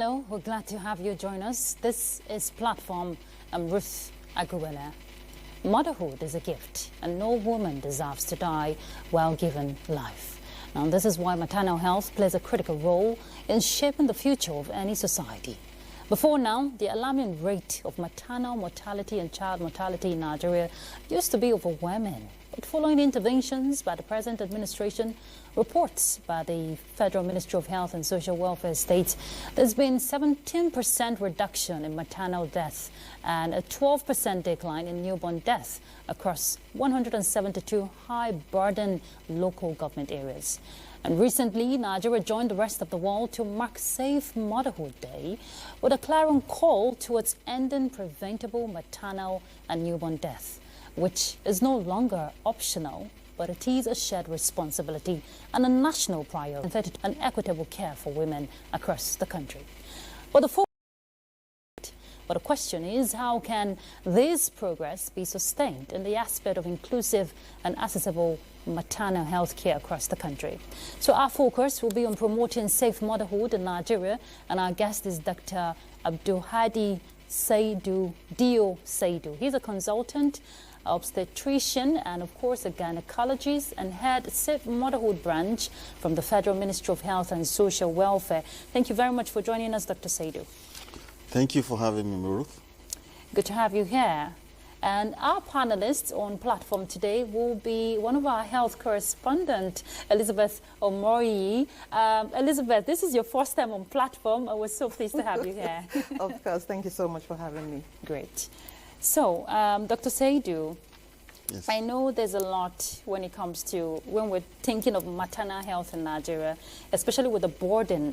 Hello, we're glad to have you join us. This is Platform. I'm Ruth Aguilera. Motherhood is a gift, and no woman deserves to die while given life. Now, this is why maternal health plays a critical role in shaping the future of any society. Before now, the alarming rate of maternal mortality and child mortality in Nigeria used to be overwhelming. But following interventions by the present administration, reports by the Federal Ministry of Health and Social Welfare states there's been 17% reduction in maternal death and a 12% decline in newborn death across 172 high-burden local government areas. And recently, Nigeria joined the rest of the world to mark Safe Motherhood Day with a clarion call towards ending preventable maternal and newborn death, which is no longer optional, but it is a shared responsibility and a national priority and equitable care for women across the country. But the question is, how can this progress be sustained in the aspect of inclusive and accessible maternal health care across the country? So our focus will be on promoting safe motherhood in Nigeria, and our guest is Dr. Abdulhadi Dio Saidu. He's a consultant, obstetrician, and of course a gynecologist, and head Safe Motherhood branch from the Federal Ministry of Health and Social Welfare. Thank you very much for joining us, Dr. Saidu. Thank you for having me, Ruth. Good to have you here. And our panelists on platform today will be one of our health correspondent, Elizabeth Omori. Elizabeth, this is your first time on platform. I was so pleased to have you here. Of course, thank you so much for having me. Great. So, Dr. Saidu, Yes. I know there's a lot when it comes to when we're thinking of maternal health in Nigeria, especially with the burden,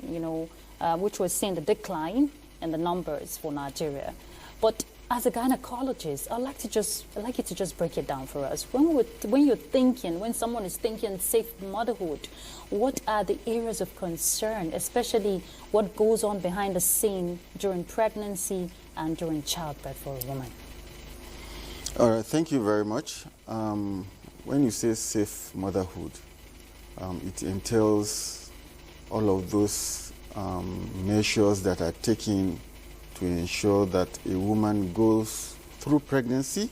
which we're seeing the decline in the numbers for Nigeria. But as a gynecologist, I'd like you to just break it down for us. When someone is thinking safe motherhood, what are the areas of concern, especially what goes on behind the scene during pregnancy and during childbirth for a woman? All right, thank you very much. When you say safe motherhood, it entails all of those measures that are taken to ensure that a woman goes through pregnancy,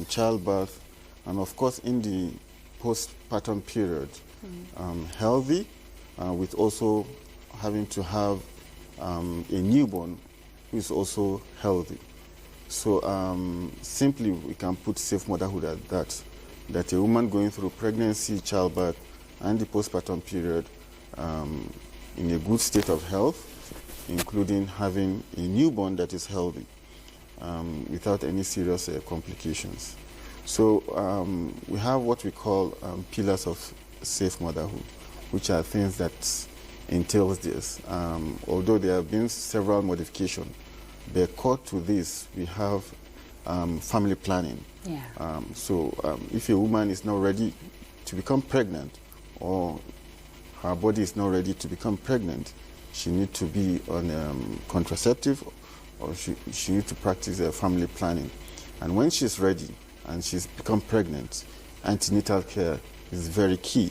childbirth, and of course in the postpartum period, healthy, with also having to have a newborn who is also healthy. So simply we can put safe motherhood at that a woman going through pregnancy, childbirth, and the postpartum period in a good state of health, including having a newborn that is healthy without any serious complications. So we have what we call pillars of safe motherhood, which are things that entails this. Although there have been several modifications, the core to this, we have family planning. Yeah. If a woman is not ready to become pregnant, or her body is not ready to become pregnant, she needs to be on contraceptive, or she needs to practice family planning. And when she's ready and she's become pregnant, antenatal care is very key.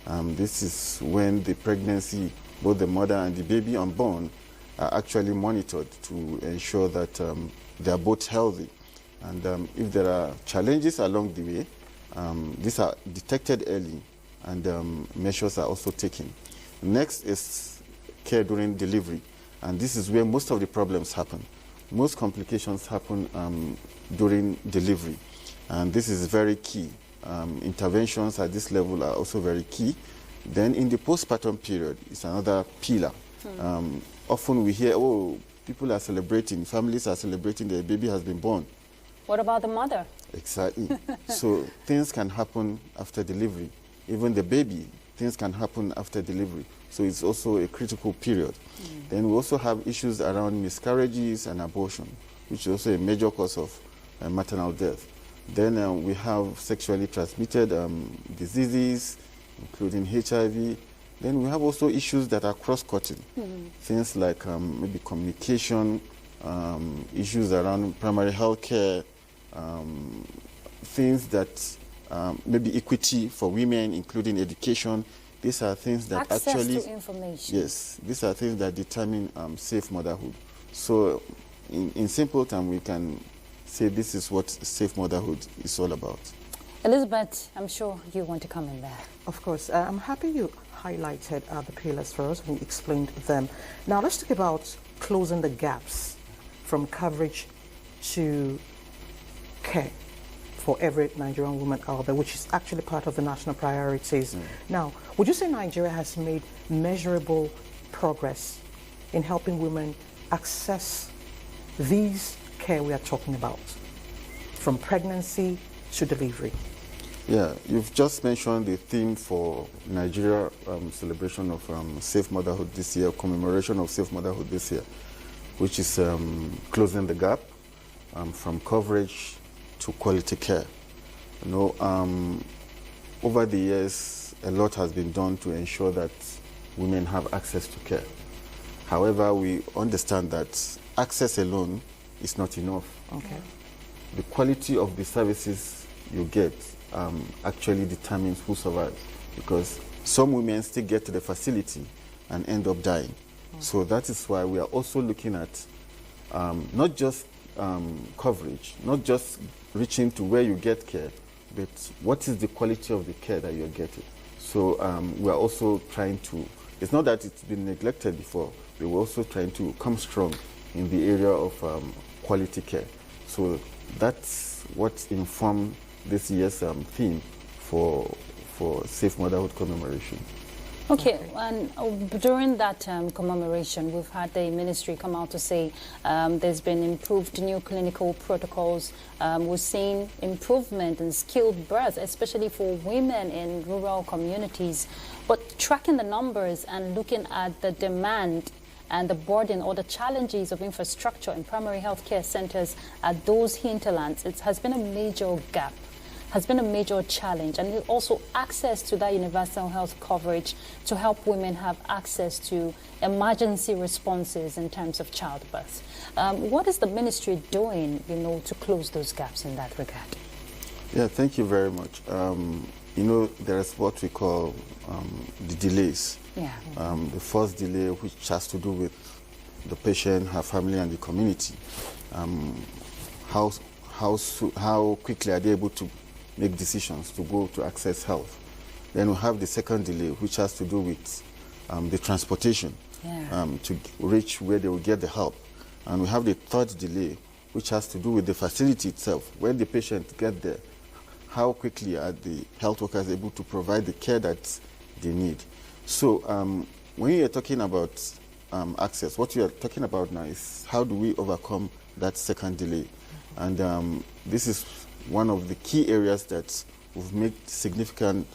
This is when the pregnancy, both the mother and the baby unborn, are actually monitored to ensure that they are both healthy. And if there are challenges along the way, these are detected early, and measures are also taken. Next is care during delivery, and this is where most of the problems happen. Most complications happen during delivery, and this is very key. Interventions at this level are also very key. Then in the postpartum period is another pillar. Often we hear, oh, people are celebrating, families are celebrating their baby has been born. What about the mother? Exactly. So things can happen after delivery. Even the baby, things can happen after delivery. So it's also a critical period. Then we also have issues around miscarriages and abortion, which is also a major cause of maternal death. Then we have sexually transmitted diseases, including HIV. Then we have also issues that are cross-cutting. Things like maybe communication, issues around primary health care, things that maybe equity for women, including education, these are things that Access actually... to information. Yes, these are things that determine safe motherhood. So in simple terms, we can say this is what safe motherhood is all about. Elizabeth, I'm sure you want to come in there. Of course. I'm happy you highlighted the pillars for us and explained them. Now let's talk about closing the gaps from coverage to care for every Nigerian woman out there, which is actually part of the national priorities. Now, would you say Nigeria has made measurable progress in helping women access these care we are talking about, from pregnancy to delivery? Yeah, you've just mentioned the theme for Nigeria celebration of safe motherhood this year, commemoration of safe motherhood this year, which is closing the gap from coverage to quality care. You know, over the years, a lot has been done to ensure that women have access to care. However, we understand that access alone is not enough. Okay. The quality of the services you get actually determines who survives, because some women still get to the facility and end up dying. So that is why we are also looking at not just coverage, not just reaching to where you get care, but what is the quality of the care that you're getting. So we are also trying to, it's not that it's been neglected before, but we're also trying to come strong in the area of quality care. So that's what informed this year's theme for Safe Motherhood commemoration. Okay, and during that commemoration, we've had the ministry come out to say there's been improved new clinical protocols. We're seeing improvement in skilled birth, especially for women in rural communities. But tracking the numbers and looking at the demand and the burden or the challenges of infrastructure in primary health care centers at those hinterlands, it has been a major gap, has been a major challenge, and also access to that universal health coverage to help women have access to emergency responses in terms of childbirth. What is the ministry doing, to close those gaps in that regard? Yeah, thank you very much. There is what we call the delays. Yeah. The first delay, which has to do with the patient, her family, and the community. How quickly are they able to make decisions to go to access health? Then we have the second delay, which has to do with the transportation to reach where they will get the help. And we have the third delay, which has to do with the facility itself. When the patient gets there, how quickly are the health workers able to provide the care that they need? So when you're talking about access, what we are talking about now is how do we overcome that second delay? And this is one of the key areas that we've made significant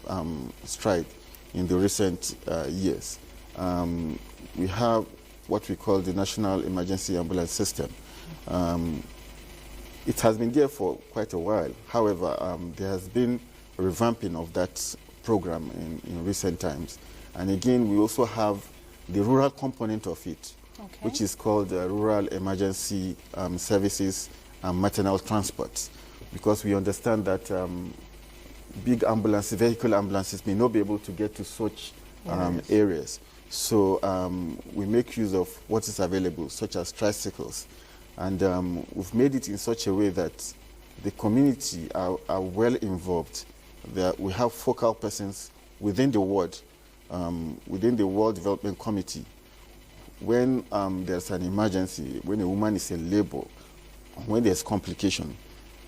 stride in the recent years. We have what we call the National Emergency Ambulance System. It has been there for quite a while. However, there has been a revamping of that program in recent times. And again, we also have the rural component of it, which is called Rural Emergency Services and Maternal Transport, because we understand that big ambulances, vehicle ambulances may not be able to get to such areas. So we make use of what is available, such as tricycles. And we've made it in such a way that the community are well involved. We have focal persons within the ward, within the World Development Committee. When there's an emergency, when a woman is in labor, when there's complication,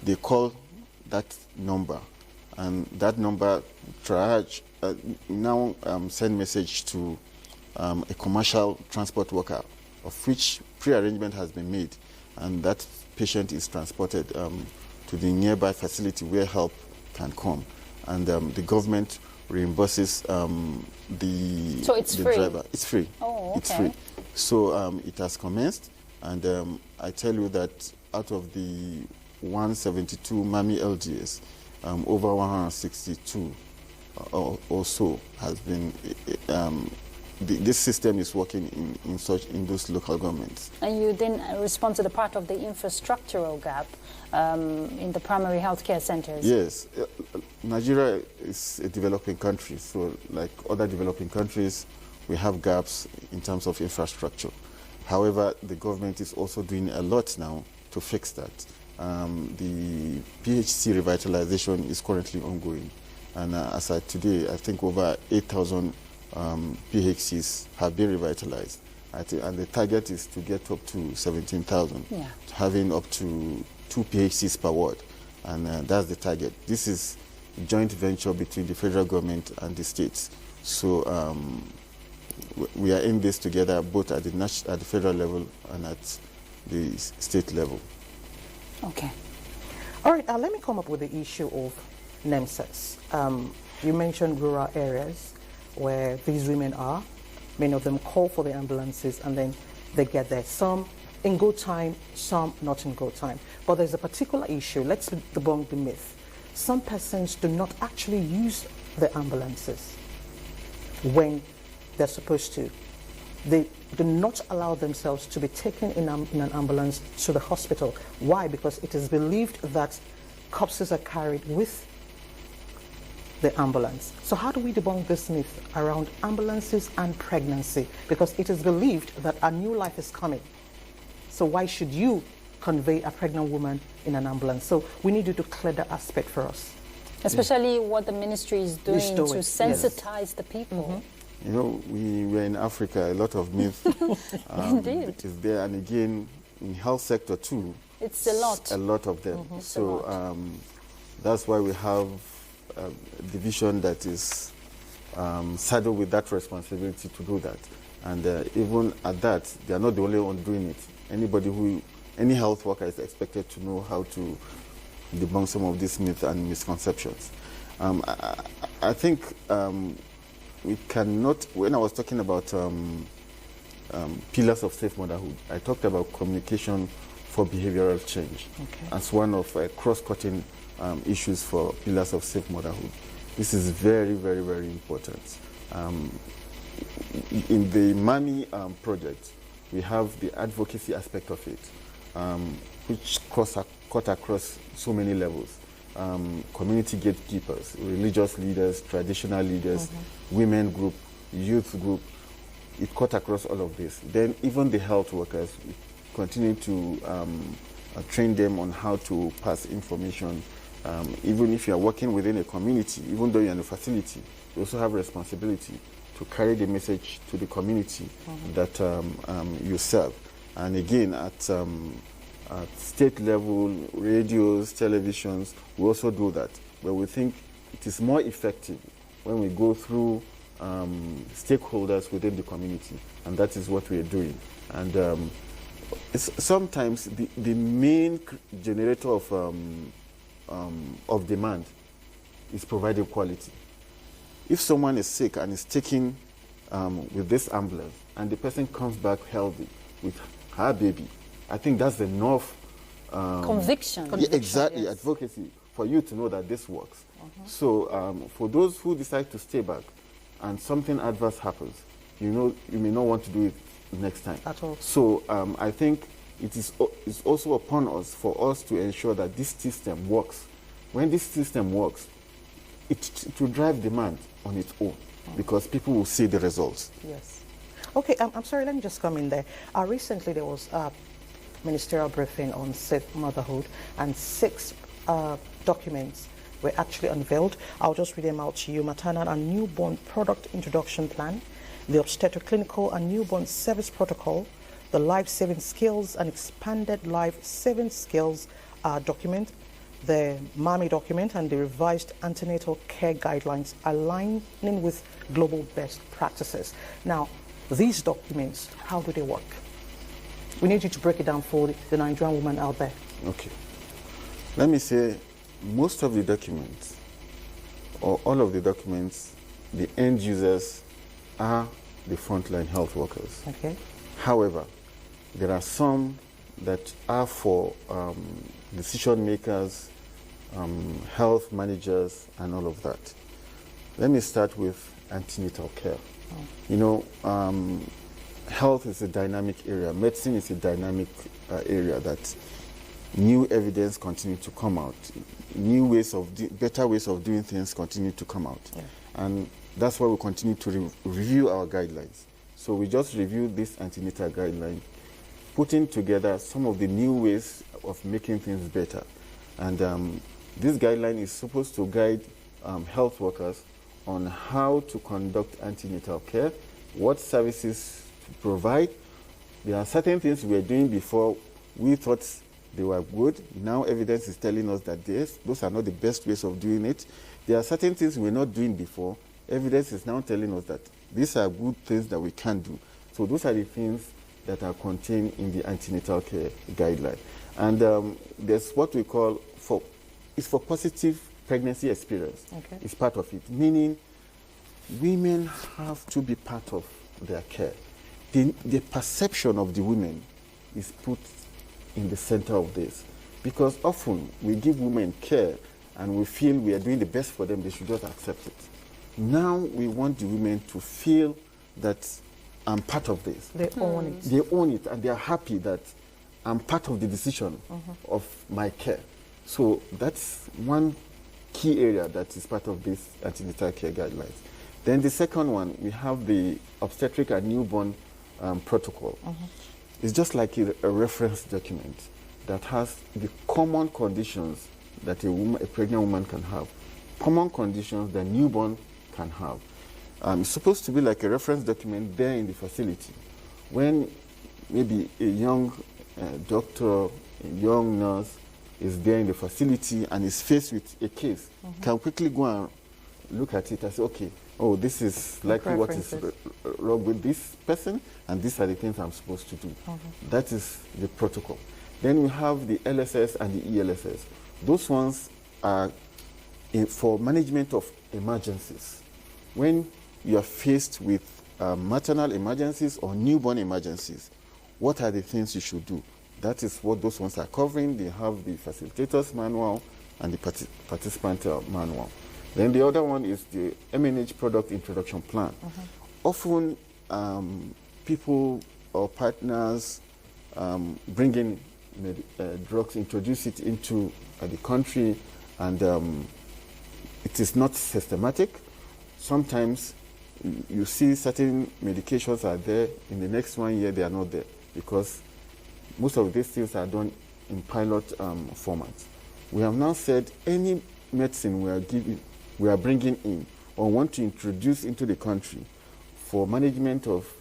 they call that number, and that number triage now send message to a commercial transport worker, of which pre-arrangement has been made, and that patient is transported to the nearby facility where help can come, and the government reimburses So it's the free? driver. It's free. Oh, okay. It's free. So it has commenced, and I tell you that out of the 172 MAMI LGS, over 162 or so has been, this system is working in those local governments. And you then respond to the part of the infrastructural gap in the primary healthcare centers. Yes. Nigeria is a developing country. So like other developing countries, we have gaps in terms of infrastructure. However, the government is also doing a lot now to fix that. The PHC revitalization is currently ongoing. And as of today, I think over 8,000 PHCs have been revitalized. And the target is to get up to 17,000, having up to 2 PHCs per ward. And that's the target. This is a joint venture between the federal government and the states. So we are in this together, both at the federal level and at the state level. Okay. All right, let me come up with the issue of NEMSES. You mentioned rural areas where these women are. Many of them call for the ambulances and then they get there. Some in good time, some not in good time. But there's a particular issue. Let's debunk the myth. Some persons do not actually use the ambulances when they're supposed to. They do not allow themselves to be taken in an ambulance to the hospital. Why? Because it is believed that corpses are carried with the ambulance. So how do we debunk this myth around ambulances and pregnancy? Because it is believed that a new life is coming. So why should you convey a pregnant woman in an ambulance? So we need you to clear that aspect for us. Especially what the ministry is doing to sensitize the people. You know, we were in Africa, a lot of myth Indeed. is there. And again, in health sector too, it's a lot. A lot of them. So that's why we have a division that is saddled with that responsibility to do that. And even at that, they are not the only one doing it. Any health worker is expected to know how to debunk some of these myths and misconceptions. I think we cannot, when I was talking about pillars of safe motherhood, I talked about communication for behavioral change as one of cross-cutting issues for pillars of safe motherhood. This is very, very, very important. In the MAMI project, we have the advocacy aspect of it, which cut across so many levels. Community gatekeepers, religious leaders, traditional leaders, women group, youth group, it cut across all of this. Then even the health workers, we continue to train them on how to pass information. Even if you are working within a community, even though you're in a facility, you also have responsibility to carry the message to the community that you serve. And again, at state level, radios, televisions, we also do that. But we think it is more effective when we go through stakeholders within the community, and that is what we are doing. And sometimes the main generator of demand is providing quality. If someone is sick and is taken with this ambulance and the person comes back healthy with her baby, I think that's enough conviction. Yeah, exactly, advocacy for you to know that this works. So for those who decide to stay back and something adverse happens, you may not want to do it next time. At all. So I think it's also upon us for us to ensure that this system works. When this system works, it will drive demand on its own because people will see the results. Yes. Okay, I'm sorry, let me just come in there. Recently there was a ministerial briefing on safe motherhood and 6 documents were actually unveiled. I'll just read them out to you. Maternal and Newborn Product Introduction Plan, the Obstetric Clinical and Newborn Service Protocol, the Life-Saving Skills and Expanded Life-Saving Skills document, the MAMI document, and the revised antenatal care guidelines aligning with global best practices. Now, these documents, how do they work? We need you to break it down for the Nigerian woman out there. Okay. Let me say, most of the documents, or all of the documents, the end users are the frontline health workers. Okay. However, there are some that are for decision makers, health managers, and all of that. Let me start with antenatal care. You know, health is a dynamic area. Medicine is a dynamic area that new evidence continue to come out, better ways of doing things continue to come out. Yeah. And that's why we continue to review our guidelines. So we just reviewed this antenatal guideline, putting together some of the new ways of making things better. And this guideline is supposed to guide health workers on how to conduct antenatal care, what services to provide. There are certain things we were doing before we thought they were good. Now evidence is telling us that those are not the best ways of doing it. There are certain things we were not doing before. Evidence is now telling us that these are good things that we can do. So those are the things that are contained in the antenatal care guideline. And there's what we call it's for positive pregnancy experience. Okay. It's part of it, meaning women have to be part of their care. The perception of the women is put in the center of this, because often we give women care and we feel we are doing the best for them, they should just accept it. Now we want the women to feel that I'm part of this. They own it. They own it, and they are happy that I'm part of the decision of my care. So that's one key area that is part of this antenatal care guidelines. Then the second one, we have the obstetric and newborn protocol. It's just like a reference document that has the common conditions that a pregnant woman can have, common conditions that newborn can have. It's supposed to be like a reference document there in the facility. When maybe a young doctor, a young nurse is there in the facility and is faced with a case, can quickly go and look at it and say, okay, oh, this is likely what is wrong with this person, and these are the things I'm supposed to do. That is the protocol. Then we have the LSS and the ELSS. Those ones are for management of emergencies. When you are faced with maternal emergencies or newborn emergencies, what are the things you should do? That is what those ones are covering. They have the facilitator's manual and the participant manual. Then the other one is the MNH product introduction plan. Often people or partners bring in drugs, introduce it into the country, and it is not systematic. Sometimes you see certain medications are there, in the next 1 year they are not there, because most of these things are done in pilot formats. We have now said any medicine we are bringing in or want to introduce into the country for management of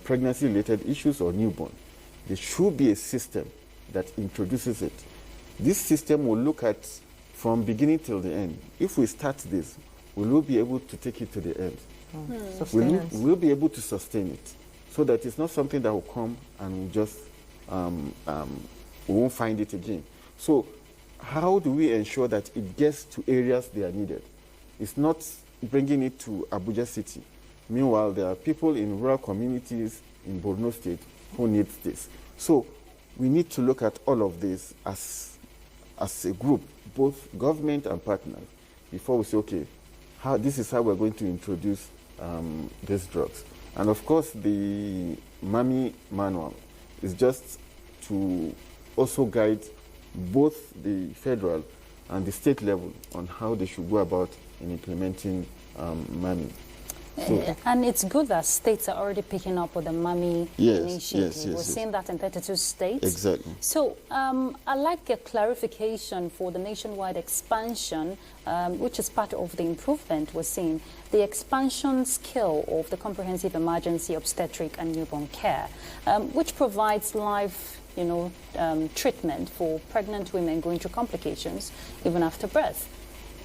pregnancy-related issues or newborn, there should be a system that introduces it. This system will look at from beginning till the end. If we start this, we will be able to take it to the end. We'll be able to sustain it, so that it's not something that will come and we just we won't find it again. So how do we ensure that it gets to areas they are needed? It's not bringing it to Abuja City. Meanwhile, there are people in rural communities in Borno State who need this. So we need to look at all of this as a group, both government and partners, before we say, okay, this is how we're going to introduce these drugs. And of course, the MAMI manual is just to also guide both the federal and the state level on how they should go about in implementing MAMI. So, and it's good that states are already picking up with the MAMI initiative. We're seeing that in 32 states. Exactly. So I'd like a clarification for the nationwide expansion, which is part of the improvement we're seeing. The expansion scale of the comprehensive emergency obstetric and newborn care, which provides live treatment for pregnant women going through complications even after birth.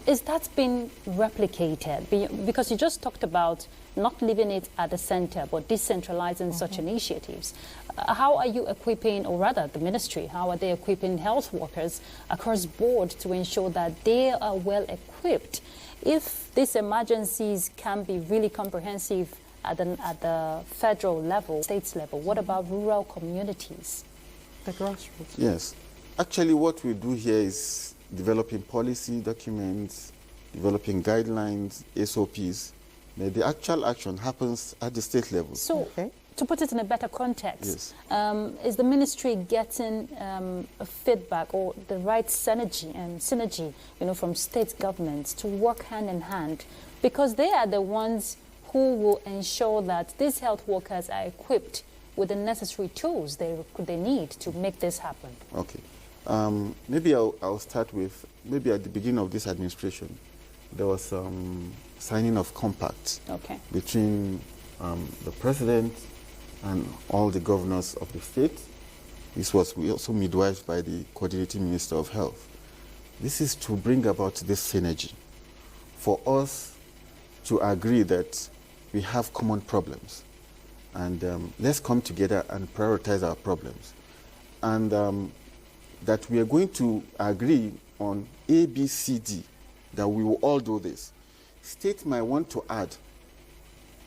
Is that been replicated? Because you just talked about not leaving it at the center, but decentralizing such initiatives. How are you equipping, or rather the ministry, how are they equipping health workers across board to ensure that they are well equipped? If these emergencies can be really comprehensive at the federal level, states level, what about rural communities? The grassroots. Yes. Actually, what we do here is developing policy documents, developing guidelines, SOPs. The actual action happens at the state level. So to put it in a better context, Yes. is the ministry getting a feedback or the right synergy, from state governments to work hand in hand, because they are the ones who will ensure that these health workers are equipped with the necessary tools they need to make this happen? Okay. Maybe I'll start with, maybe at the beginning of this administration, there was signing of compacts between the president and all the governors of the state. This was also midwifed by the coordinating minister of health. This is to bring about this synergy, for us to agree that we have common problems, and let's come together and prioritize our problems, and that we are going to agree on A, B, C, D, that we will all do this. States might want to add,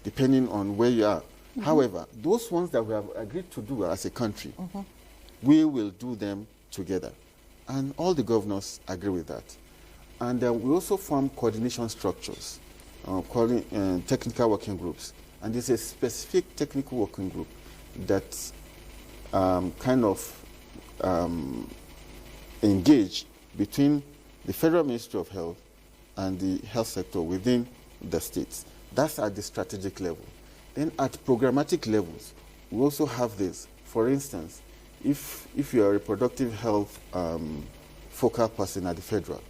depending on where you are. However, those ones that we have agreed to do as a country, we will do them together. And all the governors agree with that. And we also form coordination structures, technical working groups. And there's a specific technical working group that engage between the Federal Ministry of Health and the health sector within the states. That's at the strategic level. Then at programmatic levels, we also have this. For instance, if you're a reproductive health focal person at the federal,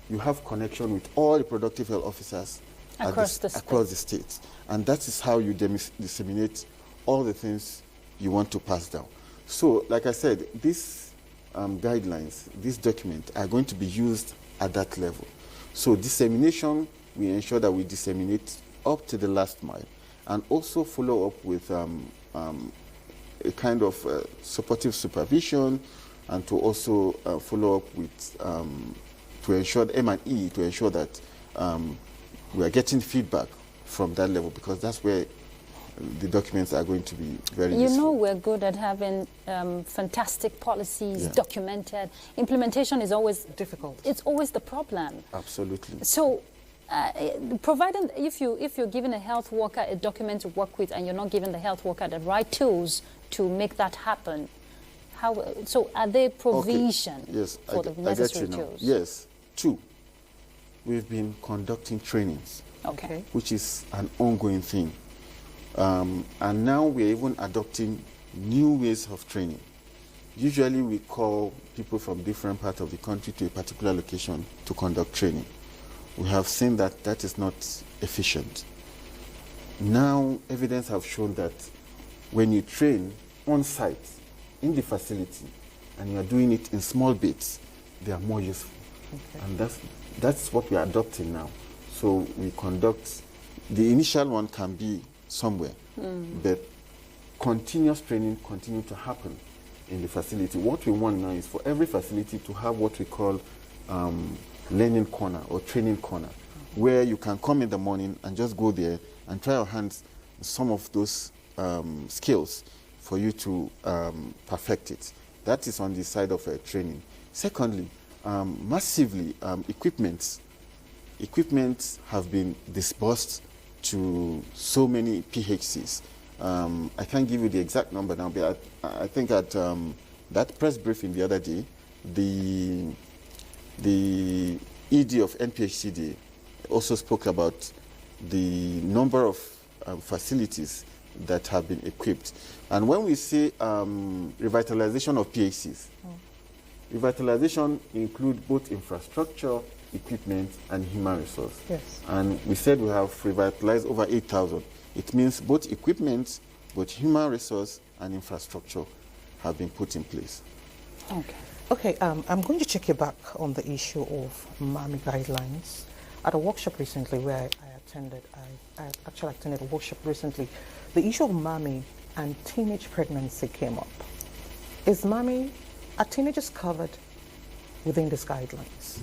you have connection with all reproductive health officers across the states. And that is how you disseminate all the things you want to pass down. So, like I said, these guidelines, this document, are going to be used at that level. So dissemination, we ensure that we disseminate up to the last mile, and also follow up with a kind of supportive supervision, and to also follow up with, to ensure M&E, to ensure that we are getting feedback from that level, because that's where the documents are going to be very useful. We're good at having fantastic policies documented. Implementation is always difficult. It's always the problem. Absolutely. So, providing if you're giving a health worker a document to work with, and you're not giving the health worker the right tools to make that happen, so are there provision for the necessary tools? Yes. 2, we've been conducting trainings, which is an ongoing thing. And now we're even adopting new ways of training. Usually we call people from different parts of the country to a particular location to conduct training. We have seen that that is not efficient. Now evidence have shown that when you train on site, in the facility, and you are doing it in small bits, they are more useful. And that's what we are adopting now. So we conduct, the initial one can be somewhere, but continuous training continue to happen in the facility. What we want now is for every facility to have what we call learning corner or training corner, where you can come in the morning and just go there and try your hands some of those skills for you to perfect it. That is on the side of training. Secondly, massively equipment have been disbursed to so many PHCs. I can't give you the exact number now, but I think at that press briefing the other day, the ED of NPHCD also spoke about the number of facilities that have been equipped. And when we say revitalization of PHCs, revitalization includes both infrastructure, equipment, and human resource. Yes. And we said we have revitalized over 8,000. It means both equipment, both human resource, and infrastructure have been put in place. Okay, I'm going to check you back on the issue of MAMI guidelines. At a workshop recently where I attended, I actually attended a workshop recently, the issue of MAMI and teenage pregnancy came up. Are teenagers covered within these guidelines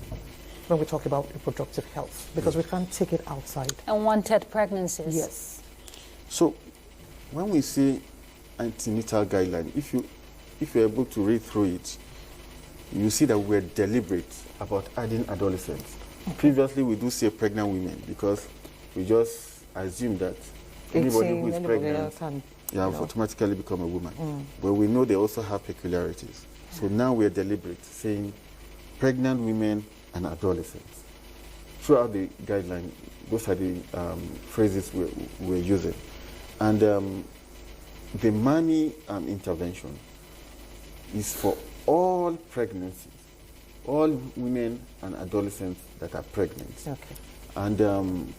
when we talk about reproductive health? Because we can't take it outside. Unwanted pregnancies. Yes. So when we say antenatal guideline, if you're able to read through it, you see that we're deliberate about adding adolescents. Previously, we do say pregnant women because we just assume that anybody who is pregnant You have automatically become a woman. But we know they also have peculiarities. So now we're deliberate, saying pregnant women and adolescents. Throughout the guideline, those are the phrases we're using. And the mommy intervention is for all pregnancies, all women and adolescents that are pregnant. Okay. And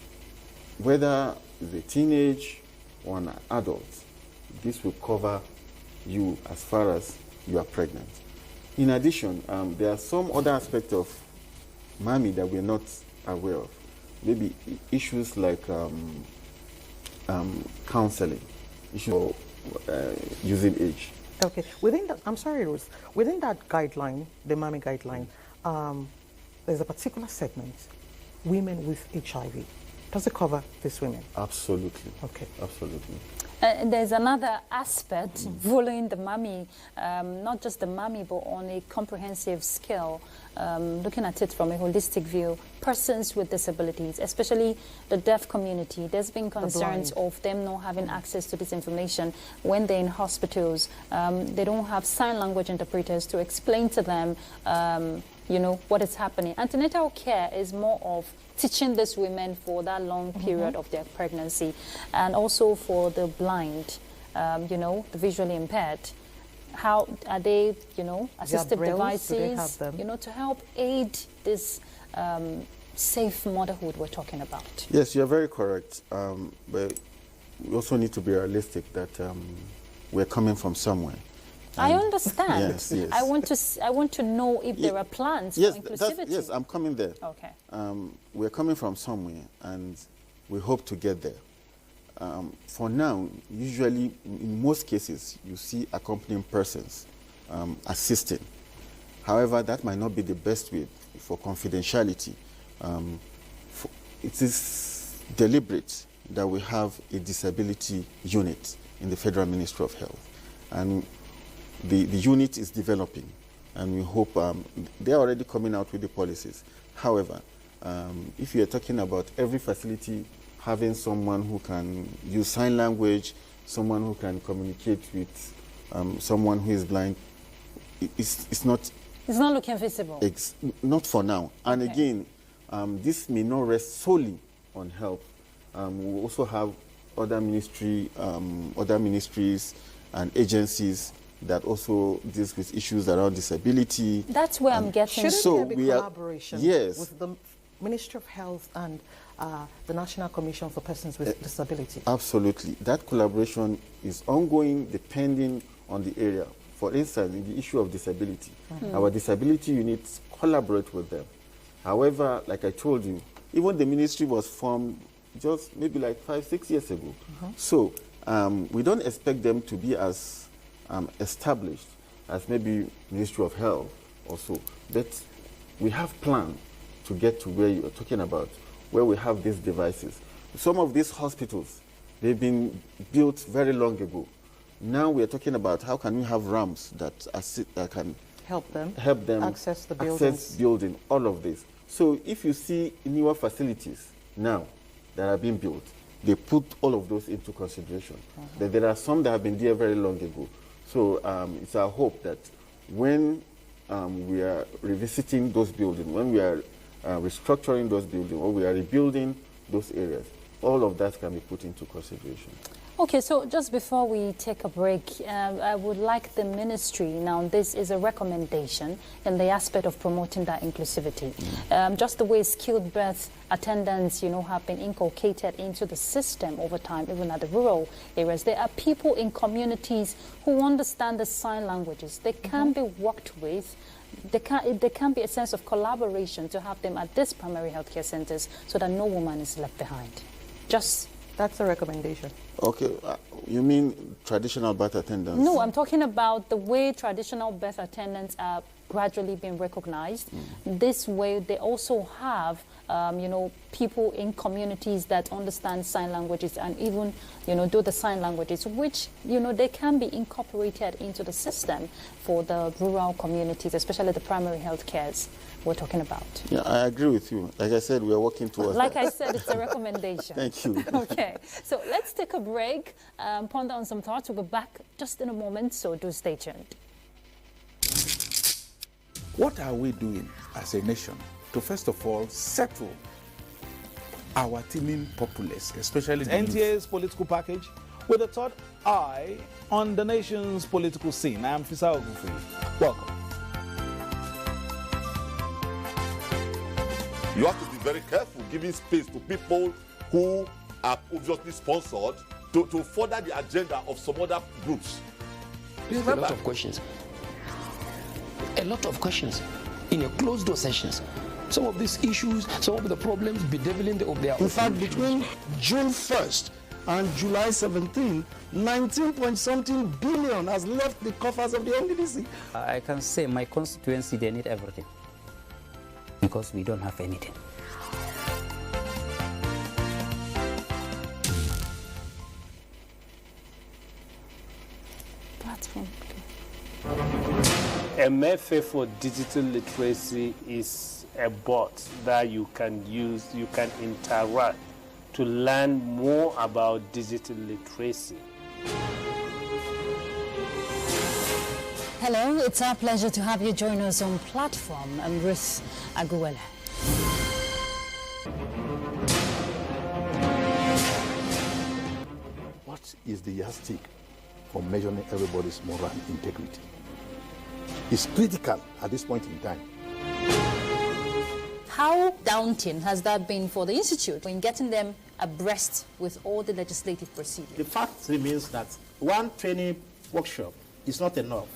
whether it's a teenage or an adult, this will cover you as far as you are pregnant. In addition, there are some other aspects of mommy that we're not aware of. Maybe issues like counseling, issues of using age. Okay. Within that, I'm sorry, Ruth. Within that guideline, the mommy guideline, there's a particular segment, women with HIV. Does it cover these women? Absolutely. Okay. Absolutely. There's another aspect following the mommy, not just the mommy, but on a comprehensive scale, looking at it from a holistic view, persons with disabilities, especially the deaf community. There's been concerns of them not having access to this information when they're in hospitals. They don't have sign language interpreters to explain to them, what is happening. Antenatal care is more of teaching these women for that long period of their pregnancy, and also for the blind, the visually impaired. How are they, assistive devices, do they have them? To help aid this safe motherhood we're talking about? Yes, you're very correct. But we also need to be realistic that we're coming from somewhere. I understand. Yes, yes. I want to know if there are plans yes, for inclusivity. Yes, I'm coming there. Okay. We're coming from somewhere, and we hope to get there. For now, usually, in most cases, you see accompanying persons assisting. However, that might not be the best way for confidentiality. It is deliberate that we have a disability unit in the Federal Ministry of Health. And the unit is developing, and we hope they're already coming out with the policies. However, if you're talking about every facility having someone who can use sign language, someone who can communicate with someone who is blind, it's not... It's not looking feasible. Not for now. And Okay. again, this may not rest solely on health. We also have other ministries and agencies that also deals with issues around disability. That's where I'm getting. Shouldn't there be collaboration yes. with the Ministry of Health and the National Commission for Persons with Disability? Absolutely. That collaboration is ongoing depending on the area. For instance, in the issue of disability, our disability units collaborate with them. However, like I told you, even the ministry was formed just maybe like 5-6 years ago. So we don't expect them to be as established as maybe Ministry of Health also. But we have planned to get to where you're talking about, where we have these devices. Some of these hospitals, they've been built very long ago. Now we're talking about how can we have ramps that can Help them access the building. All of this. So if you see newer facilities now that are being built, they put all of those into consideration. But there are some that have been there very long ago. So it's our hope that when we are revisiting those buildings, when we are restructuring those buildings, or we are rebuilding those areas, all of that can be put into consideration. Okay, so just before we take a break, I would like the ministry, now this is a recommendation in the aspect of promoting that inclusivity. Just the way skilled birth attendants, have been inculcated into the system over time, even at the rural areas. There are people in communities who understand the sign languages. They can be worked with. There can be a sense of collaboration to have them at these primary healthcare centers so that no woman is left behind. That's a recommendation. Okay, you mean traditional birth attendants? No, I'm talking about the way traditional birth attendants are gradually being recognized. This way, they also have people in communities that understand sign languages and even, do the sign languages, which, they can be incorporated into the system for the rural communities, especially the primary health cares we're talking about. Yeah, I agree with you. Like I said, we are working towards Like that. I said, it's a recommendation. Thank you. Okay, so let's take a break, ponder on some thoughts. We'll be back just in a moment, so do stay tuned. What are we doing as a nation to, first of all, settle our teeming populace, especially the NTA's political package with a third eye on the nation's political scene. I am Fisa Ogunfuyi. Welcome. You have to be very careful giving space to people who are obviously sponsored to further the agenda of some other groups. There's a lot of questions. A lot of questions in a closed-door sessions. Some of these issues, some of the problems bedeviling of their... In fact, between June 1st and July 17, 19-point-something billion has left the coffers of the NDDC. I can say my constituency, they need everything because we don't have anything. Platform. MFA for digital literacy is a bot that you can use, you can interact to learn more about digital literacy. Hello, it's our pleasure to have you join us on Platform. I'm Ruth Aguwele. What is the yardstick for measuring everybody's moral integrity? It's critical at this point in time. How daunting has that been for the Institute in getting them abreast with all the legislative procedures? The fact remains that one training workshop is not enough.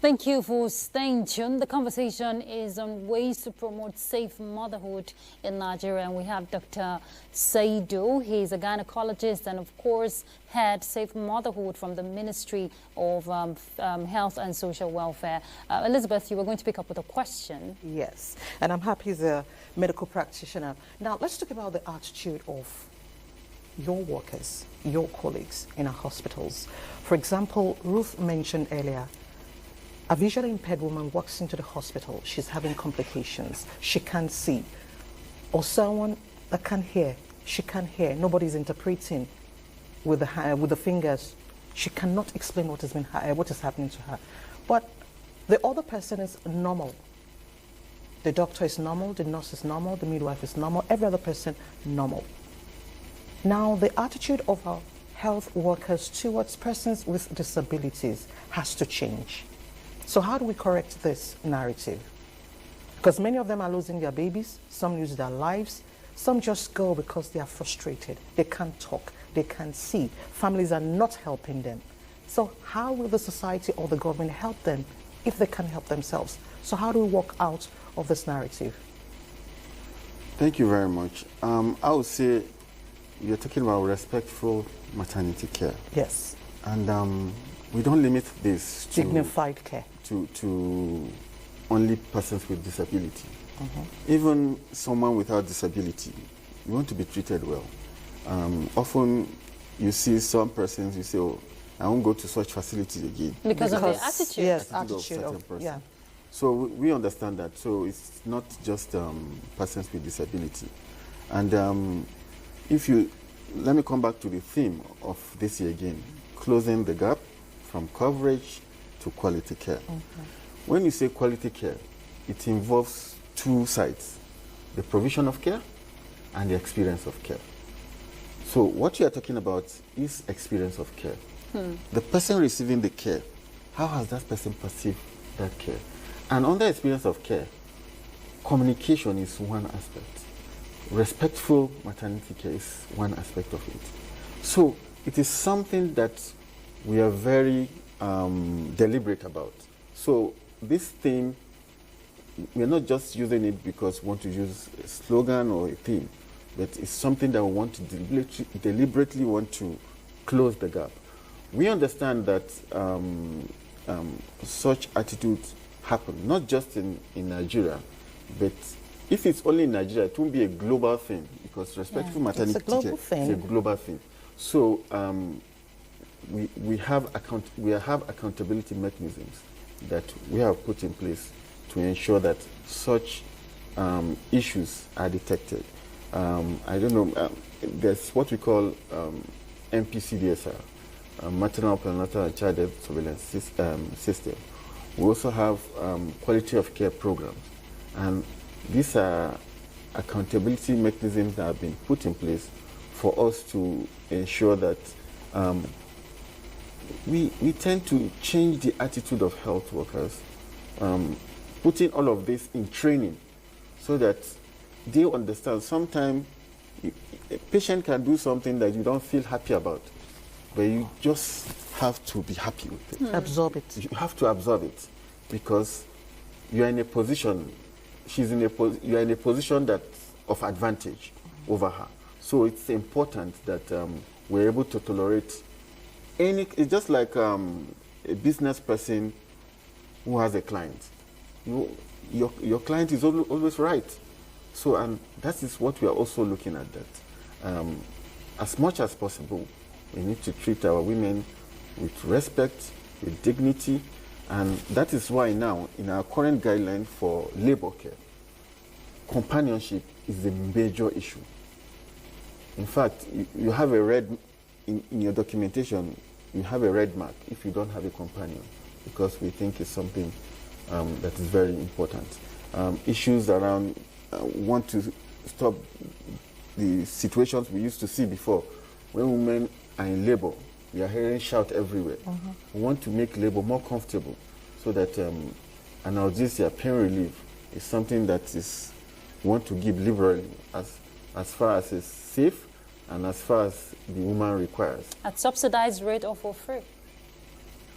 Thank you for staying tuned. The conversation is on ways to promote safe motherhood in Nigeria. And we have Dr. Saidu. He's a gynecologist and, of course, head Safe Motherhood from the Ministry of Health and Social Welfare. Elizabeth, you were going to pick up with a question. Yes, and I'm happy he's a medical practitioner. Now, let's talk about the attitude of your workers, your colleagues in our hospitals. For example, Ruth mentioned earlier, a visually impaired woman walks into the hospital, she's having complications, she can't see. Or someone that can't hear, she can't hear, nobody's interpreting with the fingers. She cannot explain what is happening to her. But the other person is normal. The doctor is normal, the nurse is normal, the midwife is normal, every other person normal. Now, the attitude of our health workers towards persons with disabilities has to change. So how do we correct this narrative? Because many of them are losing their babies, some lose their lives, some just go because they are frustrated. They can't talk, they can't see. Families are not helping them. So how will the society or the government help them if they can't help themselves? So how do we walk out of this narrative? Thank you very much. I would say you're talking about respectful maternity care. Yes. And we don't limit this to dignified care to only persons with disability. Even someone without disability, you want to be treated well. Often you see some persons, you say, oh, I won't go to such facilities again. Because of the attitude. Yes, attitude of person. yeah. So we understand that. So it's not just persons with disability. And let me come back to the theme of this year again, closing the gap from coverage to quality care. When you say quality care, it involves two sides, the provision of care and the experience of care. So what you are talking about is experience of care. The person receiving the care, how has that person perceived that care? And under experience of care, communication is one aspect. Respectful maternity care is one aspect of it. So it is something that we are very deliberate about. So this theme, we're not just using it because we want to use a slogan or a theme. but it's something that we want to deliberately want to close the gap. We understand that such attitudes happen, not just in Nigeria, but if it's only in Nigeria, it won't be a global thing, because respectful maternity care is a global thing. So we have accountability mechanisms that we have put in place to ensure that such issues are detected. I don't know, there's what we call MPCDSR, maternal, perinatal, and child health surveillance system. We also have quality of care programs, and these are accountability mechanisms that have been put in place for us to ensure that we tend to change the attitude of health workers, putting all of this in training so that they understand. Sometimes a patient can do something that you don't feel happy about, but you just have to be happy with it. Absorb it. You have to absorb it, because you are in a position, you are in a position that of advantage over her. So it's important that we're able to tolerate any. It's just like a business person who has a client. Your client is always right. So, and that is what we are also looking at, that as much as possible, we need to treat our women with respect, with dignity, and that is why now, in our current guideline for labor care, companionship is a major issue. In fact, you have a red, in your documentation, you have a red mark if you don't have a companion, because we think it's something that is very important. Issues around want to stop the situations we used to see before, when women are in labor, we are hearing shout everywhere. We want to make labor more comfortable, so that analgesia, pain relief, is something that we want to give liberally as far as it's safe and as far as the woman requires. At subsidized rate or for free?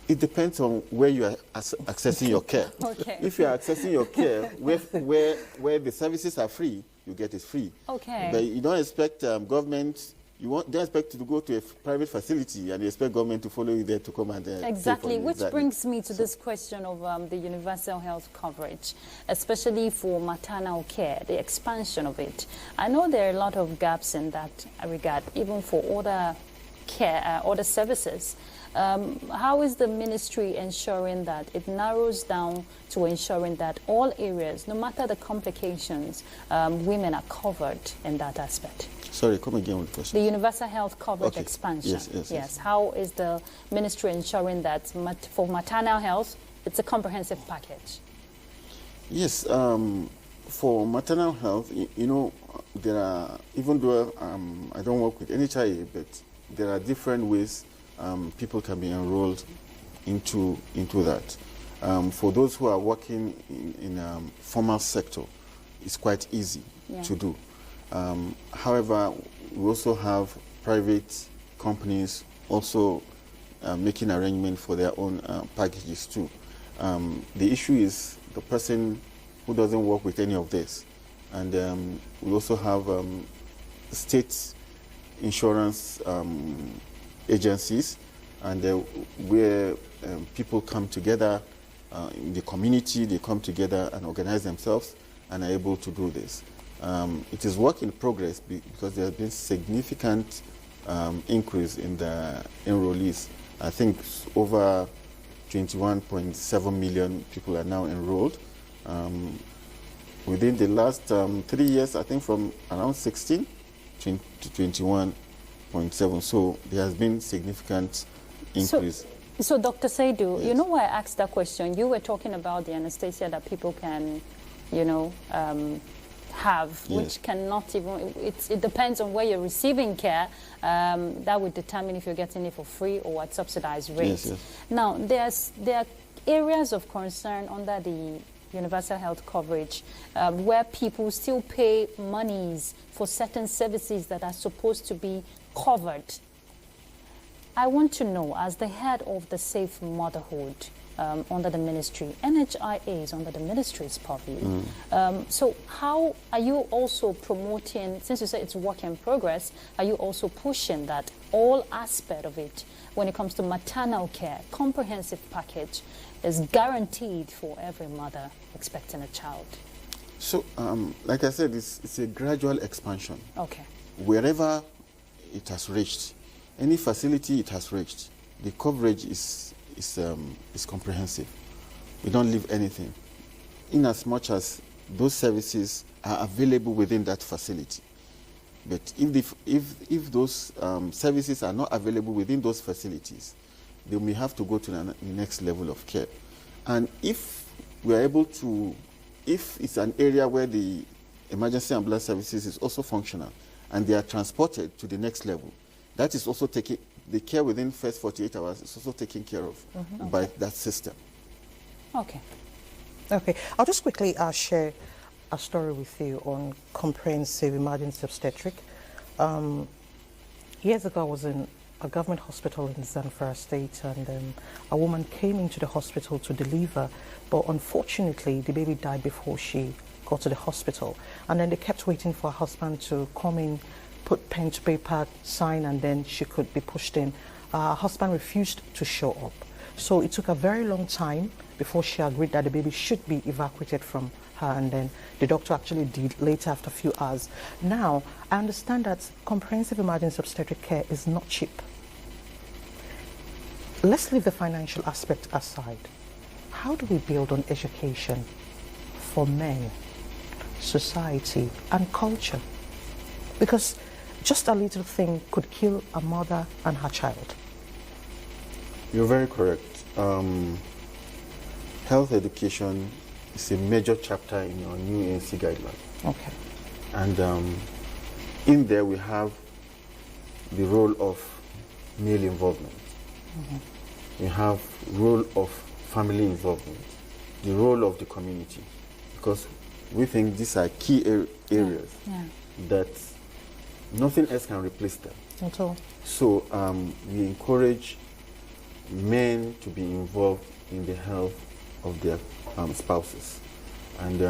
It depends on where you are accessing your care. Okay. If you are accessing your care where the services are free, you get it free. Okay. But you don't expect government. Don't expect to go to a private facility and you expect government to follow you there to come and exactly, which brings me to this question of the universal health coverage, especially for maternal care, the expansion of it. I know there are a lot of gaps in that regard, even for other care, other services. How is the ministry ensuring that it narrows down to ensuring that all areas, no matter the complications, women are covered in that aspect? Sorry, come again with the question. The universal health coverage expansion. Yes. How is the ministry ensuring that for maternal health, it's a comprehensive package? Yes, for maternal health, there are, even though I don't work with NHIA, but there are different ways people can be enrolled into that. For those who are working in formal sector, it's quite easy to do. However, we also have private companies also making arrangements for their own packages too. The issue is the person who doesn't work with any of this. And we also have state insurance agencies, and where people come together in the community, they come together and organize themselves and are able to do this. It is work in progress because there has been significant increase in the enrollees. I think over 21.7 million people are now enrolled. Within the last 3 years, I think from around 16 to 21.7. So there has been significant increase. So Dr. Saidu, yes. You know why I asked that question? You were talking about the anesthesia that people can, have, which cannot even, it depends on where you're receiving care. That would determine if you're getting it for free or at subsidized rates. Yes. Now, there are areas of concern under the universal health coverage where people still pay monies for certain services that are supposed to be covered. I want to know, as the head of the Safe Motherhood, under the ministry. NHIA is under the ministry's purview. So how are you also promoting, since you say it's work in progress, are you also pushing that all aspect of it when it comes to maternal care, comprehensive package, is guaranteed for every mother expecting a child? So, like I said, it's a gradual expansion. Okay. Wherever it has reached, any facility it has reached, the coverage is comprehensive. We don't leave anything, in as much as those services are available within that facility. But if those services are not available within those facilities, then we have to go to the next level of care. And if we are able to, if it's an area where the emergency ambulance services is also functional and they are transported to the next level, that is also taking, the care within the first 48 hours is also taken care of by that system. Okay. Okay, I'll just quickly share a story with you on comprehensive emergency obstetric. Years ago, I was in a government hospital in Zamfara State, and a woman came into the hospital to deliver, but unfortunately, the baby died before she got to the hospital. And then they kept waiting for her husband to come in, put pen to paper, sign, and then she could be pushed in. Her husband refused to show up. So it took a very long time before she agreed that the baby should be evacuated from her, and then the doctor actually did later after a few hours. Now, I understand that comprehensive emergency obstetric care is not cheap. Let's leave the financial aspect aside. How do we build on education for men, society, and culture? Because just a little thing could kill a mother and her child. You're very correct. Health education is a major chapter in your new ANC guideline. Okay. And in there we have the role of male involvement. We have role of family involvement, the role of the community, because we think these are key areas that nothing else can replace them. At all. So we encourage men to be involved in the health of their spouses. And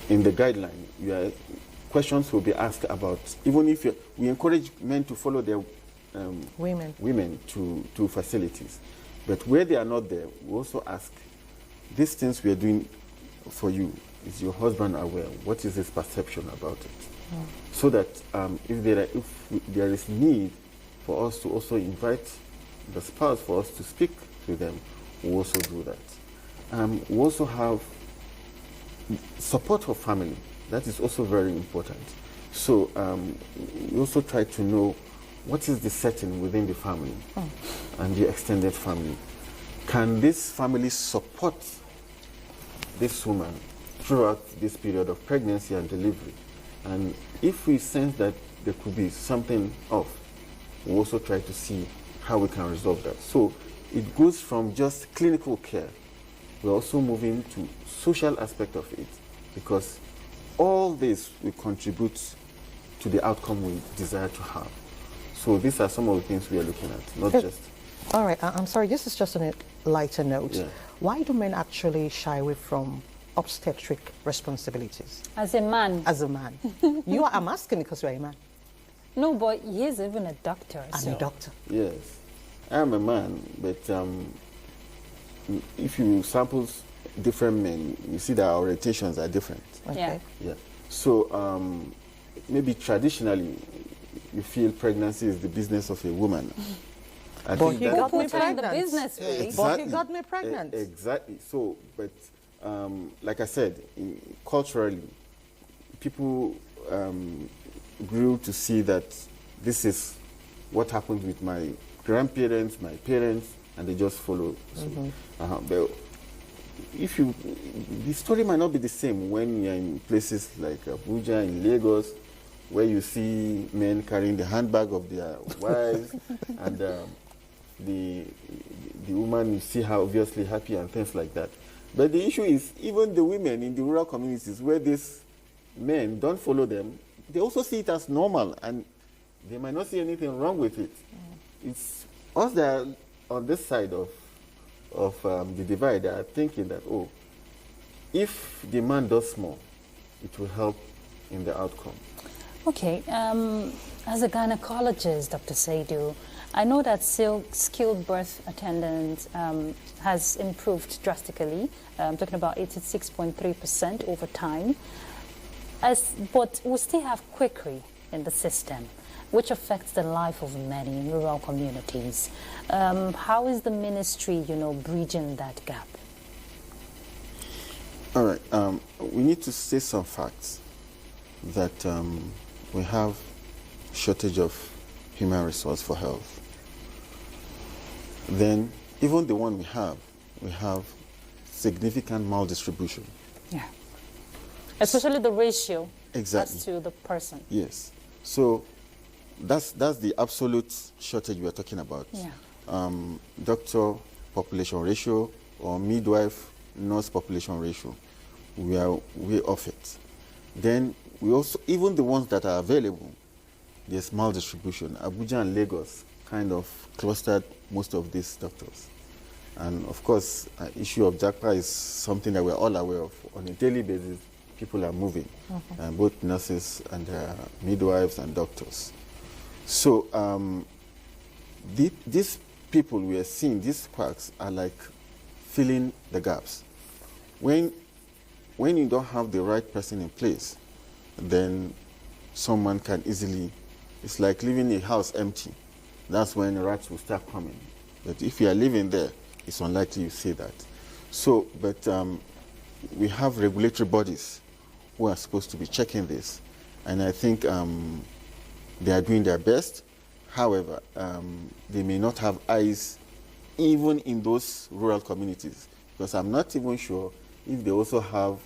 in the guideline, questions will be asked about, even if we encourage men to follow their women to facilities. But where they are not there, we also ask, these things we are doing for you, is your husband aware? What is his perception about it? So that if there is need for us to also invite the spouse for us to speak to them, we also do that. We also have support of family. That is also very important. So we also try to know what is the setting within the family and the extended family. Can this family support this woman throughout this period of pregnancy and delivery? And if we sense that there could be something off, we also try to see how we can resolve that. So it goes from just clinical care. We're also moving to social aspect of it, because all this will contribute to the outcome we desire to have. So these are some of the things we are looking at, not just... All right, I'm sorry, this is just on a lighter note. Yeah. Why do men actually shy away from obstetric responsibilities? As a man. As a man. I'm asking because you're a man. No, but he is even a doctor. I'm a doctor. Yes, I am a man, but if you sample different men, you see that our orientations are different. Okay. Yeah. So maybe traditionally, you feel pregnancy is the business of a woman. But he got me the pregnant. business, really. Exactly. But he got me pregnant. Exactly. So, but like I said, culturally, people grew to see that this is what happened with my grandparents, my parents, and they just follow. But if the story might not be the same when you're in places like Abuja, in Lagos, where you see men carrying the handbag of their wives, and the woman, you see her obviously happy and things like that. But the issue is, even the women in the rural communities where these men don't follow them, they also see it as normal, and they might not see anything wrong with it. It's us that are on this side of of the divide, they are thinking that, oh, if demand does more, it will help in the outcome. Okay, as a gynecologist, Dr. Saidu, I know that skilled birth attendance has improved drastically. I'm talking about 86.3% over time. But we still have quackery in the system, which affects the life of many in rural communities. How is the ministry, bridging that gap? All right, we need to say some facts that we have shortage of human resource for health. Then, even the one we have significant maldistribution. Yeah. Especially the ratio exactly. as to the person. Yes. So that's the absolute shortage we are talking about. Yeah. Doctor population ratio or midwife nurse population ratio, we are way off it. Then we also, even the ones that are available, there's maldistribution. Abuja and Lagos kind of clustered most of these doctors. And of course, issue of JACPA is something that we're all aware of. On a daily basis, people are moving, both nurses and midwives and doctors. So these people we are seeing, these quacks, are like filling the gaps. When you don't have the right person in place, then someone can easily, it's like leaving a house empty. That's when rats will start coming. But if you are living there, it's unlikely you see that. So, but we have regulatory bodies who are supposed to be checking this. And I think they are doing their best. However, they may not have eyes even in those rural communities, because I'm not even sure if they also have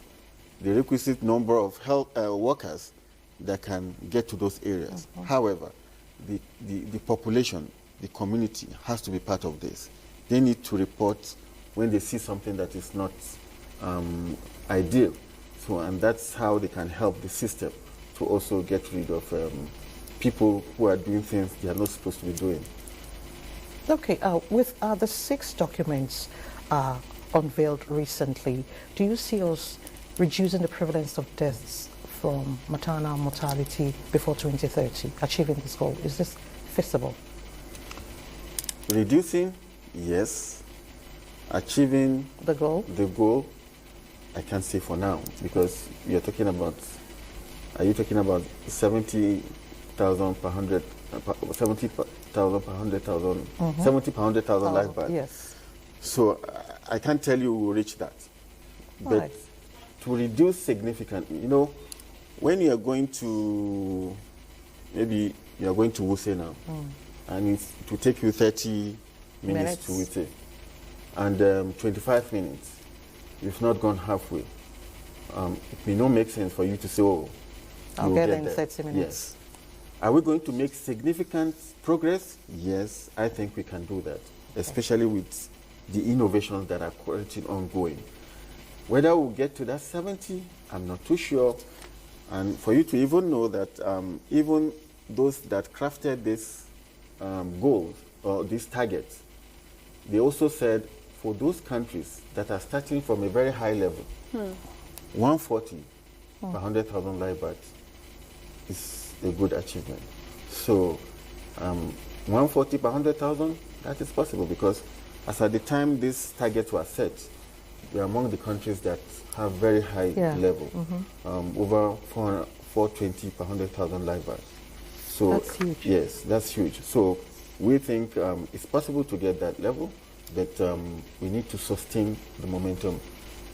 the requisite number of health workers that can get to those areas. However, the population, the community has to be part of this. They need to report when they see something that is not ideal. So, and that's how they can help the system to also get rid of people who are doing things they are not supposed to be doing. Okay, with the 6 documents unveiled recently, do you see us reducing the prevalence of deaths from maternal mortality before 2030, achieving this goal? Is this feasible? Reducing, yes. Achieving the goal, I can't say for now, because you're talking about, are you talking about 70,000 per 100, 70,000 per 100,000, 70 per 100,000 life births? Yes. So I can't tell you we'll reach that. Right. But to reduce significantly, when you are going to, maybe you are going to Wuse now, and it will take you 30 minutes to Wuse, and 25 minutes, you've not gone halfway. It may not make sense for you to say, oh, I'll get in 30 minutes. Yes. Are we going to make significant progress? Yes, I think we can do that, especially with the innovations that are currently ongoing. Whether we'll get to that 70, I'm not too sure. And for you to even know that even those that crafted these goals or these targets, they also said for those countries that are starting from a very high level, 140 per 100,000 live births is a good achievement. So 140 per 100,000, that is possible, because as at the time these targets were set, we are among the countries that have very high level, over 420 per 100,000 live births. So that's huge. Yes, that's huge. So we think it's possible to get that level, but we need to sustain the momentum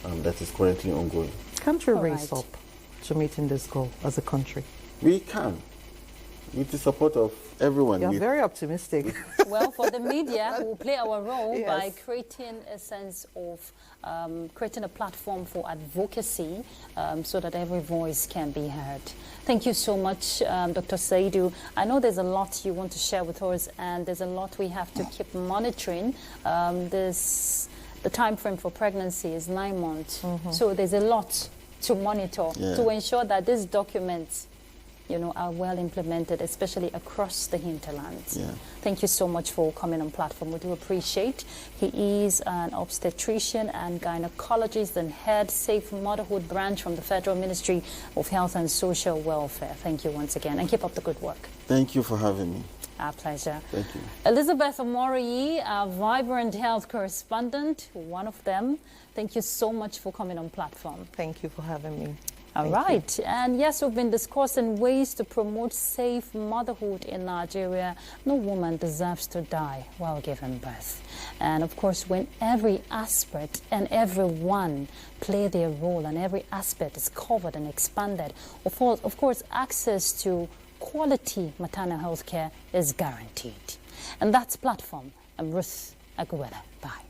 that is currently ongoing. Can't we raise up to meeting this goal as a country? We can, with the support of everyone. You're very optimistic. Well, for the media, we will play our role by creating a sense of creating a platform for advocacy so that every voice can be heard. Thank you so much, Dr. Saidu. I know there's a lot you want to share with us, and there's a lot we have to keep monitoring. The time frame for pregnancy is 9 months, so there's a lot to monitor to ensure that these documents are well implemented, especially across the hinterlands. Yeah. Thank you so much for coming on platform. We do appreciate. He is an obstetrician and gynecologist and head Safe Motherhood branch from the Federal Ministry of Health and Social Welfare. Thank you once again, and keep up the good work. Thank you for having me. Our pleasure. Thank you. Elizabeth Omori, our vibrant health correspondent, one of them. Thank you so much for coming on platform. Thank you for having me. All right. And yes, we've been discussing ways to promote safe motherhood in Nigeria. No woman deserves to die while giving birth. And of course, when every aspect and everyone play their role and every aspect is covered and expanded, of course, access to quality maternal health care is guaranteed. And that's Platform. I'm Ruth Aguilera. Bye.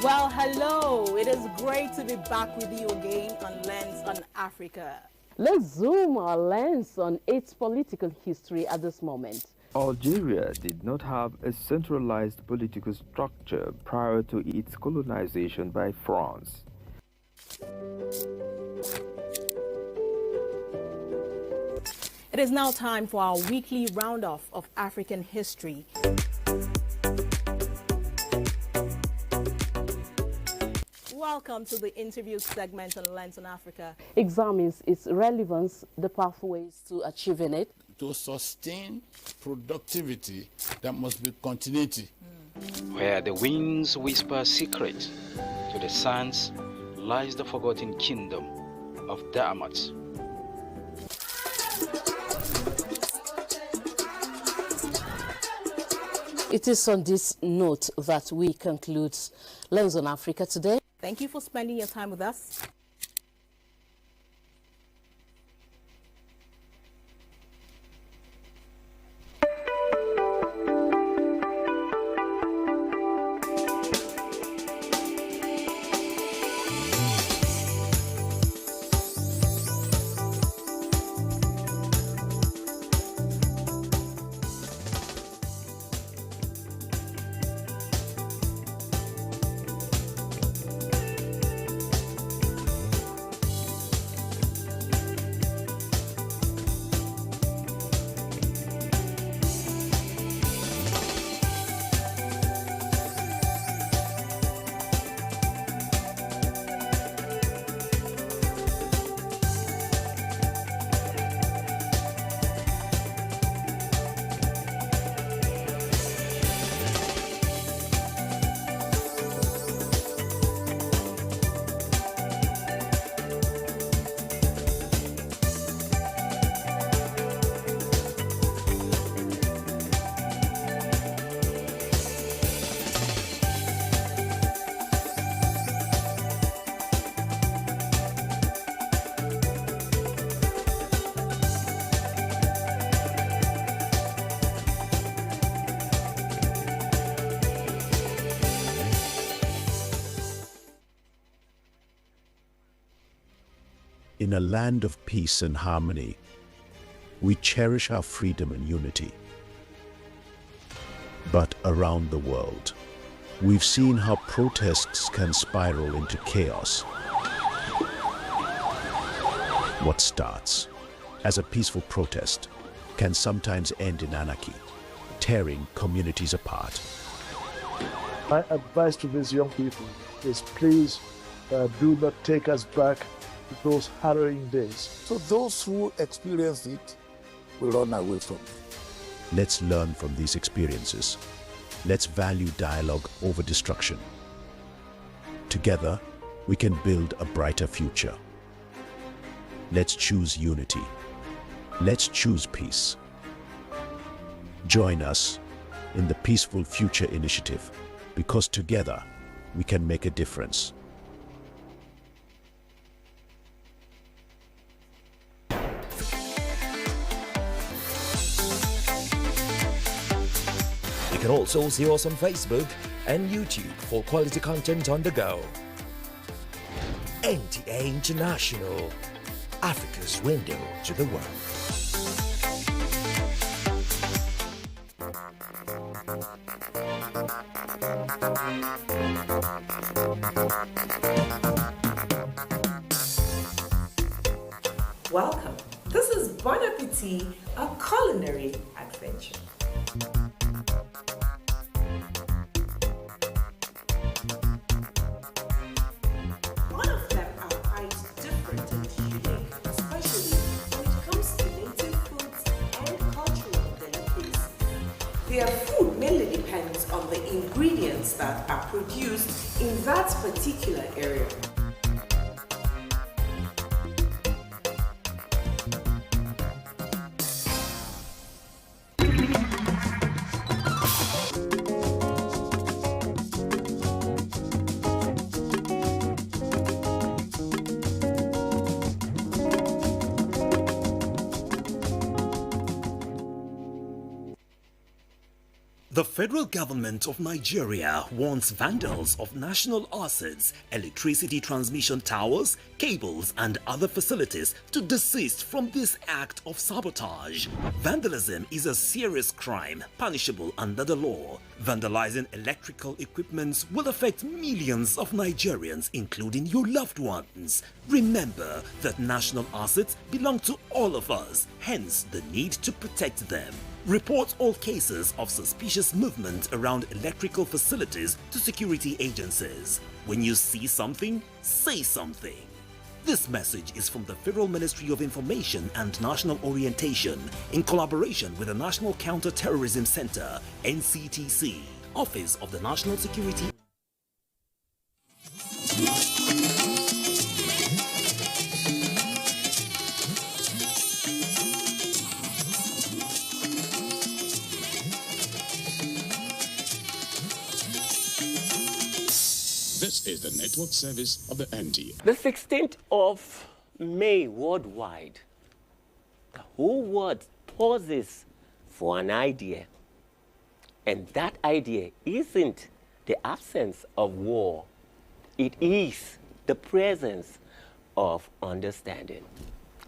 Well, hello. It is great to be back with you again on Lens on Africa. Let's zoom our lens on its political history at this moment. Algeria did not have a centralized political structure prior to its colonization by France. It is now time for our weekly roundoff of African history. Welcome to the interview segment on Lens on Africa. Examines its relevance, the pathways to achieving it. To sustain productivity, there must be continuity. Where the winds whisper secret, to the sands lies the forgotten kingdom of Daamat. It is on this note that we conclude Lens on Africa today. Thank you for spending your time with us. In a land of peace and harmony, we cherish our freedom and unity. But around the world, we've seen how protests can spiral into chaos. What starts as a peaceful protest can sometimes end in anarchy, tearing communities apart. My advice to these young people is please do not take us back those harrowing days. So those who experience it will run away from it. Let's learn from these experiences. Let's value dialogue over destruction. Together, we can build a brighter future. Let's choose unity. Let's choose peace. Join us in the Peaceful Future Initiative, because together we can make a difference. You can also see us on Facebook and YouTube for quality content on the go. NTA International, Africa's window to the world. Welcome. This is Bon Appetit, a culinary adventure. All of them are quite different and unique, especially when it comes to native foods and cultural delicacies. Their food mainly depends on the ingredients that are produced in that particular area. The federal government of Nigeria warns vandals of national assets, electricity transmission towers, cables and other facilities to desist from this act of sabotage. Vandalism is a serious crime punishable under the law. Vandalizing electrical equipment will affect millions of Nigerians, including your loved ones. Remember that national assets belong to all of us, hence the need to protect them. Report all cases of suspicious movement around electrical facilities to security agencies. When you see something, say something. This message is from the Federal Ministry of Information and National Orientation in collaboration with the National Counter-Terrorism Center, NCTC, Office of the National Security. This is the network service of the NTA. The 16th of May worldwide, the whole world pauses for an idea. And that idea isn't the absence of war. It is the presence of understanding.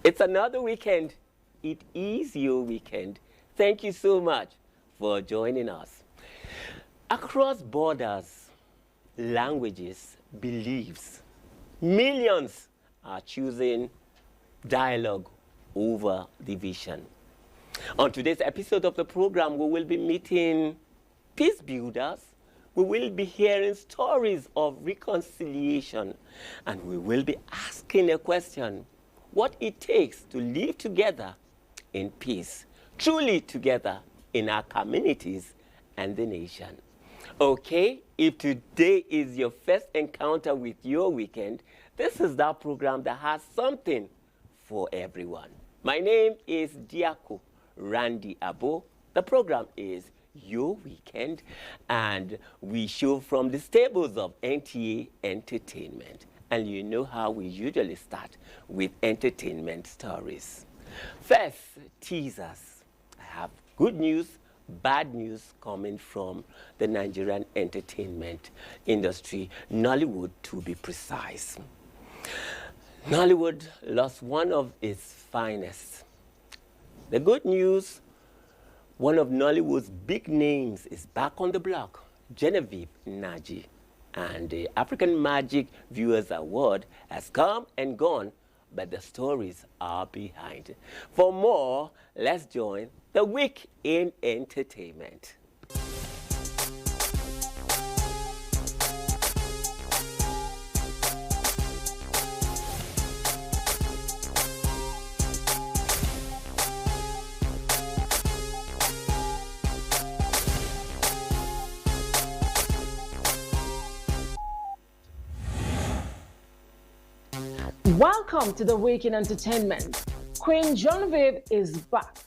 It's another weekend. It is your weekend. Thank you so much for joining us. Across borders, languages, beliefs, millions are choosing dialogue over division. On today's episode of the program, we will be meeting peace builders, we will be hearing stories of reconciliation, and we will be asking a question: what it takes to live together in peace, truly together in our communities and the nation. Okay, if today is your first encounter with your weekend, this is that program that has something for everyone. My name is Diako Randy Abo. The program is Your Weekend, and we show from the stables of NTA Entertainment. And you know how we usually start with entertainment stories. First, teasers. I have good news, bad news coming from the Nigerian entertainment industry, Nollywood to be precise. Nollywood lost one of its finest. The good news, one of Nollywood's big names is back on the block, Genevieve Naji. And the African Magic Viewers Award has come and gone, but the stories are behind. For more, let's join the Week in Entertainment. Welcome to the Week in Entertainment. Queen Genevieve is back.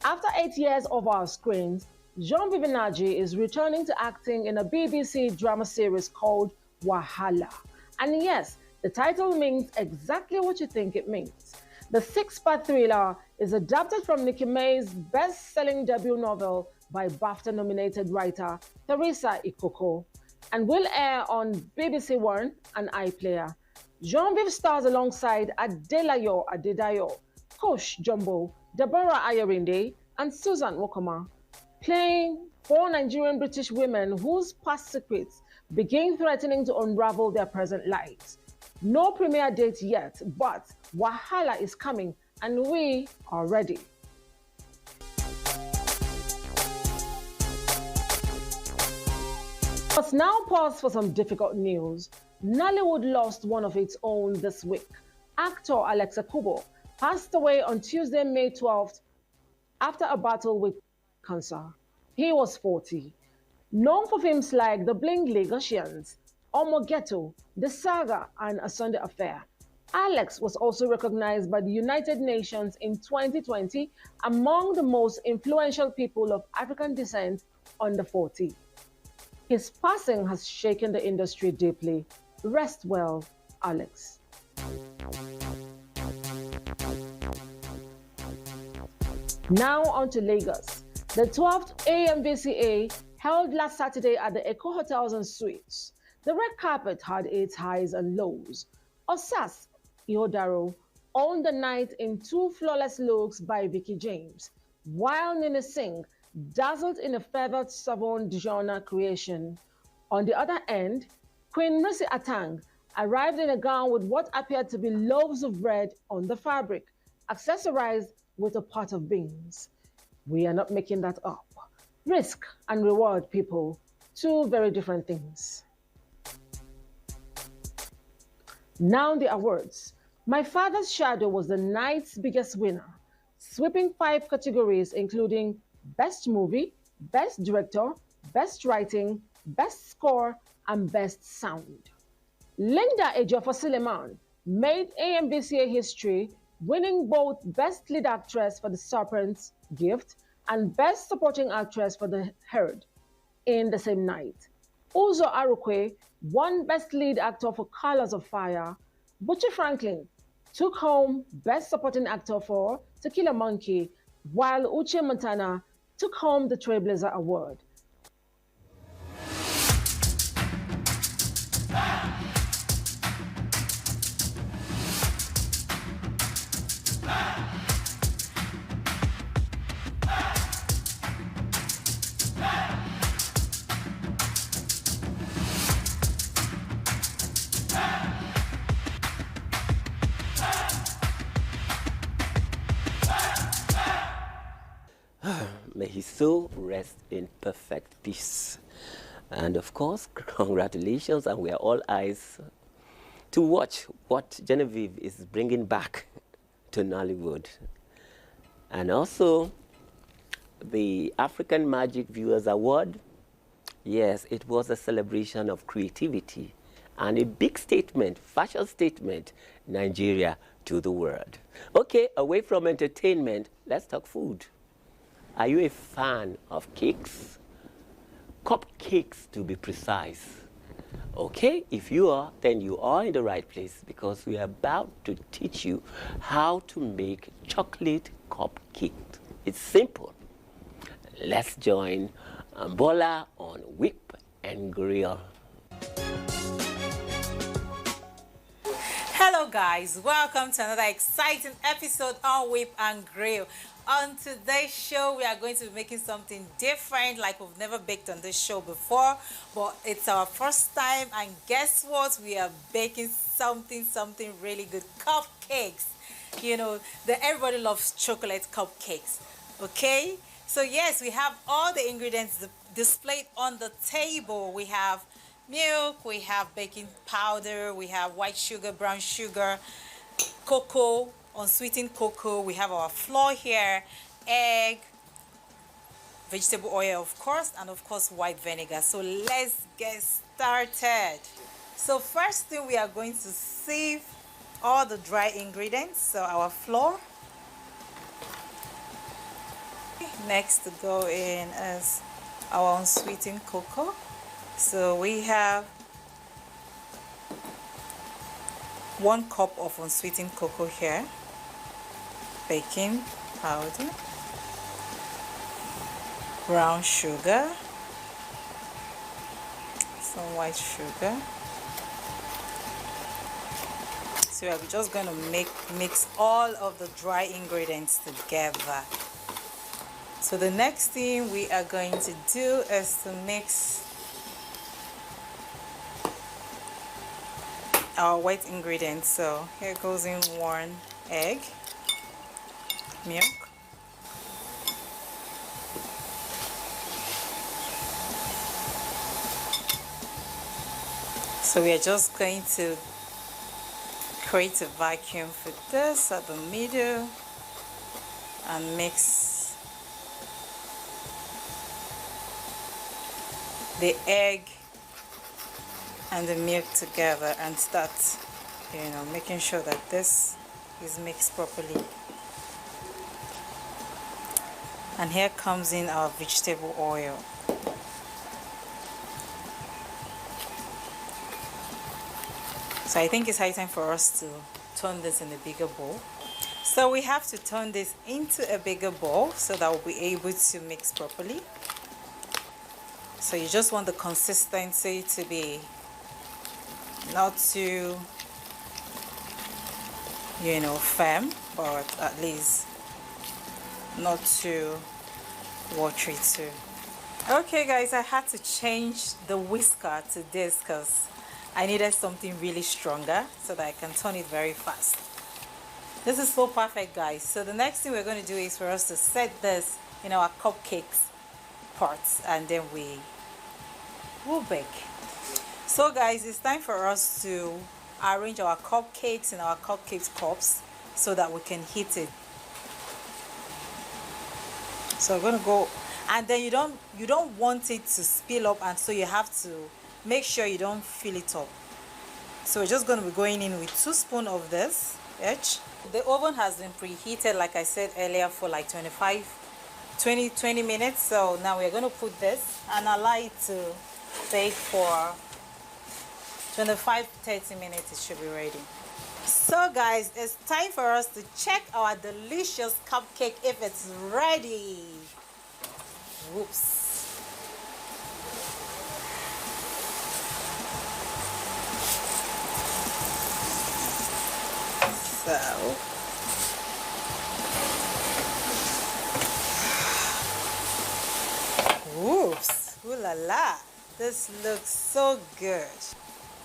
After 8 years off our screens, Genevieve Nnaji is returning to acting in a BBC drama series called Wahala. And yes, the title means exactly what you think it means. The 6-part thriller is adapted from Nikki May's best-selling debut novel by BAFTA-nominated writer Teresa Ikoko and will air on BBC One and iPlayer. Genevieve stars alongside Adelayo Adedayo, Kosh Jumbo, Deborah Ayerinde, and Susan Wokoma, playing 4 Nigerian British women whose past secrets begin threatening to unravel their present lives. No premiere date yet, but Wahala is coming and we are ready. Let's now pause for some difficult news. Nollywood lost one of its own this week. Actor Alex Akubo passed away on Tuesday, May 12th after a battle with cancer. He was 40. Known for films like The Bling Lagosians, Omo Ghetto, The Saga, and A Sunday Affair, Alex was also recognized by the United Nations in 2020 among the most influential people of African descent under 40. His passing has shaken the industry deeply. Rest well, Alex. Now on to Lagos. The 12th AMVCA held last Saturday at the Eco Hotels and Suites. The red carpet had its highs and lows. Osas Ihodaro owned the night in 2 flawless looks by Vicky James, while Nina Singh dazzled in a feathered Savon Dijon creation. On the other end, Queen Mercy Atang arrived in a gown with what appeared to be loaves of bread on the fabric, accessorized with a pot of beans. We are not making that up. Risk and reward, people, 2 very different things. Now the awards. My Father's Shadow was the night's biggest winner, sweeping 5 categories including Best Movie, Best Director, Best Writing, Best Score, and Best Sound. Linda Ejiofor Suleiman made AMVCA history, winning both Best Lead Actress for The Serpent's Gift and Best Supporting Actress for The Herd in the same night. Uzo Arukwe won Best Lead Actor for Colors of Fire. Butcher Franklin took home Best Supporting Actor for To Kill a Monkey, while Uche Montana took home the Trailblazer Award. May his soul rest in perfect peace. And of course, congratulations, and we are all eyes to watch what Genevieve is bringing back to Nollywood. And also, the African Magic Viewers Award, yes, it was a celebration of creativity and a big statement, fashion statement, Nigeria to the world. Okay, away from entertainment, let's talk food. Are you a fan of cakes? Cupcakes, to be precise. Okay, if you are, then you are in the right place, because we are about to teach you how to make chocolate cupcake. It's simple. Let's join Bola on Whip and Grill. Hello guys, welcome to another exciting episode on Whip and Grill. On today's show, we are going to be making something different, like we've never baked on this show before, but it's our first time, and guess what? We are baking something really good, cupcakes. You know, everybody loves chocolate cupcakes, okay? So yes, we have all the ingredients displayed on the table. We have milk, we have baking powder, we have white sugar, brown sugar, cocoa, unsweetened cocoa, we have our flour here, egg, vegetable oil of course, and of course white vinegar. So let's get started. So first thing, we are going to sieve all the dry ingredients. So our flour. Next to go in is our unsweetened cocoa. So we have 1 cup of unsweetened cocoa here, baking powder, brown sugar, some white sugar. So we're just going to mix all of the dry ingredients together. So the next thing we are going to do is to mix our white ingredients. So here goes in 1 egg, milk, so we are just going to create a vacuum for this at the middle and mix the egg and the milk together and start, making sure that this is mixed properly. And here comes in our vegetable oil. So I think it's high time for us to turn this in a bigger bowl. So we have to turn this into a bigger bowl so that we'll be able to mix properly. So you just want the consistency to be not too, firm, but at least not too watery too. Okay guys, I had to change the whisker to this because I needed something really stronger so that I can turn it very fast. This is so perfect, guys. So the next thing we're going to do is for us to set this in our cupcakes pots, and then we'll bake. So guys, it's time for us to arrange our cupcakes in our cupcakes cups so that we can heat it. So we're going to go, and then you don't want it to spill up, and so you have to make sure you don't fill it up. So we're just going to be going in with 2 spoons of this each. The oven has been preheated, like I said earlier, for like 20 minutes. So now we're going to put this and allow it to bake for 25-30 minutes. It should be ready. So guys, it's time for us to check our delicious cupcake if it's ready. Whoops. So whoops, ooh la la, this looks so good.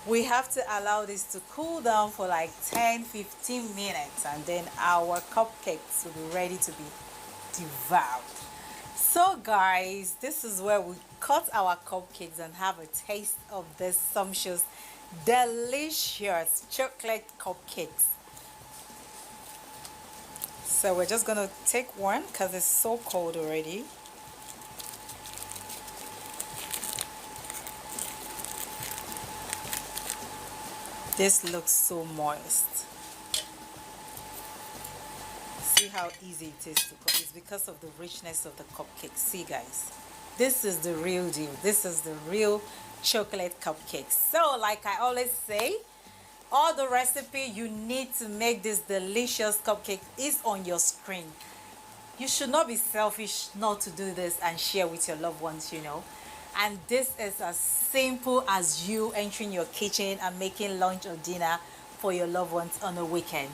We have to allow this to cool down for like 10-15 minutes, and then our cupcakes will be ready to be devoured. So guys, this is where we cut our cupcakes and have a taste of this sumptuous, delicious chocolate cupcakes. So we're just gonna take one because it's so cold already. This looks so moist. See how easy it is to cook. It's because of the richness of the cupcake. See guys, this is the real deal. This is the real chocolate cupcake. So like I always say, all the recipe you need to make this delicious cupcake is on your screen. You should not be selfish not to do this and share with your loved ones, And this is as simple as you entering your kitchen and making lunch or dinner for your loved ones on a weekend.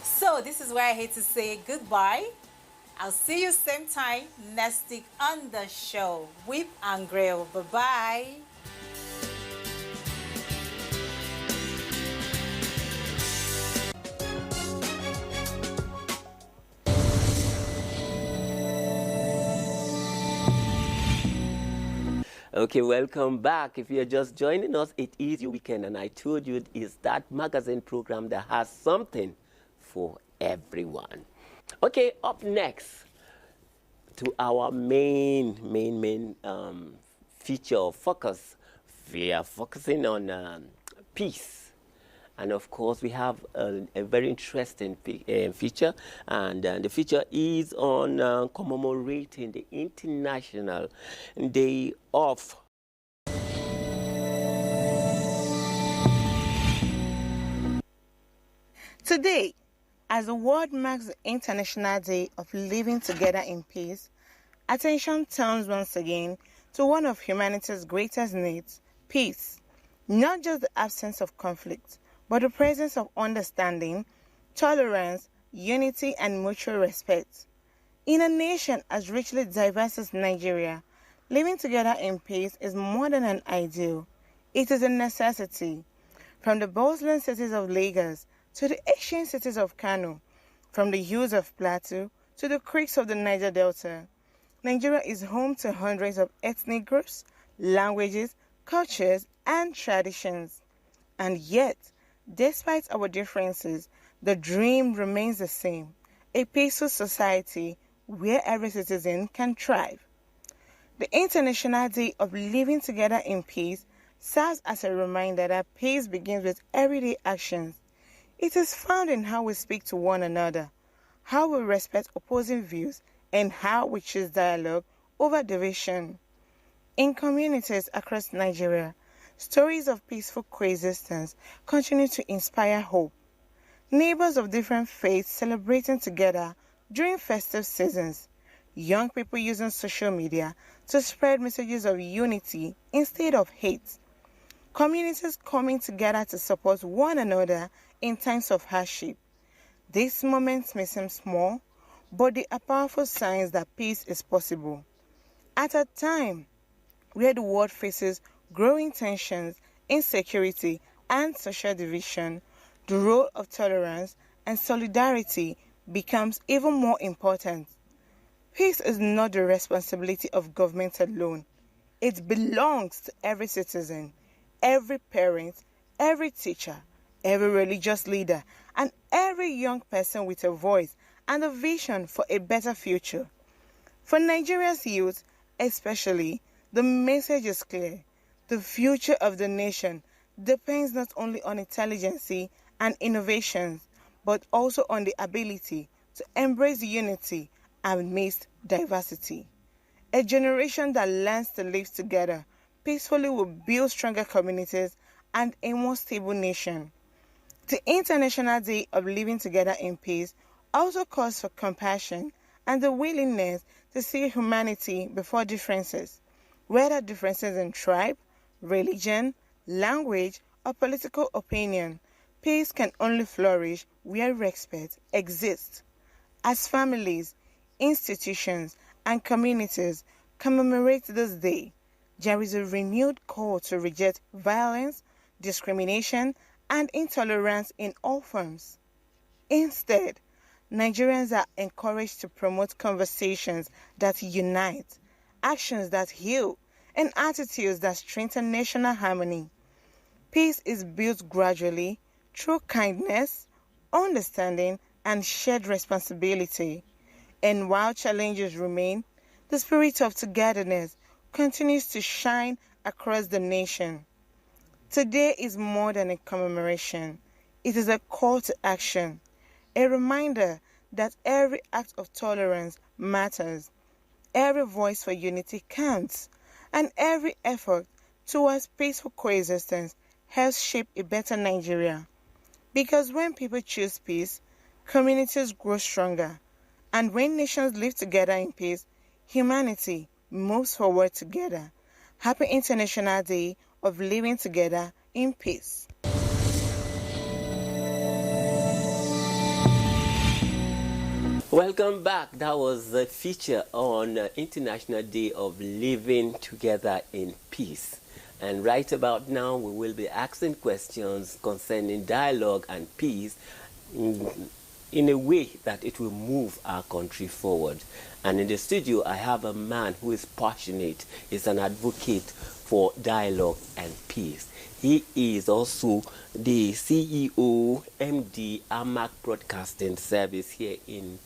So this is where I hate to say goodbye. I'll see you same time next week on the show. Whip and grill. Bye-bye. Okay, welcome back. If you're just joining us, it is your weekend, and I told you it is that magazine program that has something for everyone. Okay, up next to our main feature of focus, we are focusing on peace And of course, we have a very interesting feature, and the feature is on commemorating the International Day of Today, as the world marks the International Day of Living Together in Peace, attention turns once again to one of humanity's greatest needs, peace. Not just the absence of conflict, but the presence of understanding, tolerance, unity, and mutual respect. In a nation as richly diverse as Nigeria, living together in peace is more than an ideal. It is a necessity. From the bustling cities of Lagos to the ancient cities of Kano, from the hills of Plateau to the creeks of the Niger Delta, Nigeria is home to hundreds of ethnic groups, languages, cultures, and traditions. And yet, despite our differences, the dream remains the same, a peaceful society where every citizen can thrive. The International Day of Living Together in Peace serves as a reminder that peace begins with everyday actions. It is found in how we speak to one another, how we respect opposing views, and how we choose dialogue over division. In communities across Nigeria, stories of peaceful coexistence continue to inspire hope. Neighbors of different faiths celebrating together during festive seasons, young people using social media to spread messages of unity instead of hate, communities coming together to support one another in times of hardship. These moments may seem small, but they are powerful signs that peace is possible. At a time where the world faces growing tensions, insecurity, and social division, the role of tolerance and solidarity becomes even more important. Peace is not the responsibility of government alone. It belongs to every citizen, every parent, every teacher, every religious leader, and every young person with a voice and a vision for a better future. For Nigeria's youth, especially, the message is clear. The future of the nation depends not only on intelligence and innovations, but also on the ability to embrace unity amidst diversity. A generation that learns to live together peacefully will build stronger communities and a more stable nation. The International Day of Living Together in Peace also calls for compassion and the willingness to see humanity before differences, whether differences in tribe, religion, language, or political opinion. Peace can only flourish where respect exists. As families, institutions, and communities commemorate this day, there is a renewed call to reject violence, discrimination, and intolerance in all forms. Instead, Nigerians are encouraged to promote conversations that unite, actions that heal, and attitudes that strengthen national harmony. Peace is built gradually through kindness, understanding, and shared responsibility. And while challenges remain, the spirit of togetherness continues to shine across the nation. Today is more than a commemoration. It is a call to action, a reminder that every act of tolerance matters, every voice for unity counts, and every effort towards peaceful coexistence helps shape a better Nigeria. Because when people choose peace, communities grow stronger, and when nations live together in peace, humanity moves forward together. Happy International Day of Living Together in Peace. Welcome back. That was a feature on International Day of Living Together in Peace. And right about now, we will be asking questions concerning dialogue and peace in a way that it will move our country forward. And in the studio, I have a man who is passionate. He's an advocate for dialogue and peace. He is also the CEO, MD, AMAC Broadcasting Service here in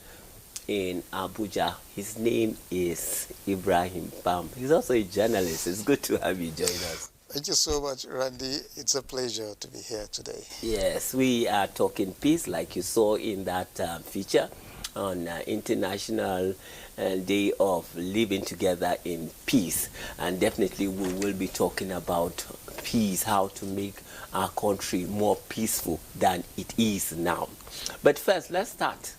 Abuja. His name is Ibrahim Bam. He's also a journalist. It's good to have you join us. Thank you so much, Randy. It's a pleasure to be here today. Yes, we are talking peace, like you saw in that feature on International Day of Living Together in Peace. And definitely we will be talking about peace, how to make our country more peaceful than it is now. But first, let's start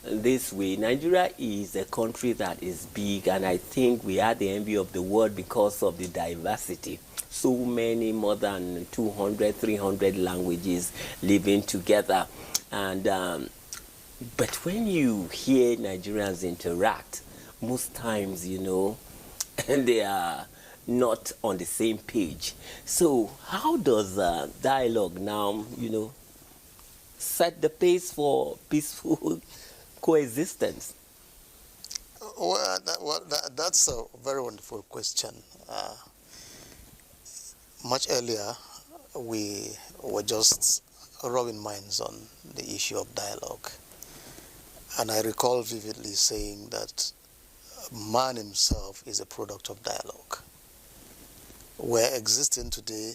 this way. Nigeria is a country that is big, and I think we are the envy of the world because of the diversity. So many, more than 200, 300 languages living together. And but when you hear Nigerians interact, most times, you know, they are not on the same page. So how does dialogue now, you know, set the pace for peaceful coexistence? Well, that's a very wonderful question. Much earlier, we were just rubbing minds on the issue of dialogue. And I recall vividly saying that man himself is a product of dialogue. We're existing today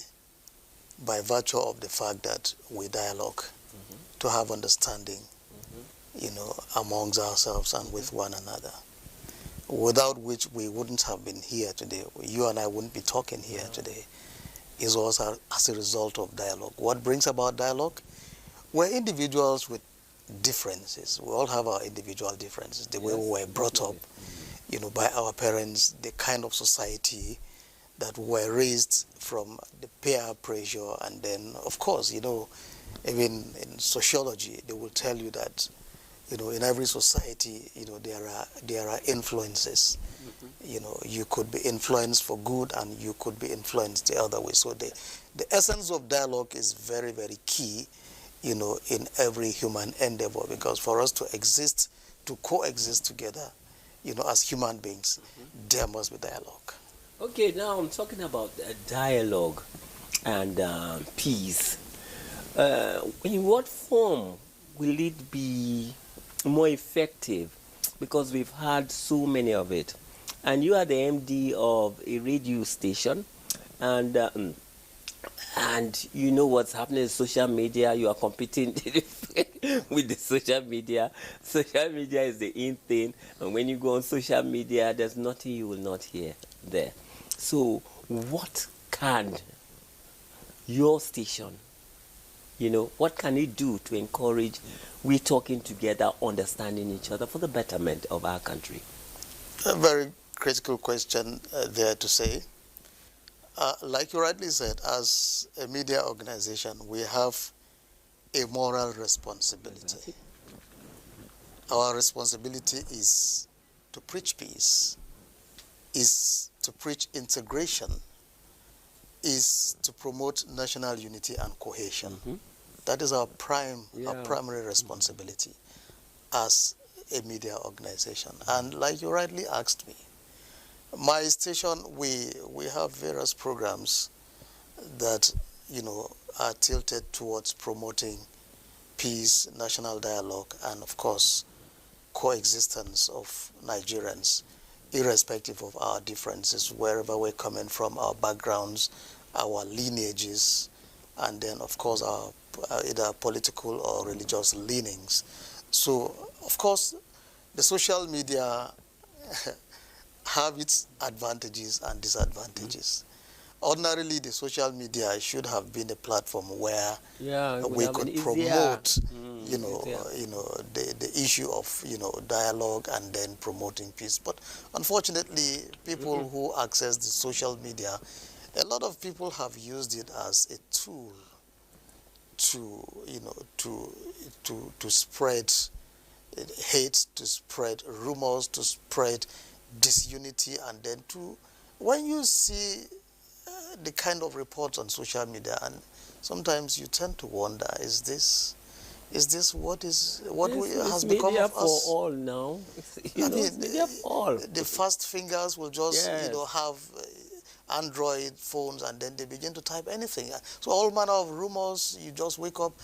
by virtue of the fact that we dialogue to have understanding, you know, amongst ourselves and with one another, without which we wouldn't have been here today. You and I wouldn't be talking here today. Is also as a result of dialogue. What brings about dialogue? We're individuals with differences. We all have our individual differences. The way we were brought up, you know, by our parents, the kind of society that we were raised from, the peer pressure, and then, of course, you know, even in sociology, they will tell you that, you know, in every society, you know, there are influences. You know, you could be influenced for good and you could be influenced the other way. So the essence of dialogue is very, very key, you know, in every human endeavor, because for us to exist, to coexist together, you know, as human beings, there must be dialogue. Okay, now I'm talking about dialogue and peace. In what form will it be more effective? Because we've had so many of it. And you are the MD of a radio station, and you know what's happening in social media. You are competing with the social media. Social media is the in thing, and when you go on social media, there's nothing you will not hear there. So what can your station, you know, what can it do to encourage we talking together, understanding each other for the betterment of our country? A very critical question there to say. Like you rightly said, as a media organization, we have a moral responsibility. Our responsibility is to preach peace, is to preach integration, is to promote national unity and cohesion. That is our primary responsibility as a media organization. And like you rightly asked me, my station, we have various programs that, you know, are tilted towards promoting peace, national dialogue, and of course, coexistence of Nigerians, irrespective of our differences, wherever we're coming from, our backgrounds, our lineages, and then, of course, our either political or religious leanings. So, of course, the social media have its advantages and disadvantages. Ordinarily, the social media should have been a platform where we could promote, you know, the issue of, you know, dialogue and then promoting peace. But unfortunately, people who access the social media, a lot of people have used it as a tool to, you know, to spread hate, to spread rumors, to spread disunity, and then when you see the kind of reports on social media, and sometimes you tend to wonder, is this what has become of us? For all now. I mean, media for all. The fast fingers will just you know, have Android phones, and then they begin to type anything. So all manner of rumors, you just wake up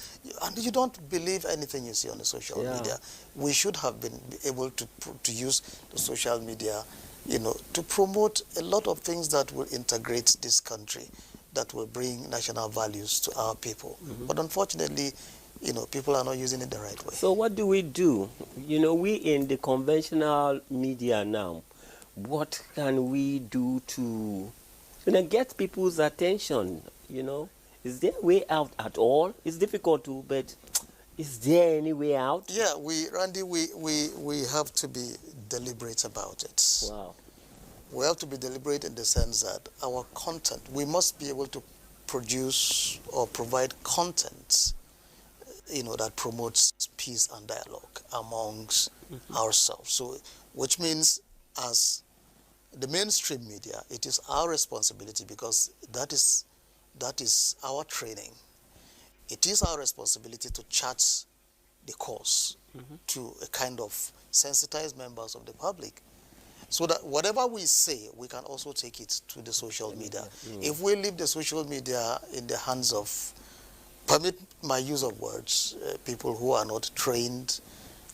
and you don't believe anything you see on the social media. We should have been able to use the social media, you know, to promote a lot of things that will integrate this country, that will bring national values to our people. But unfortunately, people are not using it the right way. So what do? We we in the conventional media now, what can we do to get people's attention? Is there a way out at all? It's difficult to, but is there any way out? Yeah, Randy, we have to be deliberate about it. Wow. We have to be deliberate in the sense that our content, we must be able to produce or provide content, that promotes peace and dialogue amongst ourselves. So, which means as the mainstream media, it is our responsibility, because that is our training. It is our responsibility to chart the course to a kind of sensitize members of the public, so that whatever we say, we can also take it to the social media. If we leave the social media in the hands of, permit my use of words, people who are not trained,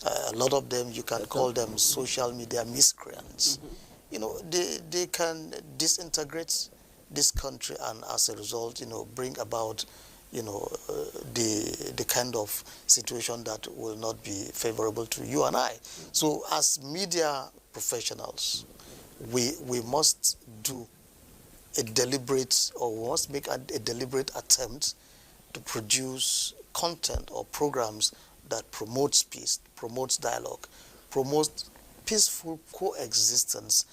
a lot of them, you can call them social media miscreants. They can disintegrate this country, and as a result, bring about, the kind of situation that will not be favorable to you and I. So as media professionals, we must do a deliberate, or we must make a deliberate attempt to produce content or programs that promotes peace, promotes dialogue, promotes peaceful coexistence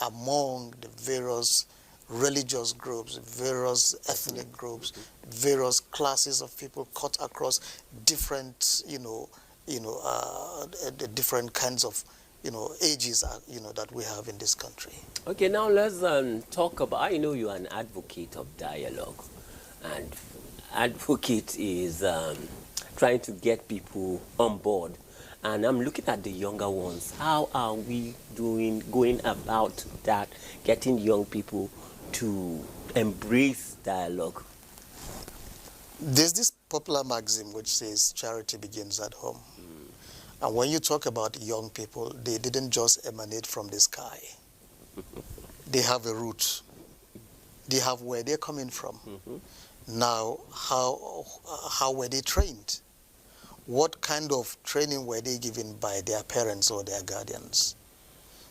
among the various religious groups, various ethnic groups, various classes of people cut across different, the different kinds of, ages, that we have in this country. Okay, now let's talk about, I know you're an advocate of dialogue, and advocate is trying to get people on board. And I'm looking at the younger ones. How are we going about that, getting young people to embrace dialogue? There's this popular maxim which says charity begins at home. And when you talk about young people, they didn't just emanate from the sky. They have a root. They have where they're coming from. Now, how were they trained? What kind of training were they given by their parents or their guardians?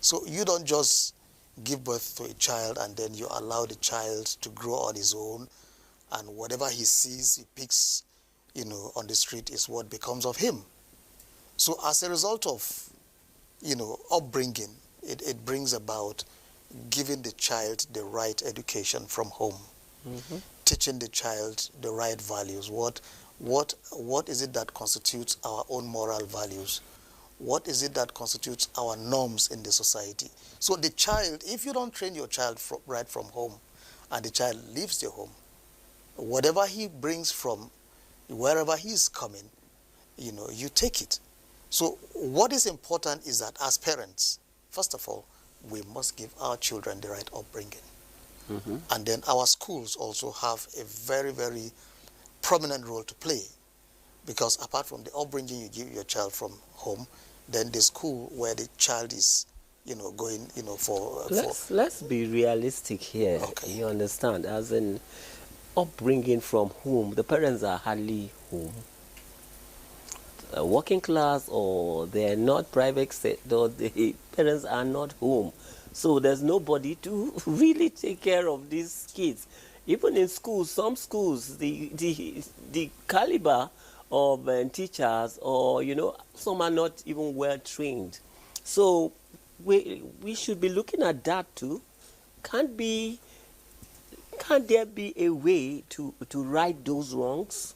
So you don't just give birth to a child and then you allow the child to grow on his own, and whatever he sees, he picks, on the street is what becomes of him. So as a result of, upbringing, it brings about giving the child the right education from home, teaching the child the right values. What is it that constitutes our own moral values? What is it that constitutes our norms in the society? So the child, if you don't train your child right from home, and the child leaves the home, whatever he brings from wherever he is coming, you take it. So what is important is that as parents, first of all, we must give our children the right upbringing. And then our schools also have a very, very prominent role to play, because apart from the upbringing you give your child from home, then the school where the child is, going, Let's be realistic here. Okay. You understand? As in upbringing from home, the parents are hardly home. Working class, or they're not private sector, the parents are not home. So there's nobody to really take care of these kids. Even in schools, some schools, the caliber of teachers, or some are not even well trained. So we should be looking at that too. Can't there be a way to right those wrongs?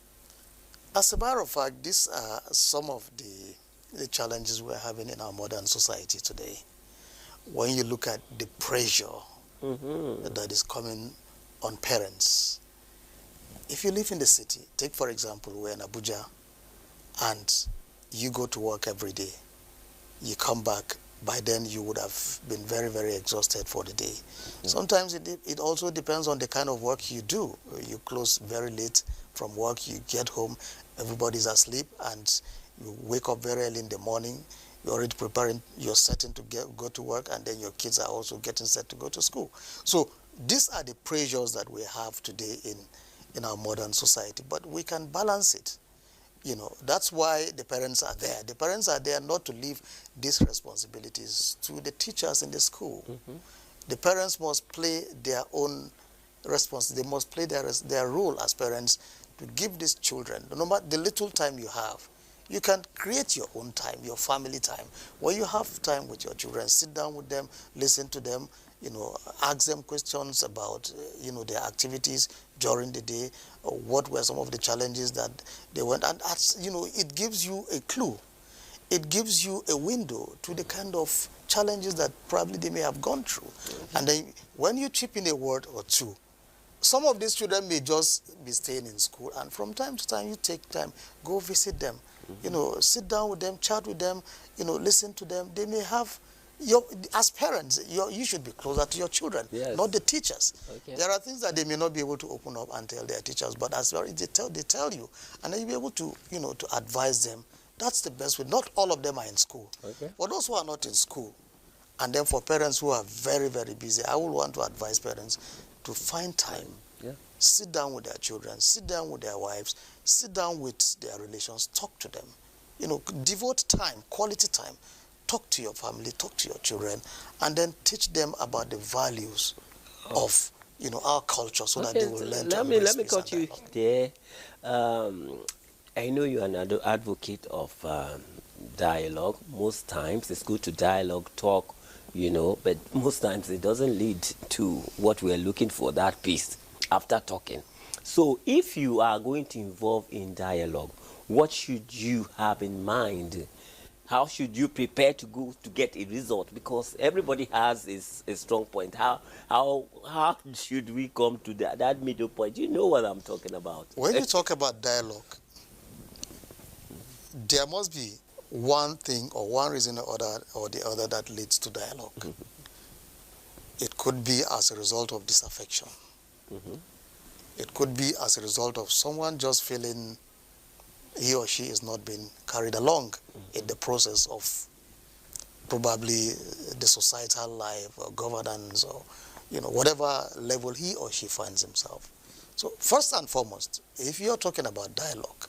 As a matter of fact, these are some of the challenges we're having in our modern society today. When you look at the pressure that is coming on parents. If you live in the city, take for example, we're in Abuja, and you go to work every day, you come back, by then you would have been very, very exhausted for the day. Sometimes it also depends on the kind of work you do. You close very late from work, you get home, everybody's asleep, and you wake up very early in the morning, you're already preparing, you're setting to go to work, and then your kids are also getting set to go to school. So these are the pressures that we have today in our modern society, but we can balance it. You know, that's why the parents are there. The parents are there not to leave these responsibilities to the teachers in the school. The parents must play their own responsibility. They must play their role as parents to give these children, no matter the little time you have, you can create your own time, your family time, where you have time with your children, sit down with them, listen to them, you know, ask them questions about, you know, their activities during the day, or what were some of the challenges that they went, and you know, it gives you a clue. It gives you a window to the kind of challenges that probably they may have gone through. And then when you chip in a word or two, some of these children may just be staying in school, and from time to time you take time, go visit them, you know, sit down with them, chat with them, you know, listen to them. They may have, as parents, you should be closer to your children, not the teachers. There are things that they may not be able to open up and tell their teachers, but as well, they tell you, and then you'll be able to, you know, to advise them. That's the best way. Not all of them are in school. For those who are not in school, and then for parents who are very, very busy, I would want to advise parents to find time, sit down with their children, sit down with their wives, sit down with their relations, talk to them. You know, devote time, quality time. Talk to your family, talk to your children, and then teach them about the values of, you know, our culture, so that they will learn to Let me cut you there. I know you are an advocate of dialogue. Most times it's good to dialogue, talk, you know, but most times it doesn't lead to what we're looking for, that peace, after talking. So if you are going to involve in dialogue, what should you have in mind? How should you prepare to go to get a result? Because everybody has a strong point. How should we come to that middle point? You know what I'm talking about. When you talk about dialogue, there must be one thing or one reason or the other that leads to dialogue. It could be as a result of disaffection. It could be as a result of someone just feeling he or she is not being carried along in the process of probably the societal life or governance, or, you know, whatever level he or she finds himself. So first and foremost, if you're talking about dialogue,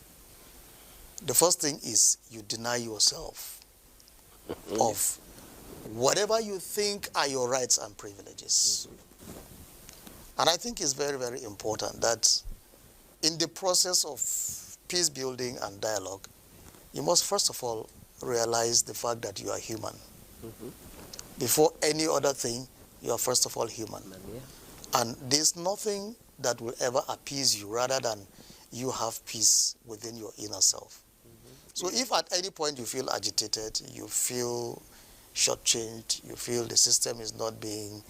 the first thing is you deny yourself of whatever you think are your rights and privileges. And I think it's very, very important that in the process of peace building and dialogue, you must first of all realize the fact that you are human. Before any other thing, you are first of all human. And there's nothing that will ever appease you rather than you have peace within your inner self. So if at any point you feel agitated, you feel shortchanged, you feel the system is not being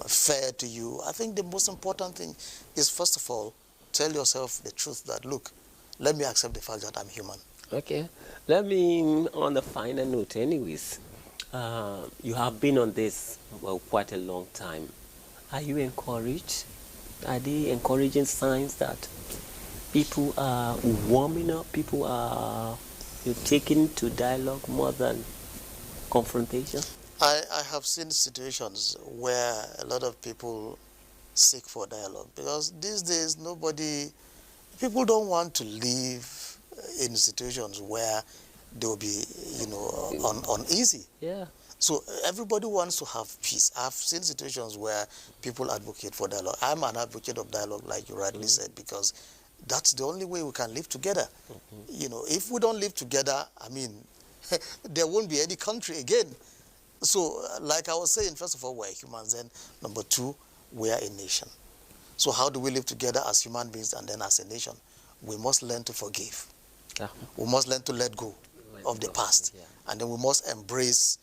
fair to you, I think the most important thing is, first of all, tell yourself the truth that, look, let me accept the fact that I'm human. Okay. Let me, on the final note anyways, you have been on this, well, quite a long time. Are you encouraged? Are they encouraging signs that people are warming up, people are taking to dialogue more than confrontation? I have seen situations where a lot of people seek for dialogue, because these days people don't want to live in situations where they will be, you know, uneasy. So everybody wants to have peace. I've seen situations where people advocate for dialogue. I'm an advocate of dialogue, like you rightly said, because that's the only way we can live together. You know, if we don't live together, I mean, there won't be any country again. So, like I was saying, first of all, we're humans. Then, number two, we are a nation. So how do we live together as human beings and then as a nation? We must learn to forgive. We must learn to let go of the past. And then we must embrace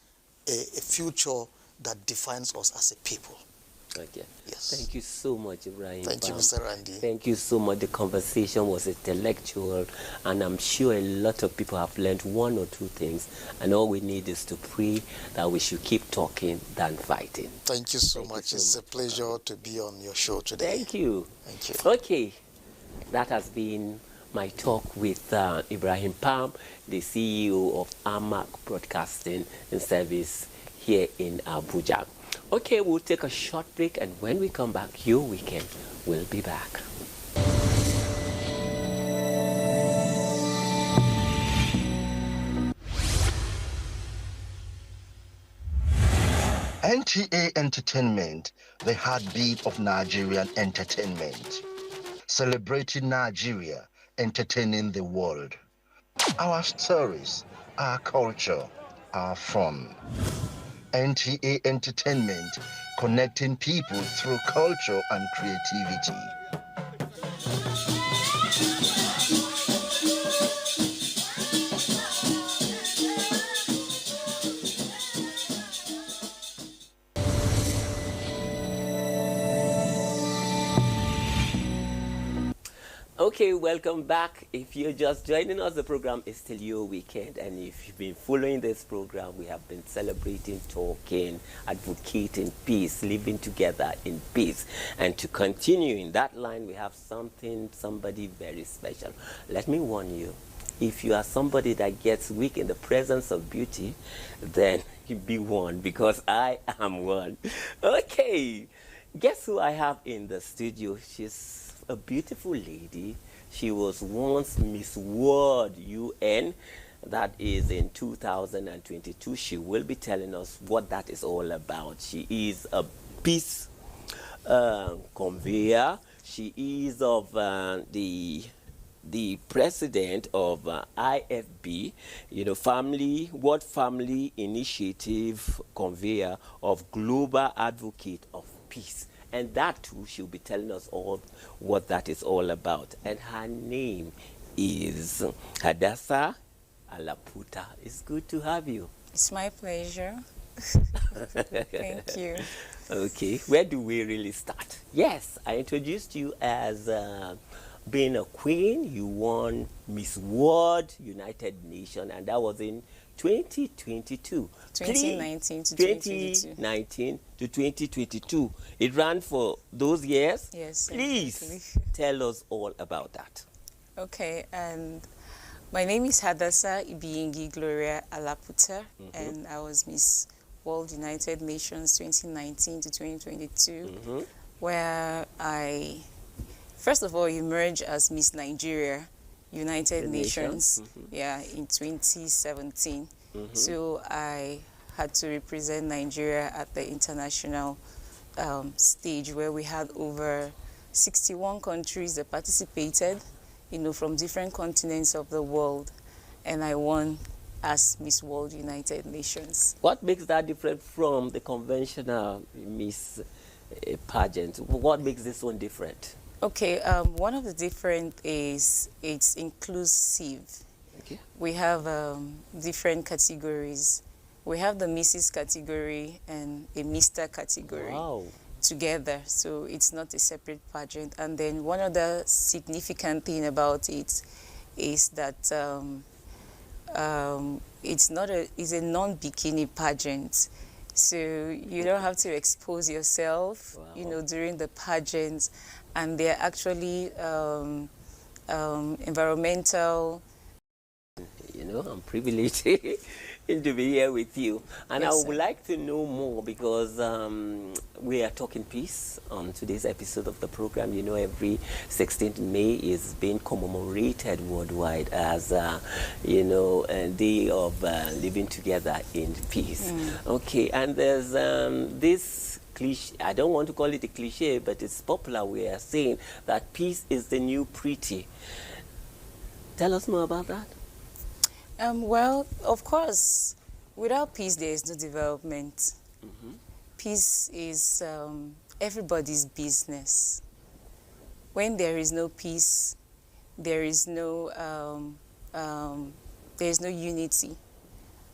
a future that defines us as a people. Okay. Yes. Thank you so much, Ibrahim. Thank you, Mr. Randy. Thank you so much. The conversation was intellectual, and I'm sure a lot of people have learned one or two things. And all we need is to pray that we should keep talking than fighting. Thank you so much. It's a pleasure to be on your show today. Thank you. Thank you. Okay. That has been my talk with Ibrahim Palm, the CEO of AMAC Broadcasting and Service here in Abuja. Okay, we'll take a short break, and when we come back, Your Weekend will be back. NTA Entertainment, the heartbeat of Nigerian entertainment. Celebrating Nigeria, entertaining the world. Our stories, our culture, our fun. NTA Entertainment, connecting people through culture and creativity. Okay, welcome back. If you're just joining us, the program is still Your Weekend, and if you've been following this program, we have been celebrating, talking, advocating peace, living together in peace. And to continue in that line, we have somebody very special. Let me warn you, if you are somebody that gets weak in the presence of beauty, then you be warned, because I am one. Okay, guess who I have in the studio? She's a beautiful lady. She was once Miss World UN. That is in 2022. She will be telling us what that is all about. She is a peace conveyor. She is of the president of IFB, World Family Initiative conveyor of Global Advocate of Peace. And that too, she'll be telling us all what that is all about. And her name is Hadassah Alaputa. It's good to have you. It's my pleasure. Thank you. Okay, where do we really start? Yes, I introduced you as being a queen. You won Miss World United Nations, and that was in 2022. 2019 to 2022. 2019 to 2022. It ran for those years? Yes. Please exactly. tell us all about that. Okay, and my name is Hadassah Ibiyingi Gloria Alaputa, and I was Miss World United Nations 2019 to 2022, where I, first of all, emerged as Miss Nigeria United Nations, in 2017. So I had to represent Nigeria at the international stage, where we had over 61 countries that participated, from different continents of the world, and I won as Miss World United Nations. What makes that different from the conventional Miss pageant? What makes this one different? Okay, one of the different is it's inclusive. Okay. We have different categories. We have the Mrs. category and a Mr. category together, so it's not a separate pageant. And then one other significant thing about it is that it's a non-bikini pageant. So you don't have to expose yourself, during the pageant. And they're actually environmental. I'm privileged to be here with you. And yes, I would like to know more, because we are talking peace on today's episode of the program. Every 16th May is being commemorated worldwide as, a day of living together in peace. Okay, and there's this cliche, I don't want to call it a cliche, but it's popular. We are saying that peace is the new pretty. Tell us more about that. Well, of course, without peace, there is no development. Peace is everybody's business. When there is no peace, there is no unity.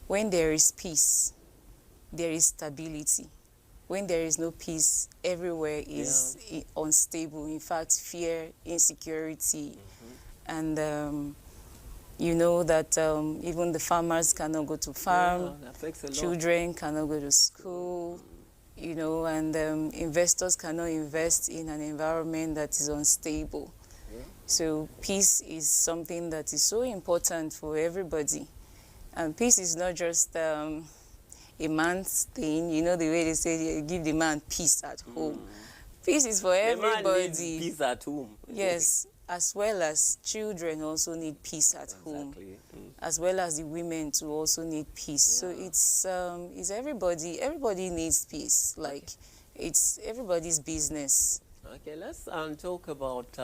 When there is peace, there is stability. When there is no peace, everywhere is unstable. In fact, fear, insecurity, and you know that even the farmers cannot go to farm, children cannot go to school, and investors cannot invest in an environment that is unstable. So peace is something that is so important for everybody. And peace is not just, a man's thing. You know the way they say, give the man peace at home. Peace is for everybody. The man needs peace at home. Yes, as well as children also need peace at home, as well as the women to also need peace. So it's everybody. Everybody needs peace. Like it's everybody's business. Okay, let's talk about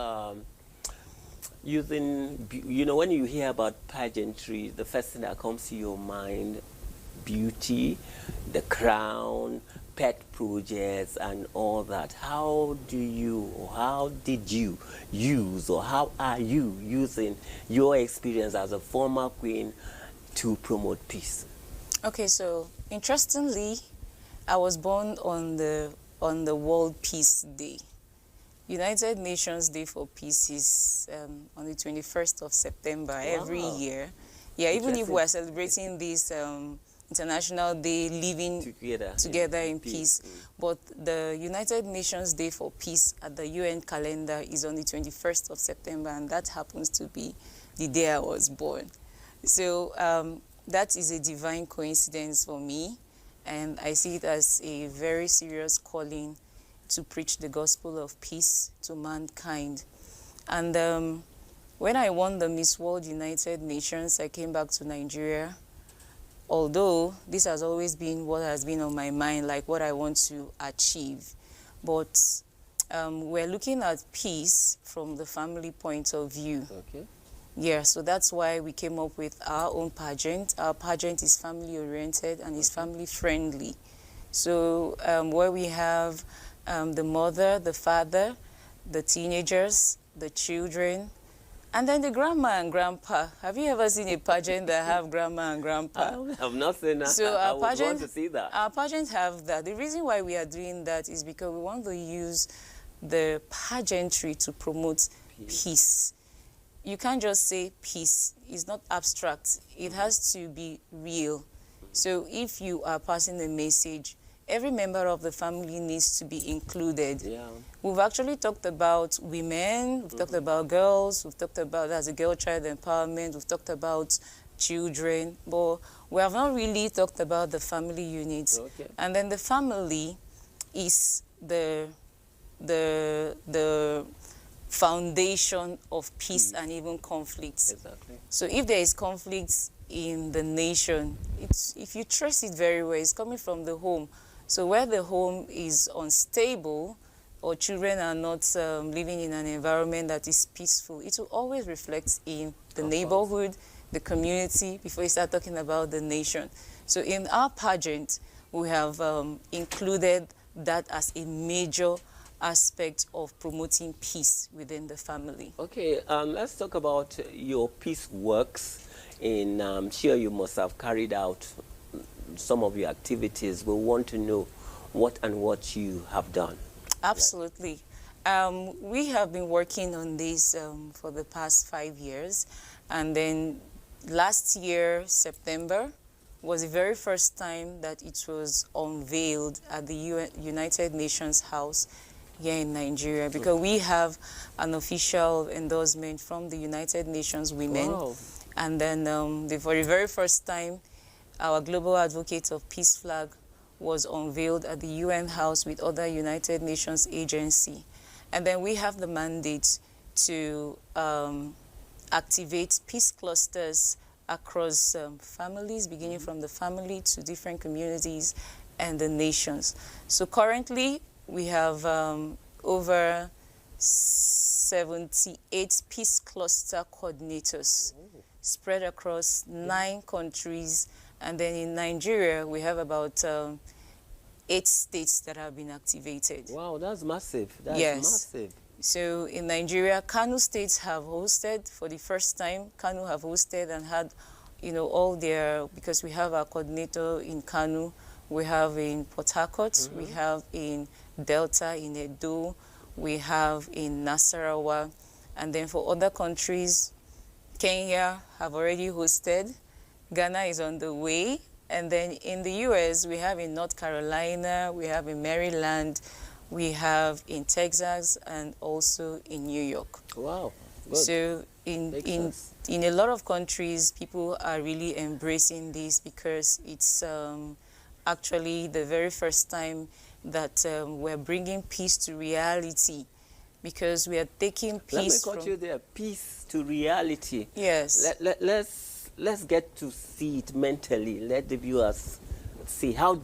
using. You know, when you hear about pageantry, the first thing that comes to your mind, beauty, the crown, pet projects and all that. How do you, or how did you use, or how are you using your experience as a former queen to promote peace? Okay, so interestingly, I was born on the World Peace Day. United Nations Day for Peace is on the 21st of September every year. Yeah, even if we're celebrating this International Day living together in peace. But the United Nations Day for Peace at the UN calendar is on the 21st of September, and that happens to be the day I was born. So that is a divine coincidence for me, and I see it as a very serious calling to preach the gospel of peace to mankind. And when I won the Miss World United Nations, I came back to Nigeria. Although this has always been what has been on my mind, like what I want to achieve. But we're looking at peace from the family point of view. Okay. Yeah, so that's why we came up with our own pageant. Our pageant is family-oriented and is family-friendly. So where we have the mother, the father, the teenagers, the children, and then the grandma and grandpa. Have you ever seen a pageant that have grandma and grandpa? I have not seen that. So I would want to see that. Our pageants have that. The reason why we are doing that is because we want to use the pageantry to promote peace. You can't just say peace. It's not abstract. It has to be real. So if you are passing a message, every member of the family needs to be included. Yeah. We've actually talked about women, we've talked about girls, we've talked about as a girl-child empowerment, we've talked about children, but we have not really talked about the family units. Okay. And then the family is the foundation of peace and even conflicts. Exactly. So if there is conflict in the nation, if you trace it very well, it's coming from the home. So where the home is unstable or children are not living in an environment that is peaceful, it will always reflect in the neighborhood, the community, before you start talking about the nation. So in our pageant, we have included that as a major aspect of promoting peace within the family. Okay, let's talk about your peace works. I'm sure you must have carried out some of your activities. We want to know what you have done. Absolutely. We have been working on this for the past 5 years. And then last year, September, was the very first time that it was unveiled at the United Nations House here in Nigeria, because we have an official endorsement from the United Nations Women. Wow. And then for the very first time, our Global Advocate of Peace flag was unveiled at the UN House with other United Nations agency. And then we have the mandate to activate peace clusters across families, beginning from the family to different communities and the nations. So currently, we have over 78 peace cluster coordinators spread across 9 countries. And then in Nigeria, we have about 8 states that have been activated. Wow, that's massive. That's massive. So in Nigeria, Kano states have hosted for the first time. Kano have hosted and had, all their, because we have our coordinator in Kano, we have in Port Harcourt, we have in Delta, in Edo, we have in Nasarawa. And then for other countries, Kenya have already hosted. Ghana is on the way. And then in the U.S., we have in North Carolina, we have in Maryland, we have in Texas, and also in New York. Wow. Good. So in a lot of countries, people are really embracing this because it's actually the very first time that we're bringing peace to reality, because we are taking peace. Let me cut you there. Peace to reality. Yes. Let's get to see it mentally. Let the viewers see how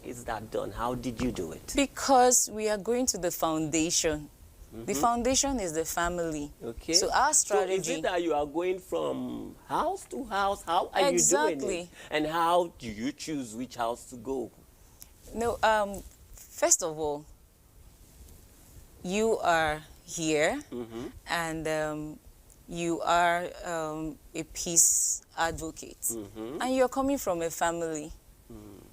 is that done? How did you do it? Because we are going to the foundation. The foundation is the family. Okay. So our strategy. So is it that you are going from house to house? How are you doing it? And how do you choose which house to go? No. First of all, you are here, and you are a peace advocate, and you're coming from a family.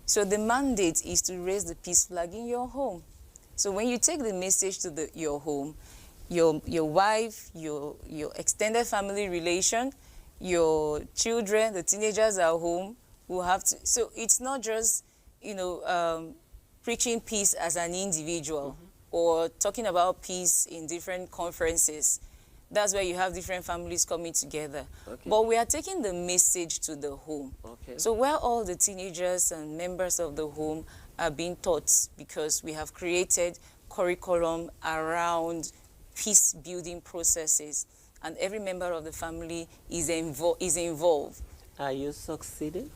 So the mandate is to raise the peace flag in your home. So when you take the message to your home, your wife, your extended family relation, your children, the teenagers at home will have to. So it's not just, preaching peace as an individual or talking about peace in different conferences. That's where you have different families coming together. Okay. But we are taking the message to the home. Okay. So where all the teenagers and members of the home are being taught, because we have created curriculum around peace-building processes, and every member of the family is involved. Are you succeeding?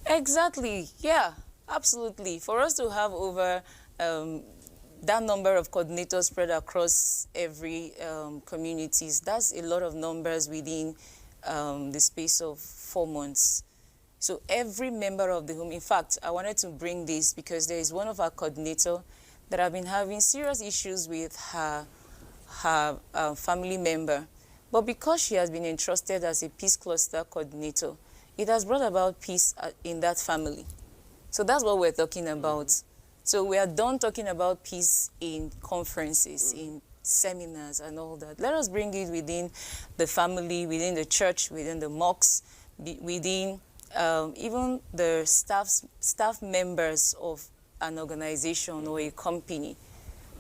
Exactly, yeah, absolutely. For us to have over that number of coordinators spread across every communities, that's a lot of numbers within the space of 4 months. So every member of the home, in fact, I wanted to bring this because there is one of our coordinators that have been having serious issues with her family member. But because she has been entrusted as a peace cluster coordinator, it has brought about peace in that family. So that's what we're talking about. So we are done talking about peace in conferences, in seminars and all that. Let us bring it within the family, within the church, within the mosques, within even the staff members of an organization or a company.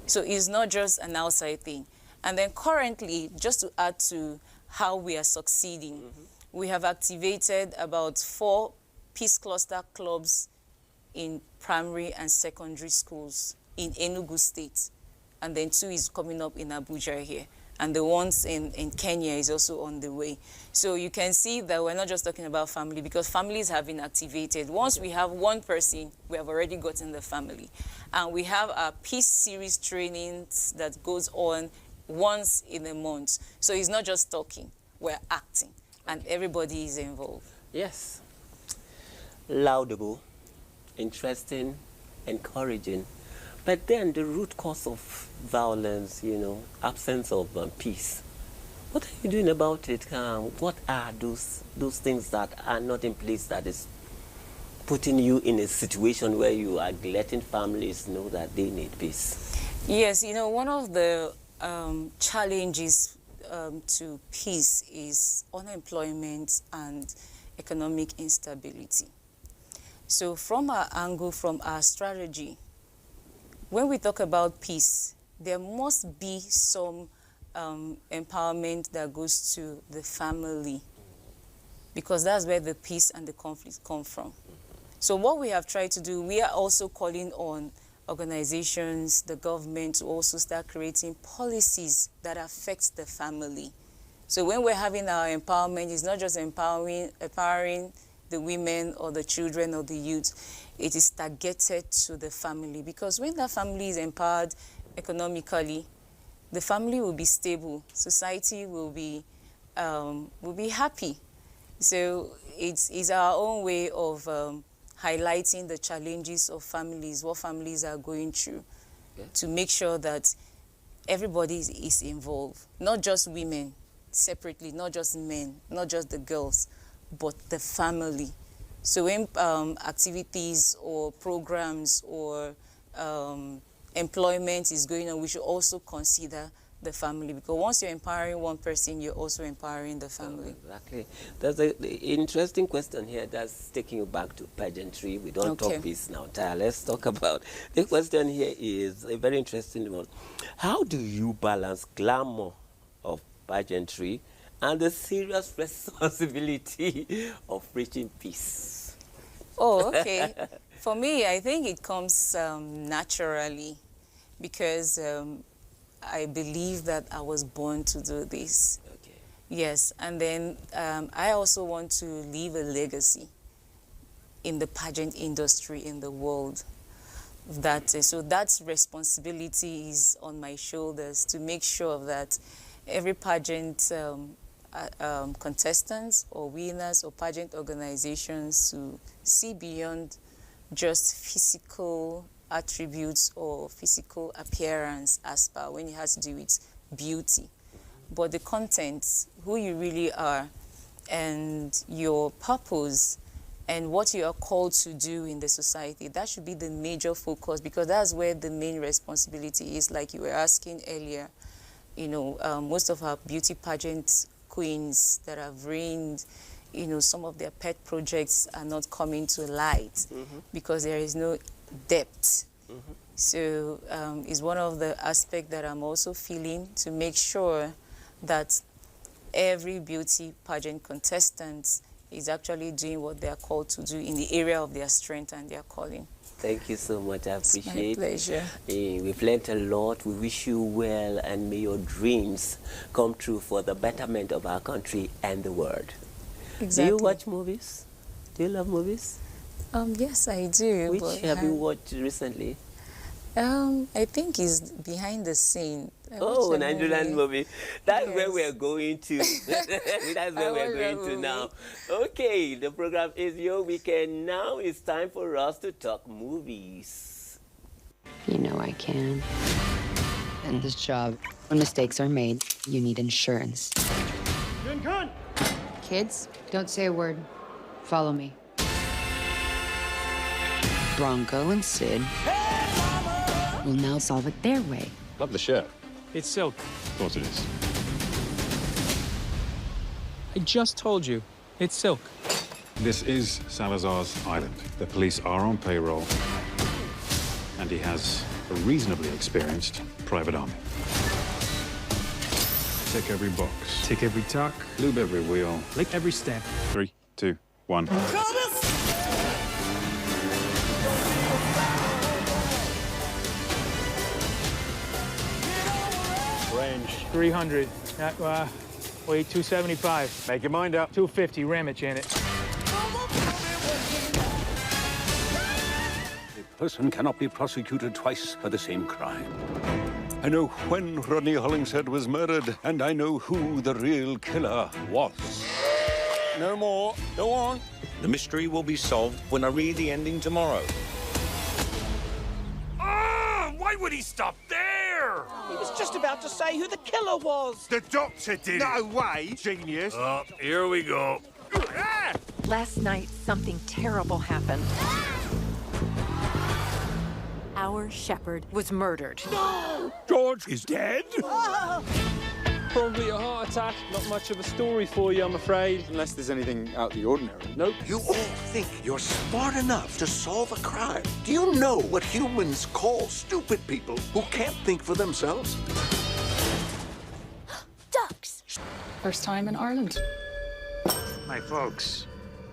So it's not just an outside thing. And then currently, just to add to how we are succeeding, we have activated about 4 peace cluster clubs in primary and secondary schools in Enugu State. And then 2 is coming up in Abuja here. And the ones in Kenya is also on the way. So you can see that we're not just talking about family, because families have been activated. Once we have one person, we have already gotten the family. And we have our peace series trainings that goes on once in a month. So it's not just talking, we're acting. And everybody is involved. Yes. Laudable, interesting, encouraging. But then the root cause of violence, absence of peace. What are you doing about it? What are those things that are not in place that is putting you in a situation where you are letting families know that they need peace? Yes, one of the challenges to peace is unemployment and economic instability. So from our angle, from our strategy, when we talk about peace, there must be some empowerment that goes to the family, because that's where the peace and the conflict come from. So what we have tried to do, we are also calling on organizations, the government, to also start creating policies that affect the family. So when we're having our empowerment, it's not just empowering the women or the children or the youth. It is targeted to the family, because when that family is empowered economically, the family will be stable, society will be happy. So it's our own way of highlighting the challenges of families, what families are going through, to make sure that everybody is involved, not just women separately, not just men, not just the girls, but the family. So when activities or programs or employment is going on, we should also consider the family, because once you're empowering one person, you're also empowering the family. Exactly. There's an interesting question here that's taking you back to pageantry. We don't talk peace now. Let's talk about, the question here is a very interesting one. How do you balance glamour of pageantry and the serious responsibility of preaching peace? Oh, okay. For me, I think it comes naturally because I believe that I was born to do this. Okay. Yes, and then I also want to leave a legacy in the pageant industry in the world. So that responsibility is on my shoulders to make sure that every pageant contestants or winners or pageant organizations to see beyond just physical attributes or physical appearance as far when it has to do with beauty, but the content, who you really are, and your purpose, and what you are called to do in the society. That should be the major focus, because that's where the main responsibility is. Like you were asking earlier, you know, most of our beauty pageant queens that have reigned, you know, some of their pet projects are not coming to light because there is no depth. So it's one of the aspects that I'm also feeling, to make sure that every beauty pageant contestant is actually doing what they are called to do in the area of their strength and their calling. Thank you so much. I appreciate it. It's my pleasure. We've learned a lot. We wish you well, and may your dreams come true for the betterment of our country and the world. Exactly. Do you watch movies? Do you love movies? Yes, I do. Which have you watched recently? I think it's Behind the Scene. Oh, Nigerian movie. That's where we're going to. That's where we're going to now. Okay, the program is Your Weekend. Now it's time for us to talk movies. You know I can. In this job, when mistakes are made, you need insurance. Kids, don't say a word. Follow me. Bronco and Sid will now solve it their way. Love the shirt. It's silk. Of course it is. I just told you, it's silk. This is Salazar's island. The police are on payroll, and he has a reasonably experienced private army. Tick every box. Tick every tuck. Lube every wheel. Lick every step. 3, 2, 1. Range 300. Weight 275. Make your mind up. 250. Ram it, Janet. A person cannot be prosecuted twice for the same crime. I know when Rodney Hollingshead was murdered, and I know who the real killer was. No more. Go on. The mystery will be solved when I read the ending tomorrow. Ah! Why would he stop there? He was just about to say who the killer was. The doctor did it. No way, genius. Oh, here we go. Last night, something terrible happened. Our shepherd was murdered. No! George is dead? Probably a heart attack. Not much of a story for you, I'm afraid. Unless there's anything out of the ordinary. Nope. You all think you're smart enough to solve a crime. Do you know what humans call stupid people who can't think for themselves? Ducks! First time in Ireland. My folks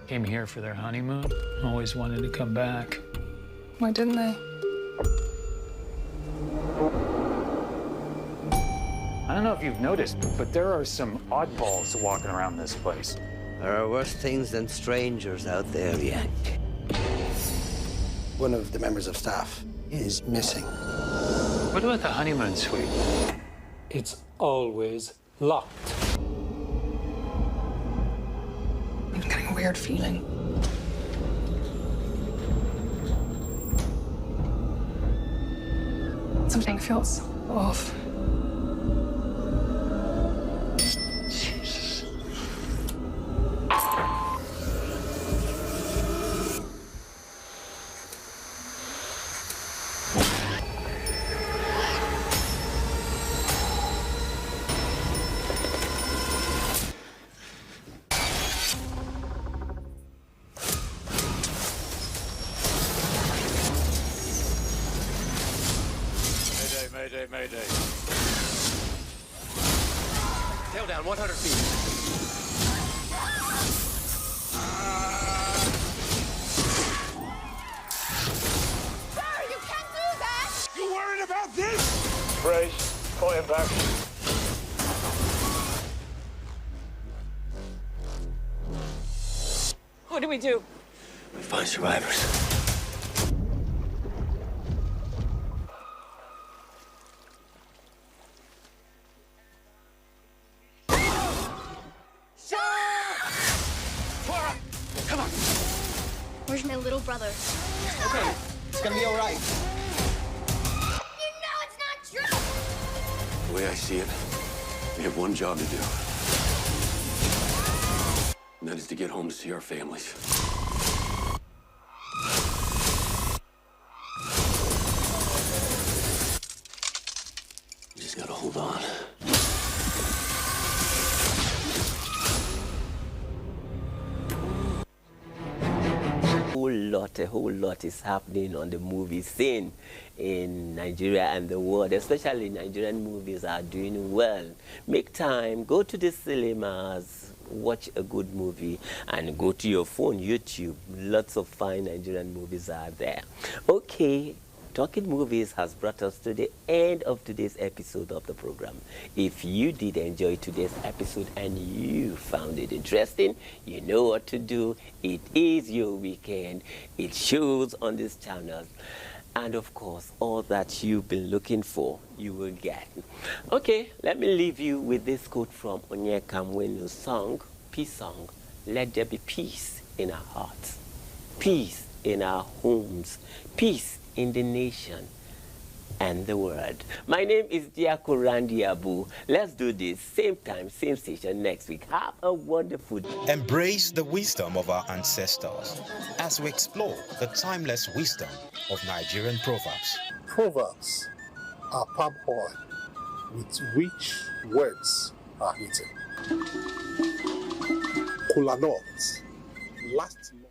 came here for their honeymoon. Always wanted to come back. Why didn't they? I don't know if you've noticed, but there are some oddballs walking around this place. There are worse things than strangers out there, Yank. One of the members of staff is missing. What about the honeymoon suite? It's always locked. I'm getting a weird feeling. Something feels off. Mayday. Tail down 100 feet. Brace. Falling back. What do we do? We find survivors. Come on. Where's my little brother? Okay, it's gonna be all right. You know it's not true! The way I see it, we have one job to do. And that is to get home to see our families. You just gotta hold on. A whole lot is happening on the movie scene in Nigeria and the world, especially Nigerian movies are doing well. Make time, go to the cinemas, watch a good movie, and go to your phone, YouTube. Lots of fine Nigerian movies are there. Okay. Talking Movies has brought us to the end of today's episode of the program. If you did enjoy today's episode and you found it interesting, you know what to do. It is your weekend. It shows on this channel. And of course, all that you've been looking for, you will get. Okay, let me leave you with this quote from Onyeka Mwenu's song, Peace Song. Let there be peace in our hearts, peace in our homes, peace in the nation and the world. My name is Diako Randy Abu. Let's do this same time, same station next week. Have a wonderful day. Embrace the wisdom of our ancestors as we explore the timeless wisdom of Nigerian proverbs. Proverbs are palm oil with which words are eaten. Kola nut, last month.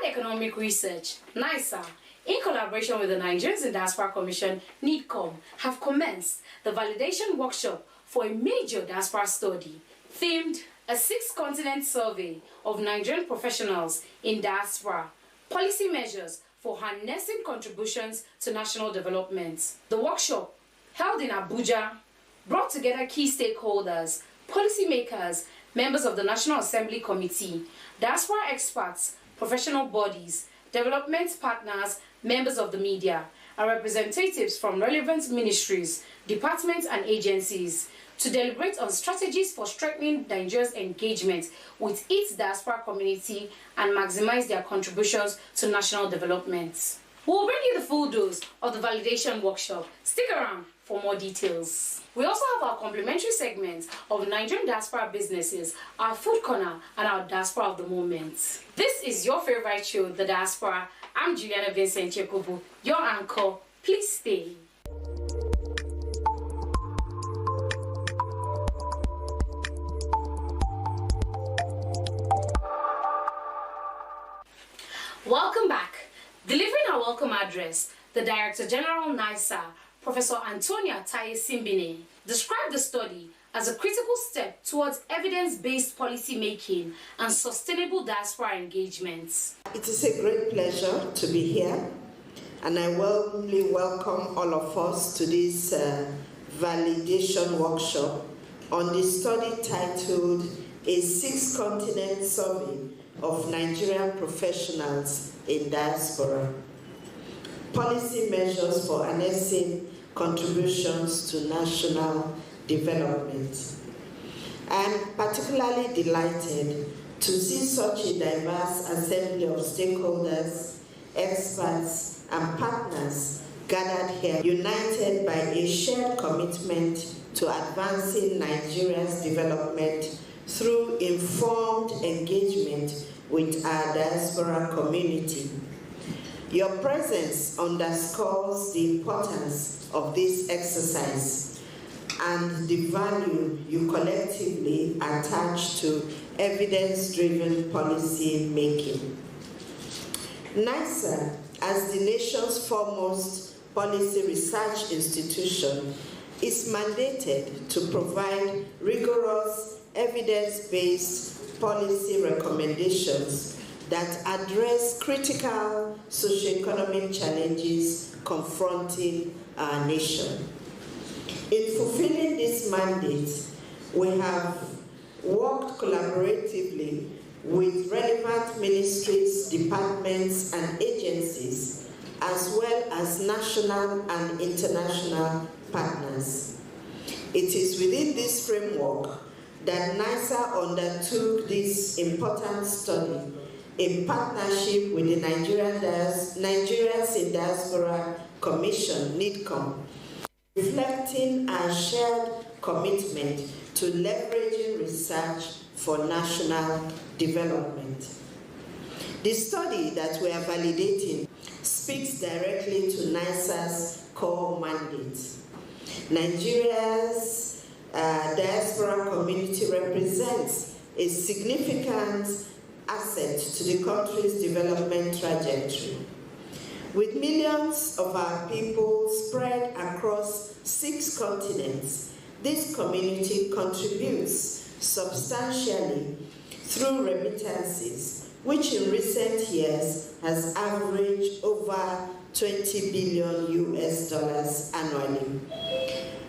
Economic Research, NISA, in collaboration with the Nigerians in Diaspora Commission, NIDCOM, have commenced the validation workshop for a major diaspora study themed a 6-continent survey of Nigerian professionals in diaspora, policy measures for harnessing contributions to national development. The workshop, held in Abuja, brought together key stakeholders, policymakers, members of the National Assembly Committee, diaspora experts, professional bodies, development partners, members of the media, and representatives from relevant ministries, departments, and agencies to deliberate on strategies for strengthening Nigeria's engagement with its diaspora community and maximize their contributions to national development. We'll bring you the full dose of the validation workshop. Stick around for more details. We also have our complimentary segments of Nigerian diaspora businesses, our food corner, and our diaspora of the moment. This is your favorite show, The Diaspora. I'm Juliana Vincent Yakubu, your anchor. Please stay. Welcome back. Delivering our welcome address, the Director General NISA, Professor Antonia Taye Simbine, described the study as a critical step towards evidence-based policy making and sustainable diaspora engagement. It is a great pleasure to be here, and I warmly welcome all of us to this validation workshop on the study titled A 6-Continent Survey of Nigerian Professionals in Diaspora. Policy measures for harnessing contributions to national development. I'm particularly delighted to see such a diverse assembly of stakeholders, experts, and partners gathered here, united by a shared commitment to advancing Nigeria's development through informed engagement with our diaspora community. Your presence underscores the importance of this exercise and the value you collectively attach to evidence-driven policy making. NISA, as the nation's foremost policy research institution, is mandated to provide rigorous, evidence-based policy recommendations that address critical socioeconomic challenges confronting our nation. In fulfilling this mandate, we have worked collaboratively with relevant ministries, departments, and agencies, as well as national and international partners. It is within this framework that NISA undertook this important study in partnership with the Nigerians in Diaspora Commission, NIDCOM, reflecting our shared commitment to leveraging research for national development. The study that we are validating speaks directly to NISA's core mandate. Nigeria's diaspora community represents a significant asset to the country's development trajectory. With millions of our people spread across 6 continents, this community contributes substantially through remittances, which in recent years has averaged over $20 billion annually,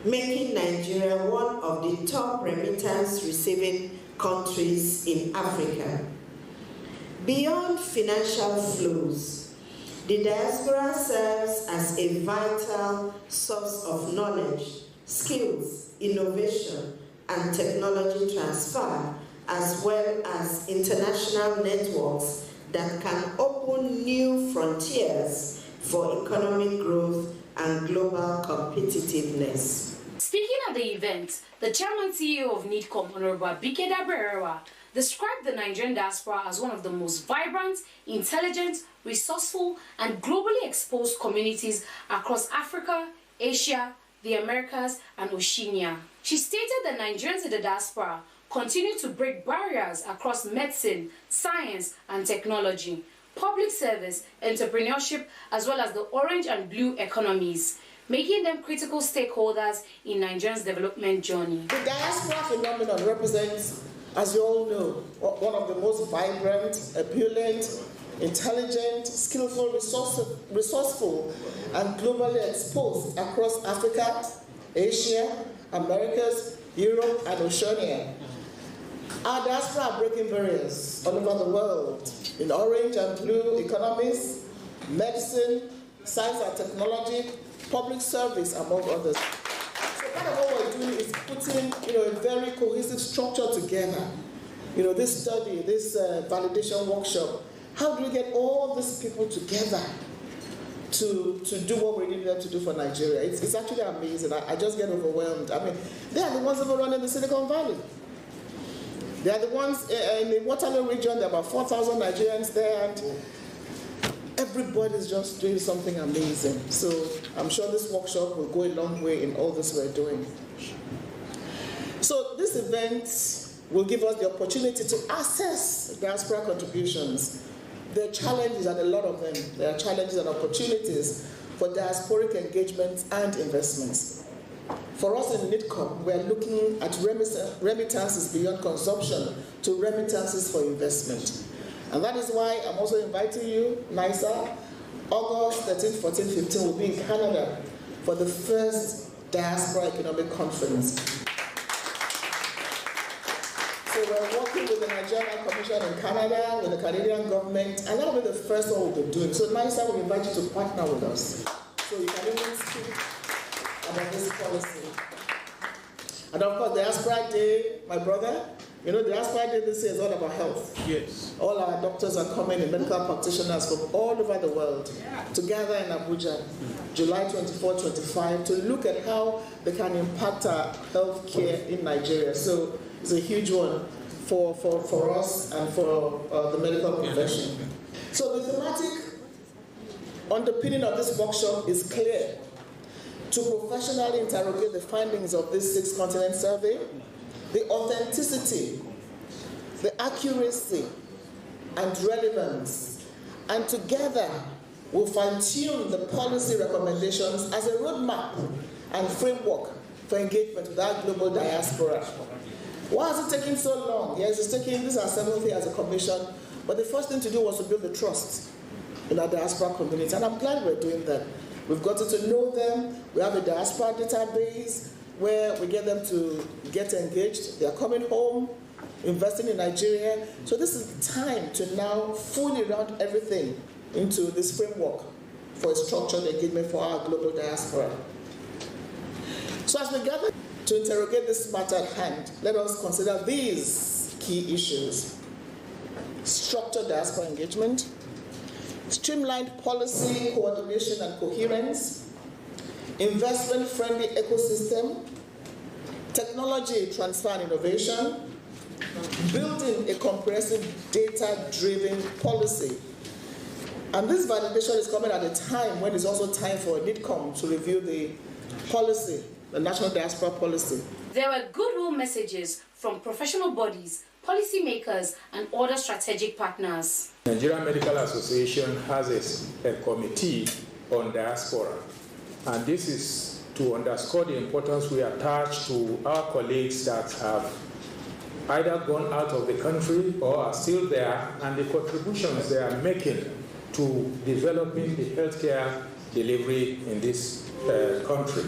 making Nigeria one of the top remittance receiving countries in Africa. Beyond financial flows, the diaspora serves as a vital source of knowledge, skills, innovation, and technology transfer, as well as international networks that can open new frontiers for economic growth and global competitiveness. Speaking at the event, the chairman CEO of NIDCOM, Honorable Abike Daberewa, described the Nigerian diaspora as one of the most vibrant, intelligent, resourceful, and globally exposed communities across Africa, Asia, the Americas, and Oceania. She stated that Nigerians in the diaspora continue to break barriers across medicine, science, and technology, public service, entrepreneurship, as well as the orange and blue economies, making them critical stakeholders in Nigeria's development journey. The diaspora phenomenon represents, as you all know, one of the most vibrant, opulent, intelligent, skillful, resourceful, and globally exposed across Africa, Asia, Americas, Europe, and Oceania. Our diaspora are breaking barriers all over the world in orange and blue economies, medicine, science and technology, public service, among others. So part of what we're doing is putting, a very cohesive structure together. This study, this validation workshop. How do we get all these people together to do what we need them to do for Nigeria? It's actually amazing. I just get overwhelmed. I mean, they are the ones that are running the Silicon Valley. They are the ones in the Waterloo region. There are about 4,000 Nigerians there, and everybody's just doing something amazing. So I'm sure this workshop will go a long way in all this we're doing. So this event will give us the opportunity to assess diaspora contributions. There are challenges, and a lot of them. There are challenges and opportunities for diasporic engagements and investments. For us in NIDCOM, we are looking at remittances beyond consumption to remittances for investment. And that is why I'm also inviting you, NISA, August 13, 14, 15, will be in Canada for the first Diaspora Economic Conference. So we're working with the Nigerian Commission in Canada, with the Canadian government, and that will be the first one we'll be doing. So NISA will invite you to partner with us. So you can even speak about this policy. And of course, Diaspora Day, my brother, Diaspora Day this year is all about health. Yes. All our doctors are coming in, medical practitioners from all over the world, to gather in Abuja, July 24, 25, to look at how they can impact our health care in Nigeria. So it's a huge one for us and for the medical profession. So the thematic underpinning of this workshop is clear. to professionally interrogate the findings of this 6-continent survey, the authenticity, the accuracy, and relevance, and together we'll fine-tune the policy recommendations as a roadmap and framework for engagement with our global diaspora. Why is it taking so long? Yes, it's taking, this is our 7th year as a commission, but the first thing to do was to build the trust in our diaspora community, and I'm glad we're doing that. We've gotten to know them. We have a diaspora database where we get them to get engaged. They're coming home, investing in Nigeria. So this is the time to now fully round everything into this framework for a structured engagement for our global diaspora. So as we gather to interrogate this matter at hand, let us consider these key issues: structured diaspora engagement, streamlined policy coordination and coherence, investment-friendly ecosystem, technology transfer and innovation, building a comprehensive data-driven policy. And this validation is coming at a time when it's also time for NIDCOM to review the policy, the National Diaspora Policy. There were goodwill messages from professional bodies, policymakers, and other strategic partners. Nigerian Medical Association has a committee on diaspora, and this is to underscore the importance we attach to our colleagues that have either gone out of the country or are still there, and the contributions they are making to developing the healthcare delivery in this country.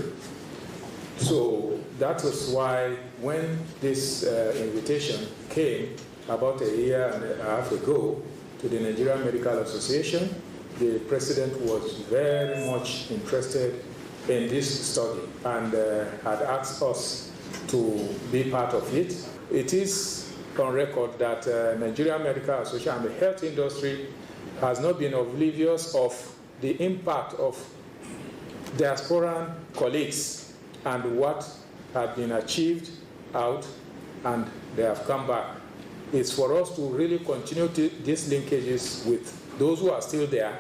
So that was why when this invitation came about a year and a half ago to the Nigerian Medical Association, the president was very much interested in this study and had asked us to be part of it. It is on record that Nigerian Medical Association and the health industry has not been oblivious of the impact of diasporan colleagues and what had been achieved out, and they have come back. It's for us to really continue these linkages with those who are still there.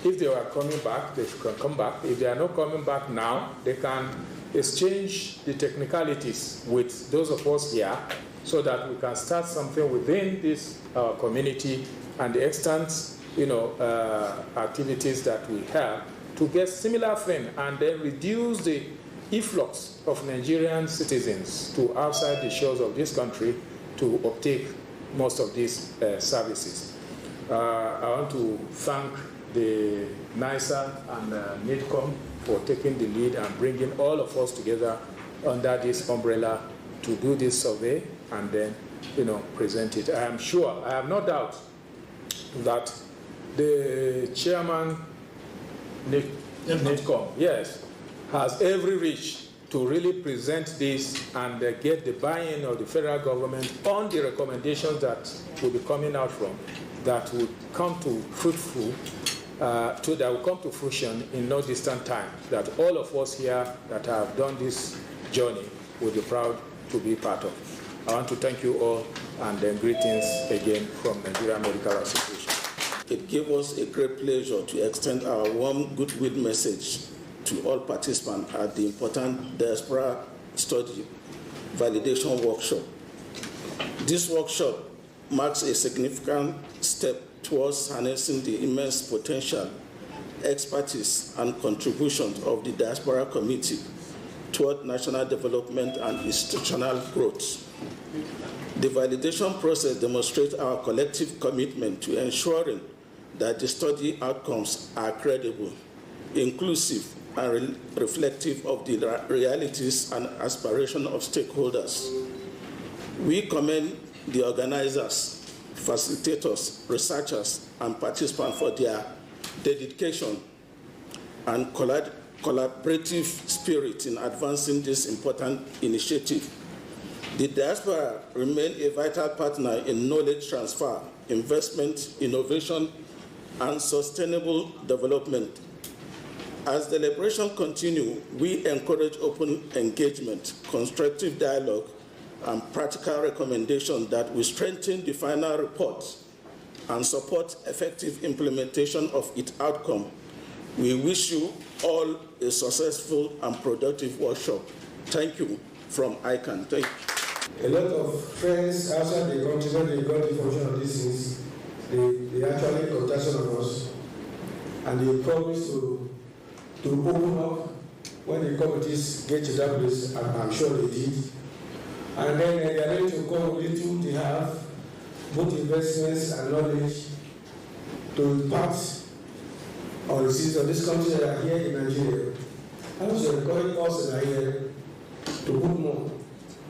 If they are coming back, they can come back. If they are not coming back now, they can exchange the technicalities with those of us here so that we can start something within this community and the extant activities that we have to get similar thing and then reduce the efflux of Nigerian citizens to outside the shores of this country to obtain most of these services. I want to thank the NISA and NIDCOM for taking the lead and bringing all of us together under this umbrella to do this survey and then, present it. I am sure, I have no doubt that the chairman, NIDCOM, yes, has every reach to really present this and get the buy-in of the federal government on the recommendations that will be coming out from, that will come to that will come to fruition in no distant time, that all of us here that have done this journey will be proud to be part of. I want to thank you all, and then greetings again from Nigerian Medical Association. It gave us a great pleasure to extend our warm goodwill message to all participants at the important diaspora study validation workshop. This workshop marks a significant step towards harnessing the immense potential, expertise, and contributions of the diaspora community toward national development and institutional growth. The validation process demonstrates our collective commitment to ensuring that the study outcomes are credible, inclusive, and reflective of the realities and aspirations of stakeholders. We commend the organizers, facilitators, researchers, and participants for their dedication and collaborative spirit in advancing this important initiative. The diaspora remains a vital partner in knowledge transfer, investment, innovation, and sustainable development. As deliberation continues, we encourage open engagement, constructive dialogue, and practical recommendations that will strengthen the final report and support effective implementation of its outcome. We wish you all a successful and productive workshop. Thank you from ICANN. Thank you. A lot of friends outside the country, when they got information of these things, they actually contacted us, and they promised to open up when the committees get to that place, and I'm sure they did. And then they are ready to come with little they have, both investments and knowledge, to impart on the citizens of this country that are here in Nigeria. I also encourage us that are here to put more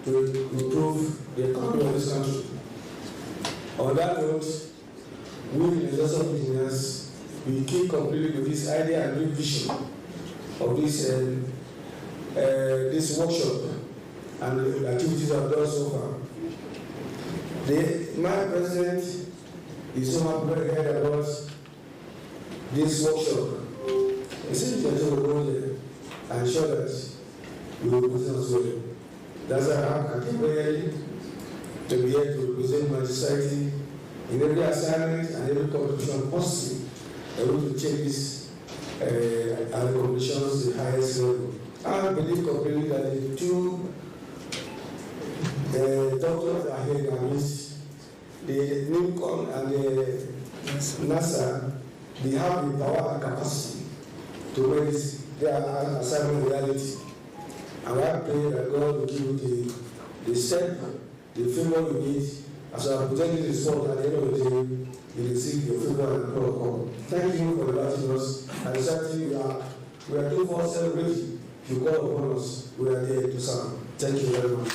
to improve the economy of this country. On that note, we in the Association of Engineers, we keep completely with this idea and new vision of this this workshop and the activities I've done so far. My president is so happy to hear about this workshop. He said that you will go there and show that you will present as well. That's why I keep ready to be here to represent my society in every assignment and every contribution possible, able to take this our conditions to the highest level. I believe completely that the two doctors are here in our midst, the NIMCON and the NASA, they have the power and capacity to make their assignment reality. And I pray that God will give you the step, the favor you need. As I present this report at the end of the day, you receive your favor and protocol. Thank you for inviting us. And certainly we are 24/7 ready. If you call upon us, we are there to serve. Thank you very much.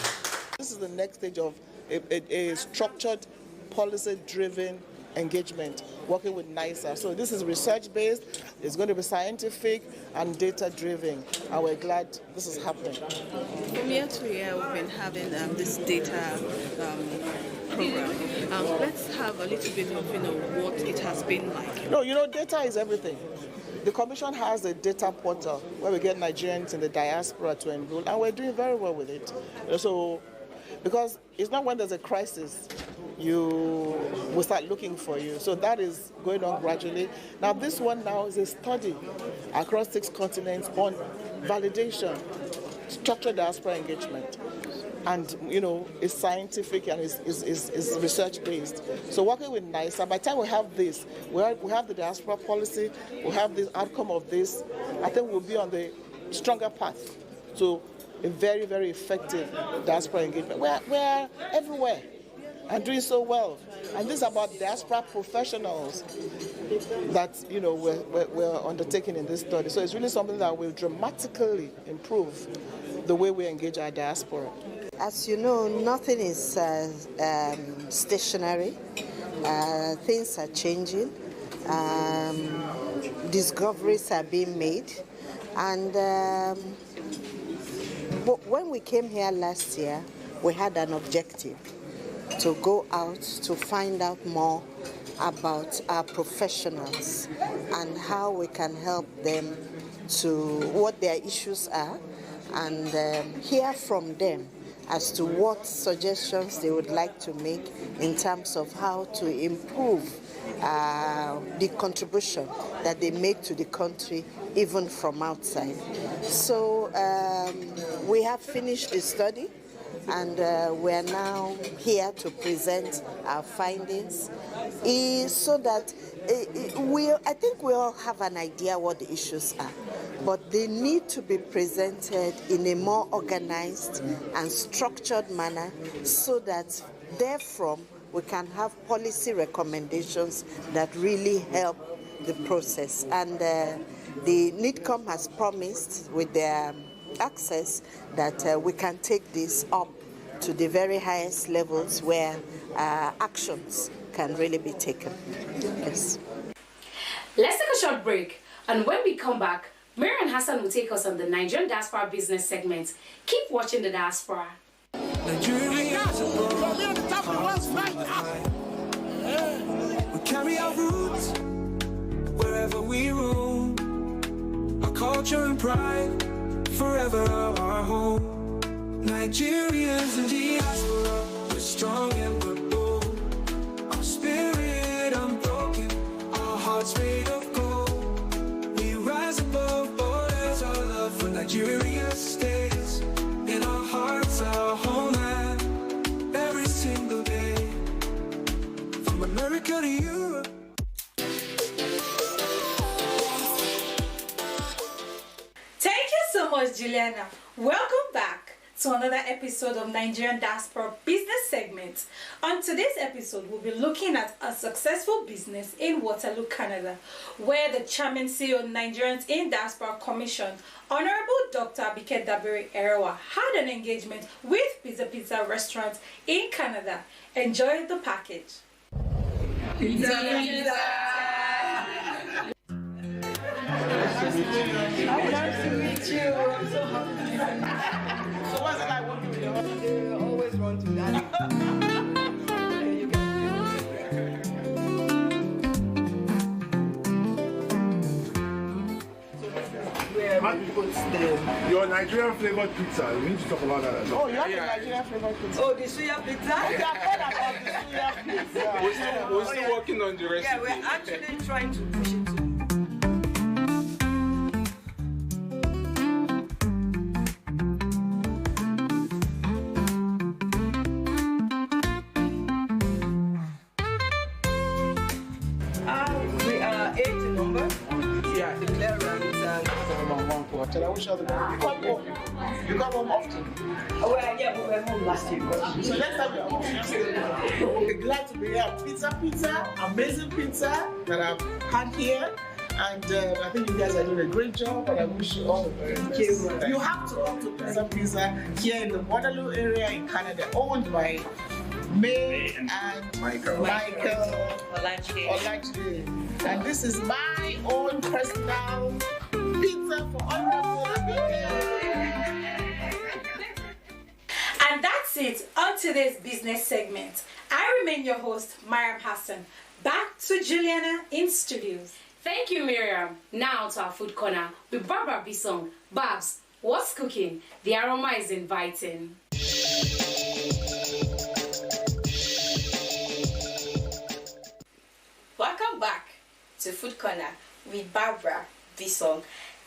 This is the next stage of a structured, policy-driven engagement, working with NISA. So this is research-based, it's going to be scientific and data-driven, and we're glad this is happening. From year to year, we've been having this data program. Let's have a little bit of what it has been like. No, data is everything. The Commission has a data portal where we get Nigerians in the diaspora to enroll, and we're doing very well with it. So, because it's not when there's a crisis you will start looking for you. So that is going on gradually. Now this one now is a study across 6 continents on validation, structured diaspora engagement. And it's scientific and is research based. So working with NISA, by the time we have this, we have the diaspora policy, we have the outcome of this, I think we'll be on the stronger path to a very, very effective diaspora engagement. We're everywhere and doing so well. And this is about diaspora professionals that we're undertaking in this study. So it's really something that will dramatically improve the way we engage our diaspora. As you know, nothing is stationary. Things are changing. Discoveries are being made. And but when we came here last year, we had an objective to go out to find out more about our professionals and how we can help them to what their issues are and hear from them as to what suggestions they would like to make in terms of how to improve the contribution that they make to the country, even from outside. So we have finished the study, and we are now here to present our findings so that I think we all have an idea what the issues are, but they need to be presented in a more organized and structured manner so that therefrom we can have policy recommendations that really help the process. And the NIDCOM has promised with their access that we can take this up to the very highest levels where actions can really be taken. Yes. Let's take a short break, and when we come back, Marian Hassan will take us on the Nigerian Diaspora Business segment. Keep watching the Diaspora. We carry our roots wherever we roam. Our culture and pride forever our home. Nigerians in diaspora, we're strong and we're bold. Our spirit unbroken, our hearts made of gold. We rise above borders, our Juliana. Welcome back to another episode of Nigerian Diaspora Business Segment. On today's episode, we'll be looking at a successful business in Waterloo, Canada, where the Chairman CEO of Nigerians in Diaspora Commission, Honorable Dr. Abike Dabiri Erewa, had an engagement with Pizza restaurant in Canada. Enjoy the package. Pizza. Nice to meet you. I'm so happy. So what's it like working with your husband? They always run to daddy. Your Nigerian flavored pizza. We need to talk about that as well. Oh, you have the Nigerian flavored pizza? Oh, the suya pizza? Okay, I've heard about the suya pizza. We're still working on the recipe. Yeah, we're actually trying to push it to. We are 8 number. Yeah, the clear run is one quarter. I wish I would have come home. You come home often? Well, yeah, we were home last year. So next time you're home, we're glad to be here. Pizza, amazing pizza that I've had here. And I think you guys are doing a great job, and I wish you all the very best. You have to come to Pizza here in the Waterloo area in Canada, owned by May and Michael Olajide. And this is my own personal pizza for Honorable Abike. And that's it on today's business segment. I remain your host, Mariam Hassan. Back to Juliana in studios. Thank you, Miriam. Now to our food corner with Barbara Bisson. Babs, what's cooking? The aroma is inviting. Welcome back to Food Corner with Barbara Bisson.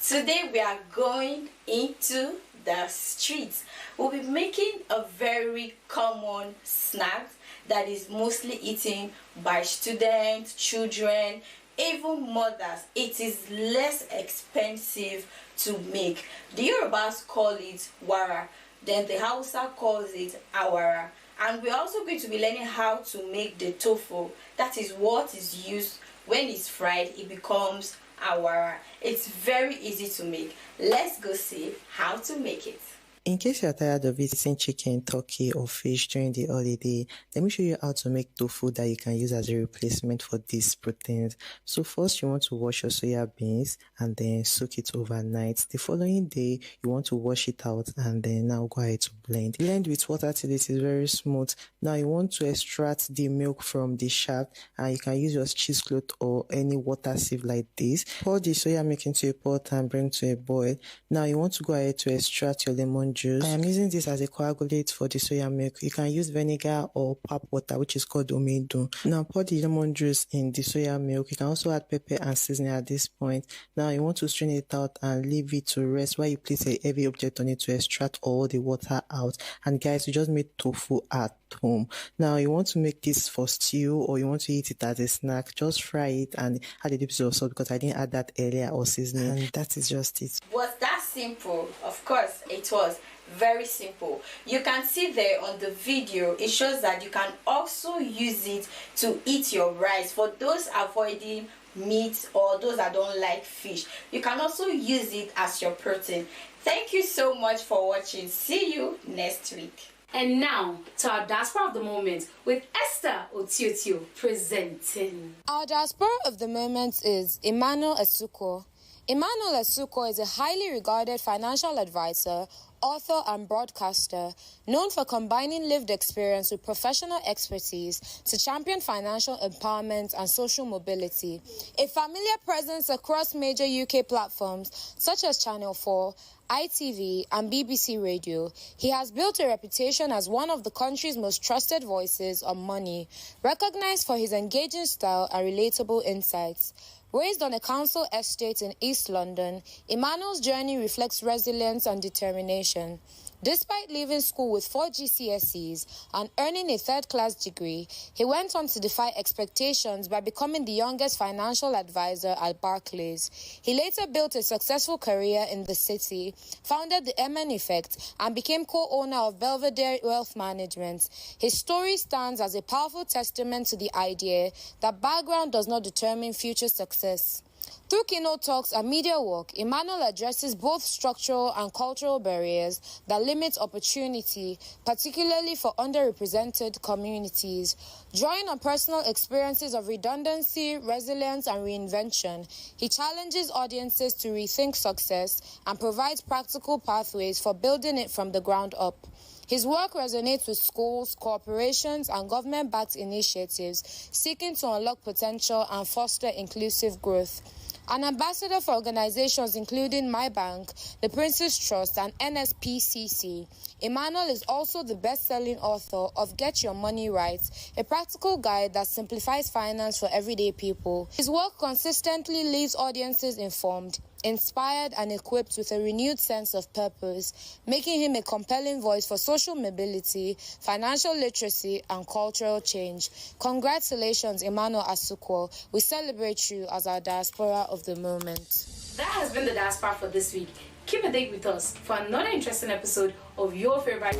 Today we are going into the streets. We'll be making a very common snack that is mostly eaten by students, children, even mothers. It is less expensive to make. The Yorubas call it wara, then the Hausa calls it awara. And we're also going to be learning how to make the tofu. That is what is used when it's fried, it becomes awara. It's very easy to make. Let's go see how to make it. In case you're tired of eating chicken, turkey, or fish during the holiday, let me show you how to make tofu that you can use as a replacement for these proteins. So first, you want to wash your soya beans and then soak it overnight. The following day, you want to wash it out and then now go ahead to blend. Blend with water till it is very smooth. Now you want to extract the milk from the shaft, and you can use your cheesecloth or any water sieve like this. Pour the soya milk into a pot and bring to a boil. Now you want to go ahead to extract your lemon juice. I am using this as a coagulate for the soya milk. You can use vinegar or pap water, which is called omedu. Now pour the lemon juice in the soya milk. You can also add pepper and seasoning at this point. Now you want to strain it out and leave it to rest while you place a heavy object on it to extract all the water out. And guys, you just made tofu at home. Now you want to make this for stew or you want to eat it as a snack. Just fry it and add a little bit of salt because I didn't add that earlier or seasoning. And that is just it. Was that simple? Of course it was. Very simple. You can see there on the video, it shows that you can also use it to eat your rice. For those avoiding meat or those that don't like fish, you can also use it as your protein. Thank you so much for watching. See you next week. And now to our diaspora of the moment with Esther Otiotio presenting. Our diaspora of the moment is Emmanuel Esuko. Emmanuel Esuko is a highly regarded financial advisor, author and broadcaster, known for combining lived experience with professional expertise to champion financial empowerment and social mobility. A familiar presence across major UK platforms such as Channel 4, ITV and BBC Radio, he has built a reputation as one of the country's most trusted voices on money, recognized for his engaging style and relatable insights. Raised on a council estate in East London, Emmanuel's journey reflects resilience and determination. Despite leaving school with 4 GCSEs and earning a third-class degree, he went on to defy expectations by becoming the youngest financial advisor at Barclays. He later built a successful career in the city, founded the MN Effect, and became co-owner of Belvedere Wealth Management. His story stands as a powerful testament to the idea that background does not determine future success. Through keynote talks and media work, Emmanuel addresses both structural and cultural barriers that limit opportunity, particularly for underrepresented communities. Drawing on personal experiences of redundancy, resilience, and reinvention, he challenges audiences to rethink success and provides practical pathways for building it from the ground up. His work resonates with schools, corporations, and government-backed initiatives seeking to unlock potential and foster inclusive growth. An ambassador for organizations including My Bank, the Prince's Trust, and NSPCC, Emmanuel is also the best-selling author of Get Your Money Right, a practical guide that simplifies finance for everyday people. His work consistently leaves audiences informed, inspired, and equipped with a renewed sense of purpose, making him a compelling voice for social mobility, financial literacy, and cultural change. Congratulations, Emmanuel Asukwo. We celebrate you as our diaspora of the moment. That has been the diaspora for this week. Keep a date with us for another interesting episode of your favorite.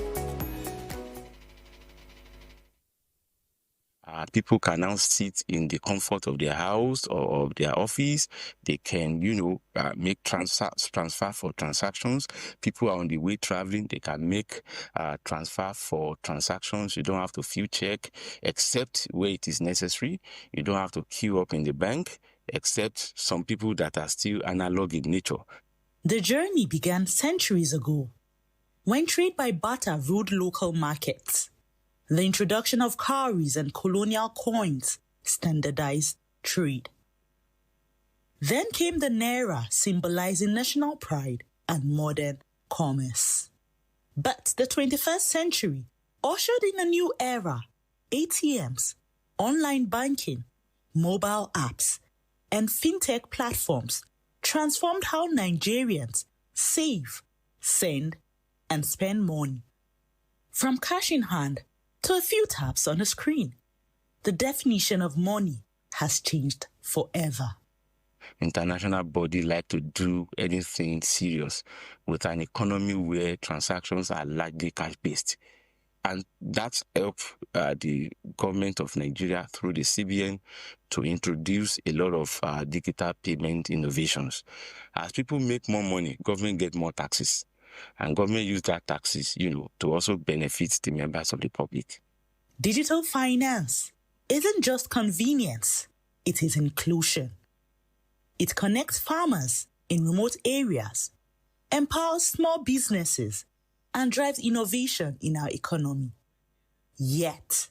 People can now sit in the comfort of their house or of their office. They can, make transfer for transactions. People are on the way traveling. They can make transfer for transactions. You don't have to fill check, except where it is necessary. You don't have to queue up in the bank, except some people that are still analog in nature. The journey began centuries ago, when trade by barter ruled local markets. The introduction of cowries and colonial coins standardized trade. Then came the Naira, symbolizing national pride and modern commerce. But the 21st century ushered in a new era. ATMs, online banking, mobile apps, and fintech platforms transformed how Nigerians save, send, and spend money. From cash in hand to a few taps on a screen, the definition of money has changed forever. International body like to do anything serious with an economy where transactions are largely cash-based. And that's helped the government of Nigeria through the CBN to introduce a lot of digital payment innovations. As people make more money, government get more taxes. And government use that taxes, to also benefit the members of the public. Digital finance isn't just convenience, it is inclusion. It connects farmers in remote areas, empowers small businesses, and drives innovation in our economy. Yet,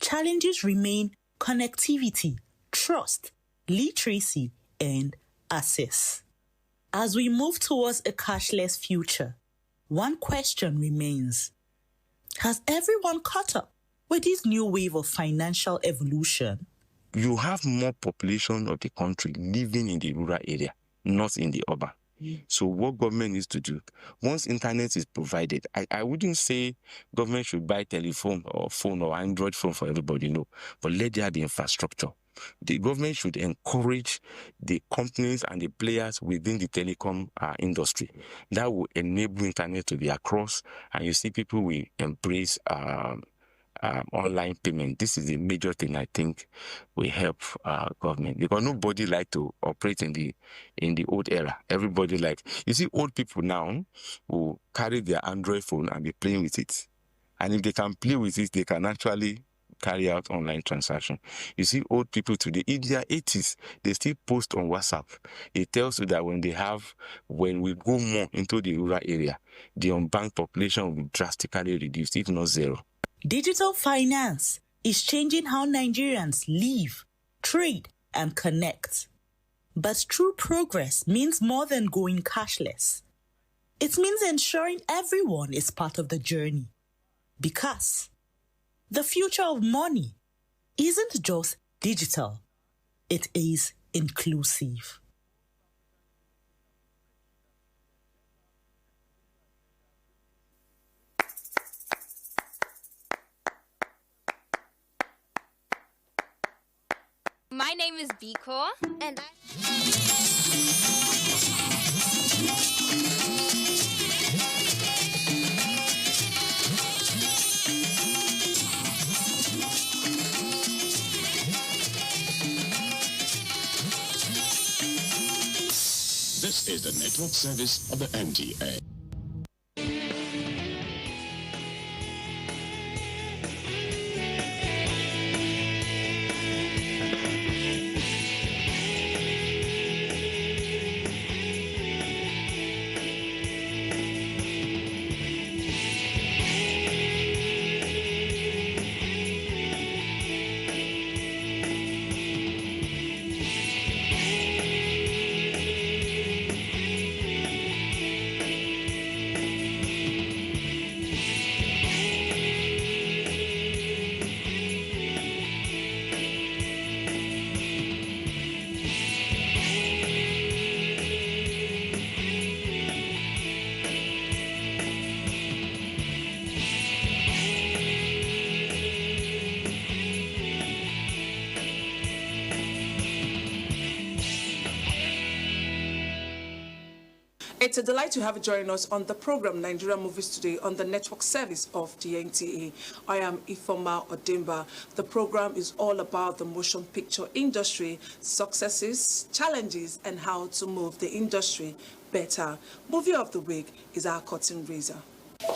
challenges remain connectivity, trust, literacy, and access. As we move towards a cashless future, one question remains. Has everyone caught up with this new wave of financial evolution? You have more population of the country living in the rural area, not in the urban. So what government needs to do, once internet is provided, I wouldn't say government should buy telephone or phone or Android phone for everybody, no, but let there be infrastructure. The government should encourage the companies and the players within the telecom industry. That will enable internet to be across, and you see people will embrace online payment. This is a major thing I think will help government, because nobody like to operate in the old era. Everybody you see old people now who carry their Android phone and be playing with it. And if they can play with it, they can actually carry out online transaction. You see old people today, in their 80s, they still post on WhatsApp. It tells you that when we go more into the rural area, the unbanked population will be drastically reduced, if not zero. Digital finance is changing how Nigerians live, trade, and connect. But true progress means more than going cashless. It means ensuring everyone is part of the journey. Because the future of money isn't just digital, it is inclusive. My name is Biko, and This is the network service of the NTA. It's a delight to have you join us on the program Nigerian Movies Today on the network service of the NTA. I am Ifoma Odimba. The program is all about the motion picture industry, successes, challenges, and how to move the industry better. Movie of the week is our curtain raiser.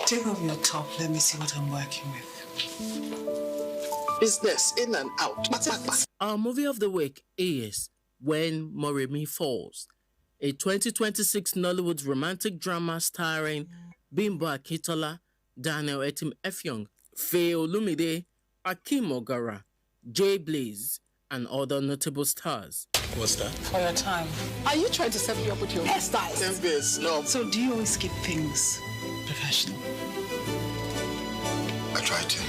Take off your top. Let me see what I'm working with. Business in and out. Our movie of the week is When Moremi Falls, a 2026 Nollywood romantic drama starring Bimbo Akitola, Daniel Etim Efyong, Faye Olumide, Akim Ogara, Jay Blaze, and other notable stars. What's that? For your time. Are you trying to set me up with your hairstyles? Yes, no. So do you always keep things professional? I try to.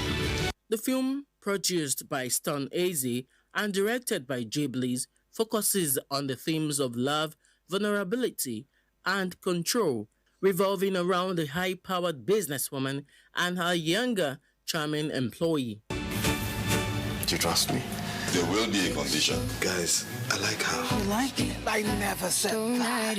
The film, produced by Stone AZ and directed by Jay Blaze, focuses on the themes of love, vulnerability, and control, revolving around a high-powered businesswoman and her younger, charming employee. Do you trust me? There will be a condition. Guys, I like her. You like it? I never said that.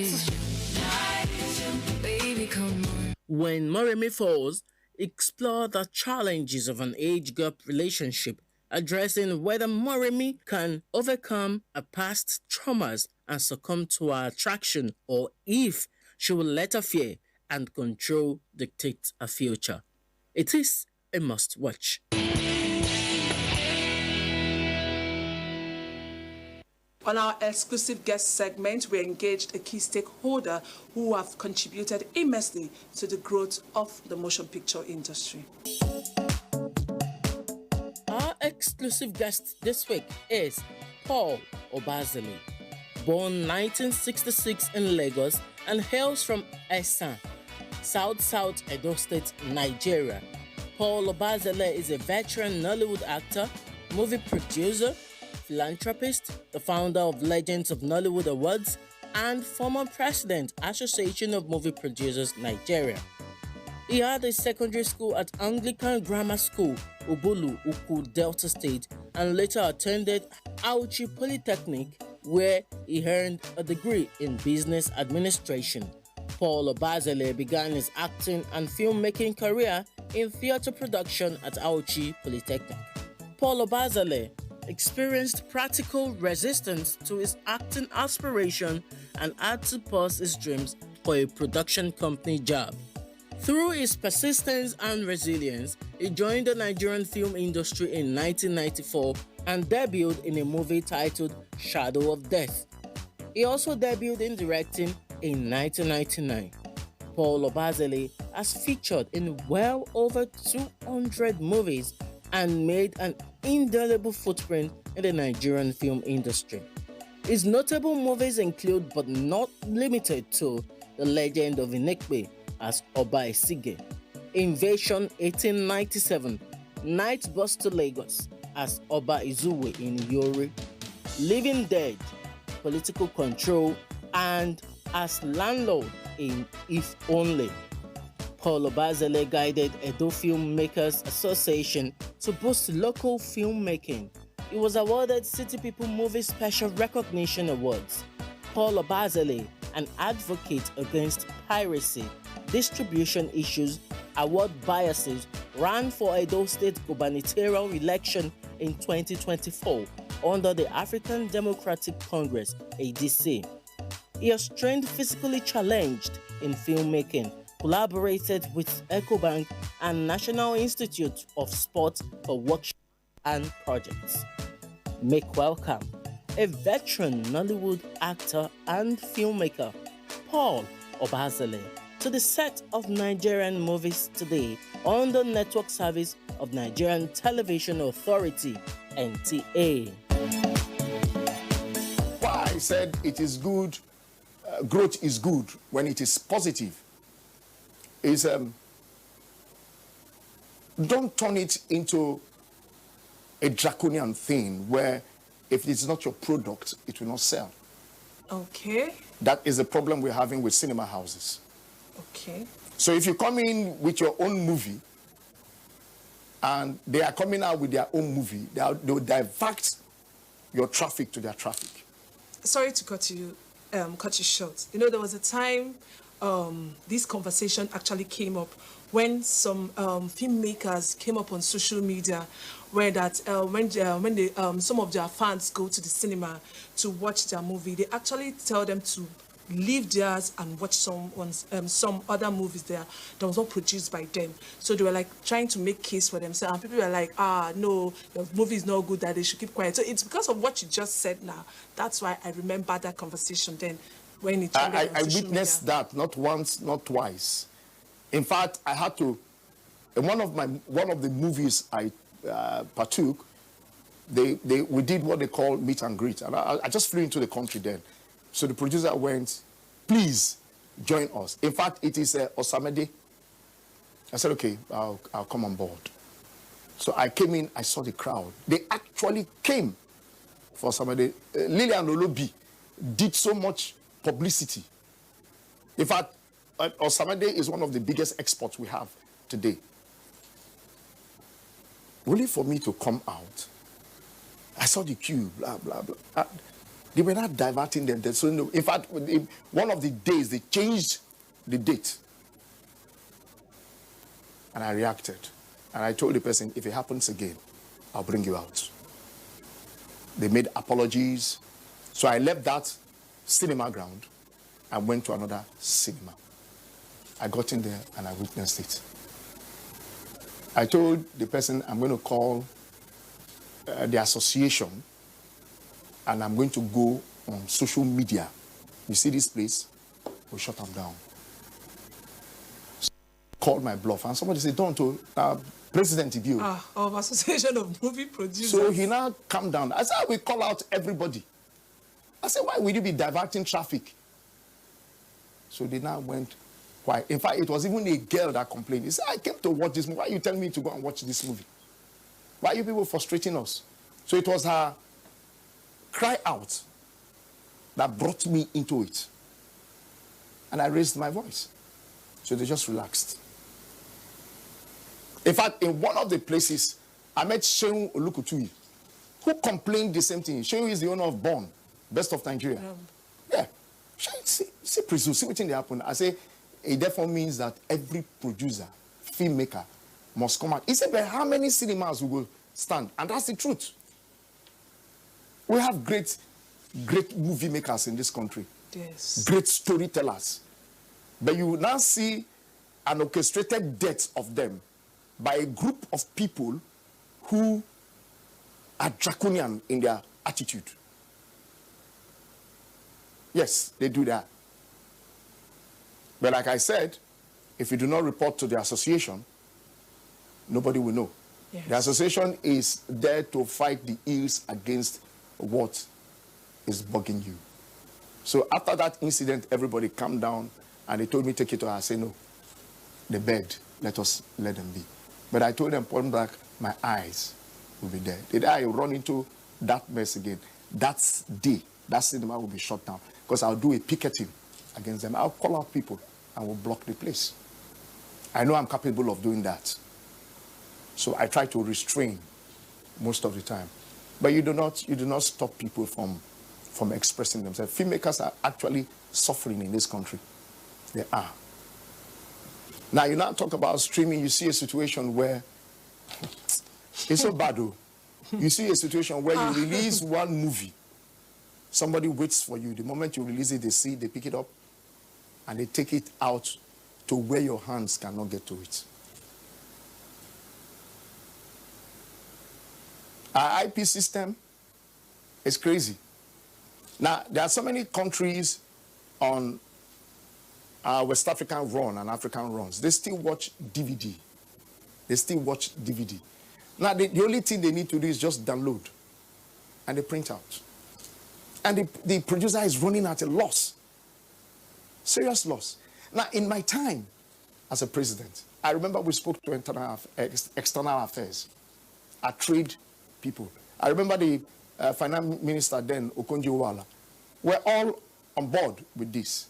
When Moremi Falls explore the challenges of an age-gap relationship, addressing whether Moremi can overcome her past traumas and succumb to her attraction, or if she will let her fear and control dictate her future. It is a must-watch. On our exclusive guest segment, we engaged a key stakeholder who have contributed immensely to the growth of the motion picture industry. Our exclusive guest this week is Paul Obazele. Born 1966 in Lagos and hails from Esan, South Edo State, Nigeria. Paul Obazele is a veteran Nollywood actor, movie producer, philanthropist, the founder of Legends of Nollywood Awards, and former president, Association of Movie Producers, Nigeria. He had a secondary school at Anglican Grammar School, Ubulu, Uku, Delta State, and later attended Auchi Polytechnic, where he earned a degree in business administration. Paul Obazele began his acting and filmmaking career in theater production at Auchi Polytechnic. Paul Obazele experienced practical resistance to his acting aspiration and had to pause his dreams for a production company job. Through his persistence and resilience, he joined the Nigerian film industry in 1994 and debuted in a movie titled Shadow of Death. He also debuted in directing in 1999. Paul Obazele has featured in well over 200 movies and made an indelible footprint in the Nigerian film industry. His notable movies include, but not limited to, The Legend of Inekbe as Oba Esige, Invasion 1897, Night Bus to Lagos as Oba Izuwe in Yori, Living Dead, Political Control, and as Landlord in If Only. Paul Obazele guided Edo Filmmakers Association to boost local filmmaking, he was awarded City People Movie Special Recognition Awards. Paul Obazele, an advocate against piracy, distribution issues, award biases, ran for Edo State gubernatorial election in 2024 under the African Democratic Congress, ADC. He was trained physically challenged in filmmaking, collaborated with EcoBank and National Institute of Sport for workshops and projects. Make welcome a veteran Nollywood actor and filmmaker, Paul Obazele, to the set of Nigerian movies today on the network service of Nigerian Television Authority, NTA. Why I said it is good, growth is good when it is positive, is don't turn it into a draconian thing where if it's not your product, it will not sell. Okay. That is the problem we're having with cinema houses. Okay. So if you come in with your own movie and they are coming out with their own movie, they'll divert your traffic to their traffic. Sorry to cut you short. You know, there was a time this conversation actually came up when some filmmakers came up on social media where that when some of their fans go to the cinema to watch their movie, they actually tell them to leave theirs and watch some other movies that was not produced by them. So they were like trying to make case for themselves, and people were like, no, your movie is not good, that they should keep quiet. So it's because of what you just said now. That's why I remember that conversation then when it I witnessed that not once, not twice. In fact, I had to, in one of the movies I partook, we did what they call meet and greet, and I just flew into the country then. So the producer went, please join us. In fact, it is Osamede. I said, okay, I'll come on board. So I came in, I saw the crowd. They actually came for Osamede. Lilian Olobi did so much publicity. In fact, Osamede is one of the biggest exports we have today. Only for me to come out, I saw the queue, blah, blah, blah. They were not diverting them. So, in fact, one of the days, they changed the date. And I reacted. And I told the person, if it happens again, I'll bring you out. They made apologies. So I left that cinema ground and went to another cinema. I got in there and I witnessed it. I told the person, I'm going to call the association and I'm going to go on social media. You see this place? We'll shut them down. So I called my bluff and somebody said, don't, President Ibio. Of Association of Movie Producers. So he now calmed down. I said, I will call out everybody. I said, why will you be diverting traffic? So they now went quiet. In fact, it was even a girl that complained. He said, I came to watch this movie. Why are you telling me to go and watch this movie? Why are you people frustrating us? So it was her cry out that brought me into it. And I raised my voice. So they just relaxed. In fact, in one of the places, I met Shehu Olukutui, who complained the same thing. Shehu is the owner of Born, Best of Nigeria. Yeah. See what thing happened. I say, it therefore means that every producer, filmmaker, must come out. He said, but how many cinemas will stand? And that's the truth. We have great movie makers in this country. Yes. Great storytellers. But you will now see an orchestrated death of them by a group of people who are draconian in their attitude. Yes, they do that. But like I said, if you do not report to the association, nobody will know. Yes. The association is there to fight the ills against what is bugging you. So after that incident, everybody calmed down and they told me take it to her. I said, no, they begged, let them be. But I told them, point back, my eyes will be there. Did I run into that mess again? That cinema will be shut down because I'll do a picketing against them. I'll call out people and we'll block the place. I know I'm capable of doing that. So I try to restrain most of the time. But you do not stop people from expressing themselves. Filmmakers are actually suffering in this country. They are. Now, you now talk about streaming, you see a situation where it's so bad, though. You see a situation where you release one movie, somebody waits for you. The moment you release it, they pick it up, and they take it out to where your hands cannot get to it. Our IP system is crazy. Now, there are so many countries on West African run and African runs. They still watch DVD. They still watch DVD. Now, the only thing they need to do is just download, and they print out. And the producer is running at a loss. Serious loss. Now, in my time as a president, I remember we spoke to external affairs, our trade people. I remember the finance minister then, Okonjo-Iweala. We're all on board with this.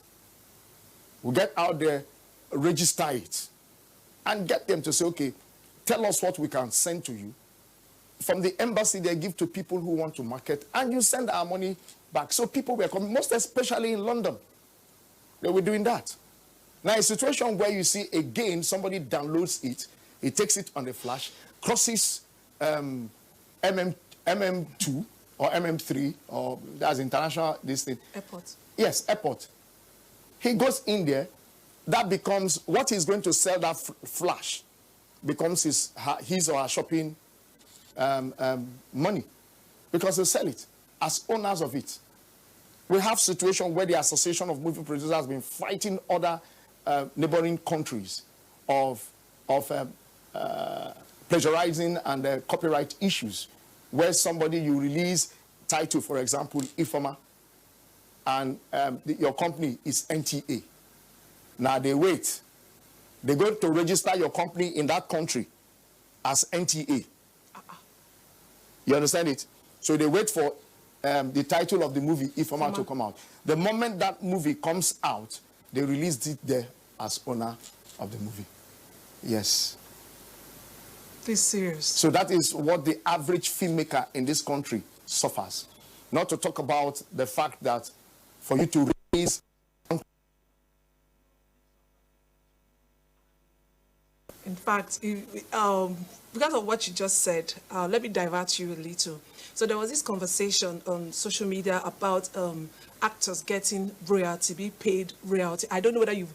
We get out there, register it, and get them to say, okay, tell us what we can send to you. From the embassy, they give to people who want to market, and you send our money back. So people were coming, most especially in London. They were doing that. Now, a situation where you see, again, somebody downloads it, he takes it on the flash, crosses MM2 or MM3, or that's international, this thing. Airport. Yes, airport. He goes in there, that becomes, what he's going to sell that flash becomes his or her shopping money, because they sell it as owners of it. We have situations where the Association of Movie Producers has been fighting other neighboring countries of plagiarizing and copyright issues, where somebody, you release title, for example, Ifoma, and your company is NTA. Now they wait. They go to register your company in that country as NTA. You understand it? So they wait for the title of the movie, Ifoma, to come out. The moment that movie comes out, they released it there as owner of the movie. Yes. This serious. So that is what the average filmmaker in this country suffers. Not to talk about the fact that for you to raise... In fact, because of what you just said, let me divert you a little. So there was this conversation on social media about actors getting royalty, being paid royalty. I don't know whether you've...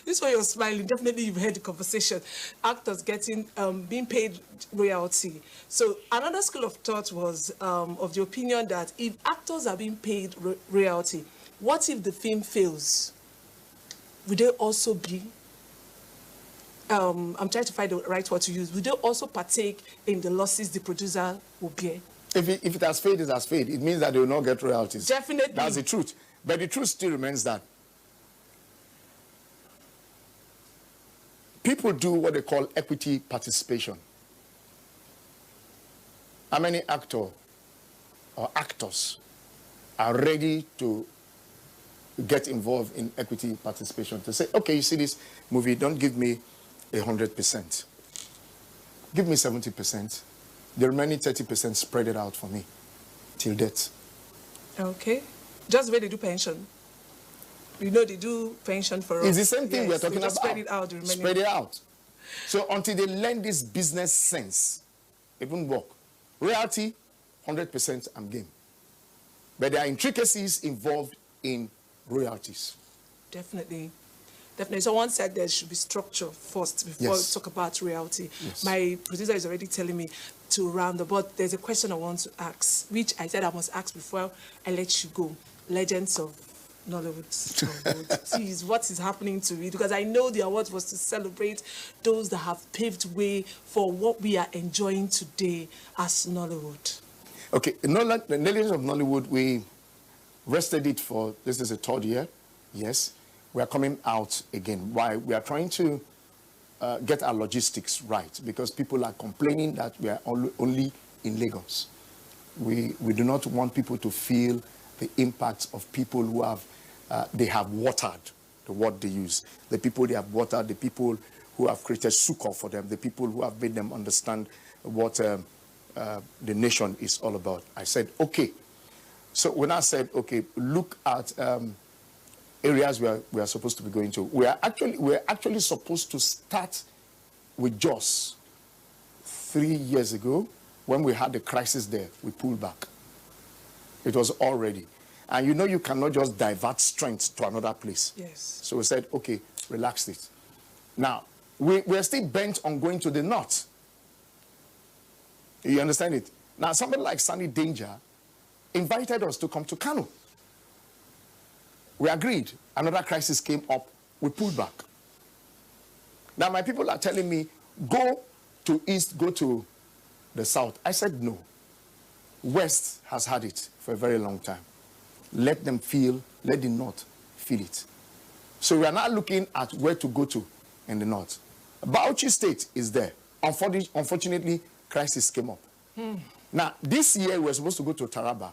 This way you're smiling, definitely you've heard the conversation. Actors getting, being paid royalty. So another school of thought was of the opinion that if actors are being paid royalty, what if the film fails? Would they also be... I'm trying to find the right word to use. Would they also partake in the losses the producer will bear? If it has failed, it has failed. It means that they will not get royalties. Definitely. That's the truth. But the truth still remains that people do what they call equity participation. How many actors or actors are ready to get involved in equity participation? To say, okay, you see this movie, don't give me 100%. Give me 70%. The remaining 30% spread it out for me till death. Okay. Just the way they do pension. You know, they do pension for us. It's the same thing we're talking about. Spread it out. Spread it out. So until they learn this business sense, it won't work. Royalty, 100% I'm game. But there are intricacies involved in royalties. Definitely. Definitely. Someone said there should be structure first before we talk about royalty. Yes. My producer is already telling me to round up, but there's a question I want to ask, which I said I must ask before I let you go. Legends of Nollywood. Please, what is happening to it? Because I know the award was to celebrate those that have paved way for what we are enjoying today as Nollywood. Okay, the Legends of Nollywood, we rested it for, this is the third year, yes. We are coming out again. Why? We are trying to get our logistics right, because people are complaining that we are only in Lagos. We do not want people to feel the impact of people who have, they have watered the word they use. The people they have watered, the people who have created succor for them, the people who have made them understand what the nation is all about. I said, okay. So when I said, okay, look at areas where we are supposed to be going to. We're actually supposed to start with Jos 3 years ago. When we had the crisis there, we pulled back. It was all ready. And you know you cannot just divert strength to another place. Yes. So we said, okay, relax it. Now, we're still bent on going to the north. You understand it? Now, somebody like Sunny Danger invited us to come to Kano. We agreed. Another crisis came up. We pulled back. Now, my people are telling me, go to east, go to the south. I said no. West has had it for a very long time. Let them feel, let the north feel it. So we are now looking at where to go to in the north. Bauchi State is there. Unfortunately, crisis came up. Now, this year we were supposed to go to Taraba.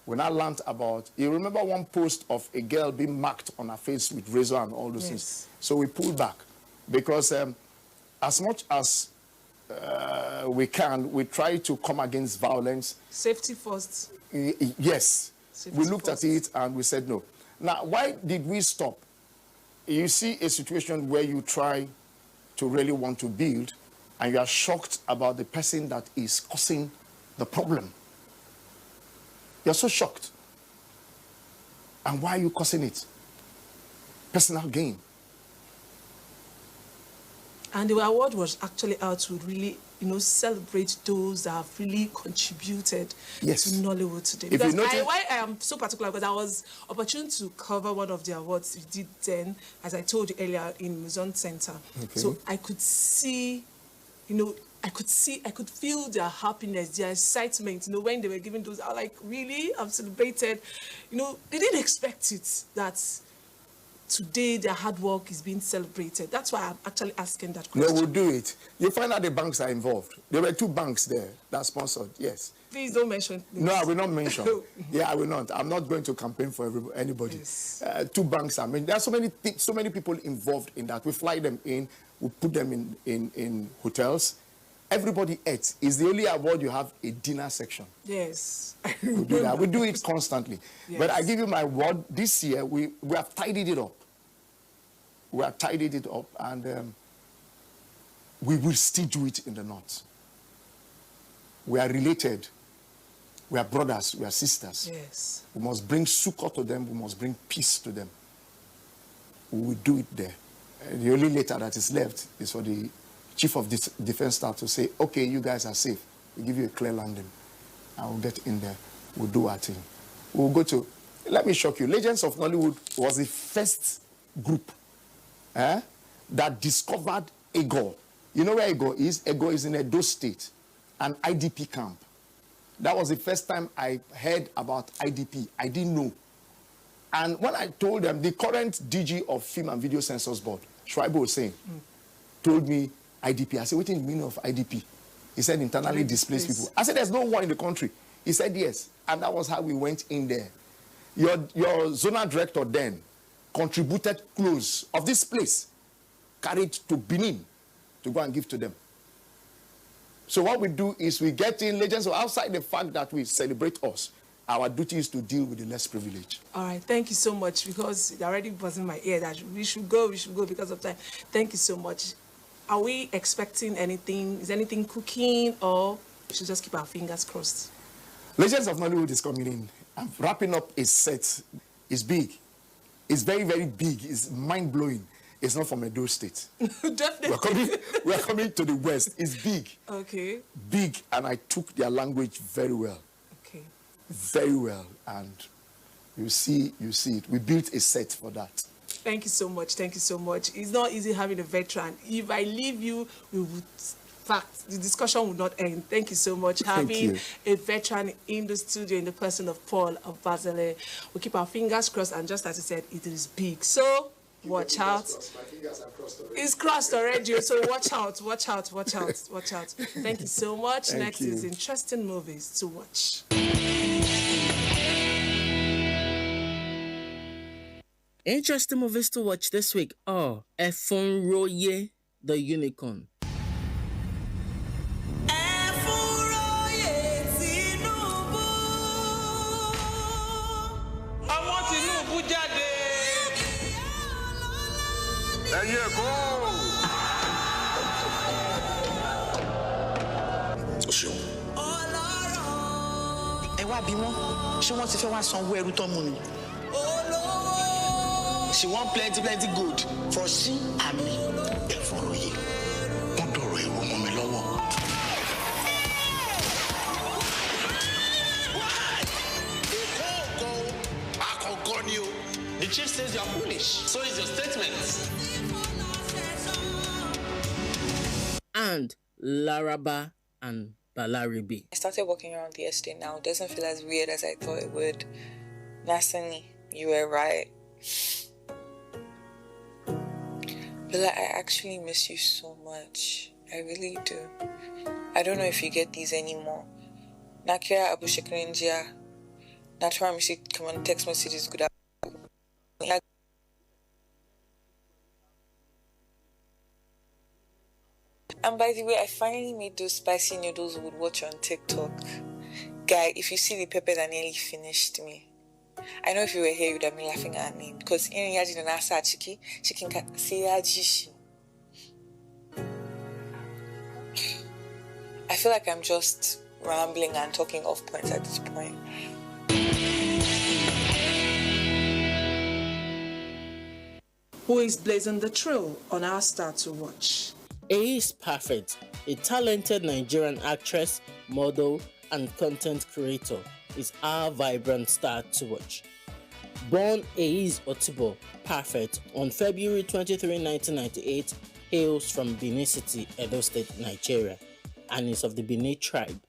We now learned about, you remember one post of a girl being marked on her face with razor and all those things. So we pulled back because as much as we can, we try to come against violence. Safety first. Yes. Safety We looked first. at it and we said no. Now, why did we stop? You see a situation where you try to really want to build and you are shocked about the person that is causing the problem. You're so shocked. And why are you causing it? Personal gain. And the award was actually out to really, celebrate those that have really contributed to Nollywood today. If you Because notice- why I am so particular, because I was opportune to cover one of the awards we did then, as I told you earlier, in Museum Center. Okay. So I could see, I could feel their happiness, their excitement, when they were giving those. I was like, really? I've celebrated. They didn't expect it, that today their hard work is being celebrated. That's why I'm actually asking that question. No, we'll do it. You find out the banks are involved. There were 2 banks there that sponsored, yes. Please don't mention names. No, I will not mention. Yeah, I will not. I'm not going to campaign for anybody. Yes. 2 banks are mentioned. There are so many people involved in that. We fly them in, we put them in hotels. Everybody eats. It's the only award you have a dinner section. Yes. We do that. We do it constantly. Yes. But I give you my word, this year we have tidied it up. We have tidied it up and we will still do it in the north. We are related. We are brothers. We are sisters. Yes. We must bring succor to them. We must bring peace to them. We will do it there. The only letter that is left is for the Chief of Defense Staff to say, okay, you guys are safe. We'll give you a clear landing. And we'll get in there. We'll do our thing. We'll go to, let me shock you. Legends of Nollywood was the first group that discovered Ego. You know where Ego is? Ego is in Edo State, an IDP camp. That was the first time I heard about IDP. I didn't know. And when I told them, the current DG of Film and Video Censors Board, Shuaibu Hussein, told me IDP. I said, what is the meaning of IDP? He said, internally displaced people. I said, there's no war in the country. He said, yes. And that was how we went in there. Your zonal director then contributed clothes of this place, carried to Benin to go and give to them. So what we do is we get in legends. So outside the fact that we celebrate us, our duty is to deal with the less privileged. All right, thank you so much, because it already was in my ear that we should go because of time. Thank you so much. Are we expecting anything? Is anything cooking, or we should just keep our fingers crossed? Legends of Nollywood is coming in. I'm wrapping up a set. It's big. It's very, very big. It's mind-blowing. It's not from Edo State. Definitely. We're coming to the West. It's big. Okay. Big, and I took their language very well. Okay. Very well, and you see it. We built a set for that. Thank you so much. Thank you so much. It's not easy having a veteran. If I leave you, we would. Fact, the discussion will not end. Thank you so much. Having a veteran in the studio in the person of Paul Obazele. We keep our fingers crossed, and just as you said, it is big. So watch out. It's crossed already, so watch out, watch out, watch out, watch out. Thank you so much. Next is interesting movies to watch. Interesting movies to watch this week are Efunroye, the Unicorn. Efunroye, Ẹ wá bí wọn, ṣé wọ́n ti fẹ́ wá sanwó ẹrú tán mú ni? She want plenty gold for she and me. Ẹ fọ̀rọ̀ yìí, wọ́n dọ̀rọ̀ ẹ̀rọ mọ́ mi lọ́wọ́. The chief says you are foolish. So is your statement. And Laraba and Balaribi. I started walking around the estate now. It doesn't feel as weird as I thought it would. Nasani, you were right. Bella, I actually miss you so much. I really do. I don't know if you get these anymore. Nakia Abuja Krenjia. Natural music, come on, text messages good. And by the way, I finally made those spicy noodles we would watch on TikTok. Guy, if you see the pepper that nearly finished me. I know if you were here, you would have been laughing at me. Because in Yaji and Asa chicken can say Yaji. I feel like I'm just rambling and talking off points at this point. Who is blazing the trail on our star to watch? Is Perfect, a talented Nigerian actress, model, and content creator, is our vibrant star to watch. Born Is Otibo Perfect on February 23, 1998, hails from Benin City, Edo State, Nigeria, and is of the Benin tribe.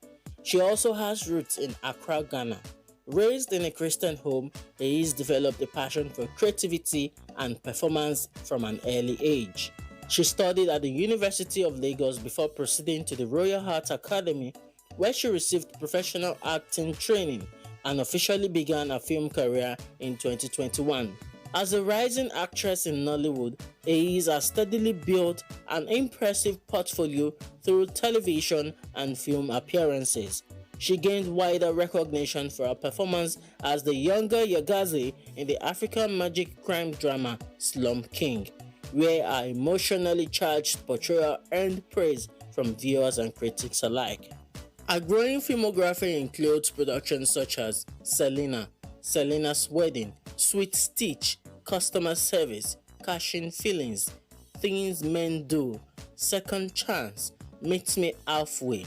She also has roots in Accra, Ghana. Raised in a Christian home, Is developed a passion for creativity and performance from an early age. She studied at the University of Lagos before proceeding to the Royal Art Academy, where she received professional acting training and officially began a film career in 2021. As a rising actress in Nollywood, Is has steadily built an impressive portfolio through television and film appearances. She gained wider recognition for her performance as the younger Yagazi in the African magic crime drama Slum King, where her emotionally charged portrayal earned praise from viewers and critics alike. Her growing filmography includes productions such as Selena, Selena's Wedding, Sweet Stitch, Customer Service, Cashing Feelings, Things Men Do, Second Chance, Meet Me Halfway,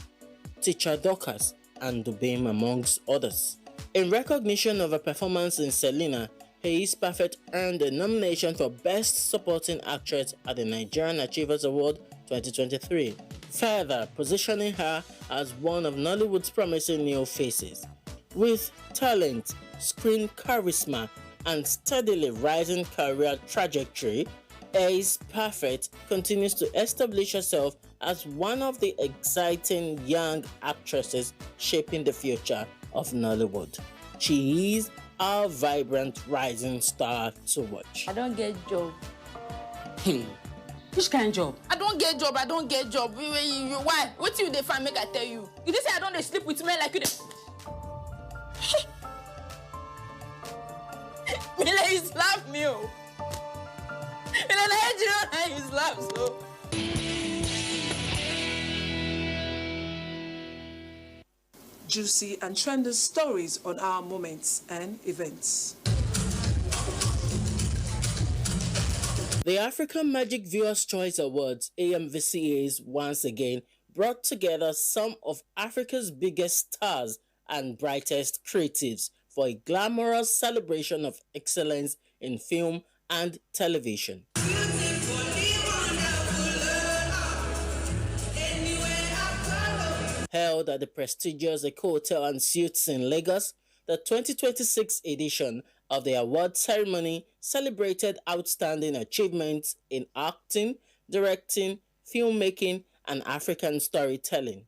Teacher Dorcas, and Dubem, amongst others. In recognition of her performance in Selena, Is Perfect earned a nomination for Best Supporting Actress at the Nigerian Achievers Award 2023, further positioning her as one of Nollywood's promising new faces. With talent, screen charisma, and steadily rising career trajectory, Is Perfect continues to establish herself as one of the exciting young actresses shaping the future of Nollywood. She is our vibrant rising star to watch. I don't get job. Which kind of job? I don't get job. Why? What you dey find make I tell you? You just say I don't dey sleep with men like you dey. Me like you slap me, oh. Me like you slap so. Juicy and trending stories on our moments and events. The African Magic Viewers' Choice Awards, AMVCAs, once again brought together some of Africa's biggest stars and brightest creatives for a glamorous celebration of excellence in film and television. Held at the prestigious Eco Hotel and Suites in Lagos, the 2026 edition of the award ceremony celebrated outstanding achievements in acting, directing, filmmaking, and African storytelling.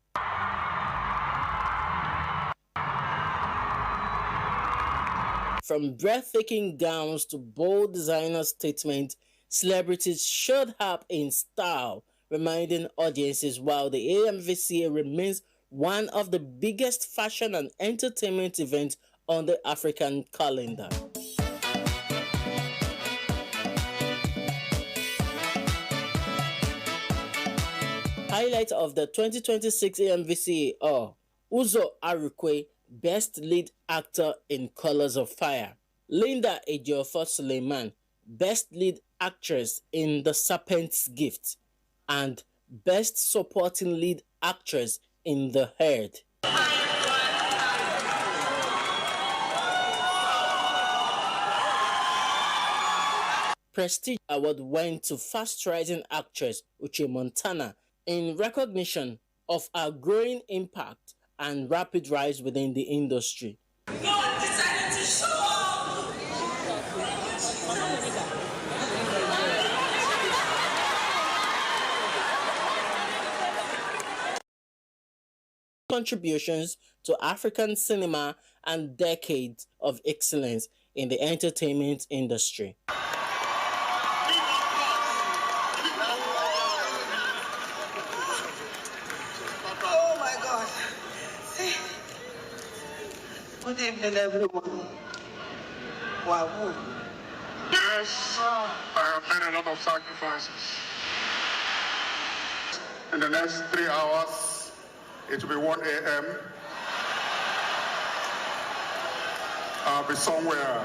From breathtaking gowns to bold designer statements, celebrities showed up in style, reminding audiences while the AMVCA remains one of the biggest fashion and entertainment events on the African calendar. Highlight of the 2026 AMVCA are Uzo Arukwe, Best Lead Actor in Colors of Fire; Linda Ejiofor Suleiman, Best Lead Actress in The Serpent's Gift; and Best Supporting Lead Actress in The Herd. Prestige Award went to Fast Rising Actress Uche Montana in recognition of her growing impact and rapid rise within the industry. God decided to show up. Contributions to African cinema and decades of excellence in the entertainment industry. Oh my God. Good evening, everyone. Wow. Yes, I have made a lot of sacrifices. In the next 3 hours, it will be 1 a.m. I'll be somewhere.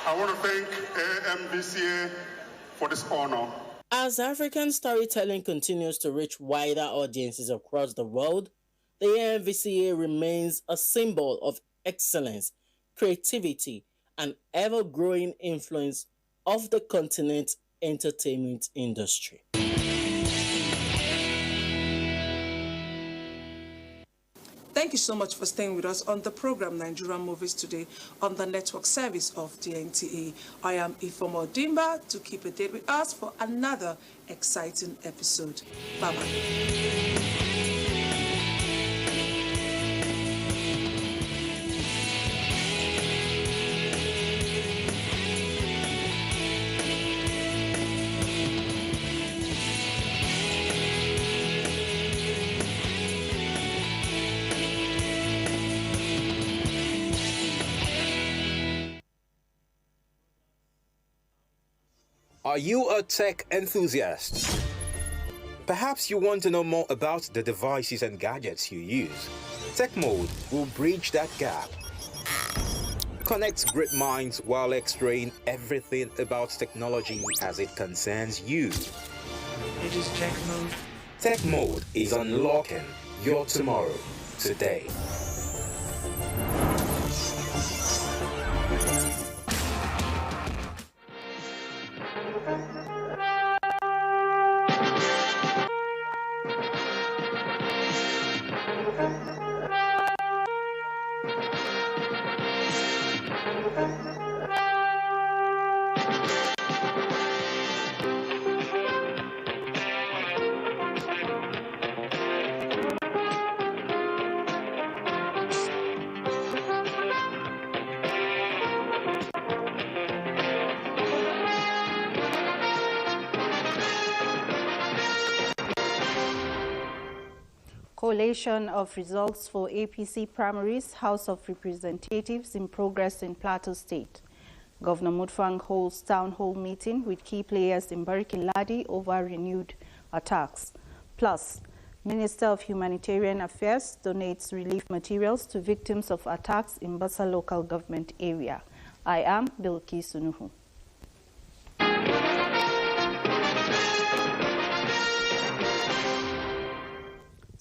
I want to thank AMVCA for this honor. As African storytelling continues to reach wider audiences across the world, the AMVCA remains a symbol of excellence, creativity, and ever-growing influence of the continent's entertainment industry. Thank you so much for staying with us on the program Nigerian Movies Today on the network service of the NTA. I am Ifoma Odimba. To keep a date with us for another exciting episode. Bye-bye. Are you a tech enthusiast? Perhaps you want to know more about the devices and gadgets you use. Tech Mode will bridge that gap. Connect great minds while extraying everything about technology as it concerns you. It is Tech Mode. Tech Mode is unlocking your tomorrow today. Collation of results for APC primaries, House of Representatives in progress in Plateau State. Governor Mutfwang holds town hall meeting with key players in Barikin Ladi over renewed attacks. Plus, Minister of Humanitarian Affairs donates relief materials to victims of attacks in Basa local government area. I am Bilki Sunuhu.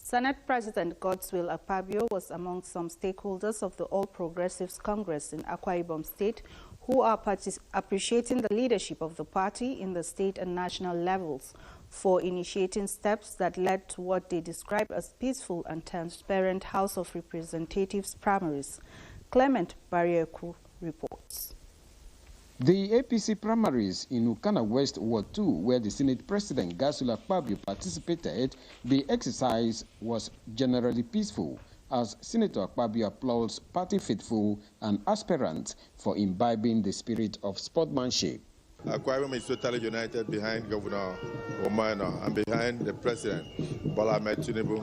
Senate President Godswill Akpabio was among some stakeholders of the All Progressives Congress in Akwa Ibom State who are appreciating the leadership of the party in the state and national levels for initiating steps that led to what they describe as peaceful and transparent House of Representatives primaries. Clement Barrieku reports. The APC primaries in Ukana West Ward 2, where the Senate President Godswill Akpabio participated, the exercise was generally peaceful, as Senator Akpabio applauds party faithful and aspirants for imbibing the spirit of sportsmanship. Akwa Ibom is totally united behind Governor Omano and behind the President, Bola Ahmed Tinubu.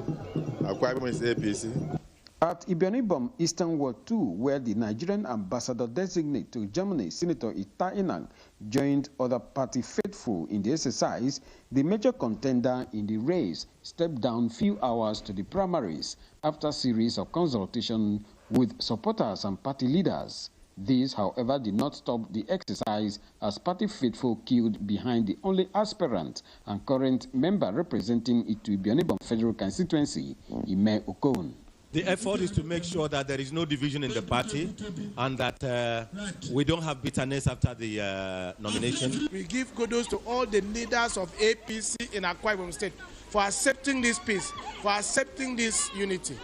Akwa Ibom is APC. At Ibionibom Eastern Ward 2, where the Nigerian ambassador-designate to Germany, Senator Ita Inang, joined other party faithful in the exercise, the major contender in the race stepped down few hours to the primaries after a series of consultation with supporters and party leaders. This, however, did not stop the exercise as party faithful queued behind the only aspirant and current member representing it to Ibionibom Federal Constituency, Ime Okon. The effort is to make sure that there is no division in the party and that we don't have bitterness after the nomination. We give kudos to all the leaders of APC in Akwa Ibom State for accepting this peace, for accepting this unity.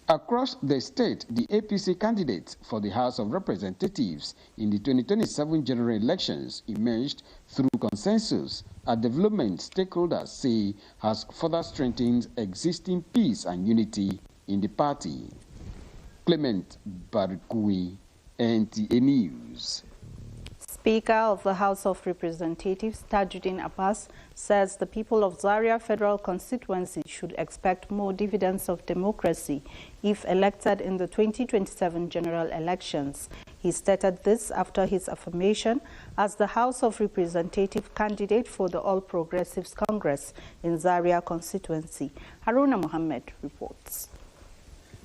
Across the state, the APC candidates for the House of Representatives in the 2027 general elections emerged through consensus, a development stakeholders say has further strengthened existing peace and unity in the party. Clement Barikui, NTA News. Speaker of the House of Representatives, Tajuddin Abbas, says the people of Zaria Federal Constituency should expect more dividends of democracy if elected in the 2027 general elections. He stated this after his affirmation as the House of Representative candidate for the All Progressives Congress in Zaria constituency. Haruna Mohammed reports.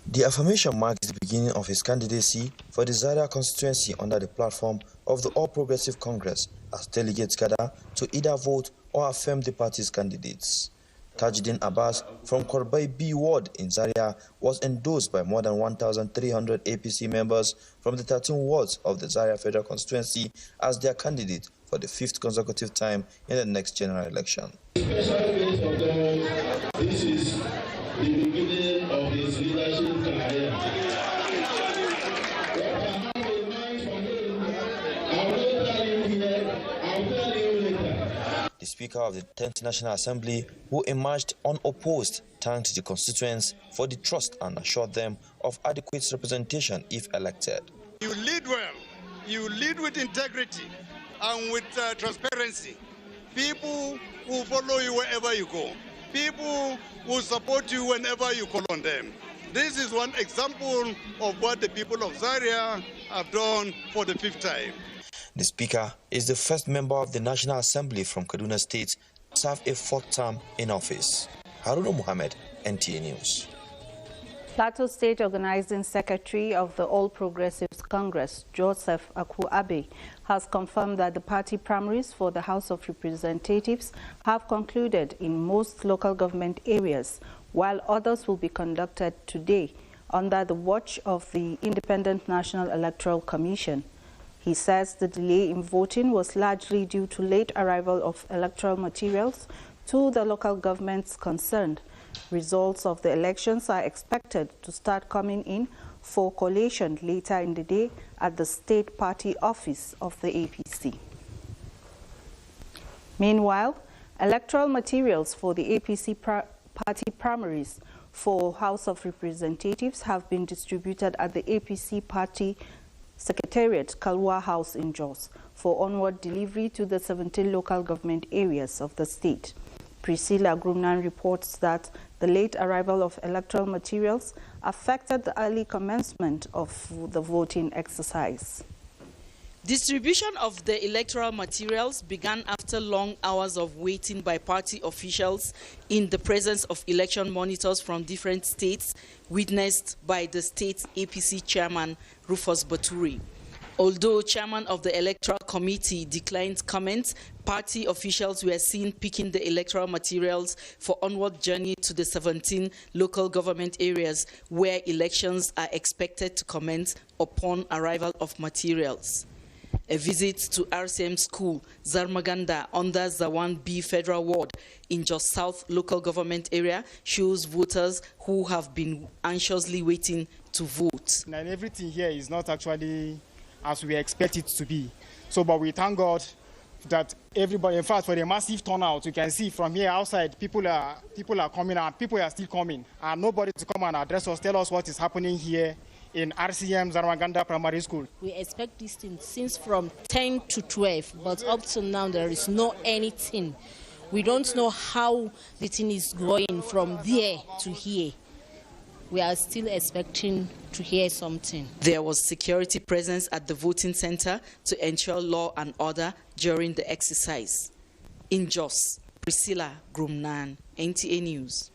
The affirmation marks the beginning of his candidacy for the Zaria constituency under the platform of the All Progressive Congress as delegates gather to either vote or affirm the party's candidates. Tajuddin Abbas from Korbai B Ward in Zaria was endorsed by more than 1,300 APC members from the 13 wards of the Zaria Federal constituency as their candidate for the 5th consecutive time in the next general election. This is the beginning of his leadership career. The Speaker of the 10th National Assembly, who emerged unopposed, thanked the constituents for the trust and assured them of adequate representation if elected. You lead well, you lead with integrity and with transparency. People will follow you wherever you go. People will support you whenever you call on them. This is one example of what the people of Zaria have done for the 5th time. The Speaker is the first member of the National Assembly from Kaduna State to serve a 4th term in office. Haruna Mohammed, NTA News. Plateau State Organizing Secretary of the All Progressives Congress, Joseph Aku-Abe, has confirmed that the party primaries for the House of Representatives have concluded in most local government areas, while others will be conducted today under the watch of the Independent National Electoral Commission. He says the delay in voting was largely due to late arrival of electoral materials to the local governments concerned. Results of the elections are expected to start coming in for collation later in the day at the state party office of the APC. Meanwhile, electoral materials for the APC party primaries for House of Representatives have been distributed at the APC party Secretariat, Kalwa House in Jos, for onward delivery to the 17 local government areas of the state. Priscilla Grumnan reports that the late arrival of electoral materials affected the early commencement of the voting exercise. Distribution of the electoral materials began after long hours of waiting by party officials in the presence of election monitors from different states, witnessed by the state's APC chairman, Rufus Baturi. Although chairman of the electoral committee declined comments, party officials were seen picking the electoral materials for onward journey to the 17 local government areas where elections are expected to commence upon arrival of materials. A visit to RCM School, Zarmaganda, under Zawan B Federal Ward in Jos South local government area shows voters who have been anxiously waiting to vote. And everything here is not actually as we expect it to be. So, but we thank God that everybody, in fact, for the massive turnout, you can see from here outside, people are coming and people are still coming. And nobody to come and address us, tell us what is happening here in RCM Zarmaganda Primary School. We expect this thing since from 10 to 12, but up to now there is no anything. We don't know how the thing is going from there to here. we are still expecting to hear something. There was security presence at the voting center to ensure law and order during the exercise. In Jos, Priscilla Grumnan, NTA News.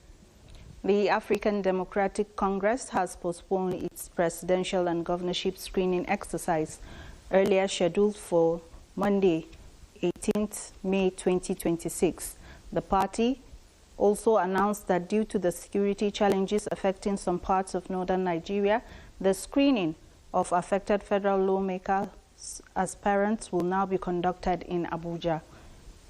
The African Democratic Congress has postponed its presidential and governorship screening exercise, earlier scheduled for Monday, 18th May 2026. The party also announced that due to the security challenges affecting some parts of northern Nigeria, the screening of affected federal lawmakers aspirants will now be conducted in Abuja.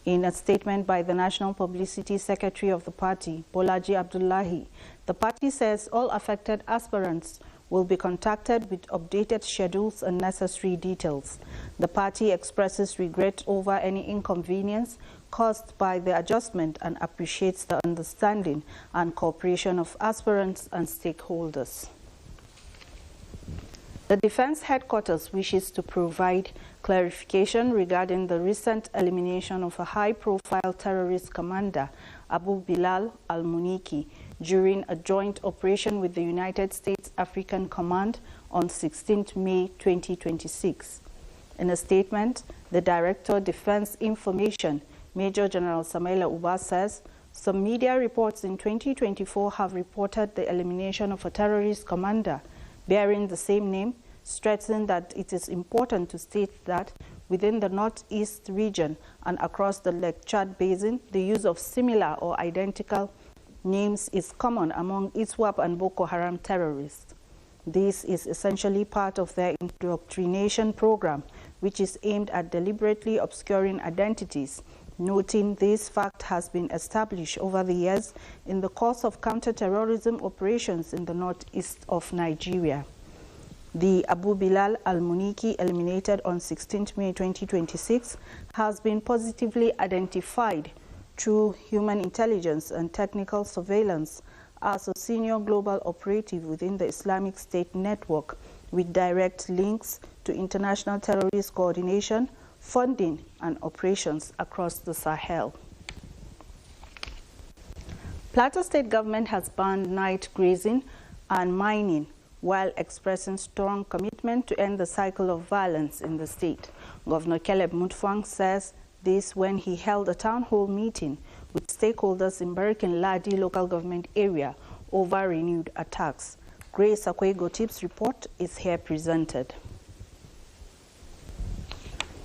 In a statement by the National Publicity Secretary of the party, Bolaji Abdullahi, the party says all affected aspirants will be contacted with updated schedules and necessary details. The party expresses regret over any inconvenience caused by the adjustment and appreciates the understanding and cooperation of aspirants and stakeholders. The Defense Headquarters wishes to provide clarification regarding the recent elimination of a high-profile terrorist commander, Abu Bilal al-Muniki, during a joint operation with the United States African Command on 16 May 2026. In a statement, the Director, Defense Information, Major General Samaila Uba says, some media reports in 2024 have reported the elimination of a terrorist commander bearing the same name, stressing that it is important to state that within the Northeast region and across the Lake Chad Basin, the use of similar or identical names is common among ISWAP and Boko Haram terrorists. This is essentially part of their indoctrination program, which is aimed at deliberately obscuring identities, noting this fact has been established over the years in the course of counter-terrorism operations in the northeast of Nigeria. The Abu Bilal al-Muniki, eliminated on 16 May 2026, has been positively identified through human intelligence and technical surveillance as a senior global operative within the Islamic State network with direct links to international terrorist coordination, funding, and operations across the Sahel. Plateau State government has banned night grazing and mining while expressing strong commitment to end the cycle of violence in the state. Governor Caleb Mutfwang says this when he held a town hall meeting with stakeholders in Barikin Ladi local government area over renewed attacks. Grace Akwego-Tip's report is here presented.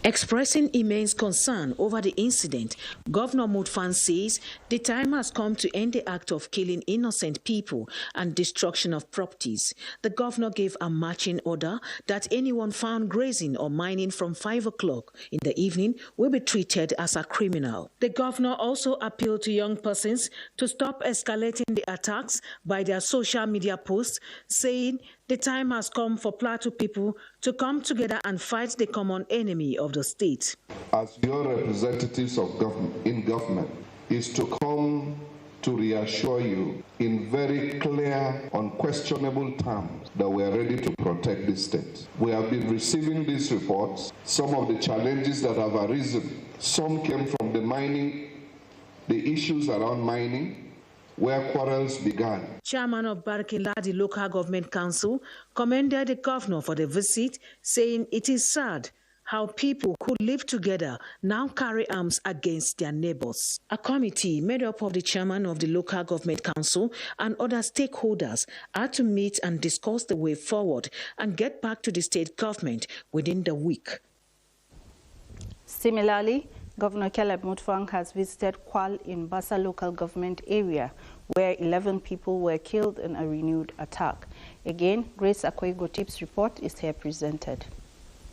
Expressing immense concern over the incident, Governor Mutfwang says the time has come to end the act of killing innocent people and destruction of properties. The governor gave a marching order that anyone found grazing or mining from 5 o'clock in the evening will be treated as a criminal. The governor also appealed to young persons to stop escalating the attacks by their social media posts, saying the time has come for Plateau people to come together and fight the common enemy of the state. As your representatives of government is to come to reassure you in very clear, unquestionable terms that we are ready to protect this state. We have been receiving these reports. Some of the challenges that have arisen, some came from the issues around mining, where quarrels began. Chairman of Barikin Ladi Local Government Council commended the governor for the visit, saying it is sad how people who live together now carry arms against their neighbors. A committee made up of the chairman of the Local Government Council and other stakeholders had to meet and discuss the way forward and get back to the state government within the week. Similarly, Governor Caleb Mutfwang has visited Kwal in Bassa local government area, where 11 people were killed in a renewed attack. Again, Grace Akwego-Tip's report is here presented.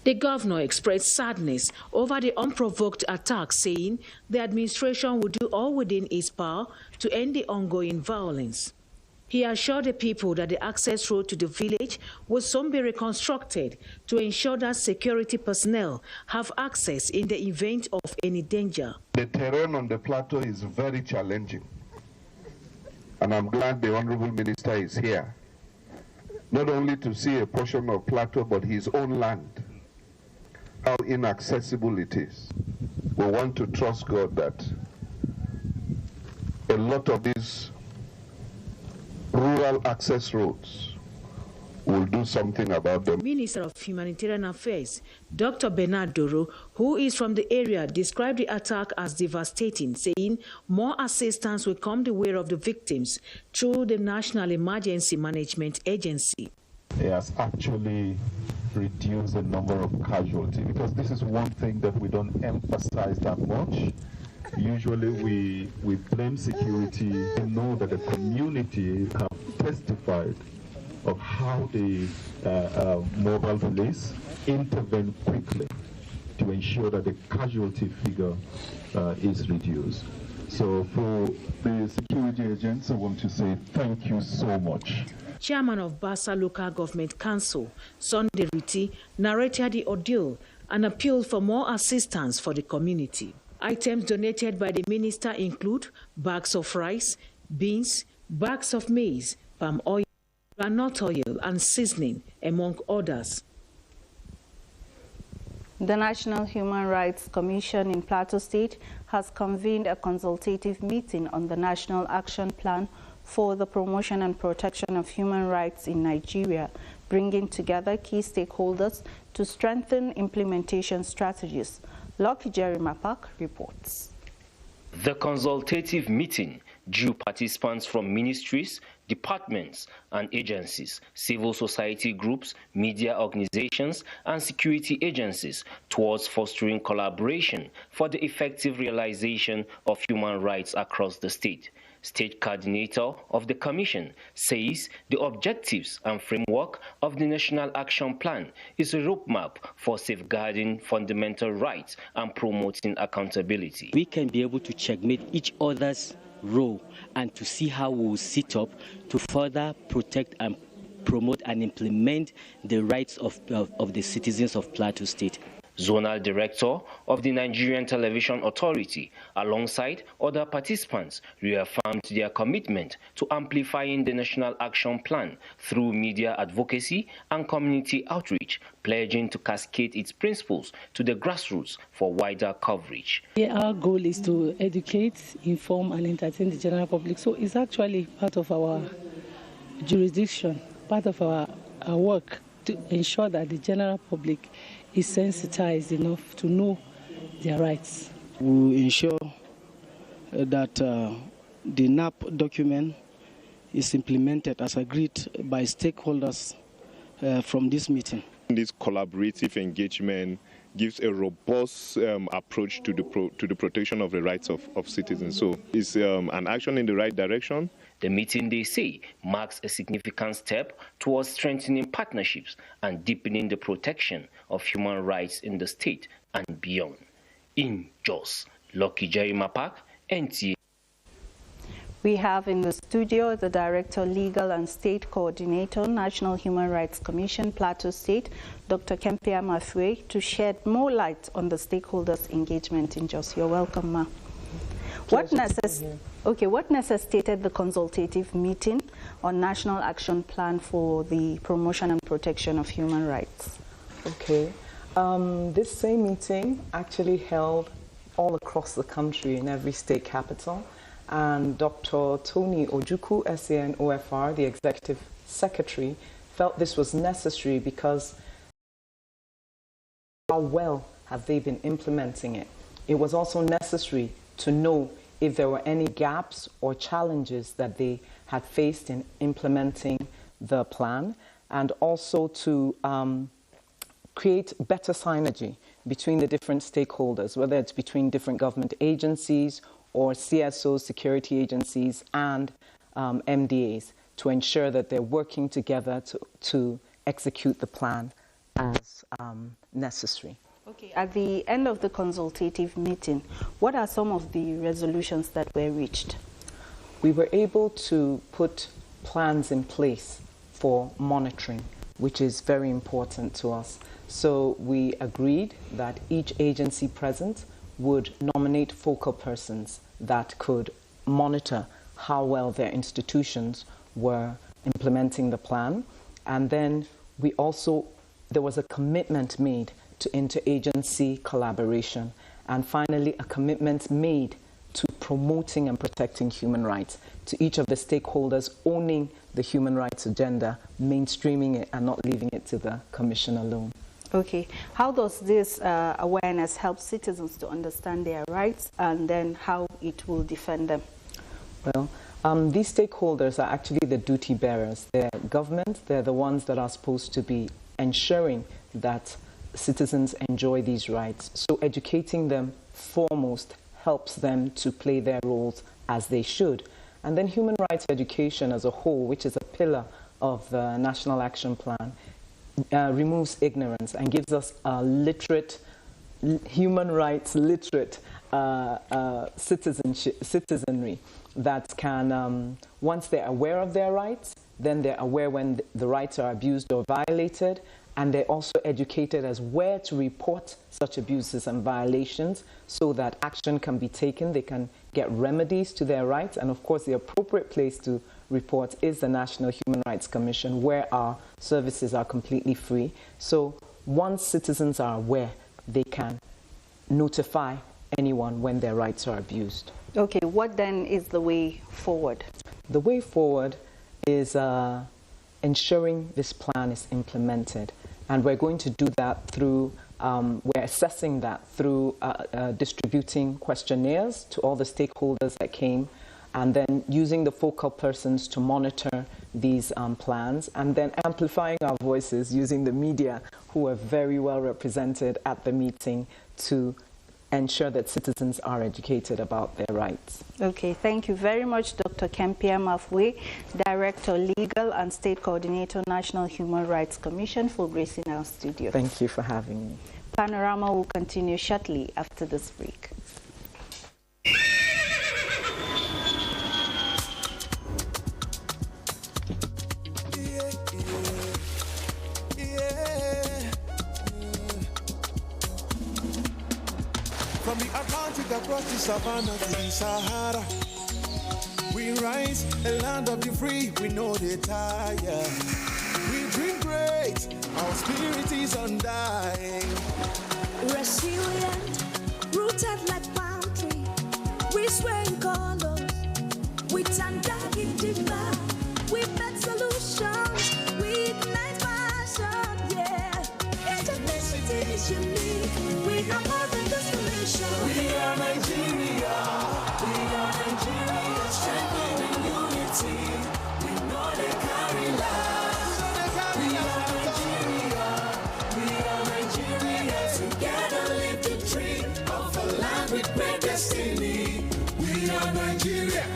The governor expressed sadness over the unprovoked attack, saying the administration will do all within its power to end the ongoing violence. He assured the people that the access road to the village will soon be reconstructed to ensure that security personnel have access in the event of any danger. The terrain on the plateau is very challenging, and I'm glad the Honorable Minister is here, not only to see a portion of plateau, but his own land, how inaccessible it is. We want to trust God that a lot of these rural dual access roads. We'll do something about them. Minister of Humanitarian Affairs, Dr. Bernard Doro, who is from the area, described the attack as devastating, saying more assistance will come the way of the victims through the National Emergency Management Agency. It has actually reduced the number of casualties, because this is one thing that we don't emphasize that much. Usually we blame security. We know that the community have testified of how the mobile police intervene quickly to ensure that the casualty figure is reduced. So for the security agents, I want to say thank you so much. Chairman of Basa Local Government Council, Sunday Riti, narrated the ordeal and appealed for more assistance for the community. Items donated by the minister include bags of rice, beans, bags of maize, palm oil, groundnut oil and seasoning, among others. The National Human Rights Commission in Plateau State has convened a consultative meeting on the National Action Plan for the Promotion and Protection of Human Rights in Nigeria, bringing together key stakeholders to strengthen implementation strategies. Lucky Jerry Mapak reports. The consultative meeting drew participants from ministries, departments and agencies, civil society groups, media organizations and security agencies towards fostering collaboration for the effective realization of human rights across the state. State coordinator of the commission says the objectives and framework of the National Action Plan is a roadmap for safeguarding fundamental rights and promoting accountability. We can be able to checkmate each other's role and to see how we will sit up to further protect and promote and implement the rights of the citizens of Plateau State. Zonal Director of the Nigerian Television Authority, alongside other participants, reaffirmed their commitment to amplifying the National Action Plan through media advocacy and community outreach, pledging to cascade its principles to the grassroots for wider coverage. Our goal is to educate, inform and entertain the general public. So it's actually part of our jurisdiction, part of our work to ensure that the general public is sensitized enough to know their rights. We ensure that the NAP document is implemented as agreed by stakeholders from this meeting. This collaborative engagement gives a robust approach to the protection of the rights of citizens. So it's an action in the right direction. The meeting, they say, marks a significant step towards strengthening partnerships and deepening the protection of human rights in the state and beyond. In Jos, Lucky Jerry Mapak, NTA. We have in the studio the Director, Legal and State Coordinator, National Human Rights Commission, Plateau State, Dr. Kempia Mafue, to shed more light on the stakeholders' engagement in Jos. You're welcome, Ma. What necessitated the consultative meeting on National Action Plan for the Promotion and Protection of Human Rights? Okay. This same meeting actually held all across the country in every state capital. And Dr. Tony Ojukwu, SAN OFR, the Executive Secretary, felt this was necessary because how well have they been implementing it? It was also necessary to know if there were any gaps or challenges that they had faced in implementing the plan, and also to create better synergy between the different stakeholders, whether it's between different government agencies or CSOs, security agencies, and MDAs, to ensure that they're working together to execute the plan as necessary. Okay. At the end of the consultative meeting, what are some of the resolutions that were reached? We were able to put plans in place for monitoring, which is very important to us. So we agreed that each agency present would nominate focal persons that could monitor how well their institutions were implementing the plan. And then there was a commitment made to interagency collaboration. And finally, a commitment made to promoting and protecting human rights, to each of the stakeholders owning the human rights agenda, mainstreaming it and not leaving it to the Commission alone. Okay. How does this awareness help citizens to understand their rights and then how it will defend them? Well, these stakeholders are actually the duty bearers. They're government, they're the ones that are supposed to be ensuring that citizens enjoy these rights. So educating them foremost helps them to play their roles as they should. And then human rights education as a whole, which is a pillar of the National Action Plan, removes ignorance and gives us a literate, human rights literate citizenry that can, once they're aware of their rights, then they're aware when the rights are abused or violated, and they're also educated as where to report such abuses and violations so that action can be taken, they can get remedies to their rights, and of course the appropriate place to report is the National Human Rights Commission, where our services are completely free. So once citizens are aware, they can notify anyone when their rights are abused. Okay, what then is the way forward? The way forward is ensuring this plan is implemented. And we're going to do that through, we're assessing that through distributing questionnaires to all the stakeholders that came, and then using the focal persons to monitor these plans, and then amplifying our voices using the media, who are very well represented at the meeting, to ensure that citizens are educated about their rights. Okay, thank you very much, Dr. Kempia Mafwe, Director, Legal and State Coordinator, National Human Rights Commission, for gracing our studio. Thank you for having me. Panorama will continue shortly after this break. From the Atlantic across the savannah to the Sahara, we rise, a land of the free, we know they tire. We dream great, our spirit is undying. Resilient, rooted like palm tree, we sway in colors, with undying demand. We make solutions, we ignite passion, yeah. Ethnicity is unique, we are more than just a nation. We are Nigeria, strengthening unity. We know they carry lives. We are Nigeria, together live the dream of a land with great destiny. We are Nigeria.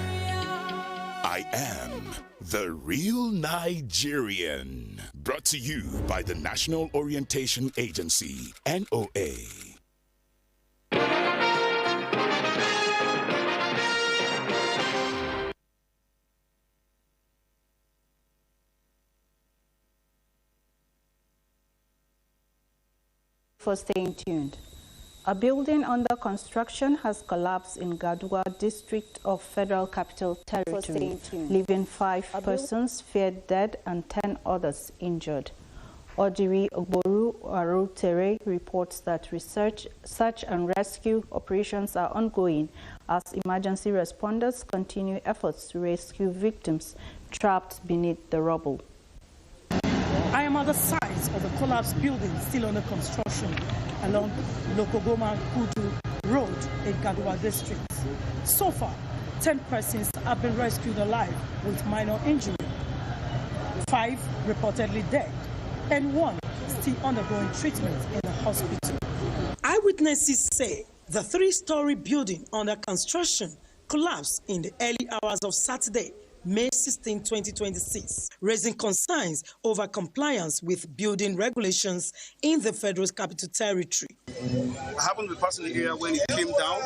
I am the real Nigerian. Brought to you by the National Orientation Agency, NOA. For staying tuned. A building under construction has collapsed in Gadua district of Federal Capital Territory, leaving 5 persons feared dead and 10 others injured. Odiri Ogboru Arutere reports that search and rescue operations are ongoing as emergency responders continue efforts to rescue victims trapped beneath the rubble. I am at the site of the collapsed building still under construction along Lokogoma Kudu Road in Gadua district. So far, 10 persons have been rescued alive with minor injury, 5 reportedly dead, and 1 still undergoing treatment in the hospital. Eyewitnesses say the 3-story building under construction collapsed in the early hours of Saturday, May 16, 2026, raising concerns over compliance with building regulations in the Federal Capital Territory. I happened to be passing the area when it came down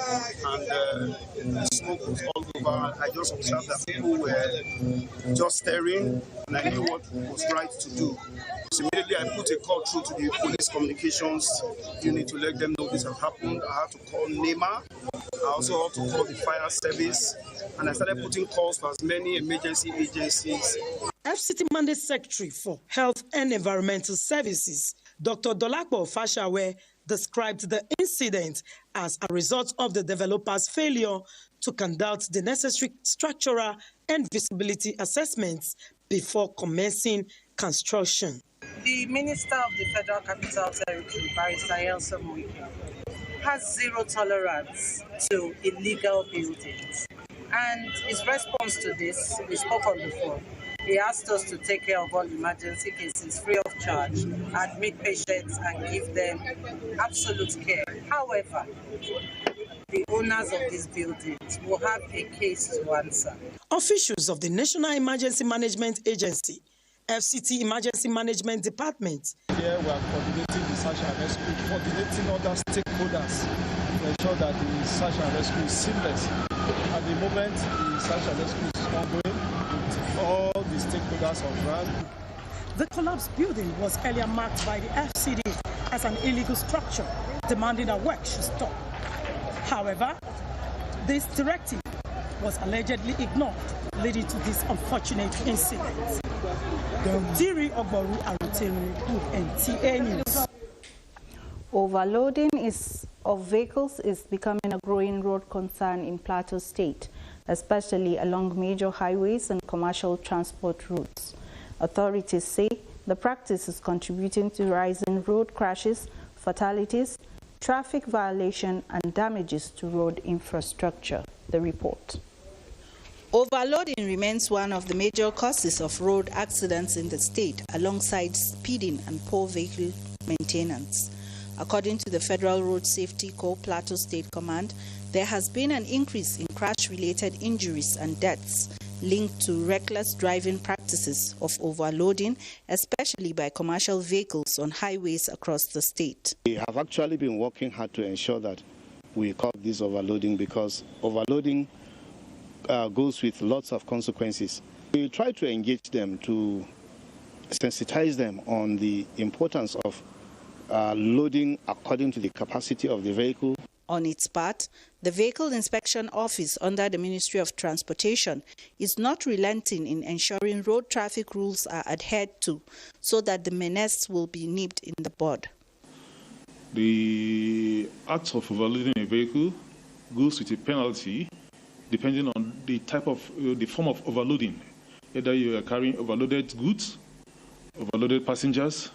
and the smoke was all over. I just observed that people were just staring, and I knew what was right to do. So immediately I put a call through to the police communications unit to let them know this had happened. I had to call NEMA. I also had to call the fire service, and I started putting calls to as many emergency agencies. FCT Mandate Secretary for Health and Environmental Services, Dr. Dolapo Fashawe, described the incident as a result of the developer's failure to conduct the necessary structural and visibility assessments before commencing construction. The Minister of the Federal Capital Territory, Barrister Elsa Moike, has zero tolerance to illegal buildings. And his response to this, we spoke on the phone. He asked us to take care of all emergency cases free of charge, admit patients and give them absolute care. However, the owners of these buildings will have a case to answer. Officials of the National Emergency Management Agency, FCT Emergency Management Department. Here we are coordinating the search and rescue, coordinating other stakeholders to ensure that the search and rescue is seamless. At the moment, the search and rescue is ongoing with all the stakeholders on ground. The collapsed building was earlier marked by the FCD as an illegal structure, demanding that work should stop. However, this directive was allegedly ignored, leading to this unfortunate incident. Diri Ogboru Aruteri, NTA News. Overloading of vehicles is becoming a growing road concern in Plateau State, especially along major highways and commercial transport routes. Authorities say the practice is contributing to rising road crashes, fatalities, traffic violation and damages to road infrastructure. The report. Overloading remains one of the major causes of road accidents in the state, alongside speeding and poor vehicle maintenance. According to the Federal Road Safety Corps Plateau State Command, there has been an increase in crash-related injuries and deaths linked to reckless driving practices of overloading, especially by commercial vehicles on highways across the state. We have actually been working hard to ensure that we curb this overloading, because overloading goes with lots of consequences. We try to engage them to sensitize them on the importance of loading according to the capacity of the vehicle. On its part, the Vehicle Inspection Office under the Ministry of Transportation is not relenting in ensuring road traffic rules are adhered to so that the menace will be nipped in the bud. The act of overloading a vehicle goes with a penalty depending on the type of, the form of overloading. Either you are carrying overloaded goods, overloaded passengers,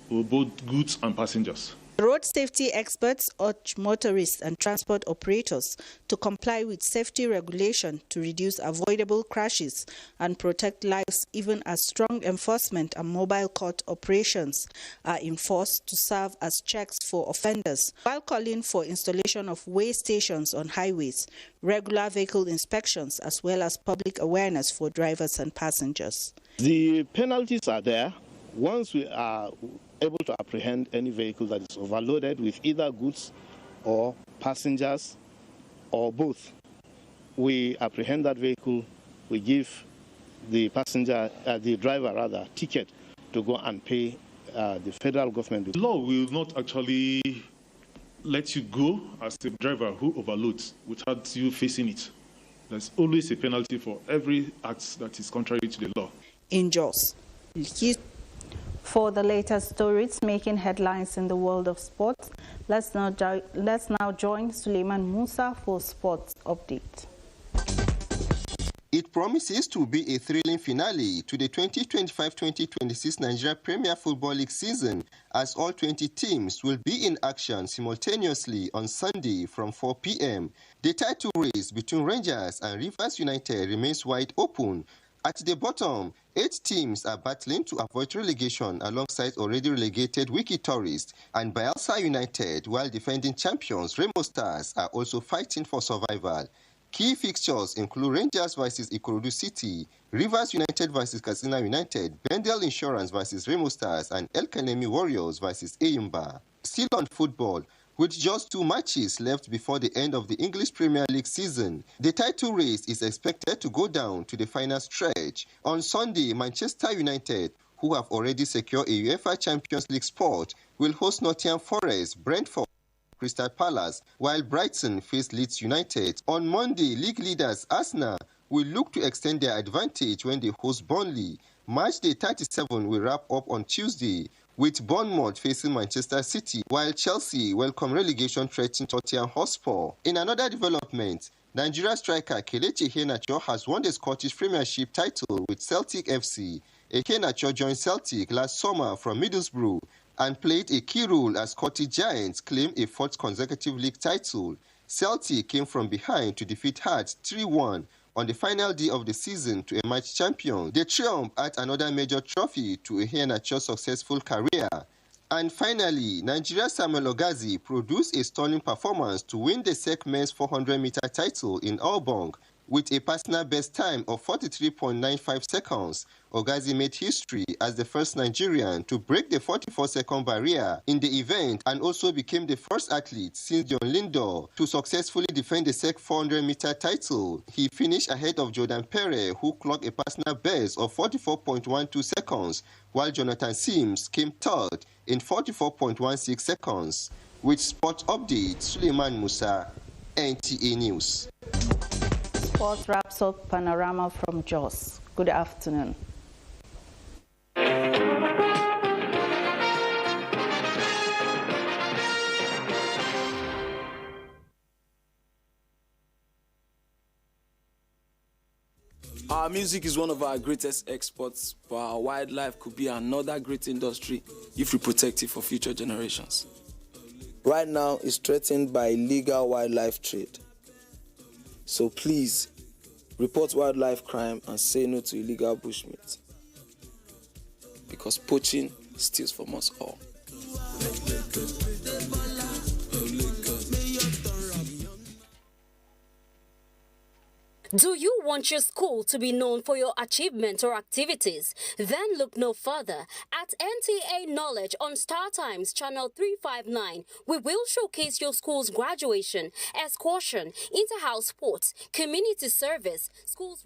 or both goods and passengers. Road safety experts urge motorists and transport operators to comply with safety regulation to reduce avoidable crashes and protect lives, even as strong enforcement and mobile court operations are enforced to serve as checks for offenders, while calling for installation of weigh stations on highways, regular vehicle inspections, as well as public awareness for drivers and passengers. The penalties are there. Once we are able to apprehend any vehicle that is overloaded with either goods or passengers or both, we apprehend that vehicle, we give the passenger, the driver rather, ticket to go and pay the federal government. The law will not actually let you go as a driver who overloads without you facing it. There's always a penalty for every act that is contrary to the law. In Jos. For the latest stories making headlines in the world of sports, let's now join Suleiman Musa for sports update. It promises to be a thrilling finale to the 2025-2026 Nigeria Premier Football League season, as all 20 teams will be in action simultaneously on Sunday from 4 p.m. The title race between Rangers and Rivers United remains wide open. At the bottom, 8 teams are battling to avoid relegation alongside already relegated Wiki Tourists and Bayelsa United, while defending champions Remo Stars are also fighting for survival. Key fixtures include Rangers vs Ikorodu City, Rivers United vs Katsina United, Bendel Insurance vs Remo Stars, and El Kanemi Warriors vs Eyimba. Still on football, with just 2 matches left before the end of the English Premier League season, the title race is expected to go down to the final stretch. On Sunday, Manchester United, who have already secured a UEFA Champions League spot, will host Nottingham Forest, Brentford, Crystal Palace, while Brighton face Leeds United. On Monday, league leaders Arsenal will look to extend their advantage when they host Burnley. Matchday 37 will wrap up on Tuesday, with Bournemouth facing Manchester City, while Chelsea welcome relegation threatening Tottenham Hotspur. In another development, Nigeria striker Kelechi Iheanacho has won the Scottish Premiership title with Celtic FC. Iheanacho joined Celtic last summer from Middlesbrough and played a key role as Scottish Giants claimed a fourth consecutive league title. Celtic came from behind to defeat Hearts 3-1 on the final day of the season to emerge champions. The triumph adds another major trophy to Iheanacho's successful career. And finally, Nigeria's Samuel Ogazi produced a stunning performance to win the SEC men's 400-meter title in Albong with a personal best time of 43.95 seconds. Ogazi made history as the first Nigerian to break the 44-second barrier in the event and also became the first athlete since John Lindor to successfully defend the SEC 400-meter title. He finished ahead of Jordan Perez, who clocked a personal best of 44.12 seconds, while Jonathan Sims came third in 44.16 seconds. With sports updates, Suleiman Musa, NTA News. Sports wraps up Panorama from Jos. Good afternoon. Our music is one of our greatest exports, but our wildlife could be another great industry if we protect it for future generations. Right now, it's threatened by illegal wildlife trade. So please, report wildlife crime and say no to illegal bushmeat. Because poaching steals from us all. Do you want your school to be known for your achievements or activities? Then look no further. At NTA Knowledge on Star Times Channel 359, we will showcase your school's graduation, excursion, inter-house sports, community service, schools...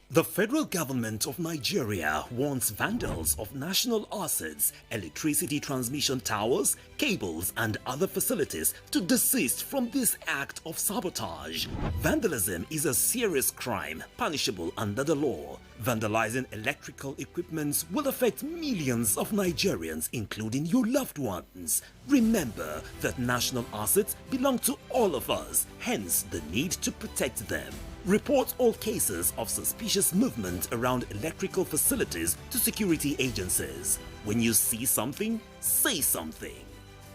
The federal government of Nigeria warns vandals of national assets, electricity transmission towers, cables, and other facilities to desist from this act of sabotage. Vandalism is a serious crime punishable under the law. Vandalizing electrical equipment will affect millions of Nigerians, including your loved ones. Remember that national assets belong to all of us, hence the need to protect them. Report all cases of suspicious movement around electrical facilities to security agencies. When you see something, say something.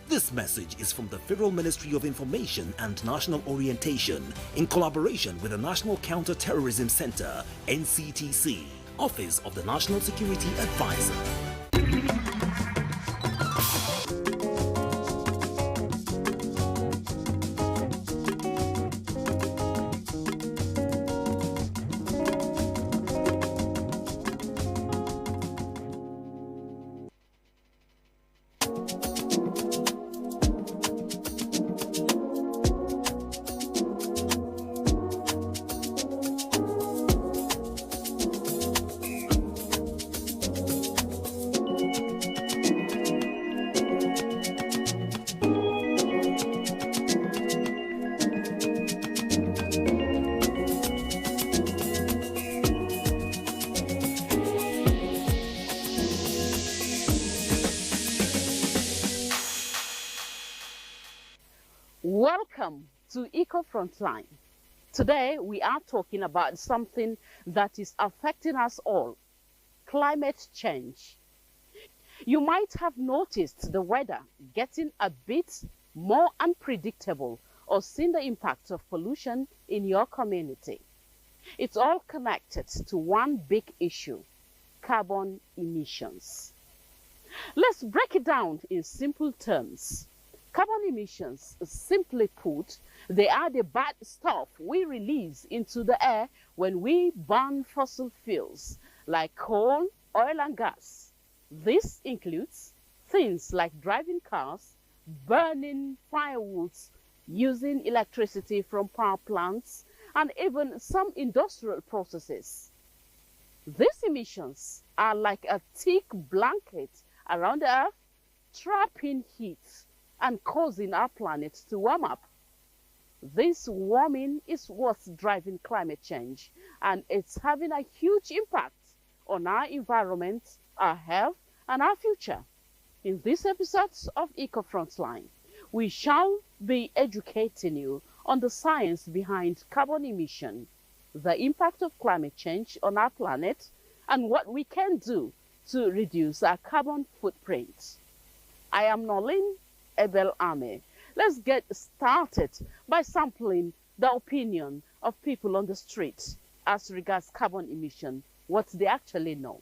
This message is from the Federal Ministry of Information and National Orientation in collaboration with the National Counter-Terrorism Center, NCTC, Office of the National Security Advisor. Welcome to Eco Frontline. Today we are talking about something that is affecting us all, climate change. You might have noticed the weather getting a bit more unpredictable or seen the impact of pollution in your community. It's all connected to one big issue, carbon emissions. Let's break it down in simple terms. Carbon emissions, simply put, they are the bad stuff we release into the air when we burn fossil fuels like coal, oil and gas. This includes things like driving cars, burning firewoods, using electricity from power plants, and even some industrial processes. These emissions are like a thick blanket around the Earth, trapping heat and causing our planet to warm up. This warming is what's driving climate change, and it's having a huge impact on our environment, our health, and our future. In this episode of Eco Frontline, we shall be educating you on the science behind carbon emission, the impact of climate change on our planet, and what we can do to reduce our carbon footprint. I am Nolin Ebel Ame. Let's get started by sampling the opinion of people on the streets as regards carbon emission, what they actually know.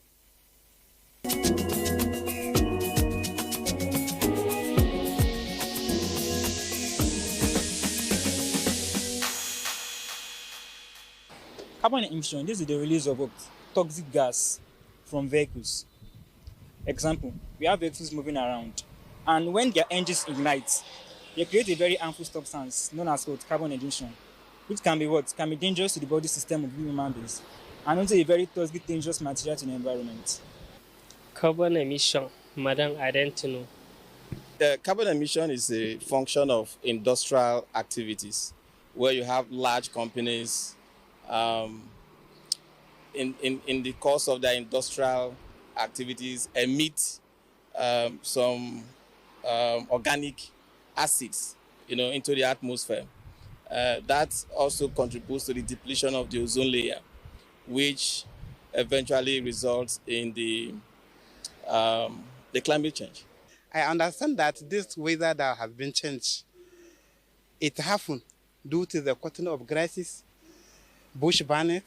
Carbon emission, this is the release of toxic gas from vehicles. Example, we have vehicles moving around, and when their engines ignite, they create a very harmful substance known as carbon emission, which can be dangerous to the body system of human beings, and also a very toxic, dangerous material to the environment. Carbon emission, Madam, I don't know. Carbon emission is a function of industrial activities, where you have large companies in the course of their industrial activities emit some organic acids, into the atmosphere. That also contributes to the depletion of the ozone layer, which eventually results in the climate change. I understand that this weather that has been changed, it happened due to the cutting of grasses, bush burning,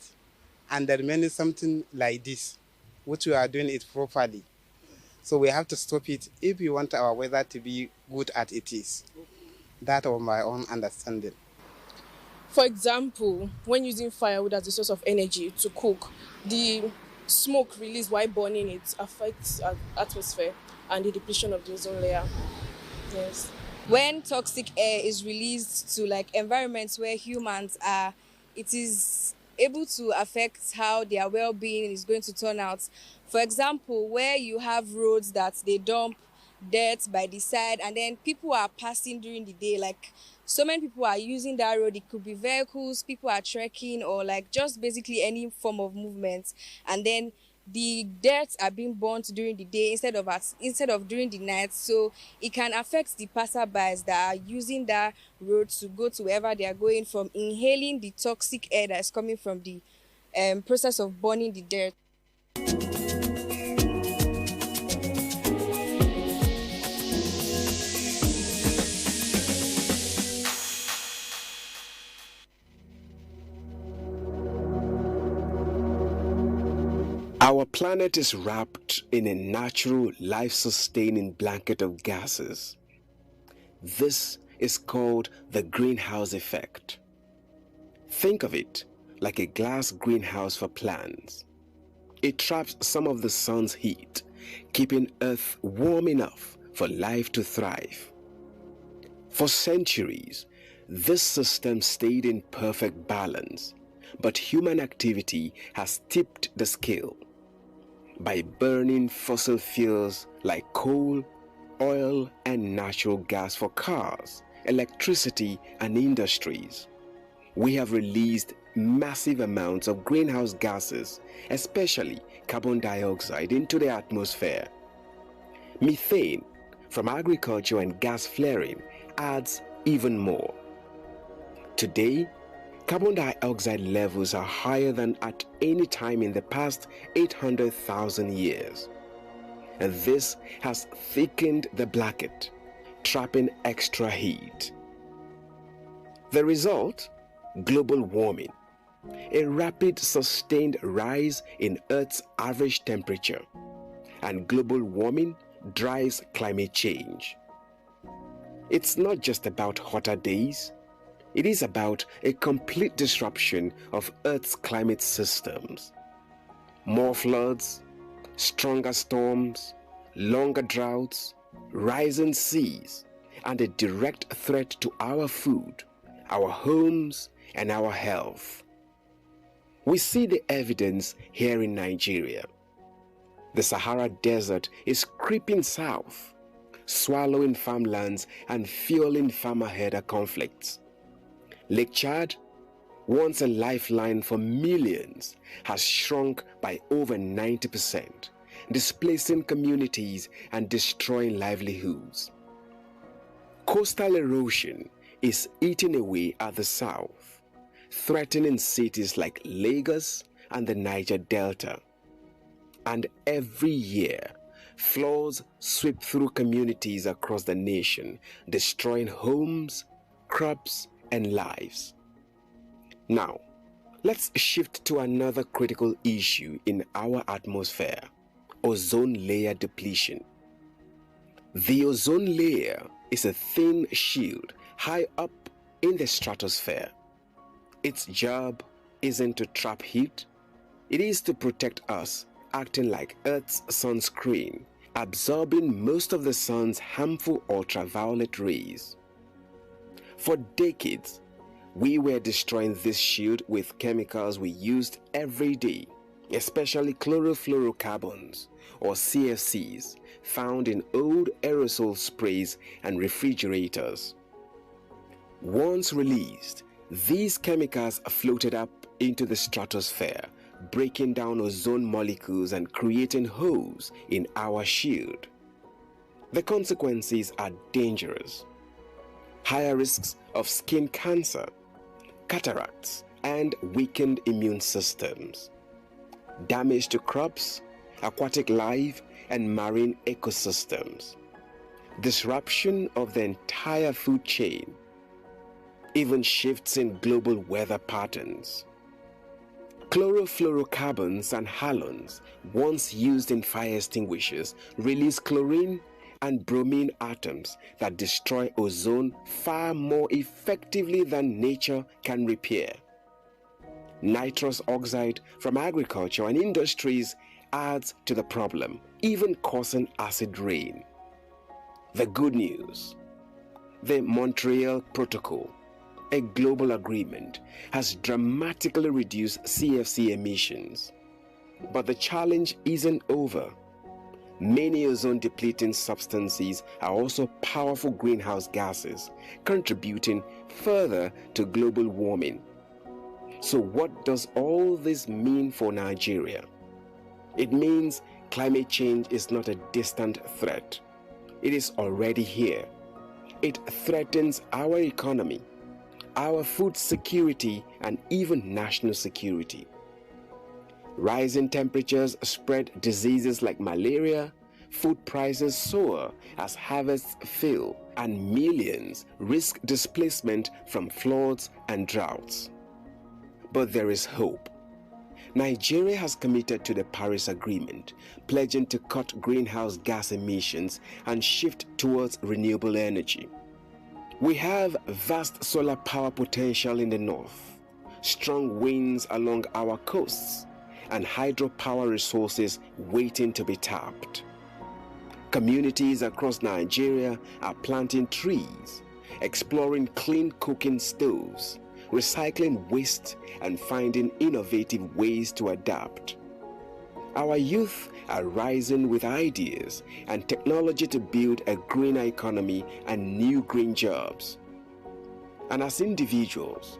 and there remains something like this, which we are doing it properly. So we have to stop it if we want our weather to be good as it is. That was my own understanding. For example, when using firewood as a source of energy to cook, the smoke released while burning it affects our atmosphere and the depletion of the ozone layer. Yes. When toxic air is released to environments where humans are, it is able to affect how their well-being is going to turn out. For example, where you have roads that they dump dirt by the side, and then people are passing during the day, so many people are using that road. It could be vehicles, people are trekking, or just basically any form of movement, and then the dirt are being burnt during the day instead of during the night. So it can affect the passerbys that are using that road to go to wherever they are going, from inhaling the toxic air that is coming from the process of burning the dirt. Our planet is wrapped in a natural, life-sustaining blanket of gases. This is called the greenhouse effect. Think of it like a glass greenhouse for plants. It traps some of the sun's heat, keeping Earth warm enough for life to thrive. For centuries, this system stayed in perfect balance, but human activity has tipped the scale. By burning fossil fuels like coal, oil, and natural gas for cars, electricity, and industries, we have released massive amounts of greenhouse gases, especially carbon dioxide, into the atmosphere. Methane from agriculture and gas flaring adds even more. Today, carbon dioxide levels are higher than at any time in the past 800,000 years. And this has thickened the blanket, trapping extra heat. The result? Global warming, a rapid sustained rise in Earth's average temperature. And global warming drives climate change. It's not just about hotter days. It is about a complete disruption of Earth's climate systems. More floods, stronger storms, longer droughts, rising seas, and a direct threat to our food, our homes, and our health. We see the evidence here in Nigeria. The Sahara Desert is creeping south, swallowing farmlands and fueling farmer-herder conflicts. Lake Chad, once a lifeline for millions, has shrunk by over 90%, displacing communities and destroying livelihoods. Coastal erosion is eating away at the south, threatening cities like Lagos and the Niger Delta. And every year, floods sweep through communities across the nation, destroying homes, crops, and lives. Now, let's shift to another critical issue in our atmosphere: ozone layer depletion. The ozone layer is a thin shield high up in the stratosphere. Its job isn't to trap heat, it is to protect us, acting like Earth's sunscreen, absorbing most of the sun's harmful ultraviolet rays. For decades, we were destroying this shield with chemicals we used every day, especially chlorofluorocarbons, or CFCs, found in old aerosol sprays and refrigerators. Once released, these chemicals floated up into the stratosphere, breaking down ozone molecules and creating holes in our shield. The consequences are dangerous. Higher risks of skin cancer, cataracts, and weakened immune systems. Damage to crops, aquatic life, and marine ecosystems. Disruption of the entire food chain. Even shifts in global weather patterns. Chlorofluorocarbons and halogens, once used in fire extinguishers, release chlorine and bromine atoms that destroy ozone far more effectively than nature can repair. Nitrous oxide from agriculture and industries adds to the problem, even causing acid rain. The good news: the Montreal Protocol, a global agreement, has dramatically reduced CFC emissions. But the challenge isn't over. Many ozone-depleting substances are also powerful greenhouse gases, contributing further to global warming. So what does all this mean for Nigeria? It means climate change is not a distant threat. It is already here. It threatens our economy, our food security, and even national security. Rising temperatures spread diseases like malaria, food prices soar as harvests fail, and millions risk displacement from floods and droughts. But there is hope. Nigeria has committed to the Paris Agreement, pledging to cut greenhouse gas emissions and shift towards renewable energy. We have vast solar power potential in the north, strong winds along our coasts, and hydropower resources waiting to be tapped. Communities across Nigeria are planting trees, exploring clean cooking stoves, recycling waste, and finding innovative ways to adapt. Our youth are rising with ideas and technology to build a greener economy and new green jobs. And as individuals,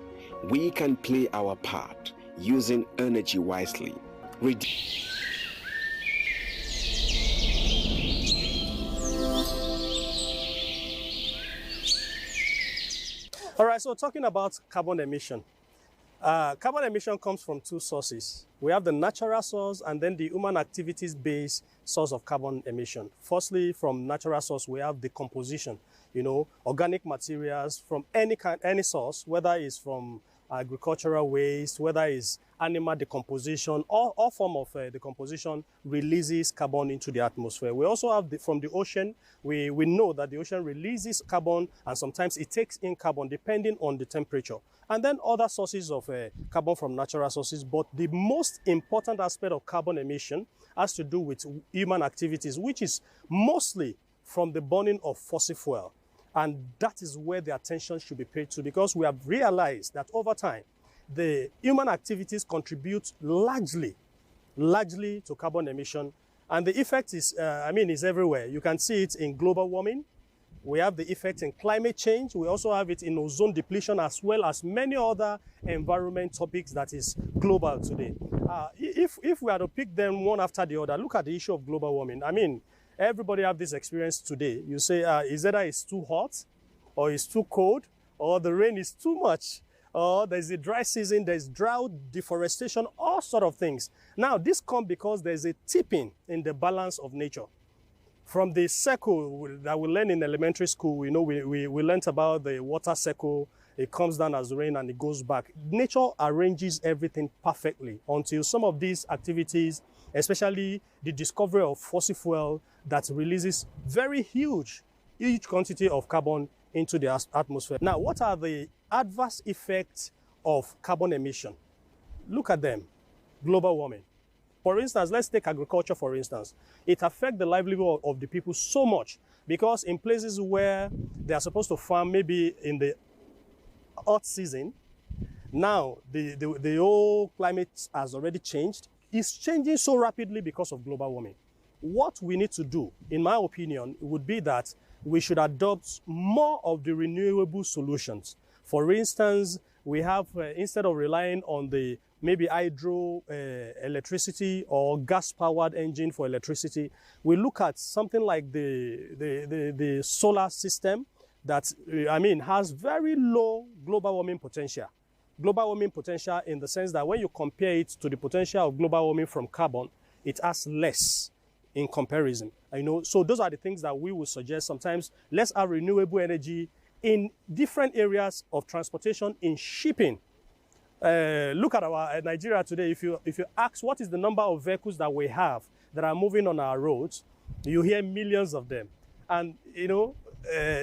we can play our part using energy wisely. All right, so talking about carbon emission. Carbon emission comes from two sources. We have the natural source and then the human activities-based source of carbon emission. Firstly, from natural source, we have decomposition. Organic materials from any source, whether it's from agricultural waste, whether it's animal decomposition, all form of decomposition releases carbon into the atmosphere. We also have from the ocean. We know that the ocean releases carbon, and sometimes it takes in carbon depending on the temperature. And then other sources of carbon from natural sources. But the most important aspect of carbon emission has to do with human activities, which is mostly from the burning of fossil fuel. And that is where the attention should be paid to, because we have realized that over time, the human activities contribute largely to carbon emission. And the effect is, is everywhere. You can see it in global warming. We have the effect in climate change. We also have it in ozone depletion, as well as many other environment topics that is global today. If we are to pick them one after the other, look at the issue of global warming. I mean, everybody have this experience today. You say, is either it's too hot, or it's too cold, or the rain is too much, or there's a dry season, there's drought, deforestation, all sort of things. Now, this comes because there's a tipping in the balance of nature. From the cycle that we learn in elementary school, we learned about the water cycle. It comes down as rain and it goes back. Nature arranges everything perfectly until some of these activities, especially the discovery of fossil fuel that releases very huge quantity of carbon into the atmosphere. Now, what are the adverse effects of carbon emission? Look at them. Global warming. For instance, let's take agriculture, for instance. It affects the livelihood of the people so much because in places where they are supposed to farm, maybe in the hot season, now the whole climate has already changed. It's changing so rapidly because of global warming. What we need to do, in my opinion, would be that we should adopt more of the renewable solutions. For instance, we have, instead of relying on the maybe hydro electricity or gas-powered engine for electricity, we look at something like the solar system that, has very low global warming potential. Global warming potential in the sense that when you compare it to the potential of global warming from carbon, it has less in comparison. So those are the things that we would suggest. Sometimes let's have renewable energy in different areas of transportation, in shipping. Look at our Nigeria today. If you ask what is the number of vehicles that we have that are moving on our roads, you hear millions of them. And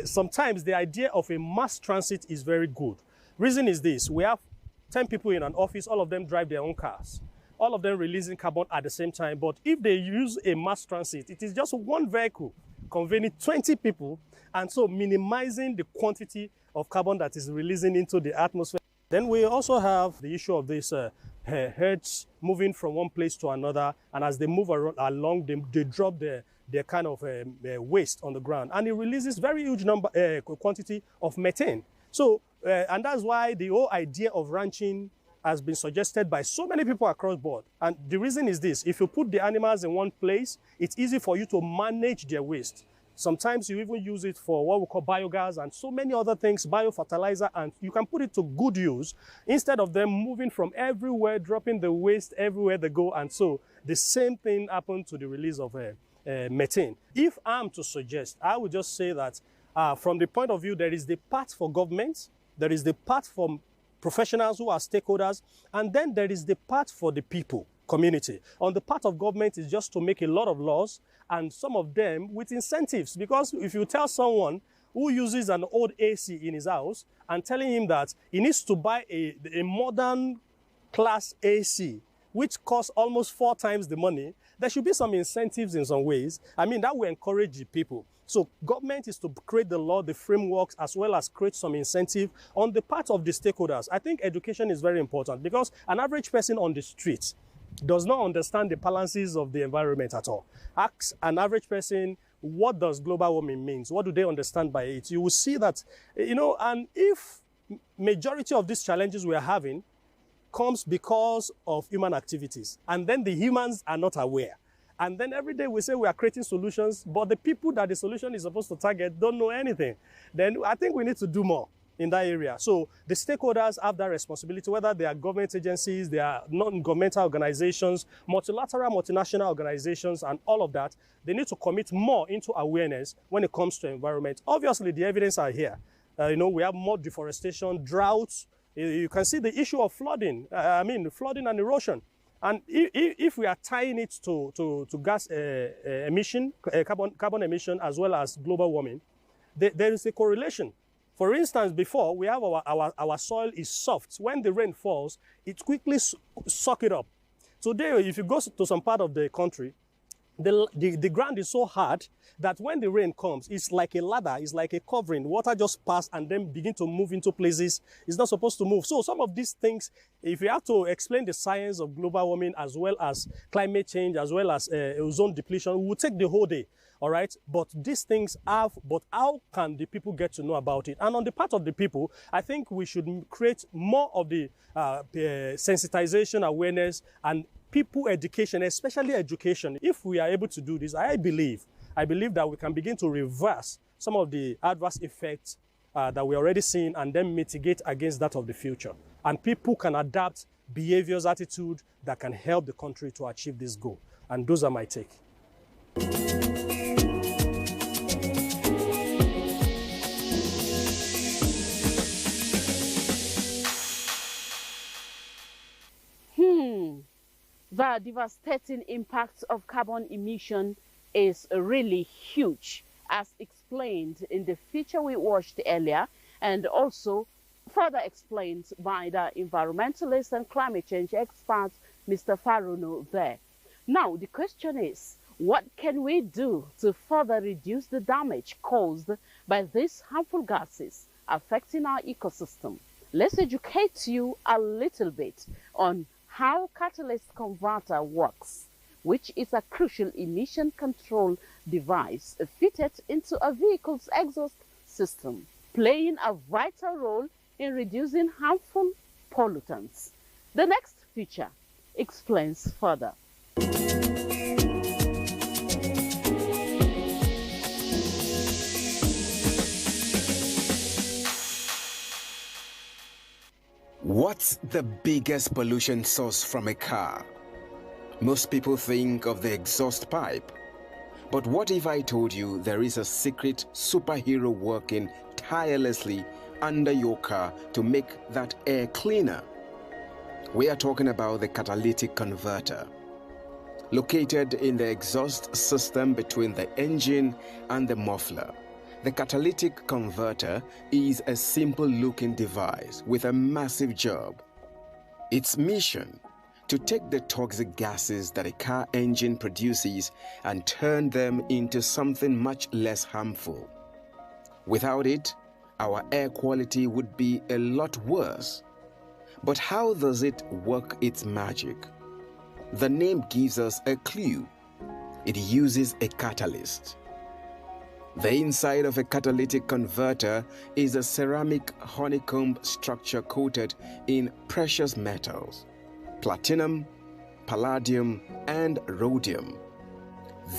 sometimes the idea of a mass transit is very good. Reason is this: we have 10 people in an office, all of them drive their own cars, all of them releasing carbon at the same time. But if they use a mass transit, it is just one vehicle conveying 20 people, and so minimizing the quantity of carbon that is releasing into the atmosphere. Then we also have the issue of these herds moving from one place to another, and as they move along, they drop their kind of waste on the ground, and it releases very huge quantity of methane. So, and that's why the whole idea of ranching has been suggested by so many people across board. And the reason is this: if you put the animals in one place, it's easy for you to manage their waste. Sometimes you even use it for what we call biogas and so many other things, biofertilizer, and you can put it to good use instead of them moving from everywhere, dropping the waste everywhere they go. And so the same thing happened to the release of methane. If I'm to suggest, I would just say that from the point of view, there is the part for government, there is the part for professionals who are stakeholders, and then there is the part for the people, community. On the part of government is just to make a lot of laws, and some of them with incentives. Because if you tell someone who uses an old AC in his house and telling him that he needs to buy a modern class AC, which costs almost 4 times the money, there should be some incentives in some ways. That will encourage the people. So government is to create the law, the frameworks, as well as create some incentive on the part of the stakeholders. I think education is very important because an average person on the street does not understand the balances of the environment at all. Ask an average person, what does global warming mean? What do they understand by it? You will see that, and if majority of these challenges we are having comes because of human activities, and then the humans are not aware. And then every day we say we are creating solutions, but the people that the solution is supposed to target don't know anything. Then I think we need to do more in that area. So the stakeholders have that responsibility, whether they are government agencies, they are non-governmental organizations, multilateral, multinational organizations, and all of that. They need to commit more into awareness when it comes to environment. Obviously, the evidence are here. We have more deforestation, droughts. You can see the issue of flooding. Flooding and erosion. And if we are tying it to gas emission, carbon emission, as well as global warming, there is a correlation. For instance, before, we have our soil is soft. When the rain falls, it quickly sucks it up. Today, if you go to some part of the country, the ground is so hard that when the rain comes, it's like a ladder, it's like a covering. Water just pass and then begin to move into places it's not supposed to move. So some of these things, if you have to explain the science of global warming as well as climate change, as well as ozone depletion, we will take the whole day. All right, but these things have, but how can the people get to know about it? And on the part of the people, I think we should create more of the sensitization, awareness, and people education, especially education. If we are able to do this, I believe that we can begin to reverse some of the adverse effects that we're already seeing and then mitigate against that of the future. And people can adapt behaviors, attitude that can help the country to achieve this goal. And those are my take. The devastating impact of carbon emission is really huge, as explained in the feature we watched earlier, and also further explained by the environmentalist and climate change expert, Mr. Faruno there. Now, the question is, what can we do to further reduce the damage caused by these harmful gases affecting our ecosystem? Let's educate you a little bit on how catalyst converter works, which is a crucial emission control device fitted into a vehicle's exhaust system, playing a vital role in reducing harmful pollutants. The next feature explains further. What's the biggest pollution source from a car? Most people think of the exhaust pipe. But what if I told you there is a secret superhero working tirelessly under your car to make that air cleaner? We are talking about the catalytic converter. Located in the exhaust system between the engine and the muffler, the catalytic converter is a simple-looking device with a massive job. Its mission: to take the toxic gases that a car engine produces and turn them into something much less harmful. Without it, our air quality would be a lot worse. But how does it work its magic? The name gives us a clue. It uses a catalyst. The inside of a catalytic converter is a ceramic honeycomb structure coated in precious metals: platinum, palladium, and rhodium.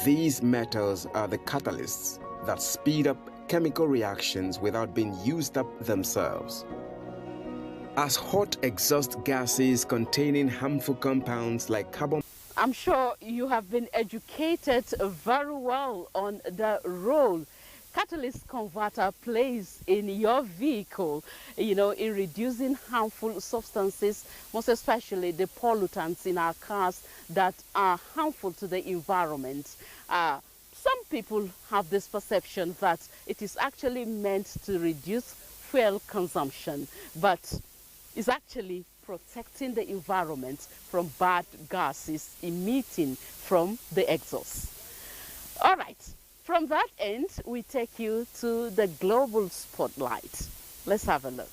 These metals are the catalysts that speed up chemical reactions without being used up themselves. As hot exhaust gases containing harmful compounds like carbon... I'm sure you have been educated very well on the role catalyst converter plays in your vehicle, in reducing harmful substances, most especially the pollutants in our cars that are harmful to the environment. Some people have this perception that it is actually meant to reduce fuel consumption, but it's actually protecting the environment from bad gases emitting from the exhaust. All right, from that end, we take you to the global spotlight. Let's have a look.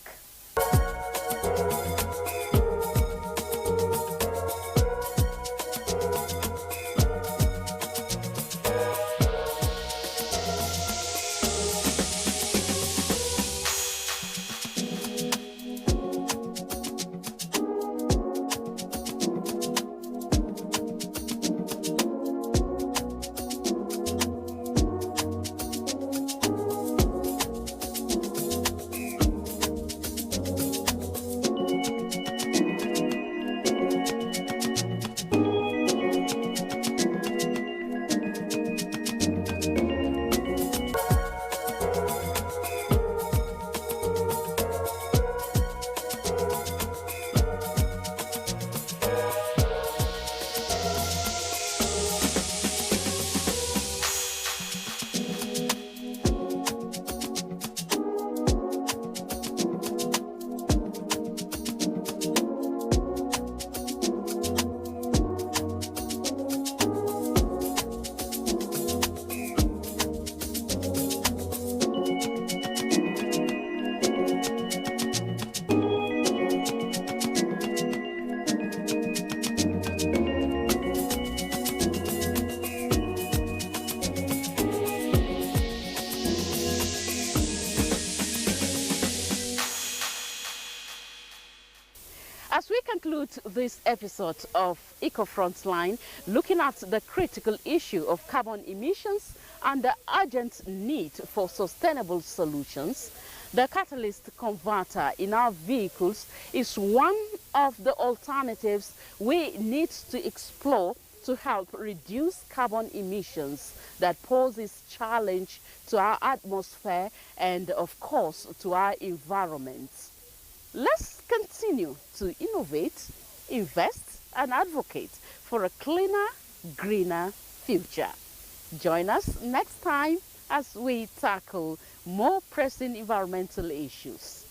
conclude this episode of Eco Frontline, looking at the critical issue of carbon emissions and the urgent need for sustainable solutions. The catalyst converter in our vehicles is one of the alternatives we need to explore to help reduce carbon emissions that poses challenge to our atmosphere and, of course, to our environment. Let's continue to innovate, invest, and advocate for a cleaner, greener future. Join us next time as we tackle more pressing environmental issues.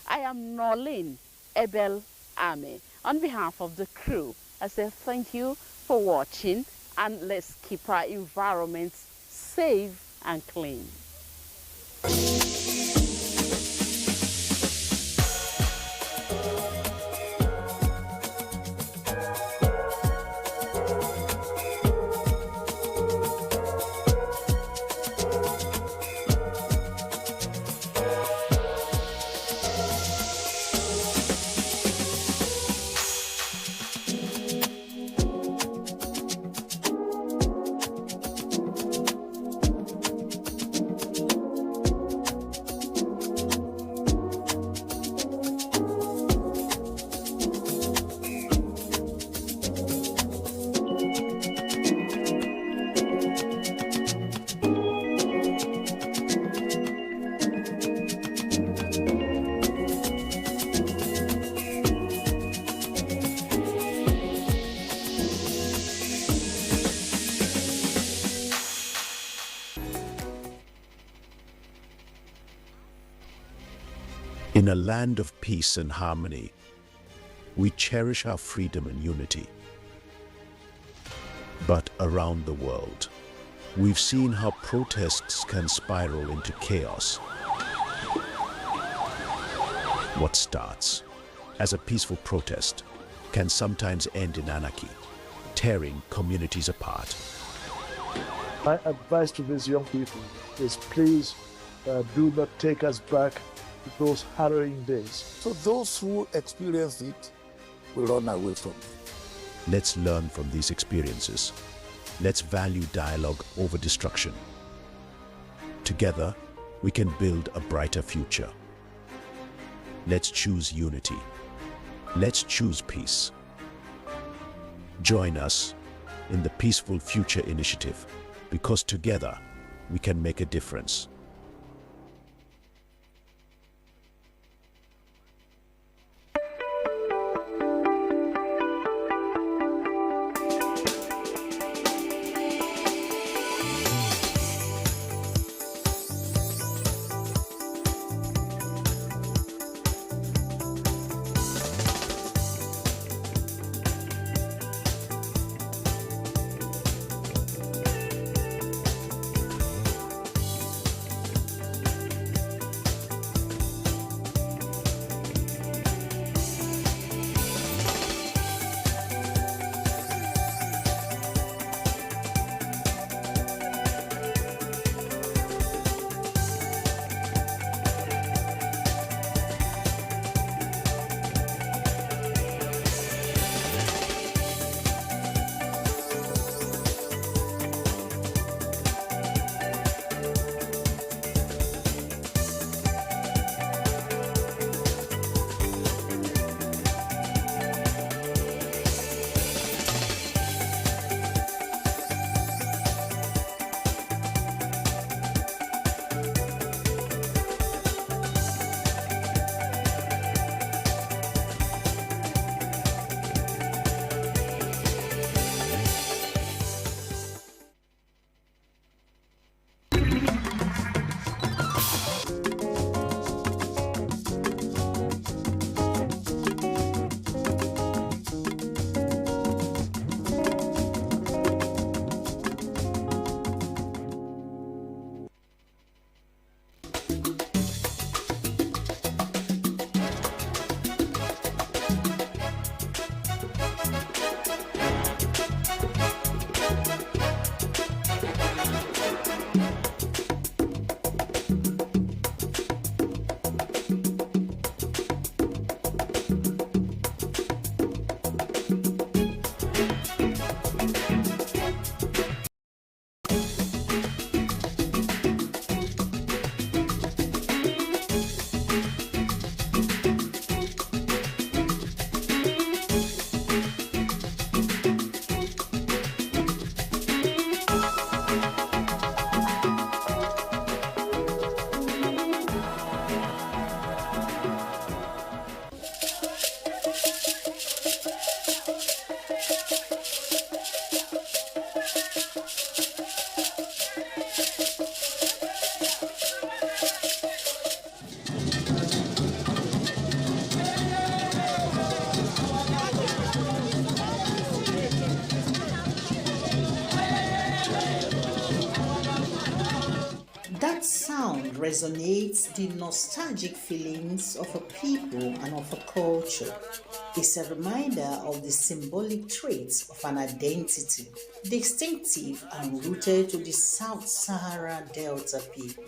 I am Norlene Ebel Ame. On behalf of the crew, I say thank you for watching, and let's keep our environment safe and clean. In a land of peace and harmony, we cherish our freedom and unity. But around the world, we've seen how protests can spiral into chaos. What starts as a peaceful protest can sometimes end in anarchy, tearing communities apart. My advice to these young people is please do not take us back to those harrowing days. So those who experience it will run away from it. Let's learn from these experiences. Let's value dialogue over destruction. Together, we can build a brighter future. Let's choose unity. Let's choose peace. Join us in the Peaceful Future Initiative, because together we can make a difference. sound resonates the nostalgic feelings of a people and of a culture. It's a reminder of the symbolic traits of an identity, distinctive and rooted to the South Sahara Delta people.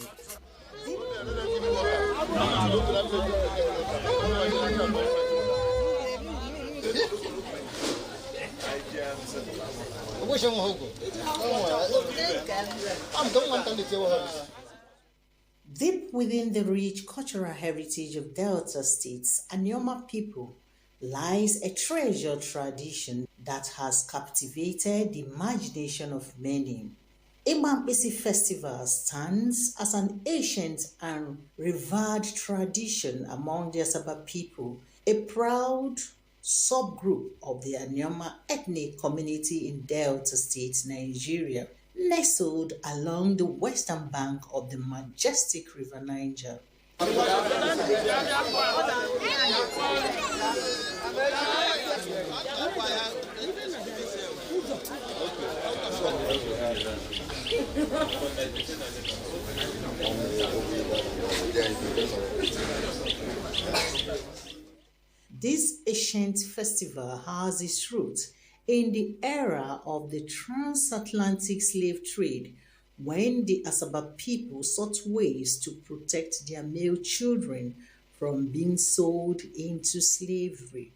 Deep within the rich cultural heritage of Delta states, Anyoma people, lies a treasured tradition that has captivated the imagination of many. Igbankpisi Festival stands as an ancient and revered tradition among the Asaba people, a proud subgroup of the Anyoma ethnic community in Delta State, Nigeria, nestled along the western bank of the majestic River Niger. This ancient festival has its roots in the era of the transatlantic slave trade, when the Asaba people sought ways to protect their male children from being sold into slavery.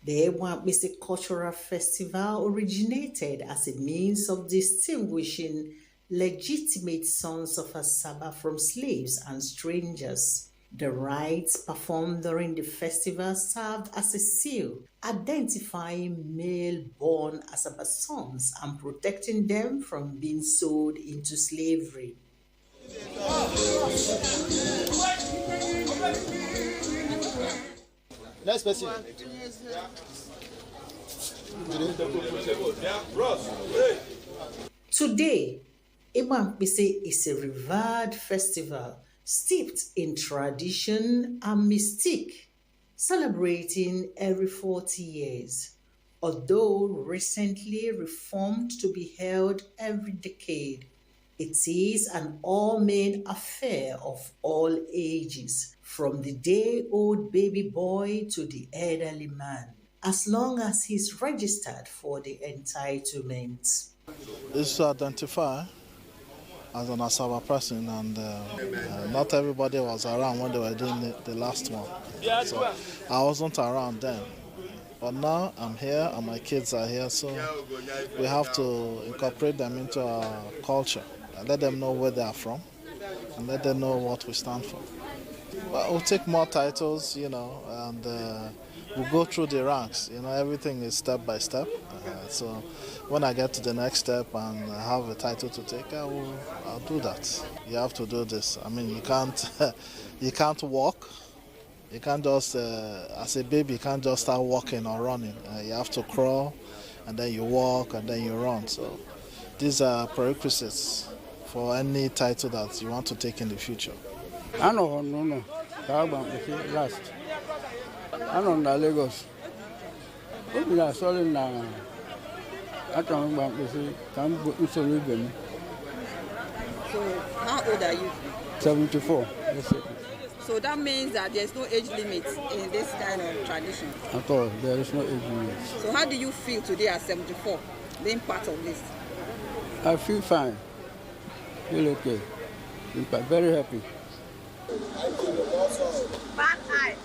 The Igbankpisi Cultural Festival originated as a means of distinguishing legitimate sons of Asaba from slaves and strangers. The rites performed during the festival served as a seal, identifying male-born Asaba sons and protecting them from being sold into slavery. Next person. Today, Igbankpisi is a revered festival steeped in tradition and mystique, celebrating every 40 years, although recently reformed to be held every decade. It is an all-male affair of all ages, from the day-old baby boy to the elderly man, as long as he's registered for the entitlement. It's to identify as an Asaba person, and not everybody was around when they were doing the last one. So I wasn't around then. But now I'm here and my kids are here, so we have to incorporate them into our culture and let them know where they are from and let them know what we stand for. Well, we'll take more titles, and we'll go through the ranks. Everything is step by step. So when I get to the next step and have a title to take, I'll do that. You have to do this. I mean, you can't walk. You can't just, as a baby, you can't just start walking or running. You have to crawl, and then you walk, and then you run. So these are prerequisites for any title that you want to take in the future. I know, last. I know the Lagos. I saw in I don't want to see. So, how old are you? 74. So that means that there's no age limit in this kind of tradition? At all, there is no age limit. So how do you feel today at 74, being part of this? I feel fine. Feel okay. I'm very happy. Bad eye.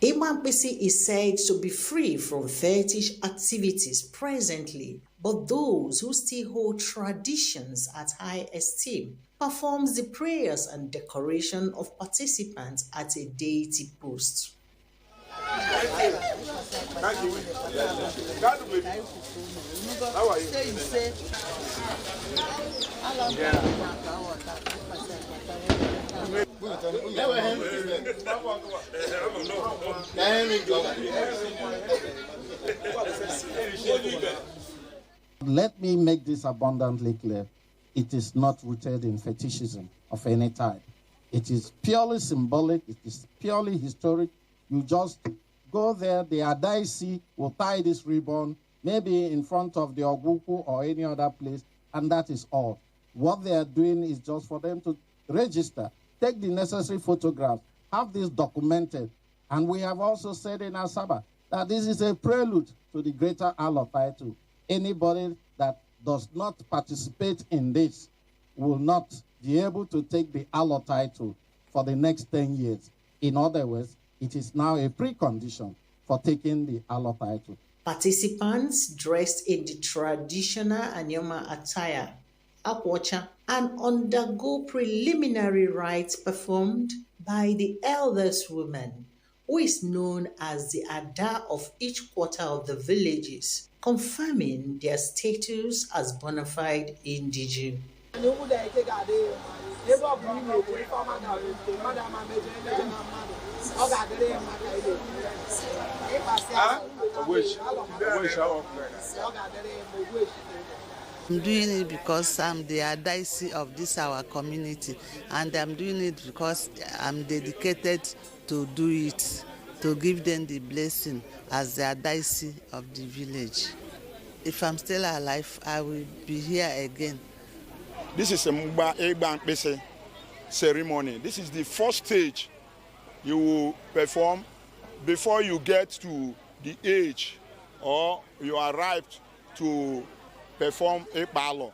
Igbankpisi is said to be free from fetish activities presently, but those who still hold traditions at high esteem performs the prayers and decoration of participants at a deity post. How are you? Let me make this abundantly clear. It is not rooted in fetishism of any type. It is purely symbolic. It is purely historic. You just go there, the Adaisi will tie this ribbon, maybe in front of the Oguku or any other place, and that is all. What they are doing is just for them to register, take the necessary photographs, have this documented. And we have also said in Asaba that this is a prelude to the greater Alo title. Anybody that does not participate in this will not be able to take the Alo title for the next 10 years. In other words, it is now a precondition for taking the Alo title. Participants dressed in the traditional Anyoma attire, Akwacha, and undergo preliminary rites performed by the eldest woman, who is known as the Ada of each quarter of the villages, confirming their status as bona fide indigene. I'm doing it because I'm the Adaisi of this our community, and I'm doing it because I'm dedicated to do it, to give them the blessing as the Adaisi of the village. If I'm still alive, I will be here again. This is a Mba Egbankpese ceremony. This is the first stage you will perform before you get to the age or you arrive to perform Ekpalo.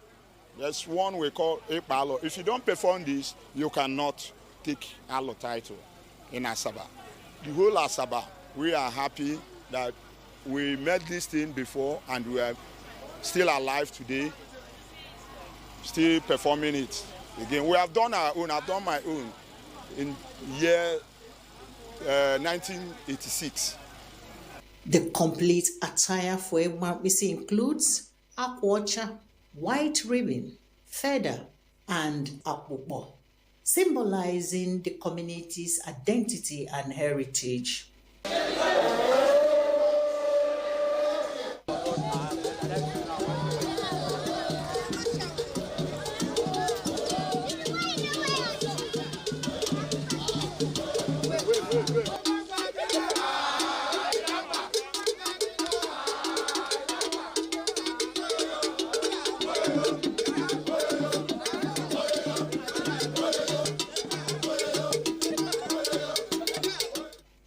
There's one we call Ekpalo. If you don't perform this, you cannot take Alo title in Asaba. The whole Asaba, we are happy that we met this thing before and we are still alive today, still performing it again. We have done our own. I've done my own in year 1986. The complete attire for Egbankpese includes Akwacha, white ribbon, feather, and akpukpo, symbolizing the community's identity and heritage.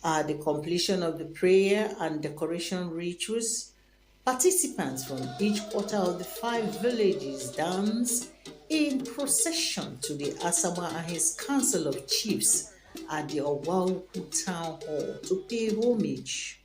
At the completion of the prayer and decoration rituals, participants from each quarter of the 5 villages dance in procession to the Asaba and his council of chiefs at the Owauku town hall to pay homage.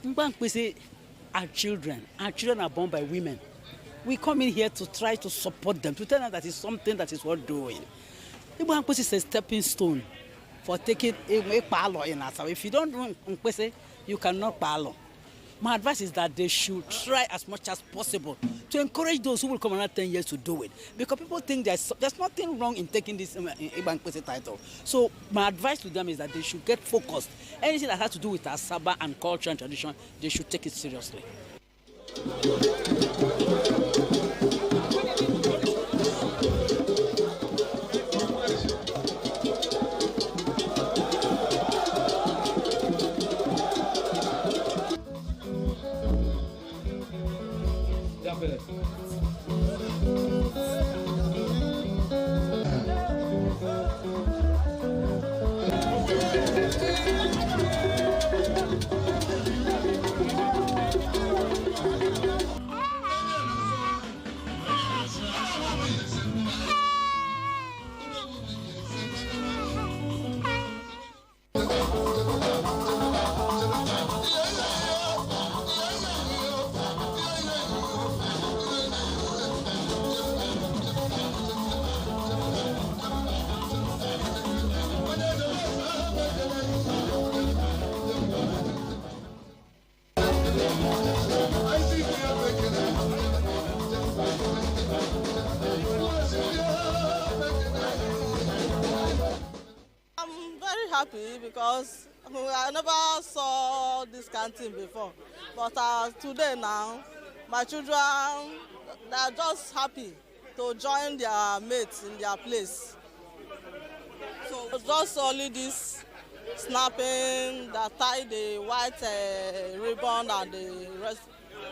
Egbankpese are children. Our children are born by women. We come in here to try to support them, to tell them that it's something that is worth doing. Egbankpese is a stepping stone for taking a palo in Asaba. If you don't do Egbankpese, you cannot palo. My advice is that they should try as much as possible to encourage those who will come another 10 years to do it. Because people think there's nothing wrong in taking this Egbankpese title. So my advice to them is that they should get focused. Anything that has to do with Asaba and culture and tradition, they should take it seriously. happy because I never saw this kind of thing before. But today now, my children, they are just happy to join their mates in their place. So just only this snapping, that tie the white ribbon and the rest.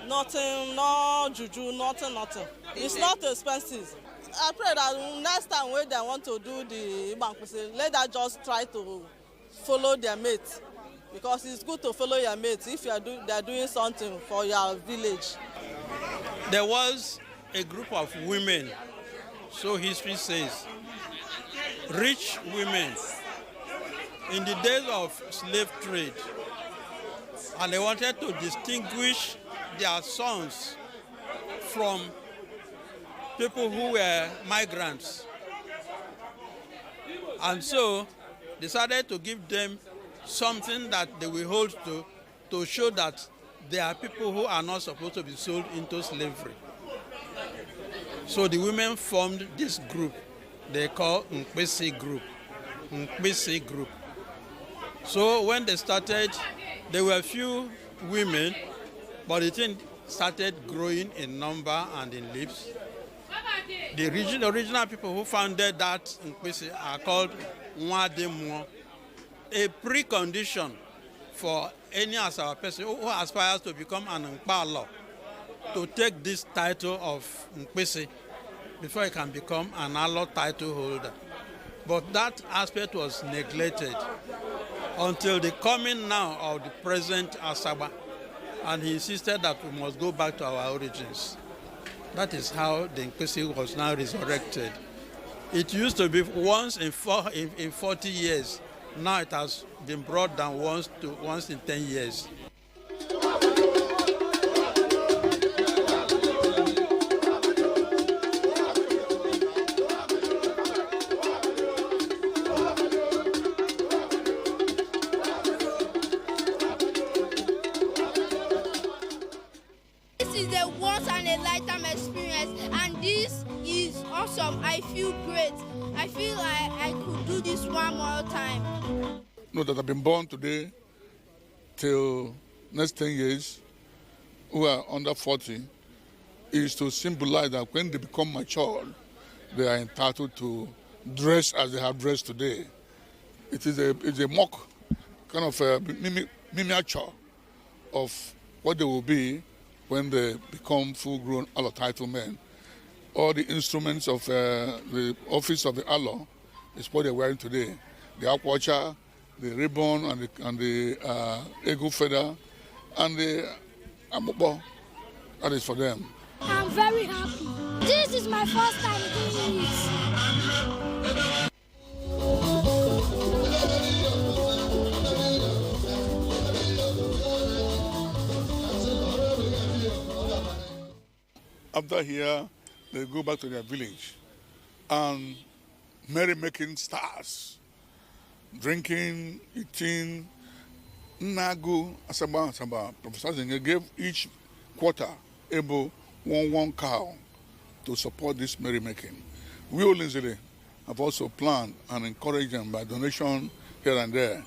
Nothing, no juju, nothing. It's not expensive. I pray that next time when they want to do the Ibankpese, let them just try to follow their mates, because it's good to follow your mates if they're doing something for your village. There was a group of women, so history says, rich women in the days of slave trade, and they wanted to distinguish their sons from people who were migrants. And so decided to give them something that they will hold to show that they are people who are not supposed to be sold into slavery. So the women formed this group they call Nkpisi group. Nkpisi group. So when they started, there were few women, but the thing started growing in number and in lips. The original people who founded that Nkpisi are called Nwademwo. A precondition for any Asawa person who aspires to become an Nkpalo to take this title of Nkpisi before he can become an Alo title holder. But that aspect was neglected until the coming now of the present Asaba, and he insisted that we must go back to our origins. That is how the Nkpisi was now resurrected. It used to be once in 40 years. Now it has been brought down once in 10 years. This is a once and a lifetime experience, and this is awesome. I feel great. I feel like I could do this one more time. Know that I've been born today till next 10 years, who are under 40, is to symbolize that when they become mature, they are entitled to dress as they have dressed today. It's a mock kind of a miniature of what they will be when they become full-grown Alo title men. All the instruments of the office of the Alo is what they're wearing today. The akwacha, the ribbon, and the egu feather, and the amobo. That is for them. I'm very happy. This is my first time doing this. After here, they go back to their village and merrymaking starts. Drinking, eating, Nagu, Asaba. Professor Zenge gave each quarter able one cow to support this merrymaking. We Olinzile have also planned and encouraged them by donation here and there.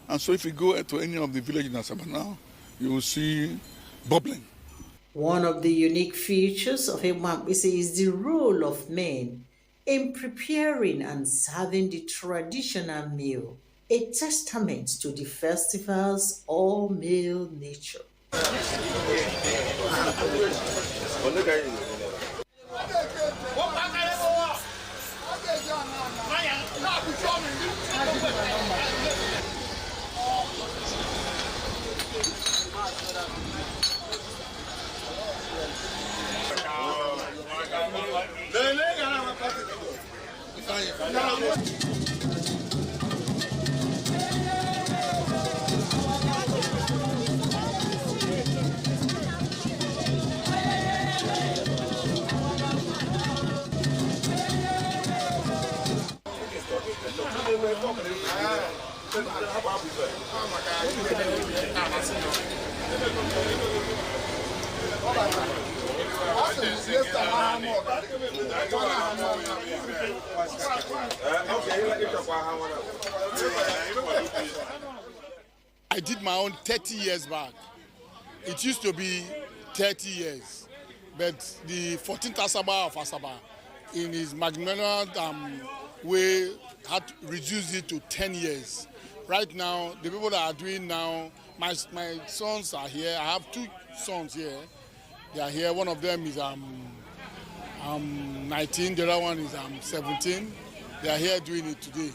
And so if you go to any of the villages in Asaba now, you will see bubbling. One of the unique features of Ibankpese is the role of men in preparing and serving the traditional meal, a testament to the festival's all-male nature. I did my own 30 years back. It used to be 30 years, but the 14th Asaba of Asaba, in his magnanimous way, had to reduce it to 10 years. Right now, the people that are doing now, my sons are here. I have 2 sons here. They are here. One of them is 19, the other one is 17. They are here doing it today.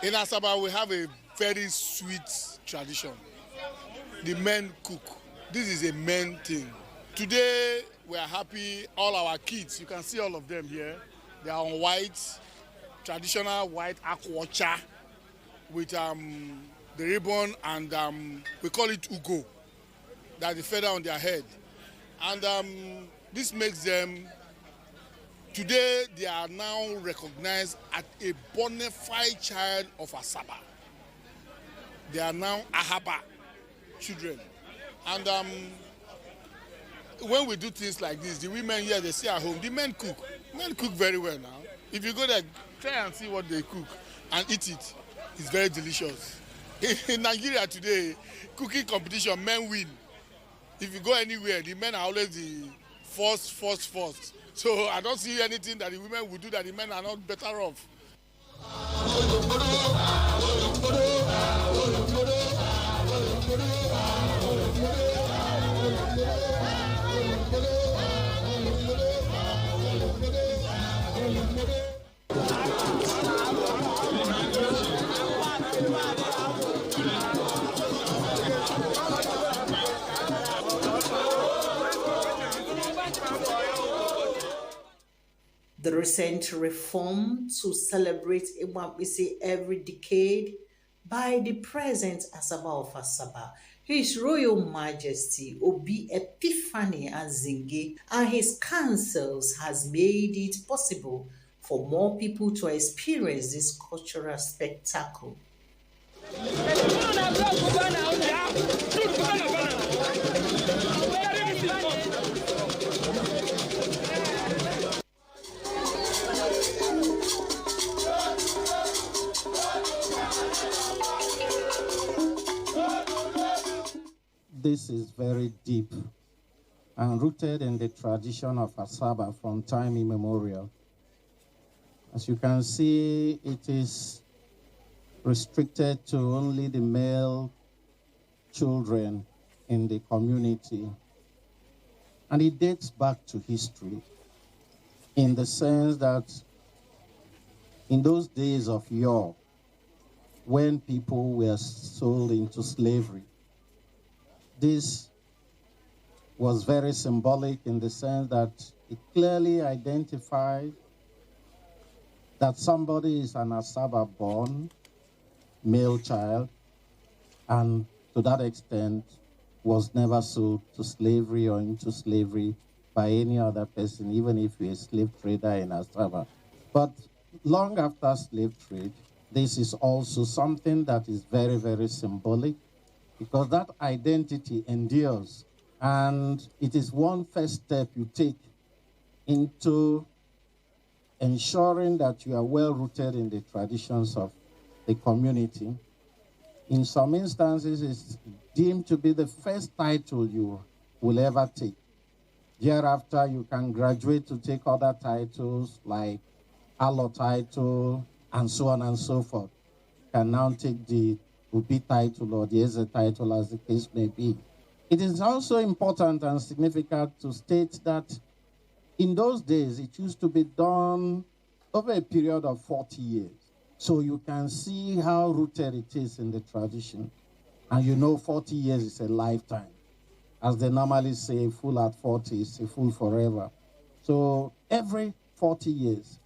In Asaba, we have a very sweet tradition. The men cook. This is a men thing. Today, we are happy. All our kids, you can see all of them here. They are on white, traditional white aquacha with the ribbon and we call it ugo. That's the feather on their head. And this makes them, today they are now recognized as a bona fide child of Asaba. They are now Ahaba children. And when we do things like this, the women here, they stay at home. The men cook. Men cook very well now. If you go there, try and see what they cook and eat it. It's very delicious. In Nigeria today, cooking competition, men win. If you go anywhere, the men are always the first. So I don't see anything that the women will do that the men are not better off. The recent reform to celebrate Iwampisi every decade by the present Asaba of Asaba, His Royal Majesty Obi Epiphany Azinge, and his councils has made it possible for more people to experience this cultural spectacle. This is very deep and rooted in the tradition of Asaba from time immemorial. As you can see, it is restricted to only the male children in the community. And it dates back to history in the sense that in those days of yore, when people were sold into slavery, this was very symbolic in the sense that it clearly identified that somebody is an Asaba born male child, and to that extent was never sold to slavery or into slavery by any other person, even if you're a slave trader in Asaba. But long after slave trade, this is also something that is very, very symbolic, because that identity endures, and it is one first step you take into ensuring that you are well rooted in the traditions of the community. In some instances, it's deemed to be the first title you will ever take. Thereafter, you can graduate to take other titles like Alo title and so on and so forth. You can now take the Ubi title or the Eze title, as the case may be. It is also important and significant to state that in those days, it used to be done over a period of 40 years. So you can see how rooted it is in the tradition. And you know 40 years is a lifetime. As they normally say, a fool at 40 is a fool forever. So every 40 years.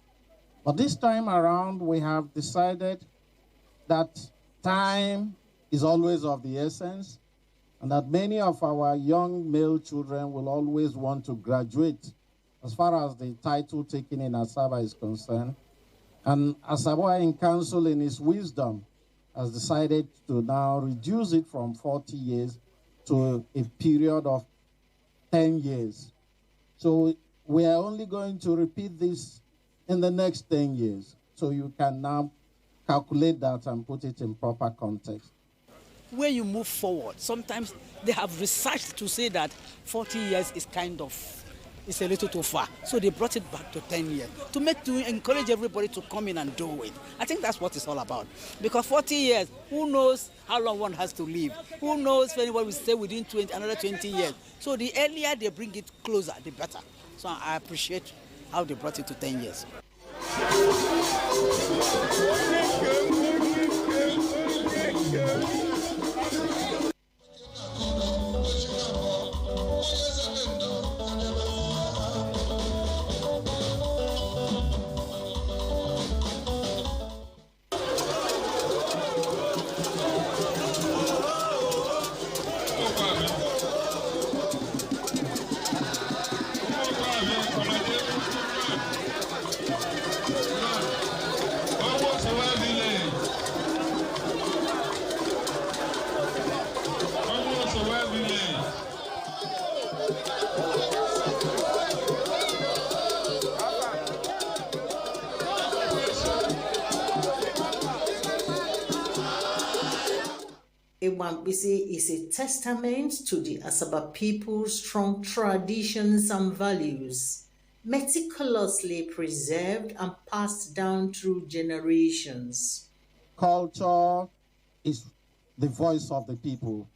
But this time around, we have decided that time is always of the essence, and that many of our young male children will always want to graduate as far as the title taken in Asaba is concerned. And Asaba in council, in his wisdom, has decided to now reduce it from 40 years to a period of 10 years. So we are only going to repeat this in the next 10 years. So you can now calculate that and put it in proper context. When you move forward, sometimes they have researched to say that 40 years is it's a little too far. So they brought it back to 10 years to encourage everybody to come in and do it. I think that's what it's all about. Because 40 years, who knows how long one has to live? Who knows if anyone will stay within another 20 years? So the earlier they bring it closer, the better. So I appreciate how they brought it to 10 years. Ewampisi is a testament to the Asaba people's strong traditions and values, meticulously preserved and passed down through generations. Culture is the voice of the people.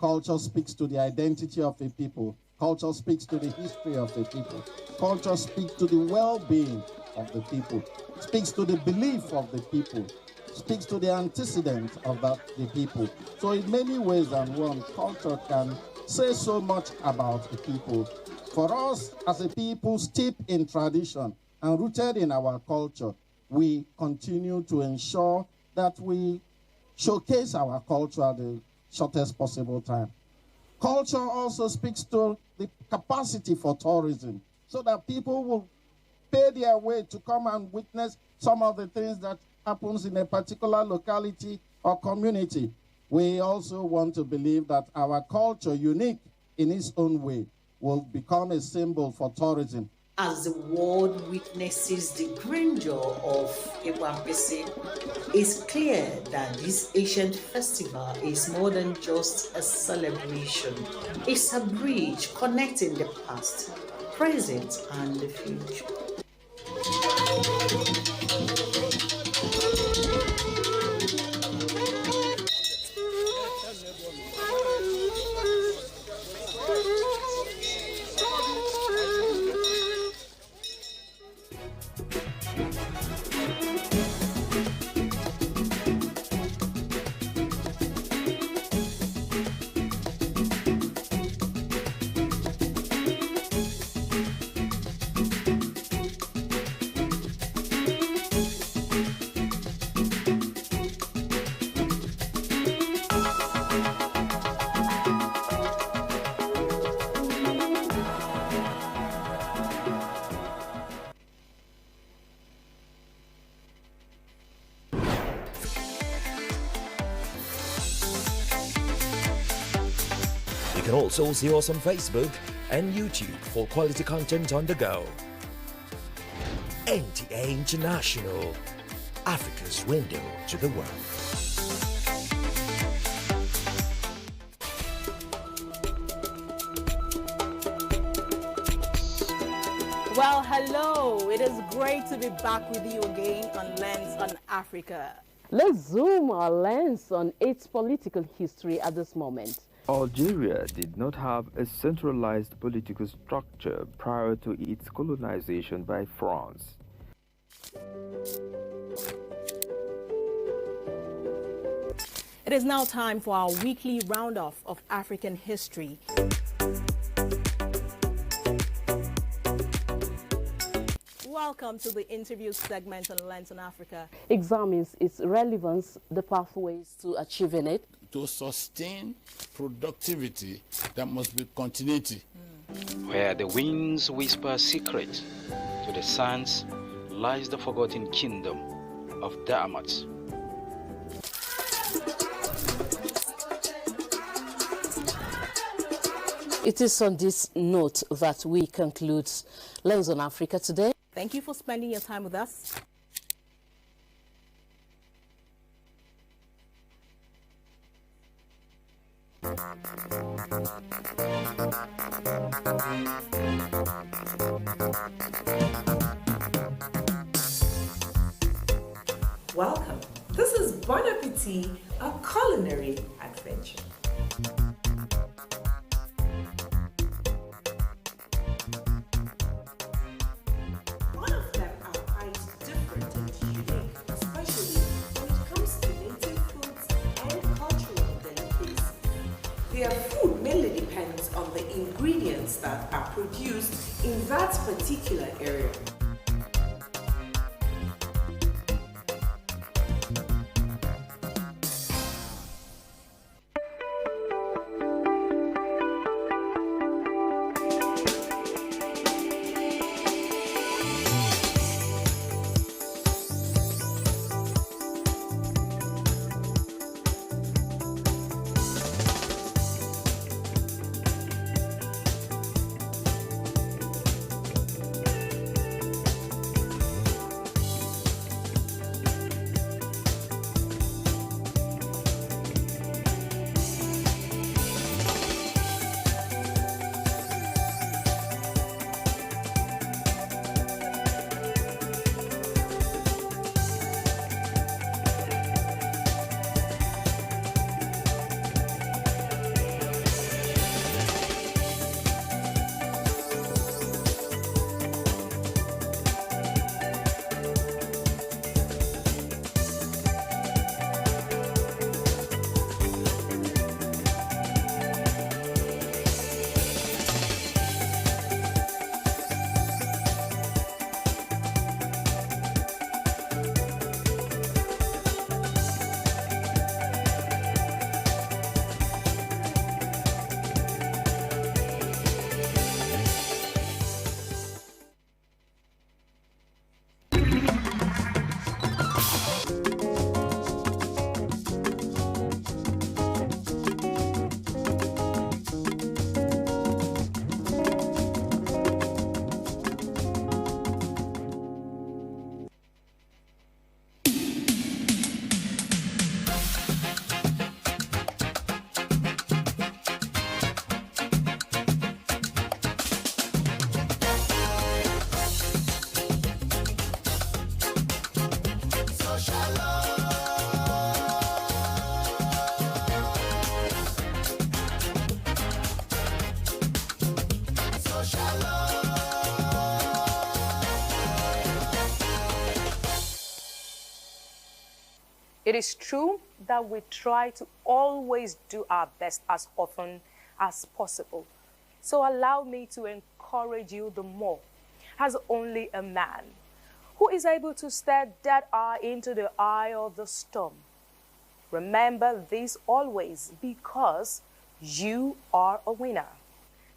Culture speaks to the identity of the people. Culture speaks to the history of the people. Culture speaks to the well-being of the people. Speaks to the belief of the people. Speaks to the antecedent of the people. So in many ways and one, culture can say so much about the people. For us as a people steeped in tradition and rooted in our culture, we continue to ensure that we showcase our culture at the shortest possible time. Culture also speaks to the capacity for tourism, so that people will pay their way to come and witness some of the things that happens in a particular locality or community. We also want to believe that our culture, unique in its own way, will become a symbol for tourism. As the world witnesses the grandeur of Ewampisi, it's clear that this ancient festival is more than just a celebration. It's a bridge connecting the past, present, and the future. You can also see us on Facebook and YouTube for quality content on the go. NTA International, Africa's window to the world. Well, hello. It is great to be back with you again on Lens on Africa. Let's zoom our lens on its political history at this moment. Algeria did not have a centralized political structure prior to its colonization by France. It is now time for our weekly roundoff of African history. Welcome to the interview segment on Lens on Africa. Examines its relevance, the pathways to achieving it. To sustain productivity, there must be continuity. Where the winds whisper secret, to the sands lies the forgotten kingdom of Damat. It is on this note that we conclude Lens on Africa today. Thank you for spending your time with us. Welcome. This is Bon Appetit, a culinary adventure. All of them are quite different and unique, especially when it comes to native foods and cultural delicacies. Their food mainly depends on the ingredients that are produced in that particular area. It is true that we try to always do our best as often as possible. So allow me to encourage you the more, as only a man who is able to stare dead eye into the eye of the storm. Remember this always, because you are a winner.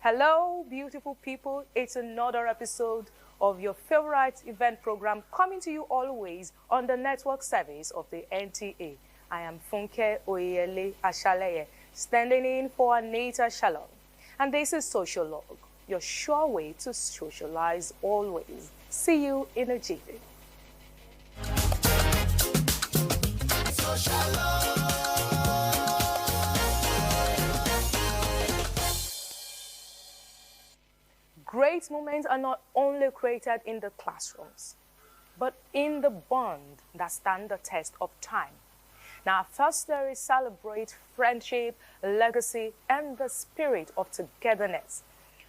Hello, beautiful people. It's another episode of your favorite event program coming to you always on the network service of the NTA. I am Funke Oyele Ashaleye, standing in for Anita Shalom. And this is Sociologue, your sure way to socialize always. See you in a jiffy. Great moments are not only created in the classrooms, but in the bond that stand the test of time. Now, first there is celebrate friendship, legacy, and the spirit of togetherness.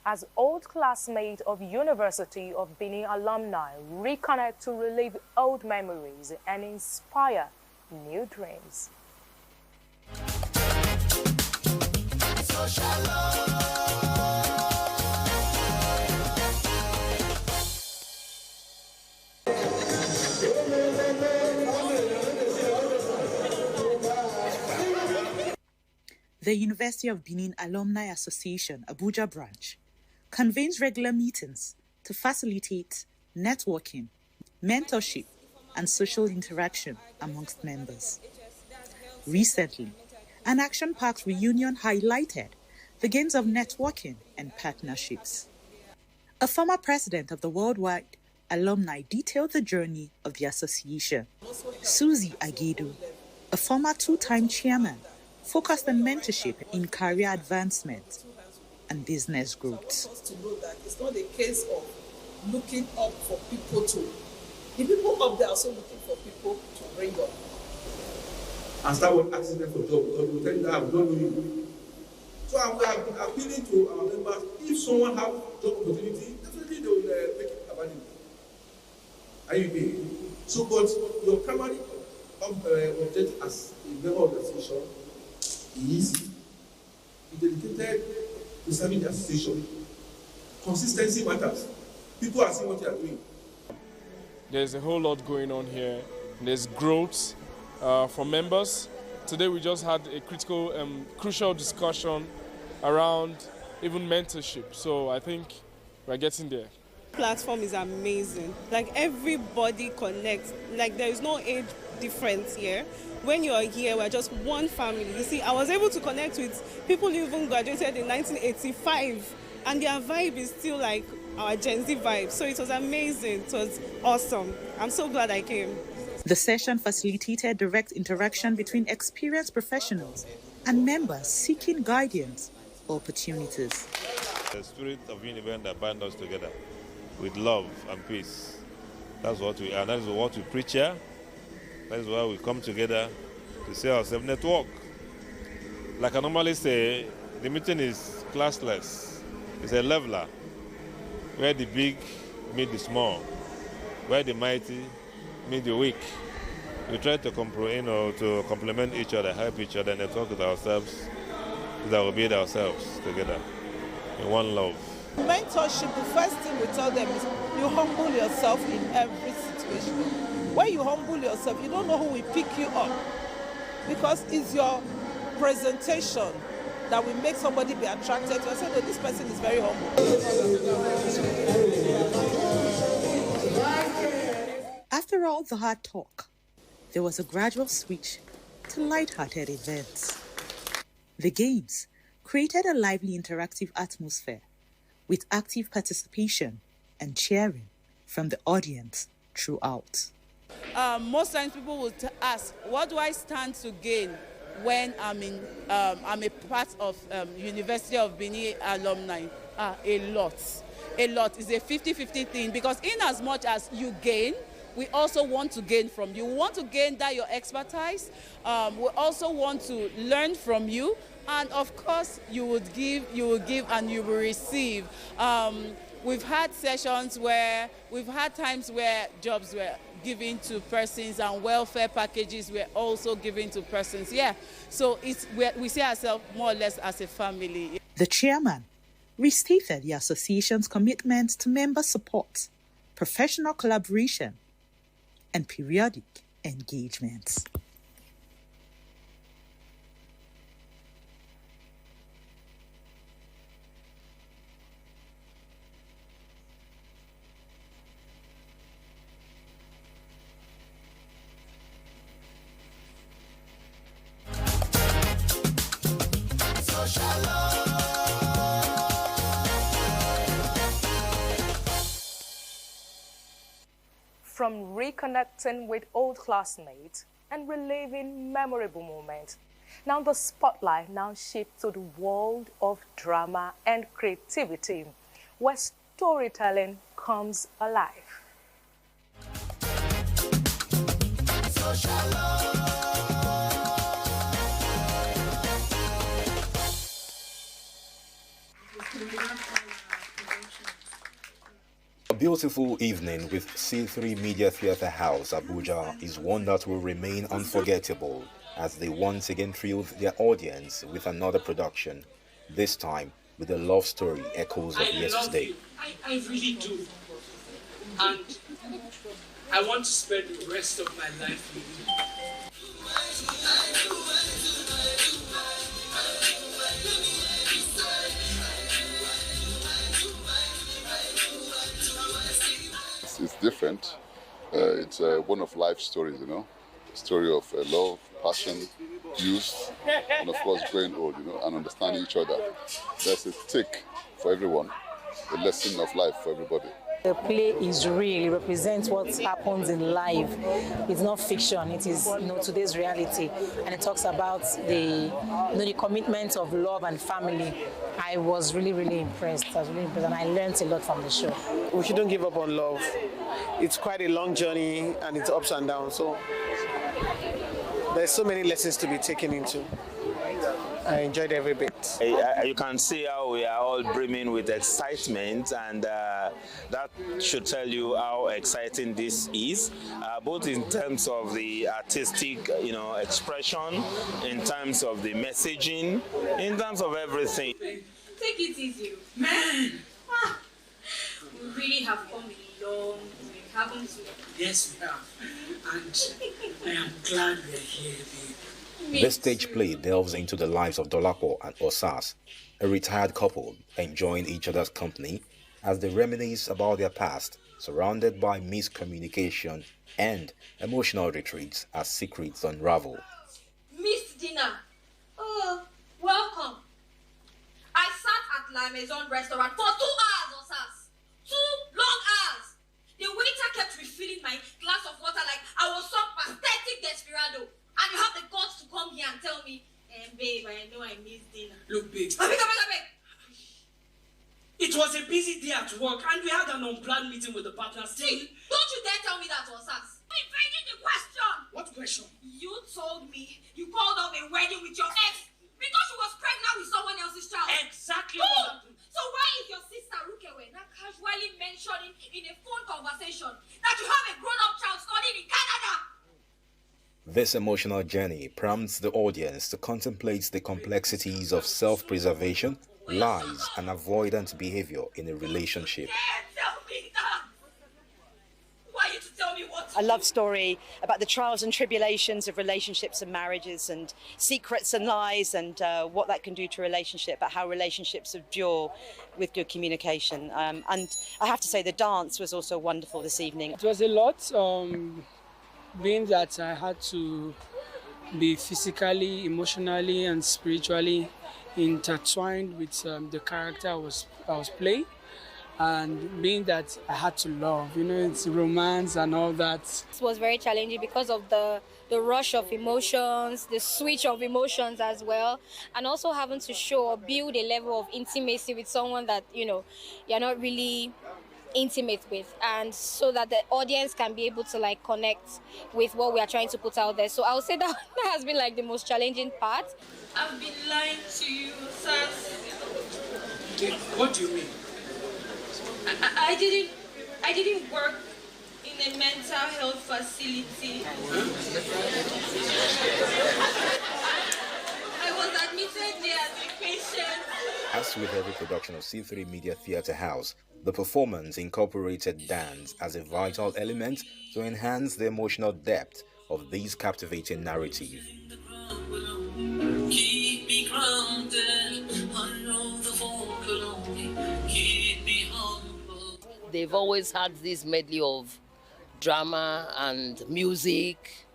As old classmates of University of Benin alumni reconnect to relive old memories and inspire new dreams. The University of Benin Alumni Association, Abuja branch, convenes regular meetings to facilitate networking, mentorship, and social interaction amongst members. Recently, an action-packed reunion highlighted the begins of networking and partnerships. A former president of the Worldwide Alumni detailed the journey of the association. Susie Agidu, a former two-time chairman, focused on mentorship in career advancement and business growth. To know that it's not a case of looking up for people to. The people up there are also looking for people to bring up. And start with asking them for job because we tell you that I don't know you. So I'm appealing to our members. If someone has job opportunity, definitely they will make it available. Are you getting? So, but your primary objective as a member of the association is be dedicated to serving the association. Consistency matters. People are seeing what you are doing. There's a whole lot going on here. There's growth for members. Today we just had a crucial discussion around even mentorship. So I think we're getting there. Platform is amazing. Like everybody connects. Like there is no age difference here. When you are here, we're just one family. You see, I was able to connect with people who even graduated in 1985, and their vibe is still like our Gen Z vibe. So it was amazing. It was awesome. I'm so glad I came. The session facilitated direct interaction between experienced professionals and members seeking guidance or opportunities. The spirit of Univen that binds us together with love and peace. That's what we are. That is what we preach here. That is why we come together to say ourselves network. Like I normally say, the meeting is classless. It's a leveler, where the big meet the small, where the mighty meet the weak. We try to complement each other, help each other, network with ourselves, that will build ourselves together in one love. Mentorship, the first thing we tell them is you humble yourself in every situation. When you humble yourself, you don't know who will pick you up, because it's your presentation that will make somebody be attracted to. I said, oh, this person is very humble. After all the hard talk, there was a gradual switch to light-hearted events. The games created a lively interactive atmosphere with active participation and cheering from the audience throughout. Most times people will ask, what do I stand to gain when I'm a part of University of Benin alumni? A lot. A lot. It's a 50-50 thing, because in as much as you gain, we also want to gain from you. We want to gain that your expertise. We also want to learn from you. And of course, you will give and you will receive. We've had sessions where, we've had times where jobs were given to persons and welfare packages were also given to persons. Yeah, so we see ourselves more or less as a family. The chairman restated the association's commitment to member support, professional collaboration, and periodic engagements. From reconnecting with old classmates and reliving memorable moments, now the spotlight now shifts to the world of drama and creativity, where storytelling comes alive. A beautiful evening with C3 Media Theatre House, Abuja, is one that will remain unforgettable as they once again thrilled their audience with another production, this time with the love story echoes of yesterday. I really do. And I want to spend the rest of my life with you. It's different. It's one of life stories, you know. story of love, passion, youth, and of course growing old, and understanding each other. There's a take for everyone, a lesson of life for everybody. The play is real. It represents what happens in life. It's not fiction. It is today's reality, and it talks about the commitment of love and family. I was really impressed. And I learned a lot from the show. We shouldn't give up on love. It's quite a long journey, and it's ups and downs. So there's so many lessons to be taken into. I enjoyed every bit. You can see how we are all brimming with excitement, and that should tell you how exciting this is, both in terms of the artistic, expression, in terms of the messaging, in terms of everything. Take it easy, man. We really have come a long way, haven't we? Yes, we have. And I am glad we're here, babe. This stage play delves into the lives of Dolapo and Osas, a retired couple enjoying each other's company as they reminisce about their past, surrounded by miscommunication and emotional retreats as secrets unravel. Miss Dina, oh, welcome. I sat at La Maison restaurant for 2 hours, Osas. 2 long hours. The waiter kept refilling my glass of water like I was some pathetic desperado. And you have the guts to come here and tell me, babe, I know I missed dinner. Look, babe. Abeg. It was a busy day at work, and we had an unplanned meeting with the partners. See, don't you dare tell me that was us. I'm evading the question. What question? You told me you called off a wedding with your ex because she was pregnant with someone else's child. Exactly what happened. So why is your sister Rukewe now casually mentioning in a phone conversation that you have a grown-up child studying in Canada? This emotional journey prompts the audience to contemplate the complexities of self-preservation, lies, and avoidant behavior in a relationship. A love story about the trials and tribulations of relationships and marriages, and secrets and lies, and what that can do to a relationship, but how relationships endure with good communication. And I have to say the dance was also wonderful this evening. It was a lot. Being that I had to be physically, emotionally, and spiritually intertwined with the character I was playing, and being that I had to love, it's romance and all that. It was very challenging because of the rush of emotions, the switch of emotions as well, and also having to show or build a level of intimacy with someone that you're not really intimate with, and so that the audience can be able to connect with what we are trying to put out there. So I would say that has been the most challenging part. I've been lying to you, Sas. What do you mean? I didn't work in a mental health facility. I was admitted there as a patient. As with every production of C3 Media Theatre House, the performance incorporated dance as a vital element to enhance the emotional depth of this captivating narrative. Keep me grounded, I know the vocal only, keep me humble. They've always had this medley of drama and music,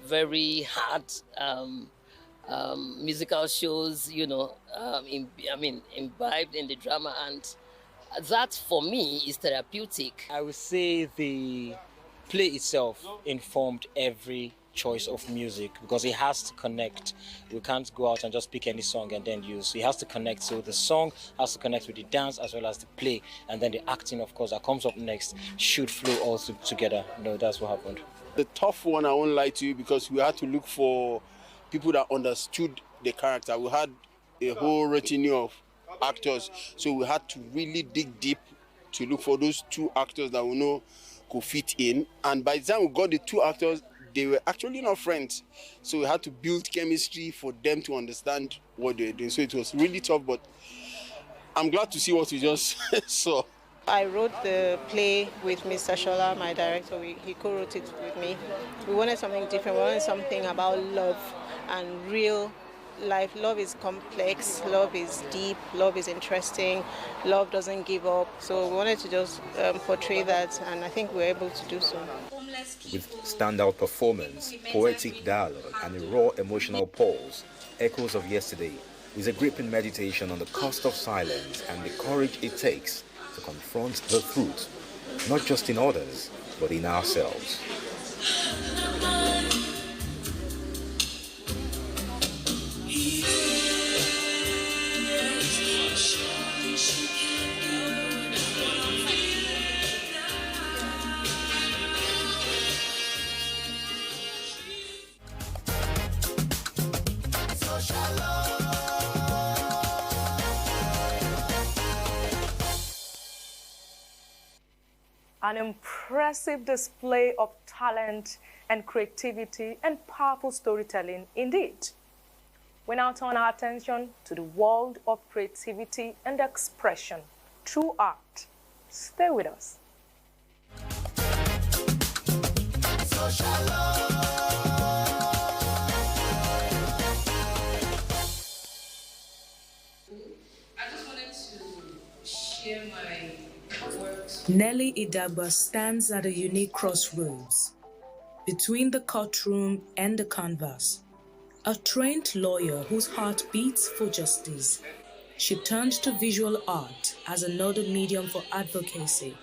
very hard musical shows, imbibed in the drama, and that for me is therapeutic. I would say the play itself informed every choice of music because it has to connect. We can't go out and just pick any song and then use. It has to connect. So the song has to connect with the dance as well as the play, and then the acting, of course, that comes up next should flow all together. That's what happened. The tough one, I won't lie to you, because we had to look for people that understood the character. We had a whole retinue of actors, so we had to really dig deep to look for those 2 actors that we know could fit in. And by the time we got the 2 actors, they were actually not friends, so we had to build chemistry for them to understand what they were doing. So it was really tough, but I'm glad to see what we just saw. I wrote the play with Mr. Shola, my director. He co-wrote it with me. We wanted something different. We wanted something about love and real life. Love is complex, love is deep, love is interesting, love doesn't give up. So we wanted to just portray that, and I think we were able to do so. Homeless With standout performance, poetic dialogue, and a raw emotional pulse, Echoes of Yesterday is a gripping meditation on the cost of silence and the courage it takes to confront the truth, not just in others, but in ourselves. An impressive display of talent and creativity and powerful storytelling indeed. We now turn our attention to the world of creativity and expression through art. Stay with us. I just wanted to share my works. Nelly Idagba stands at a unique crossroads between the courtroom and the canvas. A trained lawyer whose heart beats for justice, she turned to visual art as another medium for advocacy,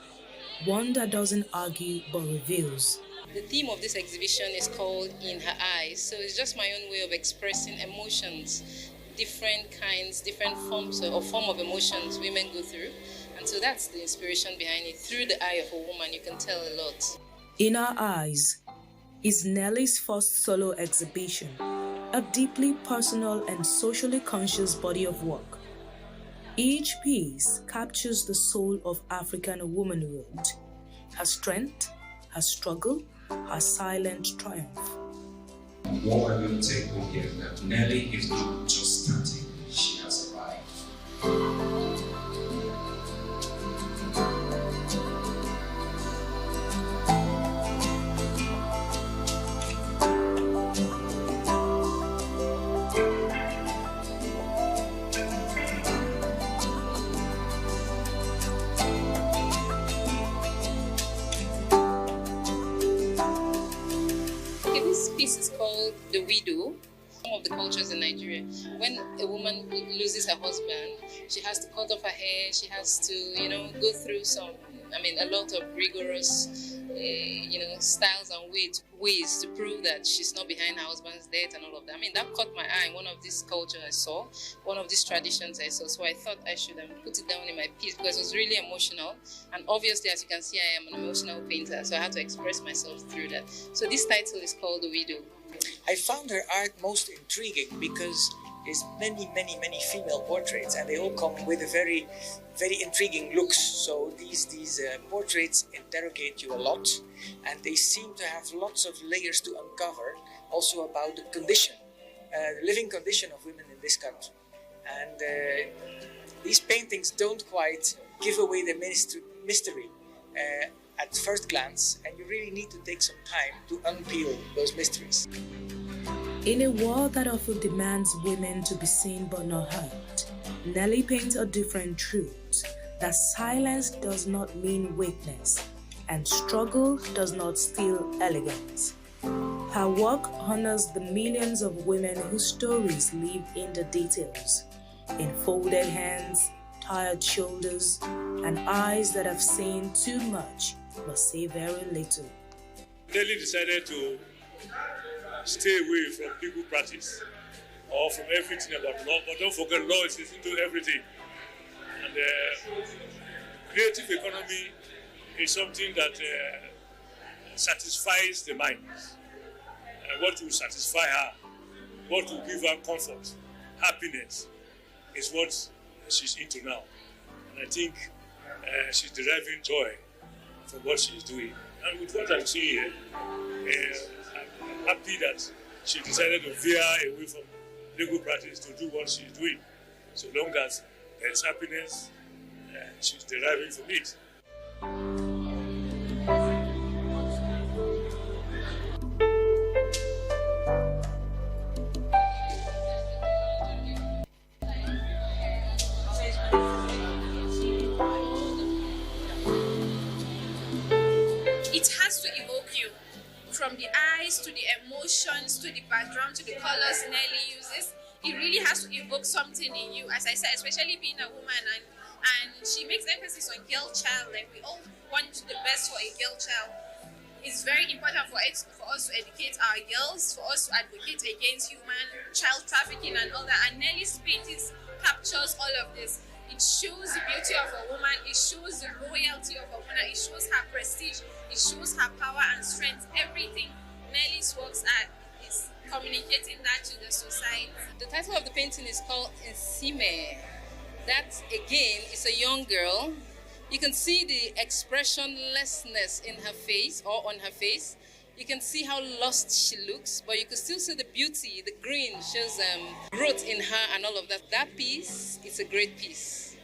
one that doesn't argue but reveals. The theme of this exhibition is called In Her Eyes, so it's just my own way of expressing emotions, different kinds, different forms or form of emotions women go through. And so that's the inspiration behind it. Through the eye of a woman, you can tell a lot. In Her Eyes is Nelly's first solo exhibition, a deeply personal and socially conscious body of work. Each piece captures the soul of African womanhood, her strength, her struggle, her silent triumph. What I will take home here is that Nelly is not just starting, she has arrived. This is called The Widow. Some of the cultures in Nigeria, when a woman loses her husband, she has to cut off her hair, she has to, go through a lot of rigorous, styles and ways to prove that she's not behind her husband's death and all of that. That caught my eye in one of these cultures I saw, one of these traditions I saw. So I thought I should put it down in my piece because it was really emotional. And obviously, as you can see, I am an emotional painter, so I had to express myself through that. So this title is called The Widow. I found her art most intriguing because there's many female portraits, and they all come with a very intriguing looks. So these portraits interrogate you a lot, and they seem to have lots of layers to uncover, also about the condition, the living condition of women in this country. And these paintings don't quite give away the mystery at first glance, and you really need to take some time to unpeel those mysteries. In a world that often demands women to be seen but not heard, Nelly paints a different truth, that silence does not mean weakness, and struggle does not steal elegance. Her work honors the millions of women whose stories live in the details, in folded hands, tired shoulders, and eyes that have seen too much but say very little. Nelly decided to stay away from legal practice or from everything about law, but don't forget, law is into everything. And creative economy is something that satisfies the mind. What will satisfy her, what will give her comfort, happiness, is what she's into now. And I think she's deriving joy from what she's doing. And with what I'm seeing here, I'm happy that she decided to veer away from legal practice to do what she's doing. So long as there's happiness, she's deriving from it. It has to evoke you. from the eyes to the emotions to the background to the colors Nelly uses, it really has to evoke something in you. As I said, especially being a woman, and she makes emphasis on girl child. Like, we all want the best for a girl child. It's very important for us to educate our girls, for us to advocate against human child trafficking and all that. And Nelly's paintings captures all of this. It shows the beauty of a woman, it shows the royalty of a woman, it shows her prestige, it shows her power and strength. Everything Nelly's works are is communicating that to the society. The title of the painting is called Nsime. That again is a young girl. You can see the expressionlessness in her face or on her face. You can see how lost she looks, but you can still see the beauty, the green shows growth in her and all of that. That piece is a great piece.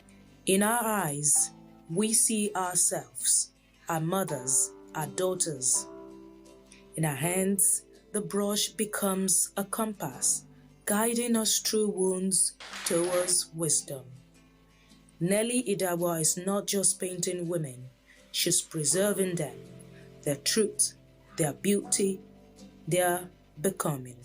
In our eyes, we see ourselves, our mothers, our daughters. In our hands, the brush becomes a compass, guiding us through wounds towards wisdom. Nelly Idawa is not just painting women, she's preserving them, their truth, their beauty, their becoming.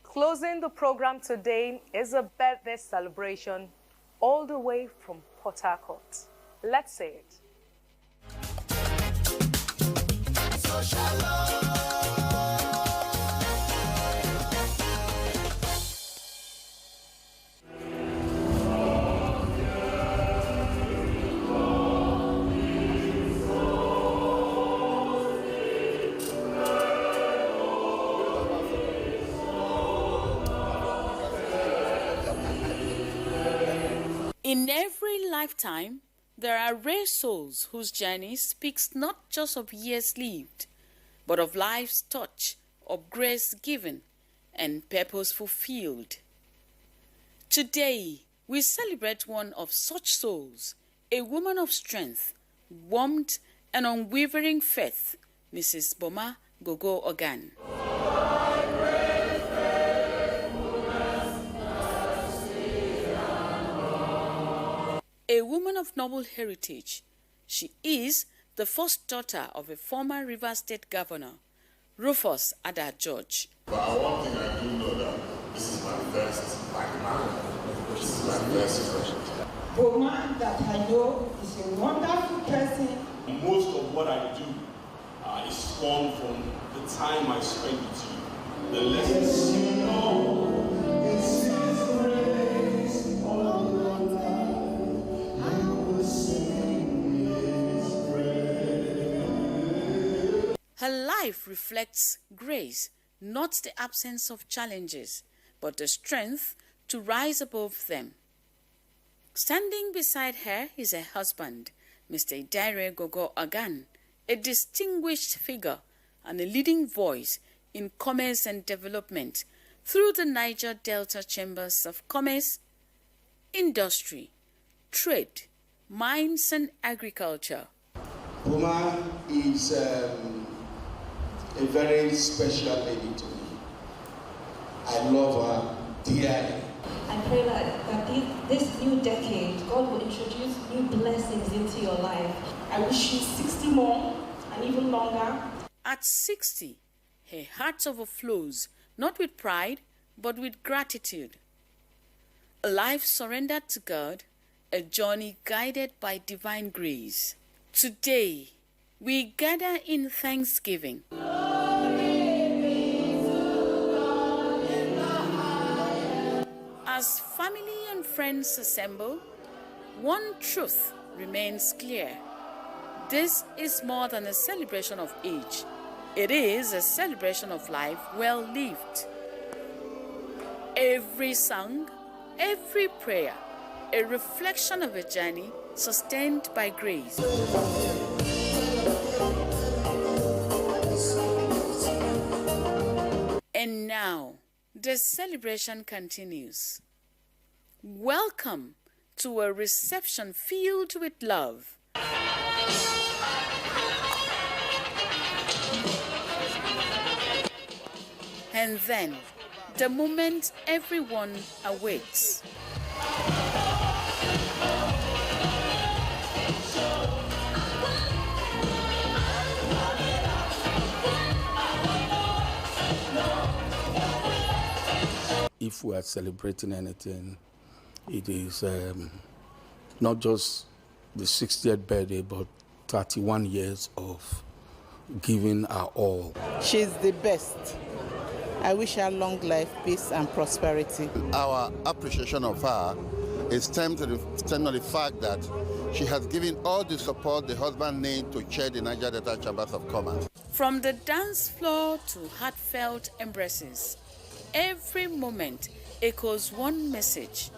Closing the program today is a birthday celebration all the way from Port Harcourt. Let's say it. In every lifetime, there are rare souls whose journey speaks not just of years lived, but of life's touch, of grace given, and purpose fulfilled. Today, we celebrate one of such souls, a woman of strength, warmth, and unwavering faith, Mrs. Boma Gogo Ogan. A woman of noble heritage, she is the first daughter of a former Rivers State Governor, Rufus Ada George. But one thing I do know that this is my first black man. This is my first expression. Boma that I know is a wonderful person. Most of what I do is spawned from the time I spent with you. The lessons you know, it's His grace all the time. Her life reflects grace, not the absence of challenges, but the strength to rise above them. Standing beside her is her husband, Mr. Idare Gogo Ogan, a distinguished figure and a leading voice in commerce and development through the Niger Delta Chambers of Commerce, Industry, Trade, Mines and Agriculture. Boma is a very special lady to me. I love her dearly. I pray that this new decade, God will introduce new blessings into your life. I wish you 60 more and even longer. At 60, her heart overflows, not with pride, but with gratitude. A life surrendered to God, a journey guided by divine grace. Today, we gather in thanksgiving. As family and friends assemble, one truth remains clear. This is more than a celebration of age. It is a celebration of life well lived. Every song, every prayer, a reflection of a journey sustained by grace. And now, the celebration continues. Welcome to a reception filled with love. And then, the moment everyone awaits. If we are celebrating anything, it is not just the 60th birthday, but 31 years of giving our all. She's the best. I wish her long life, peace, and prosperity. Our appreciation of her is stemmed to the fact that she has given all the support the husband needs to chair the Niger Delta Chambers of Commerce. From the dance floor to heartfelt embraces, every moment echoes one message.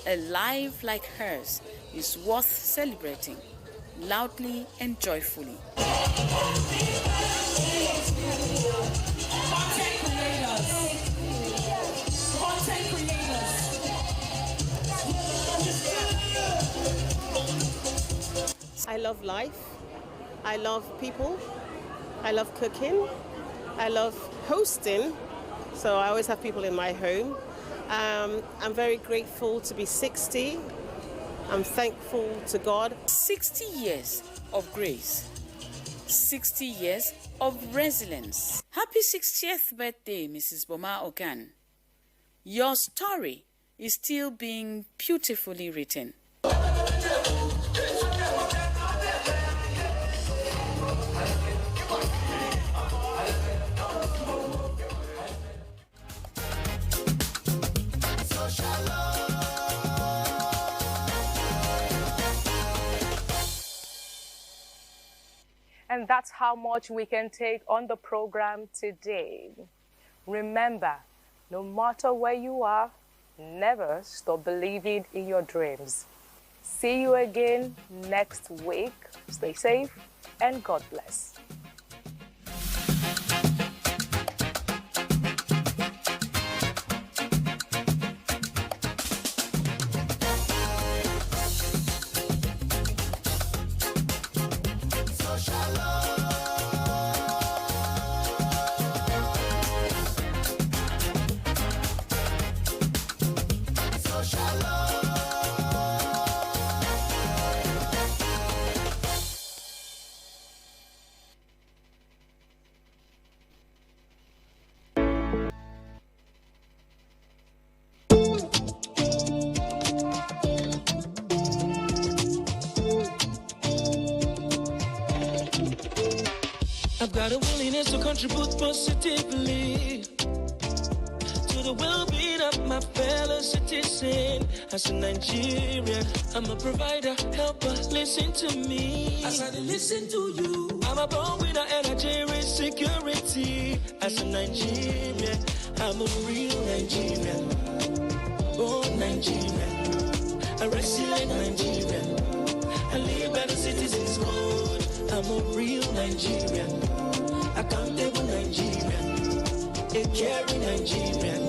A life like hers is worth celebrating, loudly and joyfully. I love life. I love people. I love cooking. I love hosting. So I always have people in my home. I'm very grateful to be 60. I'm thankful to God. 60 years of grace. 60 years of resilience. Happy 60th birthday, Mrs. Boma Ogan. Your story is still being beautifully written. And that's how much we can take on the program today. Remember, no matter where you are, never stop believing in your dreams. See you again next week. Stay safe and God bless. I've got a willingness to contribute positively to the well-being of my fellow citizen. As a Nigerian, I'm a provider, helper, listen to me. As I listen to you, I'm a born winner and I cherish security. As a Nigerian, I'm a real Nigerian, born Nigerian, a resilient Nigerian. I live by the citizens' code. I'm a real Nigerian, accountable Nigerian, a caring Nigerian.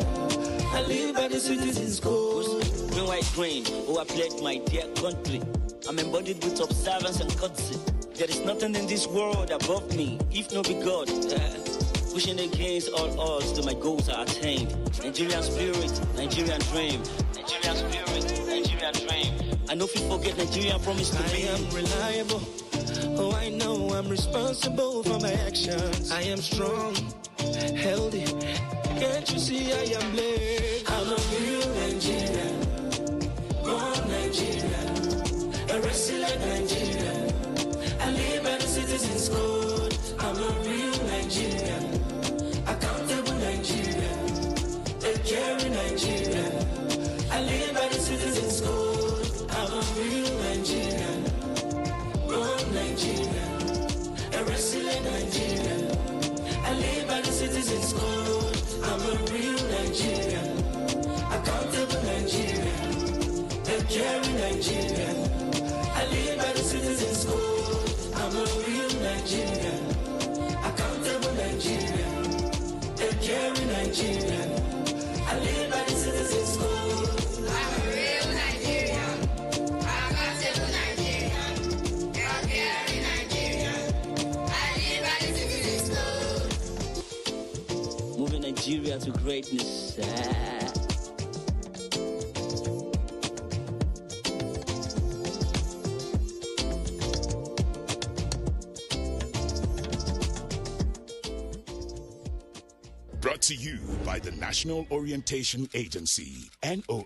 I live by the citizens' code. Green, white, green, oh, I pledge my dear country. I'm embodied with observance and courtesy. There is nothing in this world above me, if no be God. Pushing against all odds till my goals are attained. Nigerian spirit, Nigerian dream. Nigerian spirit, Nigerian dream. I know if you forget Nigerian promise to me. I am reliable. Oh, I know I'm responsible for my actions. I am strong, healthy. Can't you see I am blessed? I'm a real Nigerian, born Nigerian, a resilient Nigerian. I live by the citizens' code. I'm a real Nigerian, accountable Nigerian, a caring Nigerian. I live by the citizens' code. I'm a real Nigerian, born Nigerian, a resilient Nigerian. I live by the citizens' code. I'm a real Nigerian, accountable Nigerian, a caring Nigerian. I live by the citizens' code. I'm a real Nigerian, accountable Nigerian, a caring Nigerian. I live by the citizens' code. I'm a real Nigerian, accountable Nigerian, a caring Nigerian. I live by the citizens' code. Moving Nigeria to greatness. Brought to you by the National Orientation Agency, NOA.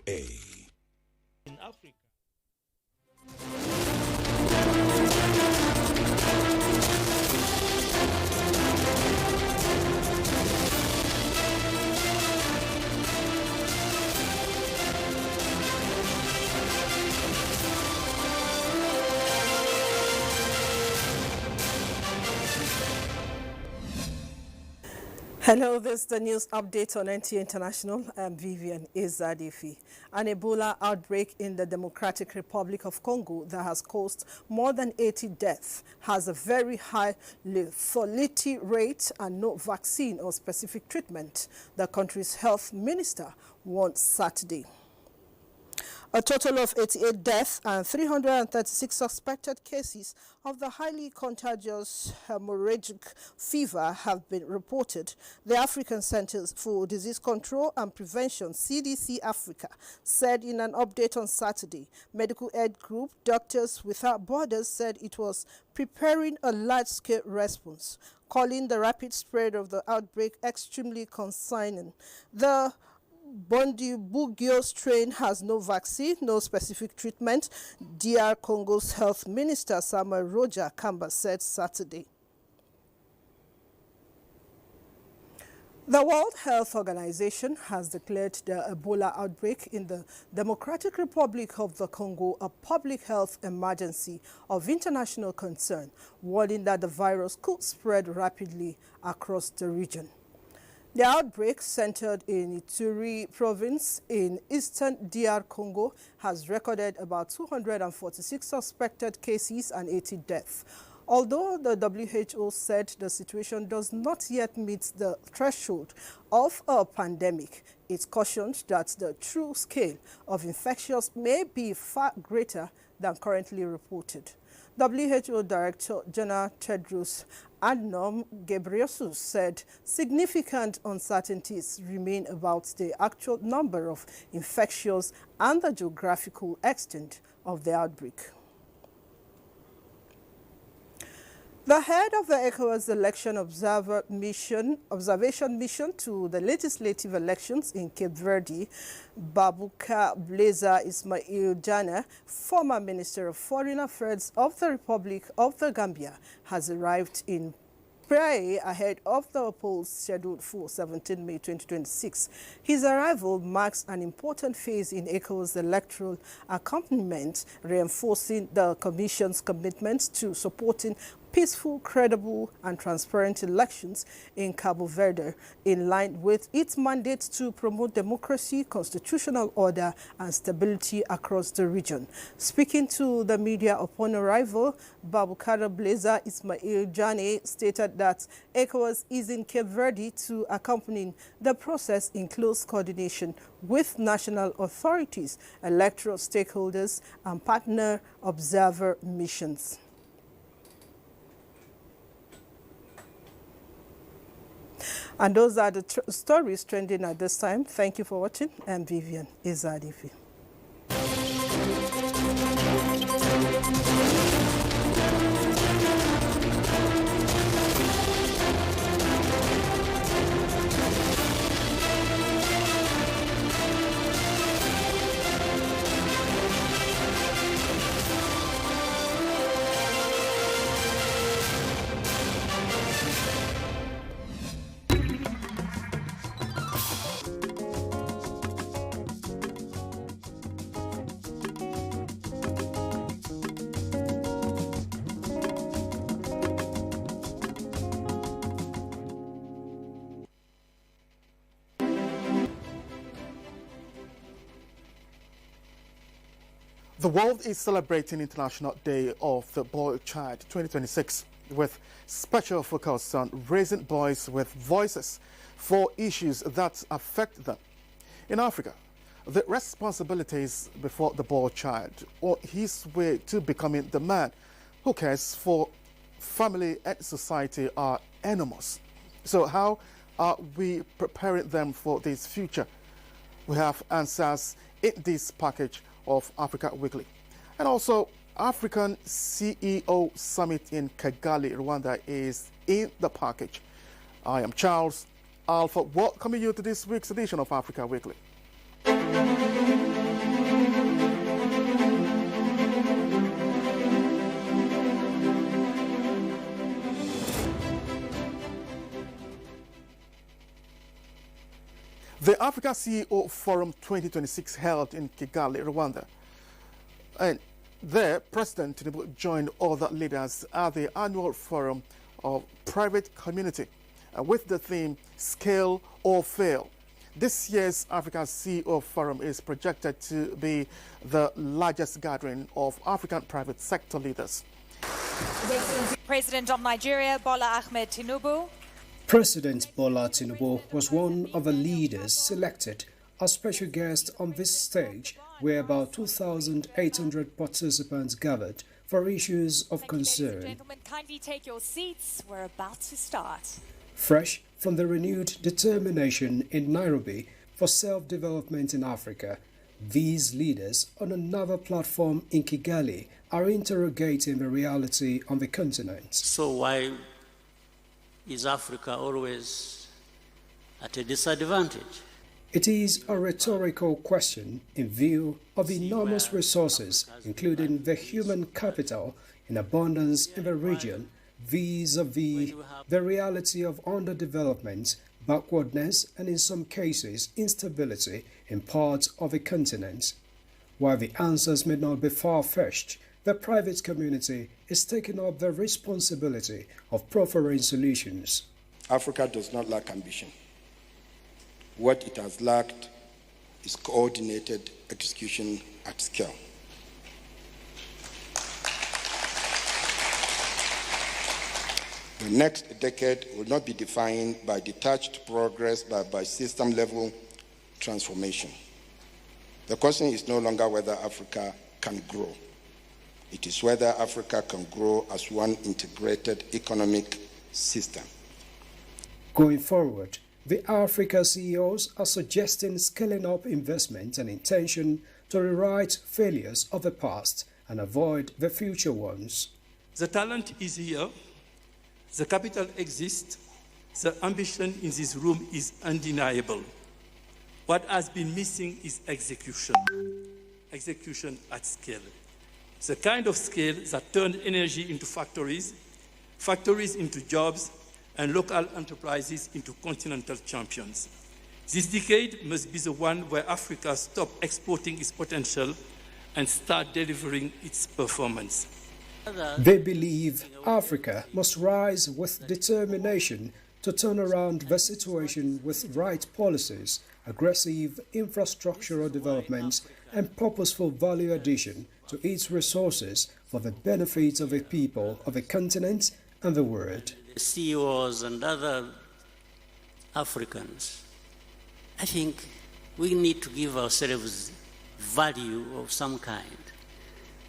In Africa. Hello, this is the news update on NTA International. I'm Vivian Izadifi. An Ebola outbreak in the Democratic Republic of Congo that has caused more than 80 deaths has a very high lethality rate and no vaccine or specific treatment, the country's health minister warned Saturday. A total of 88 deaths and 336 suspected cases of the highly contagious hemorrhagic fever have been reported. The African Centers for Disease Control and Prevention, CDC Africa, said in an update on Saturday. Medical aid group Doctors Without Borders said it was preparing a large-scale response, calling the rapid spread of the outbreak extremely concerning. The Bundibugyo strain has no vaccine, no specific treatment, DR Congo's health minister Samuel Roger Kamba said Saturday. The World Health Organization has declared the Ebola outbreak in the Democratic Republic of the Congo a public health emergency of international concern, warning that the virus could spread rapidly across the region. The outbreak, centered in Ituri province in eastern DR Congo, has recorded about 246 suspected cases and 80 deaths. Although the WHO said the situation does not yet meet the threshold of a pandemic, it cautioned that the true scale of infections may be far greater than currently reported. WHO Director General Tedros Adhanom Ghebreyesus said significant uncertainties remain about the actual number of infections and the geographical extent of the outbreak. The head of the ECOWAS election observation mission to the legislative elections in Cape Verde, Babuka Blazer Ismail Jana, former Minister of Foreign Affairs of the Republic of the Gambia, has arrived in Praia ahead of the polls scheduled for 17 May 2026. His arrival marks an important phase in ECOWAS electoral accompaniment, reinforcing the Commission's commitment to supporting peaceful, credible, and transparent elections in Cabo Verde, in line with its mandate to promote democracy, constitutional order, and stability across the region. Speaking to the media upon arrival, Babukara Blazer Ismail Jane stated that ECOWAS is in Cape Verde to accompany the process in close coordination with national authorities, electoral stakeholders, and partner observer missions. And those are the stories trending at this time. Thank you for watching. I'm Vivian Izadifi. The world is celebrating International Day of the Boy Child 2026 with special focus on raising boys with voices for issues that affect them. In Africa, the responsibilities before the boy child or his way to becoming the man who cares for family and society are enormous. So how are we preparing them for this future? We have answers in this package of Africa Weekly. And also, African CEO Summit in Kigali, Rwanda is in the package. I am Charles Alpha, welcoming you to this week's edition of Africa Weekly. The Africa CEO Forum 2026 held in Kigali, Rwanda. And there, President Tinubu joined other leaders at the annual forum of private community with the theme Scale or Fail. This year's Africa CEO Forum is projected to be the largest gathering of African private sector leaders. President of Nigeria, Bola Ahmed Tinubu. President Bola Tinubu was one of the leaders selected as special guest on this stage, where about 2,800 participants gathered for issues of concern. Ladies and gentlemen, kindly take your seats. We're about to start. Fresh from the renewed determination in Nairobi for self-development in Africa, these leaders on another platform in Kigali are interrogating the reality on the continent. So why is Africa always at a disadvantage? It is a rhetorical question in view of the enormous resources, including the human capital in abundance in the region, vis-a-vis the reality of underdevelopment, backwardness, and in some cases instability in parts of the continent. While the answers may not be far-fetched, the private community is taking up the responsibility of proffering solutions. Africa does not lack ambition. What it has lacked is coordinated execution at scale. The next decade will not be defined by detached progress, but by system-level transformation. The question is no longer whether Africa can grow. It is whether Africa can grow as one integrated economic system. Going forward, the Africa CEOs are suggesting scaling up investment and intention to rewrite failures of the past and avoid the future ones. The talent is here, the capital exists, the ambition in this room is undeniable. What has been missing is execution at scale. The kind of scale that turned energy into factories, factories into jobs, and local enterprises into continental champions. This decade must be the one where Africa stops exporting its potential and starts delivering its performance. They believe Africa must rise with determination to turn around the situation with right policies, aggressive infrastructural development, and purposeful value addition to its resources for the benefit of the people of the continent and the world. CEOs and other Africans, I think we need to give ourselves value of some kind.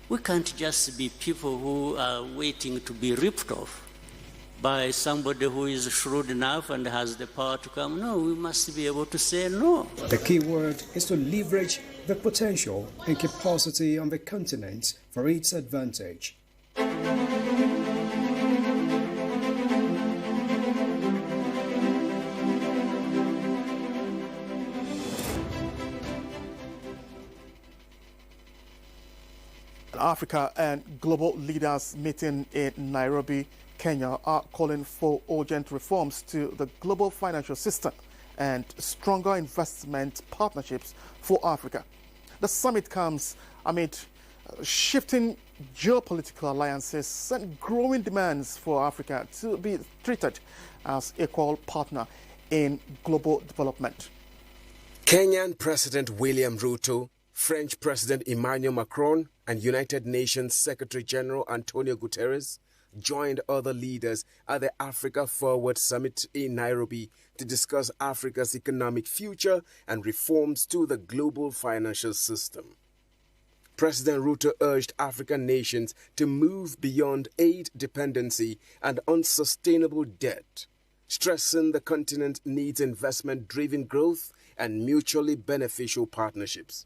We can't just be people who are waiting to be ripped off by somebody who is shrewd enough and has the power to come. No, we must be able to say no. The key word is to leverage the potential and capacity on the continent for its advantage. Africa and global leaders meeting in Nairobi, Kenya are calling for urgent reforms to the global financial system and stronger investment partnerships for Africa. The summit comes amid shifting geopolitical alliances and growing demands for Africa to be treated as equal partner in global development. Kenyan President William Ruto, French President Emmanuel Macron, and United Nations Secretary General Antonio Guterres joined other leaders at the Africa Forward Summit in Nairobi to discuss Africa's economic future and reforms to the global financial system. President Ruto urged African nations to move beyond aid dependency and unsustainable debt. stressing the continent needs investment-driven growth and mutually beneficial partnerships.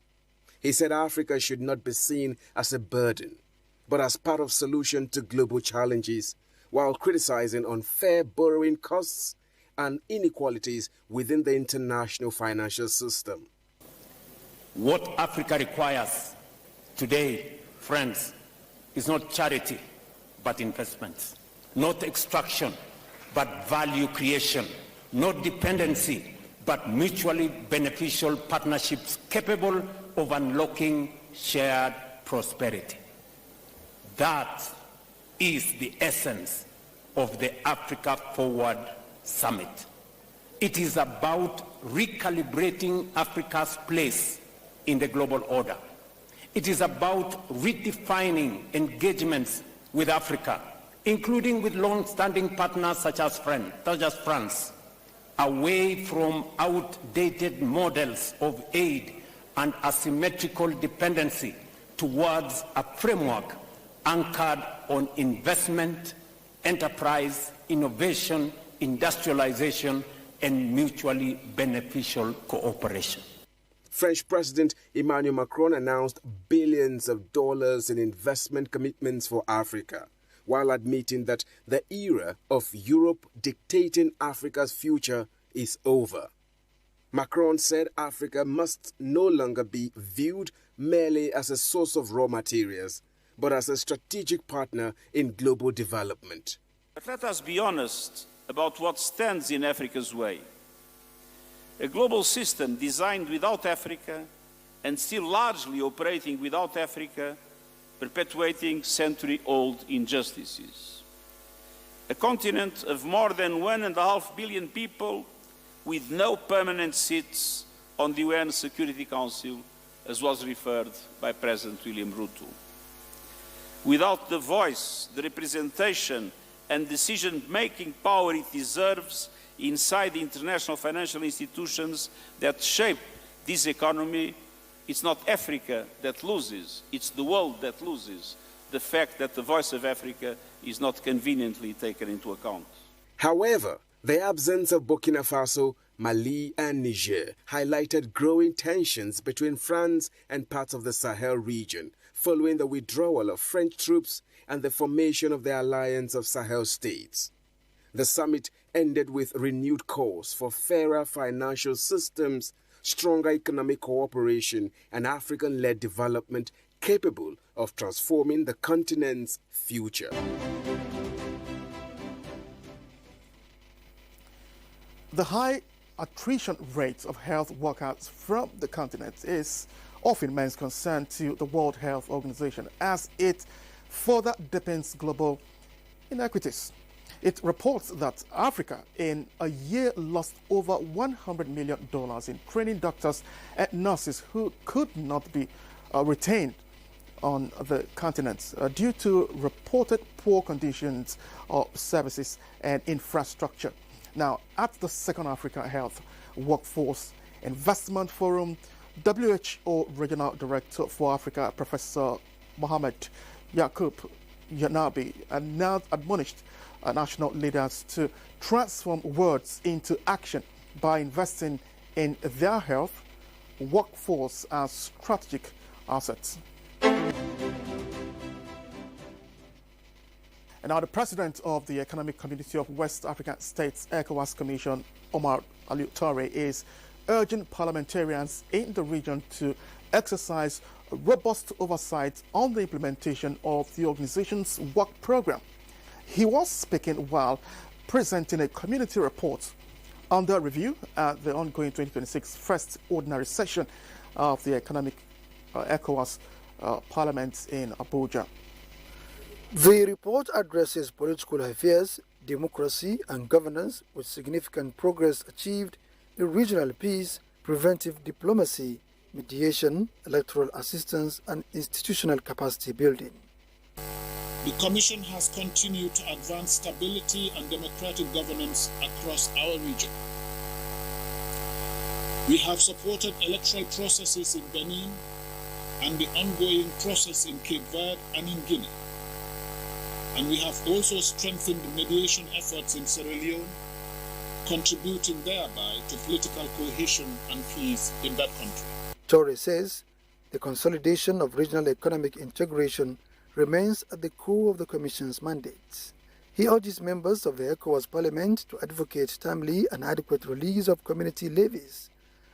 He said Africa should not be seen as a burden, but as part of solution to global challenges, while criticizing unfair borrowing costs and inequalities within the international financial system. What Africa requires today, friends, is not charity, but investments. Not extraction, but value creation. Not dependency, but mutually beneficial partnerships capable of unlocking shared prosperity. That is the essence of the Africa Forward Summit. It is about recalibrating Africa's place in the global order. It is about redefining engagements with Africa, including with long-standing partners such as France, away from outdated models of aid and asymmetrical dependency towards a framework anchored on investment, enterprise, innovation, industrialization, and mutually beneficial cooperation. French President Emmanuel Macron announced billions of dollars in investment commitments for Africa, while admitting that the era of Europe dictating Africa's future is over. Macron said Africa must no longer be viewed merely as a source of raw materials, but as a strategic partner in global development. But let us be honest about what stands in Africa's way. A global system designed without Africa and still largely operating without Africa, perpetuating century-old injustices. A continent of more than 1.5 billion people with no permanent seats on the UN Security Council, as was referred by President William Ruto. Without the voice, the representation and decision-making power it deserves inside the international financial institutions that shape this economy, it's not Africa that loses, it's the world that loses the fact that the voice of Africa is not conveniently taken into account. However, the absence of Burkina Faso, Mali and Niger highlighted growing tensions between France and parts of the Sahel region following the withdrawal of French troops and the formation of the Alliance of Sahel States. The summit ended with renewed calls for fairer financial systems, stronger economic cooperation, and African-led development capable of transforming the continent's future. The high attrition rates of health workers from the continent is of immense concern to the World Health Organization as it further deepens global inequities. It reports that Africa in a year lost over $100 million in training doctors and nurses who could not be retained on the continent due to reported poor conditions of services and infrastructure. Now, at the Second Africa Health Workforce Investment Forum, WHO Regional Director for Africa, Professor Mohamed Yakub Yanabi, now admonished national leaders to transform words into action by investing in their health workforce as strategic assets. And now the president of the Economic Community of West African States, ECOWAS Commission, Omar Aliou Toure, is urging parliamentarians in the region to exercise robust oversight on the implementation of the organization's work program. He was speaking while presenting a community report under review at the ongoing 2026 first ordinary session of the Economic ECOWAS Parliament in Abuja. The report addresses political affairs, democracy and governance with significant progress achieved in regional peace, preventive diplomacy, mediation, electoral assistance and institutional capacity building. The Commission has continued to advance stability and democratic governance across our region. We have supported electoral processes in Benin and the ongoing process in Cape Verde and in Guinea. And we have also strengthened mediation efforts in Sierra Leone, contributing thereby to political cohesion and peace in that country. Torre says the consolidation of regional economic integration remains at the core of the Commission's mandate. He urges members of the ECOWAS Parliament to advocate timely and adequate release of community levies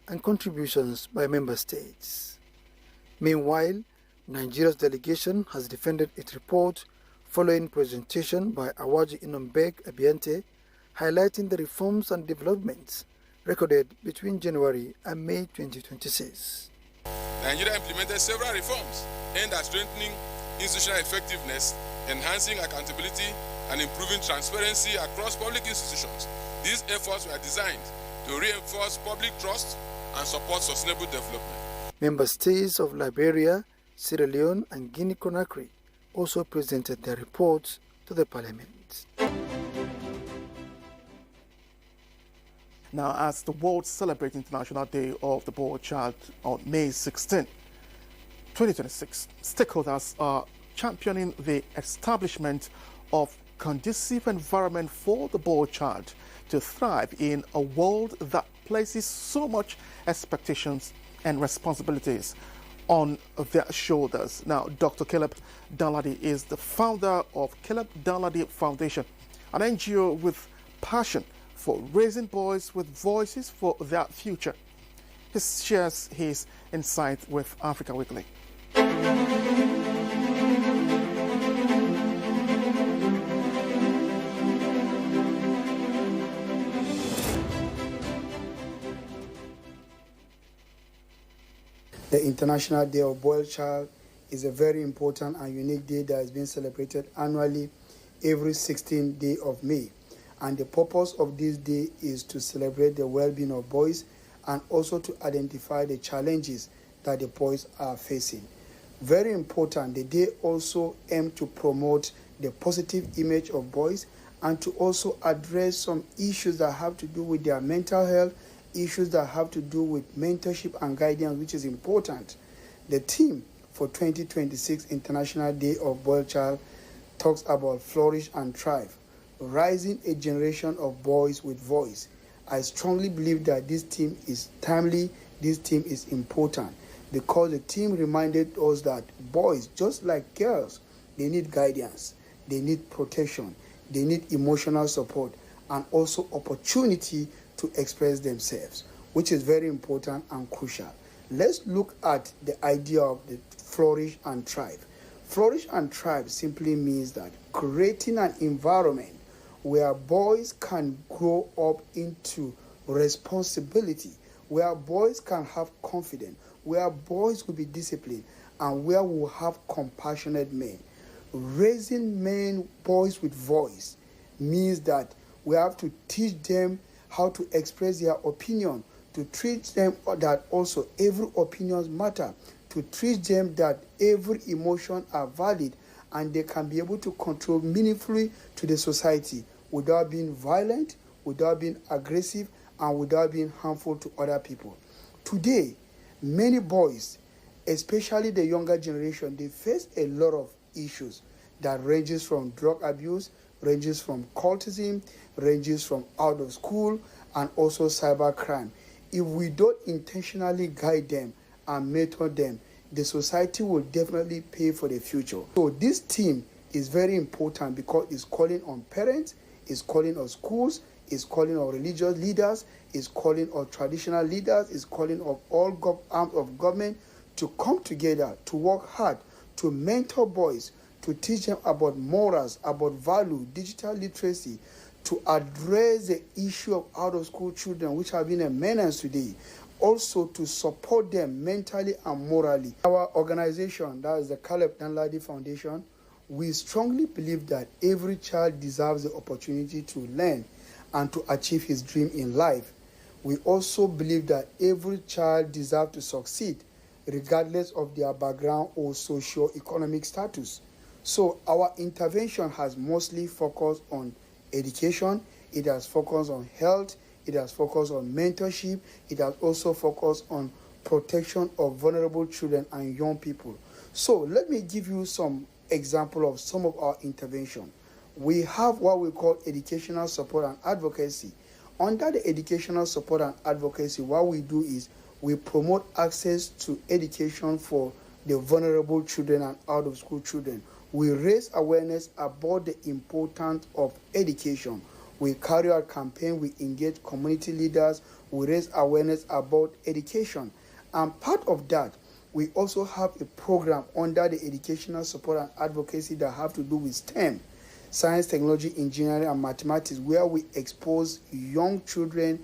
and contributions by member states. Meanwhile, Nigeria's delegation has defended its report following presentation by Awaji Inombek Abiante, highlighting the reforms and developments recorded between January and May 2026. Nigeria implemented several reforms aimed at strengthening institutional effectiveness, enhancing accountability, and improving transparency across public institutions. These efforts were designed to reinforce public trust and support sustainable development. Member states of Liberia, Sierra Leone, and Guinea-Conakry also presented their reports to the Parliament. Now, as the world celebrates International Day of the Boy Child on May 16, 2026, stakeholders are championing the establishment of conducive environment for the boy child to thrive in a world that places so much expectations and responsibilities on their shoulders. Now, Dr. Caleb Danladi is the founder of Caleb Danladi Foundation, an NGO with passion for raising boys with voices for their future. He shares his insight with Africa Weekly. The International Day of Boy Child is a very important and unique day that is being celebrated annually every 16th day of May. And the purpose of this day is to celebrate the well-being of boys and also to identify the challenges that the boys are facing. Very important, the day also aims to promote the positive image of boys and to also address some issues that have to do with their mental health, issues that have to do with mentorship and guidance, which is important. The theme for 2026 International Day of Boy Child talks about flourish and thrive, rising a generation of boys with voice. I strongly believe that this theme is timely, this theme is important, because the theme reminded us that boys, just like girls, they need guidance, they need protection, they need emotional support, and also opportunity to express themselves, which is very important and crucial. Let's look at the idea of the flourish and thrive. Flourish and thrive simply means that creating an environment where boys can grow up into responsibility, where boys can have confidence, where boys will be disciplined, and where we will have compassionate men. Raising men, boys with voice, means that we have to teach them how to express their opinion, to treat them that also every opinion matter, to treat them that every emotion are valid and they can be able to control meaningfully to the society without being violent, without being aggressive, and without being harmful to other people. Today, many boys, especially the younger generation, they face a lot of issues that ranges from drug abuse, ranges from cultism, ranges from out of school, and also cyber crime. If we don't intentionally guide them and mentor them, the society will definitely pay for the future. So this theme is very important because it's calling on parents, it's calling on schools, it's calling on religious leaders, it's calling on traditional leaders, it's calling on all arms of government to come together, to work hard, to mentor boys, to teach them about morals, about value, digital literacy, to address the issue of out-of-school children, which have been a menace today, also to support them mentally and morally. Our organization, that is the Caleb Danladi Foundation, we strongly believe that every child deserves the opportunity to learn and to achieve his dream in life. We also believe that every child deserves to succeed, regardless of their background or socio-economic status. So our intervention has mostly focused on education, it has focused on health, it has focused on mentorship, it has also focused on protection of vulnerable children and young people. So let me give you some example of some of our intervention. We have what we call educational support and advocacy under the educational support and advocacy, what we do is we promote access to education for the vulnerable children and out-of-school children. We raise awareness about the importance of education. We carry out campaigns, we engage community leaders, we raise awareness about education. And part of that, we also have a program under the educational support and advocacy that have to do with STEM, science, technology, engineering, and mathematics, where we expose young children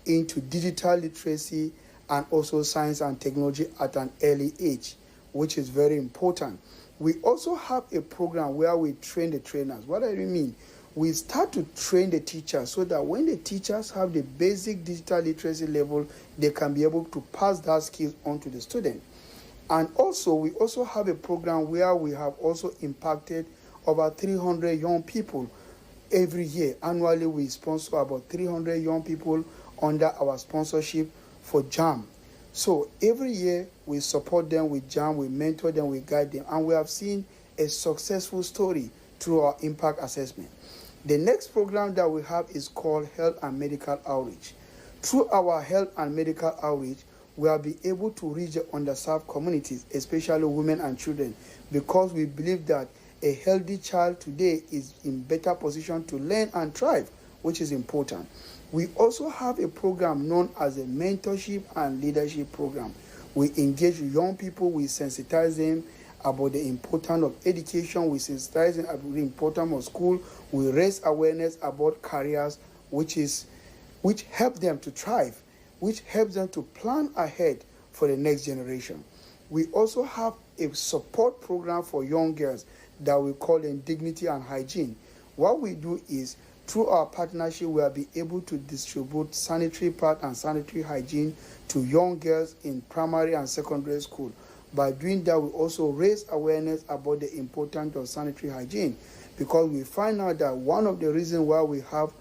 into digital literacy and also science and technology at an early age, which is very important. We also have a program where we train the trainers. What do I mean? We start to train the teachers so that when the teachers have the basic digital literacy level, they can be able to pass that skills on to the student. And also, we also have a program where we have also impacted over 300 young people every year. Annually, we sponsor about 300 young people under our sponsorship for JAM. So every year, we support them with JAM, we mentor them, we guide them, and we have seen a successful story through our impact assessment. The next program that we have is called Health and Medical Outreach. Through our health and medical outreach, we will be able to reach the underserved communities, especially women and children, because we believe that a healthy child today is in better position to learn and thrive, which is important. We also have a program known as a mentorship and leadership program. We engage young people, we sensitize them about the importance of education, we sensitize them about the importance of school, we raise awareness about careers, which help them to thrive, which helps them to plan ahead for the next generation. We also have a support program for young girls that we call Dignity and Hygiene. What we do is, through our partnership, we will be able to distribute sanitary pad and sanitary hygiene to young girls in primary and secondary school. By doing that, we also raise awareness about the importance of sanitary hygiene, because we find out that one of the reasons why we have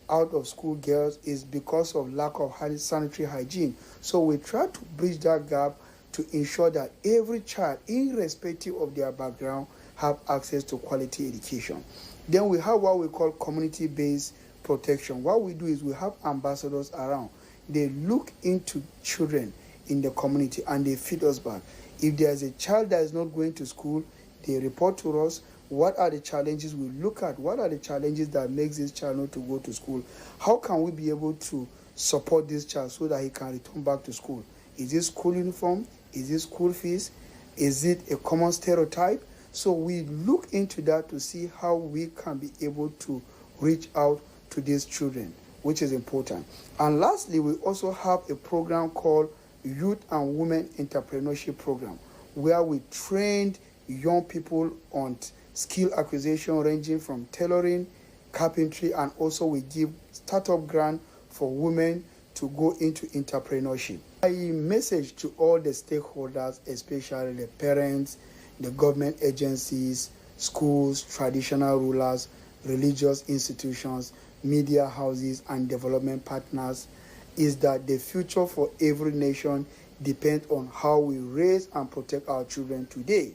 out-of-school girls is because of lack of sanitary hygiene. So we try to bridge that gap to ensure that every child, irrespective of their background, have access to quality education. Then we have what we call community-based protection. What we do is we have ambassadors around. They look into children in the community and they feed us back. If there's a child that is not going to school, they report to us. What are the challenges? We look at what are the challenges that makes this child not to go to school. How can we be able to support this child so that he can return back to school? Is it school uniform? Is it school fees? Is it a common stereotype? So we look into that to see how we can be able to reach out to these children, which is important. And lastly, we also have a program called Youth and Women Entrepreneurship Program, where we trained young people on skill acquisition ranging from tailoring, carpentry, and also we give startup grant for women to go into entrepreneurship. My message to all the stakeholders, especially the parents, the government agencies, schools, traditional rulers, religious institutions, media houses, and development partners, is that the future for every nation depends on how we raise and protect our children today.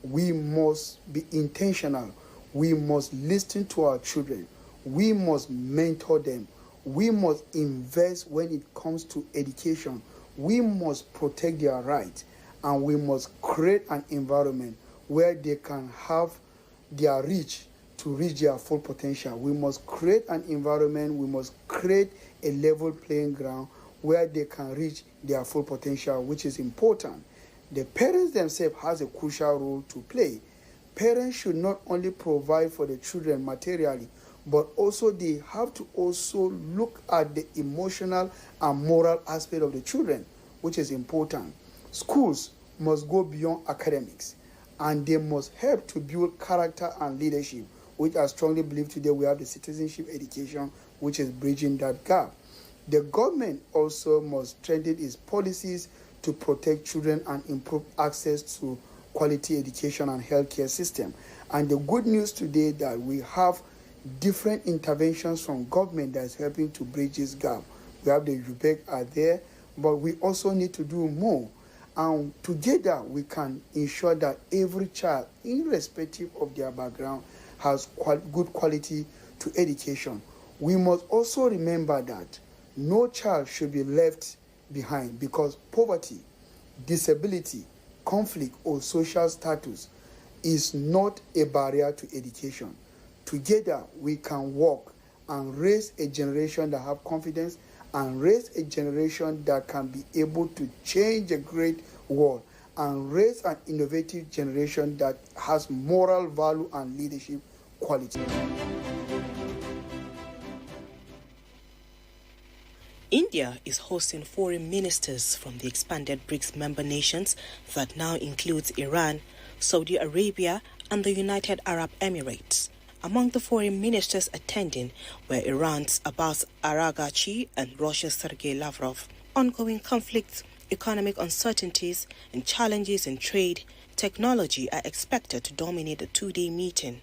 We must be intentional. We must listen to our children. We must mentor them. We must invest when it comes to education. We must protect their rights. And we must create an environment where they can have their reach to reach their full potential. We must create an environment, we must create a level playing ground where they can reach their full potential, which is important. The parents themselves has a crucial role to play. Parents should not only provide for the children materially, but also they have to also look at the emotional and moral aspect of the children, which is important. Schools must go beyond academics, and they must help to build character and leadership, which I strongly believe today we have the citizenship education, which is bridging that gap. The government also must strengthen its policies to protect children and improve access to quality education and healthcare system. And the good news today that we have different interventions from government that is helping to bridge this gap. We have the UBEC are there, but we also need to do more. And together we can ensure that every child, irrespective of their background, has good quality to education. We must also remember that no child should be left behind because poverty, disability, conflict, or social status is not a barrier to education. Together, we can work and raise a generation that have confidence and raise a generation that can be able to change a great world and raise an innovative generation that has moral value and leadership quality. India is hosting foreign ministers from the expanded BRICS member nations that now includes Iran, Saudi Arabia, and the United Arab Emirates. Among the foreign ministers attending were Iran's Abbas Araghchi and Russia's Sergei Lavrov. Ongoing conflicts, economic uncertainties, and challenges in trade, technology are expected to dominate the two-day meeting.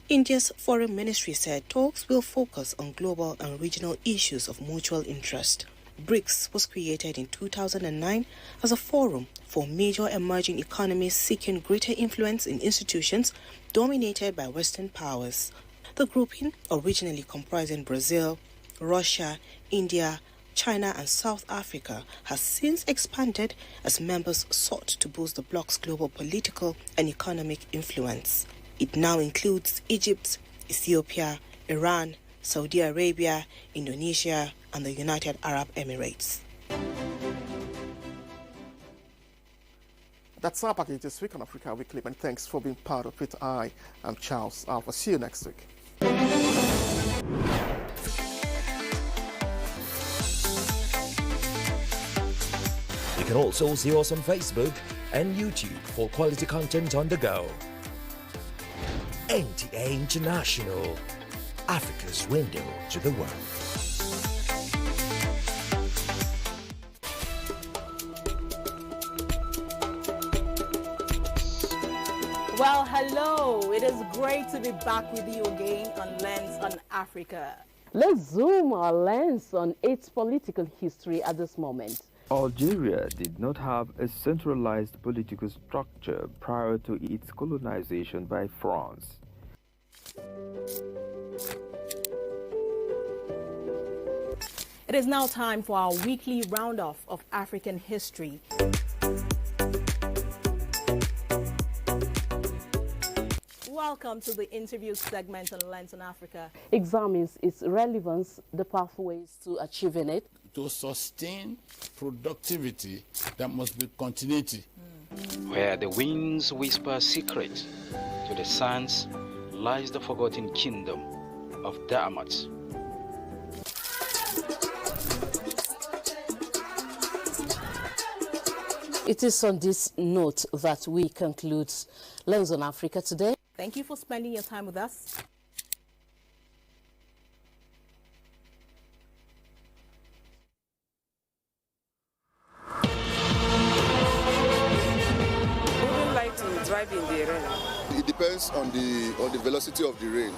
India's foreign ministry said talks will focus on global and regional issues of mutual interest. BRICS was created in 2009 as a forum for major emerging economies seeking greater influence in institutions dominated by Western powers. The grouping, originally comprising Brazil, Russia, India, China, and South Africa, has since expanded as members sought to boost the bloc's global political and economic influence. It now includes Egypt, Ethiopia, Iran, Saudi Arabia, Indonesia, and the United Arab Emirates. That's our package this week on Africa Weekly, and thanks for being part of it. I am Charles Alpha. See you next week. You can also see us on Facebook and YouTube for quality content on the go. NTA International, Africa's window to the world. Well, hello. It is great to be back with you again on Lens on Africa. Let's zoom our lens on its political history at this moment. Algeria did not have a centralized political structure prior to its colonization by France. It is now time for our weekly roundoff of African history. Welcome to the interview segment on Lens on Africa. Examines its relevance, the pathways to achieving it. To sustain productivity, there must be continuity. Where the winds whisper secret, to the sands lies the forgotten kingdom of Damat. It is on this note that we conclude Lens on Africa today. Thank you for spending your time with us. Drive in the rain. It depends on the velocity of the rain.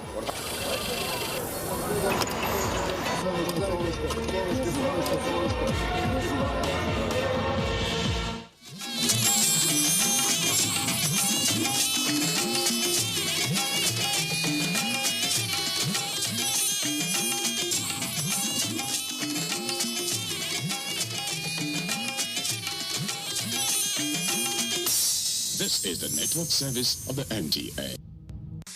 This is the network service of the NTA.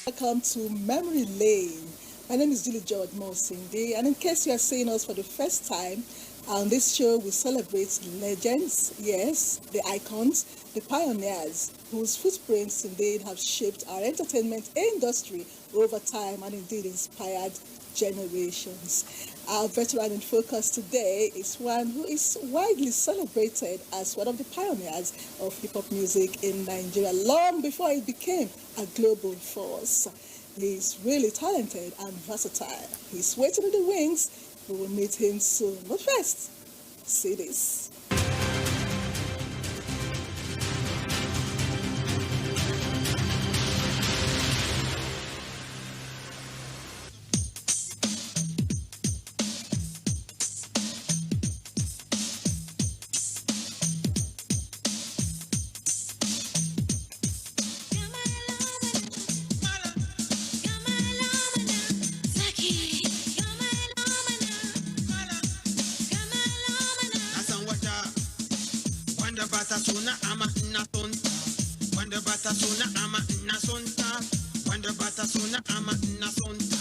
Welcome to Memory Lane. My name is Julie George Mosindi, and in case you are seeing us for the first time, on this show we celebrate legends, yes, the icons, the pioneers, whose footprints indeed have shaped our entertainment industry over time and indeed inspired generations. Our veteran in focus today is one who is widely celebrated as one of the pioneers of hip-hop music in Nigeria long before it became a global force. He's really talented and versatile. He's waiting in the wings. We will meet him soon. But first, see this. batasuna ama nasonta. Wanda batasuna ama nasonta. Wanda batasuna ama nasonta.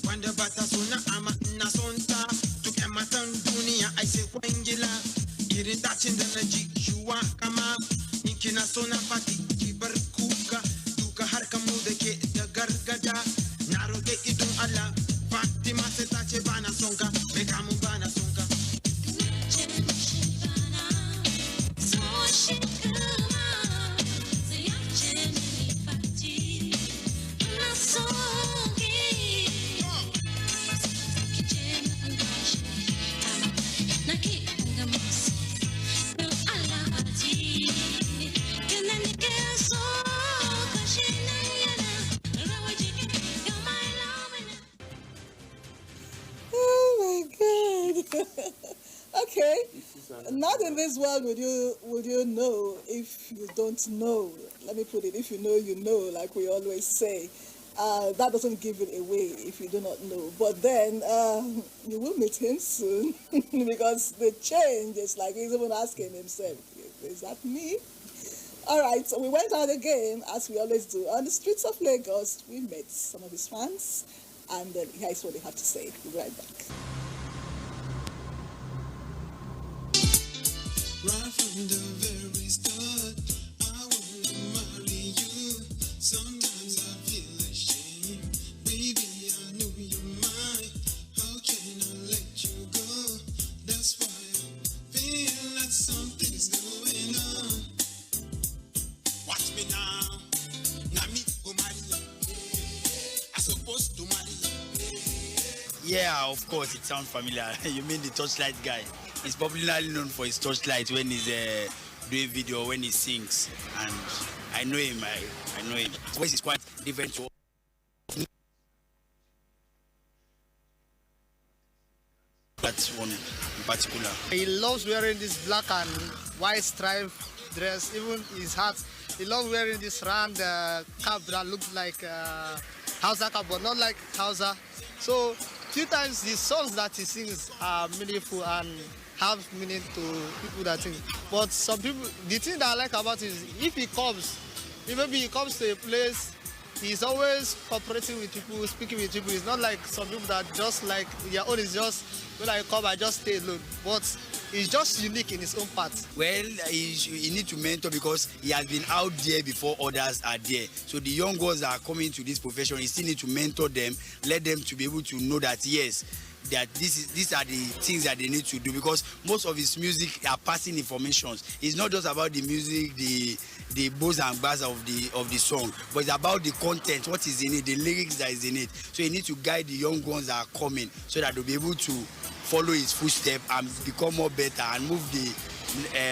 Wanda batasuna ama nasonta. Tukematan dunia aise kwengila. Iritachin dana jishuwa kama. Inkina sona pati kibar kuka. Duka harka mudeke da gargada. Naroge idun ala. Fatima se tache bana songa. Bekamu bana songa. Oh my God. Okay. Not in this world would you know if you don't know. Let me put it, if you know, like we always say. That doesn't give it away if you do not know. But then you will meet him soon because the change is like he's even asking himself, is that me? All right, so we went out again, as we always do. On the streets of Lagos, we met some of his fans, and here's what they have to say. We'll be right back. Right from the very start, I wanna marry you. Sometimes I feel ashamed. Baby, I know you're mine. How can I let you go? That's why I feel like something's going on. Watch me now. Now me go marry you. I supposed to marry you. Yeah, of course, it sounds familiar. You mean the Torchlight guy? He's popularly known for his Torchlight when he's doing video, when he sings. And I know him, I know him. His voice is quite different. That's one in particular. He loves wearing this black and white striped dress, even his hat. He loves wearing this round cap that looks like Hausa cap, but not like Hausa. So, few times the songs that he sings are meaningful and have meaning to people that think. But some people, the thing that I like about it is if he comes to a place, he's always cooperating with people, speaking with people. It's not like some people that just like their own is just when I come, I just stay alone. But he's just unique in his own part. Well, he need to mentor because he has been out there before others are there. So the young ones that are coming to this profession, he still need to mentor them, let them to be able to know that yes, that these are the things that they need to do, because most of his music are passing informations. It's not just about the music, the bows and bars of the song, but it's about the content, what is in it, the lyrics that is in it. So he needs to guide the young ones that are coming so that they'll be able to follow his footsteps and become more better and move the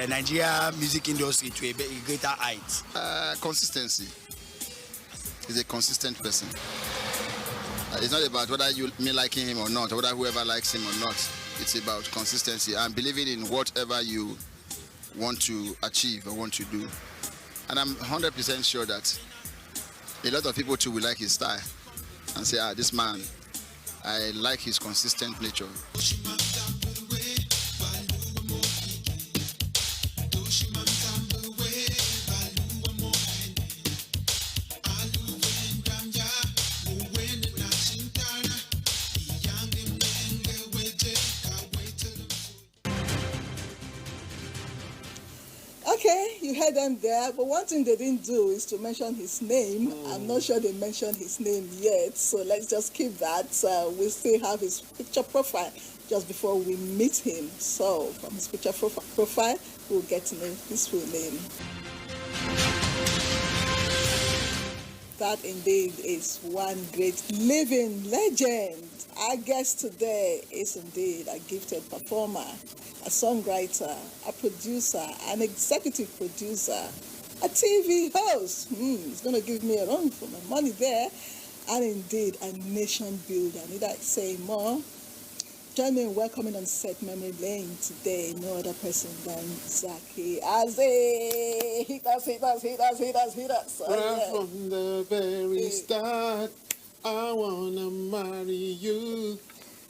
Nigeria music industry to a greater height. Consistency. He's a consistent person. It's not about whether me liking him or not, or whether whoever likes him or not. It's about consistency and believing in whatever you want to achieve or want to do. And I'm 100% sure that a lot of people too will like his style and say, this man, I like his consistent nature. Okay, you heard them there, but one thing they didn't do is to mention his name. I'm not sure they mentioned his name yet, so let's just keep that. We still have his picture profile just before we meet him. So from his picture profile, we'll get to know his full name. That indeed is one great living legend. Our guest today is indeed a gifted performer, a songwriter, a producer, an executive producer, a TV host. He's going to give me a run for my money there. And indeed, a nation builder. Need I say more? Join me in welcoming on set Memory Lane today. No other person than Zaki Aze. Hit us. Right from the very start, I wanna marry you,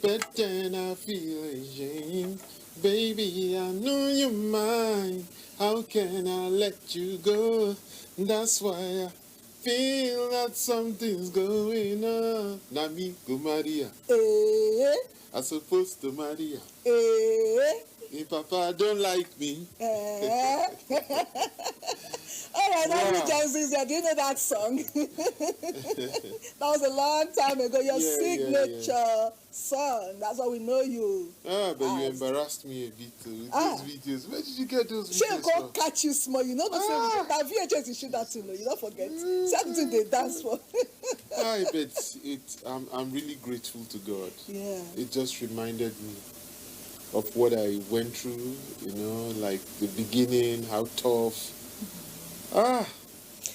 but then I feel ashamed. Baby, I know you're mine. How can I let you go? That's why I feel that something's going on. Nami go Maria. I supposed to Maria. If Papa don't like me. All right, Wow. now Jansis, do you know that song? That was a long time ago. Your signature song. That's why we know you. But you embarrassed me a bit too with those videos. Where did you get those videos She'll go catch you small. You know the same. That VHS you shoot that to know. You don't forget. Something they dance for. I'm really grateful to God. Yeah. It just reminded me of what I went through, like the beginning, how tough.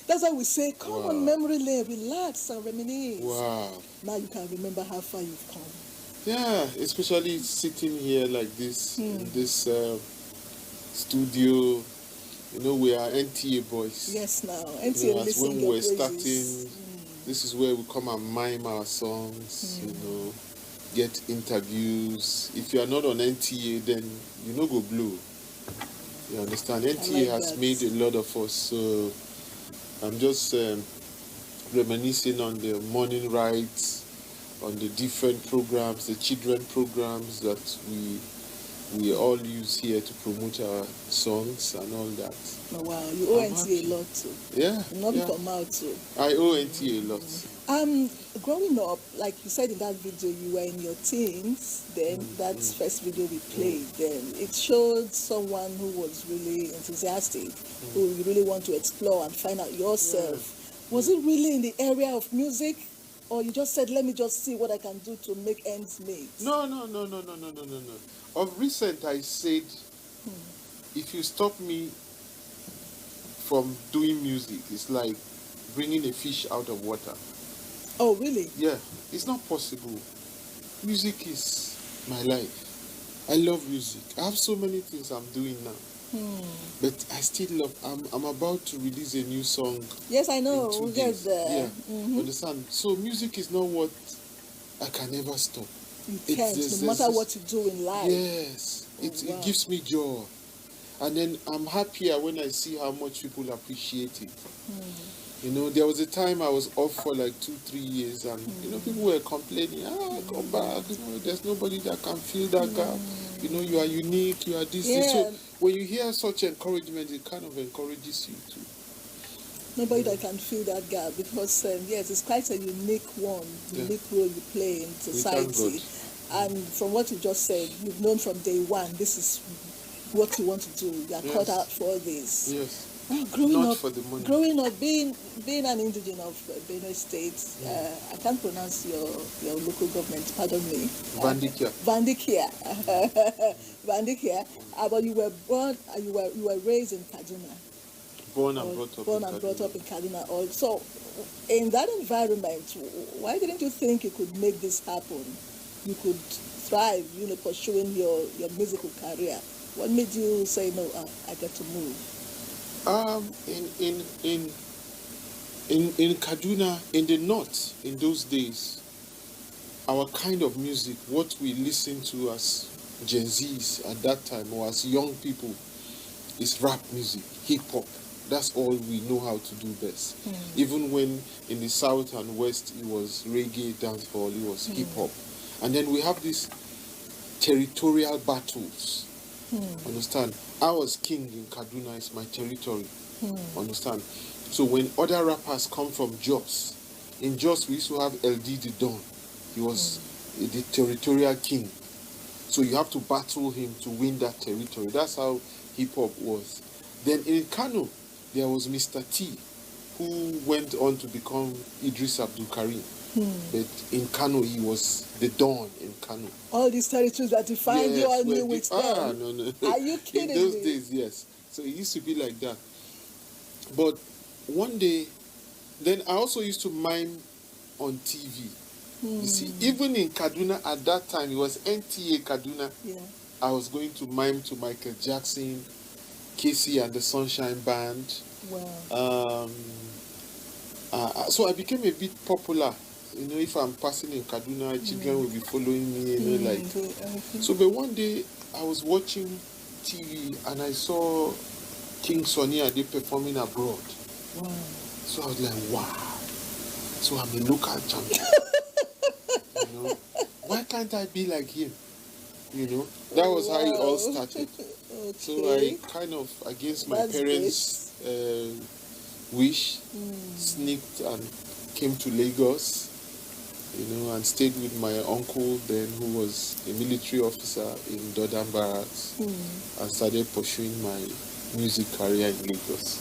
That's why we say, come Wow. on memory lane, relax and reminisce. Wow. Now you can remember how far you've come. Yeah, especially sitting here like this, in this studio. We are NTA boys. Yes, now. NTA as listen when your we're praises. starting, this is where we come and mime our songs, get interviews. If you are not on NTA, then you no go blow. You understand? NTA has made a lot of us, so I'm just reminiscing on the morning rides, on the different programs, the children programs that we all use here to promote our songs and all that. Oh, wow, you owe NTA a lot too. Yeah. You not come out too. I owe NTA a lot. Growing up, like you said in that video, you were in your teens. Then that's first video we played. Then it showed someone who was really enthusiastic, who you really want to explore and find out yourself. Was it really in the area of music, or you just said, "Let me just see what I can do to make ends meet"? No. Of recent, I said, if you stop me from doing music, it's like bringing a fish out of water. Oh, really? Yeah, it's not possible. Music is my life. I love music. I have so many things I'm doing now. But I still love, I'm about to release a new song. Yes, I know. in 2 We'll get days. there. Yeah, understand? So music is not what I can never stop. You can't, no matter what you do in life. Yes, it gives me joy. And then I'm happier when I see how much people appreciate it. There was a time I was off for like 2-3 years, and people were complaining, come back, there's nobody that can fill that gap. You are unique, you are this. Yeah. So when you hear such encouragement, it kind of encourages you too. Nobody that can fill that gap, because yes, it's quite a unique one, unique role you play in society. And from what you just said, you've known from day one, this is what you want to do. You are cut out for this. Yes. For the money. Growing up, being an indigenous of Benue State, I can't pronounce your local government. Pardon me. Bandikia. Bandikia. But you were born. You were raised in Kaduna. Born and brought up in Kaduna. Also, in that environment, why didn't you think you could make this happen? You could thrive, pursuing your musical career. What made you say no? I got to move. In Kaduna, in the north, in those days, our kind of music, what we listened to as Gen Zs at that time, or as young people, is rap music, hip hop. That's all we know how to do best. Even when in the south and west it was reggae, dancehall, it was hip hop. And then we have these territorial battles. Understand? I was king in Kaduna, it's my territory. Understand? So when other rappers come from Jos, in Jos we used to have LD the Don. He was the territorial king. So you have to battle him to win that territory. That's how hip hop was. Then in Kano, there was Mr. T, who went on to become Idris Abdul Karim. But in Kano, he was the Don in Kano. All these territories that defined you all knew with them. No. Are you kidding me? In those me? days, yes. So it used to be like that. But one day, then I also used to mime on TV. You see, even in Kaduna at that time, it was NTA Kaduna. Yeah. I was going to mime to Michael Jackson, Casey and the Sunshine Band. Wow. So I became a bit popular. If I'm passing in Kaduna, children will be following me, So, but one day I was watching TV and I saw King Sonny Ade performing abroad. Wow. So I was like, wow. So I'm a local champion. You know, why can't I be like him? You know, that was how it all started. So I kind of, against my parents' wish, sneaked and came to Lagos, you know, and stayed with my uncle then, who was a military officer in Dodam Barracks, and started pursuing my music career in Lagos.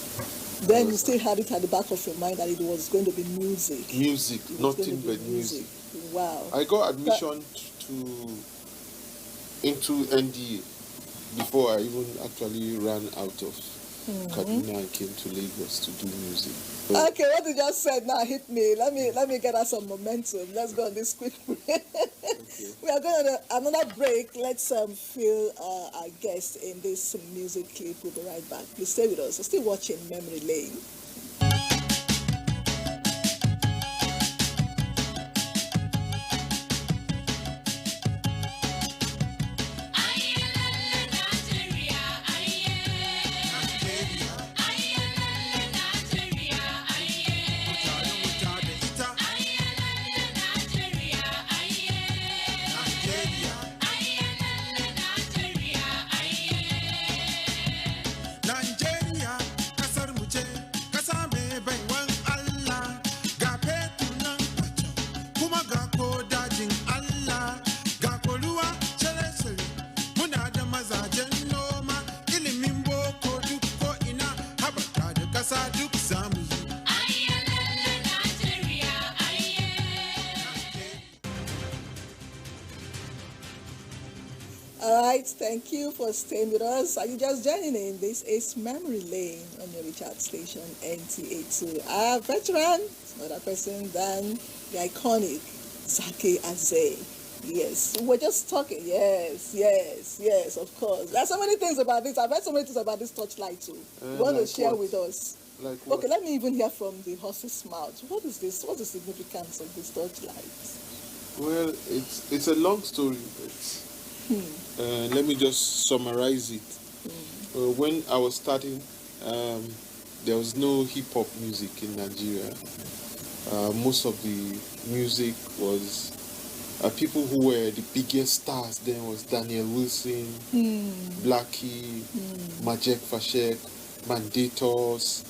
Then you still had it at the back of your mind that it was going to be music. Music, nothing but music. Wow. I got admission into NTA before I even actually ran out of Kaduna and came to Lagos to do music. But Okay, what you just said now hit me. Let me get us some momentum. Let's go on this quick break. We are going on another break. Let's feel our guest in this music clip. We'll be right back. Please stay with us. We're still watching Memory Lane. Nigeria, kasar mu ce, kasa mai baiwan Allah, ga fetur nan kuma ga ko dajin Allah, ga ko ruwa cire-cire, muna da mazajen noma, ilimin boko duk ko ina, haɓaka da kasa duk zamu yi. All right, thank you for staying with us. Are you just joining in? This is Memory Lane on your recharge station NTA2. Our veteran, another person than the iconic Zaki Aze. Yes, we're just talking. Yes, of course. There's so many things about this. I've heard so many things about this torchlight too. You want to share with us? Like what? Okay, let me even hear from the horse's mouth. What is this? What's the significance of this torchlight? well, it's a long story, but let me just summarize it. When I was starting, there was no hip-hop music in Nigeria. Most of the music was people who were the biggest stars then was Daniel Wilson, Blackie, Majek Fashek, Mandatos.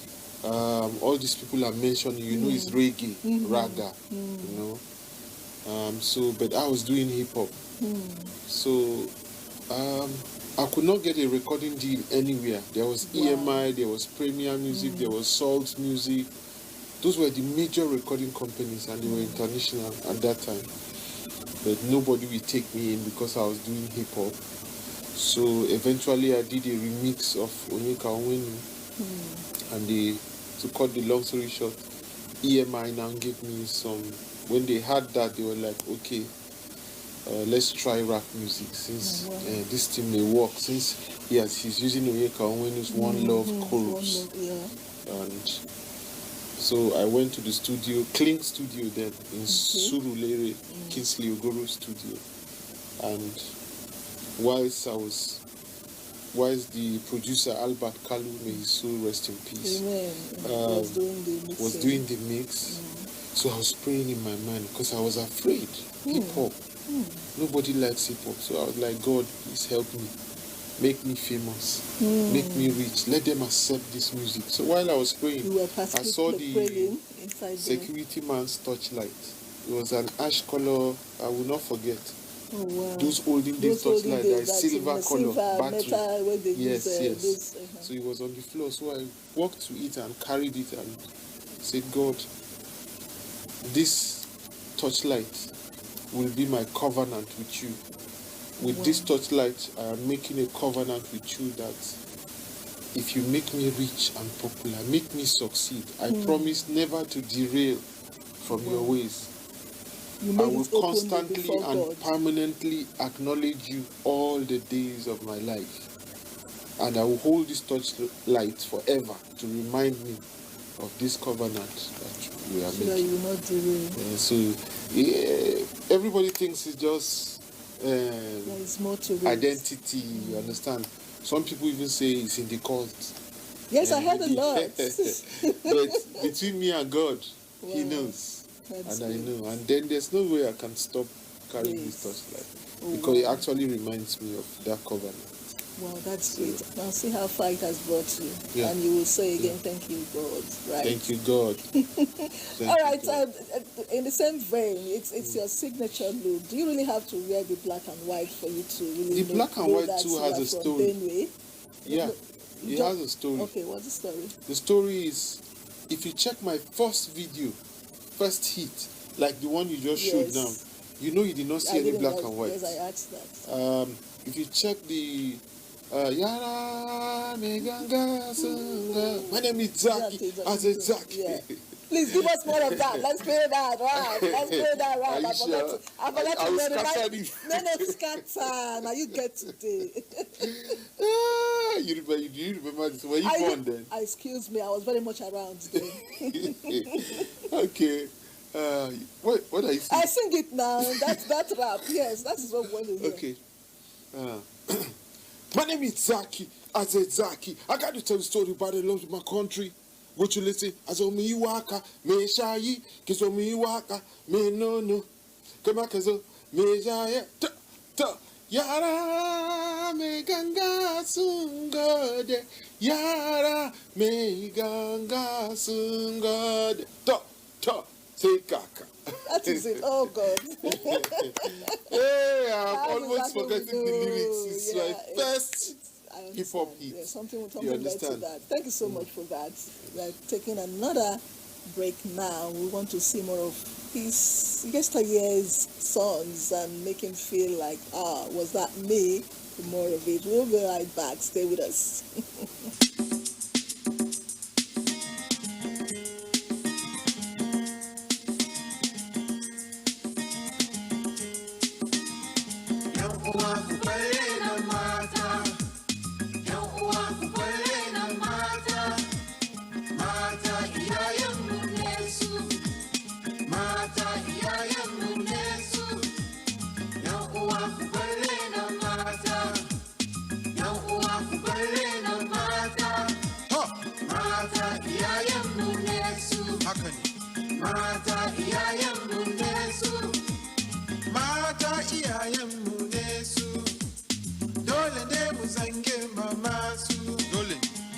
All these people are mentioned, you know, it's reggae, raga, you know. But I was doing hip-hop. So I could not get a recording deal anywhere. There was EMI, there was Premier Music, there was Salt Music. Those were the major recording companies, and they were international at that time. But nobody would take me in because I was doing hip-hop. So eventually I did a remix of Onyeka Onwenu. And to cut the long story short, EMI now gave me some. When they had that, they were like, okay, let's try rap music since this thing may work. Since he's using Onyeka Onwenu's One Love chorus. And so I went to the studio, Clink Studio then, in Surulere, Kingsley Ogoro Studio. And whilst the producer Albert Kalu, may his soul rest in peace, was doing the mix. So I was praying in my mind because I was afraid. Hip-hop. Nobody likes hip-hop. So I was like, God, please help me. Make me famous. Make me rich. Let them accept this music. So while I was praying, I saw the security man's torchlight. It was an ash color. I will not forget. Oh, wow. Those olden days torchlight, there is silver color, battery. Metal, Yes. So it was on the floor. So I walked to it and carried it and said, God, this torchlight will be my covenant with you. With this torchlight, I am making a covenant with you that if you make me rich and popular, make me succeed, I promise never to derail from your ways. I will constantly and permanently acknowledge you all the days of my life. And I will hold this torchlight forever to remind me of this covenant that we are making. So you will not derail. So everybody thinks it's just there is more to it. Identity, you understand? Some people even say it's in the cult. Yes, I heard a lot. But between me and God, He Wow. knows. That's And I good. know. And then there's no way I can stop carrying this torchlight. Oh, Because it wow. actually reminds me of that covenant. Wow, that's great. Now see how far it has brought you. Yeah. And you will say again, thank you, God. Right? Thank you, God. All right. In the same vein, it's your signature look. Do you really have to wear the black and white for you to really The black and know white that too you has are a from story. Benue? Yeah, it has a story. Okay, what's the story? The story is, if you check my first video, first hit, like the one you just showed Yes. now, you know you did not see I any didn't black like- and white. Yes, I asked that. If you check the Yara Meganga Sunga, my name is Zaki. I said Zaki. Yeah. Please give us more of that. Let's play that right. Let's play that right. Are you I forgot sure? to. I forgot I to will verify. scatter it. No, scatter. Now you get today. You remember this? Were you born then? Excuse me, I was very much around then. Okay. What are you saying? I sing it now. That's that rap. Yes, that is what we want to hear. Okay. My name is Zaki. I said Zaki. I got to tell the story about the love of my country. Would you listen? As o mi waka, me shayi, kiso mi waka, me no. Kama kazo, me shayi, ta. Yara me ganga sungode. Yara me ganga sungode. Ta. Say kaka. That is it. Oh God. Hey, I'm That's almost exactly forgetting what the we do. lyrics. It's Yeah, my first hip hop hit. Yeah, something You led to understand? that. Thank you so much for that. We are taking another break now. We want to see more of his yesteryear's songs and make him feel like, was that me? More of it. We'll be right back. Stay with us.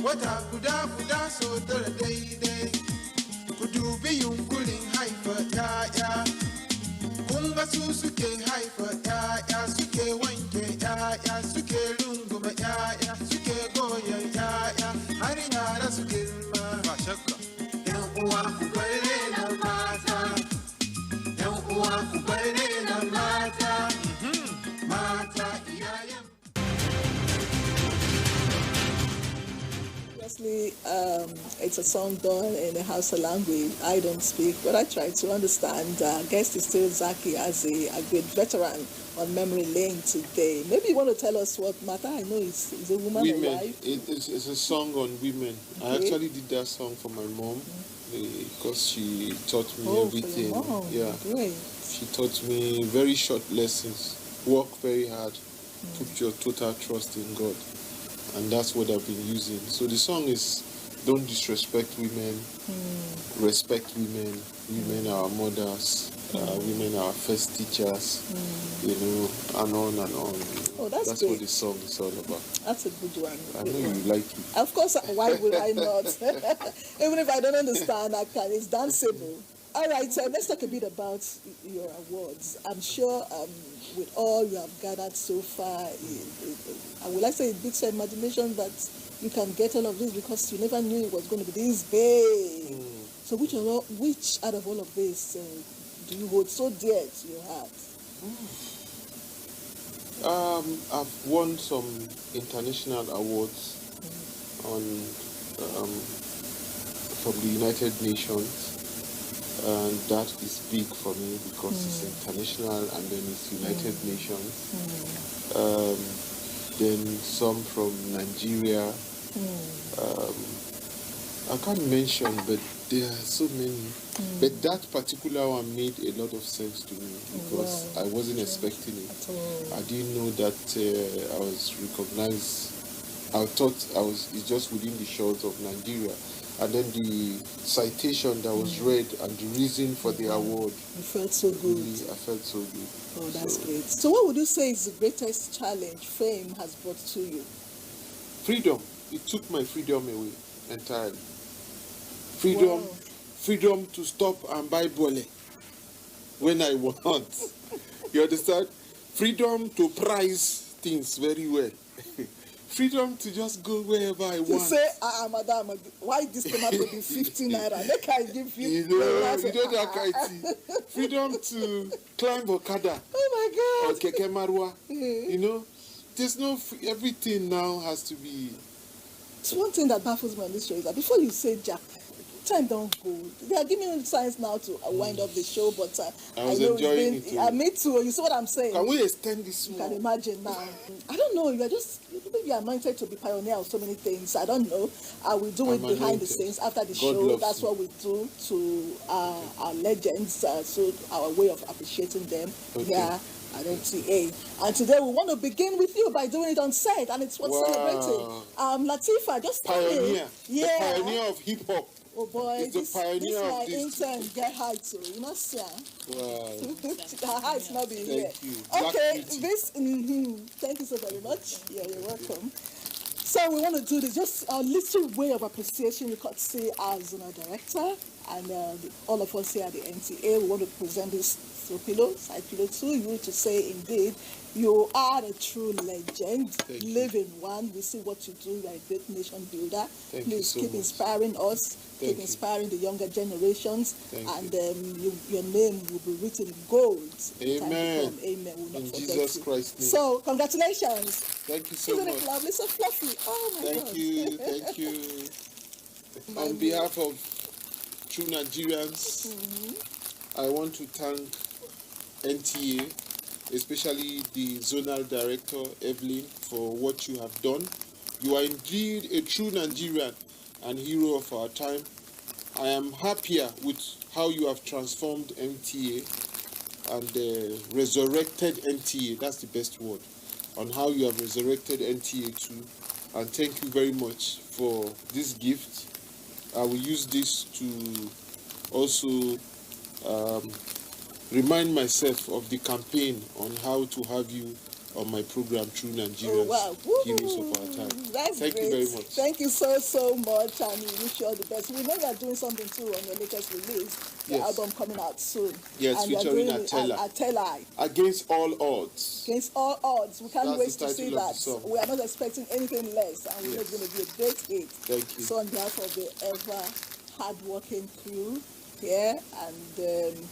Wata guda so tara daidai, ku dubi yunkurin haifa ‘ya'ya, kun ga su suke haifa ‘ya'ya, suke wanke ‘ya'ya, suke runguma ‘ya'ya, suke goyon ‘ya'ya, har yara su girma. Ba shakka. ‘Yan uwa ku bare na mata, ‘yan uwa ku bare na mata, mata iyayen. Obviously, it's a song done in the Hausa language. I don't speak, but I try to understand. Guest is still Zaki as a great veteran on memory lane today. Maybe you want to tell us what Mata, I know is a woman or Women. wife. It's a song on women. I Okay. actually did that song for my mom because she taught me everything. For your mom. Yeah. Great. She taught me very short lessons. Work very hard. Put your total trust in God. And that's what I've been using. So the song is, don't disrespect women, respect women. Women are our mothers. Women are our first teachers. You know, and on and on. Oh, that's what great. the song is all about. That's a good one. I know you like it. Of course, why would I not? Even if I don't understand, I can. It's danceable. All right, so let's talk a bit about your awards. I'm sure with all you have gathered so far, I would like to say it beats your imagination that you can get all of this because you never knew it was going to be this big. So which out of all of this do you hold so dear to your heart? I've won some international awards from the United Nations. And that is big for me because it's international and then it's United Nations. Then some from Nigeria. I can't mention, but there are so many. But that particular one made a lot of sense to me because I wasn't expecting it. I didn't know that I was recognized I thought it's just within the shores of Nigeria. And then the citation that was read and the reason for the award. You felt so good. Really, I felt so good. Oh, that's great. So what would you say is the greatest challenge fame has brought to you? Freedom. It took my freedom away entirely. Freedom, freedom to stop and buy bole when I want. You understand? Freedom to price things very well. Freedom to just go wherever I want. To say, madam, why this tomato be 15 naira? Make I give you. You know that kind of thing. Freedom to climb Okada. Oh my God. Or Keke Marwa. You know, there's no, everything now has to be. It's one thing that baffles me on this show is that before you say Jack, time don't go. They are giving me signs now to wind up the show, but I was enjoying it. Me too. You see what I'm saying? Can we extend this more? You can imagine now. I don't know. You are just maybe anointed to be pioneer of so many things. I don't know. We do it behind the scenes after the show. That's what we do to our legends. So our way of appreciating them. Okay. Yeah. At NTA. And today we want to begin with you by doing it on set, and it's what's celebrating. Latifa, just pioneer. Yeah. The pioneer of hip hop. Oh boy, this my intern get height too. You know, sir. Wow. Her height's not being here. Thank you. Okay, this. Thank you so very much. Yeah, you're welcome. So we want to do this, just a little way of appreciation. We could say as a director, and all of us here at the NTA, we want to present this side pillow to you to say, indeed, you are a true legend, living one. We see what you do. You are a great nation builder. Please keep inspiring us, keep inspiring the younger generations, and your name will be written in gold. Amen. Amen. We'll not in forget Jesus you. Christ's name. So, congratulations. Thank you so much. Isn't it lovely? So fluffy. Oh my God. Thank you. On behalf of true Nigerians, I want to thank NTA, especially the zonal director, Evelyn, for what you have done. You are indeed a true Nigerian and hero of our time. I am happier with how you have transformed NTA and resurrected NTA. That's the best word. On how you have resurrected NTA too. And thank you very much for this gift. I will use this to also remind myself of the campaign on how to have you on my program, True Nigerians, Heroes of Our Time. That's Thank great. you very much. Thank you so much, and we wish you all the best. We know you are doing something too on your latest release, the album coming out soon. Yes, and featuring Atela. Against all odds. Against all odds. We can't wait to see that. We are not expecting anything less, and we know it's going to be a great hit. Thank you. So on behalf of the ever hard-working crew here, and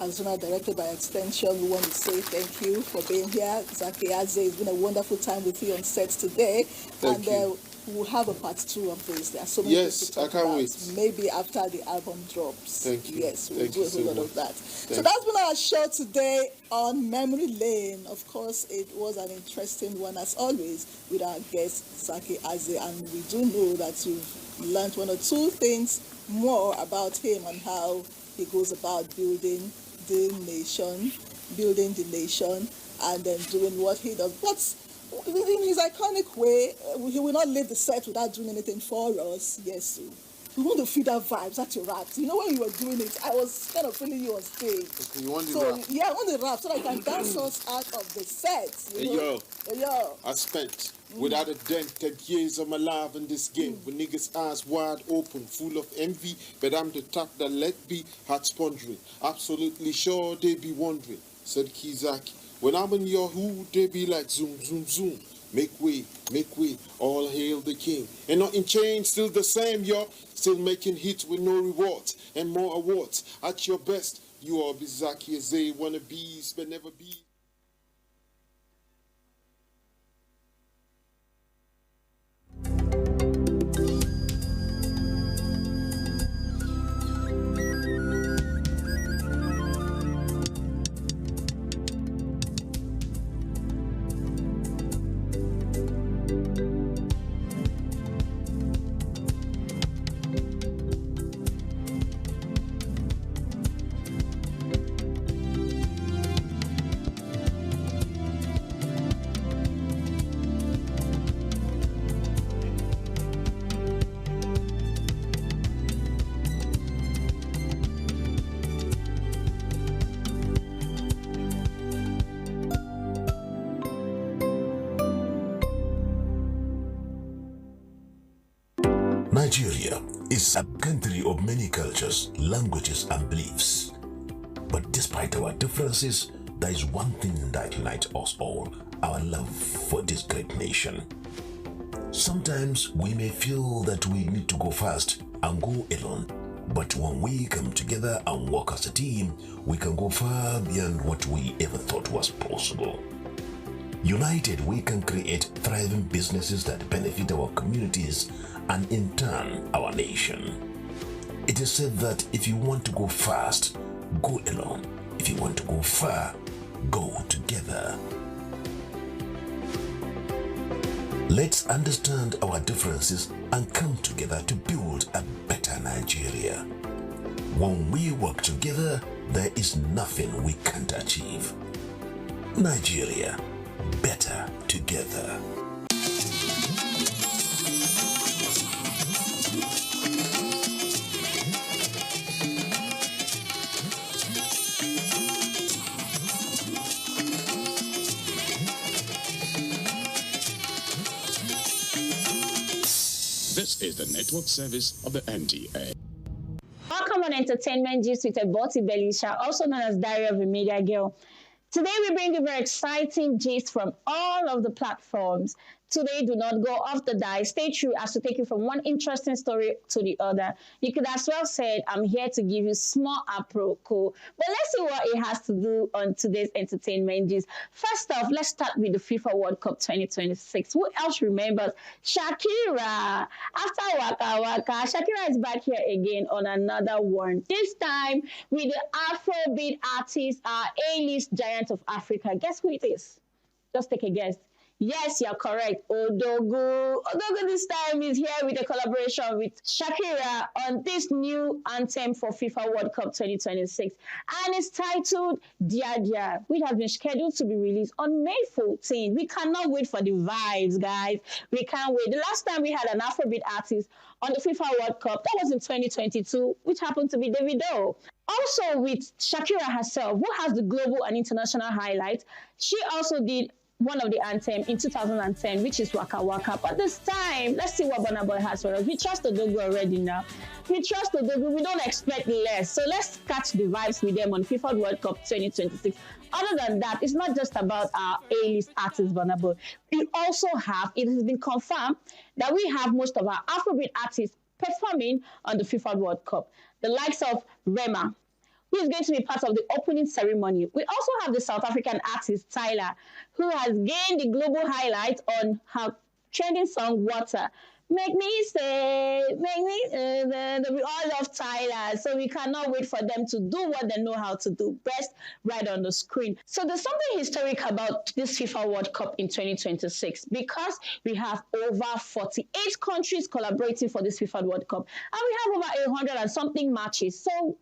as zonal director by extension, we want to say thank you for being here. Zaki Aze, it's been a wonderful time with you on set today. Thank you. We'll have a part 2 of this. There are so many things to talk I can't about. wait. Maybe after the album drops. Thank you. Yes, we'll do a whole lot of that. So Thank that's been our show today on Memory Lane. Of course, it was an interesting one as always with our guest Zaki Aze, and we do know that you've learned 1 or 2 things more about him and how he goes about building the nation, and then doing what he does. But in his iconic way, he will not leave the set without doing anything for us. Yes, we want to feed our vibes. That's your rap. You know, when you were doing it, I was kind of feeling you on stage. Okay, you want the rap? Yeah, I want the rap so that I can dance us out of the set. You know? Yo. I spent without a dent 10 years of my life in this game. With niggas' eyes wide open, full of envy. But I'm the top that let be hearts pondering. Absolutely sure they be wondering, said Kizaki. When I'm in your hood, they be like zoom, zoom, zoom. Make way, all hail the king. And not in change, still the same, yo. Still making hits with no rewards and more awards. At your best, you are Bizaki Aze, wannabes, but never be. Nigeria is a country of many cultures, languages, and beliefs. But despite our differences, there is one thing that unites us all: our love for this great nation. Sometimes we may feel that we need to go fast and go alone, but when we come together and work as a team, we can go far beyond what we ever thought was possible. United, we can create thriving businesses that benefit our communities and in turn our nation. It is said that if you want to go fast, go alone. If you want to go far, go together. Let's understand our differences and come together to build a better Nigeria. When we work together, there is nothing we can't achieve. Nigeria, better together. This is the network service of the NTA. Welcome on Entertainment Gist with Eboti Belisha, also known as Diary of a Media Girl. Today we bring you very exciting gist from all of the platforms. Today, do not go off the dial. Stay true as to take you from one interesting story to the other. You could as well say, I'm here to give you small apropos. But let's see what it has to do on today's entertainment gist. First off, let's start with the FIFA World Cup 2026. Who else remembers? Shakira. After Waka Waka, Shakira is back here again on another one. This time with the Afrobeat artist, our A-list giant of Africa. Guess who it is? Just take a guess. Yes, you're correct. Odogu. Odogu this time is here with a collaboration with Shakira on this new anthem for FIFA World Cup 2026. And it's titled Dia Dia, which has been scheduled to be released on May 14. We cannot wait for the vibes, guys. We can't wait. The last time we had an Afrobeat artist on the FIFA World Cup, that was in 2022, which happened to be Davido. Also with Shakira herself, who has the global and international highlights, she also did one of the anthem in 2010, which is Waka Waka. But this time, let's see what Burna Boy has for us. We trust Odogu already now. We trust Odogu. We don't expect less. So let's catch the vibes with them on FIFA World Cup 2026. Other than that, it's not just about our A-list artists, Burna Boy. We also have, it has been confirmed that we have most of our Afrobeat artists performing on the FIFA World Cup. The likes of Rema, who is going to be part of the opening ceremony. We also have the South African artist Tyler, who has gained the global highlight on her trending song Water. Make me say, make me, we all love Tyler, so we cannot wait for them to do what they know how to do best right on the screen. So there's something historic about this FIFA World Cup in 2026 because we have over 48 countries collaborating for this FIFA World Cup, and we have over 100 and something matches. So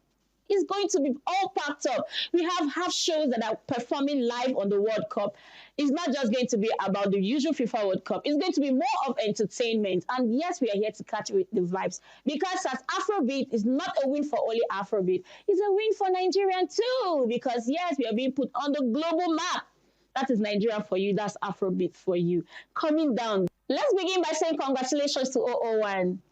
it's going to be all packed up. We have half shows that are performing live on the World Cup. It's not just going to be about the usual FIFA World Cup. It's going to be more of entertainment. And yes, we are here to catch with the vibes. Because as Afrobeat is not a win for only Afrobeat, it's a win for Nigerian too. Because yes, we are being put on the global map. That is Nigeria for you. That's Afrobeat for you. Coming down. Let's begin by saying congratulations to 001.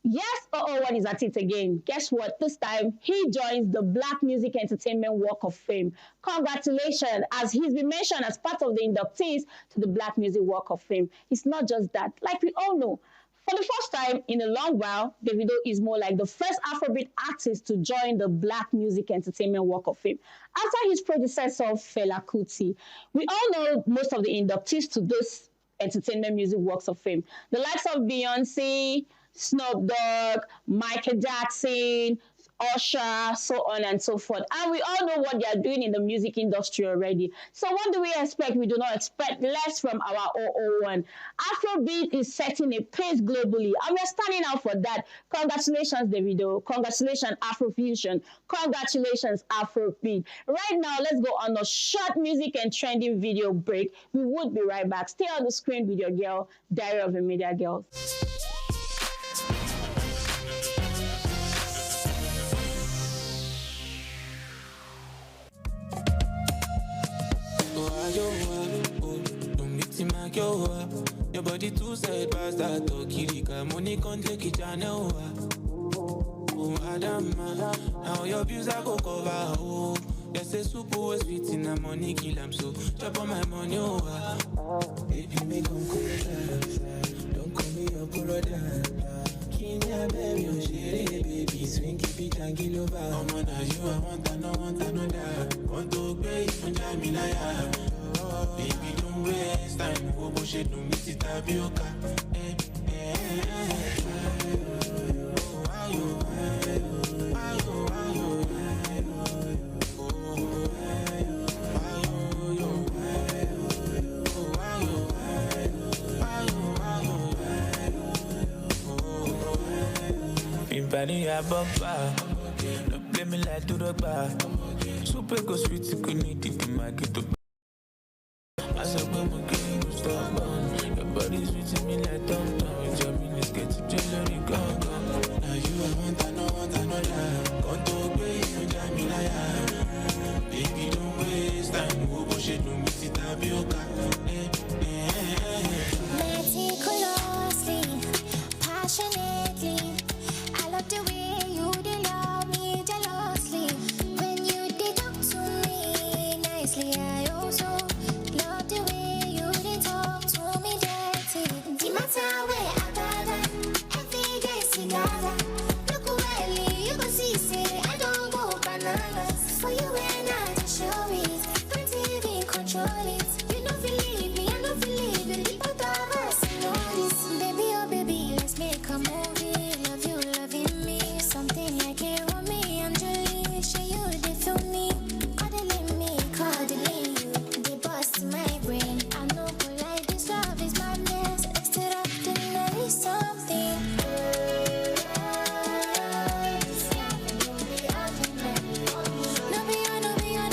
Yes, 001 is at it again. Guess what? This time, he joins the Black Music Entertainment Walk of Fame. Congratulations, as he's been mentioned as part of the inductees to the Black Music Walk of Fame. It's not just that. Like we all know, for the first time in a long while, Davido is more like the first Afrobeat artist to join the Black Music Entertainment Walk of Fame. After his predecessor, Fela Kuti. We all know most of the inductees to this Entertainment Music Walks of Fame. The likes of Beyonce, Snoop Dogg, Michael Jackson, Usher, so on and so forth. And we all know what they are doing in the music industry already. So what do we expect? We do not expect less from our 001. Afrobeat is setting a pace globally, and we're standing out for that. Congratulations, Davido. Congratulations, Afrofusion. Congratulations, Afrobeat. Right now, let's go on a short music and trending video break. We would be right back. Stay on the screen with your girl, Diary of a Media Girl. Your body too sad, past that Kirika. Money can't take it, I know. Oh, Adama. Now your views I go cover. Oh, they say super was sweet in the money kill. I'm so chop on my money. Oh, baby, me come cool. Don't call me your brother. Kenya, baby, oh, shit, baby. Swing, keep it and kill over. Oh, man, you, I want another. Want to pay, you can me like. Baby, don't waste time. Oh, bullshit, don't miss it, tapioca. Bani ya baba, no play me like to the bar. Super go sweet, you could need it to my get to. I said, I'm getting you stop on. Your body's sweet to me like Tom Tom. With your minutes, get to jewelry, go. Now you, I want another. Got to pay, you jam me like. Baby, don't waste time. Who bullshit, don't miss it, tapioca. Meticulously, passionately. I love the way you did love me jealously. When you did talk to me nicely, I also love the way you did talk to me dirty. The matter where I got every day together. Look away, you go see, say I don't go bananas. For you and I to show it, don't even control it. You don't believe me, I don't believe you. The both of us know this. Baby, oh baby, let's make a movie. Something like it on me, Angelique. Show you they feel me. Cuddling me, cuddling you. They bust my brain. I know polite, this love is madness. Extraordinary something. No be ordinary.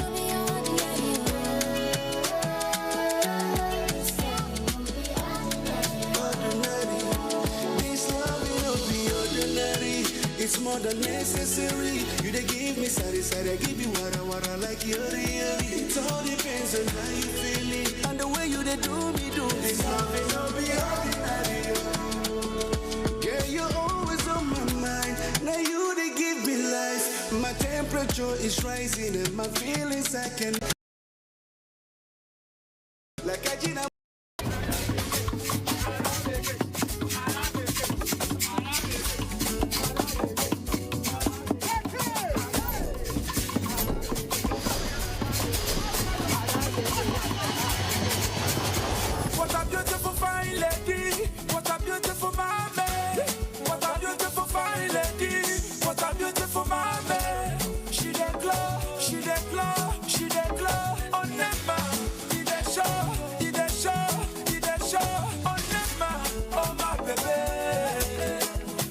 This love will be ordinary. It's more than necessary. You they give me side, I give you wara like yori. It all depends on how you feeling and the way you they do me. This love will be ordinary. Girl, you're always on my mind. Now you they give me life. My temperature is rising and my feelings I can. Like a gina. What a beautiful fine lady. What a beautiful mommy. What a beautiful fine lady. What a beautiful mommy. She dey glow, she dey glow, she dey glow. On Nema, it dey show, it dey show, it dey show. On Nema, oh my baby.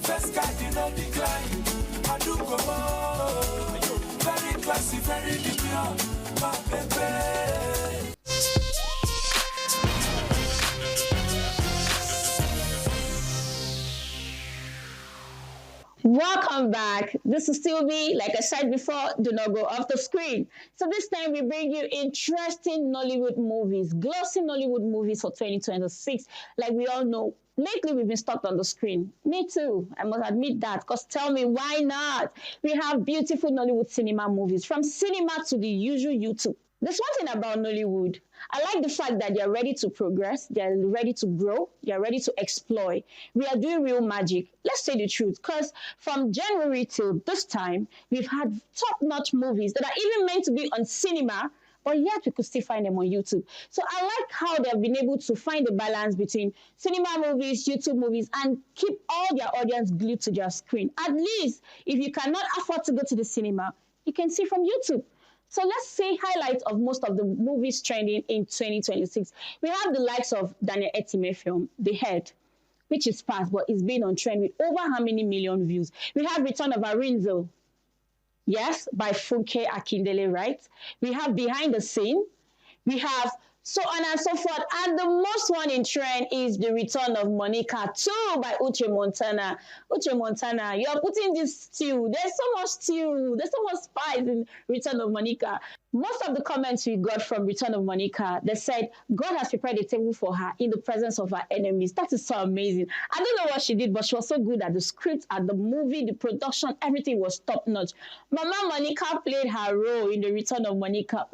First guy did not decline. I do go more. Very classy, very demure, my baby. Welcome back. This is still me. Like I said before, do not go off the screen. So this time we bring you interesting Nollywood movies, glossy Nollywood movies for 2026. Like we all know, lately we've been stuck on the screen. Me too. I must admit that. Because tell me, why not? We have beautiful Nollywood cinema movies, from cinema to the usual YouTube. There's one thing about Nollywood. I like the fact that they're ready to progress, they're ready to grow, they're ready to exploit. We are doing real magic. Let's say the truth, because from January till this time, we've had top-notch movies that are even meant to be on cinema, but yet we could still find them on YouTube. So I like how they've been able to find the balance between cinema movies, YouTube movies, and keep all their audience glued to their screen. At least, if you cannot afford to go to the cinema, you can see from YouTube. So let's say highlights of most of the movies trending in 2026. We have the likes of Daniel Etime film, The Head, which is fast, but it's been on trend with over how many million views. We have Return of Arinzo, yes, by Funke Akindele, right? We have Behind the Scene. We have so on and so forth. And the most one in trend is The Return of Monica 2 by Uche Montana. Uche Montana, you are putting this stew. There's so much stew. There's so much spice in Return of Monica. Most of the comments we got from Return of Monica, they said God has prepared a table for her in the presence of her enemies. That is so amazing. I don't know what she did, but she was so good at the script, at the movie, the production, everything was top notch. Mama Monica played her role in the Return of Monica.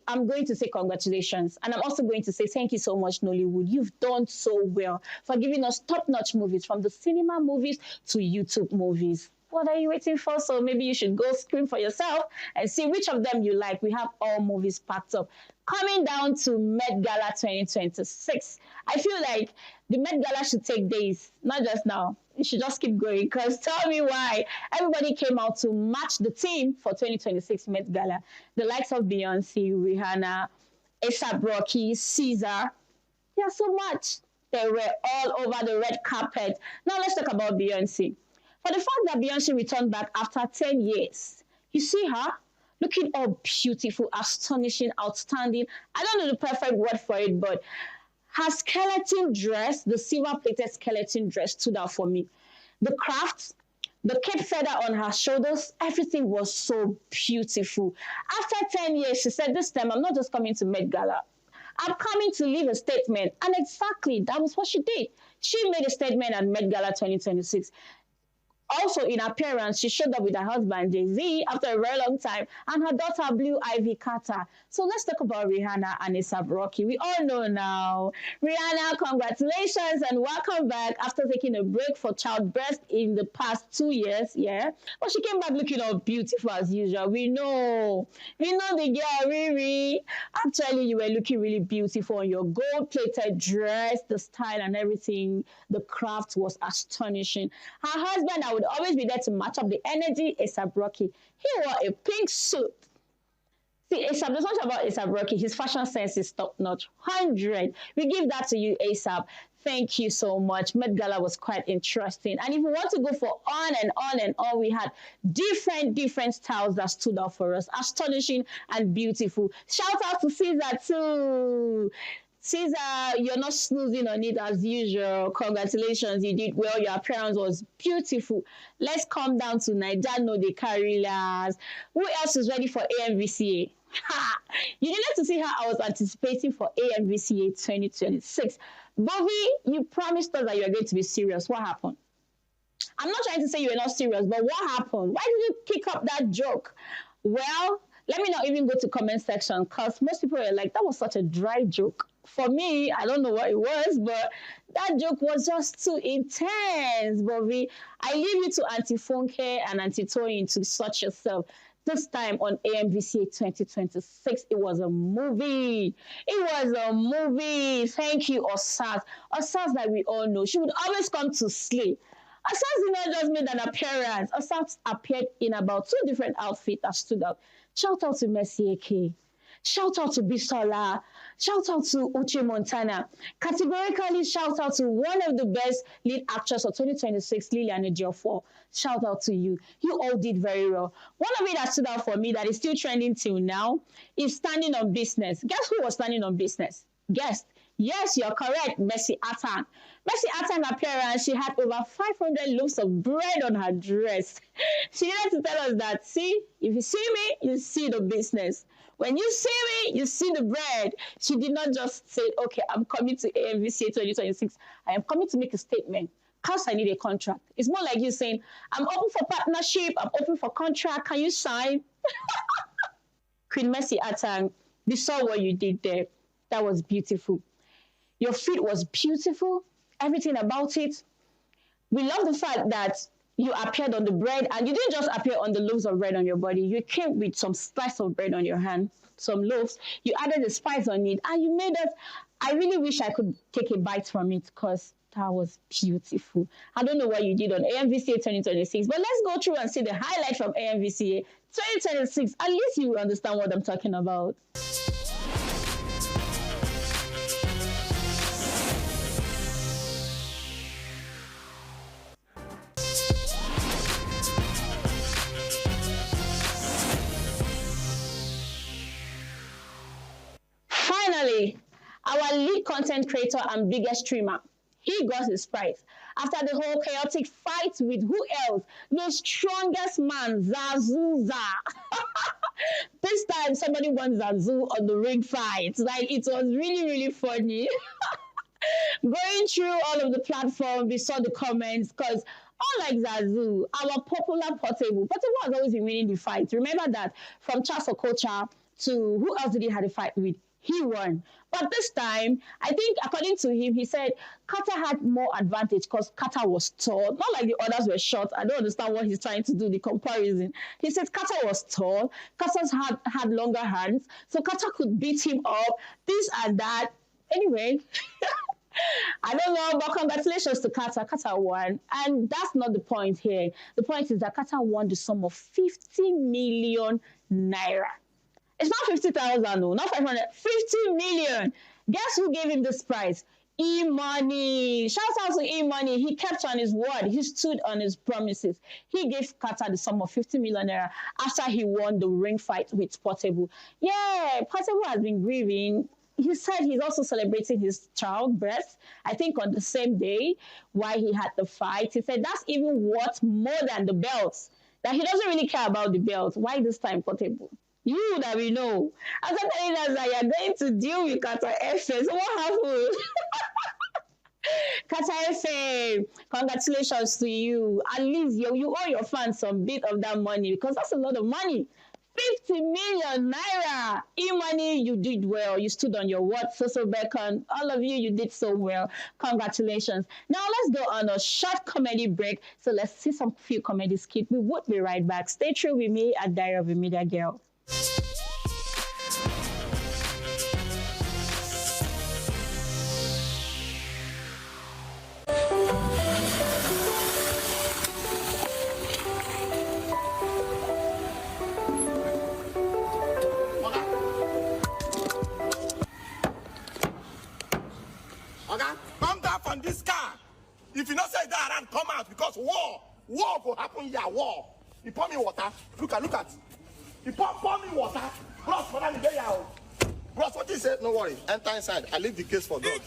I'm going to say congratulations, and I'm also going to say thank you so much, Nollywood. You've done so well for giving us top notch movies, from the cinema movies to YouTube movies. What are you waiting for? So maybe you should go scream for yourself and see which of them you like. We have all movies packed up. Coming down to Met Gala 2026, I feel like the Met Gala should take days, not just now. It should just keep going, because tell me why. Everybody came out to match the theme for 2026 Met Gala. The likes of Beyonce, Rihanna, A$AP Rocky, Caesar. Yeah, so much. They were all over the red carpet. Now let's talk about Beyonce. For the fact that Beyonce returned back after 10 years, you see her looking all beautiful, astonishing, outstanding. I don't know the perfect word for it, but her skeleton dress, the silver-plated skeleton dress, stood out for me. The craft, the cape feather on her shoulders, everything was so beautiful. After 10 years, she said, this time I'm not just coming to Met Gala. I'm coming to leave a statement. And exactly, that was what she did. She made a statement at Met Gala 2026. Also, in appearance, she showed up with her husband, Jay-Z, after a very long time, and her daughter, Blue Ivy Carter. So let's talk about Rihanna and A$AP Rocky. We all know now. Rihanna, congratulations and welcome back after taking a break for childbirth in the past 2 years, yeah? But she came back looking all beautiful as usual. We know the girl, Riri. Actually, you were looking really beautiful on your gold-plated dress, the style and everything. The craft was astonishing. Her husband, I would always be there to match up the energy, A$AP Rocky. He wore a pink suit. See, A$AP, there's much about A$AP Rocky. His fashion sense is top-notch. 100. We give that to you, A$AP. Thank you so much. Met Gala was quite interesting. And if we want to go for on and on and on, we had different styles that stood out for us. Astonishing and beautiful. Shout out to Caesar too. Caesar, you're not snoozing on it as usual. Congratulations, you did well. Your appearance was beautiful. Let's come down to Nigeria. No, the Carillas. Who else is ready for AMVCA? You needed to see how I was anticipating for AMVCA 2026. Bobby, you promised us that you were going to be serious. What happened? I'm not trying to say you were not serious, but what happened? Why did you pick up that joke? Well, let me not even go to comment section, because most people are like, that was such a dry joke. For me, I don't know what it was, but that joke was just too intense, Bobby. I leave you to Auntie Funke and Auntie Toyin to sort yourself. This time on AMVCA 2026, it was a movie. It was a movie. Thank you, Osas. Osas, that we all know, she would always come to slay. Osas did not just make an appearance. Osas appeared in about 2 different outfits that stood out. Shout out to Mercy Eke. Shout out to Bisola. Shout out to Uche Montana. Categorically, shout out to one of the best lead actors of 2026, Lilian Ejiofor. Shout out to you. You all did very well. One of it that stood out for me that is still trending till now is Standing on Business. Guess who was standing on business? Guess. Yes, you're correct, Mercy Atang. Mercy Atang appearance, she had over 500 loaves of bread on her dress. She needed to tell us that, see, if you see me, you see the business. When you see me, you see the bread. She did not just say, okay, I'm coming to AMVCA 2026. I am coming to make a statement because I need a contract. It's more like you saying, I'm open for partnership, I'm open for contract, can you sign? Queen Mercy Atang, we saw what you did there. That was beautiful. Your feet was beautiful, everything about it. We love the fact that you appeared on the bread, and you didn't just appear on the loaves of bread on your body. You came with some slice of bread on your hand, some loaves. You added the spice on it, and you made us. I really wish I could take a bite from it, because that was beautiful. I don't know what you did on AMVCA 2026, but let's go through and see the highlight from AMVCA 2026. At least you will understand what I'm talking about. Finally, our lead content creator and biggest streamer, he got his prize after the whole chaotic fight with who else? The strongest man, Zazuza. This time somebody wants Zazu on the ring fight. Like it was really, really funny. Going through all of the platform, we saw the comments because unlike Zazu, our popular Portable has always been winning the fight. Remember that from Charles Okocha to who else did he have a fight with? He won. But this time, I think according to him, he said Kata had more advantage because Kata was tall. Not like the others were short. I don't understand what he's trying to do, the comparison. He said Kata was tall. Kata's had longer hands. So Kata could beat him up, this and that. Anyway, I don't know, but congratulations to Kata. Kata won. And that's not the point here. The point is that Kata won the sum of 50 million naira. It's not 50,000, no, not 500, 50 million. Guess who gave him this prize? E-Money. Shout out to E-Money. He kept on his word. He stood on his promises. He gave Kata the sum of 50 million naira after he won the ring fight with Portable. Yeah, Portable has been grieving. He said he's also celebrating his childbirth, I think on the same day while he had the fight. He said that's even worth more than the belts, that he doesn't really care about the belts. Why this time, Portable? You that we know. After telling us that you're going to deal with Kata FM, so what happened? Kata FM, congratulations to you. At least you owe your fans some bit of that money because that's a lot of money. 50 million naira. E-Money, you did well. You stood on your word. So Bacon, all of you did so well. Congratulations. Now let's go on a short comedy break. So let's see some few comedy skits. We would be right back. Stay true with me at Diary of a Media Girl. Come down from this car. If you not say that and come out because war will happen here. War. You pour me water. Look at. You pour me water. Bros, for that day out. Bros, what you say? No worry. Enter inside. I leave the case for God.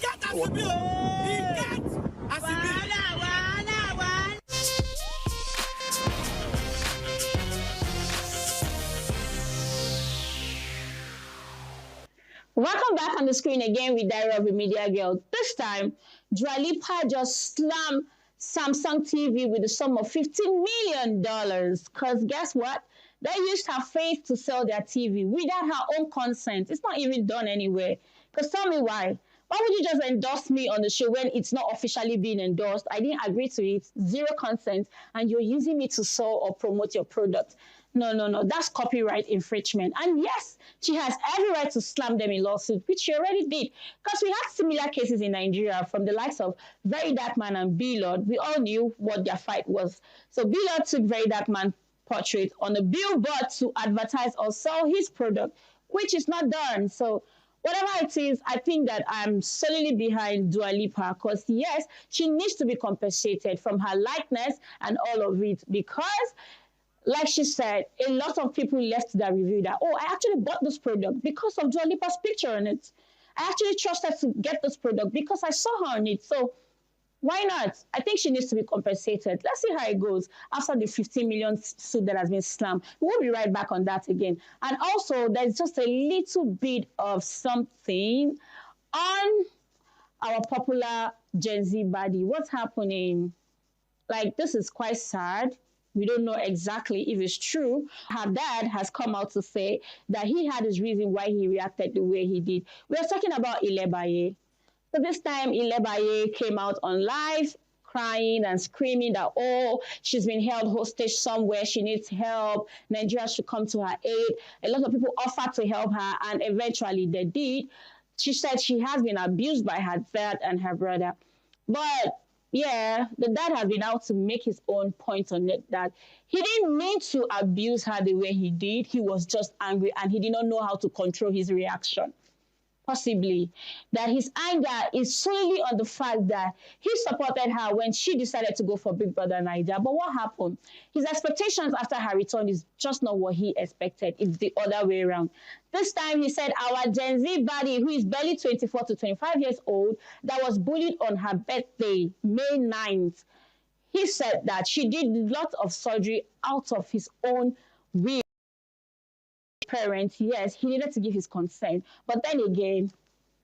Welcome back on the screen again with Diary of a Media Girl. This time, Dua Lipa just slammed Samsung TV with a sum of $15 million. Because guess what? They used her face to sell their TV without her own consent. It's not even done anywhere. Because tell me why. Why would you just endorse me on the show when it's not officially being endorsed? I didn't agree to it, zero consent, and you're using me to sell or promote your product. No, that's copyright infringement. And yes, she has every right to slam them in lawsuit, which she already did. Because we had similar cases in Nigeria from the likes of Very Dark Man and B-Lord. We all knew what their fight was. So B-Lord took Very Dark Man portrait on a billboard to advertise or sell his product, which is not done. So whatever it is, I think that I'm solely behind Dua Lipa because, yes, she needs to be compensated from her likeness and all of it because, like she said, a lot of people left that review that, oh, I actually bought this product because of Dua Lipa's picture on it. I actually trusted to get this product because I saw her on it. So why not? I think she needs to be compensated. Let's see how it goes after the 15 million suit that has been slammed. We'll be right back on that again. And also, there's just a little bit of something on our popular Gen Z body. What's happening? Like, this is quite sad. We don't know exactly if it's true. Her dad has come out to say that he had his reason why he reacted the way he did. We are talking about Ilebaye. So this time, Ilebaye came out on live, crying and screaming that, oh, she's been held hostage somewhere, she needs help, Nigeria should come to her aid. A lot of people offered to help her, and eventually they did. She said she has been abused by her dad and her brother. But yeah, the dad has been out to make his own point on it, that he didn't mean to abuse her the way he did. He was just angry, and he did not know how to control his reaction. Possibly that his anger is solely on the fact that he supported her when she decided to go for Big Brother Niger. But what happened? His expectations after her return is just not what he expected. It's the other way around. This time he said our Gen Z baddie, who is barely 24 to 25 years old, that was bullied on her birthday, May 9th. He said that she did lots of surgery out of his own will. parent, yes, he needed to give his consent. But then again,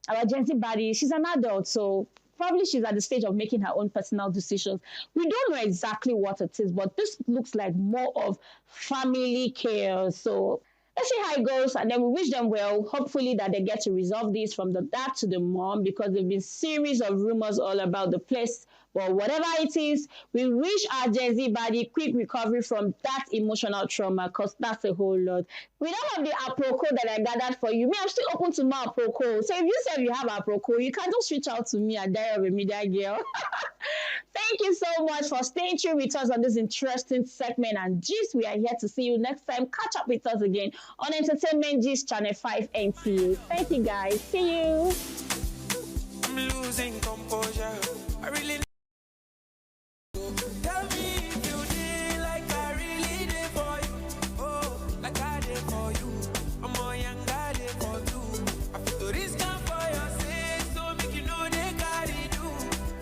our Gen Z body, she's an adult, so probably she's at the stage of making her own personal decisions. We don't know exactly what it is, but this looks like more of family chaos. So let's see how it goes, and then we wish them well. Hopefully that they get to resolve this from the dad to the mom, because there've been series of rumors all about the place. But whatever it is, we wish our Gen Z body quick recovery from that emotional trauma, because that's a whole lot. With all of the aproko that I gathered for you, me, I'm still open to more aproko. So if you say you have aproko, you can just reach out to me at Diary of a Media Girl. Thank you so much for staying tuned with us on this interesting segment and gist. We are here to see you next time. Catch up with us again on Entertainment Gist Channel 5 NTA. Thank you, guys. See you. I'm losing composure. I really tell me if you did like I really did for you. Oh, like I did for you. I'm more young, I did for you. I feel the risk for your sake, so make you know they carry do.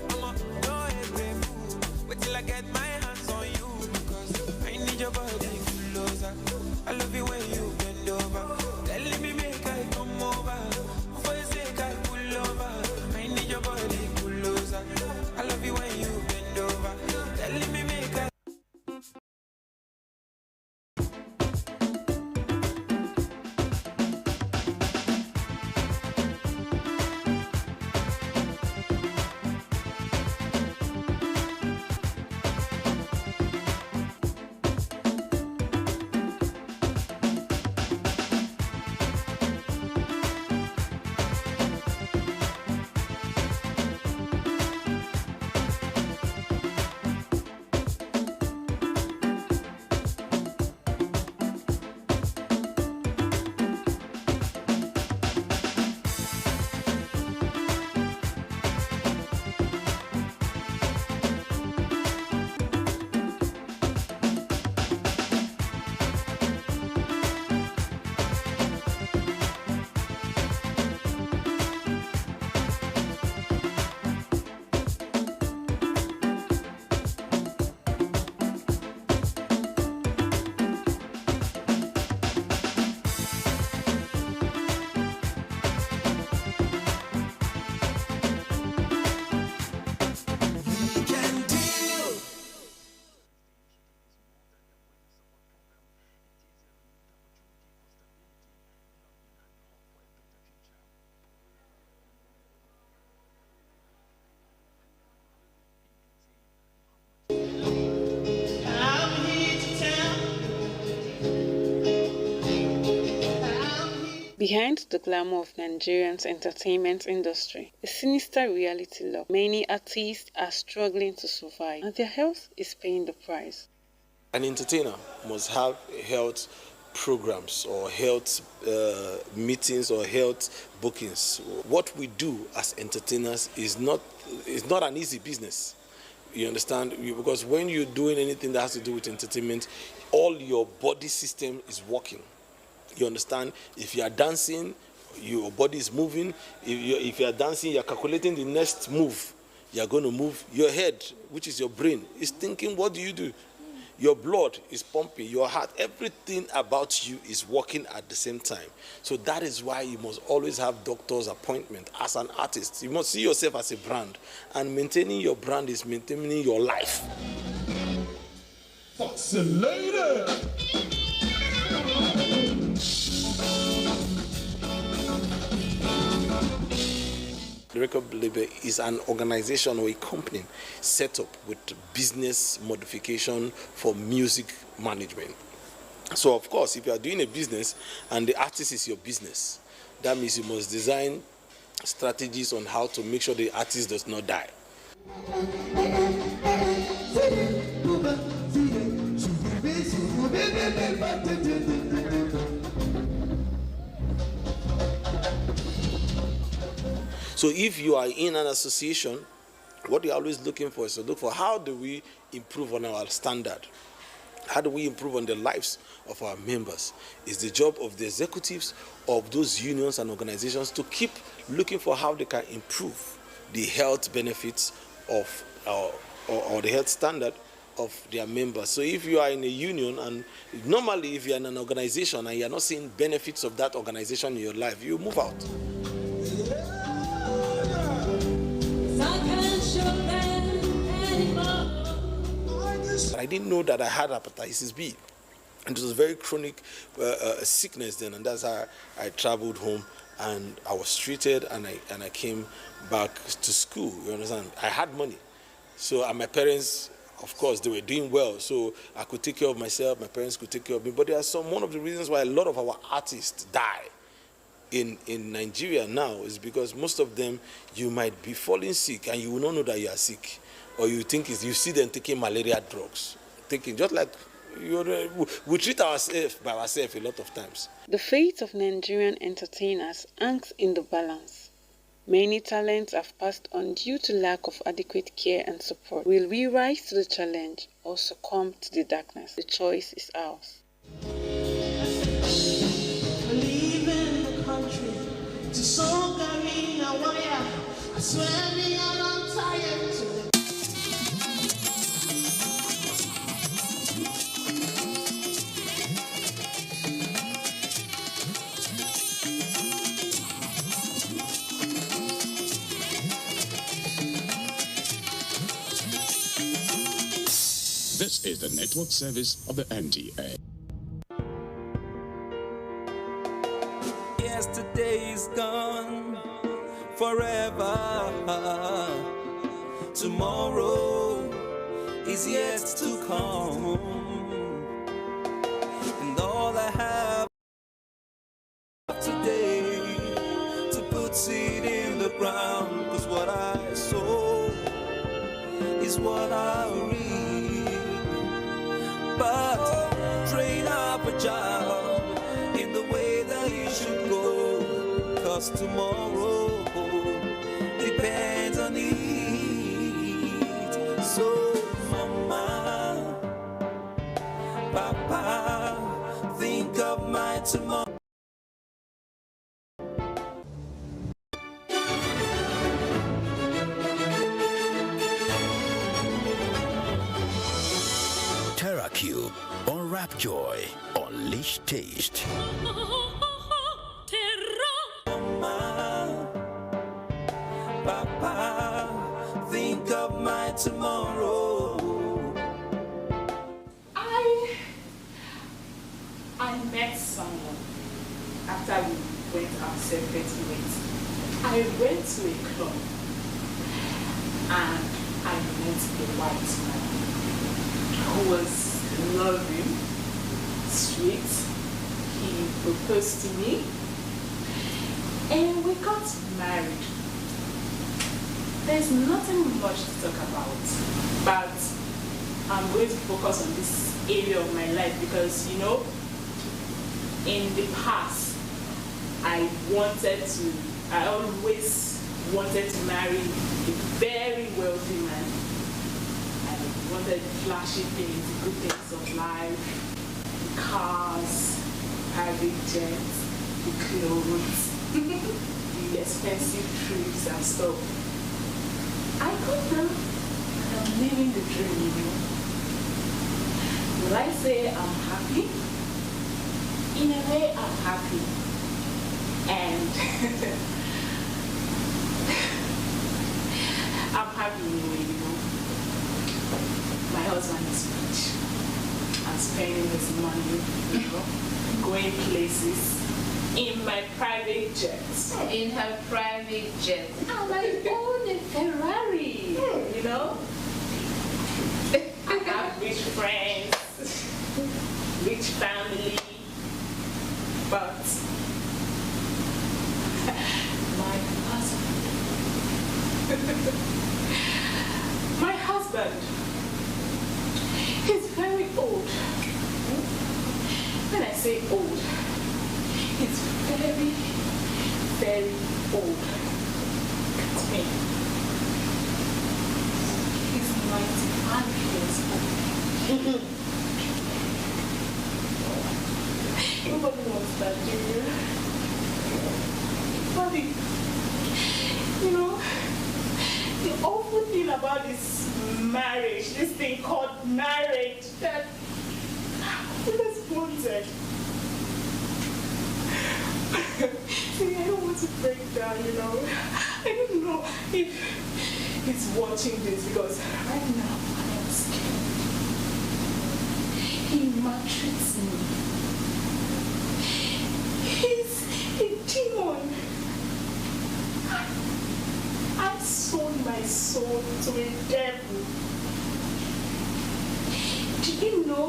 I'm a no every fool. Wait till I get my hands on you, because I need your body closer. I love you when you bend over. Telling me make I come over. For your sake I pull over. I need your body closer. I love you when you bend over. Telling me make I Behind the glamour of Nigerian's entertainment industry, a sinister reality lurks. Many artists are struggling to survive, and their health is paying the price. An entertainer must have health programs or health meetings or health bookings. What we do as entertainers is not an easy business. You understand? Because when you're doing anything that has to do with entertainment, all your body system is working. You understand? If you are dancing, your body is moving. If you are dancing, you are calculating the next move. You are going to move. Your head, which is your brain, is thinking, what do you do? Your blood is pumping, your heart, everything about you is working at the same time. So that is why you must always have doctor's appointment as an artist. You must see yourself as a brand. And maintaining your brand is maintaining your life. later. The record label is an organization or a company set up with business modification for music management. So, of course, if you are doing a business and the artist is your business, that means you must design strategies on how to make sure the artist does not die. So if you are in an association, what you're always looking for is to look for how do we improve on our standard? How do we improve on the lives of our members? It's the job of the executives of those unions and organizations to keep looking for how they can improve the health benefits of or the health standard of their members. So if you are in a union, and normally if you're in an organization and you're not seeing benefits of that organization in your life, you move out. I didn't know that I had hepatitis B, and it was a very chronic sickness then, and that's how I traveled home, and I was treated, and I came back to school. You understand? I had money, so and my parents, of course, they were doing well, so I could take care of myself. My parents could take care of me. But there are one of the reasons why a lot of our artists die in Nigeria now is because most of them, you might be falling sick and you will not know that you are sick, or you think you see them taking malaria drugs, taking just like we treat ourselves by ourselves a lot of times. The fate of Nigerian entertainers hangs in the balance. Many talents have passed on due to lack of adequate care and support. Will we rise to the challenge or succumb to the darkness? The choice is ours. Leaving the country to Songarina wire. I swear me I'm tired to This is the network service of the NTA. Yesterday is gone forever. Tomorrow is yet to come. And all I have today to put seed in the ground, 'cause what I sow is what I reap. But train up a child in the way that you should go, 'cause tomorrow depends on it. So mama, papa, think of my tomorrow. TerraCube, unwrap joy, unleash taste. Papa, think of my tomorrow. I met someone after we went our separate ways. I went to a club and I met a white man who was loving, sweet. He proposed to me and we got married. There's nothing much to talk about, but I'm going to focus on this area of my life because, you know, in the past, I always wanted to marry a very wealthy man. I wanted flashy things, good things of life, cars, private jets, the clothes, the expensive trips and stuff. I got them and I'm living the dream, you know. Will I say I'm happy? In a way, I'm happy. And I'm happy in a way, you know. My husband is rich. I'm spending his money, you know, going places in my private jet. In her private jet. I like own a Ferrari, you know. I have rich friends, rich family, but my husband, he's very old. When I say old, he's very, very old. Look at me. He's 95 years old. Nobody wants that, do you? Buddy, you know, the awful thing about this marriage, this thing called marriage, that I always wanted. See, I don't want to break down, I don't know if he's watching this because right now I am scared. He maltreats me. He's a demon. I sold my soul to a devil. Do you know?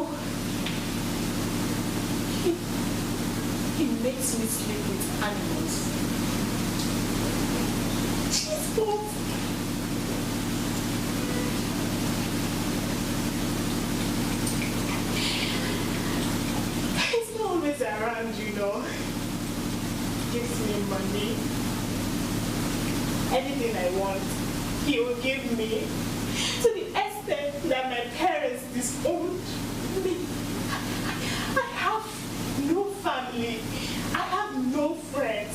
He makes me sleep with animals. Jesus! He's not always around, Gives me money. Anything I want, he will give me. To the extent that my parents disowned me. I have no family. I have no friends.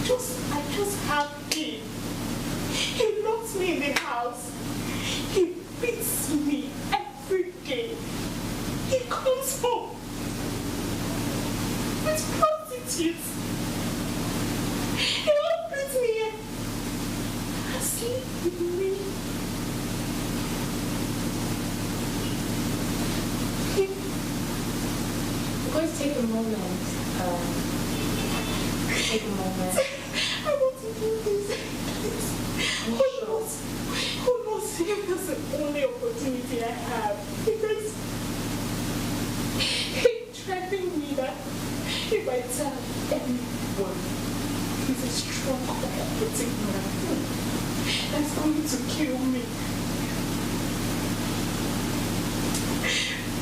I just have him. He locks me in the house. He beats me every day. He comes home with prostitutes. He will beat me and sleep with me. Let's take a moment. Take a moment. I want to do this. Who knows if that's the only opportunity I have? Because he threatened me that if I tell anyone he's a strong cooperative man that's going to kill me.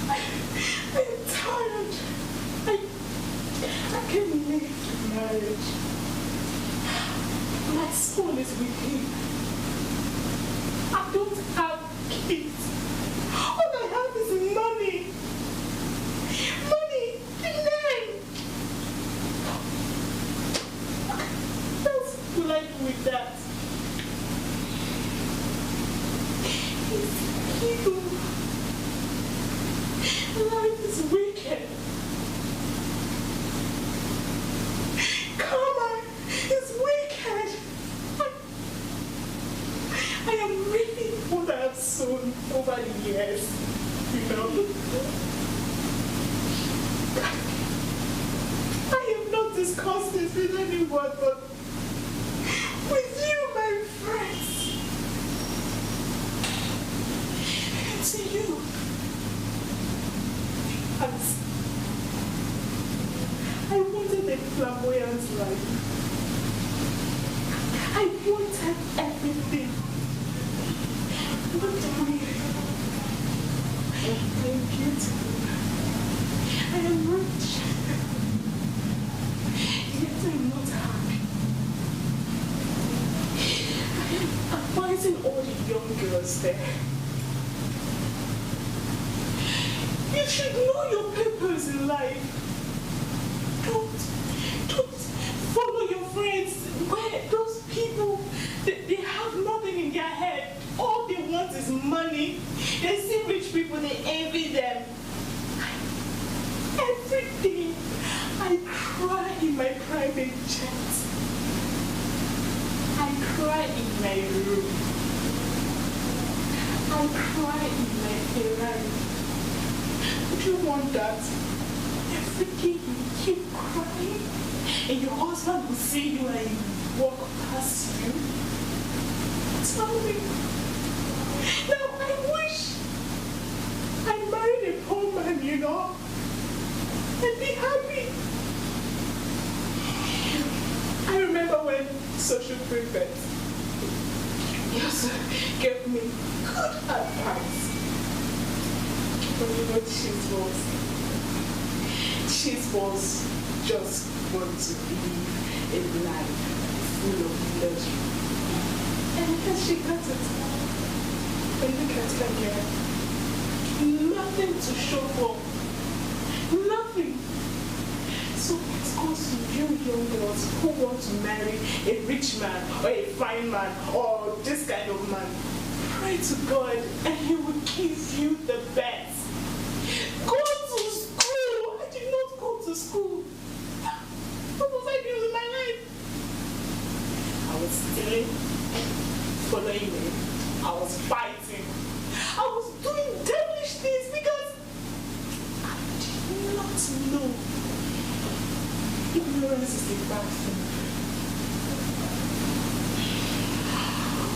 I am tired. I can't live marriage. My soul is with him. I don't have kids. All I have is money. Money and then. That's like with that. It's evil. Life is wicked. Karma is wicked. I am reaping what I have sown over the years, I have not discussed this with anyone, but with you, my friends. And to you, I wanted a flamboyant life. I wanted everything. Look at me. I am beautiful. I am rich. Yet I'm not happy. I am advising all the young girls there. You should know your purpose in life. Don't follow your friends where those people, they have nothing in their head. All they want is money. They see rich people, they envy them. Everything. I cry in my private jet. I cry in my room. I cry in my Ferrari. Would you want that? Every day you keep crying and your husband will see you and he will walk past you. Tell me. Now I wish I married a poor man, and be happy. I remember when social prefect gave me good advice. But you know, cheese was just want to live a life full of pleasure. And then she got it. And look at her here. Nothing to show for. Nothing. So it goes to you young girls who want to marry a rich man or a fine man or this kind of man. Pray to God and He will give you the best. Go to school. I did not go to school. What was I doing with my life? I was stealing, following men. I was fighting. I was doing devilish things because I did not know. Ignorance is a bad thing.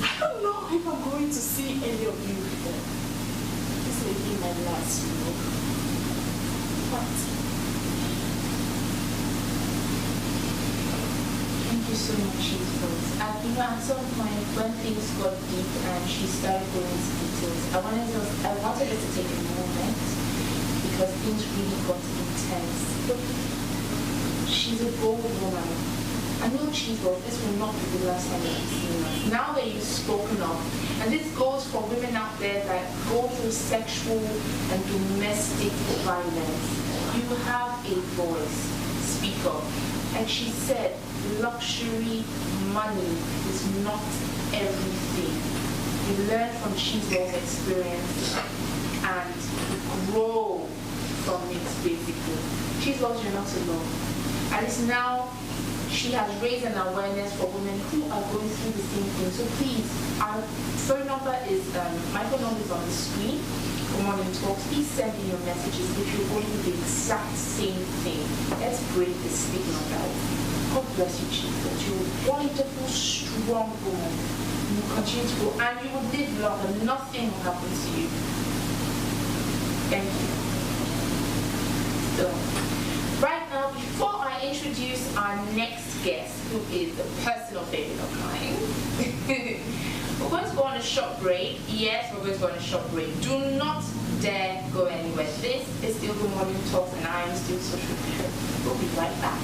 I don't know if I'm going to see any of you here. This may be my last, But Thank you so much, Jesus. At some point, when things got deep and she started going into details, I wanted her to take a moment because things really got intense. But she's a bold woman. I know this will not be the last time you've seen her. Now that you've spoken of, and this goes for women out there that go through sexual and domestic violence, you have a voice. Speak up. And she said, luxury money is not everything. You learn from Chizo's experience and grow from it, basically. Chizo, you're not alone. At least now, she has raised an awareness for women who are going through the same thing. So please, our phone number is, my phone number is on the screen. For Morning Talks, please send in your messages if you're going through the exact same thing. Let's break the stigma, guys. God bless you, Jesus. You're a wonderful, strong woman. You will continue to grow and you will live long and nothing will happen to you. Thank you. So, right now, before I introduce our next guest, who is a personal favorite of mine, we're going to go on a short break. Yes, we're going to go on a short break. Do not dare go anywhere. This is still Good Morning Talks, and I am still Social Media. We'll be right back.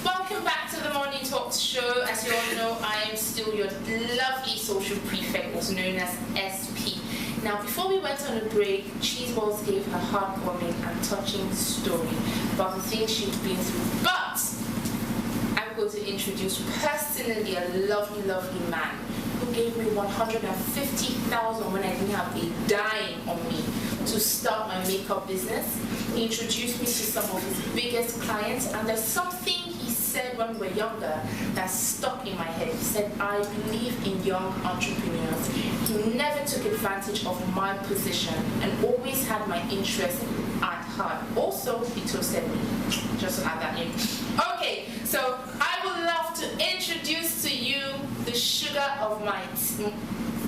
Welcome back to the Morning Talks show. As you all know, I am still your lovely social prefect, also known as SP. Now, before we went on a break, Cheeseballs gave her heartwarming and touching story about the things she'd been through. But I'm going to introduce personally a lovely, lovely man who gave me 150,000 when I didn't have a dime on me to start my makeup business. He introduced me to some of his biggest clients, and there's something he said when we were younger that stuck in my head. He said, I believe in young entrepreneurs. He never took advantage of my position and always had my interest at heart. Also, he toasted me. Just to add that in. Okay, so I would love to introduce to you the sugar of my tea.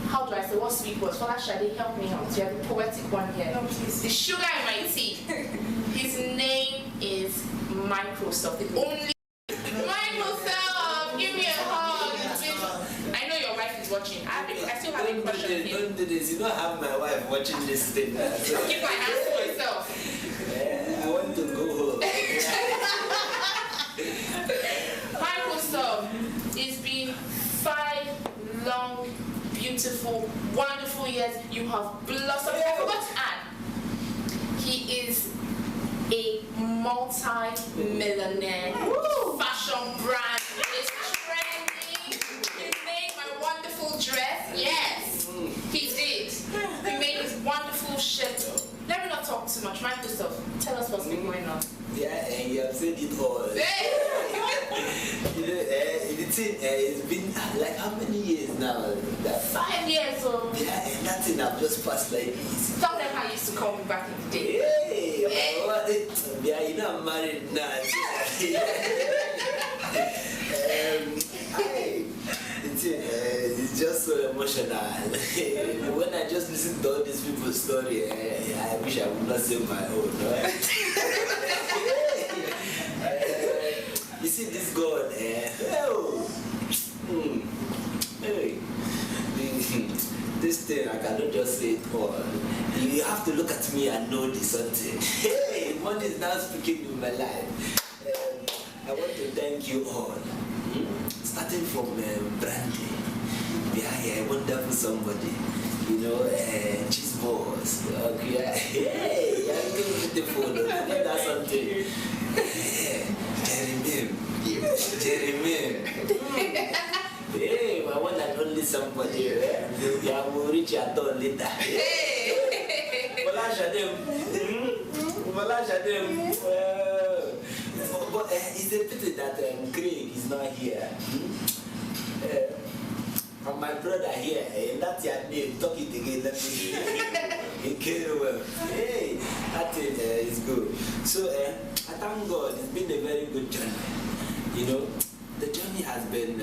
How do I say what sweet words? Fola Shade, help me out. You have the poetic one here. No, please. The sugar in my tea. His name is Microsoft. The only Microsoft, give me a hug. I know your wife is watching. I still have a crush on him. Don't do this. You don't have my wife watching this thing. So I'll keep my hands to myself. I want to go home. Microsoft, it's been 5 long, beautiful, wonderful years. You have blossomed. I forgot to add, he is a multi-millionaire. Fashion brand is trending. He made my wonderful dress. Yes, he did. He made his wonderful shirt. Let me not talk too much. Microsoft, tell us what's been going on. Yeah, and you have said it all. You know, the thing, it's been like how many years now? 5 years old. Yeah, and that thing I've just passed like this. Tell them how you used to call me back in the day. Hey, what? Yeah, you know I'm married now. It's just so emotional. When I just listen to all these people's story, I wish I would not say my own. Right? You see this God, this thing, I cannot just say it all. You have to look at me and know this something. Hey, money is now speaking in my life. I want to thank you all. Starting from Brandy, yeah, wonderful somebody. You know, boss. Okay. Hey, I'm beautiful. Forget that something. Jeremy. Hey, my one and only somebody. Yeah, we'll reach your turn later. But it's a pity that Craig is not here. And my brother here, that's your name. Talk it again. Let me get well. Hey, that is good. So I thank God. It's been a very good journey. You know, the journey has been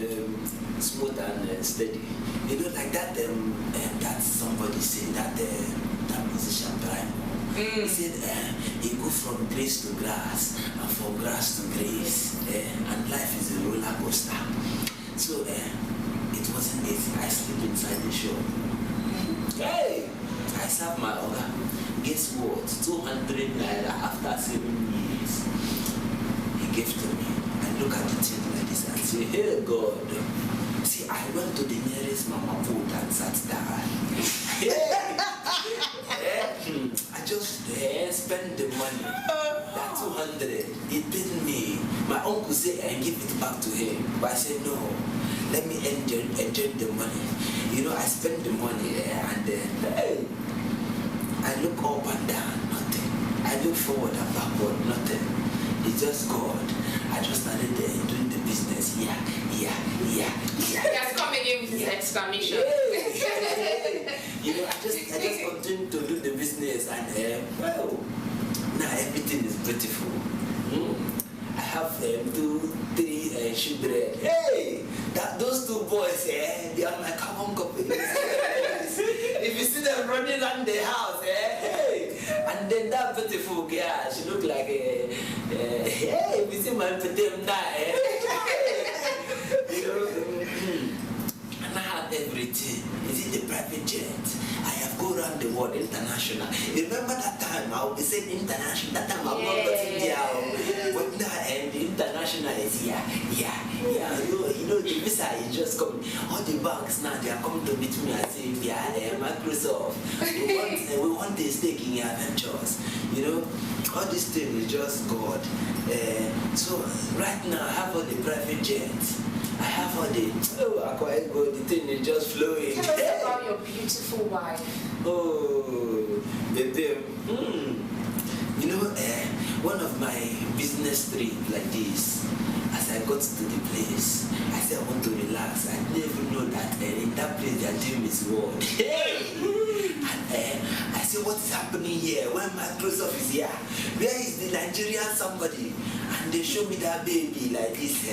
smooth and steady. You know, like that. That somebody said that musician Brian. He said he go from grace to grass and from grass to grace, and life is a roller coaster. So it wasn't easy. I sleep inside the shop. Hey, I serve my order. Guess what? 200 naira after 7 years. He gave to me. I look at the thing like this and say, hey God. See, I went to the nearest mama put and sat down. I just spent the money. That 200, it paid me. My uncle said I give it back to him. But I said no. Let me enjoy the money. You know, I spend the money and hey, I look up and down, nothing. I look forward and backward, nothing. It's just God. I just started doing the business. Yeah. He has come again with his exclamation. You know, I just continue to do the business and well, now everything is beautiful. I have 2, 3 children. Hey, those 2 boys, they are my carbon copies. If you see them running around the house, hey, and then that beautiful girl, she look like hey, if you see my them now, you know, and I have everything. Is it the private jet? I have go around the world international. Remember that time I will be saying international. That time I will not got India. But now and the international is yeah. You know the visa is just coming. All the banks now they are coming to meet me and say, yeah, Microsoft. We want a stake in your ventures. You know, all this thing is just God. So right now I have all the private jets. I have all the I quite good. The thing is just flowing. Tell us about your beautiful wife. Oh, baby. You know, one of my business trip like this, as I got to the place, I said I want to relax. I didn't even know that in that place their team is world. And I said, what is happening here? When Microsoft is here, where is the Nigerian somebody? And they show me that baby like this.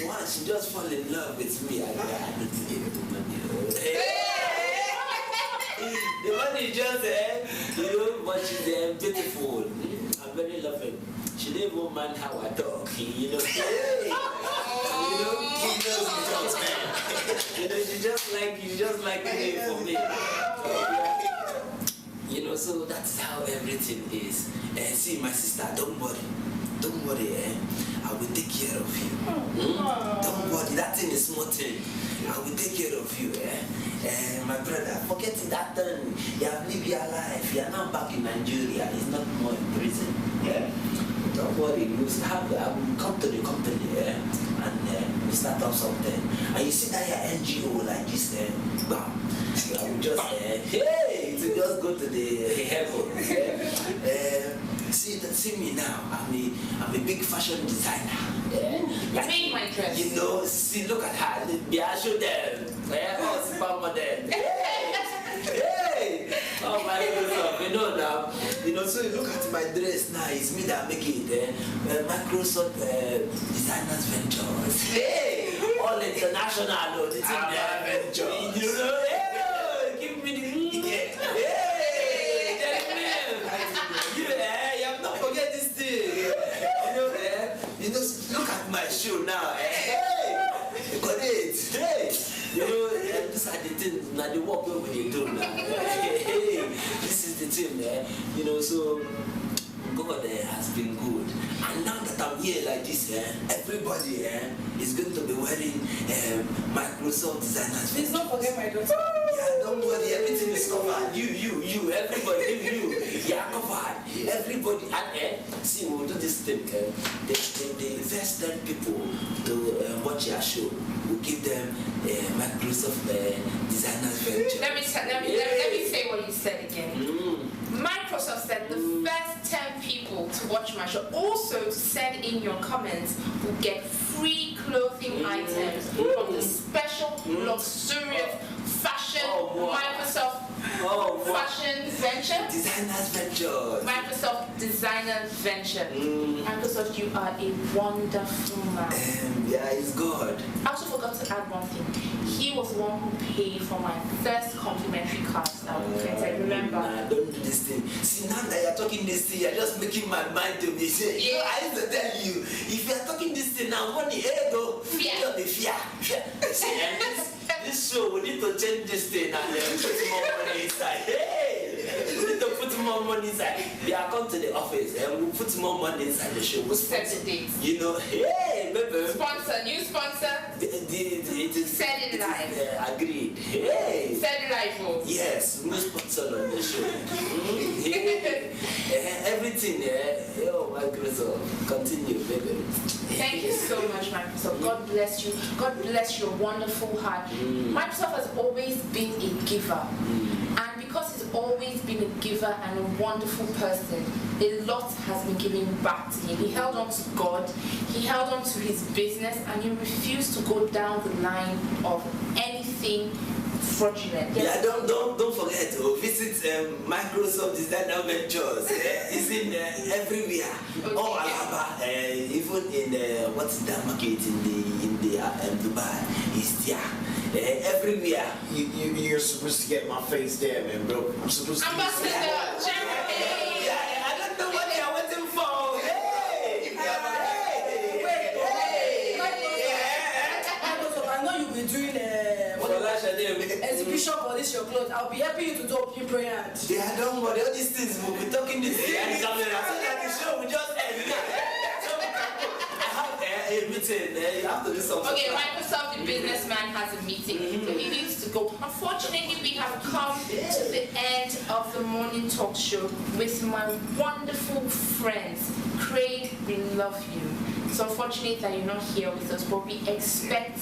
Once she just fall in love with me, I don't give the money. The money is just you know, but she's beautiful. I'm very loving. She didn't even mind how I talk, you know. You know, she knows me just, man. You know, she just like me for me. You know, so that's how everything is. See, my sister, don't worry. Don't worry, I will take care of you. Don't worry, that thing is small thing. I will take care of you, my brother, forget that thing. You have lived your life. You are now back in Nigeria. It's not more in prison. Don't worry, I will come to the company, and we start up something. And you see that your NGO like this, bam. I will just, hey, to just go to the heaven. See me now. I'm a big fashion designer. Like, made my dress. You know, see, look at her. Yeah, show them. Oh, supermodel. Hey! Oh my goodness, you know now. You know, so you look at my dress now. It's me that make it. Microsoft Designers Ventures. Hey! All international. The Ventures. You know, hey! Give me the You know, look at my shoe now. Hey, you got it. Hey, you know, these are the things. Now the work what we do now. Hey, this is the thing, You know, so God has been good. And now that I'm here like this, everybody is going to be wearing Microsoft Designers. Please don't forget my daughter. don't worry, everything is covered. You, everybody, you are covered. Everybody, and see, we'll do this thing. The first 10 people to watch your show, we'll give them Microsoft Designers Venture. Let me say what you said again. Microsoft said the first 10 people to watch my show, also to send in your comments, will get free clothing items from the special luxurious fashion Microsoft fashion venture. Designers Venture. Microsoft Designer Venture. Microsoft, you are a wonderful man. Yeah, it's God. I also forgot to add one thing. He was the one who paid for my first complimentary cards that we printed. Remember? Nah, don't do this thing. See, now that you're talking this thing, you're just making my mind to be say, you know, I used to tell you, if you're talking this thing now, money, here go. Fear. See, and this show, we need to change this thing and put more money inside. Hey! We need to put more money inside. Yeah, come to the office and we'll put more money inside the show. We'll set the date. You know, hey, baby. Sponsor, new sponsor. Set it live. Agreed. Hey. Set it live, folks. Yes, new sponsor on the show. Everything, oh, Microsoft, continue, baby. Thank you so much, Microsoft. God bless you. God bless your wonderful heart. Microsoft has always been a giver. And because he's always been a giver and a wonderful person, a lot has been given back to him. He held on to God, he held on to his business, and he refused to go down the line of anything fraudulent. Yeah, don't forget to visit Microsoft Designer Ventures. It's in everywhere. Okay. Oh, Alaba, even in what's that market in Dubai? It's there. Everywhere. You're supposed to get my face there, man, bro. I'm supposed to. Ambassador, Yeah, I don't know what you're waiting for. Hey! I know you've been doing exhibition for this your clothes. I'll be helping you to do opening prayer. Yeah, don't worry. All these things we'll be talking this behind the camera. So that the show will just end. I have a meeting. You have to do something. Okay, Microsoft, the businessman, has a meeting, so he needs to go. Unfortunately, we have come to the end of the morning talk show with my wonderful friends. Craig, we love you. So unfortunate that you're not here with us, but we expect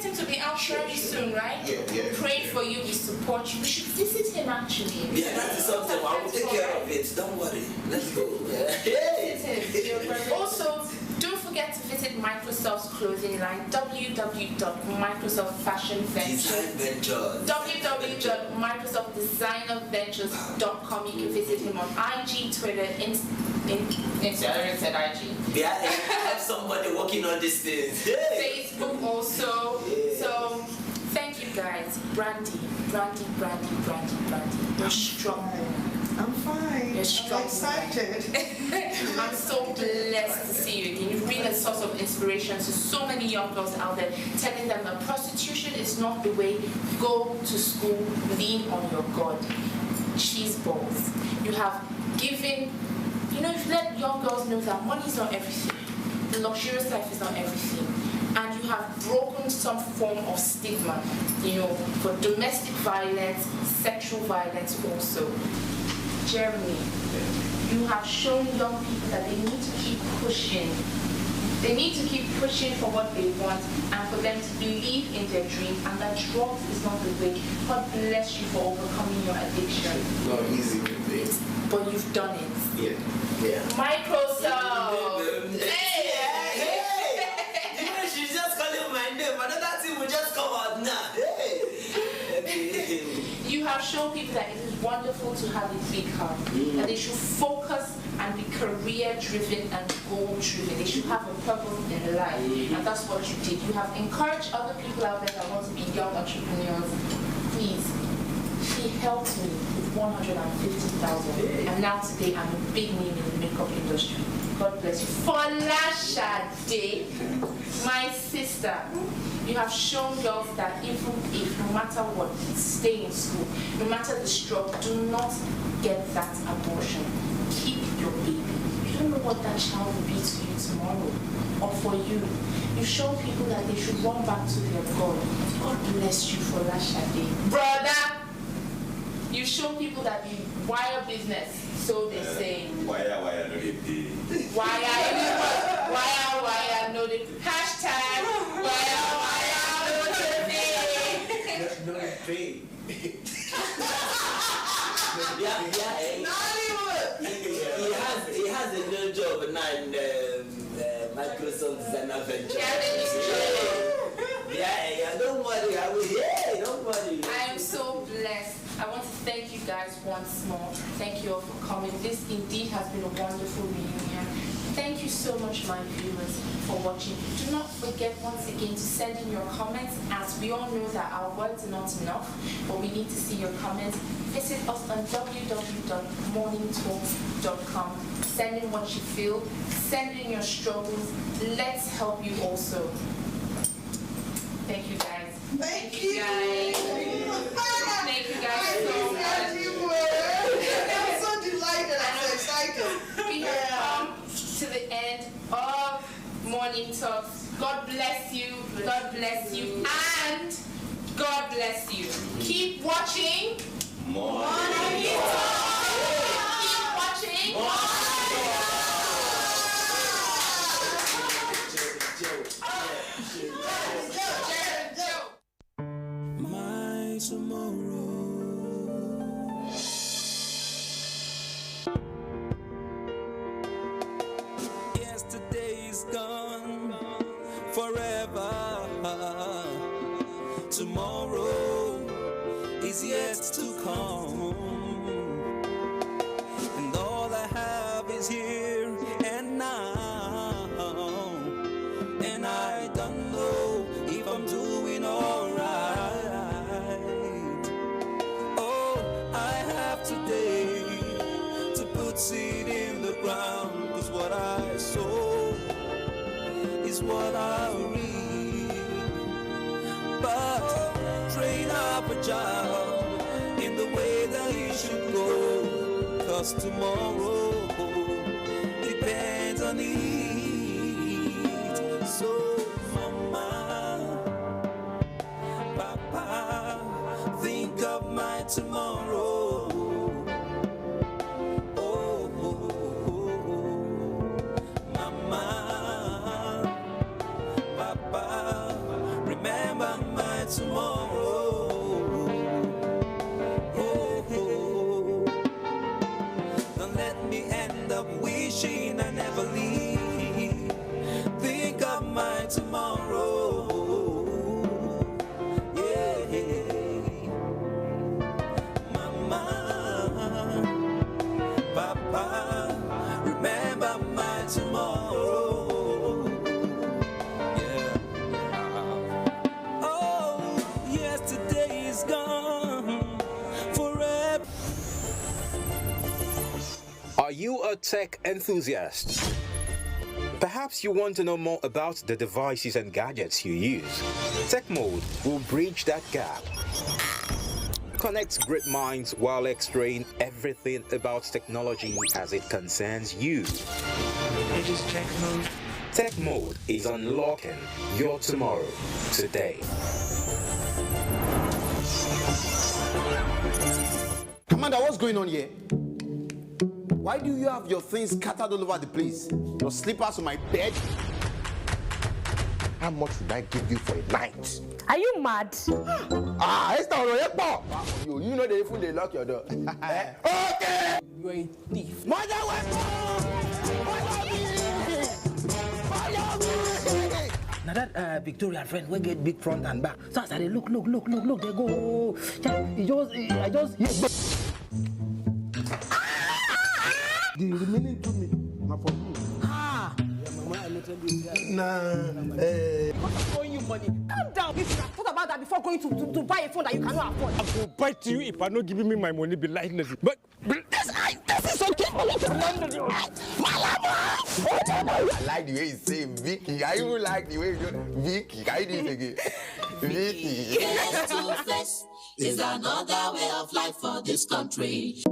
him to be out very soon, right? Yeah. Pray for you, we support you. We should visit him actually. Yeah, that is something. I will take care of it. Don't worry. Let's go. Visit him. Also, don't forget to visit Microsoft's clothing line, www.microsoftfashionventures.com. You can visit him on IG, Twitter, IG. Yeah, I have somebody working on these things. Facebook also. Yeah. So, thank you guys. Brandy. You're strong. I'm fine. You're strong. I'm excited. I'm so blessed to see you again. You've been a source of inspiration to so many young girls out there, telling them that prostitution is not the way. Go to school, lean on your God. Cheese balls. You have given, you've let young girls know that money is not everything. The luxurious life is not everything. And you have broken some form of stigma, for domestic violence, sexual violence also. Jeremy, you have shown young people that they need to keep pushing. They need to keep pushing for what they want and for them to believe in their dreams, and that drugs is not the way. God bless you for overcoming your addiction. Not easy with it. But you've done it. Yeah. Microsoft! Hey! She's just calling my name. Another thing will just come out now. Hey! You have shown people that it is wonderful to have a big heart, that they should focus and be career-driven and goal-driven. They should have a purpose in life, and that's what you did. You have encouraged other people out there that want to be young entrepreneurs. Please, she helped me with 150,000, and now today I'm a big name in the makeup industry. God bless you. Folashade, my sister, you have shown girls that even if, no matter what, stay in school, no matter the struggle, do not get that abortion. Keep your baby. You don't know what that child will be to you tomorrow or for you. You show people that they should run back to their God. God bless you, Folashade. Brother! You show people that you wire business, so they say. Wire, no they pay. Wire, no they hashtag wire, no they pay. No they pay. He has a new job now in Microsoft Designer Venture. Yeah, don't worry. Don't worry. I am so blessed. I want to thank you guys once more. Thank you all for coming. This indeed has been a wonderful reunion. Thank you so much, my viewers, for watching. Do not forget once again to send in your comments, as we all know that our words are not enough, but we need to see your comments. Visit us on www.morningtalks.com. Send in what you feel. Send in your struggles. Let's help you also. Thank you guys. Thank you guys. Thank you guys so much. I'm so delighted. I'm so excited. We have come to the end of Morning Talks. God bless you. God bless you. And God bless you. Keep watching Morning Talks. Keep watching My tomorrow. Yesterday is gone forever. Tomorrow is yet to come, and all I have is here and now, and I don't know if I'm doing alright. Oh, I have today to put seed in the ground, 'cause what I sow is what I reap. But train up a child in the way that he should go, 'cause tomorrow depends on it. So mama, papa, think of my tomorrow. Oh, mama, papa, remember my tomorrow. Don't let me end up wishing I never leave. Think of my tomorrow. Yeah, mama, papa, remember my tomorrow. Yeah. Oh, yesterday is gone forever. Are you a tech enthusiast? Perhaps you want to know more about the devices and gadgets you use. Tech Mode will bridge that gap. Connect great minds while extraying everything about technology as it concerns you. It is Tech Mode. Tech Mode is unlocking your tomorrow today. Commander, what's going on here? Why do you have your things scattered all over the place? Your slippers on my bed? How much would I give you for a night? Are you mad? Esther, you know they even they lock your door. Okay! You're a thief. Mother Now that Victoria friend will get big front and back. So I said, look, they go. I just hear. The remaining 2 minutes, not for you. Ah! Mama, I let you. Nah, I'm throwing you money. Calm down. If you have thought about that before going to buy a phone that you cannot afford. I will bite to you if I not giving me my money. Be like this, but this is okay for you to learn. I like the way you say Vicky. I even like the way you do Vicky. Can you do it again? Vicky. Face to face is another way of life for this country.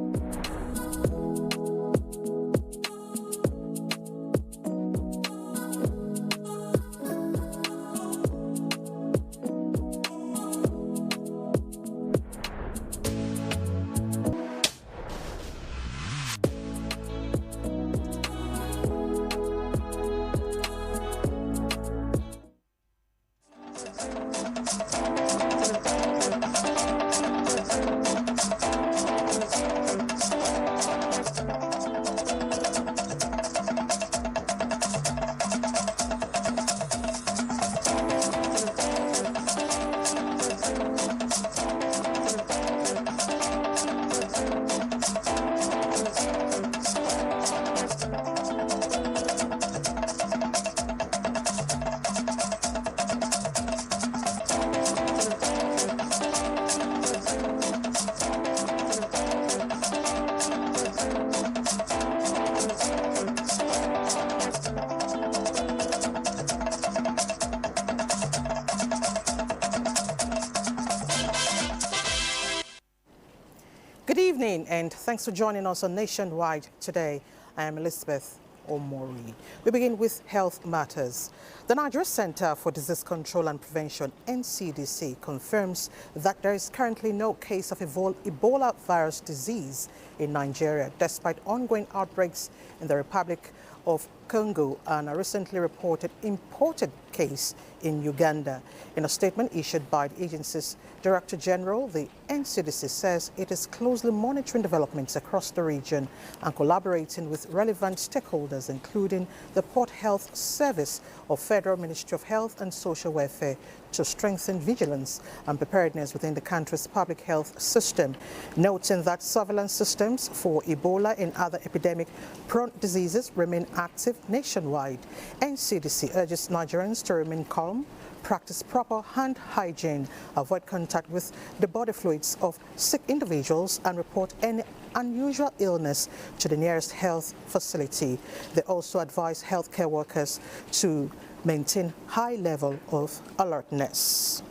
evening and thanks for joining us on Nationwide today. I am Elizabeth Omori. We begin with health matters. The Nigerian Center for Disease Control and Prevention, NCDC, confirms that there is currently no case of Ebola virus disease in Nigeria, despite ongoing outbreaks in the Republic of Congo and a recently reported imported case in Uganda. In a statement issued by the agency's Director General, the NCDC says it is closely monitoring developments across the region and collaborating with relevant stakeholders, including the Port Health Service of Federal Ministry of Health and Social Welfare, to strengthen vigilance and preparedness within the country's public health system, noting that surveillance systems for Ebola and other epidemic-prone diseases remain active nationwide. NCDC urges Nigerians to remain calm, practice proper hand hygiene, avoid contact with the body fluids of sick individuals, and report any unusual illness to the nearest health facility. They also advise healthcare workers to maintain high level of alertness.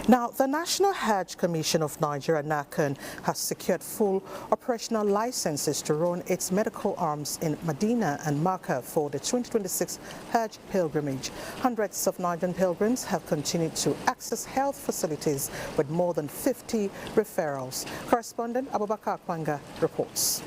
Now, the National Hajj Commission of Nigeria, NACON, has secured full operational licenses to run its medical arms in Medina and Makkah for the 2026 Hajj pilgrimage. Hundreds of Nigerian pilgrims have continued to access health facilities with more than 50 referrals. Correspondent Abubakar Kwanga reports.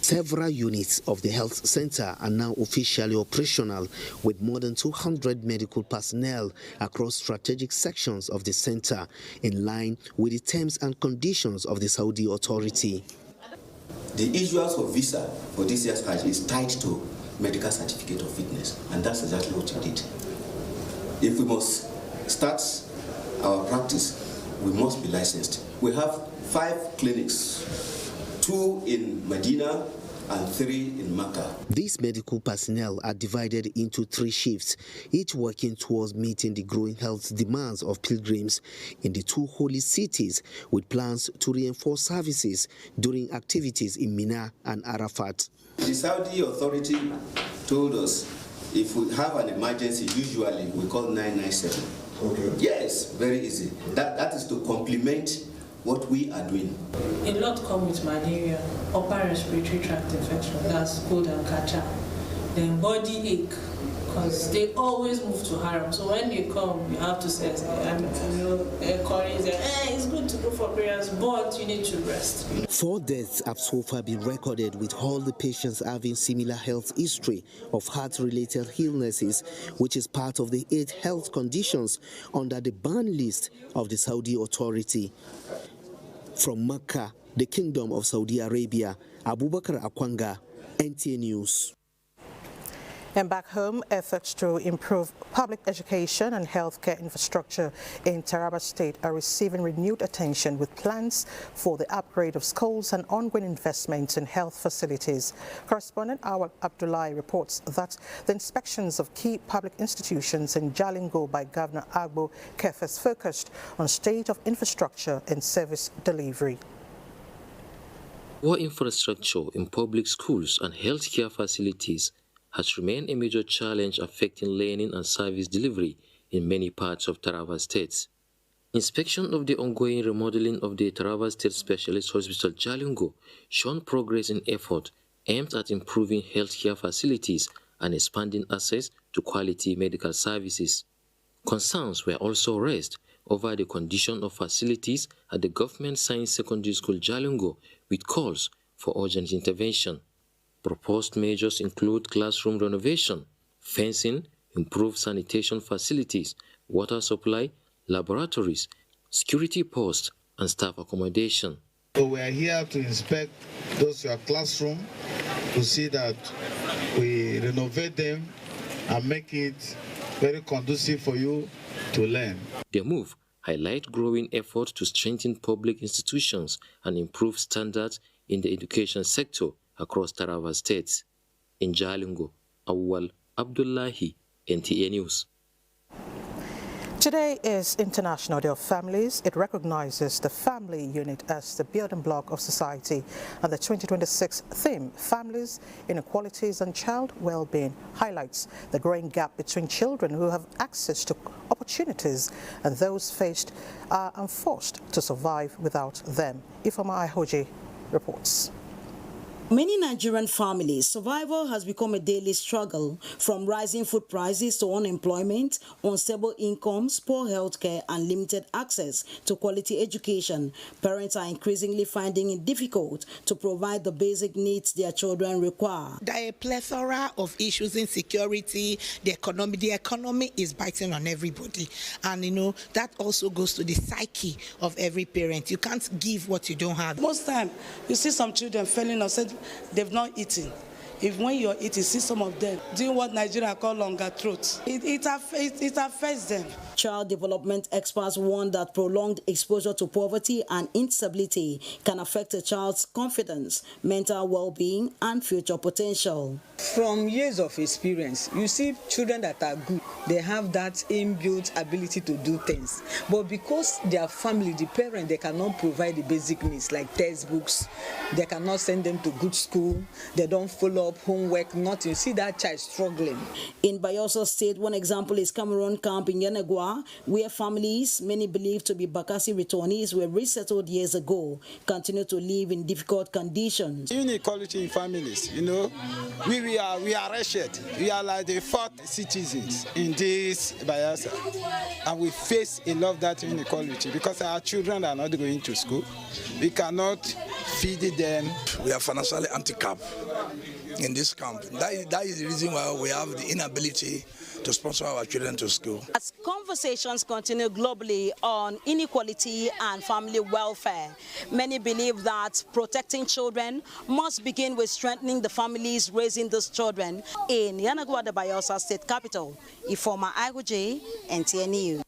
Several units of the health center are now officially operational, with more than 200 medical personnel across strategic sections of the center, in line with the terms and conditions of the Saudi authority. The issuance of visa for this year's Hajj is tied to medical certificate of fitness, and that's exactly what we did. If we must start our practice, we must be licensed. We have 5 clinics, 2 in Medina and 3 in Makkah. These medical personnel are divided into 3 shifts, each working towards meeting the growing health demands of pilgrims in the 2 holy cities, with plans to reinforce services during activities in Mina and Arafat. The Saudi authority told us if we have an emergency, usually we call 997. Okay. Yes, very easy. That is to complement what we are doing. A lot come with malaria, upper respiratory tract infection, that's cold and catcher. Then body ache, because they always move to Haram. So when they come, you have to say, encourage them, it's good to go for prayers, but you need to rest. 4 deaths have so far been recorded, with all the patients having similar health history of heart-related illnesses, which is part of the 8 health conditions under the ban list of the Saudi authority. From Makkah, the Kingdom of Saudi Arabia, Abubakar Akwanga, NTA News. And back home, efforts to improve public education and healthcare infrastructure in Taraba State are receiving renewed attention, with plans for the upgrade of schools and ongoing investments in health facilities. Correspondent Awal Abdullahi reports that the inspections of key public institutions in Jalingo by Governor Agbo Kefes focused on state of infrastructure and service delivery. Poor infrastructure in public schools and healthcare facilities has remained a major challenge affecting learning and service delivery in many parts of Taraba State. Inspection of the ongoing remodeling of the Taraba State Specialist Hospital Jalingo shown progress in effort aimed at improving healthcare facilities and expanding access to quality medical services. Concerns were also raised over the condition of facilities at the Government Science Secondary School Jalingo, with calls for urgent intervention. Proposed measures include classroom renovation, fencing, improved sanitation facilities, water supply, laboratories, security posts, and staff accommodation. So we are here to inspect those your classroom to see that we renovate them and make it very conducive for you to learn. The move highlights growing efforts to strengthen public institutions and improve standards in the education sector across Taraba State. In Jalingo, Awal Abdullahi, NTA News. Today is International Day of Families. It recognizes the family unit as the building block of society, and the 2026 theme, Families, Inequalities and Child Well-being, highlights the growing gap between children who have access to opportunities and those faced and forced to survive without them. Ifeoma Ihoji reports. Many Nigerian families, survival has become a daily struggle, from rising food prices to unemployment, unstable incomes, poor healthcare, and limited access to quality education. Parents are increasingly finding it difficult to provide the basic needs their children require. There are a plethora of issues, insecurity, the economy is biting on everybody. And that also goes to the psyche of every parent. You can't give what you don't have. Most time, you see some children failing or said they've not eaten. If when you're eating, see some of them doing what Nigeria call longer throats. It affects them. Child development experts warn that prolonged exposure to poverty and instability can affect a child's confidence, mental well-being, and future potential. From years of experience, you see children that are good, they have that inbuilt ability to do things. But because their family, the parent, they cannot provide the basic needs like textbooks, they cannot send them to good school, they don't follow up homework, nothing. You see that child struggling. In Bayelsa State, one example is Cameroon Camp in Yenagua, where families, many believed to be Bakassi returnees, were resettled years ago, continue to live in difficult conditions. Inequality in families, we are wretched. We are like the fourth citizens in this Bayelsa, and we face a lot of that inequality because our children are not going to school. We cannot feed them. We are financially handicapped in this camp. That is the reason why we have the inability to sponsor our children to school. As conversations continue globally on inequality and family welfare, many believe that protecting children must begin with strengthening the families raising those children. In Yenagua, the Bayelsa State capital, Ifeoma Ihoji, NTA News.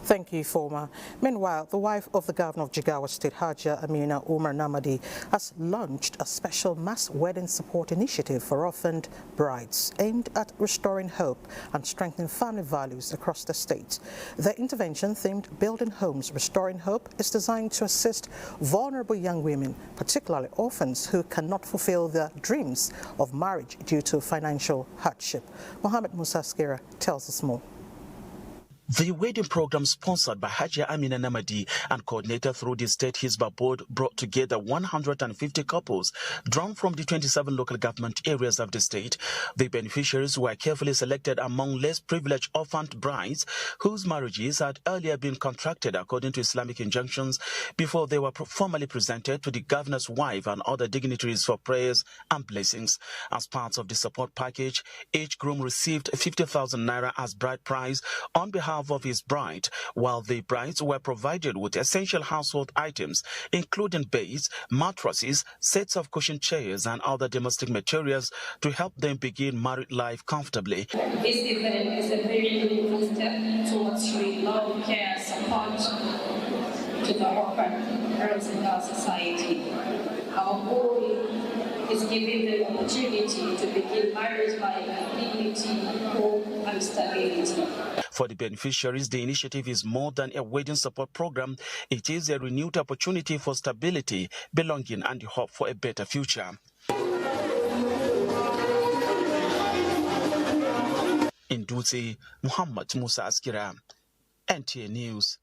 Thank you, Ifeoma. Meanwhile, the wife of the governor of Jigawa State, Hajia Amina Umar Namadi, has launched a special mass wedding support initiative for orphaned brides aimed at restoring hope and strengthening family values across the state. The intervention, themed Building Homes, Restoring Hope, is designed to assist vulnerable young women, particularly orphans who cannot fulfill their dreams of marriage due to financial hardship. Mohammed Musa Skira tells us more. The wedding program, sponsored by Hajia Amina Namadi and coordinated through the State Hisbah Board, brought together 150 couples drawn from the 27 local government areas of the state. The beneficiaries were carefully selected among less privileged orphaned brides whose marriages had earlier been contracted according to Islamic injunctions before they were formally presented to the governor's wife and other dignitaries for prayers and blessings. As part of the support package, each groom received 50,000 naira as bride price on behalf of his bride, while the brides were provided with essential household items, including beds, mattresses, sets of cushion chairs, and other domestic materials to help them begin married life comfortably. This event is a very meaningful step towards showing love, care, and support to the orphan girls in our society. Our goal is giving them the opportunity to begin marriage life with dignity, hope, and stability. For the beneficiaries, the initiative is more than a wedding support program. It is a renewed opportunity for stability, belonging, and hope for a better future. In Dutse, Muhammad Musa Askira, NTA News.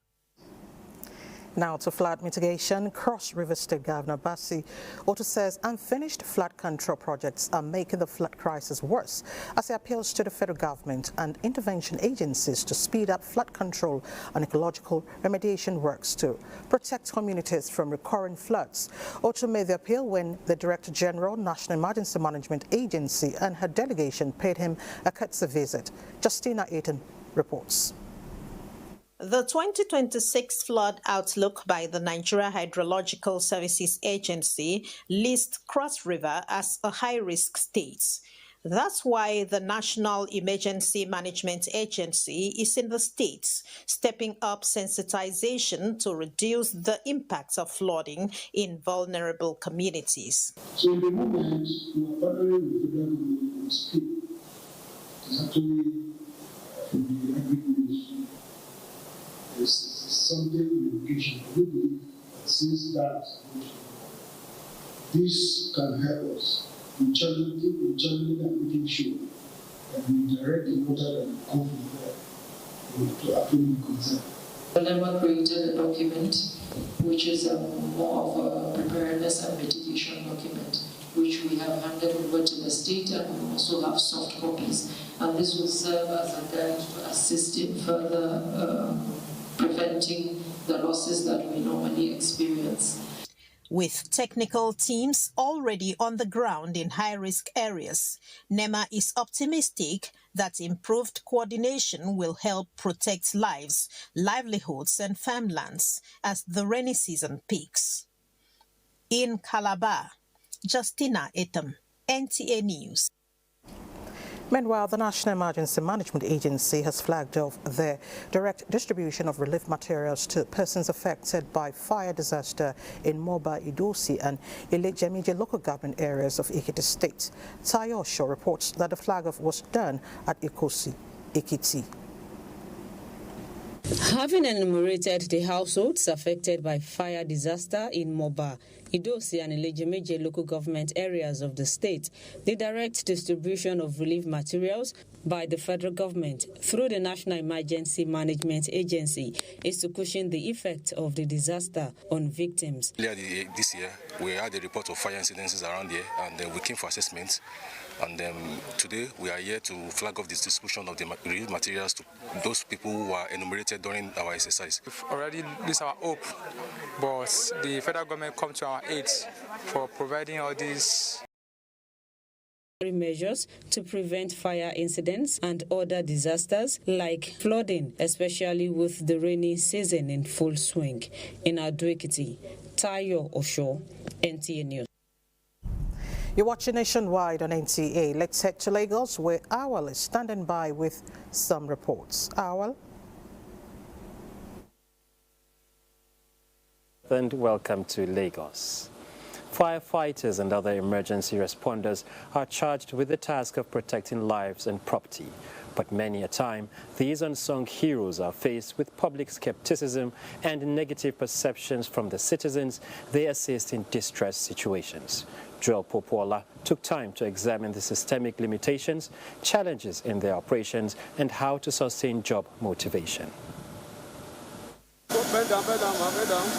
Now to flood mitigation. Cross River State Governor Bassi Otto says unfinished flood control projects are making the flood crisis worse as he appeals to the federal government and intervention agencies to speed up flood control and ecological remediation works to protect communities from recurring floods. Otto made the appeal when the Director General, National Emergency Management Agency, and her delegation paid him a courtesy visit. Justina Aiton reports. The 2026 flood outlook by the Nigeria Hydrological Services Agency lists Cross River as a high-risk state. That's why the National Emergency Management Agency is in the states, stepping up sensitization to reduce the impacts of flooding in vulnerable communities. So in the moment, we are partnering with the government on speed. It's actually to be agri-village. There's something in education. We believe that since that, this can help us in channeling and making sure that we direct the water that come from there to actually be concerned. Never created a document which is more of a preparedness and mitigation document, which we have handed over to the state, and we also have soft copies. And this will serve as a guide to assist in further preventing the losses that we normally experience. With technical teams already on the ground in high-risk areas, NEMA is optimistic that improved coordination will help protect lives, livelihoods and farmlands as the rainy season peaks. In Calabar, Justina Etam, NTA News. Meanwhile, the National Emergency Management Agency has flagged off the direct distribution of relief materials to persons affected by fire disaster in Moba, Idosi and Ilejemije local government areas of Ekiti State. Tayo Osho reports that the flag-off was done at Ikosi, Ekiti. Having enumerated the households affected by fire disaster in Moba, Idosi and Ilejemeje local government areas of the state, the direct distribution of relief materials by the federal government through the National Emergency Management Agency is to cushion the effect of the disaster on victims. Earlier this year, we had a report of fire incidences around here, and we came for assessment. And today we are here to flag off this distribution of the relief materials to those people who were enumerated during our exercise. We've already lost our hope, but the federal government come to our aid for providing all these measures to prevent fire incidents and other disasters like flooding, especially with the rainy season in full swing. In Ado-Ekiti, Tayo Osho, NTA News. You're watching Nationwide on NTA. Let's head to Lagos, where Awal is standing by with some reports. Awal? And welcome to Lagos. Firefighters and other emergency responders are charged with the task of protecting lives and property. But many a time, these unsung heroes are faced with public skepticism and negative perceptions from the citizens they assist in distress situations. Joel Popola took time to examine the systemic limitations, challenges in their operations, and how to sustain job motivation.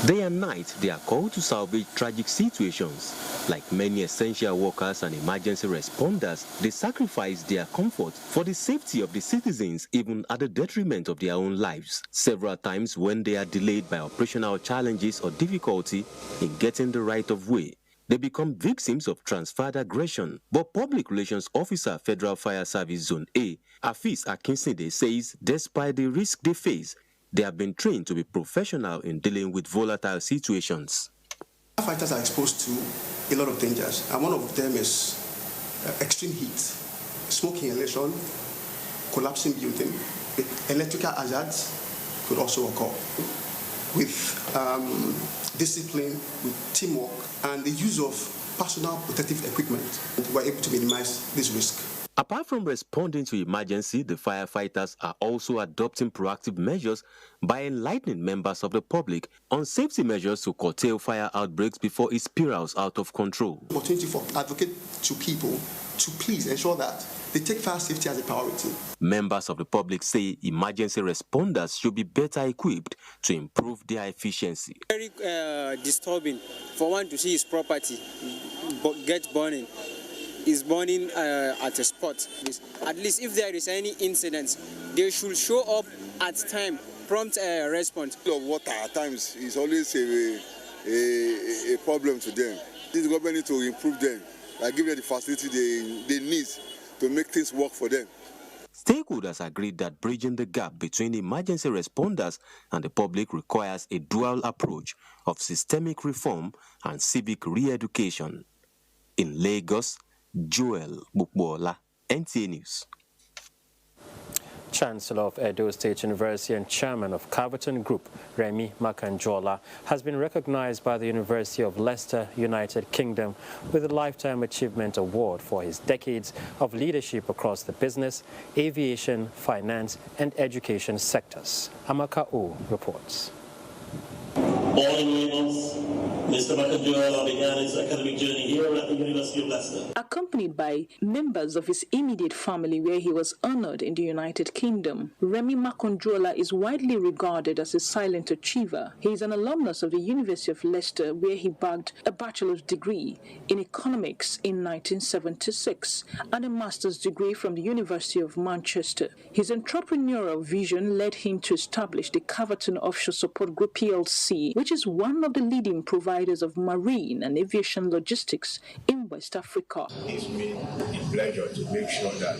Day and night, they are called to salvage tragic situations. Like many essential workers and emergency responders, they sacrifice their comfort for the safety of the citizens, even at the detriment of their own lives. Several times when they are delayed by operational challenges or difficulty in getting the right of way, they become victims of transferred aggression. But Public Relations Officer, Federal Fire Service Zone A, Afis Akinside, says despite the risk they face, they have been trained to be professional in dealing with volatile situations. Firefighters are exposed to a lot of dangers, and one of them is extreme heat, smoke inhalation, collapsing building. Electrical hazards could also occur. With discipline, with teamwork, and the use of personal protective equipment, we're able to minimize this risk. Apart from responding to emergency, the firefighters are also adopting proactive measures by enlightening members of the public on safety measures to curtail fire outbreaks before it spirals out of control. Opportunity for advocate to people to please ensure that they take fire safety as a priority. Members of the public say emergency responders should be better equipped to improve their efficiency. Very disturbing for one to see his property get burning. Is burning at a spot. At least if there is any incident, they should show up at time, prompt response. Of water at times is always a problem to them. This government needs to improve them, like give them the facility they need to make things work for them. Stakeholders agreed that bridging the gap between emergency responders and the public requires a dual approach of systemic reform and civic re-education. In Lagos, Joel Bukbola, NTA News. Chancellor of Edo State University and Chairman of Caverton Group, Remy Makanjola, has been recognized by the University of Leicester, United Kingdom, with a Lifetime Achievement Award for his decades of leadership across the business, aviation, finance, and education sectors. Amaka O reports. Born in Lagos, Mr. Makanjola began his academic journey here at the University of Leicester. Accompanied by members of his immediate family where he was honored in the United Kingdom, Remy Makanjola is widely regarded as a silent achiever. He is an alumnus of the University of Leicester where he bagged a bachelor's degree in economics in 1976 and a master's degree from the University of Manchester. His entrepreneurial vision led him to establish the Caverton Offshore Support Group PLC, which is one of the leading providers of marine and aviation logistics in West Africa. It's been a pleasure to make sure that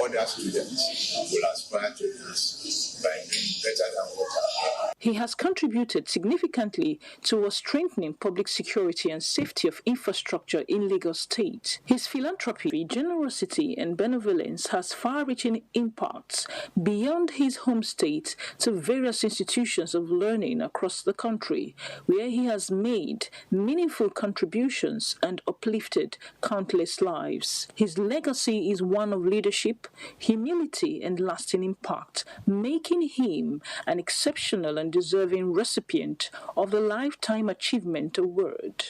other students will aspire to this by doing better than what I have. He has contributed significantly towards strengthening public security and safety of infrastructure in Lagos State. His philanthropy, generosity, and benevolence has far-reaching impacts beyond his home state to various institutions of learning across the country, where he has made meaningful contributions and uplifted countless lives. His legacy is one of leadership, humility, and lasting impact, making him an exceptional and deserving recipient of the Lifetime Achievement Award.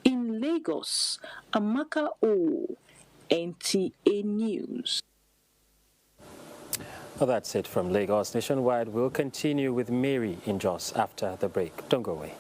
In Lagos, Amaka O, NTA News. Well, that's it from Lagos. Nationwide, we'll continue with Mary in Jos after the break. Don't go away.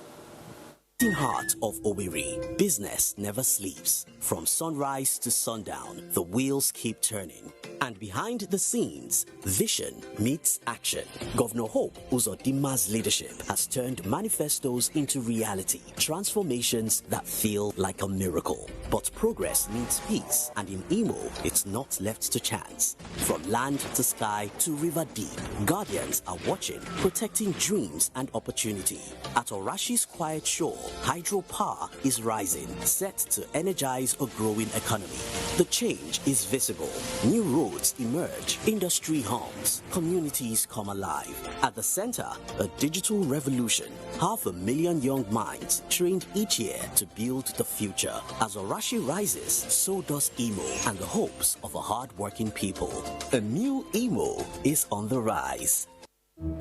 Heart of Owerri, business never sleeps. From sunrise to sundown, the wheels keep turning. And behind the scenes, vision meets action. Governor Hope Uzodimma's leadership has turned manifestos into reality, transformations that feel like a miracle. But progress needs peace, and in Imo, it's not left to chance. From land to sky to river deep, guardians are watching, protecting dreams and opportunity. At Orashi's quiet shore, hydropower is rising, set to energize a growing economy. The change is visible. New roads emerge, industry hums, communities come alive. At the center, a digital revolution. 500,000 young minds trained each year to build the future. As Orashi rises, so does Imo and the hopes of a hard-working people. A new Imo is on the rise.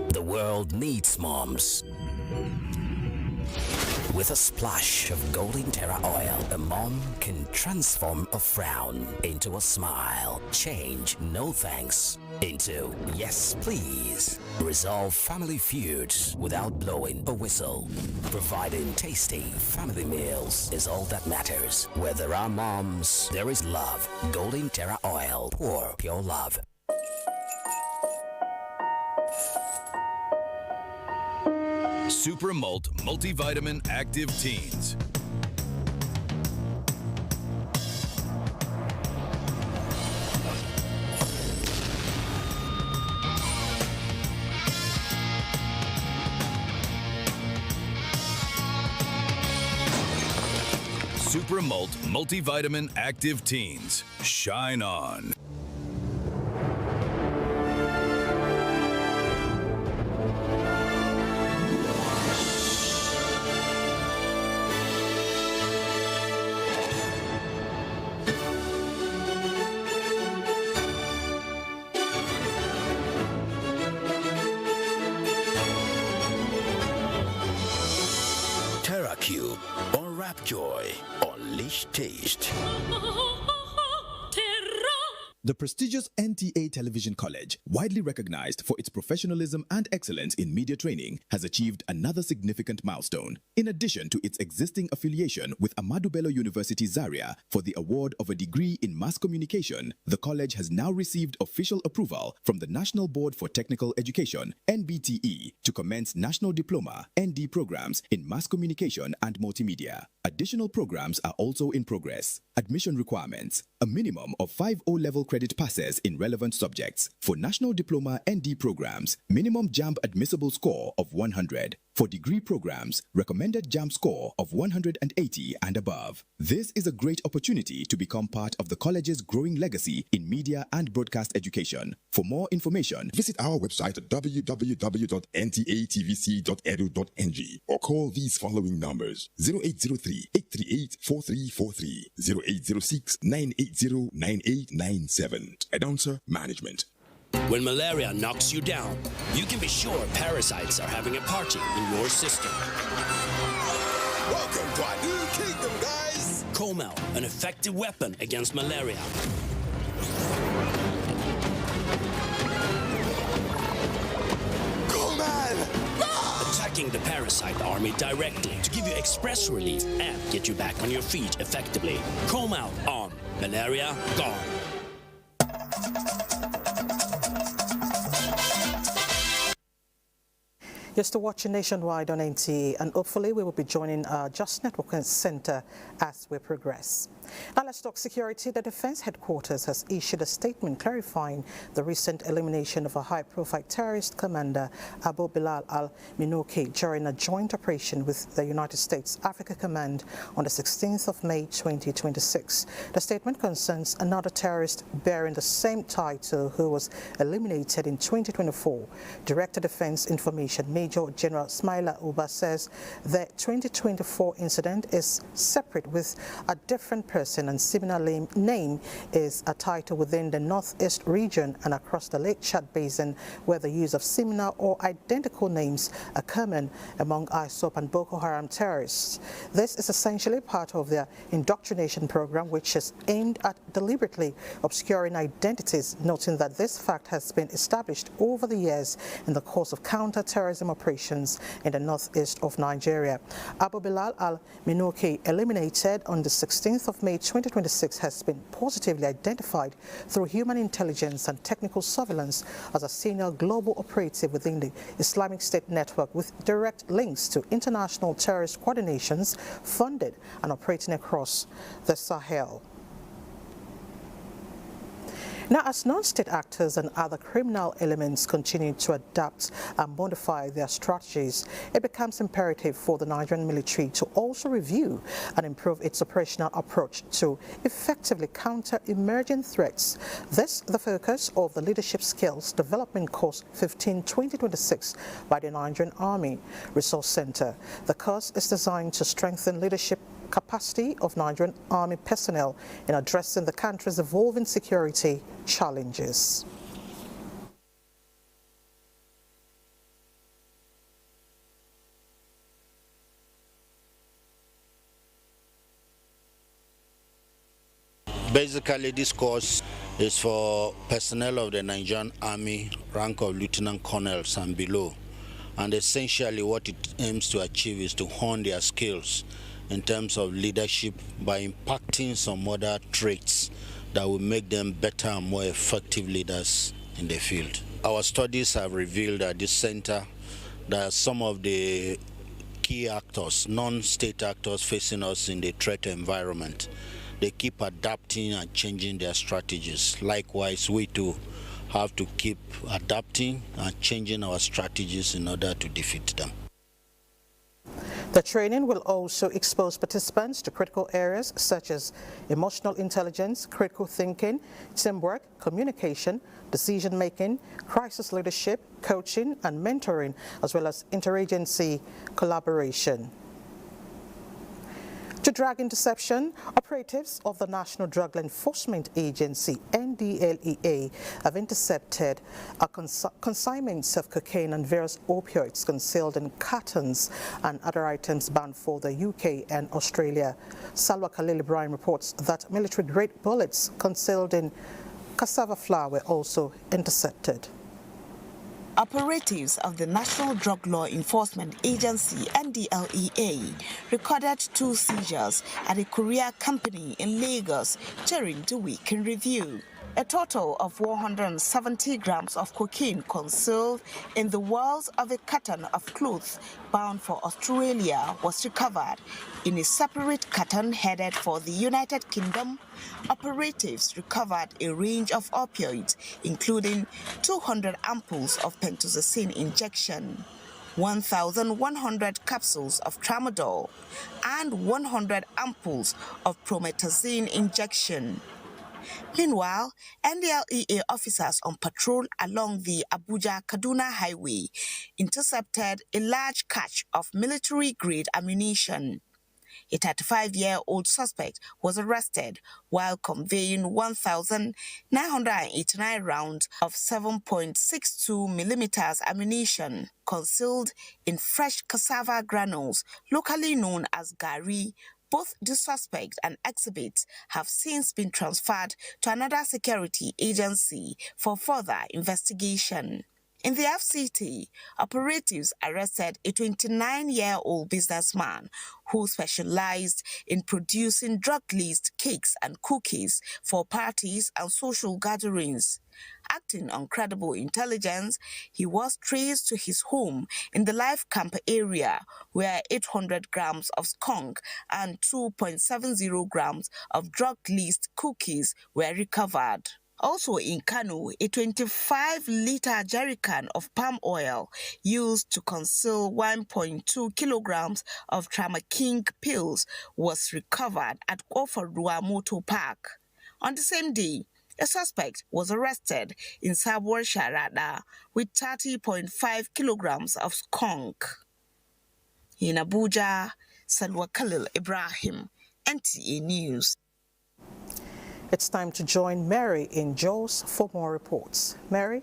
The world needs moms. With a splash of Golden Terra Oil, a mom can transform a frown into a smile. Change no thanks into yes please. Resolve family feuds without blowing a whistle. Providing tasty family meals is all that matters. Where there are moms, there is love. Golden Terra Oil, pour pure love. Super Malt Multivitamin Active Teens. Super Malt Multivitamin Active Teens. Shine on. TerraCube. Unwrap joy. Unleash taste. The prestigious NTA Television College, widely recognized for its professionalism and excellence in media training, has achieved another significant milestone. In addition to its existing affiliation with Ahmadu Bello University Zaria for the award of a degree in mass communication, the college has now received official approval from the National Board for Technical Education, NBTE, to commence National Diploma, ND programs in mass communication and multimedia. Additional programs are also in progress. Admission requirements: a minimum of 5 O-level credit passes in relevant subjects. For National Diploma ND programs, minimum JAMB admissible score of 100. For degree programs, recommended JAM score of 180 and above. This is a great opportunity to become part of the college's growing legacy in media and broadcast education. For more information, visit our website at www.ntatvc.edu.ng or call these following numbers: 0803-838-4343, 0806-980-9897. Announcer Management. When malaria knocks you down, you can be sure parasites are having a party in your system. Welcome to our new kingdom, guys! Comel, an effective weapon against malaria. Comel! Attacking the parasite army directly to give you express relief and get you back on your feet effectively. Comel on. Malaria gone. You're still watching Nationwide on NTA, and hopefully we will be joining our Just Networking Center as we progress. Now let's talk security. The Defense Headquarters has issued a statement clarifying the recent elimination of a high-profile terrorist commander, Abu Bilal al-Minouki, during a joint operation with the United States Africa Command on the 16th of May 2026. The statement concerns another terrorist bearing the same title who was eliminated in 2024. Director Defense Information Major General Smaila Uba says the 2024 incident is separate with a different person, and similar name is a title within the Northeast region and across the Lake Chad Basin, where the use of similar or identical names are common among ISOP and Boko Haram terrorists. This is essentially part of their indoctrination program, which is aimed at deliberately obscuring identities, noting that this fact has been established over the years in the course of counter-terrorism operations in the northeast of Nigeria. Abu Bilal al-Minouki, eliminated on the 16th of May 2026, has been positively identified through human intelligence and technical surveillance as a senior global operative within the Islamic State network, with direct links to international terrorist coordinations funded and operating across the Sahel. Now, as non-state actors and other criminal elements continue to adapt and modify their strategies, it becomes imperative for the Nigerian military to also review and improve its operational approach to effectively counter emerging threats. This is the focus of the Leadership Skills Development Course 15-2026 by the Nigerian Army Resource Center. The course is designed to strengthen leadership capacity of Nigerian Army personnel in addressing the country's evolving security challenges. Basically, this course is for personnel of the Nigerian Army, rank of lieutenant colonels and below. And essentially what it aims to achieve is to hone their skills in terms of leadership by impacting some other traits that will make them better and more effective leaders in the field. Our studies have revealed at this center that some of the key actors, non-state actors facing us in the threat environment, they keep adapting and changing their strategies. Likewise, we too have to keep adapting and changing our strategies in order to defeat them. The training will also expose participants to critical areas such as emotional intelligence, critical thinking, teamwork, communication, decision-making, crisis leadership, coaching and mentoring, as well as interagency collaboration. To drug interception, operatives of the National Drug Enforcement Agency, NDLEA, have intercepted consignments of cocaine and various opioids concealed in cartons and other items bound for the UK and Australia. Salwa Khalil Ibrahim reports that military-grade bullets concealed in cassava flour were also intercepted. Operatives of the National Drug Law Enforcement Agency, NDLEA, recorded 2 seizures at a courier company in Lagos during the week in review. A total of 170 grams of cocaine concealed in the walls of a carton of clothes bound for Australia was recovered. In a separate carton headed for the United Kingdom, operatives recovered a range of opioids, including 200 ampoules of pentazocine injection. 1,100 capsules of tramadol, and 100 ampoules of promethazine injection. Meanwhile, NDLEA officers on patrol along the Abuja-Kaduna highway intercepted a large cache of military-grade ammunition. A 35-year-old suspect was arrested while conveying 1,989 rounds of 7.62 millimeters ammunition concealed in fresh cassava granules, locally known as gari. Both the suspect and exhibits have since been transferred to another security agency for further investigation. In the FCT, operatives arrested a 29-year-old businessman who specialized in producing drug-laced cakes and cookies for parties and social gatherings. Acting on credible intelligence, he was traced to his home in the Life Camp area, where 800 grams of skunk and 2.70 grams of drug-laced cookies were recovered. Also in Kano, a 25-liter jerrycan of palm oil used to conceal 1.2 kilograms of Tramaking pills was recovered at Ofarua Motor Park. On the same day, a suspect was arrested in Sabuwar Sharada with 30.5 kilograms of skunk. In Abuja, Salwa Khalil Ibrahim, NTA News. It's time to join Mary in Jos for more reports. Mary?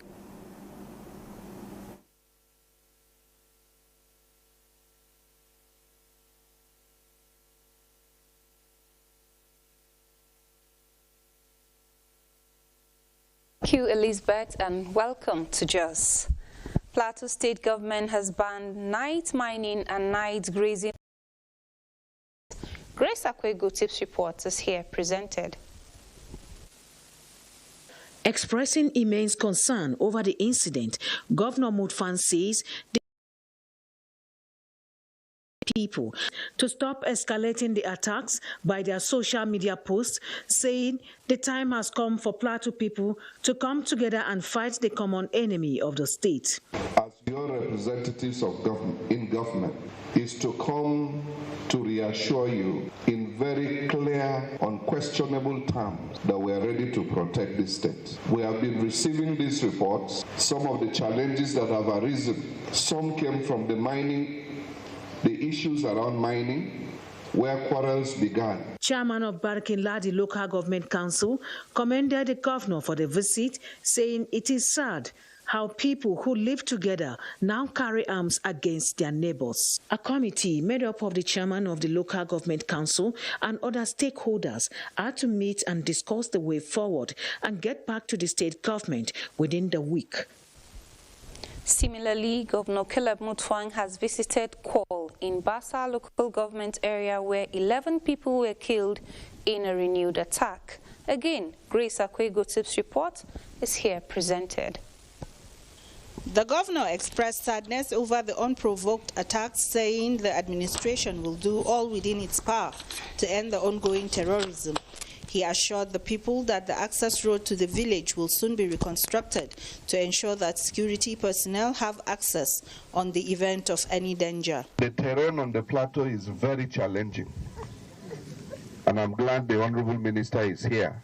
Thank you, Elizabeth, and welcome to Jos. Plateau State government has banned night mining and night grazing. Grace Akwego Tips Report is here presented. Expressing immense concern over the incident, Governor Mutfan says the people to stop escalating the attacks by their social media posts, saying the time has come for Plateau people to come together and fight the common enemy of the state. As your representatives of government is to come to reassure you in very clear, unquestionable terms that we are ready to protect the state. We have been receiving these reports. Some of the challenges that have arisen, some came from the issues around mining, where quarrels began. Chairman of Barkin Ladi Local Government Council commended the governor for the visit, saying it is sad how people who live together now carry arms against their neighbors. A committee made up of the chairman of the local government council and other stakeholders are to meet and discuss the way forward and get back to the state government within the week. Similarly, Governor Caleb Mutfwang has visited Kwal in Basa local government area where 11 people were killed in a renewed attack. Again, Grace Akwego Tips Report is here presented. The governor expressed sadness over the unprovoked attacks, saying the administration will do all within its power to end the ongoing terrorism. He assured the people that the access road to the village will soon be reconstructed to ensure that security personnel have access on the event of any danger. The terrain on the plateau is very challenging, and I'm glad the Honorable Minister is here,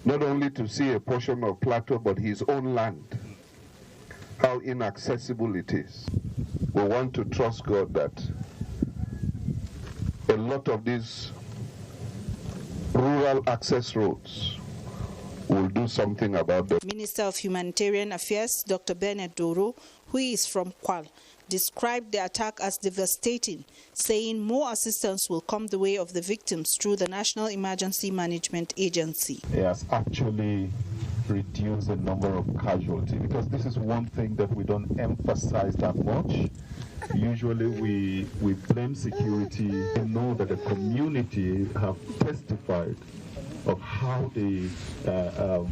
not only to see a portion of plateau but his own land, how inaccessible it is. We want to trust God that a lot of these rural access roads will do something about them. Minister of Humanitarian Affairs, Dr. Bernard Doro, who is from Kwal, described the attack as devastating, saying more assistance will come the way of the victims through the National Emergency Management Agency. It has actually reduced the number of casualties, because this is one thing that we don't emphasize that much. Usually we blame security. We know that the community have testified of how the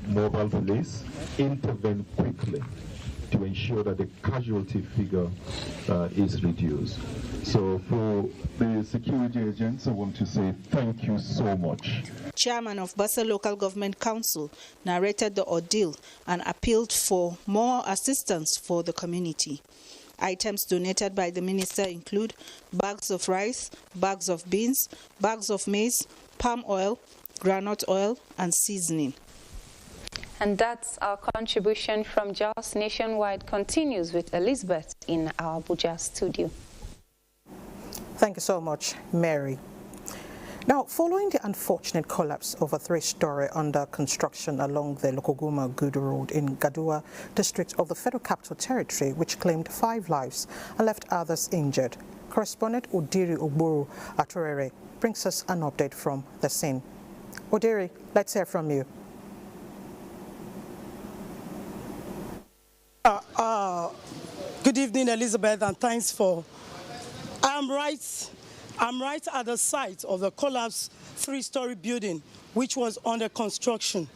mobile police intervene quickly to ensure that the casualty figure is reduced. So for the security agents, I want to say thank you so much. Chairman of Basa Local Government Council narrated the ordeal and appealed for more assistance for the community. Items donated by the minister include bags of rice, bags of beans, bags of maize, palm oil, groundnut oil, and seasoning. And that's our contribution from JAWS Nationwide continues with Elizabeth in our Abuja studio. Thank you so much, Mary. Now, following the unfortunate collapse of a three-story under construction along the Lokoguma-Gudu Road in Gadua district of the Federal Capital Territory, which claimed 5 lives and left others injured, correspondent Odiri Ogburu Aturere brings us an update from the scene. Odiri, let's hear from you. Good evening, Elizabeth, and thanks for... I'm right at the site of the collapsed 3-story building, which was under construction.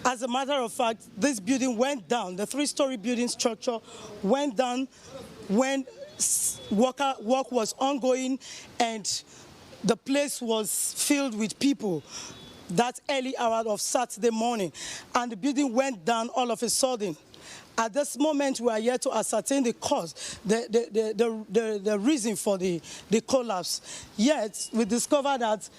As a matter of fact, this building went down. The 3-story building structure went down when work was ongoing and the place was filled with people that early hour of Saturday morning, and the building went down all of a sudden. At this moment, we are yet to ascertain the cause, the reason for the collapse. Yet, we discovered that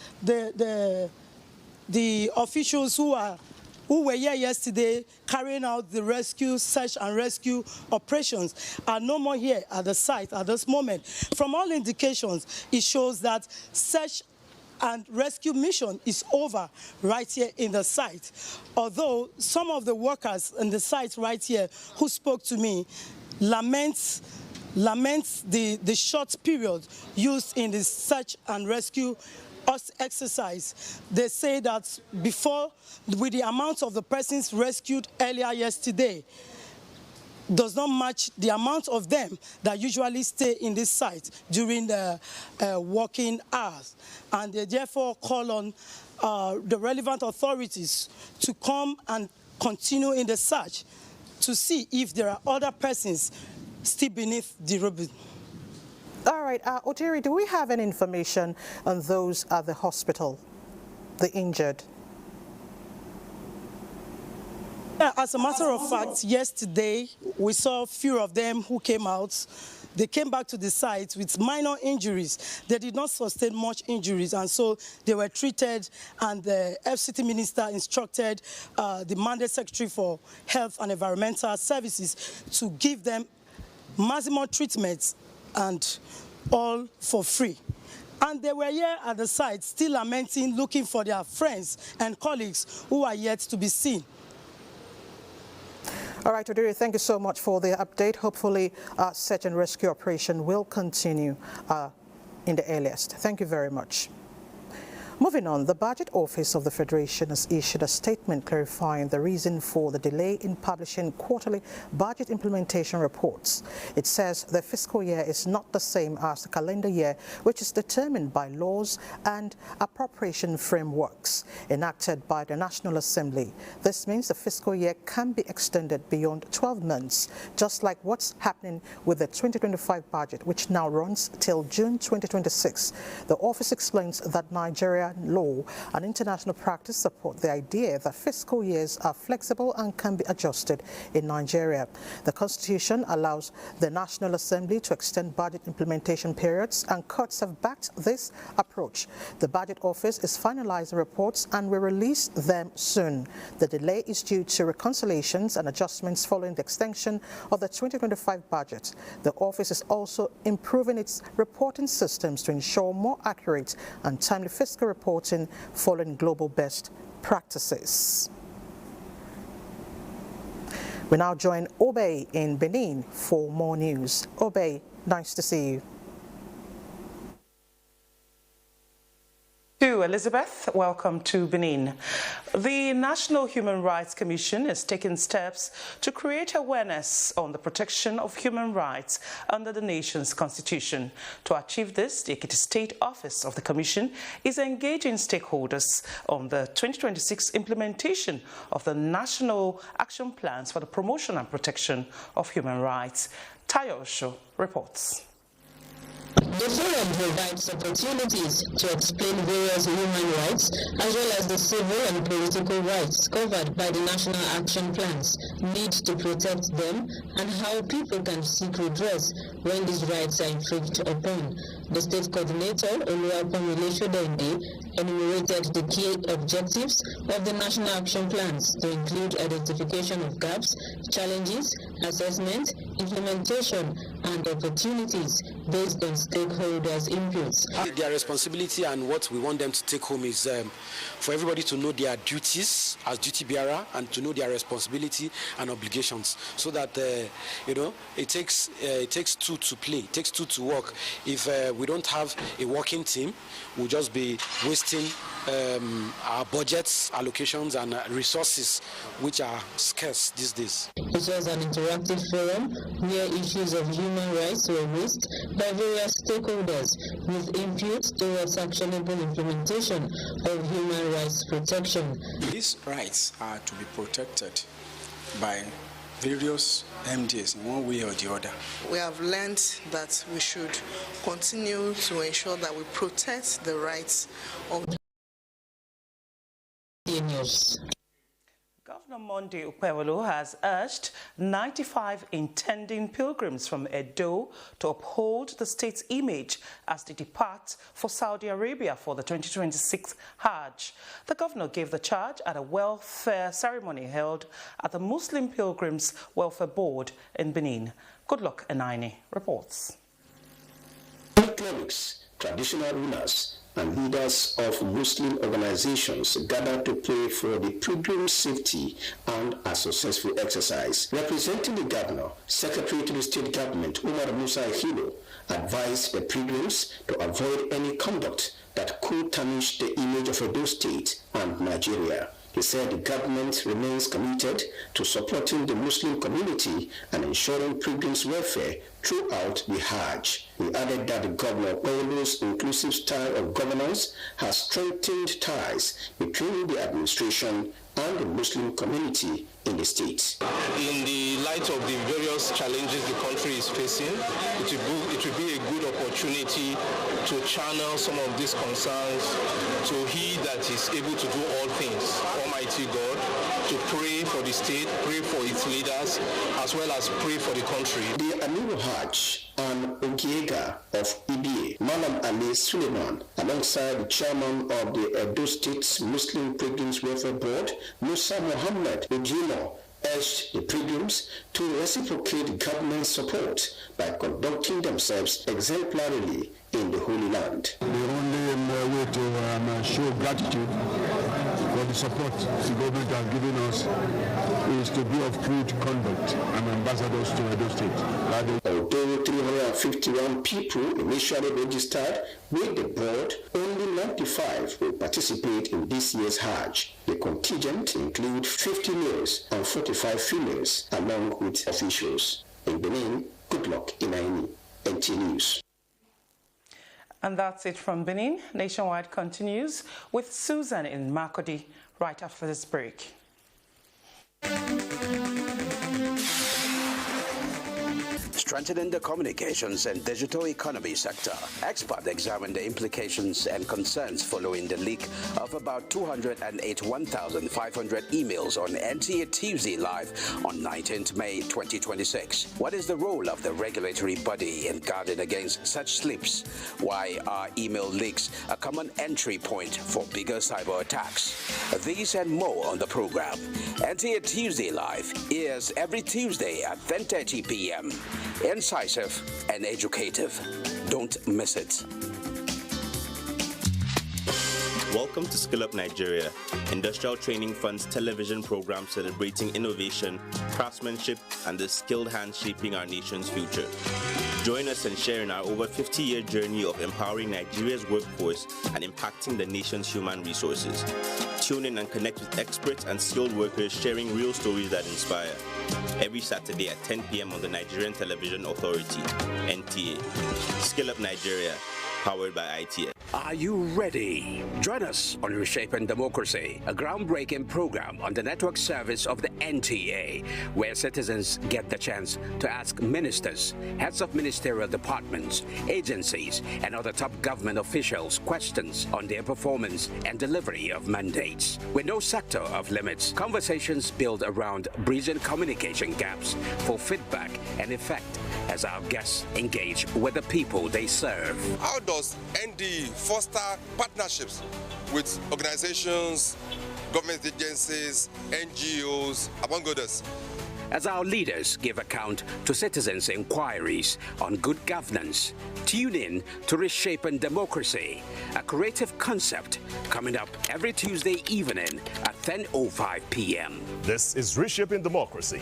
the officials who were here yesterday carrying out the search and rescue operations are no more here at the site at this moment. From all indications, it shows that search and rescue mission is over right here in the site. Although some of the workers in the site right here who spoke to me laments the short period used in the search and rescue exercise. They say that before, with the amount of the persons rescued earlier yesterday, does not match the amount of them that usually stay in this site during the working hours. And they therefore call on the relevant authorities to come and continue in the search to see if there are other persons still beneath the rubble. All right, Otiri, do we have any information on those at the hospital, the injured? As a matter of fact, yesterday we saw a few of them who came out. They came back to the site with minor injuries. They did not sustain much injuries, and so they were treated, and the FCT minister instructed the mandate secretary for Health and Environmental Services to give them maximum treatment and all for free. And they were here at the site still lamenting, looking for their friends and colleagues who are yet to be seen. All right, Odiri, thank you so much for the update. Hopefully, search and rescue operation will continue in the earliest. Thank you very much. Moving on, the Budget Office of the Federation has issued a statement clarifying the reason for the delay in publishing quarterly budget implementation reports. It says the fiscal year is not the same as the calendar year, which is determined by laws and appropriation frameworks enacted by the National Assembly. This means the fiscal year can be extended beyond 12 months, just like what's happening with the 2025 budget, which now runs till June 2026. The office explains that Nigerian law and international practice support the idea that fiscal years are flexible and can be adjusted in Nigeria. The Constitution allows the National Assembly to extend budget implementation periods, and courts have backed this approach. The Budget Office is finalizing reports and will release them soon. The delay is due to reconciliations and adjustments following the extension of the 2025 budget. The office is also improving its reporting systems to ensure more accurate and timely fiscal reporting following global best practices. We now join Obey in Benin for more news. Obey, nice to see you. Elizabeth, welcome to Benin. The National Human Rights Commission is taking steps to create awareness on the protection of human rights under the nation's constitution. To achieve this, the Ekiti State Office of the Commission is engaging stakeholders on the 2026 implementation of the National Action Plans for the Promotion and Protection of Human Rights. Tayo Osho reports. The forum provides opportunities to explain various human rights as well as the civil and political rights covered by the National Action Plans, need to protect them, and how people can seek redress when these rights are infringed upon. The state coordinator, Oluwapamile Shodende, enumerated the key objectives of the National Action Plans to include identification of gaps, challenges, assessment, implementation, and opportunities based on stakeholders' inputs. Their responsibility and what we want them to take home is for everybody to know their duties as duty bearer and to know their responsibility and obligations, so that it takes two to play, it takes two to work. If we don't have a working team, we'll just be wasting our budgets, allocations, and resources, which are scarce these days. It was an interactive forum where issues of human rights were raised by various stakeholders with input towards actionable implementation of human rights protection. These rights are to be protected by various MDs in one way or the other. We have learned that we should continue to ensure that we protect the rights of seniors. Governor Monday Ukpewolo has urged 95 intending pilgrims from Edo to uphold the state's image as they depart for Saudi Arabia for the 2026 Hajj. The governor gave the charge at a welfare ceremony held at the Muslim Pilgrims Welfare Board in Benin. Goodluck Enaini reports. Clerics, traditional rulers, and leaders of Muslim organizations gathered to pray for the pilgrims' safety and a successful exercise. Representing the governor, Secretary to the State Government, Umar Musa Hilo, advised the pilgrims to avoid any conduct that could tarnish the image of Edo State and Nigeria. He said the government remains committed to supporting the Muslim community and ensuring pilgrims' welfare throughout the Hajj. He added that the Governor Paulo's inclusive style of governance has strengthened ties between the administration and the Muslim community in the state. In the light of the various challenges the country is facing, it will be a good opportunity to channel some of these concerns to He that is able to do all things, Almighty God, to pray for the state, pray for its leaders, as well as pray for the country. The Amiru Hajj and Ogiega of EBA, Malam Ali Suleiman, alongside the chairman of the Edo State's Muslim Pilgrims Welfare Board, Musa Muhammad Ujimo, urged the pilgrims to reciprocate government support by conducting themselves exemplarily in the Holy Land. The only way to show gratitude for the support the government has given us is to be of good conduct and ambassadors to Edo State. Although 351 people initially registered with the board, only 95 will participate in this year's Hajj. The contingent includes 50 males and 45 females, along with officials. In Benin, Goodluck Enaini, NTA News. And that's it from Benin. Nationwide continues with Susan in Makurdi right after this break. Strengthening the communications and digital economy sector. Experts examine the implications and concerns following the leak of about 281,500 emails on NTA Tuesday Live on 19th May 2026. What is the role of the regulatory body in guarding against such slips? Why are email leaks a common entry point for bigger cyber attacks? These and more on the program. NTA Tuesday Live airs every Tuesday at 10:30 p.m. Incisive and educative. Don't miss it. Welcome to Skill Up Nigeria, Industrial Training Fund's television program celebrating innovation, craftsmanship, and the skilled hands shaping our nation's future. Join us and share in our over 50-year journey of empowering Nigeria's workforce and impacting the nation's human resources. Tune in and connect with experts and skilled workers sharing real stories that inspire. Every Saturday at 10 p.m. on the Nigerian Television Authority, NTA. Skill Up Nigeria, powered by ITF. Are you ready? Join us on Reshaping Democracy, a groundbreaking program on the network service of the NTA, where citizens get the chance to ask ministers, heads of ministerial departments, agencies, and other top government officials questions on their performance and delivery of mandates. With no sector of limits, conversations build around bridging communication gaps for feedback and effect as our guests engage with the people they serve. How does ND foster partnerships with organizations, government agencies, NGOs, among others? As our leaders give account to citizens' inquiries on good governance, tune in to Reshaping Democracy, a creative concept coming up every Tuesday evening at 10:05 p.m. This is Reshaping Democracy.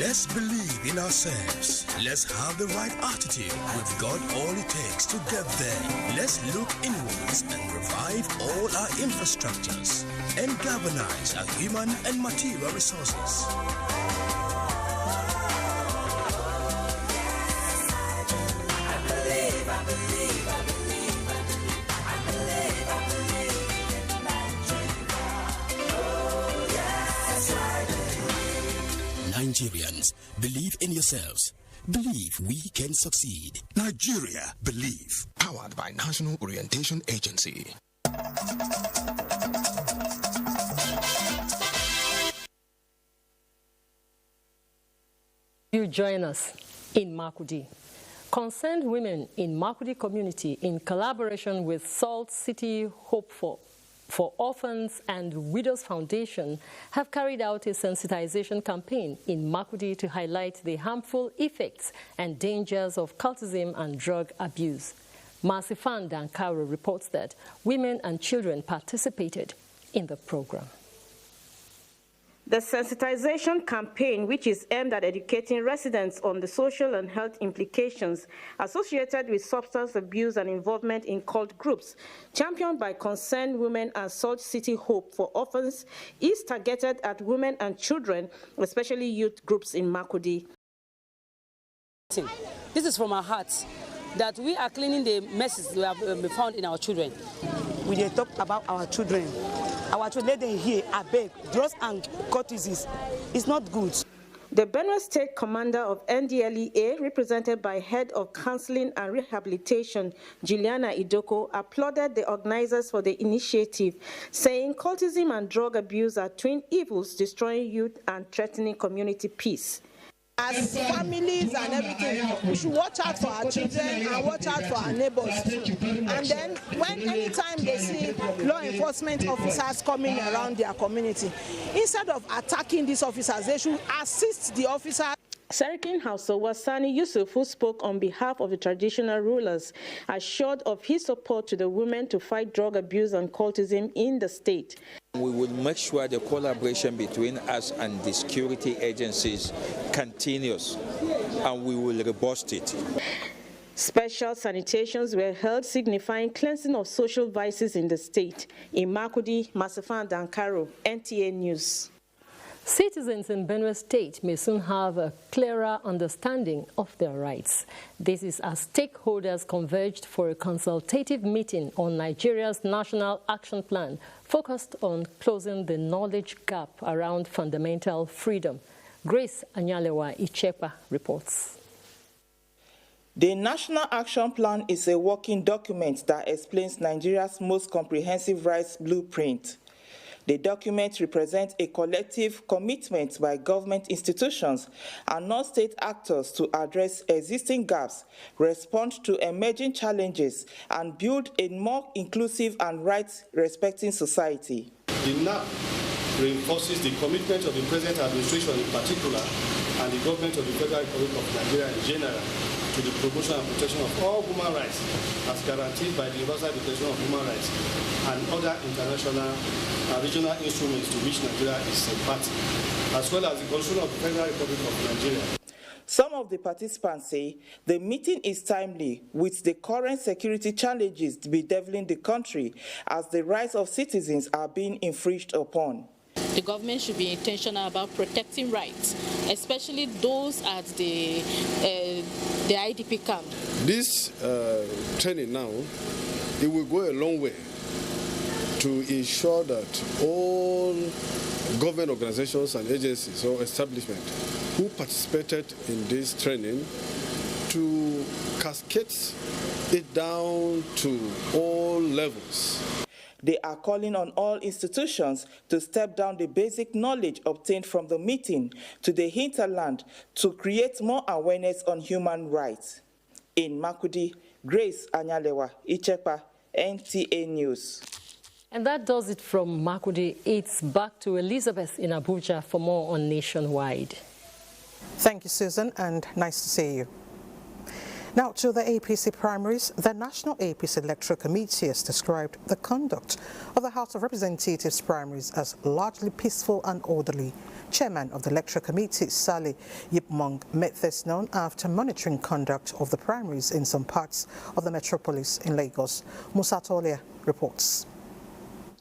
Let's believe in ourselves. Let's have the right attitude. We've got all it takes to get there. Let's look inwards and revive all our infrastructures and galvanize our human and material resources. Nigerians, believe in yourselves. Believe we can succeed. Nigeria, believe. Powered by National Orientation Agency. You join us in Makurdi. Concerned women in Makurdi community, in collaboration with Salt City Hope for Orphans and Widows Foundation, have carried out a sensitization campaign in Makurdi to highlight the harmful effects and dangers of cultism and drug abuse. Marcifan Dankaro reports that women and children participated in the program. The sensitization campaign, which is aimed at educating residents on the social and health implications associated with substance abuse and involvement in cult groups, championed by Concerned Women and Salt City Hope for Orphans, is targeted at women and children, especially youth groups in Makurdi. This is from our hearts, that we are cleaning the messes we have found in our children. We did talk about our children. Our children, they here, I beg, drugs and courtesies. It's not good. The Benue State Commander of NDLEA, represented by Head of Counseling and Rehabilitation, Juliana Idoko, applauded the organizers for the initiative, saying cultism and drug abuse are twin evils destroying youth and threatening community peace. As families and everything, we should watch out for our children and watch out for our neighbors. And then, anytime they see law enforcement officers coming around their community, instead of attacking these officers, they should assist the officers. Serikin Hausawa Sani Yusuf, who spoke on behalf of the traditional rulers, assured of his support to the women to fight drug abuse and cultism in the state. We will make sure the collaboration between us and the security agencies continues, and we will robust it. Special sanitations were held signifying cleansing of social vices in the state. In Makurdi, Marcifan Dankaro, NTA News. Citizens in Benue State may soon have a clearer understanding of their rights. This is as stakeholders converged for a consultative meeting on Nigeria's National Action Plan focused on closing the knowledge gap around fundamental freedom. Grace Anyalewa Ichepa reports. The National Action Plan is a working document that explains Nigeria's most comprehensive rights blueprint. The document represents a collective commitment by government institutions and non-state actors to address existing gaps, respond to emerging challenges, and build a more inclusive and rights-respecting society. The NAP reinforces the commitment of the present administration in particular and the government of the Federal Republic of Nigeria in general to the promotion and protection of all human rights as guaranteed by the Universal Declaration of Human Rights and other international and regional instruments to which Nigeria is a party, as well as the Constitution of the Federal Republic of Nigeria. Some of the participants say the meeting is timely with the current security challenges bedeviling the country as the rights of citizens are being infringed upon. The government should be intentional about protecting rights, especially those at the IDP camp. This training now, it will go a long way to ensure that all government organizations and agencies or establishments who participated in this training to cascade it down to all levels. They are calling on all institutions to step down the basic knowledge obtained from the meeting to the hinterland to create more awareness on human rights. In Makurdi, Grace Anyalewa Ichepa, NTA News. And that does it from Makurdi. It's back to Elizabeth in Abuja for more on Nationwide. Thank you, Susan, and nice to see you. Now to the APC primaries. The National APC Electoral Committee has described the conduct of the House of Representatives primaries as largely peaceful and orderly. Chairman of the Electoral Committee, Sally Yipmong, made this known after monitoring conduct of the primaries in some parts of the metropolis in Lagos. Musa Tolia reports.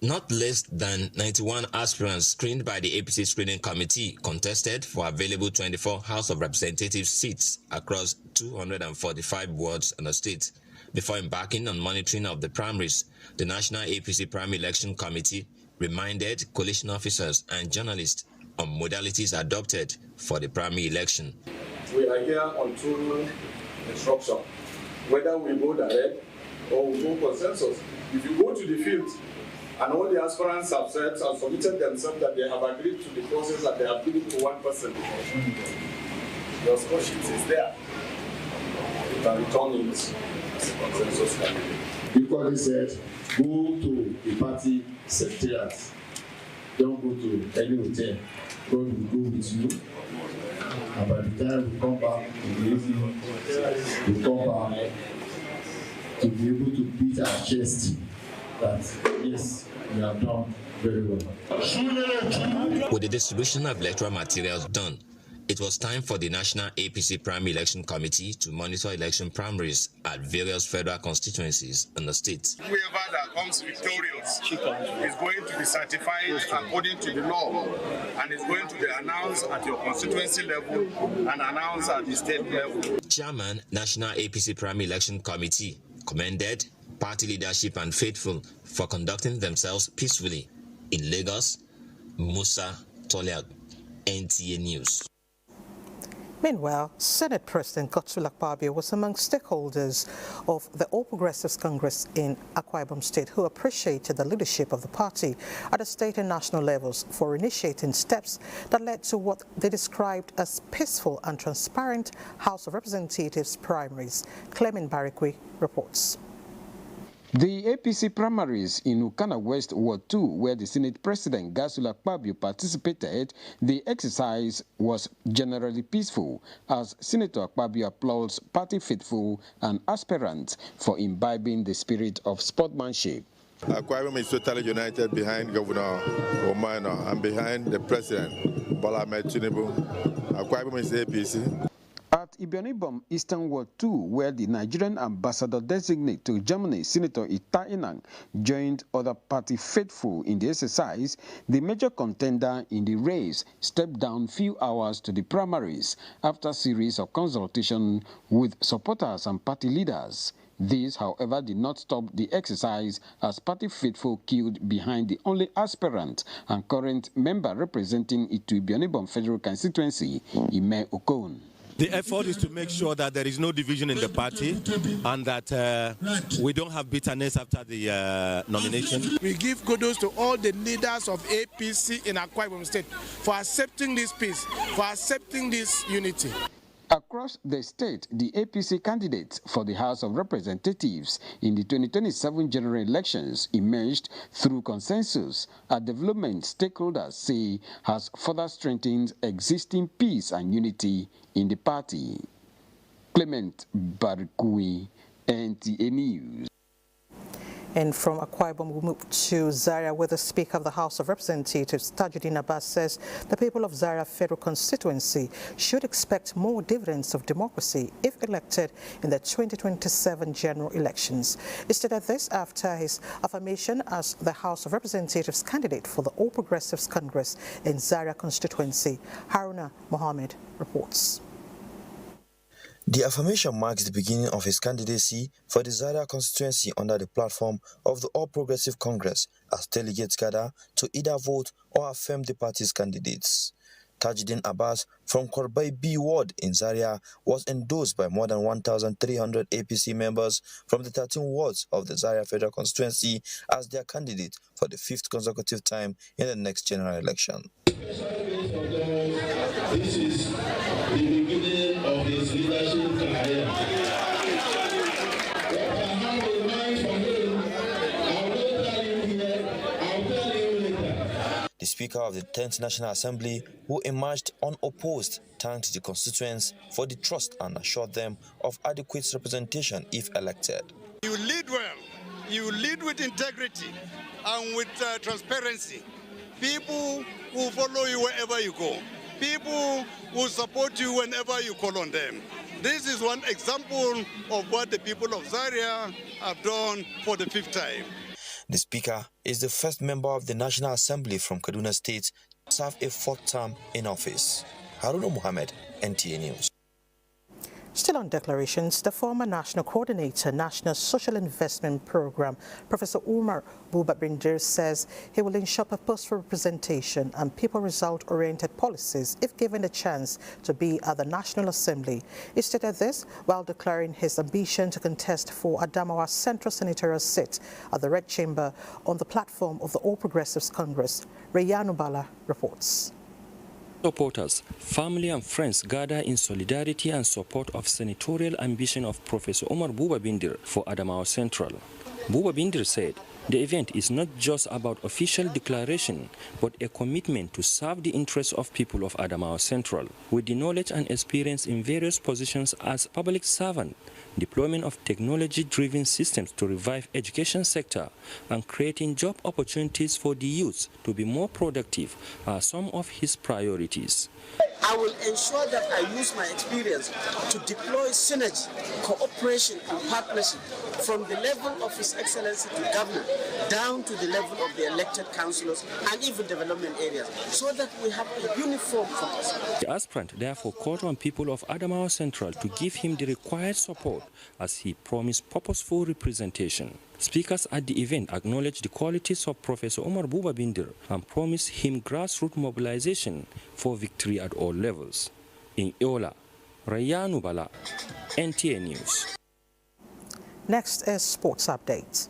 Not less than 91 aspirants screened by the APC Screening Committee contested for available 24 House of Representatives seats across 245 wards in the state. Before embarking on monitoring of the primaries, the National APC Primary Election Committee reminded coalition officers and journalists on modalities adopted for the primary election. We are here on two instructions, whether we go direct or we go consensus. If you go to the field, and all the aspirants have said and submitted themselves that they have agreed to the process that they have given to one person. Your score sheet is there. You can return it as a consensus candidate. Because he said, go to the party secretariat. Don't go to any hotel. God will go with you. And by the time we come back in the evening, we come back to be able to beat our chest that, yes, we have done very well. With the distribution of electoral materials done, it was time for the National APC Primary Election Committee to monitor election primaries at various federal constituencies in the state. Whoever that comes victorious is going to be certified according to the law and is going to be announced at your constituency level and announced at the state level. Chairman, National APC Primary Election Committee commended party leadership and faithful for conducting themselves peacefully. In Lagos, Musa Toliag, NTA News. Meanwhile, Senate President Godswill Akpabio was among stakeholders of the All Progressives Congress in Akwa Ibom State who appreciated the leadership of the party at the state and national levels for initiating steps that led to what they described as peaceful and transparent House of Representatives primaries. Clement Barikwe reports. The APC primaries in Ukana West Ward 2, where the Senate President Godswill Akpabio participated, the exercise was generally peaceful, as Senator Akpabio applauds party faithful and aspirants for imbibing the spirit of sportsmanship. Akwa Ibom is totally united behind Governor Omaino and behind the President, Bola Ahmed Tinubu. Akwa Ibom is APC. At At Ibionibom Eastern Ward 2, where the Nigerian ambassador-designate to Germany, Senator Ita Inang, joined other party faithful in the exercise, the major contender in the race stepped down few hours to the primaries after a series of consultation with supporters and party leaders. This, however, did not stop the exercise as party faithful queued behind the only aspirant and current member representing Itu Ibionibom Federal Constituency, Ime Okon. The effort is to make sure that there is no division in the party and that we don't have bitterness after the nomination. We give kudos to all the leaders of APC in Akwa Ibom State for accepting this peace, for accepting this unity. Across the state, the APC candidates for the House of Representatives in the 2027 general elections emerged through consensus, a development stakeholders say has further strengthened existing peace and unity in the party. Clement Barikui, NTA News. And from Akwa Ibom, we move to Zaria, where the Speaker of the House of Representatives, Tajuddin Abbas, says the people of Zaria Federal Constituency should expect more dividends of democracy if elected in the 2027 general elections. He stated this after his affirmation as the House of Representatives candidate for the All Progressives Congress in Zaria constituency. Haruna Mohammed reports. The affirmation marks the beginning of his candidacy for the Zaria constituency under the platform of the All Progressive Congress as delegates gather to either vote or affirm the party's candidates. Tajuddin Abbas from Korbai B Ward in Zaria was endorsed by more than 1,300 APC members from the 13 wards of the Zaria Federal constituency as their candidate for the 5th consecutive time in the next general election. This is the beginning of his leadership career. What I have in mind for him, I will tell you here, I'll tell you later. The Speaker of the 10th National Assembly, who emerged unopposed, thanked the constituents for the trust and assured them of adequate representation if elected. You lead well, you lead with integrity and with transparency. People will follow you wherever you go. People will support you whenever you call on them. This is one example of what the people of Zaria have done for the 5th time. The Speaker is the first member of the National Assembly from Kaduna State to serve a 4th term in office. Haruna Mohammed, NTA News. Still on declarations, the former National Coordinator, National Social Investment Program, Professor Umar Buba-Bindir, says he will ensure purposeful representation and people result-oriented policies if given the chance to be at the National Assembly. He stated this while declaring his ambition to contest for Adamawa Central Senatorial seat at the Red Chamber on the platform of the All Progressives Congress. Rayanu Bala reports. Supporters, family and friends gather in solidarity and support of senatorial ambition of Professor Umar Buba-Bindir for Adamawa Central. Buba-Bindir said the event is not just about official declaration, but a commitment to serve the interests of people of Adamawa Central. With the knowledge and experience in various positions as public servant, deployment of technology-driven systems to revive education sector, and creating job opportunities for the youth to be more productive are some of his priorities. I will ensure that I use my experience to deploy synergy, cooperation and partnership from the level of His Excellency to governor down to the level of the elected councillors and even development areas, so that we have a uniform focus. The aspirant therefore called on people of Adamawa Central to give him the required support as he promised purposeful representation. Speakers at the event acknowledged the qualities of Professor Umar Buba-Bindir and promised him grassroots mobilization for victory at all levels. In Iola, Rayanu Bala, NTA News. Next is sports updates.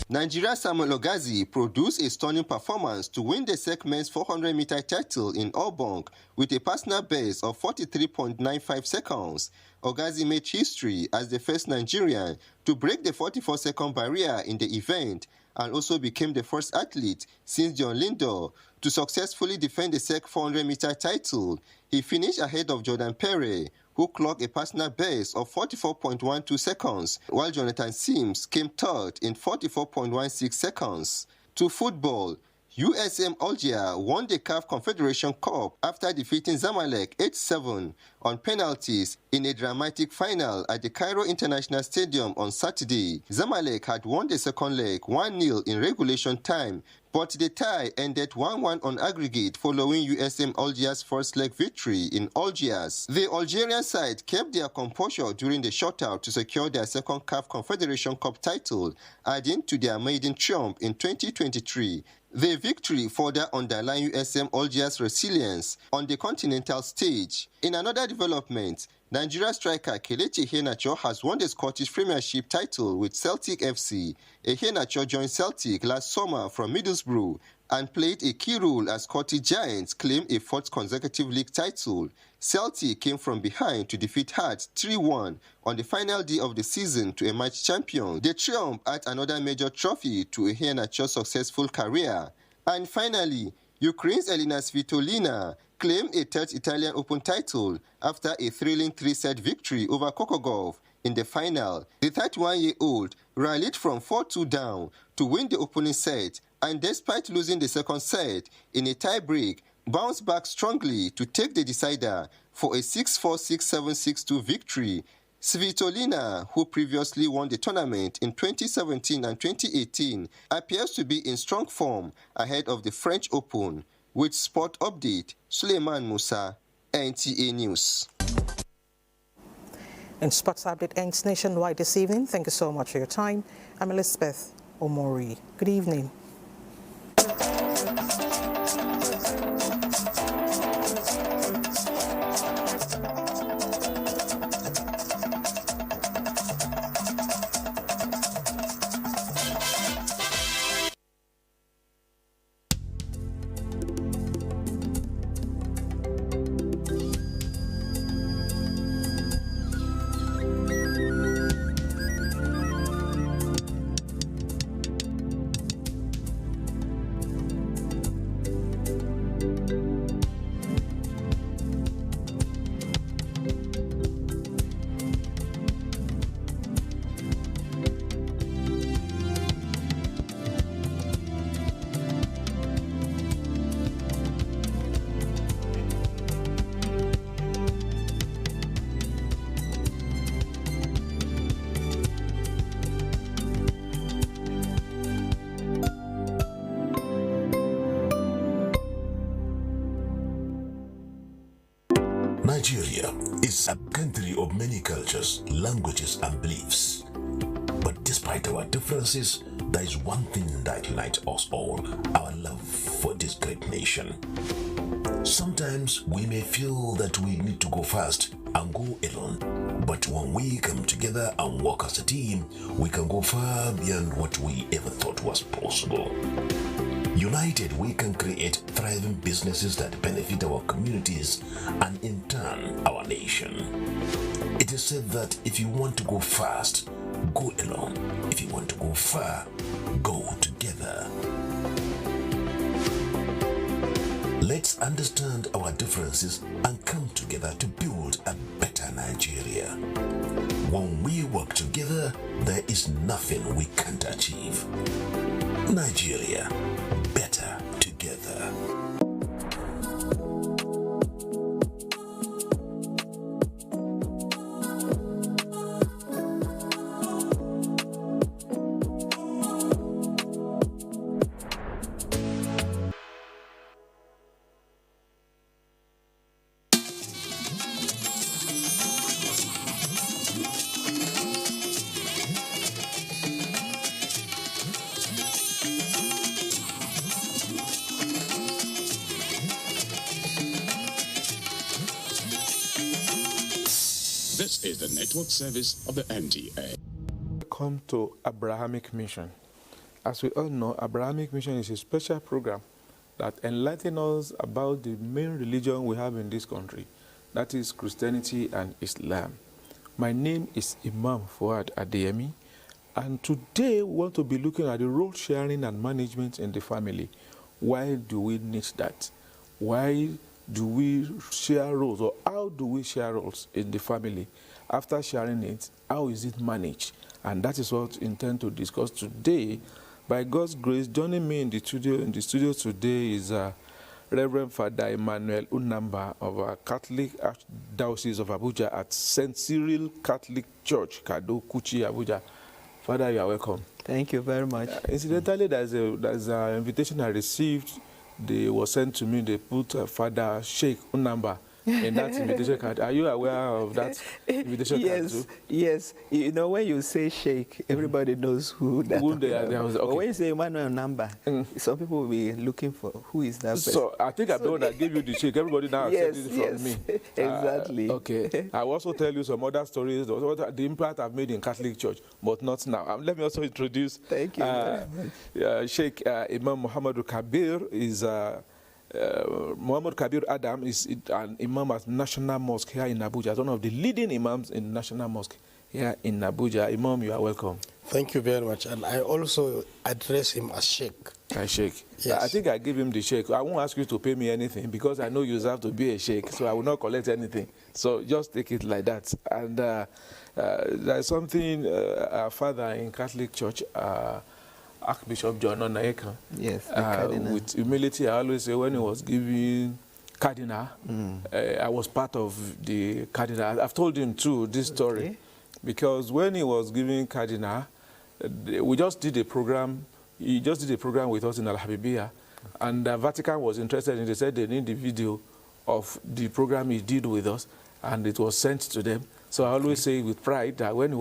Nigeria's Samuel Ogazi produced a stunning performance to win the segment's 400-meter title in Obong with a personal best of 43.95 seconds. Ogazi made history as the first Nigerian to break the 44-second barrier in the event and also became the first athlete since John Lindo to successfully defend the SEC 400-meter title. He finished ahead of Jordan Perry, who clocked a personal best of 44.12 seconds, while Jonathan Sims came third in 44.16 seconds. To football, USM Algiers won the CAF Confederation Cup after defeating Zamalek 8-7 on penalties in a dramatic final at the Cairo International Stadium on Saturday. Zamalek had won the second leg 1-0 in regulation time, but the tie ended 1-1 on aggregate following USM Algiers' first leg victory in Algiers. The Algerian side kept their composure during the shutout to secure their second CAF Confederation Cup title, adding to their maiden triumph in 2023. The victory further underlined USM Algiers' resilience on the continental stage. In another development, Nigeria striker Kelechi Iheanacho has won the Scottish Premiership title with Celtic FC. Iheanacho joined Celtic last summer from Middlesbrough and played a key role as Scottish Giants claimed a fourth consecutive league title. Celtic came from behind to defeat Hearts 3-1 on the final day of the season to emerge champion. The triumph adds another major trophy to Iheanacho's successful career. And finally, Ukraine's Elina Svitolina claimed a third Italian Open title after a thrilling 3-set victory over Kokogov in the final. The 31-year-old rallied from 4-2 down to win the opening set, and despite losing the second set in a tie-break, bounced back strongly to take the decider for a 6-4, 6-7, 6-2 victory. Svitolina, who previously won the tournament in 2017 and 2018, appears to be in strong form ahead of the French Open. With Sport Update, Suleiman Musa, NTA News. And Sports Update ends nationwide this evening. Thank you so much for your time. I'm Elizabeth Omori. Good evening. Nigeria is a country of many cultures, languages, and beliefs. But despite our differences, there is one thing that unites us all: our love for this great nation. Sometimes we may feel that we need to go fast and go alone, but when we come together and work as a team, we can go far beyond what we ever thought was possible. United, we can create thriving businesses that benefit our communities and in turn our nation. It is said that if you want to go fast, go alone. If you want to go far, go together. Let's understand our differences and come together to build a better Nigeria. When we work together, there is nothing we can't achieve. Nigeria, better together. This is the network service of the NTA. Welcome to Abrahamic Mission. As we all know, Abrahamic Mission is a special program that enlightens us about the main religion we have in this country, that is Christianity and Islam. My name is Imam Fuad Adeyemi, and today we want to be looking at the role sharing and management in the family. Why do we need that? Why do we share roles, or how do we share roles in the family? After sharing it, how is it managed? And that is what we intend to discuss today By God's grace, joining me in the studio today is Reverend Father Emmanuel Unamba of our Catholic Archdiocese of Abuja at St. Cyril Catholic Church, Kado Kuchi, Abuja. Father, you are welcome. Thank you very much. Incidentally, there's an invitation I received. They were sent to me. They put Father Sheikh Unamba in that invitation card. Are you aware of that invitation card too? Yes. You know, when you say Sheikh, everybody knows who that is. But when you say Emmanuel number, some people will be looking for who is that person. So I think I'm the one that gave you the Sheikh. Everybody now accepted it from me. Exactly. Okay. I will also tell you some other stories, the impact I've made in Catholic Church, but not now. Let me also introduce Thank you. Sheikh Imam Muhammad Kabir is Muhammad Kabir Adam is an imam at National Mosque here in Abuja, one of the leading imams in National Mosque here in Abuja. Imam, you are welcome. Thank you very much. And I also address him as Sheikh. Sheikh. Yes. I think I give him the Sheikh. I won't ask you to pay me anything because I know you have to be a Sheikh, so I will not collect anything. So just take it like that. And there's something our father in Catholic Church, Archbishop John Onaeka. Yes, with humility, I always say when he was giving Cardinal, I was part of the Cardinal. I've told him too this story, because when he was giving Cardinal, we just did a program. He just did a program with us in Al Habibiyah, and the Vatican was interested in it. They said they need the video of the program he did with us, and it was sent to them. So I always say with pride that when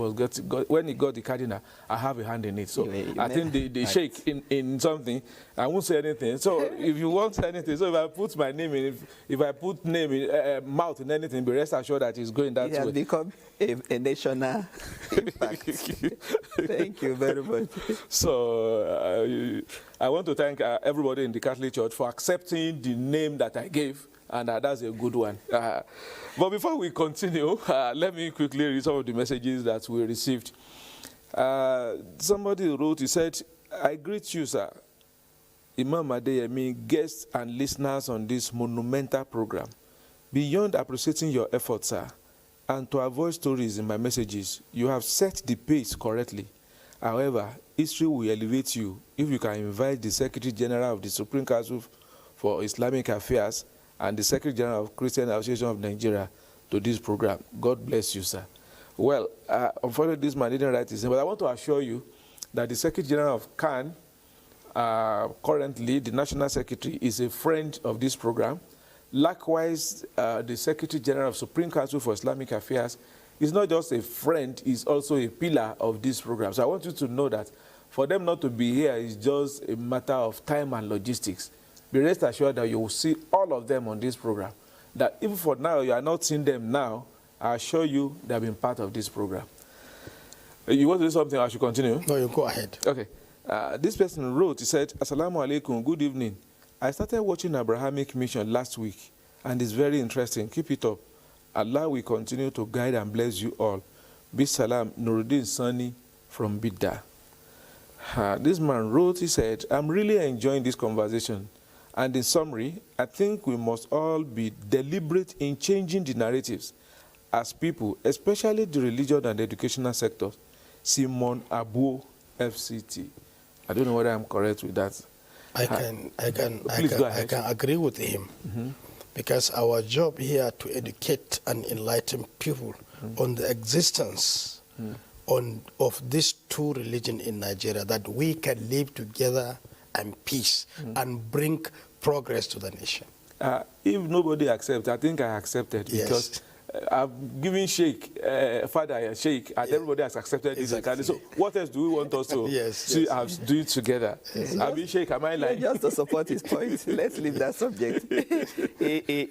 he got the Cardinal, I have a hand in it. So I think the Sheikh in something, I won't say anything. So if you want anything, so if I put my name in, if I put name in, mouth in anything, be rest assured that it's going that way. It has become a national impact. Thank you very much. So I want to thank everybody in the Catholic Church for accepting the name that I gave. And that's a good one. But before we continue, let me quickly read some of the messages that we received. Somebody wrote, he said, I greet you, sir, Imam Adeyemi, guests and listeners on this monumental program. Beyond appreciating your efforts, sir, and to avoid stories in my messages, you have set the pace correctly. However, history will elevate you if you can invite the Secretary General of the Supreme Council for Islamic Affairs and the Secretary General of Christian Association of Nigeria to this program. God bless you, sir. Well, unfortunately, this man didn't write his name, but I want to assure you that the Secretary General of CAN, currently the National Secretary, is a friend of this program. Likewise, the Secretary General of Supreme Council for Islamic Affairs is not just a friend, he's also a pillar of this program. So I want you to know that for them not to be here is just a matter of time and logistics. Be rest assured that you will see all of them on this program. That even for now, you are not seeing them now, I assure you they have been part of this program. You want to do something, I should continue? No, you go ahead. Okay. This person wrote, he said, Assalamu alaikum, good evening. I started watching Abrahamic Mission last week, and it's very interesting. Keep it up. Allah will continue to guide and bless you all. Bisalam, Nuruddin Sani from Bidda. This man wrote, he said, I'm really enjoying this conversation. And in summary, I think we must all be deliberate in changing the narratives as people, especially the religious and educational sectors. Simon Abu, FCT. I don't know whether I'm correct with that. I can agree with him, because our job here to educate and enlighten people on the existence of these two religions in Nigeria, that we can live together and peace and bring progress to the nation. If nobody accepts, I think I accepted, because I've given Sheikh, Father Sheikh, and everybody has accepted this. So what else do we want us to see us do it together? I mean, Sheikh, am I lying? Just to support his point, let's leave that subject.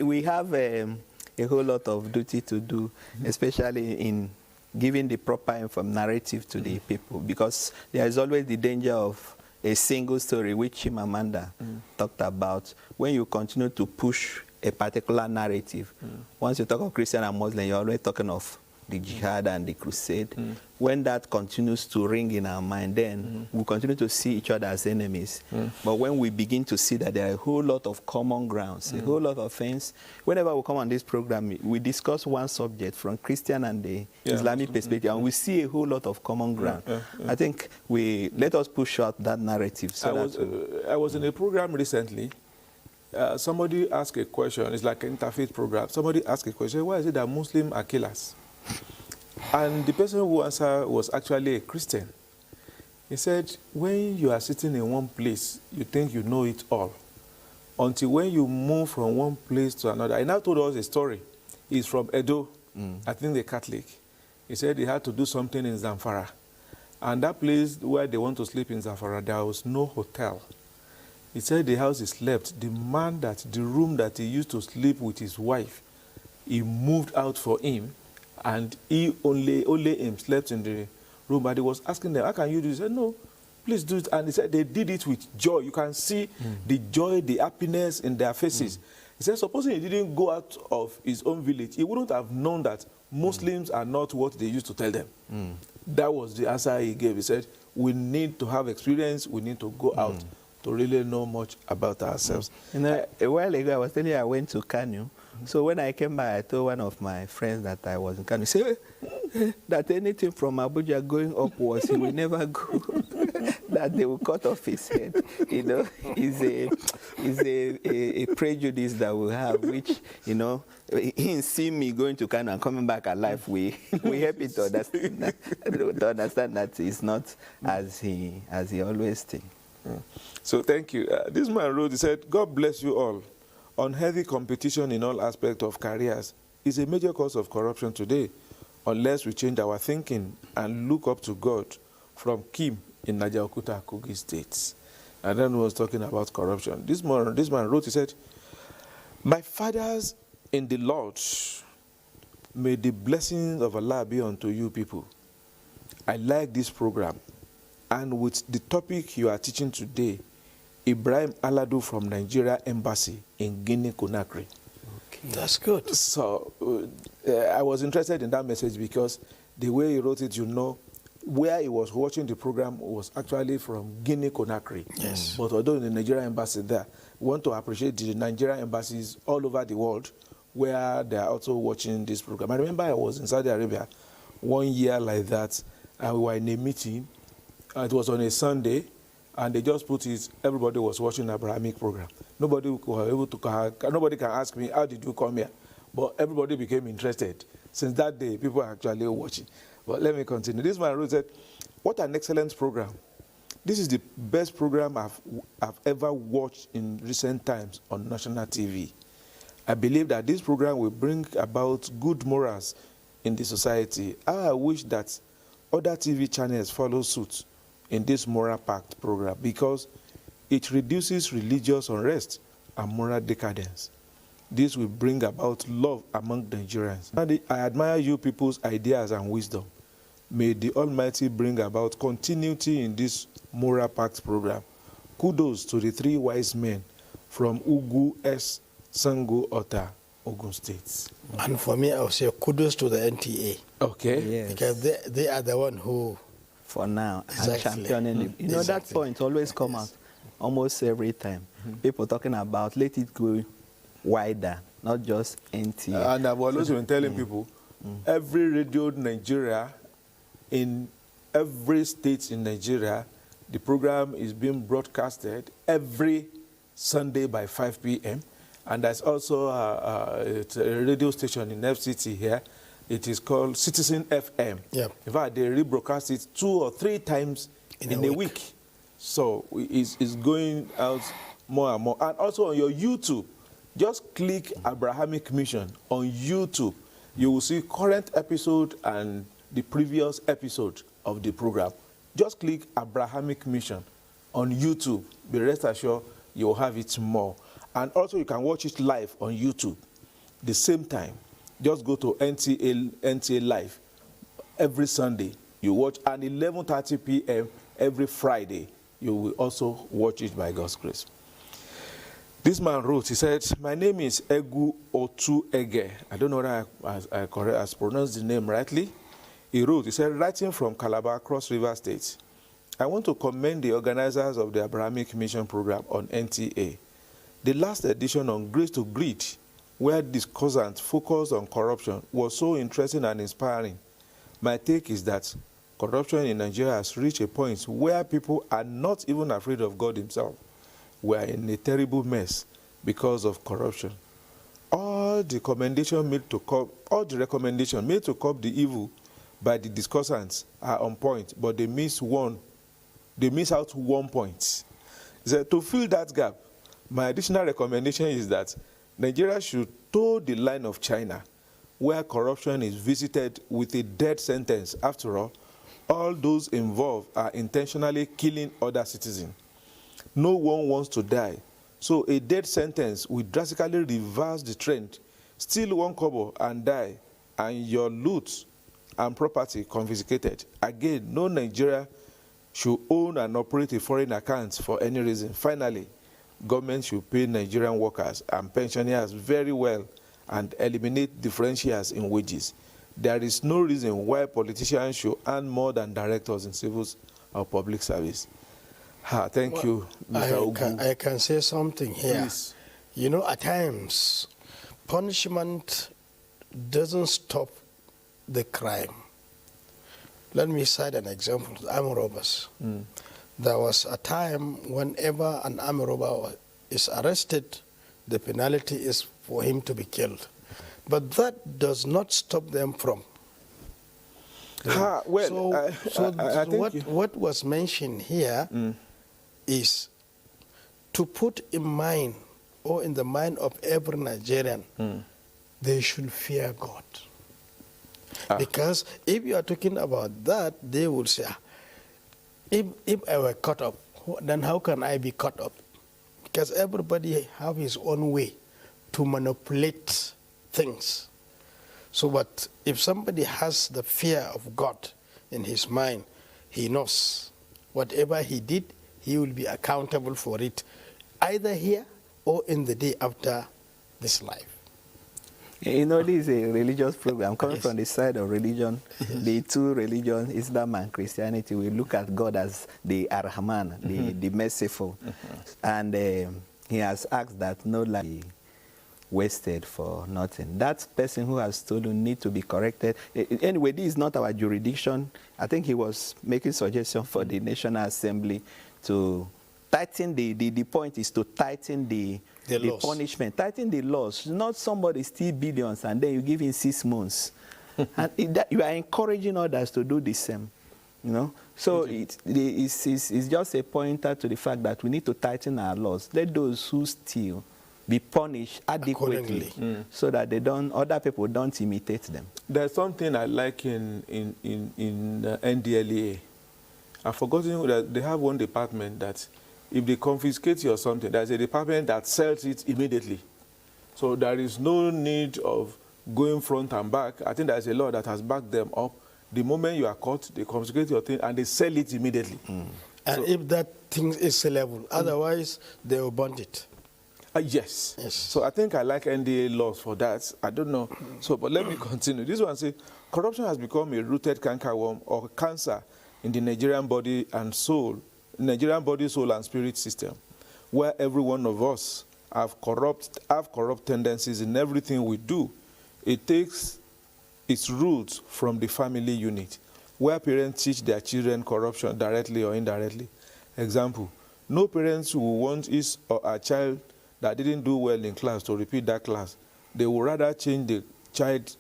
We have a whole lot of duty to do, especially in giving the proper narrative to the people, because there is always the danger of a single story, which Chimamanda talked about. When you continue to push a particular narrative, once you talk of Christian and Muslim, you're already talking of the jihad and the crusade. When that continues to ring in our mind, then we continue to see each other as enemies. But when we begin to see that there are a whole lot of common grounds, a whole lot of things, whenever we come on this program, we discuss one subject from Christian and the Islamic perspective, and we see a whole lot of common ground. I think let us push out that narrative. So I was in a program recently. Somebody asked a question. It's like an interfaith program. Somebody asked a question, why is it that Muslims are killers? And the person who answered was actually a Christian. He said, when you are sitting in one place, you think you know it all. Until when you move from one place to another. He now told us a story. He's from Edo, I think the Catholic. He said he had to do something in Zamfara. And that place where they want to sleep in Zamfara, there was no hotel. He said the house he slept, the room that he used to sleep with his wife, he moved out for him, and he only him slept in the room. But he was asking them, how can you do this? He said, no, please do it. And he said they did it with joy. You can see the joy, the happiness in their faces. He said, supposing he didn't go out of his own village, he wouldn't have known that Muslims are not what they used to tell them. That was the answer he gave. He said, we need to have experience, we need to go out to really know much about ourselves. You know, a while ago, I was telling you I went to Kanu. So when I came back, I told one of my friends that I was in Kanu. He said, that anything from Abuja going upwards, he will never go. That they will cut off his head. You know, is a prejudice that we have, which, you know, he see me going to Kanu and coming back alive. We help it to understand that it's not as he always thinks. So thank you. This man wrote, he said, God bless you all. Unhealthy competition in all aspects of careers is a major cause of corruption today, unless we change our thinking and look up to God. From Kim in Najaokuta, Kogi State. And then he was talking about corruption. This man wrote, he said, my fathers in the Lord, may the blessings of Allah be unto you people. I like this program. And with the topic you are teaching today, Ibrahim Aladu from Nigeria Embassy in Guinea-Conakry. Okay. That's good. So I was interested in that message because the way he wrote it, you know, where he was watching the program was actually from Guinea-Conakry. Yes. But although in the Nigerian embassy there, we want to appreciate the Nigerian embassies all over the world where they are also watching this program. I remember I was in Saudi Arabia 1 year like that, and we were in a meeting. It was on a Sunday, and they just put it, everybody was watching the Abrahamic program. Nobody can ask me, how did you come here? But everybody became interested. Since that day, people are actually watching. But let me continue. This man wrote, said, what an excellent program. This is the best program I've ever watched in recent times on national TV. I believe that this program will bring about good morals in the society. I wish that other TV channels follow suit in this moral pact program because it reduces religious unrest and moral decadence. This will bring about love among Nigerians. And I admire you people's ideas and wisdom. May the Almighty bring about continuity in this moral pact program. Kudos to the 3 wise men from Ugu S. Sango Ota, Ogun State. And for me, I would say kudos to the NTA. Okay. Yes. Because they are the one who, for now, exactly, are championing it. You know, that point always come out almost every time. People talking about let it go wider, not just NTA. And I've always been telling people, every radio in Nigeria, in every state in Nigeria, the program is being broadcasted every Sunday by 5 p.m. And there's also a radio station in FCT here. It is called Citizen FM. Yep. In fact, they rebroadcast it 2 or 3 times in a week. So it's going out more and more. And also on your YouTube, just click Abrahamic Mission on YouTube. You will see current episode and the previous episode of the program. Just click Abrahamic Mission on YouTube. Be rest assured you will have it more. And also you can watch it live on YouTube the same time. Just go to NTA Live every Sunday. You watch at 11:30 p.m. every Friday. You will also watch it by God's grace. This man wrote, he said, my name is Egu Otu Ege. I don't know whether I pronounced the name rightly. He wrote, he said, writing from Calabar, Cross River State, I want to commend the organizers of the Abrahamic Mission Program on NTA. The last edition on Grace to Greed, where discussants focused on corruption, was so interesting and inspiring. My take is that corruption in Nigeria has reached a point where people are not even afraid of God himself. We are in a terrible mess because of corruption. All the recommendations made to curb the evil by the discussants are on point, but they miss out 1 point. So to fill that gap, my additional recommendation is that Nigeria should toe the line of China, where corruption is visited with a death sentence. After all those involved are intentionally killing other citizens. No one wants to die, so a death sentence will drastically reverse the trend. Steal 1 kobo and die, and your loot and property confiscated. Again, no Nigeria should own and operate a foreign account for any reason. Finally, government should pay Nigerian workers and pensioners very well and eliminate differentials in wages. There is no reason why politicians should earn more than directors in civil or public service. Thank you, Mr. Ogu. I can say something here. Please. You know, at times, punishment doesn't stop the crime. Let me cite an example, armed robbers. There was a time whenever an armed robber is arrested, the penalty is for him to be killed. But that does not stop them from. What was mentioned here is to put in mind, or in the mind of every Nigerian, they should fear God. Because if you are talking about that, they will say, if I were caught up, then how can I be caught up? Because everybody have his own way to manipulate things. So, but if somebody has the fear of God in his mind, he knows whatever he did, he will be accountable for it, either here or in the day after this life. You know, this is a religious program. Coming from the side of religion, the two religions, Islam and Christianity, we look at God as the Ar-Rahman, the merciful. And he has asked that no life be wasted for nothing. That person who has stolen needs to be corrected. Anyway, this is not our jurisdiction. I think he was making suggestions for the National Assembly to tighten the point is to tighten the punishment, tighten the laws. Not somebody steal billions and then you give him 6 months. And you are encouraging others to do the same. You know? So it's just a pointer to the fact that we need to tighten our laws. Let those who steal be punished adequately so that other people don't imitate them. There's something I like in NDLEA. I've forgotten that they have one department that if they confiscate you or something, there's a department that sells it immediately. So there is no need of going front and back. I think there's a law that has backed them up. The moment you are caught, they confiscate your thing and they sell it immediately. And if that thing is sellable, otherwise they will burn it. Yes. So I think I like NDA laws for that. I don't know. So, but let me continue. This one says, corruption has become a rooted cankerworm or cancer in the Nigerian body and soul, soul and spirit system, where every one of us have corrupt tendencies in everything we do. It takes its roots from the family unit, where parents teach their children corruption directly or indirectly. Example, no parents will want his or her child that didn't do well in class to repeat that class. They would rather change the child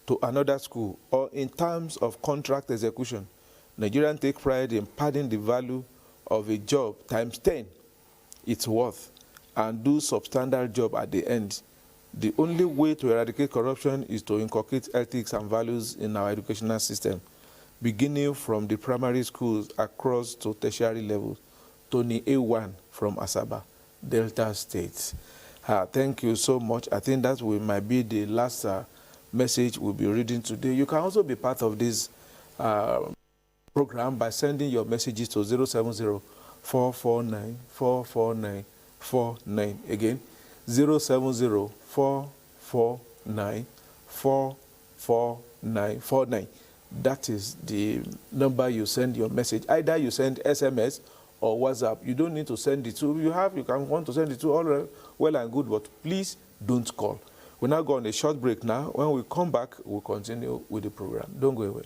to another school, or in terms of contract execution, Nigerians take pride in padding the value of a job times 10 its worth and do substandard job at the end. The only way to eradicate corruption is to inculcate ethics and values in our educational system, beginning from the primary schools across to tertiary levels. Tony A1 from Asaba, Delta State. Thank you so much. I think that might be the last message we'll be reading today. You can also be part of this program by sending your messages to 070-449-449-5 49. Again, 070-449-44949. That is the number you send your message. Either you send SMS or WhatsApp. You don't need to send it to. You can want to send it to all well and good, but please don't call. We'll now go on a short break now. When we come back, we'll continue with the program. Don't go away.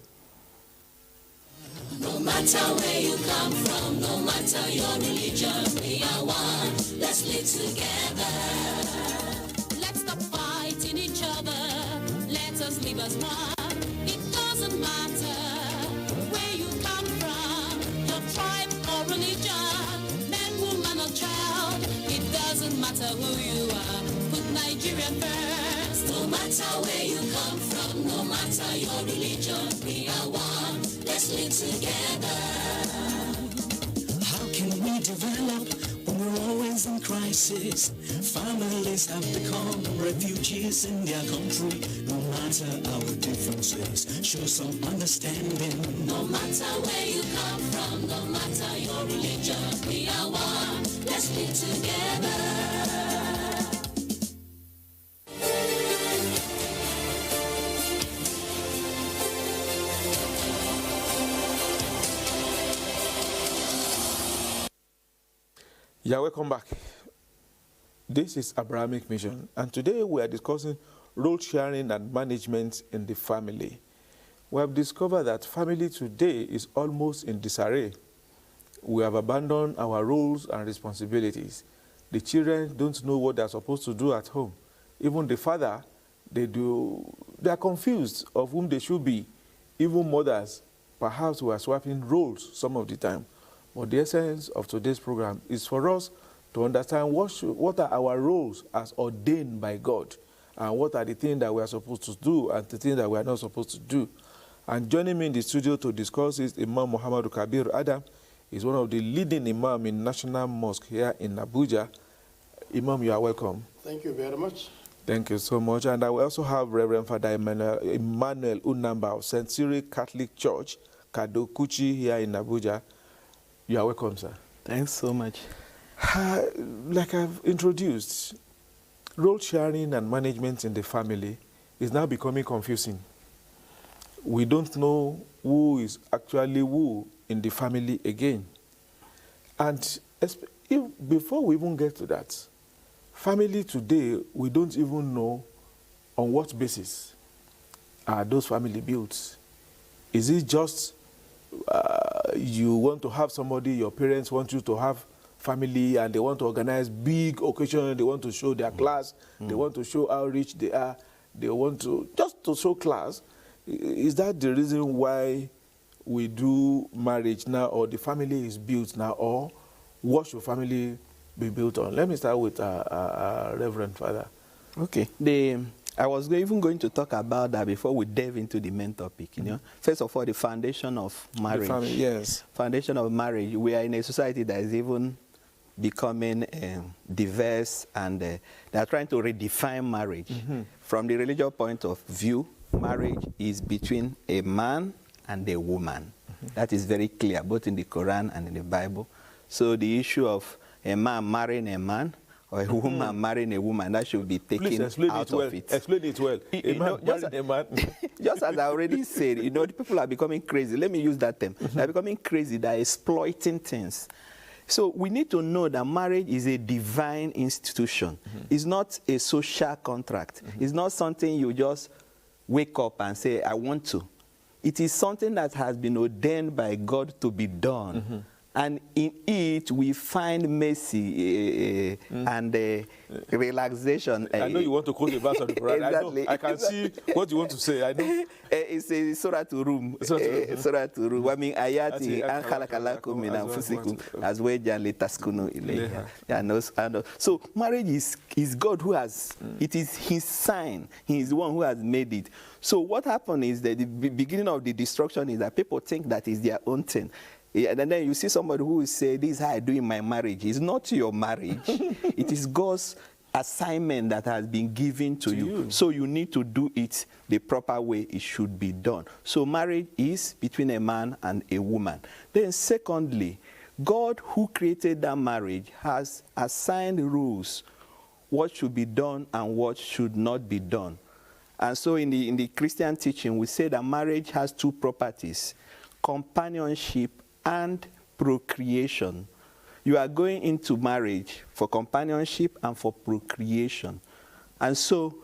No matter where you come from, no matter your religion, we are one. Let's live together. Let's stop fighting each other. Let us live as one. It doesn't matter where you come from, your tribe or religion, man, woman or child. It doesn't matter who you are. Put Nigeria first. No matter where you come from, no matter your religion, we are one. Let's live together. How can we develop when we're always in crisis? Families have become refugees in their country. No matter our differences, show some understanding. No matter where you come from, no matter your religion, we are one. Let's live together. Yeah, welcome back. This is Abrahamic Mission, and today we are discussing role sharing and management in the family. We have discovered that family today is almost in disarray. We have abandoned our roles and responsibilities. The children don't know what they are supposed to do at home. Even the father, they are confused of whom they should be. Even mothers, perhaps we are swapping roles some of the time. But the essence of today's program is for us to understand what are our roles as ordained by God, and what are the things that we are supposed to do and the things that we are not supposed to do. And joining me in the studio to discuss is Imam Muhammad Kabir Adam. He's one of the leading imam in National Mosque here in Abuja. Imam, you are welcome. Thank you very much. Thank you so much. And I will also have Reverend Father Emmanuel Unamba of St. Cyril Catholic Church, Kadokuchi, here in Abuja. You are welcome, sir. Thanks so much. Like I've introduced, role sharing and management in the family is now becoming confusing. We don't know who is actually who in the family again. And before we even get to that, family today, we don't even know on what basis are those family built. Is it just you want to have somebody, your parents want you to have family, and they want to organize big occasion, they want to show their class, they want to show how rich they are, they want to, just to show class. Is that the reason why we do marriage now, or the family is built now, or what should family be built on? Let me start with Reverend Father. Okay. I was even going to talk about that before we delve into the main topic. You know, first of all, the foundation of marriage. The family, yes. Foundation of marriage. We are in a society that is even becoming diverse, and they are trying to redefine marriage. From the religious point of view, marriage is between a man and a woman. That is very clear, both in the Quran and in the Bible. So the issue of a man marrying a man, or a woman marrying a woman, that should be taken out of it. Explain it well. A man marrying a man. Just as I already said, you know, the people are becoming crazy. Let me use that term. They're becoming crazy. They're exploiting things. So we need to know that marriage is a divine institution. It's not a social contract. It's not something you just wake up and say, I want to. It is something that has been ordained by God to be done. And in it, we find mercy and relaxation. I know you want to quote the verse of the Quran. Exactly. I can see what you want to say. I know. It's a Surah to Rum. Surah to Rum. I mean, ayati an khalaqalakum min anfusikum azwajan litaskunu ilayha. So marriage is God who has, it is his sign. He is the one who has made it. So what happened is that the beginning of the destruction is that people think that is their own thing. Yeah, and then you see somebody who will say, this is how I do in my marriage. It's not your marriage. It is God's assignment that has been given to you. So you need to do it the proper way it should be done. So marriage is between a man and a woman. Then secondly, God who created that marriage has assigned rules, what should be done and what should not be done. And so in the Christian teaching, we say that marriage has two properties, companionship and procreation. You are going into marriage for companionship and for procreation. And so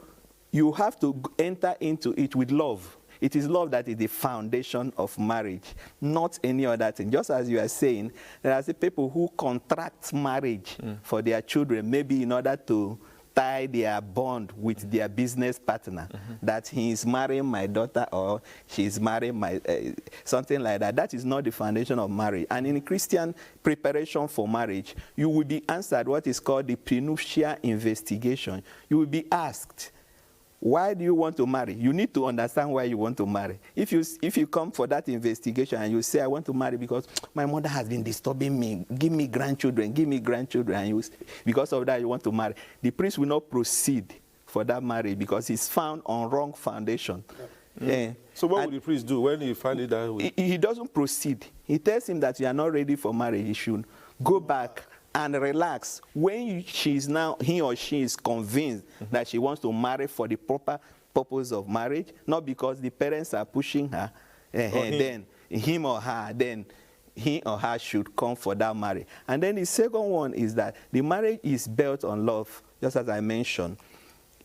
you have to enter into it with love. It is love that is the foundation of marriage, not any other thing. Just as you are saying, there are people who contract marriage for their children, maybe in order to tie their bond with their business partner, that he is marrying my daughter or she is marrying my, something like that. That is not the foundation of marriage. And in Christian preparation for marriage, you will be answered what is called the prenuptial investigation. You will be asked, why do you want to marry? You need to understand why you want to marry. If you come for that investigation and you say, I want to marry because my mother has been disturbing me, give me grandchildren, and because of that you want to marry, the priest will not proceed for that marriage because it's found on wrong foundation. So what would the priest do when he finds it that way? He doesn't proceed. He tells him that you are not ready for marriage. He should go back and relax. When he or she is convinced that she wants to marry for the proper purpose of marriage, not because the parents are pushing her, then him or her, then he or her should come for that marriage. And then the second one is that the marriage is built on love, just as I mentioned.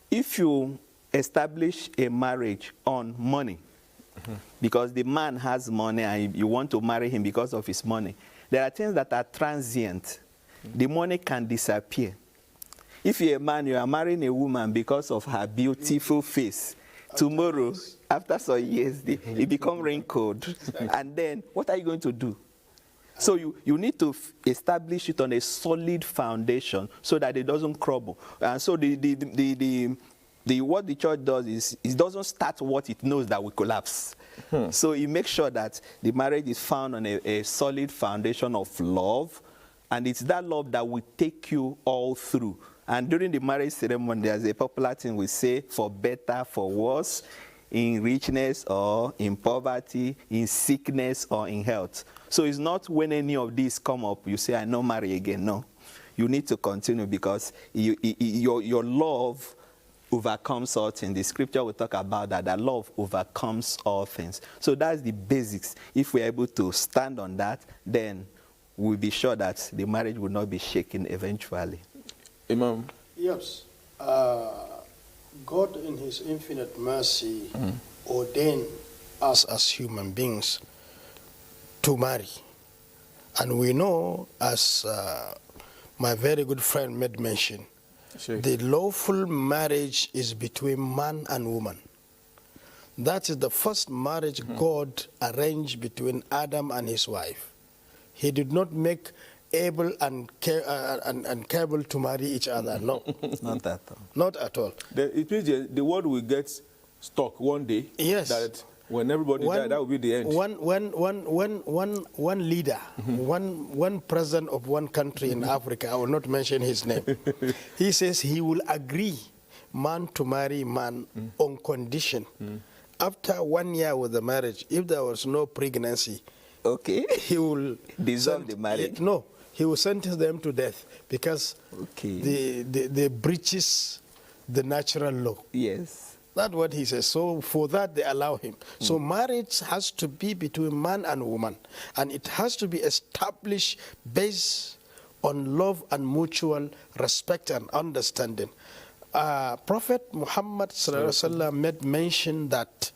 If you establish a marriage on money, because the man has money and you want to marry him because of his money, there are things that are transient. The money can disappear. If you're a man, you are marrying a woman because of her beautiful face. Tomorrow, after some years, it becomes wrinkled. And then, what are you going to do? So you need to establish it on a solid foundation so that it doesn't crumble. And so what the church does is it doesn't start what it knows that will collapse. So it makes sure that the marriage is found on a solid foundation of love. And it's that love that will take you all through. And during the marriage ceremony, there's a popular thing we say, for better, for worse, in richness or in poverty, in sickness or in health. So it's not when any of these come up, you say, I no marry again. No. You need to continue because your love overcomes all things. The scripture will talk about that love overcomes all things. So that's the basics. If we're able to stand on that, then we'll be sure that the marriage will not be shaken eventually. Imam? Yes. God in his infinite mercy ordained us as human beings to marry. And we know, as my very good friend made mention, the lawful marriage is between man and woman. That is the first marriage God arranged between Adam and his wife. He did not make Abel and Cable to marry each other. No. Not at all. Not at all. It means the world will get stuck one day. Yes. That when everybody dies, that will be the end. One leader, one president of one country in Africa, I will not mention his name, he says he will agree man to marry man on condition. After 1 year with the marriage, if there was no pregnancy, he will dissolve the marriage. No, he will sentence them to death because they breaches the natural law. Yes. That's what he says. So for that, they allow him. So marriage has to be between man and woman. And it has to be established based on love and mutual respect and understanding. Prophet Muhammad ﷺ made mention that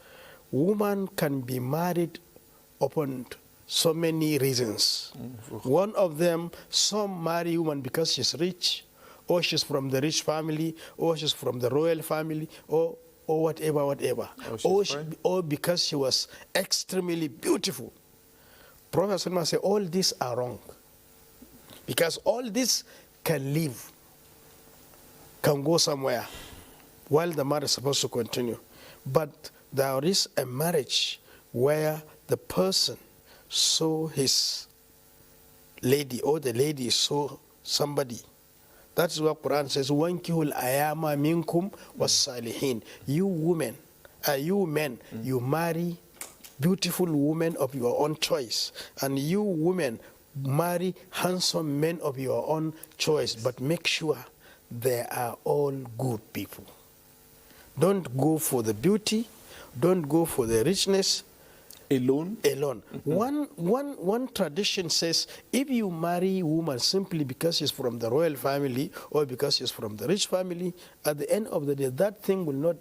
woman can be married upon so many reasons. One of them, some marry woman because she's rich, or she's from the rich family, or she's from the royal family, or whatever. Or because she was extremely beautiful. Prophet ﷺ said, all these are wrong. Because all this can live, can go somewhere, while the marriage is supposed to continue. But there is a marriage where the person saw his lady, or the lady saw somebody. That's what Quran says, وَانْكِهُ الْأَيَامَ مِنْكُمْ وَالصَّالِحِينَ. You women, you men, you marry beautiful women of your own choice. And you women, marry handsome men of your own choice, but make sure they are all good people. Don't go for the beauty, don't go for the richness alone. One tradition says if you marry a woman simply because she's from the royal family or because she's from the rich family, at the end of the day, that thing will not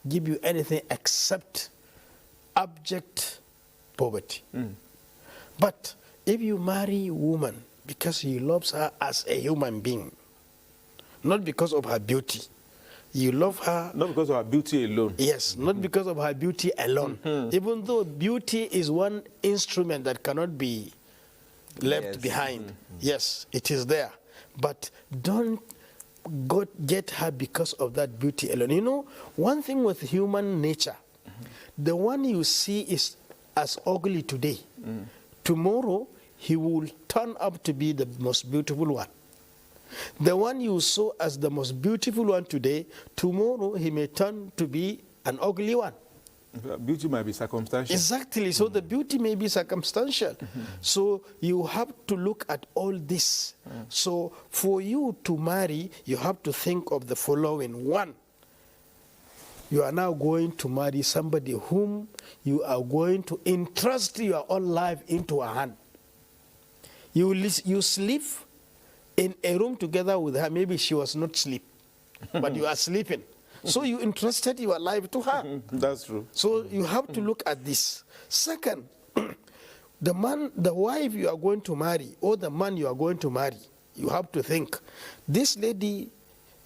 give you anything except abject poverty. But if you marry a woman because he loves her as a human being, not because of her beauty, you love her... Not because of her beauty alone. Yes, not because of her beauty alone. Even though beauty is one instrument that cannot be left behind. Yes, it is there. But don't get her because of that beauty alone. You know, one thing with human nature, the one you see is as ugly today. Tomorrow, he will turn up to be the most beautiful one. The one you saw as the most beautiful one today, tomorrow he may turn to be an ugly one. Beauty might be circumstantial. Exactly. So the beauty may be circumstantial. So you have to look at all this. So for you to marry, you have to think of the following. One, you are now going to marry somebody whom you are going to entrust your own life into her hand. You sleep in a room together with her. Maybe she was not asleep, but you are sleeping. So you entrusted your life to her. That's true. So you have to look at this. Second, the wife you are going to marry or the man you are going to marry, you have to think, this lady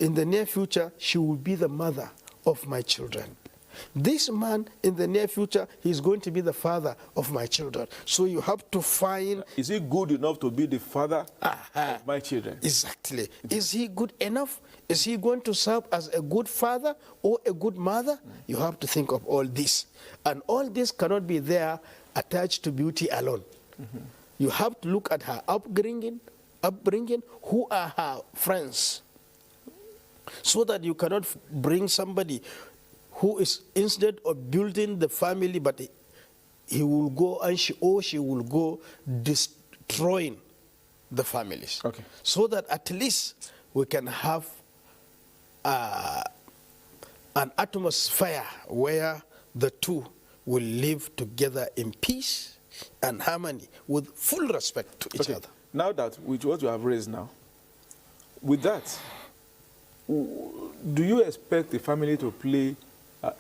in the near future, she will be the mother of my children. This man in the near future, he's going to be the father of my children. So you have to find... Is he good enough to be the father of my children? Exactly. Is he good enough? Is he going to serve as a good father or a good mother? You have to think of all this. And all this cannot be there attached to beauty alone. You have to look at her upbringing, who are her friends, so that you cannot bring somebody who is, instead of building the family, but he will go and she will go destroying the families. Okay. So that at least we can have an atmosphere where the two will live together in peace and harmony with full respect to each other. Now that, with what you have raised now, with that, do you expect the family to play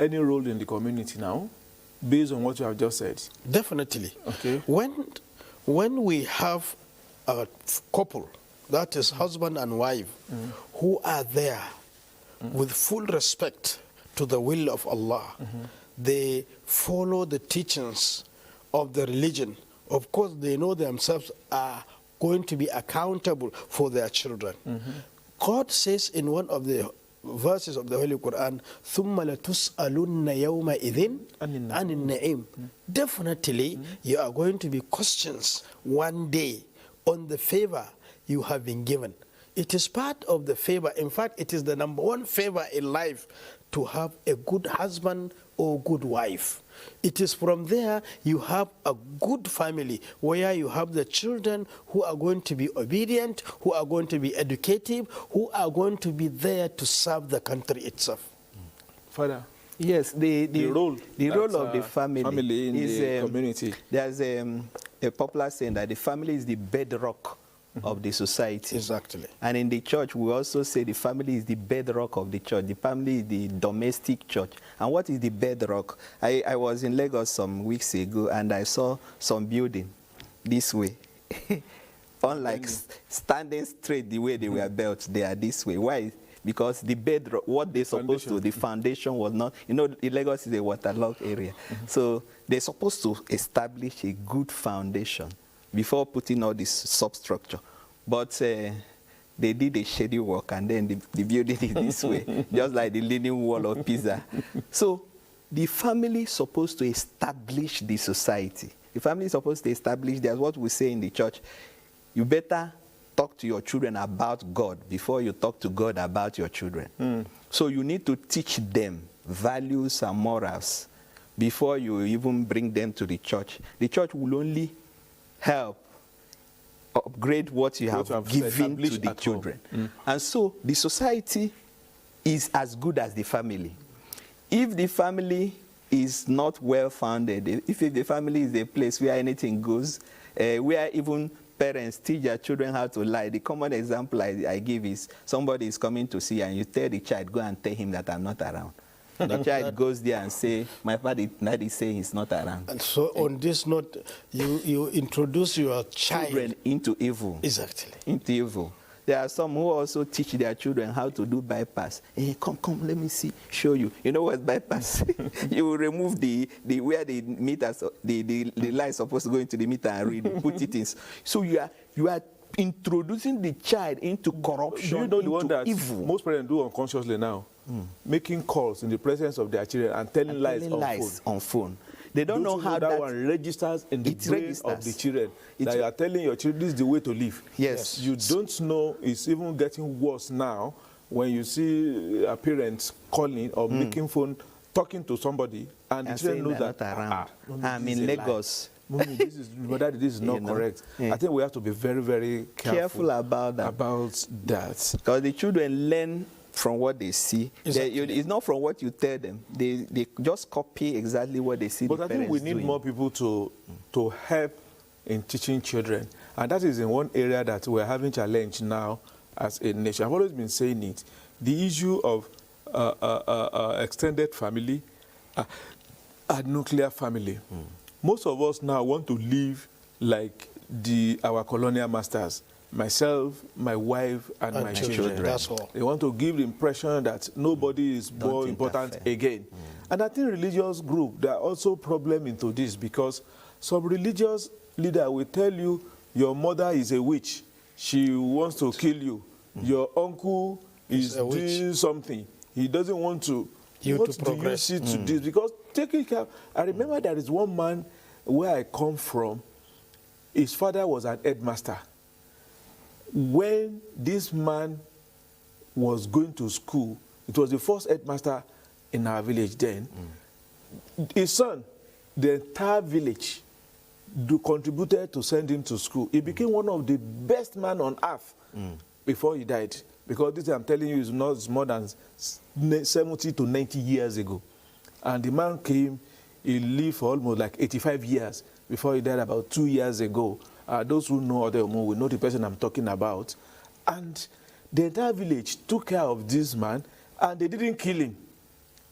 any role in the community now, based on what you have just said? Definitely. Okay. When we have a couple, that is husband and wife, who are there with full respect to the will of Allah, they follow the teachings of the religion. Of course, they know themselves are going to be accountable for their children. God says in one of the verses of the Holy Quran, ثُمَّ لَتُسْأَلُنَّ يَوْمَئِذٍ عَنِ النَّعِيمِ. Definitely, you are going to be questions one day on the favor you have been given. It is part of the favor. In fact, it is the number one favor in life to have a good husband or good wife. It is from there you have a good family where you have the children who are going to be obedient, who are going to be educative, who are going to be there to serve the country itself. Father? Yes, the role of the family in is the community. There's a popular saying that the family is the bedrock of the society. Exactly. And in the church, we also say the family is the bedrock of the church. The family is the domestic church. And what is the bedrock? I was in Lagos some weeks ago, and I saw some building this way. Unlike standing straight the way they were built, they are this way. Why? Because the bedrock, what they're supposed to, the foundation was not, you know, Lagos is a waterlogged area. So they're supposed to establish a good foundation before putting all this substructure. But they did a shady work, and then the building is this way, just like the Leaning Wall of Pisa. So the family is supposed to establish the society. The family is supposed to establish, that's what we say in the church, you better talk to your children about God before you talk to God about your children. So you need to teach them values and morals before you even bring them to the church. The church will only help upgrade what you have given to the children. And so the society is as good as the family. If the family is not well founded, if the family is a place where anything goes, where even parents teach their children how to lie. The common example I give is somebody is coming to see you and you tell the child, go and tell him that I'm not around. The child goes there and say, my father is saying he's not around. And so on this note, you introduce your children into evil. Exactly. Into evil. There are some who also teach their children how to do bypass. Hey, come, let me show you. You know what bypass? You will remove the where the meters, the line is supposed to go into the meter and read, put it in. So you are introducing the child into corruption, do you know the one that evil. Most parents do unconsciously now? Making calls in the presence of their children and telling lies on phone. They don't know how that one registers in the brain of the children. That you are telling your children this is the way to live. Yes. You don't know it's even getting worse now when you see a parent calling or making phone, talking to somebody, and the children know that around. I'm in Lagos. Mommy, this is not correct. I think we have to be very, very careful about that. Because the children learn from what they see. Exactly. It's not from what you tell them. They just copy exactly what they see. But I think we need more people to help in teaching children. And that is in one area that we're having challenge now as a nation. I've always been saying it. The issue of extended family and nuclear family. Most of us now want to live like our colonial masters. Myself, my wife, and my children. That's all. They want to give the impression that nobody is more important again. And I think religious group, there are also problems into this because some religious leader will tell you your mother is a witch. She wants to kill you. Your uncle is doing something. He doesn't want to. progress. You see to this? Because taking care. I remember there is one man where I come from. His father was an headmaster. When this man was going to school, it was the first headmaster in our village then. His son, the entire village, contributed to send him to school. He became one of the best men on earth before he died. Because this I'm telling you is not more than 70 to 90 years ago. And the man came, he lived for almost like 85 years before he died about 2 years ago. Those who know Odeomo will know the person I'm talking about. And the entire village took care of this man, and they didn't kill him.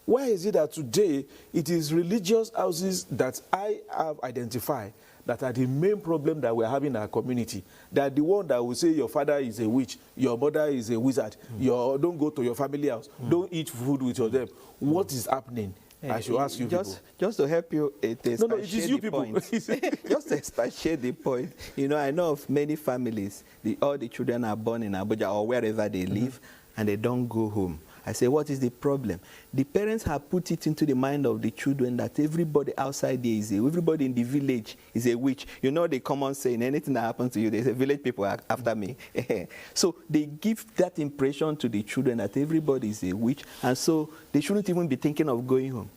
Why is it that today it is religious houses that I have identified that are the main problem that we're having in our community? That the one that will say your father is a witch, your mother is a wizard, don't go to your family house, don't eat food with your them. What is happening? I should ask you just to help you it is you people. Just to expatiate the point. You know, I know of many families, all the children are born in Abuja or wherever they live, and they don't go home. I say, what is the problem? The parents have put it into the mind of the children that everybody outside there everybody in the village is a witch. You know the common saying, anything that happens to you, they say, village people are after me. So they give that impression to the children that everybody is a witch, and so they shouldn't even be thinking of going home.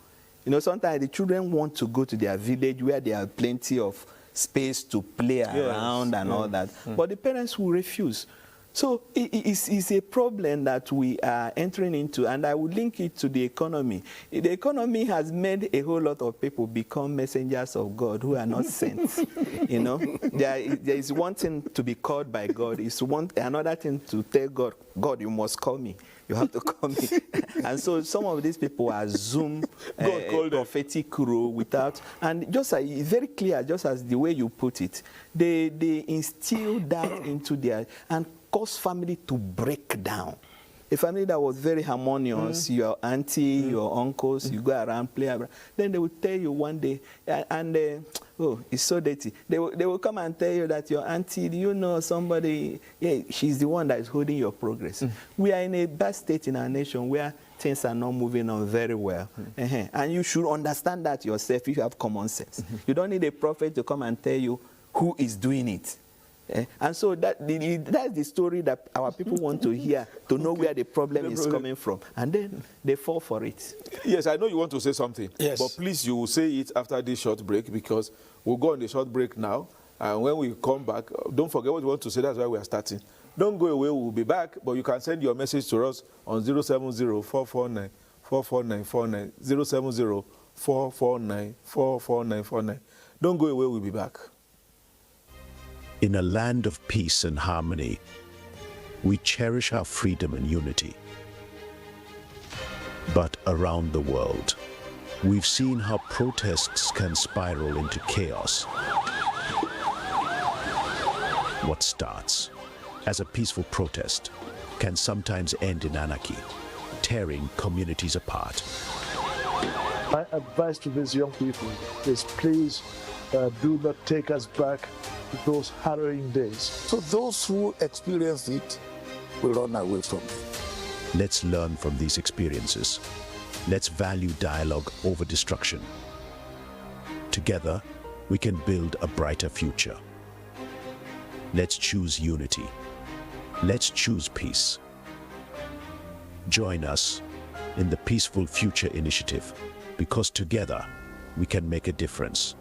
You know, sometimes the children want to go to their village where there are plenty of space to play around and all that, but the parents will refuse. So it's a problem that we are entering into, and I would link it to the economy. The economy has made a whole lot of people become messengers of God who are not sent. You know, there is one thing to be called by God. It's another thing to tell God, God, you must call me. You have to call me. And so some of these people assume a prophetic role without, and just very clear, just as the way you put it, they instill that into their, and cause family to break down. A family that was very harmonious, your auntie, your uncles, you go around, play around. Then they will tell you one day, oh, it's so dirty. They will come and tell you that your auntie, do you know somebody, she's the one that is holding your progress. We are in a bad state in our nation where things are not moving on very well. And you should understand that yourself if you have common sense. You don't need a prophet to come and tell you who is doing it. And so that's the story that our people want to hear, to know where the problem is coming from. And then they fall for it. Yes, I know you want to say something. Yes. But please, you will say it after this short break, because we'll go on the short break now. And when we come back, don't forget what you want to say. That's why we are starting. Don't go away. We'll be back. But you can send your message to us on 070-449-44949, 070-449-44949. Don't go away. We'll be back. In a land of peace and harmony, we cherish our freedom and unity. But around the world, we've seen how protests can spiral into chaos. What starts as a peaceful protest can sometimes end in anarchy, tearing communities apart. My advice to these young people is please do not take us back to those harrowing days. So those who experience it will run away from it. Let's learn from these experiences. Let's value dialogue over destruction. Together, we can build a brighter future. Let's choose unity. Let's choose peace. Join us in the Peaceful Future Initiative, because together we can make a difference.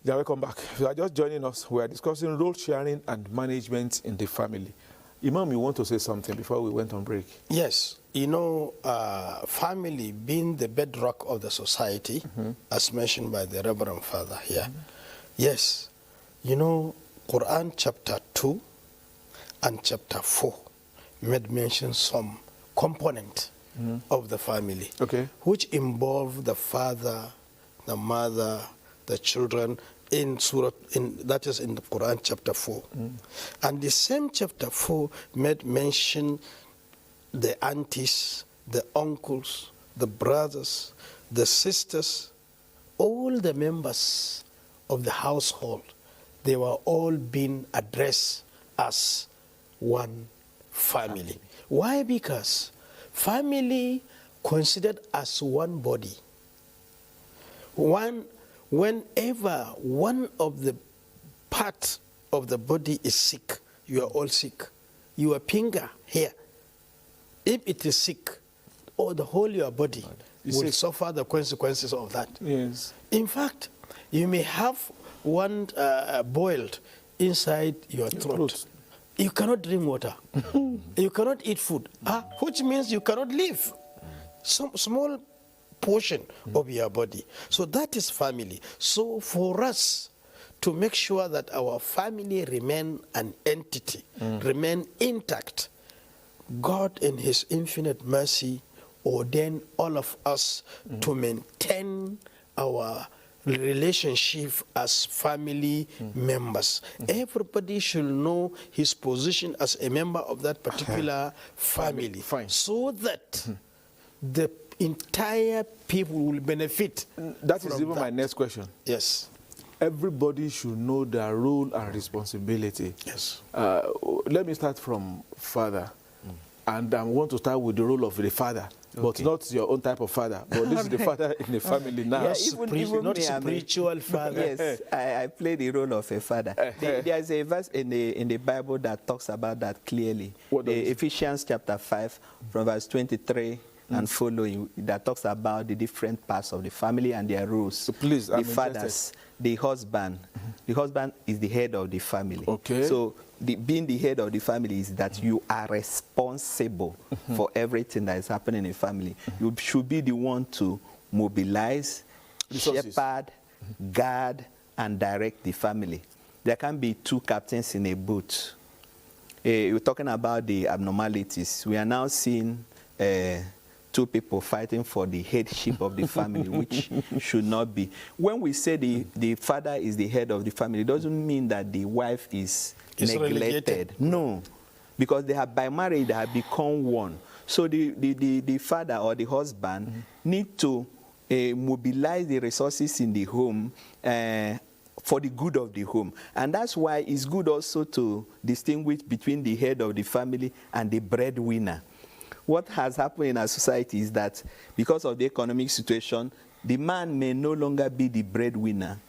Yeah, welcome back. If you are just joining us, we are discussing role sharing and management in the family. Imam, you want to say something before we went on break? Yes. You know, family being the bedrock of the society, as mentioned by the Reverend Father here. Yes. You know, Quran chapter 2 and chapter 4 made mention some component of the family, which involve the father, the mother, the children, that is in the Quran chapter 4. And the same chapter 4 made mention the aunties, the uncles, the brothers, the sisters, all the members of the household. They were all being addressed as one family. Why? Because family considered as one body. Whenever one of the parts of the body is sick, you are all sick. Your finger here, if it is sick, or the whole your body will suffer the consequences of that. Yes. In fact, you may have one boiled inside your throat. You cannot drink water. You cannot eat food, which means you cannot live. Some small portion of your body. So that is family. So for us to make sure that our family remain an entity, remain intact, God in his infinite mercy ordained all of us to maintain our relationship as family members. Everybody should know his position as a member of that particular family, so that the entire people will benefit. That is even my next question. Yes. Everybody should know their role and responsibility. Yes. Let me start from father. And I want to start with the role of the father, but not your own type of father. But this is the father in the family now. Yes, even not spiritual father. Yes, I play the role of a father. There is a verse in the Bible that talks about that clearly. Ephesians chapter 5, from verse 23 and following, that talks about the different parts of the family and their roles. So please, the fathers, the husband. The husband is the head of the family. Okay. So being the head of the family is that you are responsible for everything that is happening in the family. You should be the one to mobilize, shepherd, guard, and direct the family. There can be two captains in a boat. We're talking about the abnormalities. We are now seeing two people fighting for the headship of the family, which should not be. When we say the father is the head of the family, it doesn't mean that the wife is neglected. Relegated. No, because they have, by marriage, they have become one. So the father or the husband need to mobilize the resources in the home for the good of the home. And that's why it's good also to distinguish between the head of the family and the breadwinner. What has happened in our society is that because of the economic situation, the man may no longer be the breadwinner.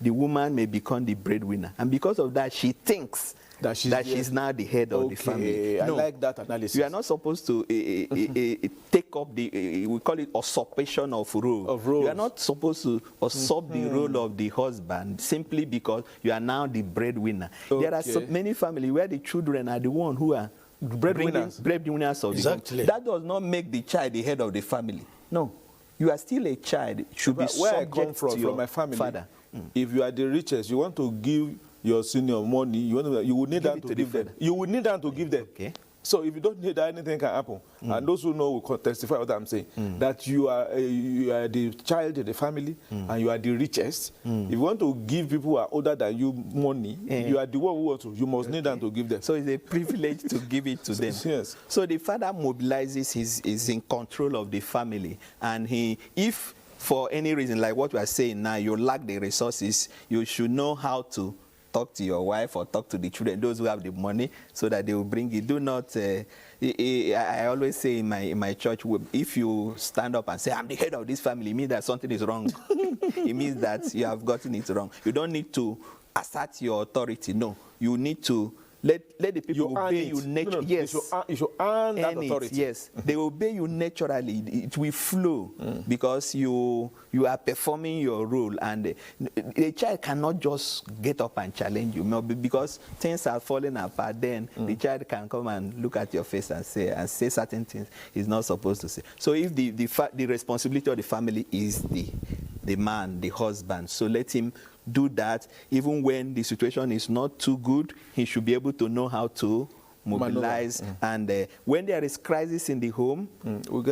the woman may become the breadwinner. And because of that, she thinks that she's now the head of the family. I like that analysis. You are not supposed to take up the, we call it usurpation of role. You are not supposed to usurp the role of the husband simply because you are now the breadwinner. There are so many families where the children are the one who are breadwinners of the home. That does not make the child the head of the family. No. You are still a child. Should be where subject I come from, to your my family, father. If you are the richest, you want to give your senior money, you will need them to give them. You will need them to give them. Okay. So if you don't need that, anything can happen. And those who know will testify what I'm saying. That you are the child of the family and you are the richest. If you want to give people who are older than you money, you are the one who wants to. You must need them to give them. So it's a privilege to give it to them. Yes. So the father mobilizes, is in control of the family. And if for any reason, like what we are saying now, you lack the resources, you should know how to talk to your wife or talk to the children, those who have the money, so that they will bring it. Do not, I always say in my church, if you stand up and say, I'm the head of this family, it means that something is wrong. It means that you have gotten it wrong. You don't need to assert your authority. No, you need to let the people obey you naturally. Yes. You should earn that authority. Yes. They obey you naturally. It will flow because you are performing your role, and the child cannot just get up and challenge you. Because things are falling apart, then the child can come and look at your face and say certain things he's not supposed to say. So if the responsibility of the family is the man, the husband, so let him do that. Even when the situation is not too good, he should be able to know how to mobilize. And when there is crisis in the home,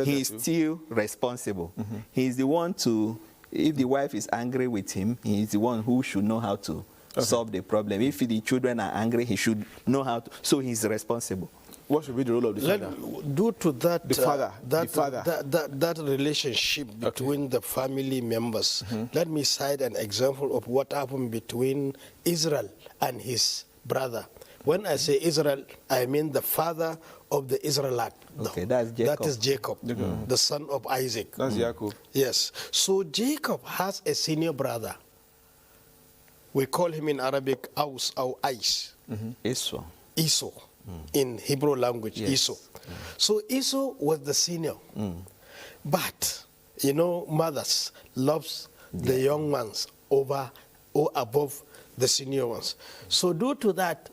he is still responsible. He is the one to, if the wife is angry with him, he is the one who should know how to solve the problem. If the children are angry, he should know how to, so he's responsible. What should be the role of the father? Due to that, the father, that relationship between the family members, let me cite an example of what happened between Israel and his brother. When I say Israel, I mean the father of the Israelite. Okay, that's Jacob. That is Jacob, the son of Isaac. That's Jacob. Yes. So Jacob has a senior brother. We call him in Arabic Aus or Aish. Esau. In Hebrew language, Esau. So Esau was the senior. But, you know, mothers loves the young ones over or above the senior ones. So due to that,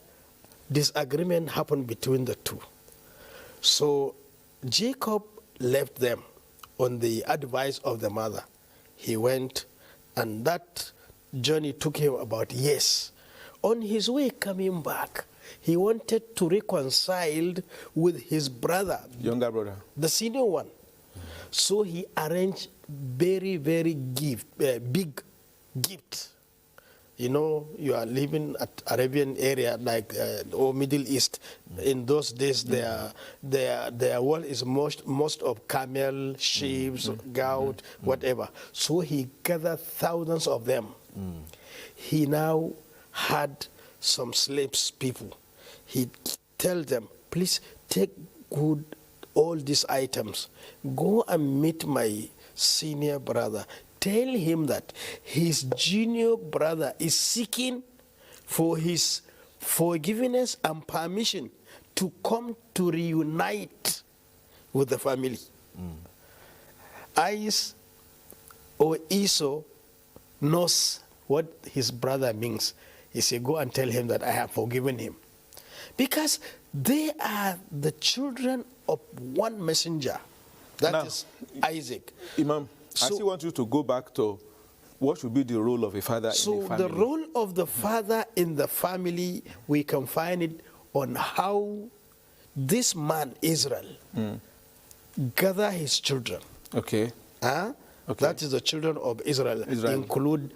disagreement happened between the two. So Jacob left them on the advice of the mother. He went, and that journey took him about years. On his way coming back, he wanted to reconcile with his brother. Younger brother. The senior one. So he arranged very, very big gift. You know, you are living at Arabian area like or Middle East. In those days, their world is most of camel, sheep, goat, whatever. So he gathered thousands of them. He now had some slaves people. He tell them, please take good all these items. Go and meet my senior brother. Tell him that his junior brother is seeking for his forgiveness and permission to come to reunite with the family. Esau knows what his brother means. He said, go and tell him that I have forgiven him. Because they are the children of one messenger. That is Isaac. Imam, I still want you to go back to what should be the role of a father in the family. So the role of the father in the family, we can find it on how this man, Israel, gather his children. Okay. That is the children of Israel. Include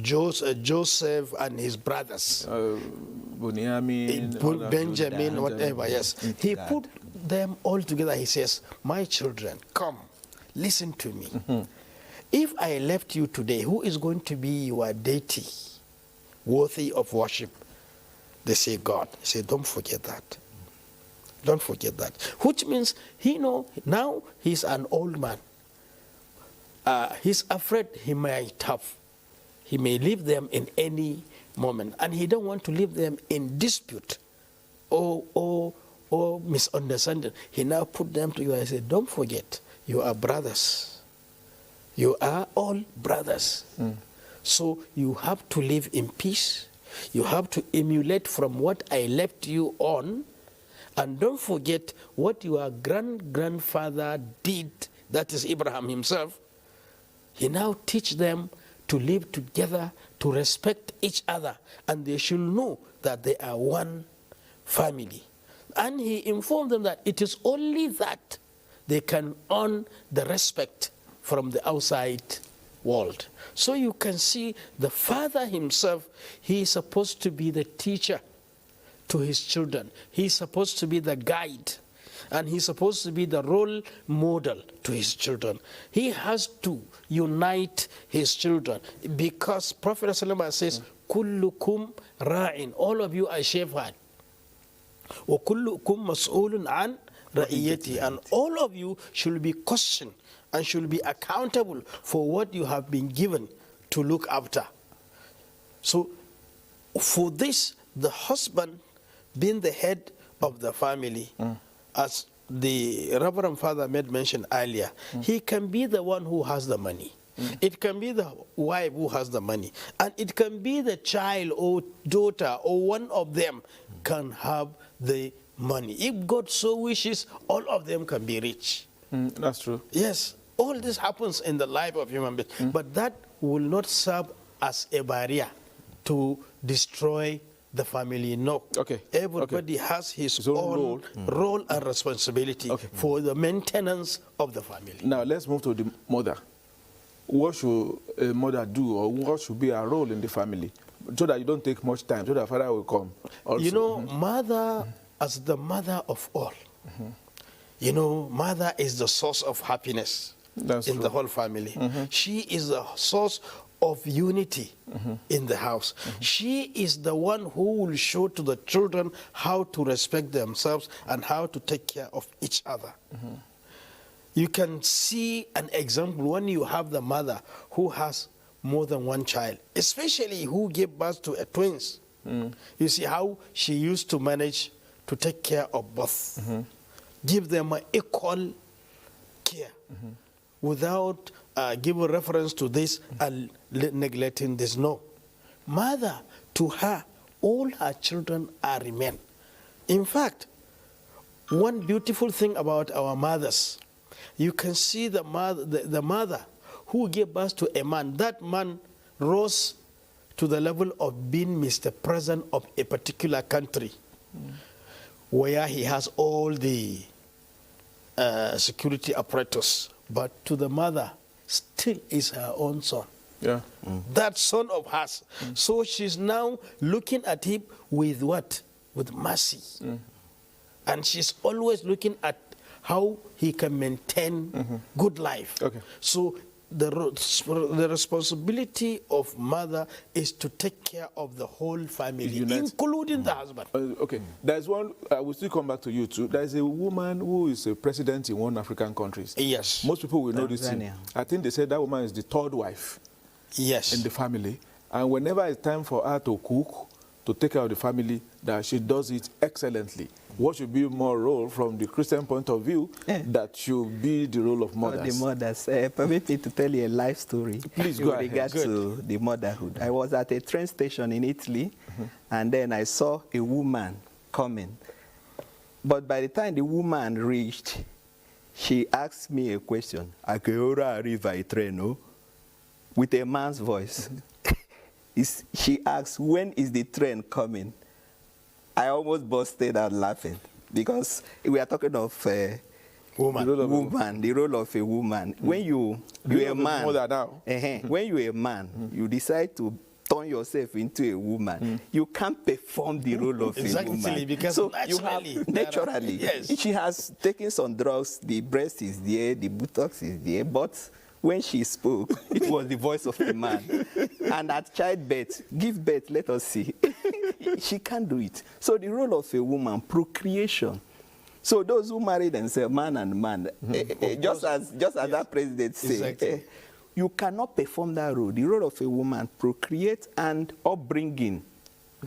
Joseph and his brothers. Benjamin, whatever, yes. He put them all together. He says, my children, come, listen to me. If I left you today, who is going to be your deity worthy of worship? They say, God. He said, don't forget that. Don't forget that. Which means, now he's an old man. He's afraid he might have he may leave them in any moment, and he don't want to leave them in dispute or misunderstanding. He now put them together and said, don't forget, you are brothers. You are all brothers. So you have to live in peace. You have to emulate from what I left you on. And don't forget what your grandfather did, that is Abraham himself. He now teach them to live together, to respect each other, and they should know that they are one family. And he informed them that it is only that they can earn the respect from the outside world. So you can see the father himself, he is supposed to be the teacher to his children. He's supposed to be the guide, and he's supposed to be the role model to his children. He has to unite his children, because Prophet ﷺ says, "Kullukum ra'in," all of you are shepherd. Wa kullukum mas'ulun an ra'iyati, and all of you should be questioned and should be accountable for what you have been given to look after. So for this, the husband being the head of the family, as the Reverend Father made mention earlier, he can be the one who has the money. It can be the wife who has the money. And it can be the child or daughter or one of them can have the money. If God so wishes, all of them can be rich. That's true. Yes, all this happens in the life of human beings. But that will not serve as a barrier to destroy the family. No. Okay. Everybody has his own role and responsibility for the maintenance of the family. Now let's move to the mother. What should a mother do, or what should be her role in the family, so that you don't take much time, so that father will come also? You know, mother, as the mother of all, you know, mother is the source of happiness in the whole family. She is the source of unity in the house. She is the one who will show to the children how to respect themselves and how to take care of each other. You can see an example when you have the mother who has more than one child, especially who gave birth to twins. You see how she used to manage to take care of both, give them an equal care without giving reference to this and neglecting this. No. Mother, to her, all her children are remain. In fact, one beautiful thing about our mothers, you can see the mother who gave birth to a man. That man rose to the level of being Mr. President of a particular country, where he has all the security apparatus. But to the mother, still is her own son. Yeah. That son of hers. So she's now looking at him with what? With mercy. And she's always looking at how he can maintain good life. So the responsibility of mother is to take care of the whole family, including the husband. Okay, there's one, I will still come back to you too. There's a woman who is a president in one African country. Yes. Most people will know this thing. I think they said that woman is the third wife in the family. And whenever it's time for her to cook, to take care of the family, that she does it excellently. What should be more role from the Christian point of view that should be the role of mothers? The mothers. Permit me to tell you a life story. Please go ahead. In regard to the motherhood. I was at a train station in Italy, and then I saw a woman coming. But by the time the woman reached, she asked me a question. A che ora arriva il treno? With a man's voice. She asked, when is the train coming? I almost busted out laughing, because we are talking of the role of a woman. When you're a man, when you're a man, you decide to turn yourself into a woman. You can't perform the role of a woman. Because so naturally, she has taken some drugs. The breast is there, the buttocks is there, but when she spoke, it was the voice of a man. And at childbirth, give birth, let us see. She can't do it. So the role of a woman, procreation. So those who marry themselves, man and man, just as that president said, you cannot perform that role, the role of a woman, procreate and upbringing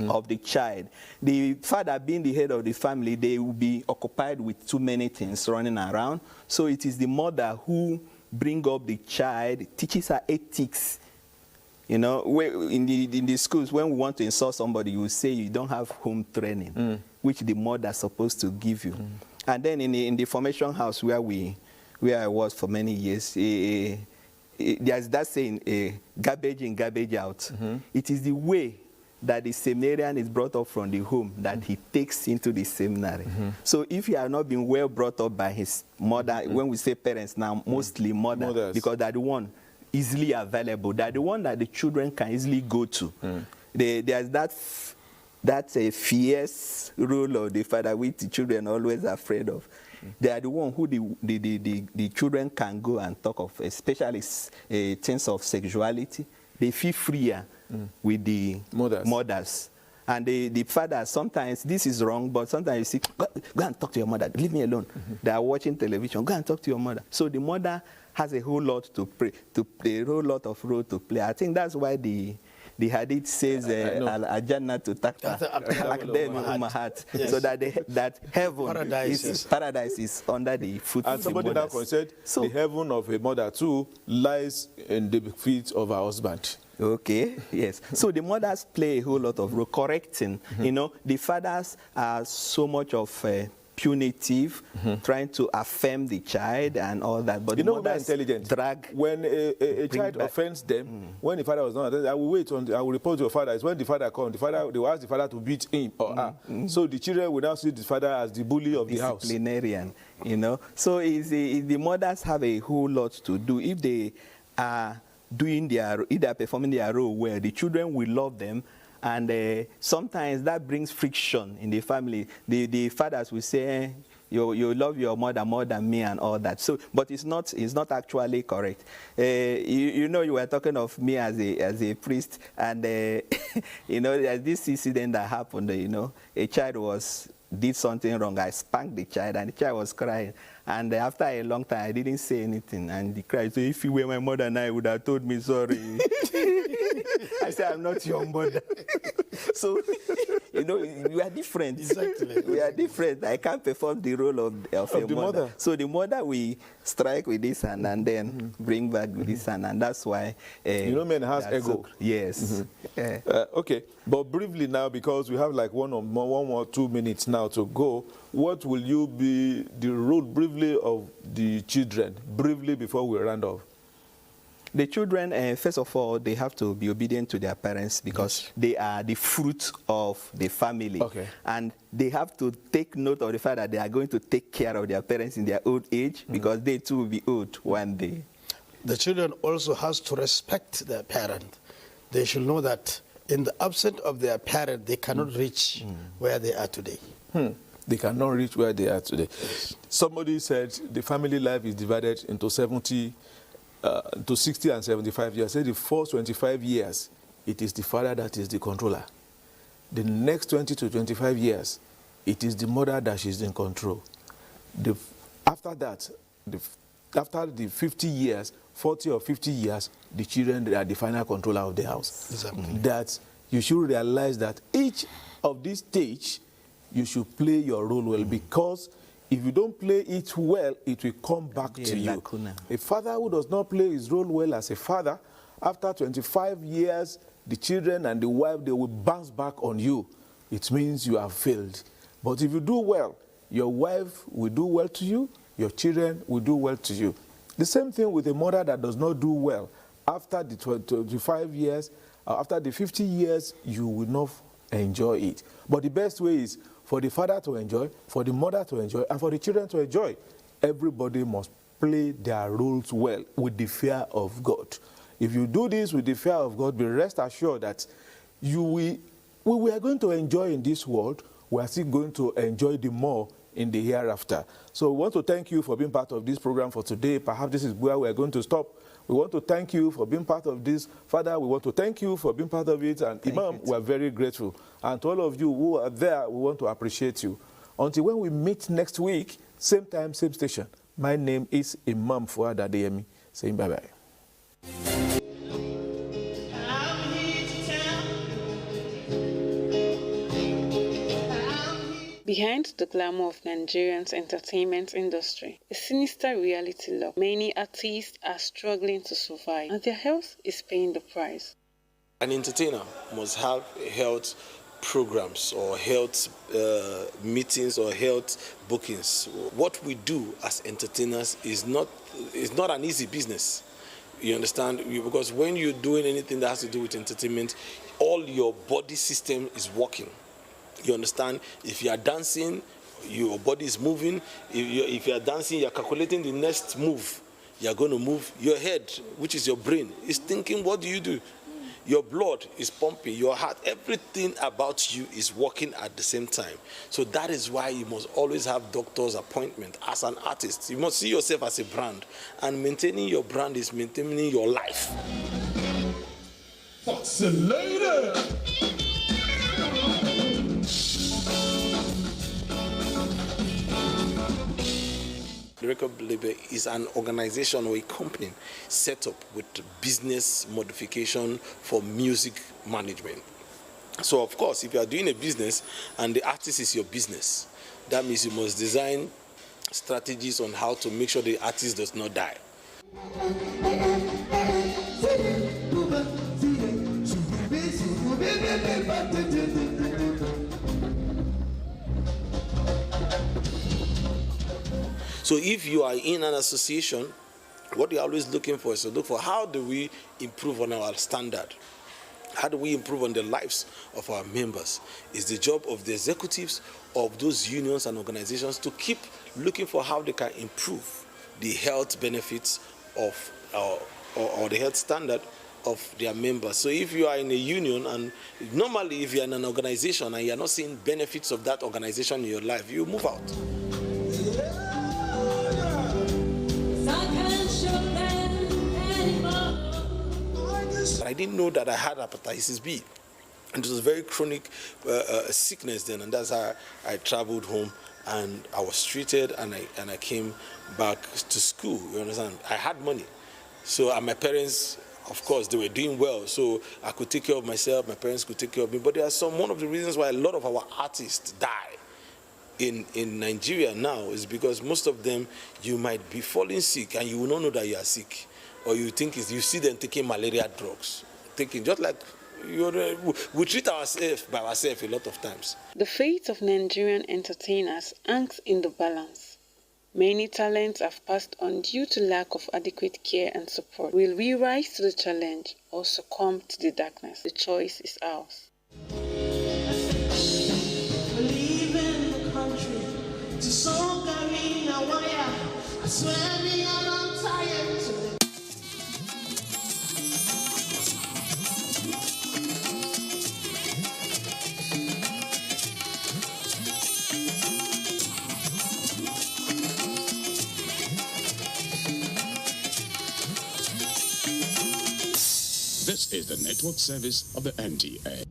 of the child. The father being the head of the family, they will be occupied with too many things running around. So it is the mother who bring up the child, teaches her ethics. You know, in the schools, when we want to insult somebody, you will say you don't have home training, which the mother is supposed to give you. And then in the formation house where I was for many years, there's that saying, garbage in, garbage out. It is the way that the seminarian is brought up from the home that he takes into the seminary. So if he has not been well brought up by his mother, when we say parents now, mostly mothers, because they're the one easily available, they're the one that the children can easily go to. There's that fierce role of the father which the children are always afraid of. They are the one who the children can go and talk of, especially things of sexuality. They feel freer with the mothers. And the fathers, sometimes this is wrong, but sometimes you see, go and talk to your mother, leave me alone. They are watching television, go and talk to your mother. So the mother has a whole lot to play, a whole lot of role to play. I think that's why the hadith says, Al-Jannah to Takta, so that heaven, paradise is under the foot of the somebody now said, the heaven of a mother too lies in the feet of her husband. Okay, yes. So the mothers play a whole lot of role, correcting. You know, the fathers are so much of punitive, trying to affirm the child and all that. But you the know, they're intelligent. Drag. When a child offends them, when the father was not, I will wait I will report to the father. It's when the father comes, they will ask the father to beat him or her. So the children will now see the father as the bully of the house. Disciplinarian, you know. So the mothers have a whole lot to do. If they are doing either performing their role well, the children will love them, and sometimes that brings friction in the family. The fathers will say, you love your mother more than me and all that. So, but it's not actually correct. You know, you were talking of me as a priest, and you know, there's this incident that happened. You know, a child did something wrong. I spanked the child, and the child was crying. And after a long time, I didn't say anything. And he cried, so if you were my mother now, you would have told me sorry. I said, I'm not your mother. So, you know, we are different. Exactly. We are different. I can't perform the role of a mother. So the mother, we strike with this hand and then bring back with this hand. And that's why... you know, men has ego. Yes. Okay. But briefly now, because we have like one or 2 minutes now to go, what will you be the role briefly of the children, briefly before we round off? The children, first of all, they have to be obedient to their parents because they are the fruit of the family. Okay. And they have to take note of the fact that they are going to take care of their parents in their old age because they too will be old one day. The children also has to respect their parent. They should know that in the absence of their parent, they cannot reach where they are today. They cannot reach where they are today. Somebody said the family life is divided into 60 and 75 years. Say the first 25 years, it is the father that is the controller. The next 20 to 25 years, it is the mother that is in control. After that, after the 50 years, 40 or 50 years, the children are the final controller of the house. Exactly. That you should realize that each of these stage, you should play your role well, because if you don't play it well, it will come back to you. A father who does not play his role well as a father, after 25 years, the children and the wife, they will bounce back on you. It means you have failed. But if you do well, your wife will do well to you, your children will do well to you. The same thing with a mother that does not do well. After the 25 years, after the 50 years, you will not enjoy it. But the best way is for the father to enjoy, for the mother to enjoy, and for the children to enjoy. Everybody must play their roles well with the fear of God. If you do this with the fear of God, be rest assured that we are going to enjoy in this world. We are still going to enjoy the more in the hereafter. So we want to thank you for being part of this program for today. Perhaps this is where we are going to stop. We want to thank you for being part of this. Father, we want to thank you for being part of it. And Imam, we are very grateful. And to all of you who are there, we want to appreciate you. Until when we meet next week, same time, same station. My name is Imam Fuad Adeyemi, saying bye-bye. Behind the glamour of Nigerian's entertainment industry, a sinister reality lurks. Many artists are struggling to survive, and their health is paying the price. An entertainer must have health programs or health meetings or health bookings. What we do as entertainers is not an easy business. You understand? Because when you're doing anything that has to do with entertainment, all your body system is working. You understand? If you are dancing, your body is moving. If you are dancing, you're calculating the next move. You're going to move. Your head, which is your brain, is thinking, what do you do? Your blood is pumping, your heart, everything about you is working at the same time. So that is why you must always have doctor's appointment as an artist. You must see yourself as a brand. And maintaining your brand is maintaining your life. Vaccinated! The record label is an organization or a company set up with business modification for music management. So of course, if you are doing a business and the artist is your business, that means you must design strategies on how to make sure the artist does not die. So if you are in an association, what you're always looking for is to look for how do we improve on our standard? How do we improve on the lives of our members? It's the job of the executives of those unions and organizations to keep looking for how they can improve the health benefits of or the health standard of their members. So if you are in a union, and normally if you're in an organization and you're not seeing benefits of that organization in your life, you move out. I didn't know that I had hepatitis B. And it was a very chronic sickness then, and that's how I traveled home and I was treated, and I came back to school. You understand? I had money. So and my parents, of course, they were doing well, so I could take care of myself, my parents could take care of me. But there are one of the reasons why a lot of our artists die in Nigeria now is because most of them, you might be falling sick and you will not know that you are sick. Or you think you see them taking malaria drugs, just like we treat ourselves by ourselves a lot of times. The fate of Nigerian entertainers hangs in the balance. Many talents have passed on due to lack of adequate care and support. Will we rise to the challenge or succumb to the darkness? The choice is ours. This is the network service of the NTA.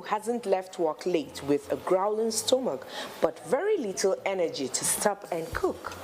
Hasn't left work late with a growling stomach but very little energy to stop and cook?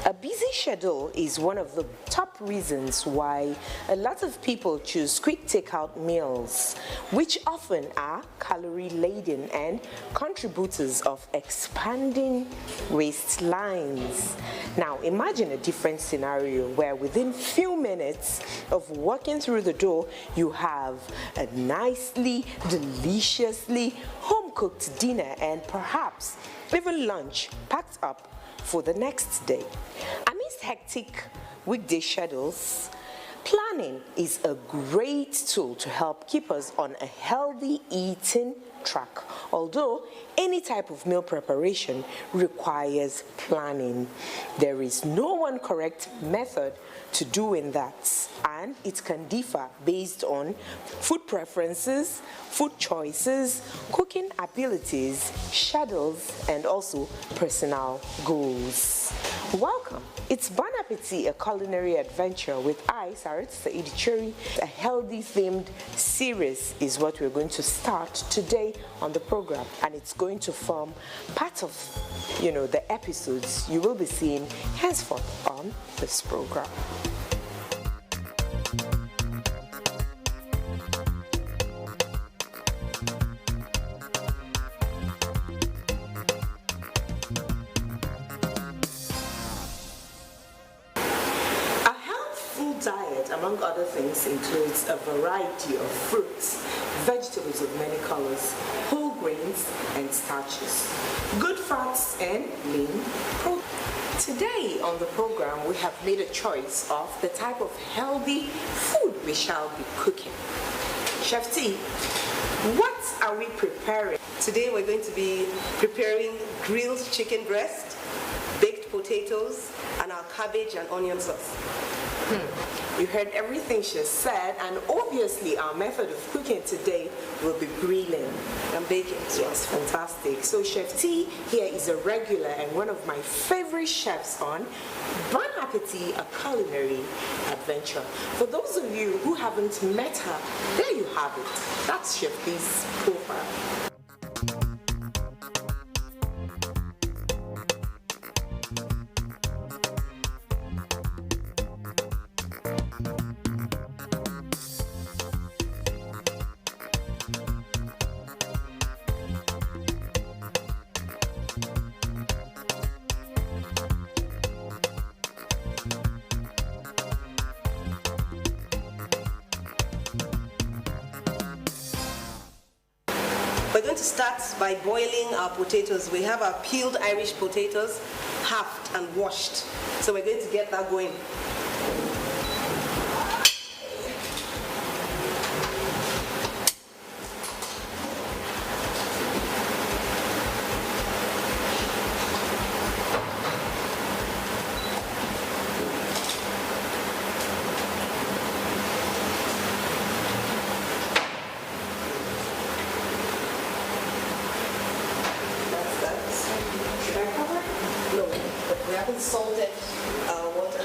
A busy schedule is one of the top reasons why a lot of people choose quick takeout meals, which often are calorie-laden and contributors of expanding waistlines. Now, imagine a different scenario where within few minutes of walking through the door, you have a nicely, deliciously home-cooked dinner and perhaps even lunch packed up for the next day. Amidst hectic weekday schedules, planning is a great tool to help keep us on a healthy eating track, although any type of meal preparation requires planning. There is no one correct method to doing that, and it can differ based on food preferences, food choices, cooking abilities, schedules, and also personal goals. Welcome. It's Bon Appetit, a culinary adventure with I, Sarit Saidichuri. A healthy-themed series is what we're going to start today on the program, and it's going to form part of, the episodes you will be seeing henceforth on this program. Among other things, includes a variety of fruits, vegetables of many colors, whole grains, and starches, good fats, and lean protein. Today on the program, we have made a choice of the type of healthy food we shall be cooking. Chef T, what are we preparing? Today we're going to be preparing grilled chicken breast, baked potatoes, and our cabbage and onion sauce. You heard everything she said, and obviously our method of cooking today will be grilling and baking. Yes, fantastic. So Chef T here is a regular and one of my favorite chefs on Bon Appetit, a culinary adventure. For those of you who haven't met her, there you have it. That's Chef T's profile. We're going to start by boiling our potatoes. We have our peeled Irish potatoes, halved and washed. So we're going to get that going. Salted water.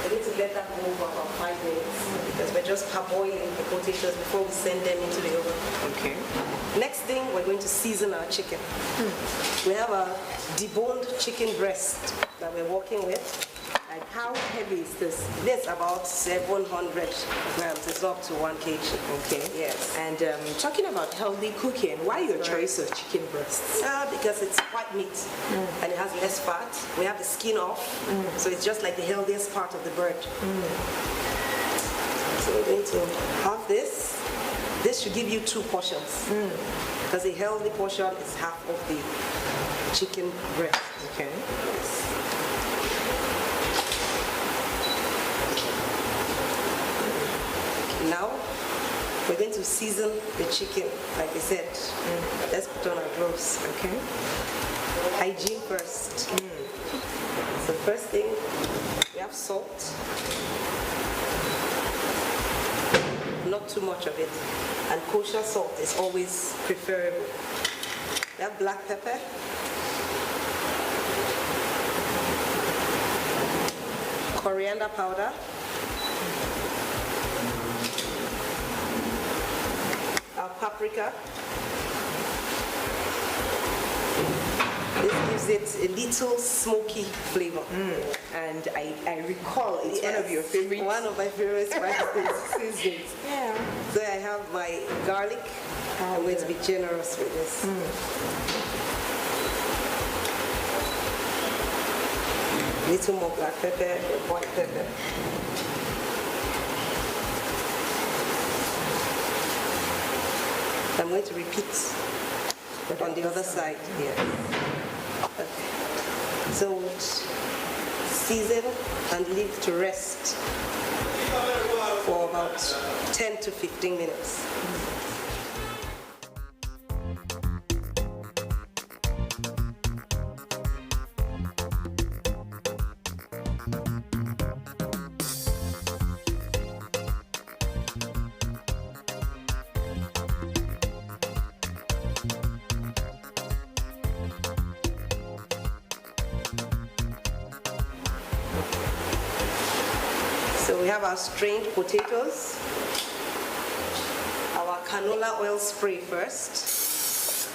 I need to let that go for about 5 minutes because we're just parboiling the potatoes before we send them into the oven. Okay. Next thing, we're going to season our chicken. We have a deboned chicken breast that we're working with. And how heavy is this? This about 700 grams. It's up to 1 kg. Okay. Yes. And talking about healthy cooking, why your choice of chicken breasts? Because it's white meat and it has less fat. We have the skin off, so it's just like the healthiest part of the bird. So we're going to have this. This should give you 2 portions because a healthy portion is half of the chicken breast. Okay. Yes. Now, we're going to season the chicken, like I said. Let's put on our gloves. Okay. Hygiene first. So first thing, we have salt. Not too much of it. And kosher salt is always preferable. We have black pepper. Coriander powder. Our paprika. This gives it a little smoky flavor. And I recall it's one of your favorites. One of my favorite spices. Yeah. So I have my garlic. I'm going to be generous with this. Little more black pepper, white pepper. I'm going to repeat on the other side here. Okay. So season and leave to rest for about 10 to 15 minutes. So we have our strained potatoes, our canola oil spray first.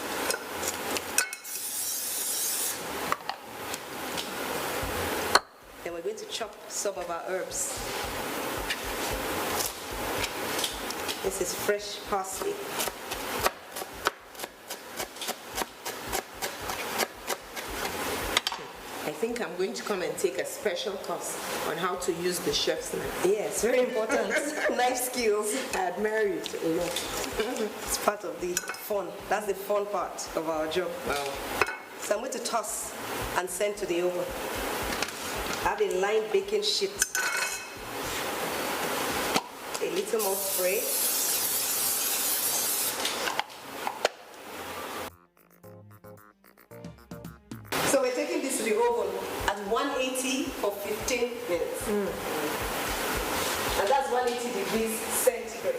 Then we're going to chop some of our herbs. This is fresh parsley. I think I'm going to come and take a special course on how to use the chef's knife. Yes, very important. Knife skills. I admire it a lot. It's part of the fun. That's the fun part of our job. Wow. So I'm going to toss and send to the oven. I have a lined baking sheet. A little more spray. So we're taking this to the oven at 180 for 15 minutes. And that's 180 degrees centigrade.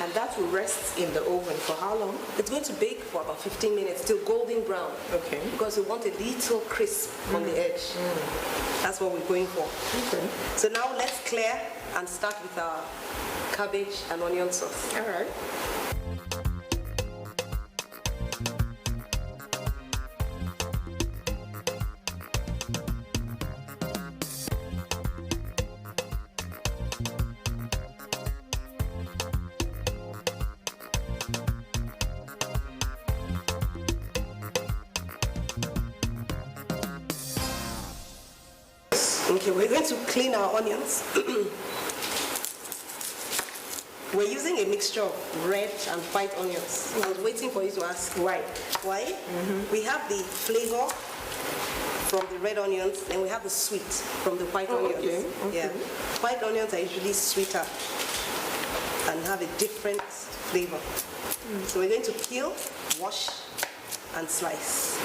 And that will rest in the oven for how long? It's going to bake for about 15 minutes till golden brown. Okay. Because we want a little crisp on the edge. That's what we're going for. Okay. So now let's clear and start with our cabbage and onion sauce. All right. Okay, we're going to clean our onions. We're using a mixture of red and white onions. I was waiting for you to ask why. Why? We have the flavor from the red onions, and we have the sweet from the white onions. Okay. Yeah. White onions are usually sweeter and have a different flavor. So we're going to peel, wash, and slice.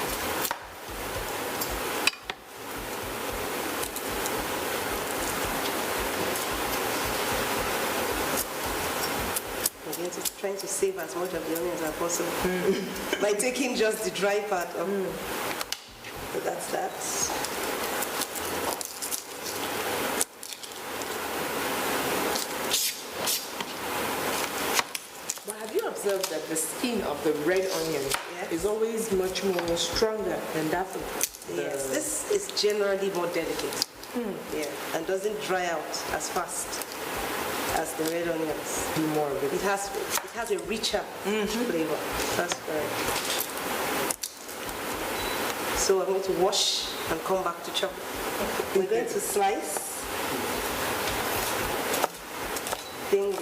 Trying to save as much of the onions as possible by taking just the dry part of. So that's that. But have you observed that the skin of the red onion is always much more stronger than that of the... Yes, this is generally more delicate. Yeah, and doesn't dry out as fast as the red onions. More of it. It has a richer flavor. That's correct. So I'm going to wash and come back to chop. We're going to slice. Then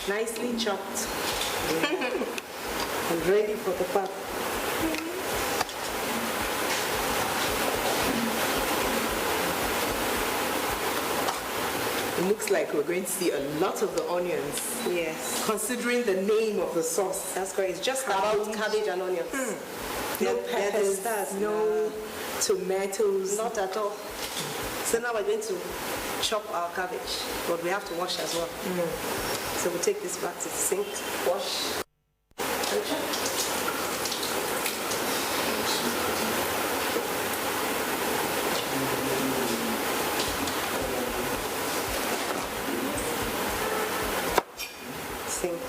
nicely chopped and ready for the pot. It looks like we're going to see a lot of the onions. Yes. Considering the name of the sauce. That's correct. It's just about cabbage and onions. No peppers, no tomatoes. Not at all. So now we're going to chop our cabbage, but we have to wash as well. So we'll take this back to the sink, wash, and chop. Sink.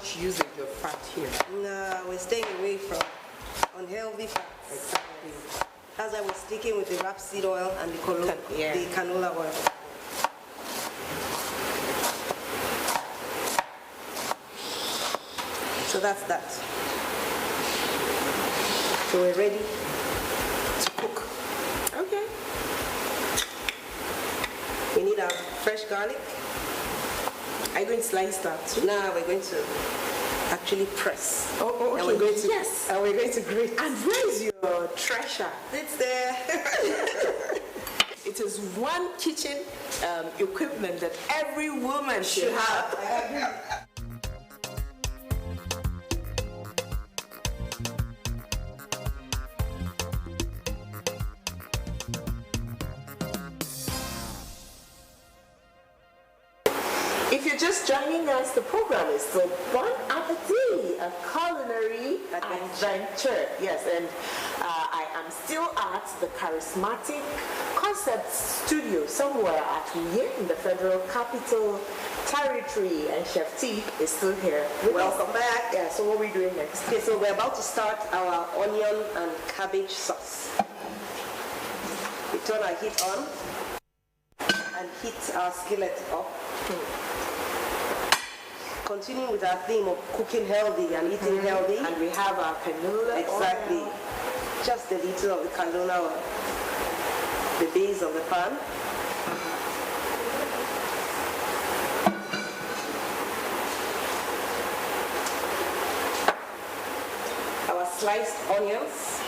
much usage of fat here? No, we're staying away from unhealthy fats. Exactly. As I was sticking with the rapeseed oil and the canola oil. So that's that. So we're ready to cook. Okay. We need our fresh garlic. Are you going to slice that too? Now we're going to actually press. Oh, okay. And we're going to, yes. And we're going to grate. And where is your treasure? It's there. It is one kitchen equipment that every woman should have. If you're just joining us, the program is the Bon Appetit, a culinary adventure. Yes, and I am still at the charismatic Concept Studio somewhere at Uye in the Federal Capital Territory, and Chef T is still here. Welcome back. Yeah, so what are we doing next? Okay, so we're about to start our onion and cabbage sauce. We turn our heat on and heat our skillet up. Continuing with our theme of cooking healthy and eating healthy. And we have our canola Exactly. oil. Just a little of the canola oil. The base of the pan. Our sliced onions.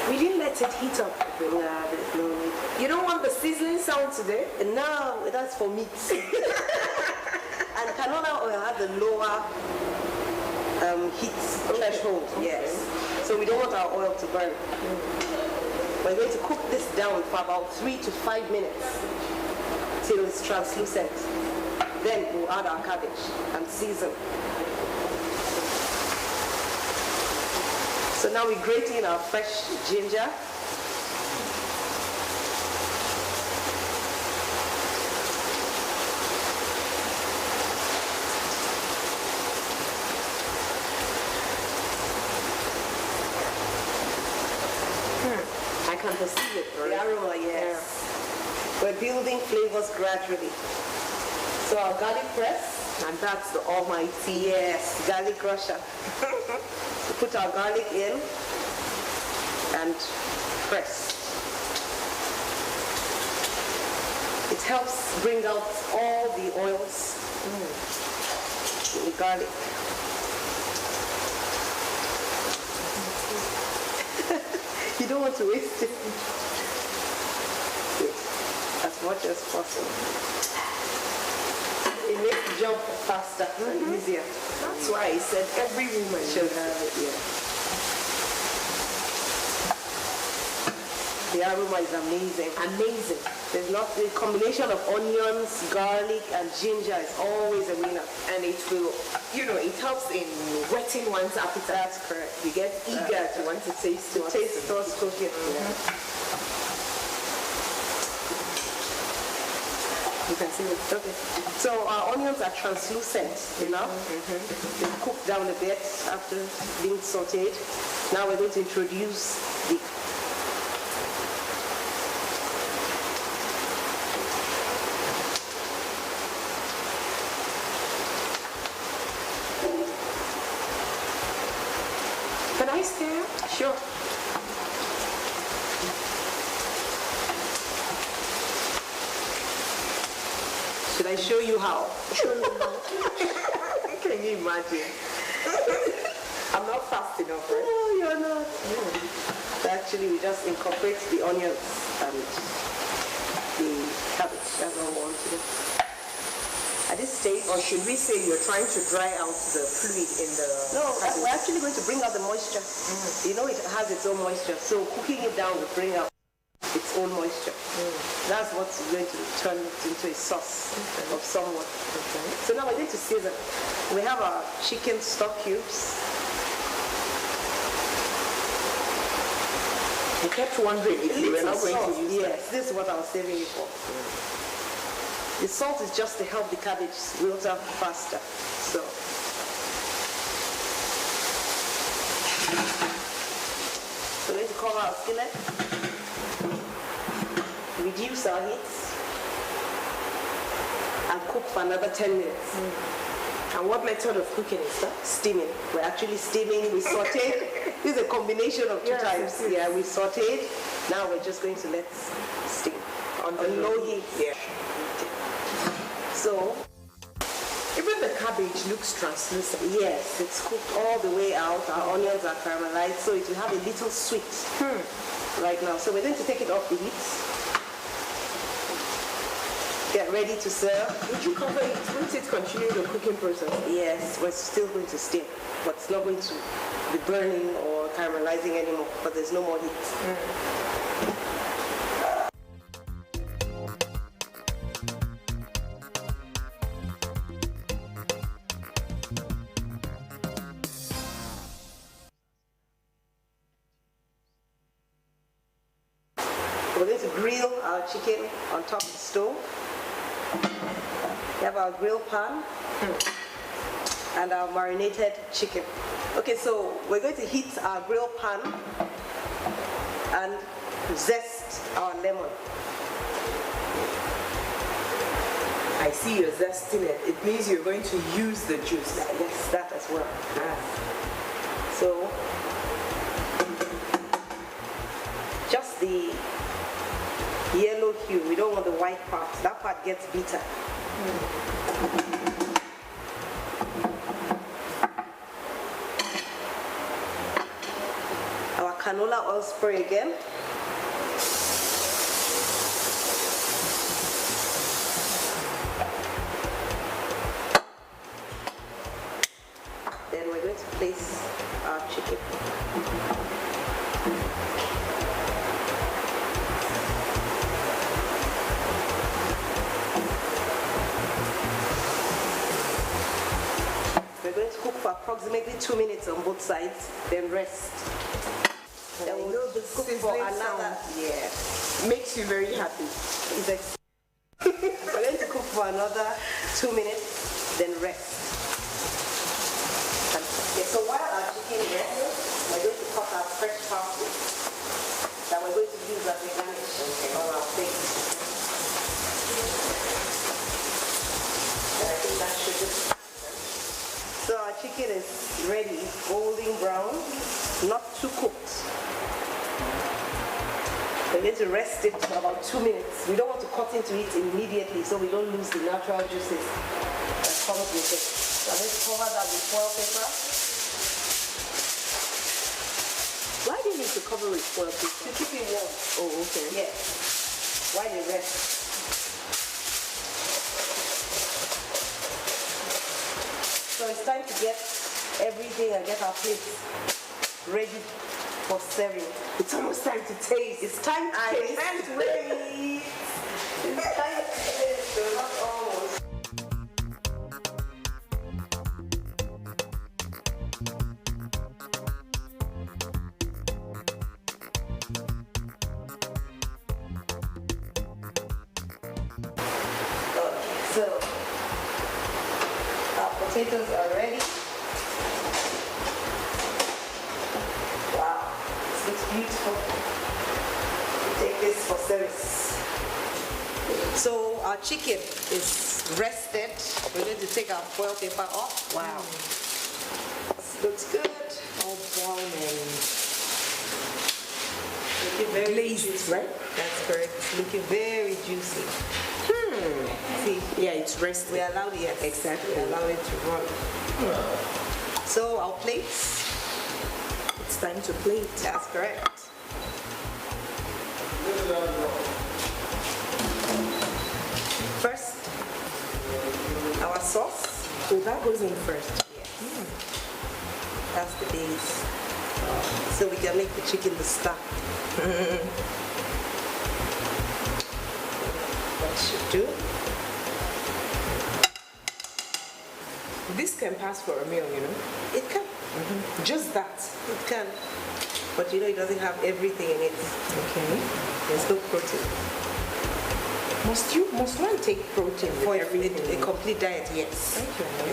We didn't let it heat up. Nah, there's no need. You don't want the sizzling sound today? No, that's for meat. And canola oil has a lower heat threshold. Yes. So we don't want our oil to burn. We're going to cook this down for about 3 to 5 minutes till it's translucent. Then we'll add our cabbage and season. So now we're grating our fresh ginger. I can perceive it. The aroma, yes. Yeah. We're building flavors gradually. So our garlic press, and that's the almighty, yes, garlic crusher. So put our garlic in and press. It helps bring out all the oils in the garlic. You don't want to waste it. As much as possible. It makes the job faster and easier. That's why I said every woman should have it. Yeah. The aroma is amazing. Amazing. There's not the combination of onions, garlic, and ginger is always a winner. And it will, you know, it helps in whetting one's appetite. That's correct. You get eager to want to taste what's cooking. You can see it. Okay. So our onions are translucent enough. They cook down a bit after being sauteed. Now we're going to introduce the Can I stir? Sure. Should I show you how? Can you imagine? I'm not fast enough, right? No, you're not. So actually, we just incorporate the onions and the cabbage. That's all we want to do. At this stage, or should we say you're trying to dry out the fluid in the... No, we're actually going to bring out the moisture. You know, it has its own moisture. So cooking it down will bring out its own moisture. That's what's going to turn it into a sauce of somewhat. So now we're going to season. We have our chicken stock cubes. I kept wondering if you were not going to use Yes, this is what I was saving it for. The salt is just to help the cabbage wilt up faster. So we're going to cover our skillet, reduce our heat, and cook for another 10 minutes. And what method of cooking is that? Steaming. We're actually steaming. We sauteed. This is a combination of two types. Yeah, we sauteed. Now we're just going to let steam on low heat. Yeah. So, even the cabbage looks translucent. Yes, it's cooked all the way out. Our onions are caramelized, so it will have a little sweet right now. So we're going to take it off the heat. Get ready to serve. Would you cover it? Won't it continue the cooking process? Yes, we're still going to steam, but it's not going to be burning or caramelizing anymore, but there's no more heat. We're going to grill our chicken on top of the stove. We have our grill pan and our marinated chicken. Okay, so we're going to heat our grill pan and zest our lemon. I see you're zesting it. It means you're going to use the juice. Yes, that as well. So, just the yellow hue. We don't want the white part. That part gets bitter. Our canola oil spray again. Then we're going to place our chicken. We're going to cook for approximately 2 minutes on both sides, then rest. Then we'll cook for another. Yeah, makes you very happy. We're going to cook for another 2 minutes, then rest. Okay, so while our chicken rests, we're going to cut our fresh parsley that we're going to use as a garnish on our plate. And I think that should just. So our chicken is ready, golden brown, not too cooked. We're going to rest it for about 2 minutes. We don't want to cut into it immediately so we don't lose the natural juices that comes with it. So let's cover that with foil paper. Why do you need to cover it foil paper? To keep it warm. Oh, okay. Yes. While they rest. So it's time to get everything and get our plate ready for serving. It's almost time to taste. It's time to taste. I can't wait. It's time to taste. So not almost. Okay, so our potatoes are ready. Wow, this looks beautiful. Take this for service. So our chicken is rested. We're going to take our foil paper off. Wow. This looks good. All brown and looking very glazed, juicy. right? That's correct. It's looking very juicy. See, yeah, it's rested. We allowed it, exactly. We allowed it to run. So our plates. It's time to plate. That's correct. First, our sauce. So that goes in first. Yes. That's the base. So we can make the chicken the star. That should do. This can pass for a meal, you know? It can. Just that. It can. But you know it doesn't have everything in it. Okay. There's no protein. Must one take protein For everything? a complete diet, yes.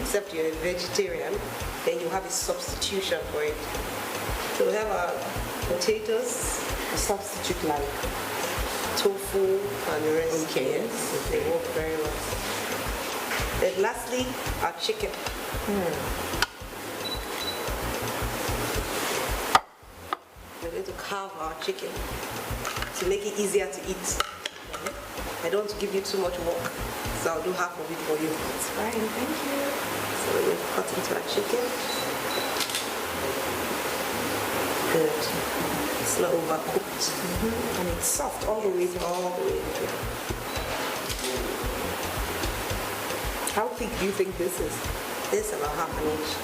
Except you're a vegetarian, then you have a substitution for it. So we have our potatoes. A substitute like tofu and the rest. Okay. Yes, they work very well. Then lastly, our chicken. We're going to carve our chicken to make it easier to eat. I don't want to give you too much work, so I'll do half of it for you. That's fine, thank you. So we're going to cut into our chicken. Good. It's not overcooked. And it's soft all the way through. All the way through. How thick do you think this is? This is about half an inch.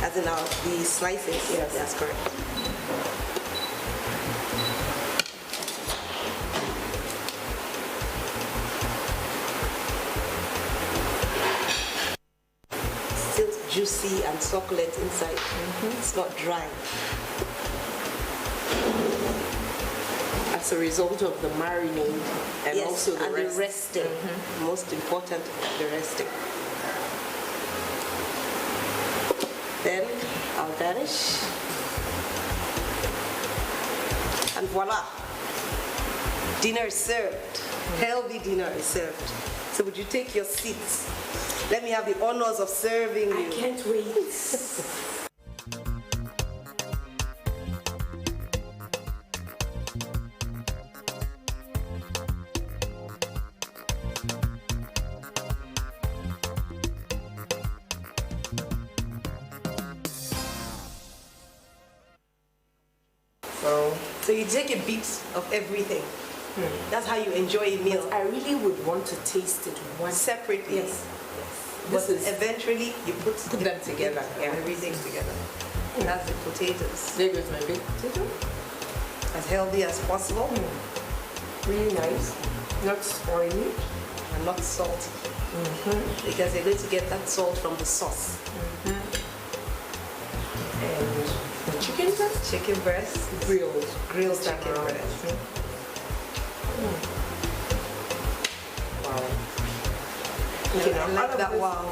As in the slices? Yes. That's correct. Still juicy and succulent inside. It's not dry. As a result of the marinade and Yes, also the and rest. the resting. Most important, the resting. Then I'll garnish. And voila! Dinner is served. Healthy dinner is served. So would you take your seats? Let me have the honors of serving you. I can't wait. So you take a bit of everything. That's how you enjoy a meal. But I really would want to taste it one separately. Yes. But eventually you put them together. Yeah. Everything together. That's the potatoes. There goes my big potato. As healthy as possible. Really nice. Not oily. And not salty. Because you're going to get that salt from the sauce. And the chicken breast? Chicken breast. Grilled. Grilled chicken breast. Wow. Okay, I like that wow.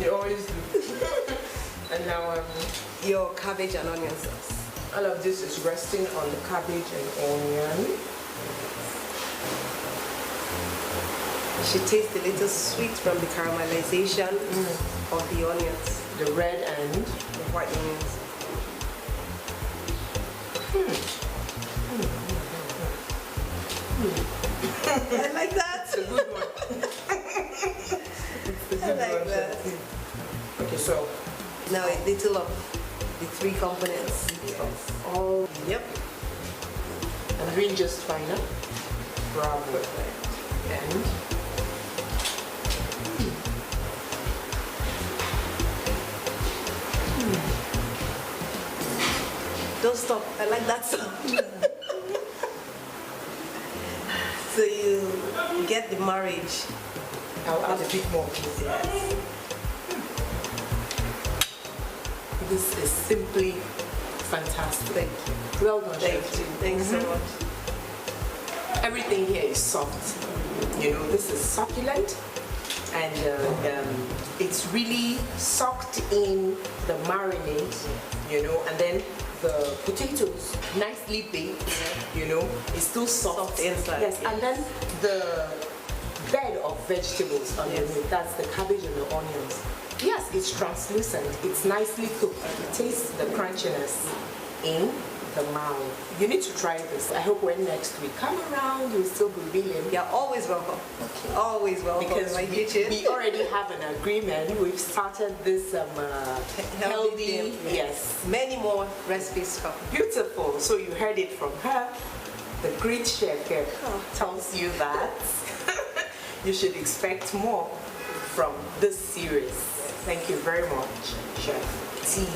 You always do. And now your cabbage and onion sauce. All of this is resting on the cabbage and onion. You should taste a little sweet from the caramelization of the onions. The red and the white onions. I like that. It's a good one. I like that. Okay, so now a little of the three components. All. Yep. I'm doing just fine now. Bravo. And don't stop. I like that sound. So you get the marriage. I'll add a bit more. Yes. This is simply fantastic. Well done, Chef. Thanks so much. Everything here is soft. You know, this is succulent, and it's really soaked in the marinade. You know, and then the potatoes nicely baked. You know, it's still soft inside. Yes, and then the bed of vegetables underneath. That's the cabbage and the onions. Yes, it's translucent. It's nicely cooked. It tastes the crunchiness in the mouth. You need to try this. I hope when next we come around, you'll still be willing. You're always welcome. Always welcome. Because in my kitchen. we already have an agreement. We've started this healthy. Yes. Many more recipes come. Beautiful. So you heard it from her. The great chef here tells you that you should expect more from this series. Thank you very much, Chef T.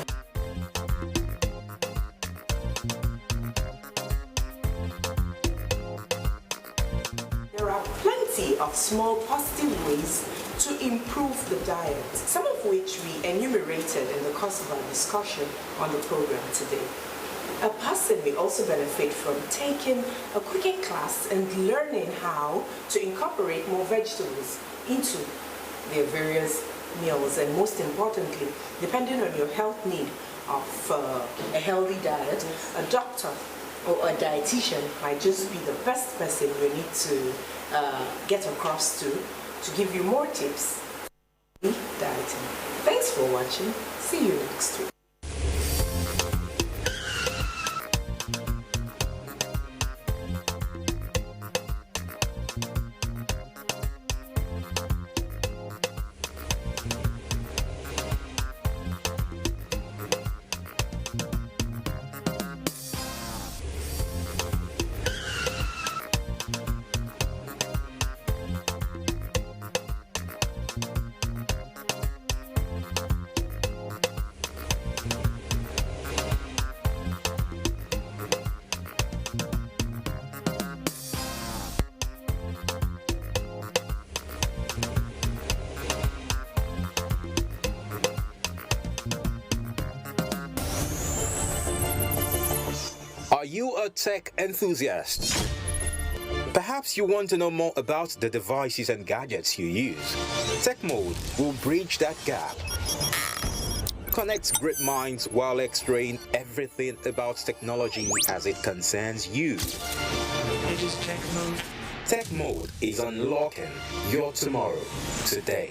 There are plenty of small positive ways to improve the diet, some of which we enumerated in the course of our discussion on the program today. A person may also benefit from taking a cooking class and learning how to incorporate more vegetables into their various meals. And most importantly, depending on your health need of a healthy diet, a doctor or a dietitian might just be the best person you need to get across to give you more tips on dieting. Thanks for watching. See you next week. Are you a tech enthusiast? Perhaps you want to know more about the devices and gadgets you use. Tech Mode will bridge that gap. Connects great minds while explaining everything about technology as it concerns you. It is Tech Mode. Tech Mode is unlocking your tomorrow today.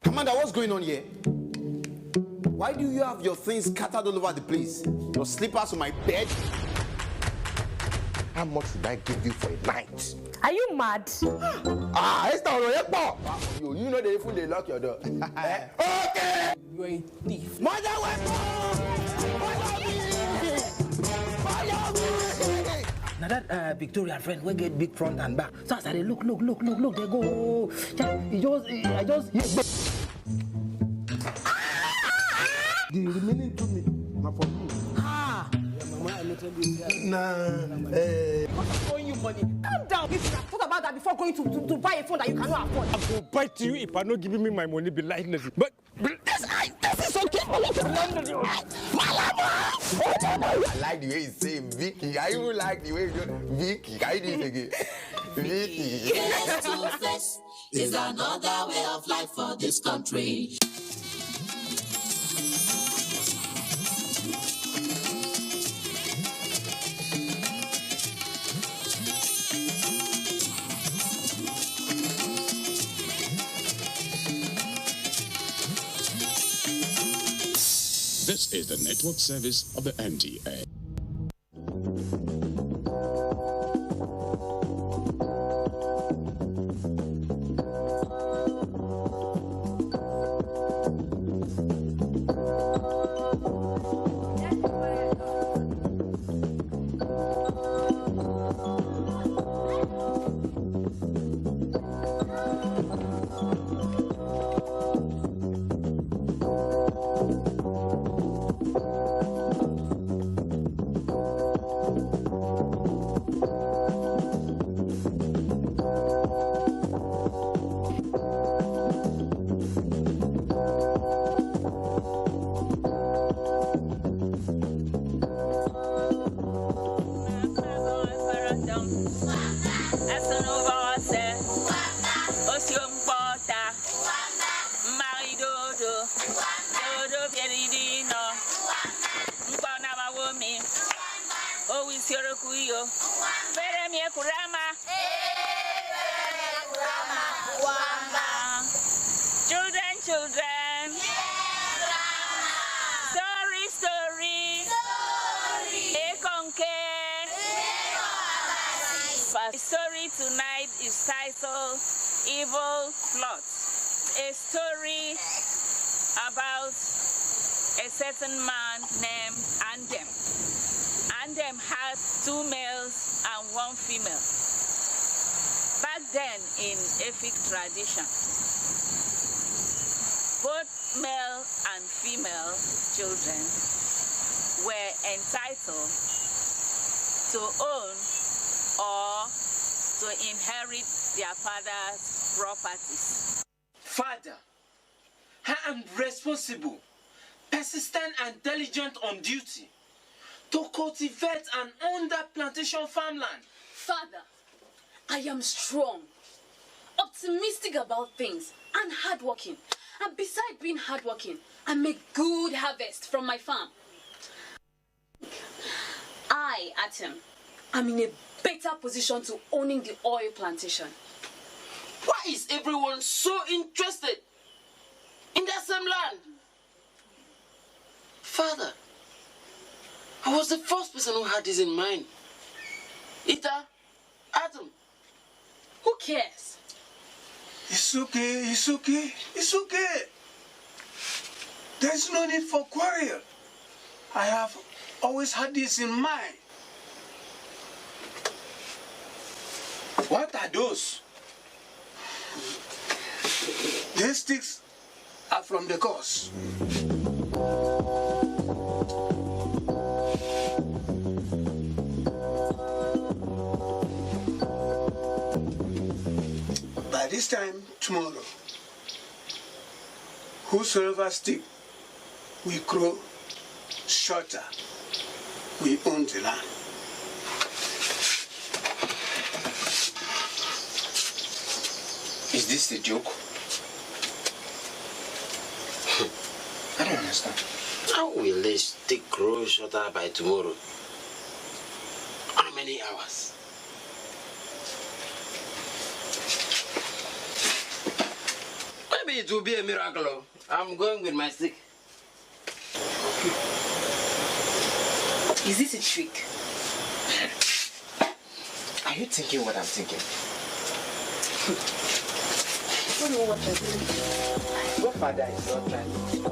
Commander, what's going on here? Why do you have your things scattered all over the place? Your slippers on my bed? How much did I give you for a night? Are you mad? Esther, you know they even they lock your door. Okay! You are a thief. Mother Now that Victoria friend will get big front and back. So I said, look, they go. I just the remaining 2 minutes, not for me. Mama, I let you. Nah, Owing you money. Calm down. You should have thought about that before going to buy a phone that you cannot afford. I will bite you if I not giving me my money be lightness. But this is okay. I like the way you say Vicky. I even like the way you do Vicky. I did it again. Vicky. Face to face is another way of life for this country. This is the network service of the NTA. Children. Story. The story tonight is titled Evil Plot. A story about a certain man named Andem. Andem had 2 males and 1 female. Back then in Efik tradition, both male and female children were entitled to own or to inherit their father's properties. Father, and responsible, persistent and diligent on duty, to cultivate and own that plantation farmland. Father, I am strong, optimistic about things, and hardworking. And besides being hardworking, I make good harvest from my farm. I, Atem, am in a better position to owning the oil plantation. Why is everyone so interested in that same land? Father, I was the first person who had this in mind. Ita, Adam. Who cares? It's okay, it's okay, it's okay. There's no need for quarrel. I have always had this in mind. What are those? These sticks are from the course. By this time tomorrow, whosoever stick we grow shorter, we own the land. Is this a joke? I don't understand. How will this stick grow shorter by tomorrow? How many hours? Maybe it will be a miracle. I'm going with my stick. Is this a trick? Are you thinking what I'm thinking? I don't know what you're doing. Your father is not trying to.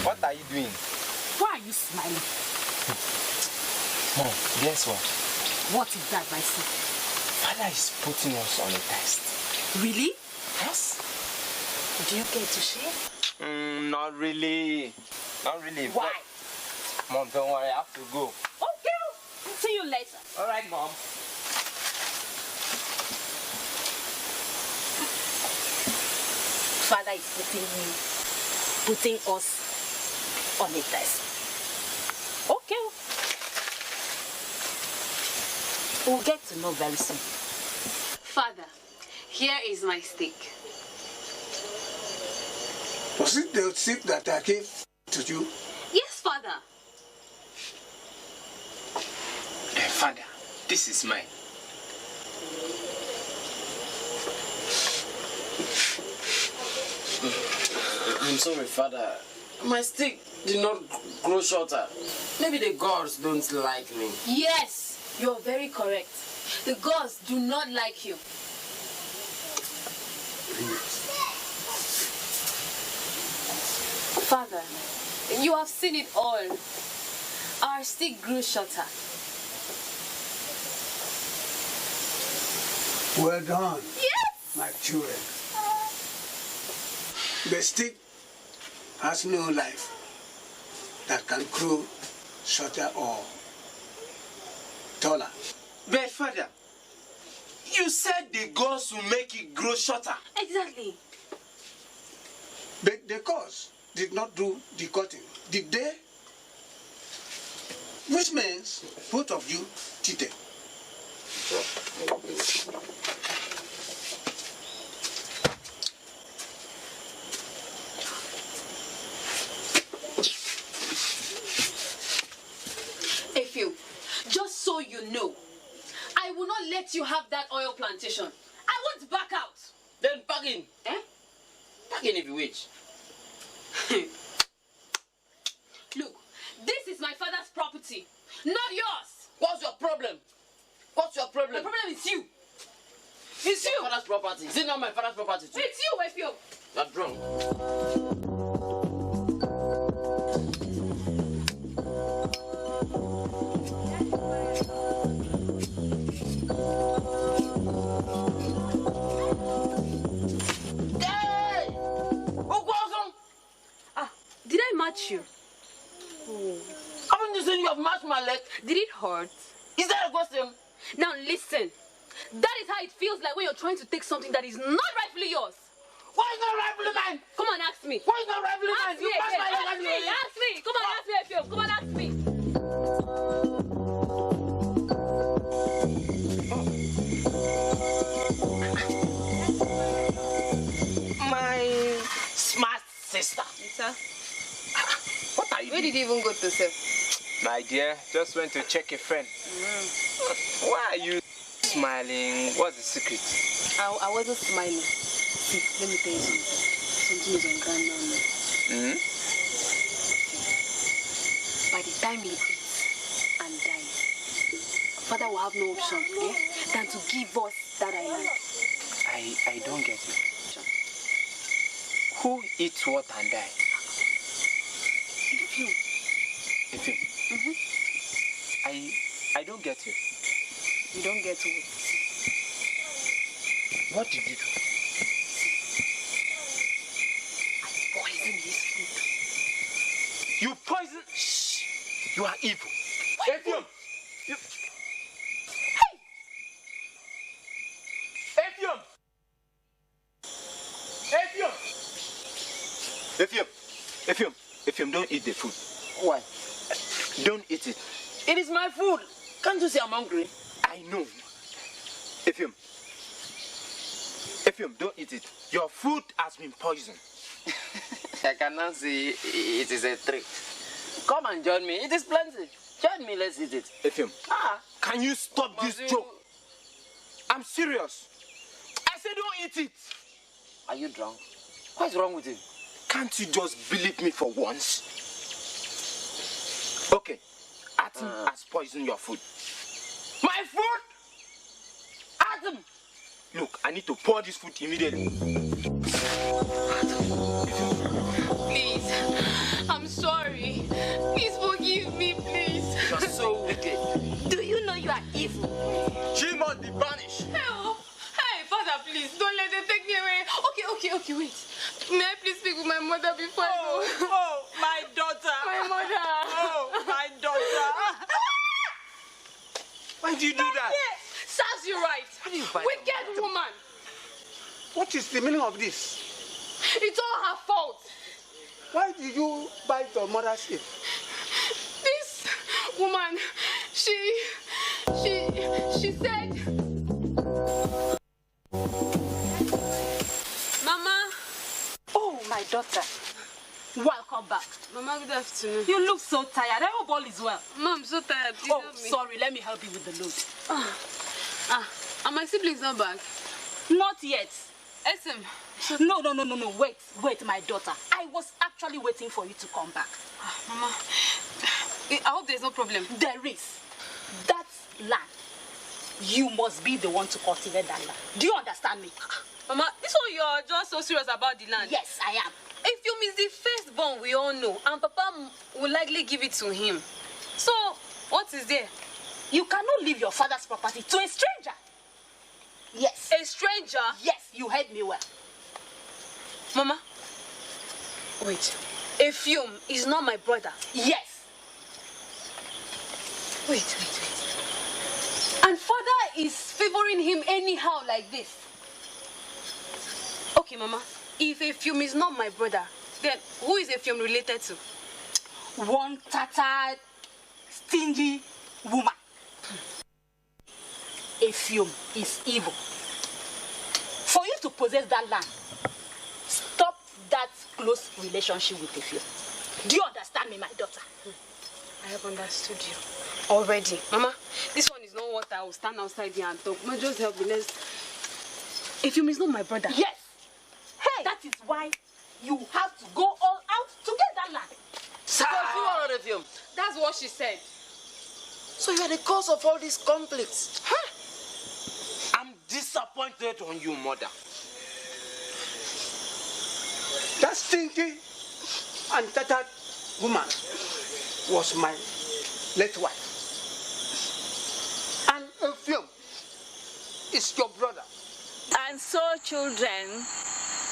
What are you doing? Why are you smiling? Mom, guess what? What is that, my son? Father is putting us on a test. Really? Yes. Do you care to share? Not really. Not really. Why? But, Mom, don't worry. I have to go. Okay. See you later. All right, Mom. Father is putting us on a test. Okay. We'll get to know very soon. Father, here is my stick. Was it the stick that I gave to you? Yes, Father. Father, this is mine. I'm sorry, Father. My stick did not grow shorter. Maybe the gods don't like me. Yes, you're very correct. The gods do not like you. Father, you have seen it all. Our stick grew shorter. Well done. Yes! My children. The stick has no life that can grow shorter or taller. But Father, you said the gods will make it grow shorter. Exactly. But the gods did not do the cutting, did they? Which means both of you cheated. Just so you know, I will not let you have that oil plantation. I want back out. Then pack in. Eh? Pack in if you wish. Look, this is my father's property, not yours. What's your problem? What's your problem? The problem is you. It's you. My father's property. Is it not my father's property too? It's you, Efio. You're drunk. Did it hurt? Is that a question? Now listen. That is how it feels like when you're trying to take something that is not rightfully yours. Why is not rightfully mine? Come on, ask me. Why is not rightfully mine? Ask me again. Ask me. Come on, ask me, Efio. Come on, ask me. My smart sister. Sir? What are you Where did you even go to, sir? My dear, just went to check a friend. Why are you smiling? What's the secret? I wasn't smiling. See, let me tell you something. Something is on ground now. By the time he eats and dies, Father will have no option, than to give us that island. I don't get it. Who eats what and dies? If you. I don't get you. You don't get what? What did you do? I poisoned his food. You poison? Shh. You are evil. Efium! Efium, don't eat the food. Why? Don't eat it. It is my food. Can't you see I'm hungry? I know. Efium, don't eat it. Your food has been poisoned. I cannot see it is a trick. Come and join me. It is plenty. Join me, let's eat it. Efium, can you stop this joke? I'm serious. I said don't eat it. Are you drunk? What's wrong with you? Can't you just believe me for once? Okay, Atom has poisoned your food. My food? Atom! Look, I need to pour this food immediately. Please, I'm sorry. Please forgive me, please. You are so wicked. Do you know you are evil? She must be banished. Hey, Father, please, don't let them take me away. Okay, wait. May I please speak with my mother before I go? Oh, my daughter. My mother. Oh, my daughter. Why do you do that? Serves you right. Wicked woman. What is the meaning of this? It's all her fault. Why did you bite your mother's ear? This woman, she said... Mama. Oh, my daughter. Welcome back. Mama, good afternoon. You look so tired. I hope all is well. Mom, I'm so tired. Please help me. Sorry. Let me help you with the load. Are my siblings not back? Not yet. Esim. No. Wait, my daughter. I was actually waiting for you to come back. Mama, I hope there's no problem. There is. That land, you must be the one to cultivate that land. Do you understand me? Mama, this one you're just so serious about the land. Yes, I am. If you miss the firstborn, we all know, and Papa will likely give it to him. So, what is there? You cannot leave your father's property to a stranger. Yes. A stranger? Yes, you heard me well. Mama, wait. Effium is not my brother. Yes. Wait. And father is favoring him anyhow like this. Okay, Mama. If Effium is not my brother, then who is Effium related to? One tattered, stingy woman. Effium is evil. For you to possess that land, stop that close relationship with Effium. Do you understand me, my daughter? I have understood you already. Mama, this one is not what I will stand outside here and talk. Mama, just help me. Effium is not my brother. Yes. Hey. That is why you have to go all out to get that land. That's what she said. So you are the cause of all these conflicts. I'm disappointed on you, mother. That stinky and tattered woman was my late wife. And Effium is your brother. And so, children,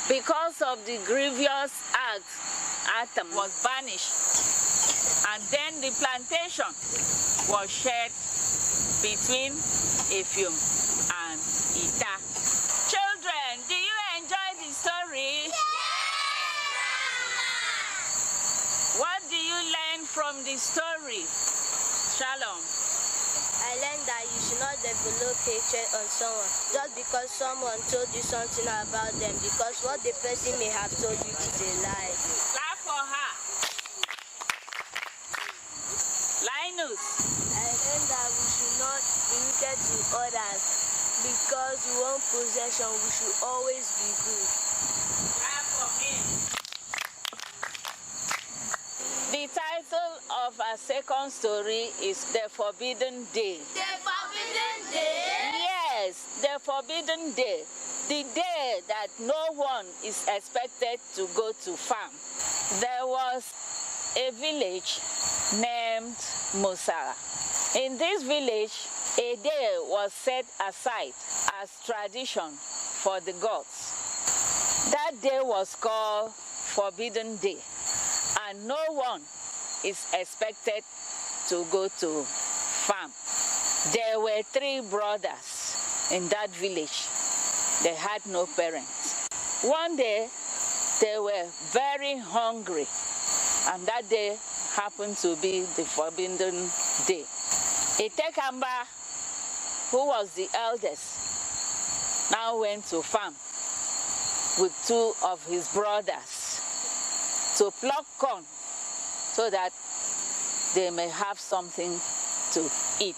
because of the grievous act, Atom was banished. And then the plantation was shared between Effium and Ita. Children, do you enjoy the story? Yeah! What do you learn from the story? Shalom. I learned that you should not develop hatred on someone just because someone told you something about them, because what the person may have told you is a lie. Clap for her. Linus. I learned that we should not be wicked to others, because we want possession, we should always be good. Clap for me. The title of our second story is The Forbidden Day. The Forbidden Day? Yes, the Forbidden Day. The day that no one is expected to go to farm. There was a village named Musara. In this village, a day was set aside as tradition for the gods. That day was called Forbidden Day, and no one is expected to go to farm. There were 3 brothers in that village. They had no parents. One day, they were very hungry, and that day happened to be the Forbidden Day. Itekamba, who was the eldest, now went to farm with 2 of his brothers to pluck corn so that they may have something to eat.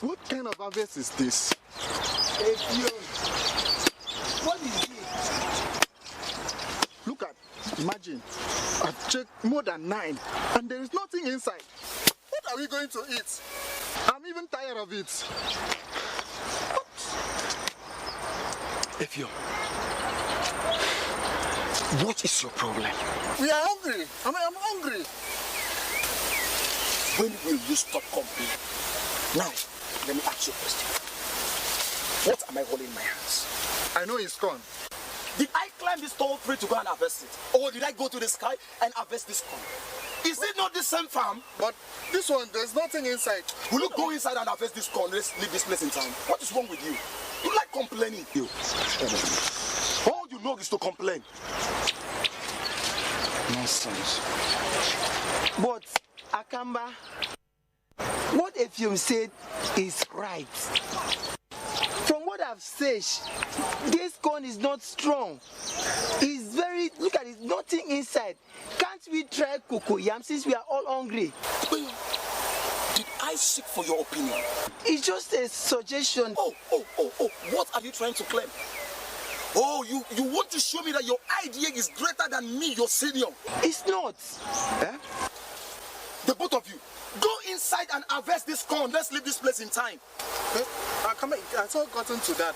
What kind of harvest is this? What is it? Look at, imagine, I've checked more than 9 and there is nothing inside. What are we going to eat? I'm even tired of it. Effium, what is your problem? We are hungry. I'm hungry. When will you stop complaining? Now, let me ask you a question. What am I holding in my hands? I know it's corn. Did I climb this tall tree to go and harvest it? Or did I go to the sky and harvest this corn? Is it not the same farm? But this one, there's nothing inside. Will you go inside and harvest this corn? Let's leave this place in town. What is wrong with you? You like complaining. You. All you know is to complain. Nonsense. But, Akamba, what Effium said is right. From what I've said, this corn is not strong. It's very, look at it, nothing inside. Can't we try cocoyam since we are all hungry? Did I seek for your opinion? It's just a suggestion. Oh, what are you trying to claim? Oh, you want to show me that your idea is greater than me, your senior? It's not. Eh? The both of you, go inside and harvest this corn. Let's leave this place in time. I've not gotten to that.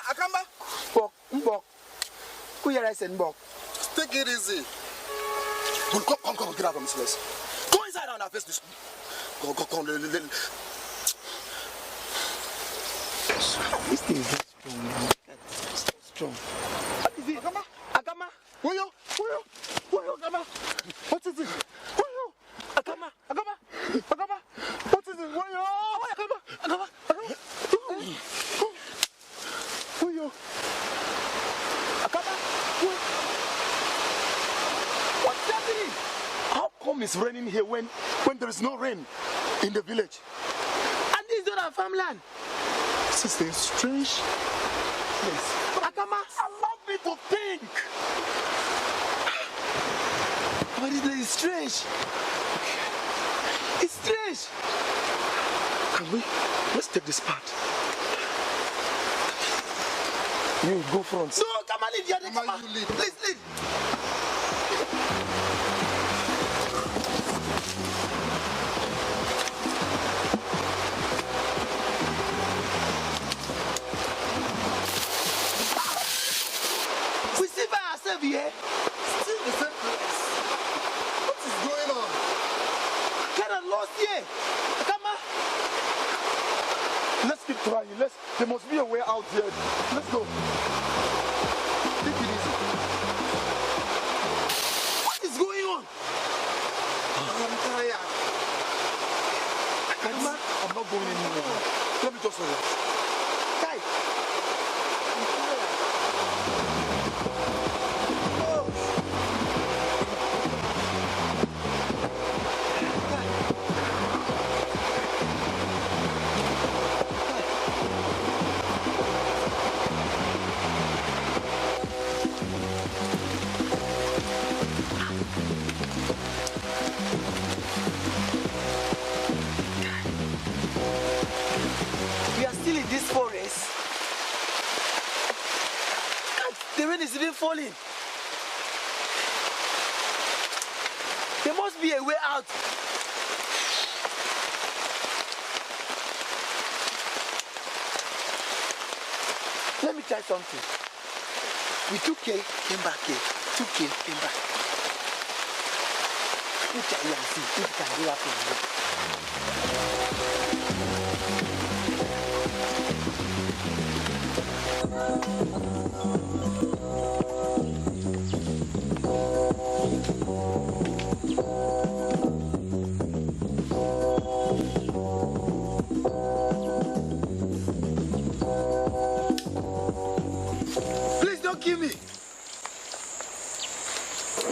Akamba. Take it easy. Come, get out of this place. Go inside and harvest this. Go. This thing is not strong. What is it? Akama. Woyo. Akama. What is it? Woyo. Akama. What is it? Woyo. Akama. Woyo. Akama. What's happening? How come it's raining here when there is no rain in the village? And this is not our farmland. This is a strange place. Akama, allow me to think. But it is strange. It's strange. Let's take this part. You go front. No, come on, leave. Come on, you leave. Please leave. fear. Let's go. Take it easy. What is going on? I'm tired. I'm not going anymore. Let me just relax. Kai. I'm tired. Oh. We are still in this forest. God, the rain is even falling. There must be a way out. Let me try something. With 2K, came back here. 2K, came back. Let me try here and see if we can go up from here. Please don't kill me.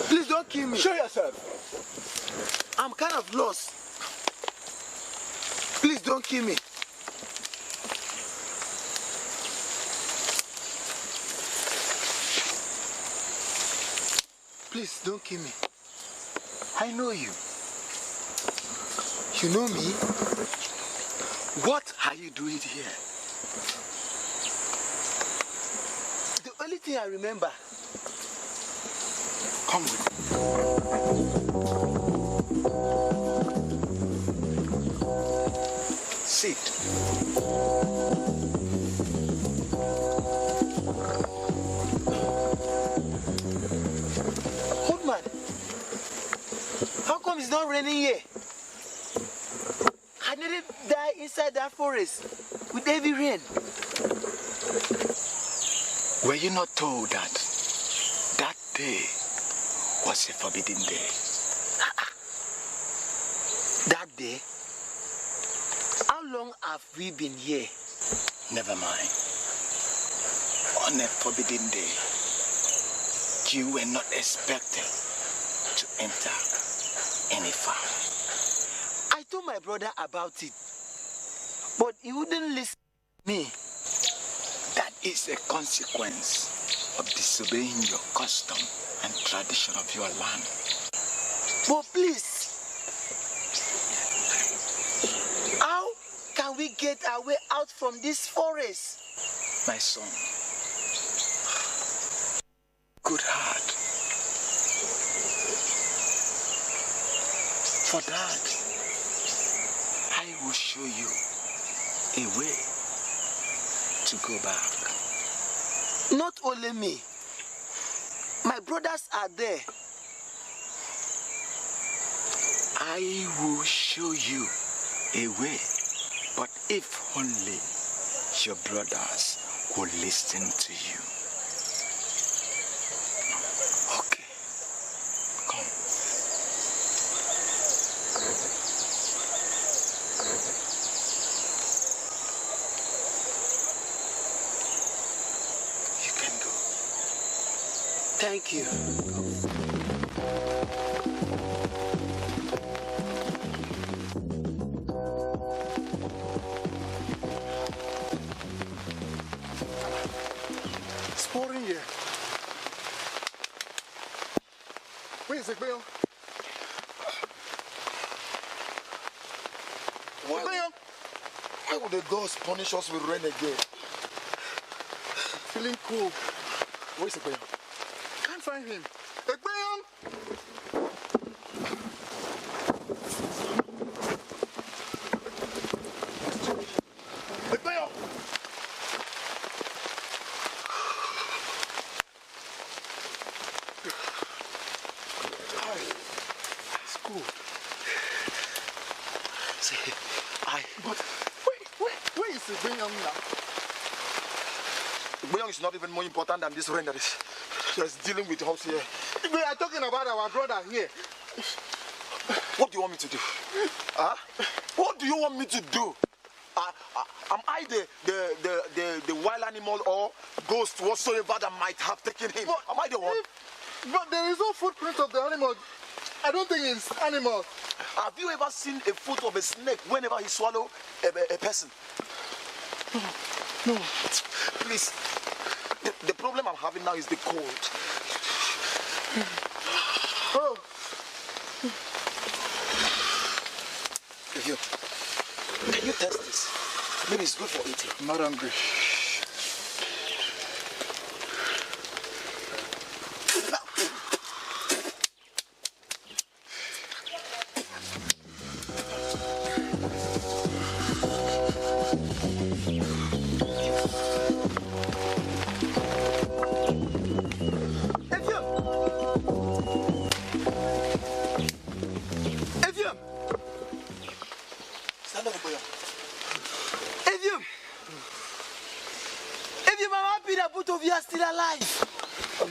Please don't kill me. Show yourself. I'm kind of lost. Please don't kill me. Please don't kill me. I know you. You know me? What are you doing here? The only thing I remember. Come with me. Sit. Old man, how come it's not raining here? I nearly die inside that forest with heavy rain. Were you not told that that day was a forbidden day? That day? How long have we been here? Never mind. On a forbidden day, you were not expected to enter any farm. I told my brother about it, but he wouldn't listen to me. That is a consequence of disobeying your custom and tradition of your land. But please, how can we get our way out from this forest? My son, good heart. For that, I will show you a way to go back. Not only me, my brothers are there. I will show you a way, but if only your brothers will listen to you. Okay, come. You can go. Thank you. It's pouring here. Where is it, Bill? Why would the gods punish us with rain again? Feeling cool. Where's Ekpeyon? Can't find him. Ekpeyon! Ekpeyon! It's cool. See, but where is Ekpeyon now? Boyong is not even more important than this rain that is just dealing with us here. We are talking about our brother here. What do you want me to do? Huh? What do you want me to do? Am I the wild animal or ghost whatsoever that might have taken him? But am I the one? But there is no footprint of the animal. I don't think it's animal. Have you ever seen a foot of a snake whenever he swallows a person? No. Please. The problem I'm having now is the cold. Oh. Can you test this? Maybe it's good for eating. I'm not hungry.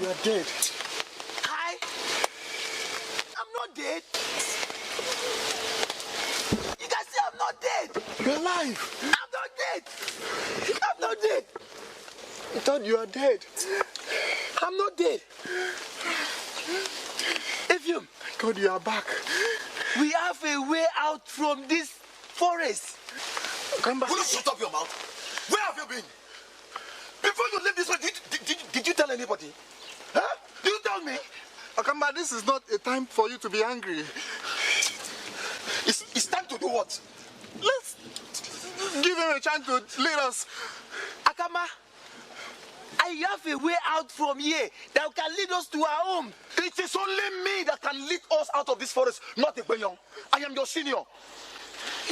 You are dead. Hi? I'm not dead. You guys say I'm not dead. You're alive. I'm not dead. I'm not dead. I thought you are dead. I'm not dead. Ephraim, God, you are back. We have a way out from this forest. Come back. Will you shut up your mouth? Where have you been? Before you leave this way, did you tell anybody? Huh? Did you tell me? Akamba, this is not a time for you to be angry. It's time to do what? Let's give him a chance to lead us. Akamba, I have a way out from here that can lead us to our home. It is only me that can lead us out of this forest, not Ekpenyong. I am your senior.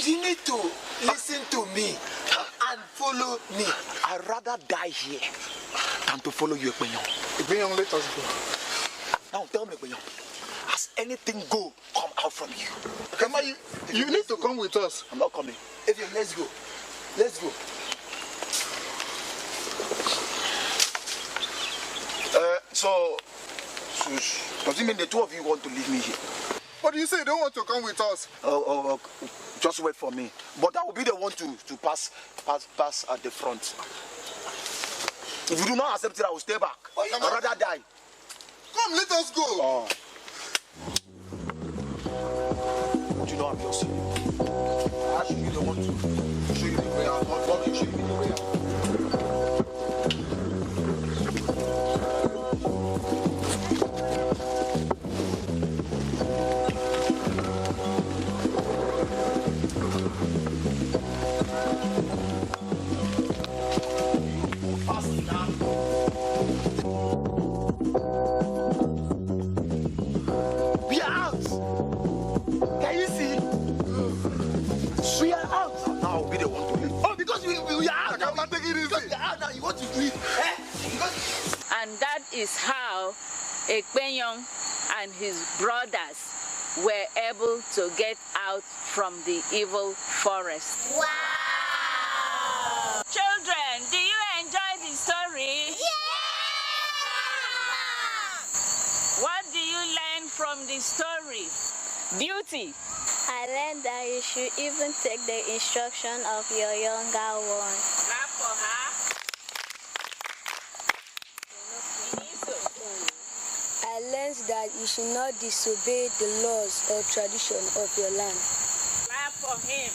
You need to listen to me and follow me. I'd rather die here than to follow you, Ekpenyong. Ekpenyong, let us go. Now tell me, Ekpenyong, has anything good come out from you? Kama, you need to come with us. I'm not coming. Ephraim, let's go. Let's go. So does it mean the two of you want to leave me here? What do you say? You don't want to come with us? Just wait for me. But that will be the one to pass at the front. If you do not accept it, I will stay back. I'd rather die. Come, let us go. But you know I'm your senior. I should be the one to show you the way out. Not you show me the way out. We are out. Can you see? We are out. Now I'll be the one to leave. Oh, because we are out. I'm not taking it easy. Because we are out now, you want to leave. And that is how Ekpenyong and his brothers were able to get out from the evil forest. Wow! Children, do you enjoy the story? Yeah! What do you learn from the story? Beauty. I learned that you should even take the instruction of your younger ones. Clap for her. I learned that you should not disobey the laws or tradition of your land. Clap for him.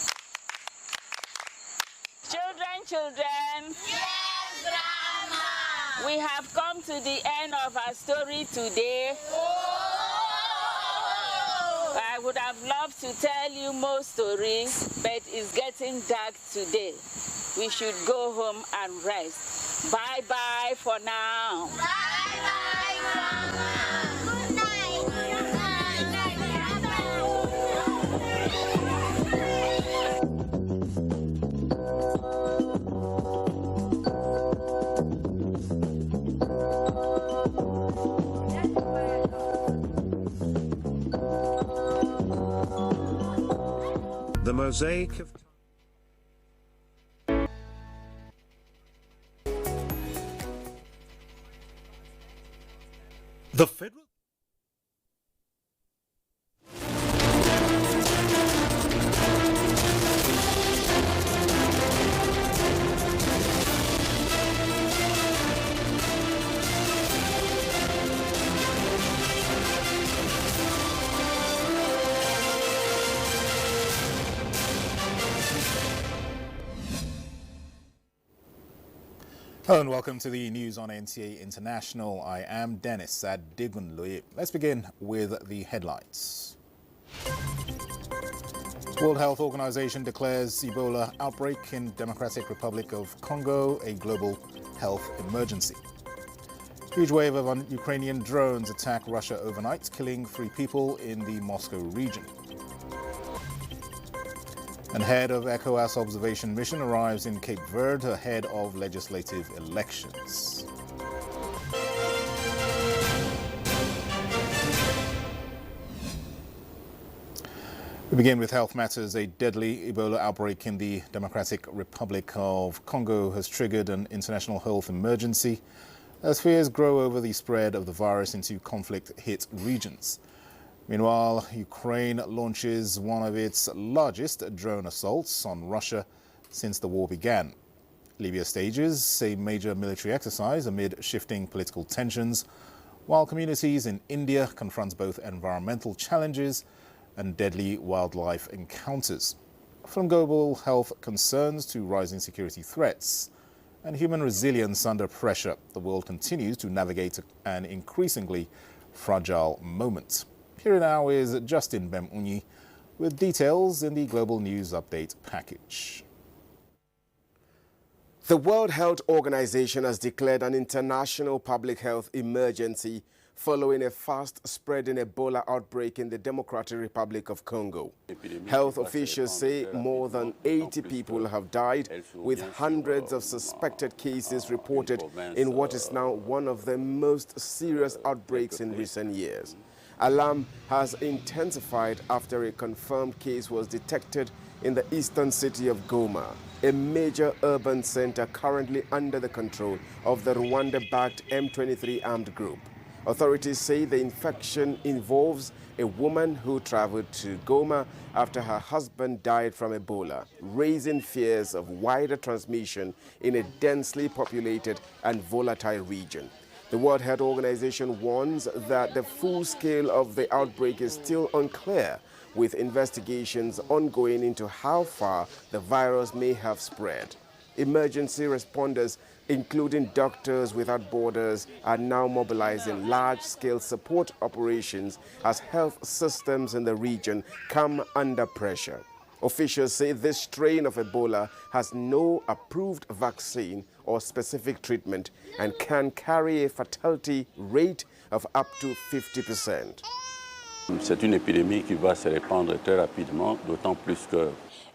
Children. Yes, Grandma. We have come to the end of our story today. I would have loved to tell you more stories, but it's getting dark today. We should go home and rest. Bye-bye for now. Bye-bye, Grandma. Good night. The mosaic of The federal Hello and welcome to the news on NTA International. I am Dennis Adigunloye. Let's begin with the headlines. World Health Organization declares Ebola outbreak in Democratic Republic of Congo a global health emergency. Huge wave of Ukrainian drones attack Russia overnight, killing 3 people in the Moscow region. And head of ECOWAS observation mission arrives in Cape Verde ahead of legislative elections. We begin with health matters. A deadly Ebola outbreak in the Democratic Republic of Congo has triggered an international health emergency as fears grow over the spread of the virus into conflict-hit regions. Meanwhile, Ukraine launches one of its largest drone assaults on Russia since the war began. Libya stages a major military exercise amid shifting political tensions, while communities in India confront both environmental challenges and deadly wildlife encounters. From global health concerns to rising security threats and human resilience under pressure, the world continues to navigate an increasingly fragile moment. Here now is Justin Bemunyi with details in the Global News Update package. The World Health Organization has declared an international public health emergency following a fast-spreading Ebola outbreak in the Democratic Republic of Congo. Health officials say more than 80 people have died, with hundreds of suspected cases reported in what is now one of the most serious outbreaks in recent years. Alarm has intensified after a confirmed case was detected in the eastern city of Goma, a major urban center currently under the control of the Rwanda-backed M23 armed group. Authorities say the infection involves a woman who traveled to Goma after her husband died from Ebola, raising fears of wider transmission in a densely populated and volatile region. The World Health Organization warns that the full scale of the outbreak is still unclear, with investigations ongoing into how far the virus may have spread. Emergency responders, including Doctors Without Borders, are now mobilizing large-scale support operations as health systems in the region come under pressure. Officials say this strain of Ebola has no approved vaccine or specific treatment and can carry a fatality rate of up to 50%. C'est une épidémie qui va se répandre très rapidement, d'autant plus que...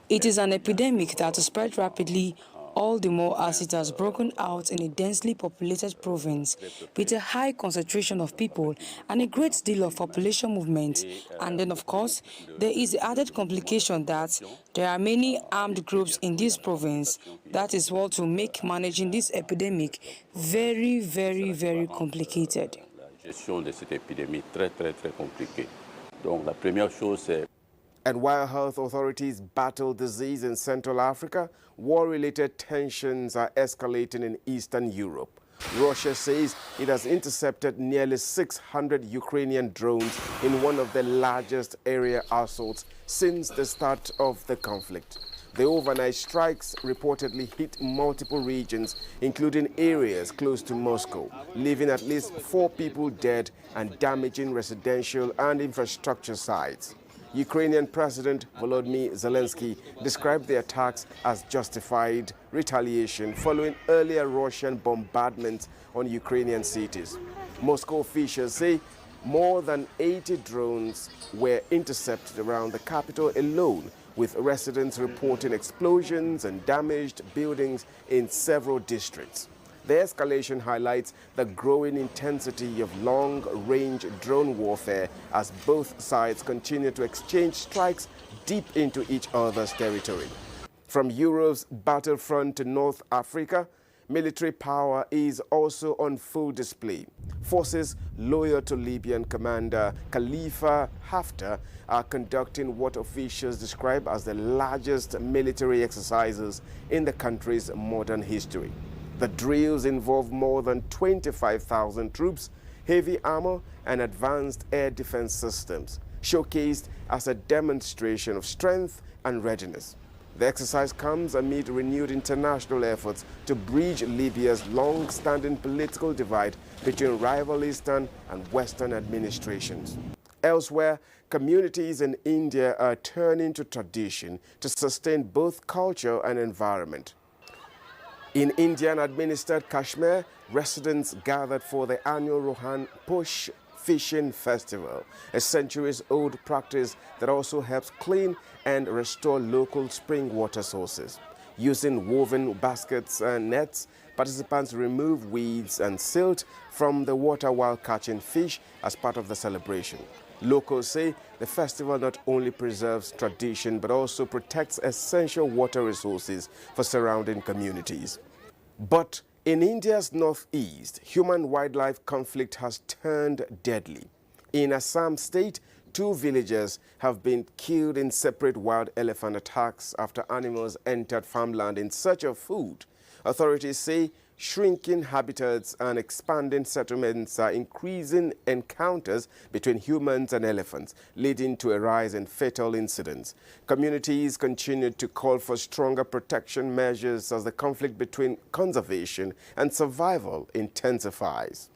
It is an epidemic that will spread rapidly, all the more as it has broken out in a densely populated province with a high concentration of people and a great deal of population movement. And then, of course, there is the added complication that there are many armed groups in this province. That is what will make managing this epidemic very, very, very complicated. La gestion de cette épidémie très, très, très compliquée. Donc, la première chose, c'est... And while health authorities battle disease in Central Africa, war-related tensions are escalating in Eastern Europe. Russia says it has intercepted nearly 600 Ukrainian drones in one of the largest area assaults since the start of the conflict. The overnight strikes reportedly hit multiple regions, including areas close to Moscow, leaving at least 4 people dead and damaging residential and infrastructure sites. Ukrainian President Volodymyr Zelensky described the attacks as justified retaliation following earlier Russian bombardments on Ukrainian cities. Moscow officials say more than 80 drones were intercepted around the capital alone, with residents reporting explosions and damaged buildings in several districts. The escalation highlights the growing intensity of long-range drone warfare as both sides continue to exchange strikes deep into each other's territory. From Europe's battlefront to North Africa, military power is also on full display. forces loyal to Libyan commander Khalifa Haftar are conducting what officials describe as the largest military exercises in the country's modern history. The drills involve more than 25,000 troops, heavy armor, and advanced air defense systems, showcased as a demonstration of strength and readiness. The exercise comes amid renewed international efforts to bridge Libya's long-standing political divide between rival Eastern and Western administrations. Elsewhere, communities in India are turning to tradition to sustain both culture and environment. In Indian-administered Kashmir, residents gathered for the annual Rohan Push Fishing Festival, a centuries-old practice that also helps clean and restore local spring water sources. Using woven baskets and nets, participants remove weeds and silt from the water while catching fish as part of the celebration. Locals say the festival not only preserves tradition but also protects essential water resources for surrounding communities. But in India's northeast, human-wildlife conflict has turned deadly. In Assam state, 2 villagers have been killed in separate wild elephant attacks after animals entered farmland in search of food. Authorities say shrinking habitats and expanding settlements are increasing encounters between humans and elephants, leading to a rise in fatal incidents. Communities continue to call for stronger protection measures as the conflict between conservation and survival intensifies.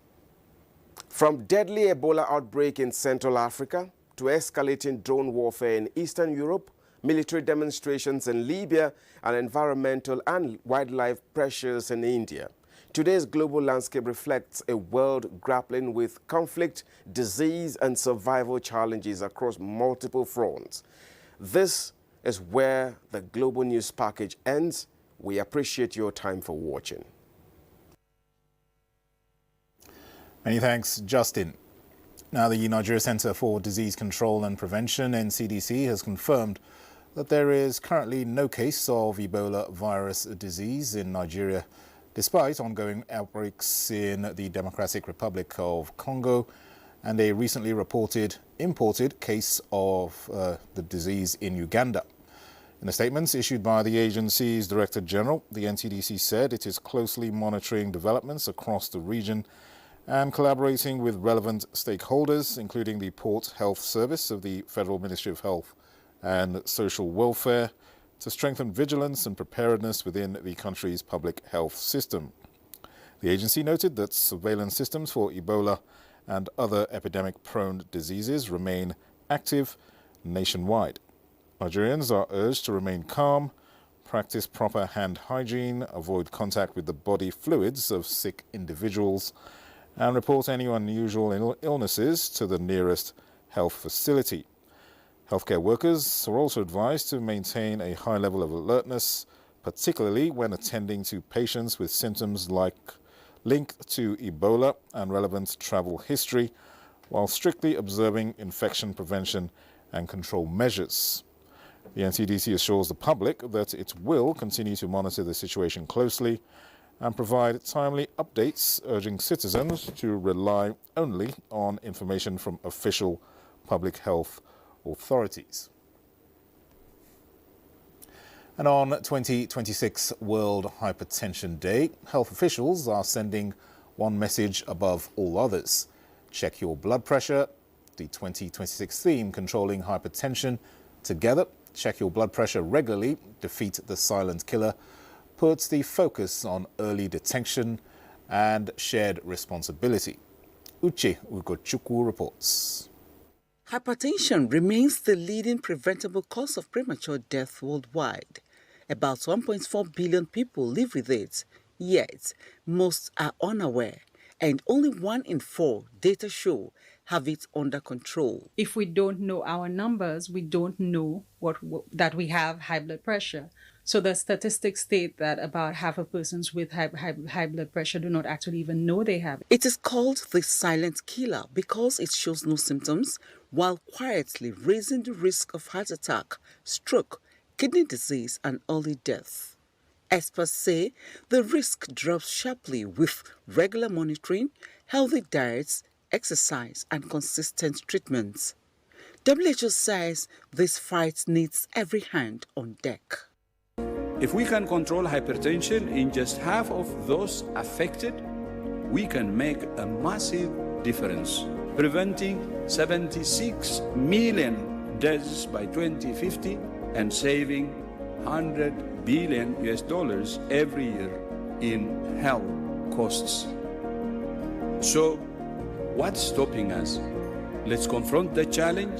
From deadly Ebola outbreak in Central Africa to escalating drone warfare in Eastern Europe, military demonstrations in Libya, and environmental and wildlife pressures in India, today's global landscape reflects a world grappling with conflict, disease, and survival challenges across multiple fronts. This is where the Global News Package ends. We appreciate your time for watching. Many thanks, Justin. Now, the Nigeria Center for Disease Control and Prevention, NCDC, has confirmed that there is currently no case of Ebola virus disease in Nigeria, despite ongoing outbreaks in the Democratic Republic of Congo and a recently reported imported case of the disease in Uganda. In a statement issued by the agency's Director General, the NCDC said it is closely monitoring developments across the region and collaborating with relevant stakeholders, including the Port Health Service of the Federal Ministry of Health and Social Welfare, to strengthen vigilance and preparedness within the country's public health system. The agency noted that surveillance systems for Ebola and other epidemic-prone diseases remain active nationwide. Nigerians are urged to remain calm, practice proper hand hygiene, avoid contact with the body fluids of sick individuals, and report any unusual illnesses to the nearest health facility. Healthcare workers are also advised to maintain a high level of alertness, particularly when attending to patients with symptoms linked to Ebola and relevant travel history, while strictly observing infection prevention and control measures. The NCDC assures the public that it will continue to monitor the situation closely and provide timely updates, urging citizens to rely only on information from official public health authorities. And on 2026 World Hypertension Day, health officials are sending one message above all others. Check your blood pressure. The 2026 theme, Controlling Hypertension Together, check your blood pressure regularly, defeat the silent killer, puts the focus on early detection and shared responsibility. Uche Ugochukwu reports. Hypertension remains the leading preventable cause of premature death worldwide. About 1.4 billion people live with it, yet most are unaware, and only 1 in 4 data show have it under control. If we don't know our numbers, we don't know that we have high blood pressure. So the statistics state that about half of persons with high blood pressure do not actually even know they have it. It is called the silent killer because it shows no symptoms while quietly raising the risk of heart attack, stroke, kidney disease, and early death. Experts say the risk drops sharply with regular monitoring, healthy diets, exercise, and consistent treatments. WHO says this fight needs every hand on deck. If we can control hypertension in just half of those affected, we can make a massive difference, preventing 76 million deaths by 2050 and saving $100 billion every year in health costs. So, what's stopping us? Let's confront the challenge,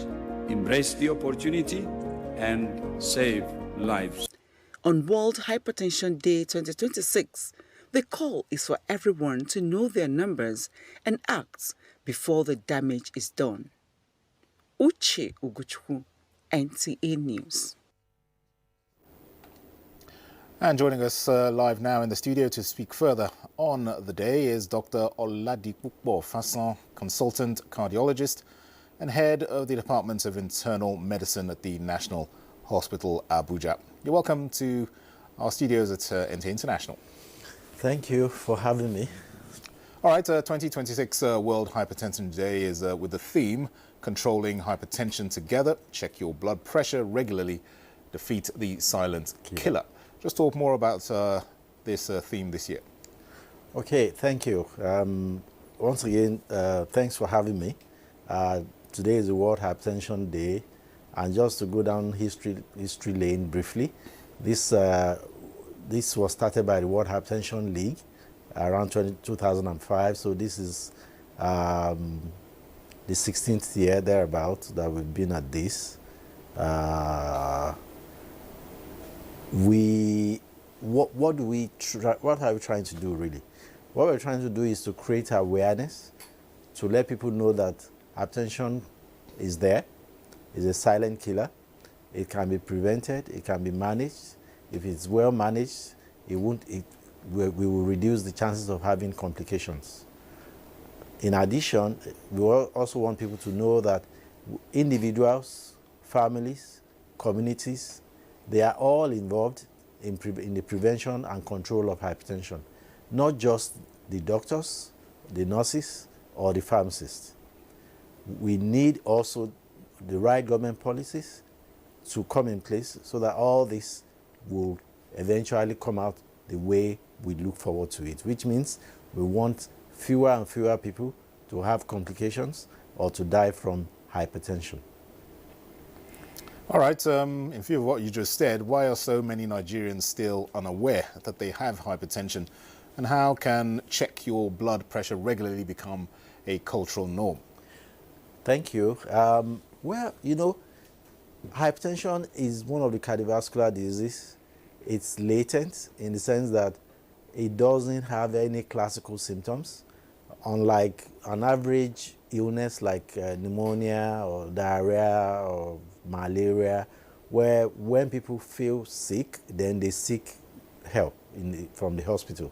embrace the opportunity, and save lives. On World Hypertension Day 2026, the call is for everyone to know their numbers and act before the damage is done. Uche Uguchukwu, NTA News. And joining us live now in the studio to speak further on the day is Dr. Oladipupo Fasan, consultant cardiologist and head of the Department of Internal Medicine at the National Hospital, Abuja. You're welcome to our studios at NTA International. Thank you for having me. All right, 2026 World Hypertension Day is with the theme, Controlling Hypertension Together, check your blood pressure regularly, defeat the silent killer. Just talk more about this theme this year. Okay, thank you. Once again, thanks for having me. Today is the World Hypertension Day, and just to go down history lane briefly, this was started by the World Hypertension League around 2005. So this is the 16th year thereabout that we've been at this. What are we trying to do really? What we're trying to do is to create awareness, to let people know that hypertension is there, is a silent killer. It can be prevented, it can be managed. If it's well managed, we will reduce the chances of having complications. In addition, we also want people to know that individuals, families, communities, they are all involved in the prevention and control of hypertension, not just the doctors, the nurses, or the pharmacists. We need also the right government policies to come in place so that all this will eventually come out the way we look forward to it, which means we want fewer and fewer people to have complications or to die from hypertension. All right, in view of what you just said, why are so many Nigerians still unaware that they have hypertension, and how can check your blood pressure regularly become a cultural norm? Thank you. Well, you know, hypertension is one of the cardiovascular diseases. It's latent in the sense that it doesn't have any classical symptoms, unlike an average illness like pneumonia or diarrhea or malaria, where when people feel sick, then they seek help from the hospital.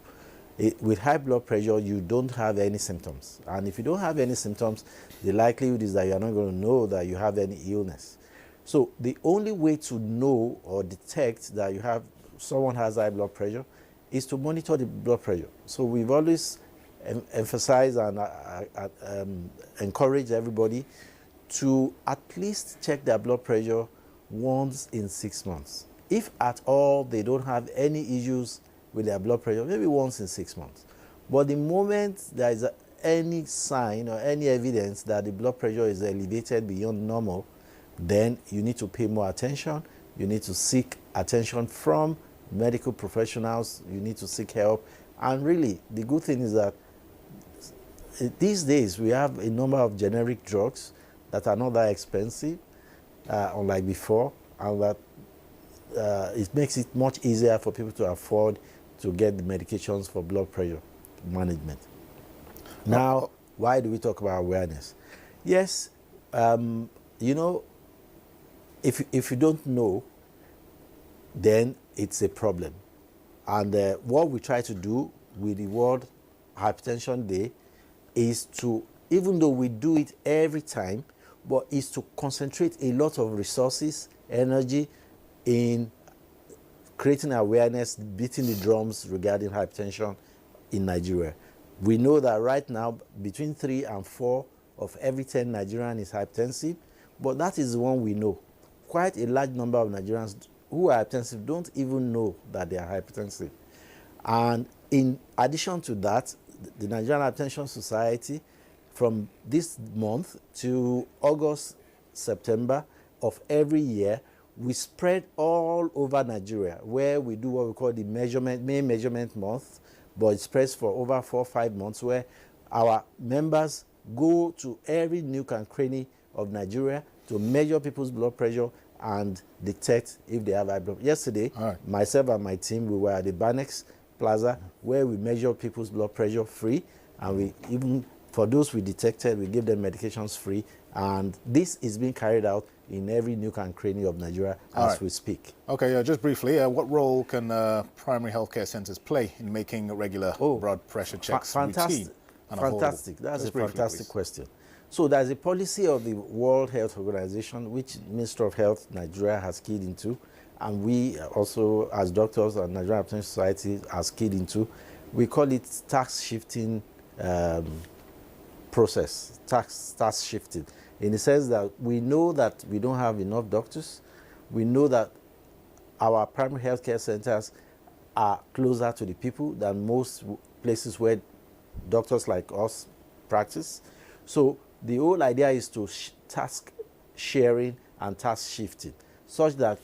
With high blood pressure, you don't have any symptoms. And if you don't have any symptoms, the likelihood is that you're not going to know that you have any illness. So the only way to know or detect that someone has high blood pressure is to monitor the blood pressure. So we've always emphasized and encourage everybody to at least check their blood pressure once in 6 months. If at all they don't have any issues with their blood pressure, maybe once in 6 months. But the moment there is any sign or any evidence that the blood pressure is elevated beyond normal, then you need to pay more attention. You need to seek attention from medical professionals. You need to seek help. And really, the good thing is that these days we have a number of generic drugs that are not that expensive, unlike before, and that it makes it much easier for people to afford to get the medications for blood pressure management. Now, why do we talk about awareness? Yes, you know, if you don't know, then it's a problem. And what we try to do with the World Hypertension Day is to, even though we do it every time, but is to concentrate a lot of resources, energy in creating awareness, beating the drums regarding hypertension in Nigeria. We know that right now, between 3 and 4 of every 10 Nigerians is hypertensive, but that is the one we know. Quite a large number of Nigerians who are hypertensive don't even know that they are hypertensive. And in addition to that, the Nigerian Hypertension Society, from this month to August, September of every year, we spread all over Nigeria, where we do what we call the main measurement month, but it spreads for over 4 or 5 months, where our members go to every nook and cranny of Nigeria to measure people's blood pressure and detect if they have high blood. Yesterday, myself and my team, we were at the Banex Plaza, where we measure people's blood pressure free, and we even, for those we detected, we give them medications free, and this is being carried out in every nook and cranny of Nigeria as we speak. Okay, just briefly, what role can primary healthcare centers play in making regular blood pressure checks routine and fantastic. That's a fantastic question. So there's a policy of the World Health Organization, which Ministry of Health Nigeria has keyed into, and we also, as doctors and Nigerian Hypertension Society, has keyed into. We call it tax shifting process, tax shifting, in the sense that we know that we don't have enough doctors. We know that our primary healthcare centers are closer to the people than most places where doctors like us practice. So the whole idea is to task sharing and task shifting, such that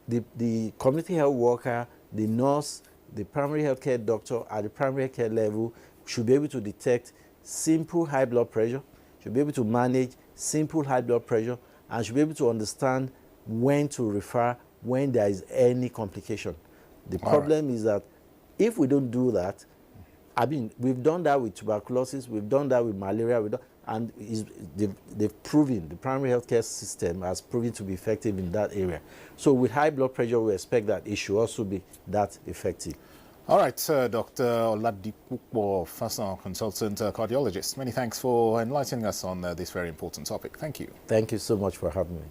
the community health worker, the nurse, the primary healthcare doctor at the primary care level should be able to detect simple high blood pressure, should be able to manage simple high blood pressure, and should be able to understand when to refer when there is any complication. The problem is that if we don't do that, I mean, we've done that with tuberculosis, we've done that with malaria, and they've proven, the primary healthcare system has proven to be effective in that area. So with high blood pressure, we expect that it should also be that effective. All right, Dr. Oladipupo Fasan, consultant cardiologist. Many thanks for enlightening us on this very important topic. Thank you. Thank you so much for having me.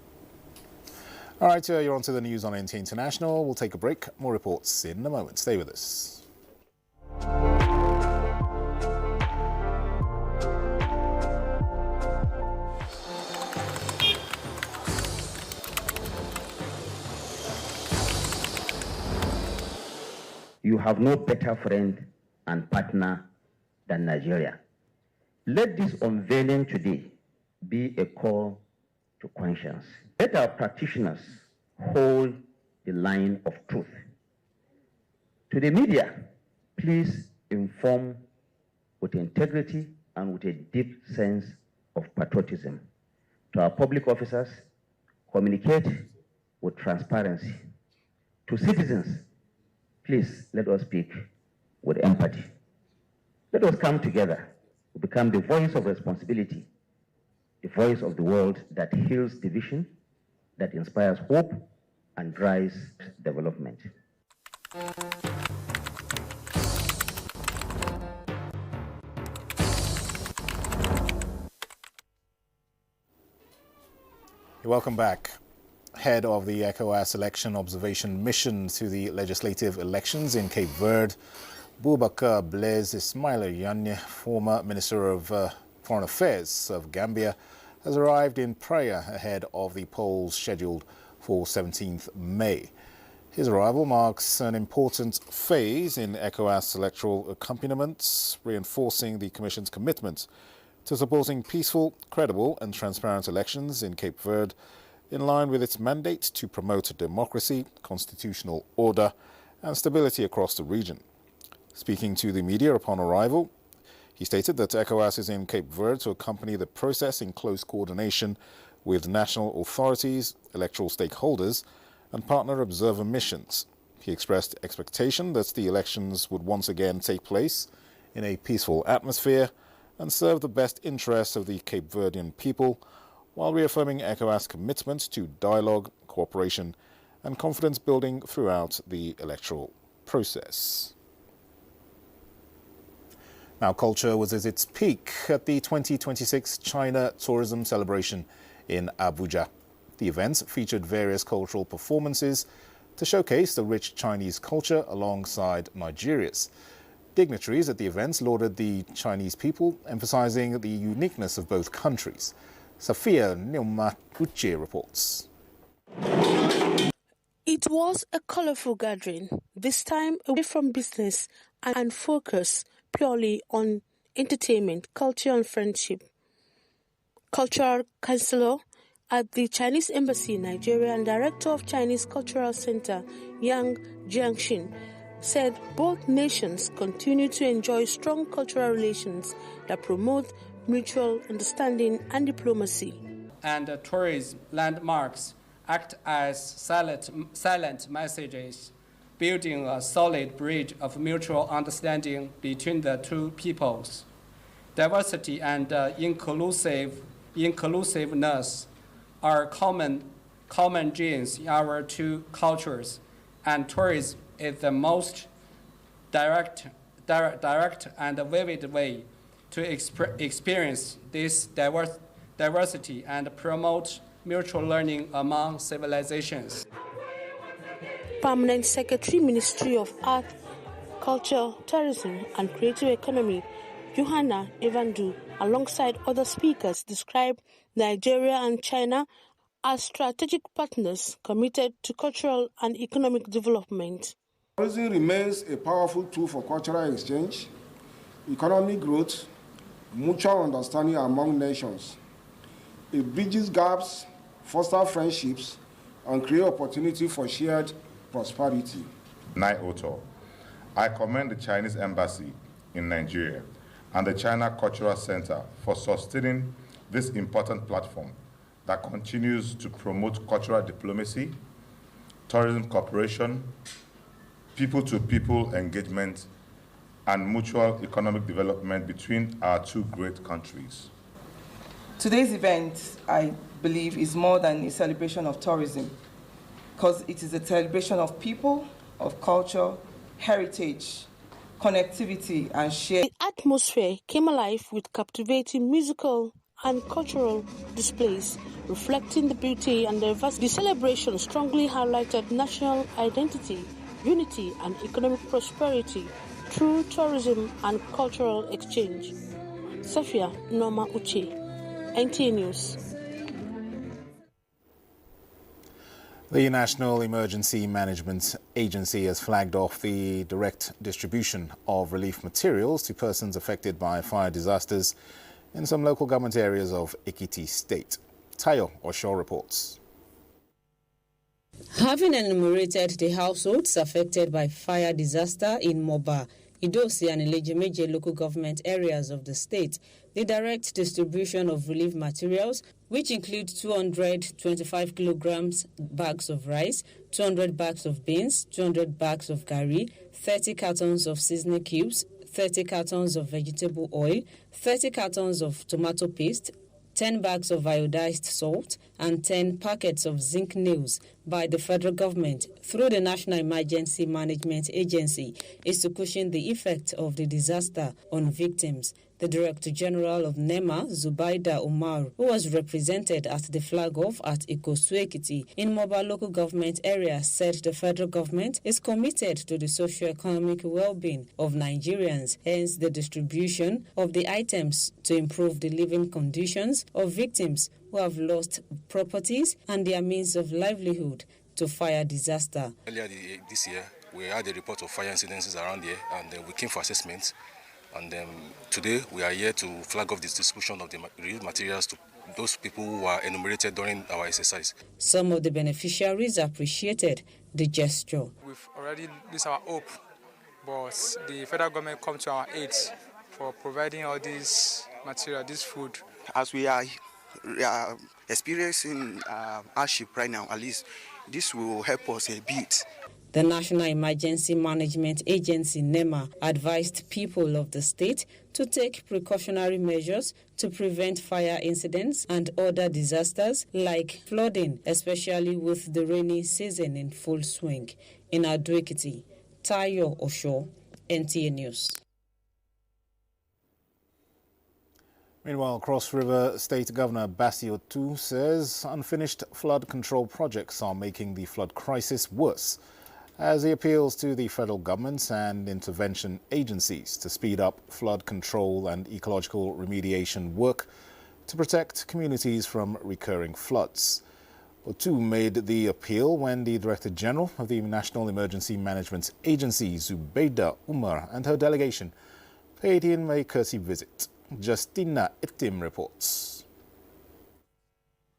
All right, you're on to the news on NTA International. We'll take a break. More reports in a moment. Stay with us. You have no better friend and partner than Nigeria. Let this unveiling today be a call to conscience. Let our practitioners hold the line of truth. To the media, please inform with integrity and with a deep sense of patriotism. To our public officers, communicate with transparency. To citizens, please let us speak with empathy. Let us come together to become the voice of responsibility, the voice of the world that heals division, that inspires hope and drives development. Welcome back. Head of the ECOWAS election observation mission to the legislative elections in Cape Verde, Boubacar Blaise Ismaila Yanye, former Minister of Foreign Affairs of Gambia, has arrived in Praia ahead of the polls scheduled for 17th May. His arrival marks an important phase in ECOWAS electoral accompaniments, reinforcing the Commission's commitment to supporting peaceful, credible and transparent elections in Cape Verde, in line with its mandate to promote democracy, constitutional order and stability across the region. Speaking to the media upon arrival, he stated that ECOWAS is in Cape Verde to accompany the process in close coordination with national authorities, electoral stakeholders and partner observer missions. He expressed expectation that the elections would once again take place in a peaceful atmosphere and serve the best interests of the Cape Verdean people, while reaffirming ECOWAS' commitment to dialogue, cooperation and confidence building throughout the electoral process. Now, culture was at its peak at the 2026 China Tourism Celebration in Abuja. The event featured various cultural performances, to showcase the rich Chinese culture alongside Nigeria's. Dignitaries at the events lauded the Chinese people, emphasizing the uniqueness of both countries. Safia Neumakuche reports. It was a colorful gathering, this time away from business and focus purely on entertainment, culture and friendship. Cultural Counselor at the Chinese Embassy in Nigeria and Director of Chinese Cultural Center, Yang Jiangxin, said both nations continue to enjoy strong cultural relations that promote mutual understanding and diplomacy. And tourism landmarks act as silent messages, building a solid bridge of mutual understanding between the two peoples. Diversity and inclusiveness are common genes in our two cultures, and tourism is the most direct and vivid way to experience this diversity and promote mutual learning among civilizations. Permanent Secretary, Ministry of Art, Culture, Tourism and Creative Economy, Johanna Evandu, alongside other speakers, described Nigeria and China as strategic partners committed to cultural and economic development. Tourism remains a powerful tool for cultural exchange, economic growth, mutual understanding among nations. It bridges gaps, fosters friendships, and creates opportunity for shared prosperity. Nai Oto, I commend the Chinese Embassy in Nigeria and the China Cultural Center for sustaining this important platform that continues to promote cultural diplomacy, tourism cooperation, people-to-people engagement, and mutual economic development between our two great countries. Today's event, I believe, is more than a celebration of tourism, because it is a celebration of people, of culture, heritage, connectivity, and shared. The atmosphere came alive with captivating musical and cultural displays, reflecting the beauty and diversity. The celebration strongly highlighted national identity, unity, and economic prosperity through tourism and cultural exchange. Safia Noma Uche, NTA News. The National Emergency Management Agency has flagged off the direct distribution of relief materials to persons affected by fire disasters in some local government areas of Ekiti State. Tayo Osho reports. Having enumerated the households affected by fire disaster in Moba, Idosi and Ilejemeje local government areas of the state, the direct distribution of relief materials, which include 225 kilograms bags of rice, 200 bags of beans, 200 bags of gari, 30 cartons of seasoning cubes, 30 cartons of vegetable oil, 30 cartons of tomato paste, 10 bags of iodized salt, and 10 packets of zinc nails by the federal government through the National Emergency Management Agency is to cushion the effect of the disaster on victims. The Director General of NEMA, Zubaida Umar, who was represented at the flag-off at Ikosu-Ekiti in Moba local government area, said the federal government is committed to the socio-economic well-being of Nigerians, hence the distribution of the items to improve the living conditions of victims who have lost properties and their means of livelihood to fire disaster. Earlier this year, we had a report of fire incidences around here, and we came for assessment. And today, we are here to flag off this distribution of the relief materials to those people who were enumerated during our exercise. Some of the beneficiaries appreciated the gesture. We've already lost our hope, but the federal government come to our aid for providing all this material, this food. As we are experiencing hardship right now, at least this will help us a bit. The National Emergency Management Agency, NEMA, advised people of the state to take precautionary measures to prevent fire incidents and other disasters like flooding, especially with the rainy season in full swing. In Ado-Ekiti, Tayo Osho, NTA News. Meanwhile, Cross River State Governor Basio Tu says unfinished flood control projects are making the flood crisis worse, as he appeals to the federal government and intervention agencies to speed up flood control and ecological remediation work to protect communities from recurring floods. Otu made the appeal when the Director General of the National Emergency Management Agency, Zubeida Umar, and her delegation paid him a courtesy visit. Justina Itim reports.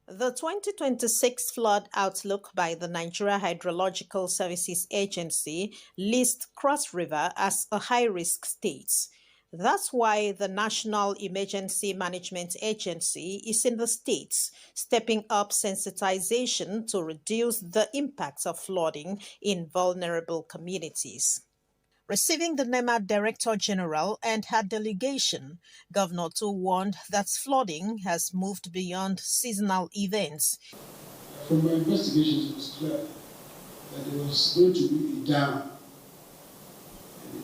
The 2026 flood outlook by the Nigeria Hydrological Services Agency lists Cross River as a high-risk state. That's why the National Emergency Management Agency is in the states, stepping up sensitization to reduce the impacts of flooding in vulnerable communities. Receiving the NEMA Director General and her delegation, Governor Tu warned that flooding has moved beyond seasonal events. From my investigations, it was clear that there was going to be a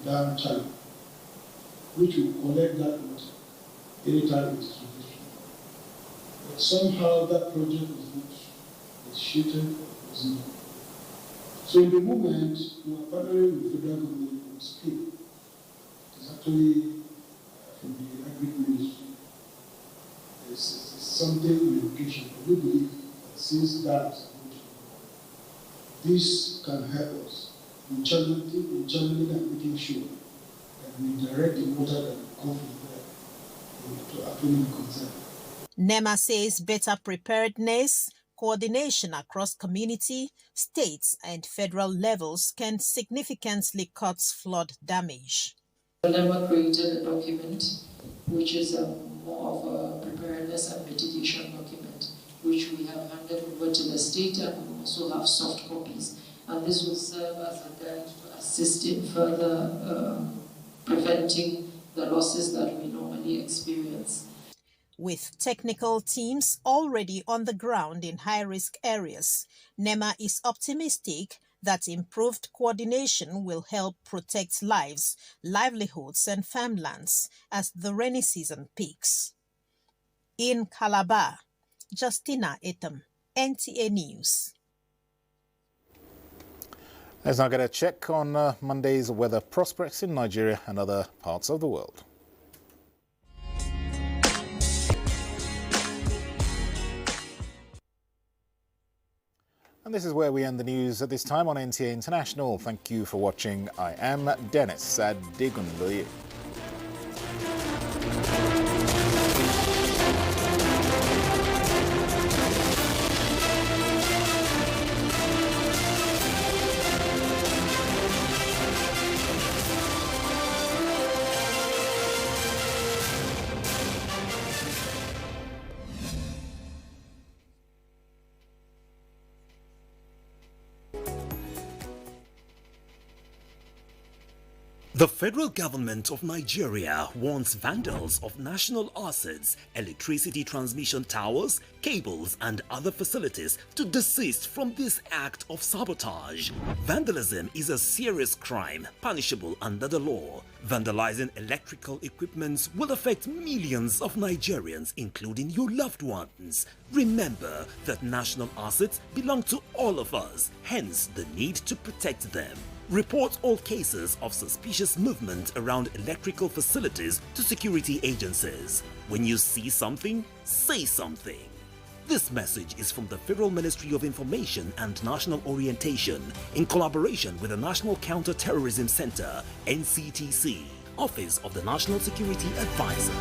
dam channel, which will collect that water anytime it is released. But somehow that project was not initiated or was not. So in the movement, we are partnering with the federal government on scale. It's actually from the Agri Ministry. It's something in education. We believe that since that, this can help us in channeling and making sure that we direct the water that will come from there to actually be conserved. NEMA says better preparedness, coordination across community, states, and federal levels can significantly cut flood damage. NEMA created a document which is more of a preparedness and mitigation document, which we have handed over to the state, and we also have soft copies. And this will serve as a guide to assist in further preventing the losses that we normally experience. With technical teams already on the ground in high-risk areas, NEMA is optimistic that improved coordination will help protect lives, livelihoods, and farmlands as the rainy season peaks. In Calabar, Justina Etam, NTA News. Let's now get a check on Monday's weather prospects in Nigeria and other parts of the world. And this is where we end the news at this time on NTA International. Thank you for watching. I am Dennis Adegundoye. The federal government of Nigeria warns vandals of national assets, electricity transmission towers, cables, and other facilities to desist from this act of sabotage. Vandalism is a serious crime punishable under the law. Vandalizing electrical equipment will affect millions of Nigerians, including your loved ones. Remember that national assets belong to all of us, hence the need to protect them. Report all cases of suspicious movement around electrical facilities to security agencies. When you see something, say something. This message is from the Federal Ministry of Information and National Orientation in collaboration with the National Counter-Terrorism Center, NCTC, Office of the National Security Advisor.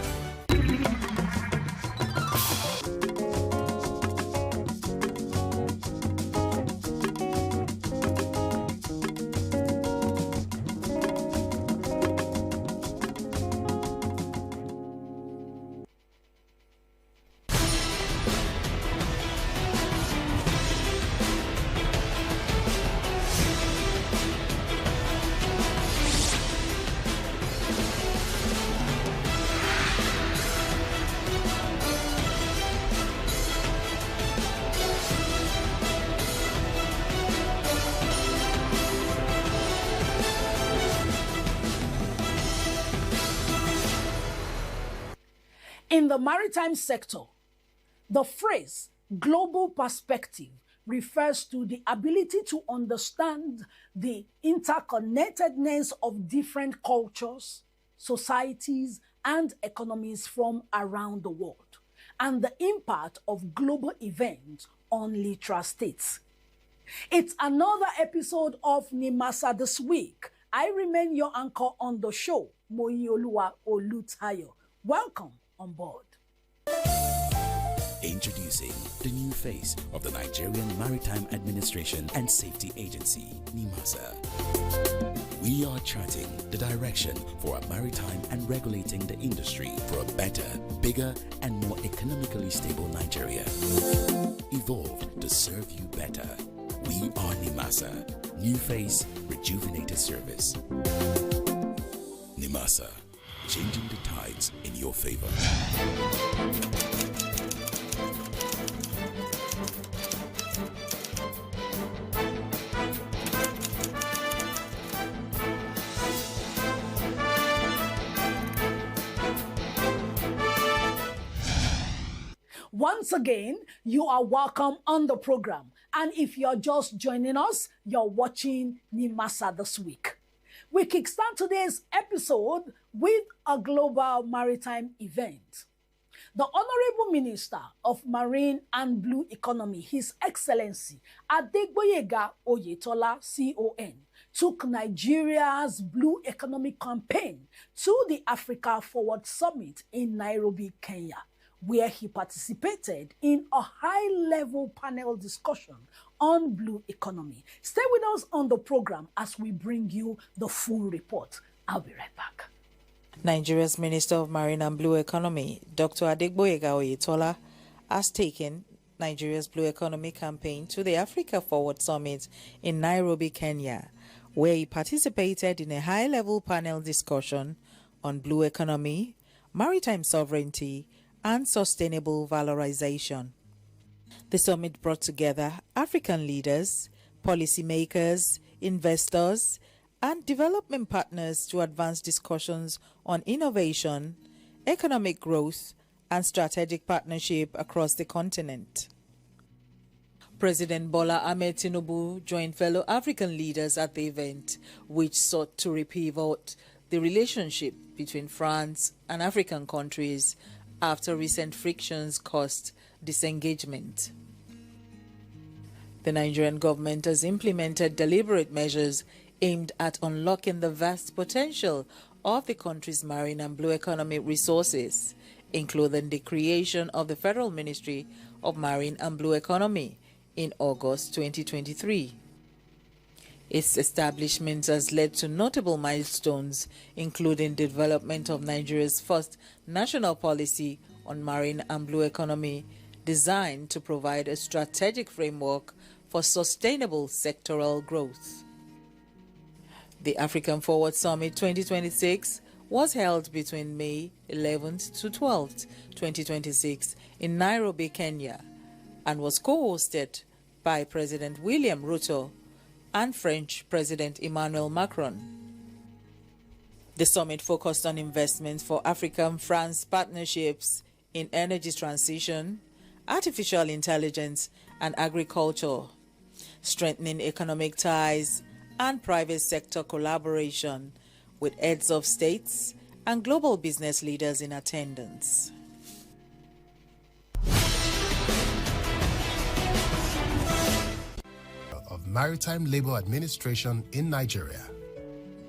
In the maritime sector, the phrase global perspective refers to the ability to understand the interconnectedness of different cultures, societies, and economies from around the world, and the impact of global events on literal states. It's another episode of Nimasa This Week. I remain your anchor on the show, Moyioluwa Olutayo. Welcome on board. Introducing the new face of the Nigerian Maritime Administration and Safety Agency, NIMASA. We are charting the direction for our maritime and regulating the industry for a better, bigger, and more economically stable Nigeria. Evolved to serve you better. We are NIMASA. New face, rejuvenated service. NIMASA. Changing the tides in your favor. Once again, you are welcome on the program. And if you're just joining us, you're watching Nimasa This Week. We kickstart today's episode with a global maritime event. The Honorable Minister of Marine and Blue Economy, His Excellency Adegboyega Oyetola, CON, took Nigeria's Blue Economic Campaign to the Africa Forward Summit in Nairobi, Kenya, where he participated in a high-level panel discussion on blue economy. Stay with us on the program as we bring you the full report. I'll be right back. Nigeria's Minister of Marine and Blue Economy, Dr. Adegboyega Oyetola, has taken Nigeria's Blue Economy campaign to the Africa Forward Summit in Nairobi, Kenya, where he participated in a high-level panel discussion on blue economy, maritime sovereignty, and sustainable valorization. The summit brought together African leaders, policymakers, investors, and development partners to advance discussions on innovation, economic growth, and strategic partnership across the continent. President Bola Ahmed Tinubu joined fellow African leaders at the event, which sought to repivot the relationship between France and African countries after recent frictions caused disengagement. The Nigerian government has implemented deliberate measures aimed at unlocking the vast potential of the country's marine and blue economy resources, including the creation of the Federal Ministry of Marine and Blue Economy in August 2023. Its establishment has led to notable milestones, including the development of Nigeria's first national policy on marine and blue economy, designed to provide a strategic framework for sustainable sectoral growth. The African Forward Summit 2026 was held between May 11th to 12th, 2026 in Nairobi, Kenya, and was co-hosted by President William Ruto and French President Emmanuel Macron. The summit focused on investments for African-France partnerships in energy transition, artificial intelligence, and agriculture, strengthening economic ties and private sector collaboration with heads of states and global business leaders in attendance. Of Maritime Labour Administration in Nigeria.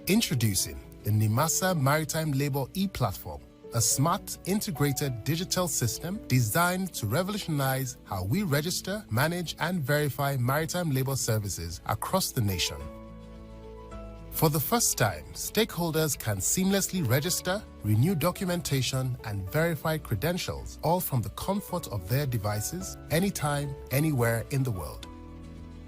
Introducing the NIMASA Maritime Labour e-Platform, a smart, integrated digital system designed to revolutionize how we register, manage, and verify maritime labor services across the nation. For the first time, stakeholders can seamlessly register, renew documentation, and verify credentials, all from the comfort of their devices, anytime, anywhere in the world.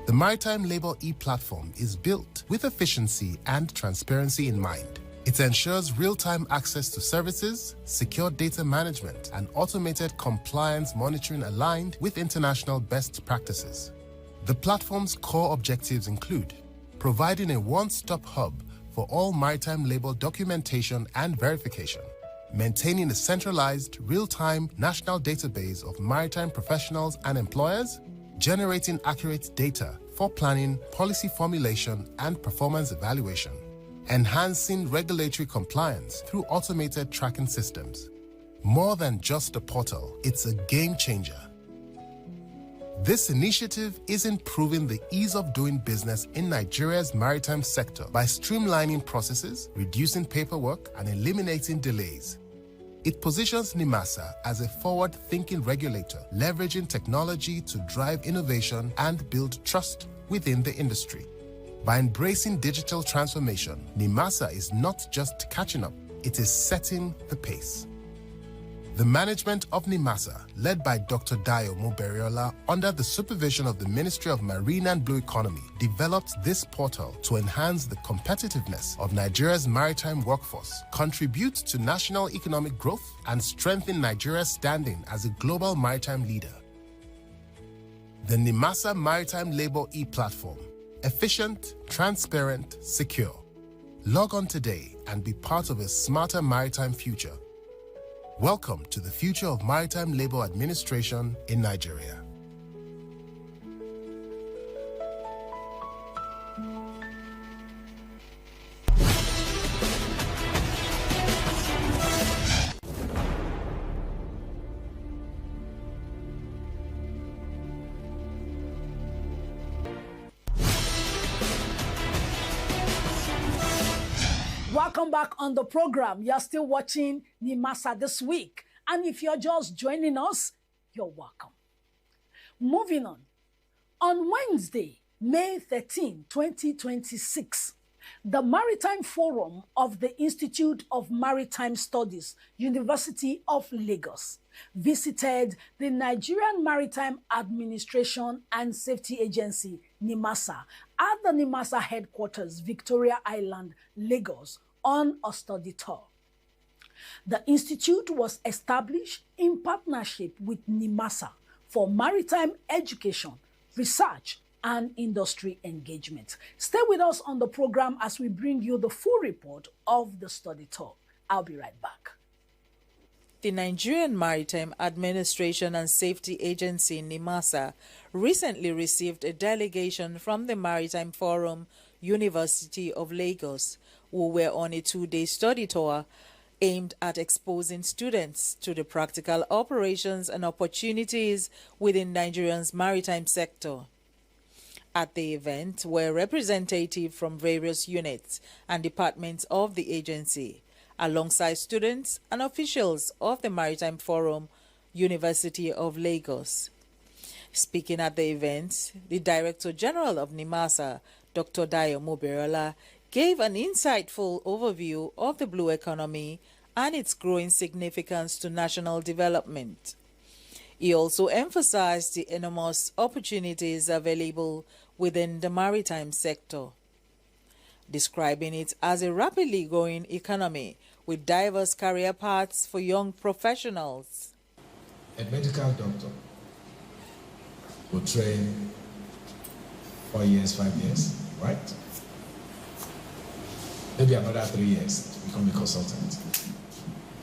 The Maritime Labour e-Platform is built with efficiency and transparency in mind. It ensures real-time access to services, secure data management, and automated compliance monitoring aligned with international best practices. The platform's core objectives include providing a one-stop hub for all maritime labor documentation and verification, maintaining a centralized, real-time national database of maritime professionals and employers, generating accurate data for planning, policy formulation, and performance evaluation, enhancing regulatory compliance through automated tracking systems. More than just a portal, it's a game changer. This initiative is improving the ease of doing business in Nigeria's maritime sector by streamlining processes, reducing paperwork, and eliminating delays. It positions NIMASA as a forward-thinking regulator, leveraging technology to drive innovation and build trust within the industry. By embracing digital transformation, NIMASA is not just catching up, it is setting the pace. The management of NIMASA, led by Dr. Dayo Moberiola under the supervision of the Ministry of Marine and Blue Economy, developed this portal to enhance the competitiveness of Nigeria's maritime workforce, contribute to national economic growth, and strengthen Nigeria's standing as a global maritime leader. The NIMASA Maritime Labor e-platform. Efficient, transparent, secure. Log on today and be part of a smarter maritime future. Welcome to the future of maritime labor administration in Nigeria. Welcome back on the program. You're still watching NIMASA This Week. And if you're just joining us, you're welcome. Moving on. On Wednesday, May 13, 2026, the Maritime Forum of the Institute of Maritime Studies, University of Lagos, visited the Nigerian Maritime Administration and Safety Agency, NIMASA, at the NIMASA headquarters, Victoria Island, Lagos, on a study tour. The institute was established in partnership with NIMASA for maritime education, research, and industry engagement. Stay with us on the program as we bring you the full report of the study tour. I'll be right back. The Nigerian Maritime Administration and Safety Agency, NIMASA, recently received a delegation from the Maritime Forum, University of Lagos, who were on a 2-day study tour aimed at exposing students to the practical operations and opportunities within Nigeria's maritime sector. At the event were representatives from various units and departments of the agency, alongside students and officials of the Maritime Forum, University of Lagos. Speaking at the event, the Director General of NIMASA, Dr. Dayo Moberiola, gave an insightful overview of the blue economy and its growing significance to national development. He also emphasized the enormous opportunities available within the maritime sector, describing it as a rapidly growing economy with diverse career paths for young professionals. A medical doctor will train 4 years, 5 years, right? Maybe another 3 years to become a consultant.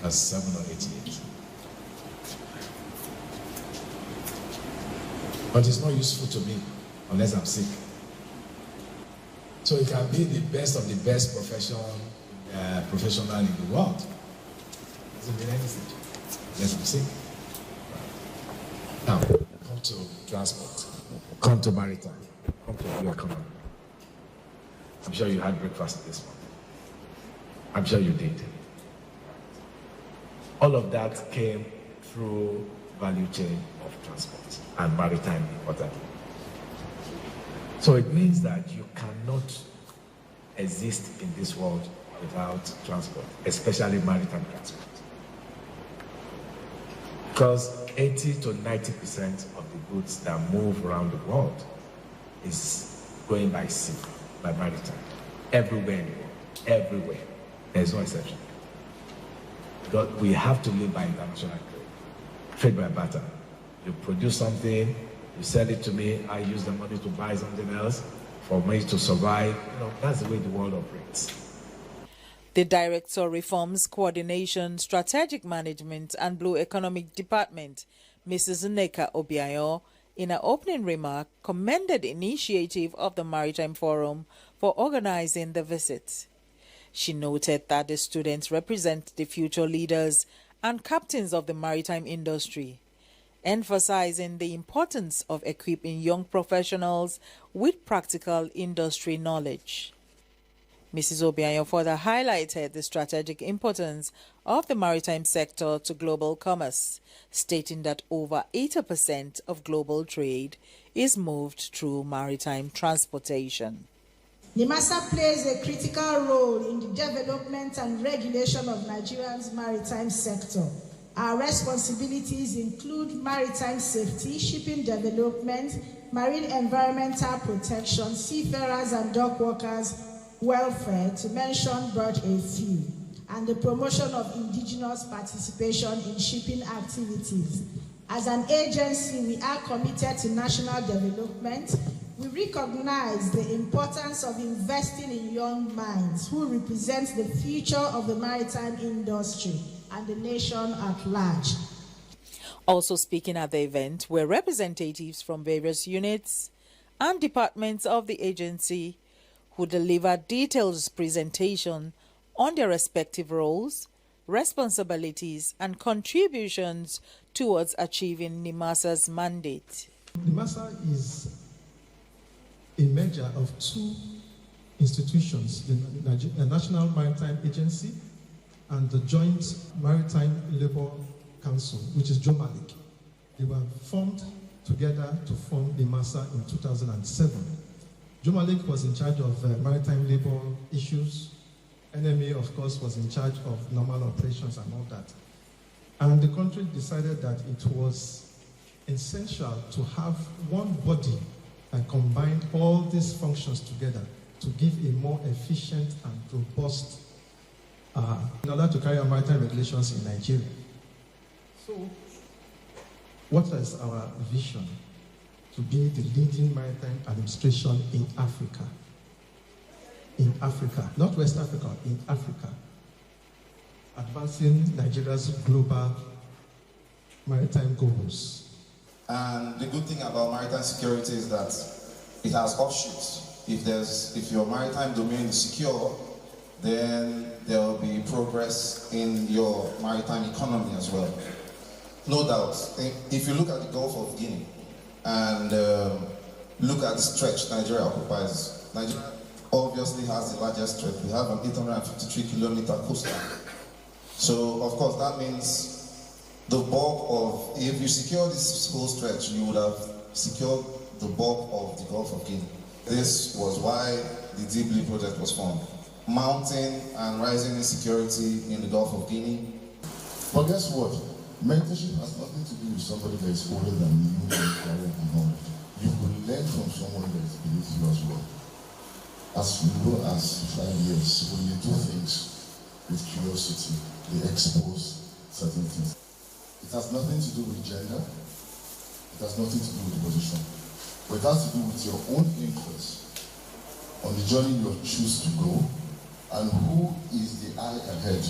That's 7 or 8 years. But it's not useful to me unless I'm sick. So it can be the best of the best professional in the world. It doesn't mean anything unless I'm sick. Now, come to transport, come to maritime, come to blue economy. I'm sure you had breakfast this morning. I'm sure you did. All of that came through value chain of transport and maritime importantly. So it means that you cannot exist in this world without transport, especially maritime transport. Because 80 to 90% of the goods that move around the world is going by sea, by maritime, everywhere in the world, everywhere. There's no exception. Because we have to live by international trade by barter. You produce something, you sell it to me, I use the money to buy something else for me to survive. You know, that's the way the world operates. The Director Reforms Coordination, Strategic Management and Blue Economic Department, Mrs. Nneka Obiayo, in her opening remark, commended the initiative of the Maritime Forum for organizing the visit. She noted that the students represent the future leaders and captains of the maritime industry, emphasizing the importance of equipping young professionals with practical industry knowledge. Mrs. Obiayo further highlighted the strategic importance of the maritime sector to global commerce, stating that over 80% of global trade is moved through maritime transportation. NIMASA plays a critical role in the development and regulation of Nigeria's maritime sector. Our responsibilities include maritime safety, shipping development, marine environmental protection, seafarers and dock workers' welfare, to mention but a few, and the promotion of indigenous participation in shipping activities. As an agency, we are committed to national development. We recognize the importance of investing in young minds who represent the future of the maritime industry and the nation at large. Also speaking at the event were representatives from various units and departments of the agency who delivered detailed presentation on their respective roles, responsibilities, and contributions towards achieving NIMASA's mandate. NIMASA is a merger of two institutions, the National Maritime Agency and the Joint Maritime Labour Council, which is JOMALIC. They were formed together to form NIMASA in 2007. JOMALIC was in charge of maritime labor issues. NMA, of course, was in charge of normal operations and all that. And the country decided that it was essential to have one body that combined all these functions together to give a more efficient and robust in order to carry out maritime regulations in Nigeria. So, what is our vision? To be the leading maritime administration in Africa. In Africa, not West Africa, in Africa. Advancing Nigeria's global maritime goals. And the good thing about maritime security is that it has offshoots. If your maritime domain is secure, then there will be progress in your maritime economy as well. No doubt. If you look at the Gulf of Guinea and look at the stretch Nigeria occupies, Nigeria obviously has the largest stretch. We have an 853-kilometer coastline. So, of course, that means the bulk of, if you secure this whole stretch, you would have secured the bulk of the Gulf of Guinea. This was why the Deep Blue project was formed. Mounting and rising insecurity in the Gulf of Guinea. But guess what? Mentorship has nothing to do with somebody that is older than you and knowledge. You will learn from someone that is beneath you as well. As you go as 5 years, when you do things with curiosity, they expose certain things. It has nothing to do with gender. It has nothing to do with position. But it has to do with your own interest on the journey you choose to go and who is the eye ahead.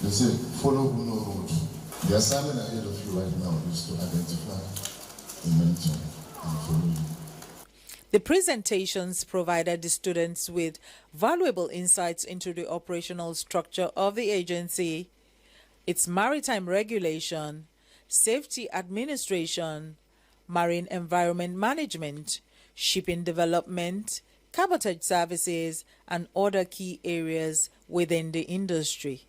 They say, follow who no road. The assignment ahead of you right now is to identify a mentor and follow you. The presentations provided the students with valuable insights into the operational structure of the agency, its maritime regulation, safety administration, marine environment management, shipping development, cabotage services, and other key areas within the industry.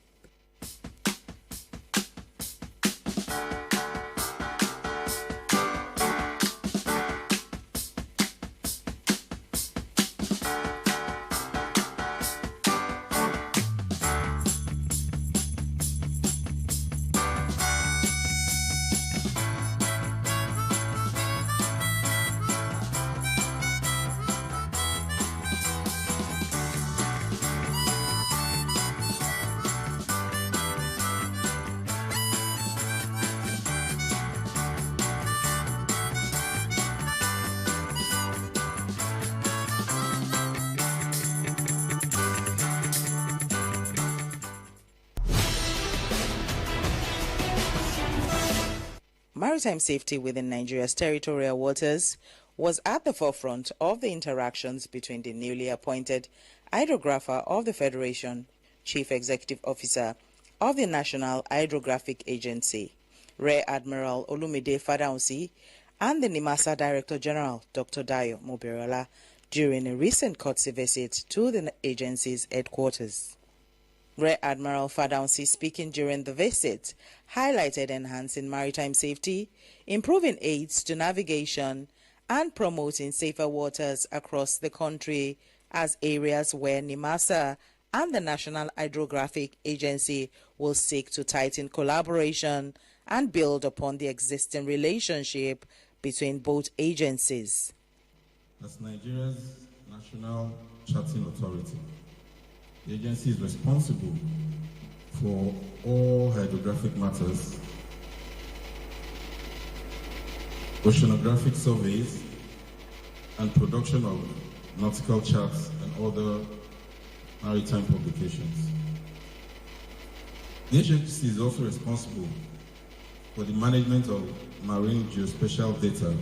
Maritime safety within Nigeria's territorial waters was at the forefront of the interactions between the newly appointed hydrographer of the Federation, Chief Executive Officer of the National Hydrographic Agency, Rear Admiral Olumide Fadaunsi, and the NIMASA Director General, Dr. Dayo Mobirola, during a recent courtesy visit to the agency's headquarters. Rear Admiral Fadaunsi, speaking during the visit, highlighted enhancing maritime safety, improving aids to navigation, and promoting safer waters across the country as areas where NIMASA and the National Hydrographic Agency will seek to tighten collaboration and build upon the existing relationship between both agencies. As Nigeria's National Charting Authority, the agency is responsible for all hydrographic matters, oceanographic surveys, and production of nautical charts and other maritime publications. The agency is also responsible for the management of marine geospatial data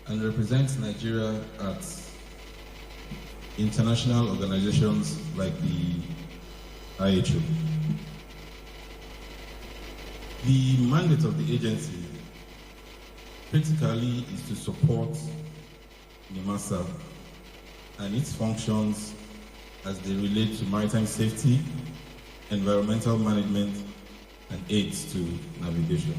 and represents Nigeria at international organizations like the IHO. The mandate of the agency critically is to support NIMASA and its functions as they relate to maritime safety, environmental management, and aids to navigation.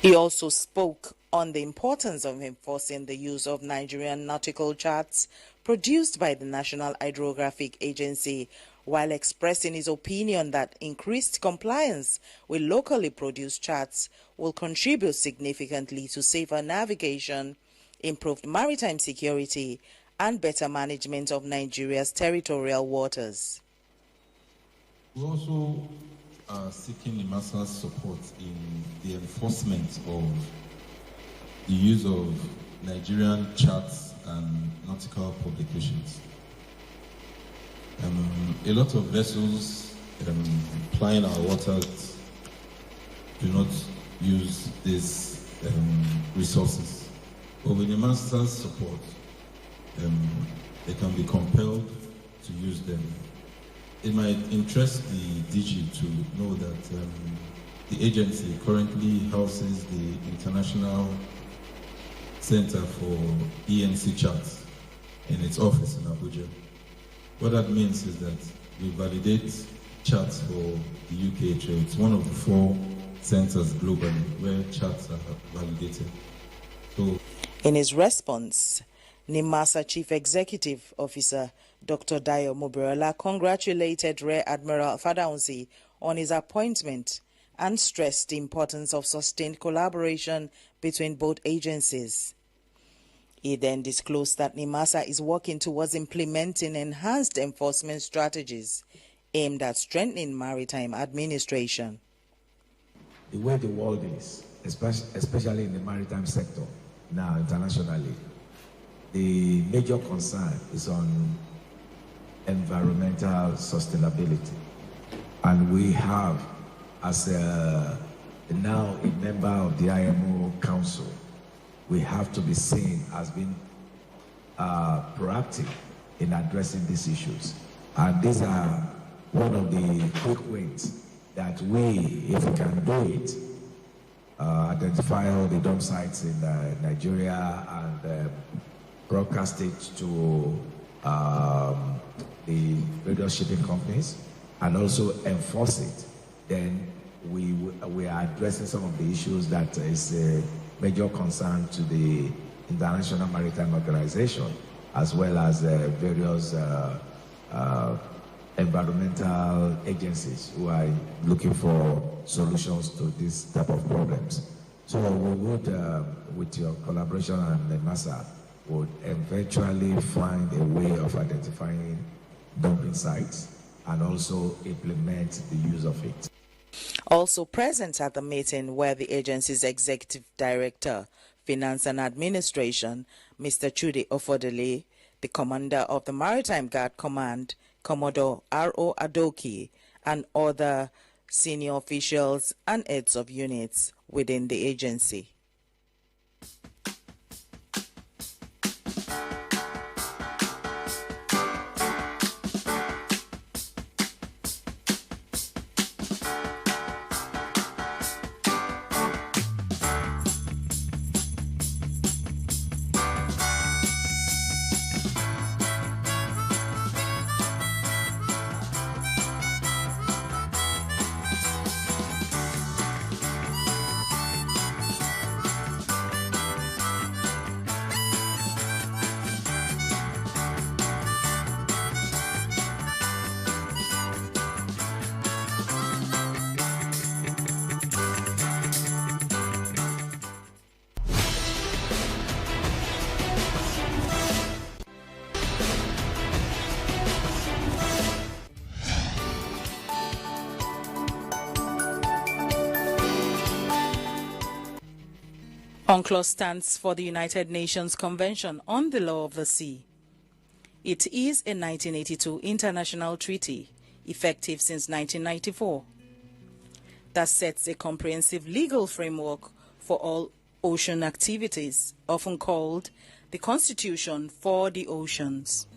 He also spoke on the importance of enforcing the use of Nigerian nautical charts produced by the National Hydrographic Agency, while expressing his opinion that increased compliance with locally produced charts will contribute significantly to safer navigation, improved maritime security, and better management of Nigeria's territorial waters. We also are seeking NIMASA's support in the enforcement of the use of Nigerian charts and nautical publications. A lot of vessels plying our waters do not use these resources. But with NIMASA's support, they can be compelled to use them. It might interest the DG to know that the agency currently houses the International Center for ENC Charts in its office in Abuja. What that means is that we validate charts for the UKHO. It's one of the 4 centers globally where charts are validated. So, in his response, NIMASA Chief Executive Officer Dr. Dayo Mobirola congratulated Rear Admiral Fadaunsi on his appointment and stressed the importance of sustained collaboration between both agencies. He then disclosed that NIMASA is working towards implementing enhanced enforcement strategies aimed at strengthening maritime administration. The way the world is, especially in the maritime sector, now internationally, the major concern is on environmental sustainability. And we have, as now a member of the IMO Council, we have to be seen as being proactive in addressing these issues. And these are one of the quick wins that we, if we can do it, identify all the dump sites in Nigeria and broadcast it to the various shipping companies and also enforce it, then we are addressing some of the issues that is a major concern to the International Maritime Organization, as well as various environmental agencies who are looking for solutions to this type of problems. So we would, with your collaboration and NIMASA, would eventually find a way of identifying dumping sites and also implement the use of it. Also present at the meeting were the agency's Executive Director, Finance and Administration, Mr. Chude Ofodele, the Commander of the Maritime Guard Command, Commodore R.O. Adoki, and other senior officials and heads of units, within the agency. UNCLOS stands for the United Nations Convention on the Law of the Sea. It is a 1982 international treaty, effective since 1994, that sets a comprehensive legal framework for all ocean activities, often called the Constitution for the Oceans.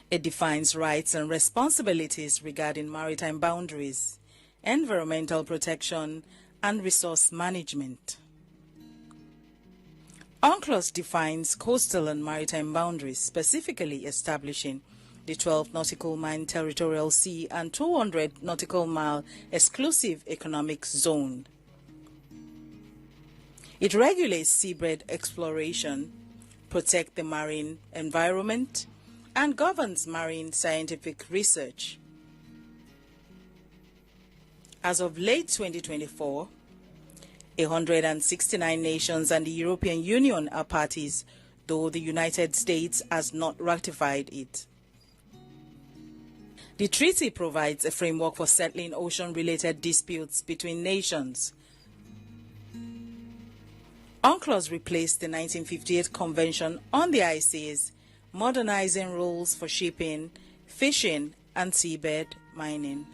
It defines rights and responsibilities regarding maritime boundaries, environmental protection, and resource management. UNCLOS defines coastal and maritime boundaries, specifically establishing the 12 nautical mile territorial sea and 200 nautical mile exclusive economic zone. It regulates seabed exploration, protects the marine environment, and governs marine scientific research. As of late 2024, 169 nations and the European Union are parties, though the United States has not ratified it. The treaty provides a framework for settling ocean-related disputes between nations. UNCLOS replaced the 1958 Convention on the ICs, modernizing rules for shipping, fishing, and seabed mining.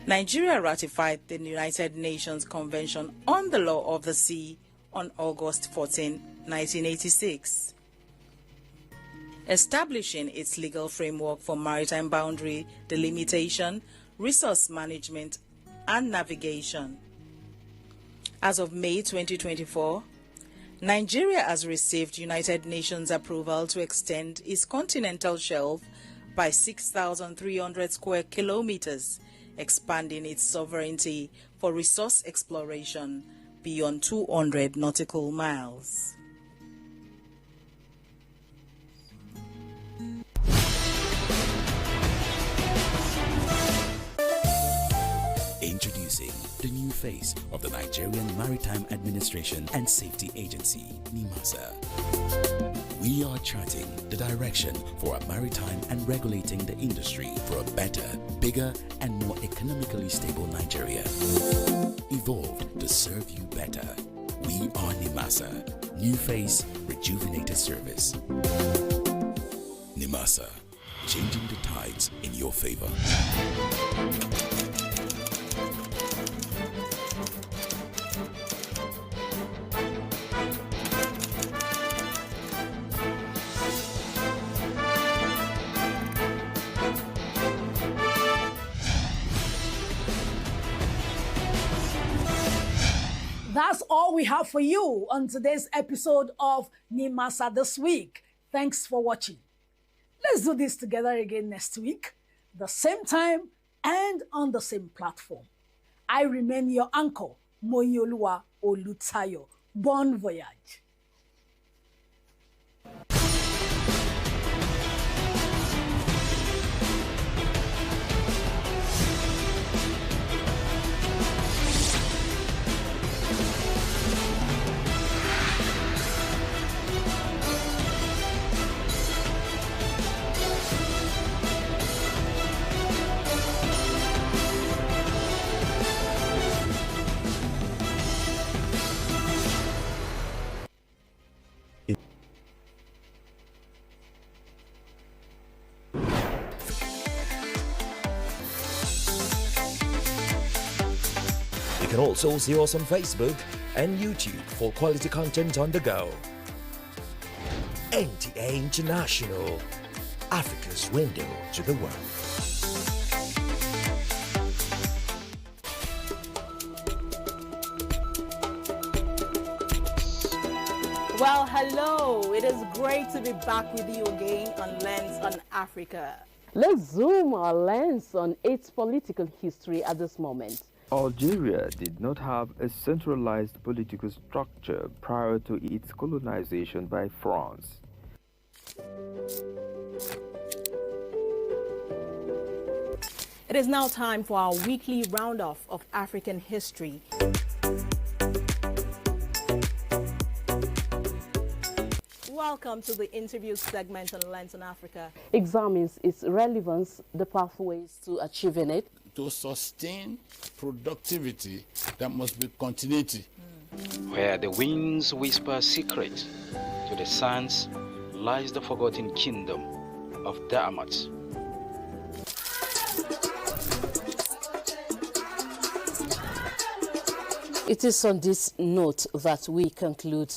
Nigeria ratified the United Nations Convention on the Law of the Sea on August 14, 1986, establishing its legal framework for maritime boundary delimitation, resource management, and navigation. As of May 2024, Nigeria has received United Nations approval to extend its continental shelf by 6,300 square kilometers, expanding its sovereignty for resource exploration beyond 200 nautical miles. Introducing the new face of the Nigerian Maritime Administration and Safety Agency, NIMASA. We are charting the direction for a maritime and regulating the industry for a better, bigger, and more economically stable Nigeria. Evolved to serve you better. We are NIMASA. New face, rejuvenated service. NIMASA. Changing the tides in your favor. That's all we have for you on today's episode of NIMASA This Week. Thanks for watching. Let's do this together again next week, the same time and on the same platform. I remain your uncle, Moyoluwa Olutayo. Bon voyage. You can also see us on Facebook and YouTube for quality content on the go. NTA International, Africa's window to the world. Well, hello. It is great to be back with you again on Lens on Africa. Let's zoom our lens on its political history at this moment. Algeria did not have a centralized political structure prior to its colonization by France. It is now time for our weekly roundoff of African history. Welcome to the interview segment on Lens on Africa. Examines its relevance, the pathways to achieving it. To sustain productivity, there must be continuity. Where the winds whisper secret, to the sands lies the forgotten kingdom of Daamat. It is on this note that we conclude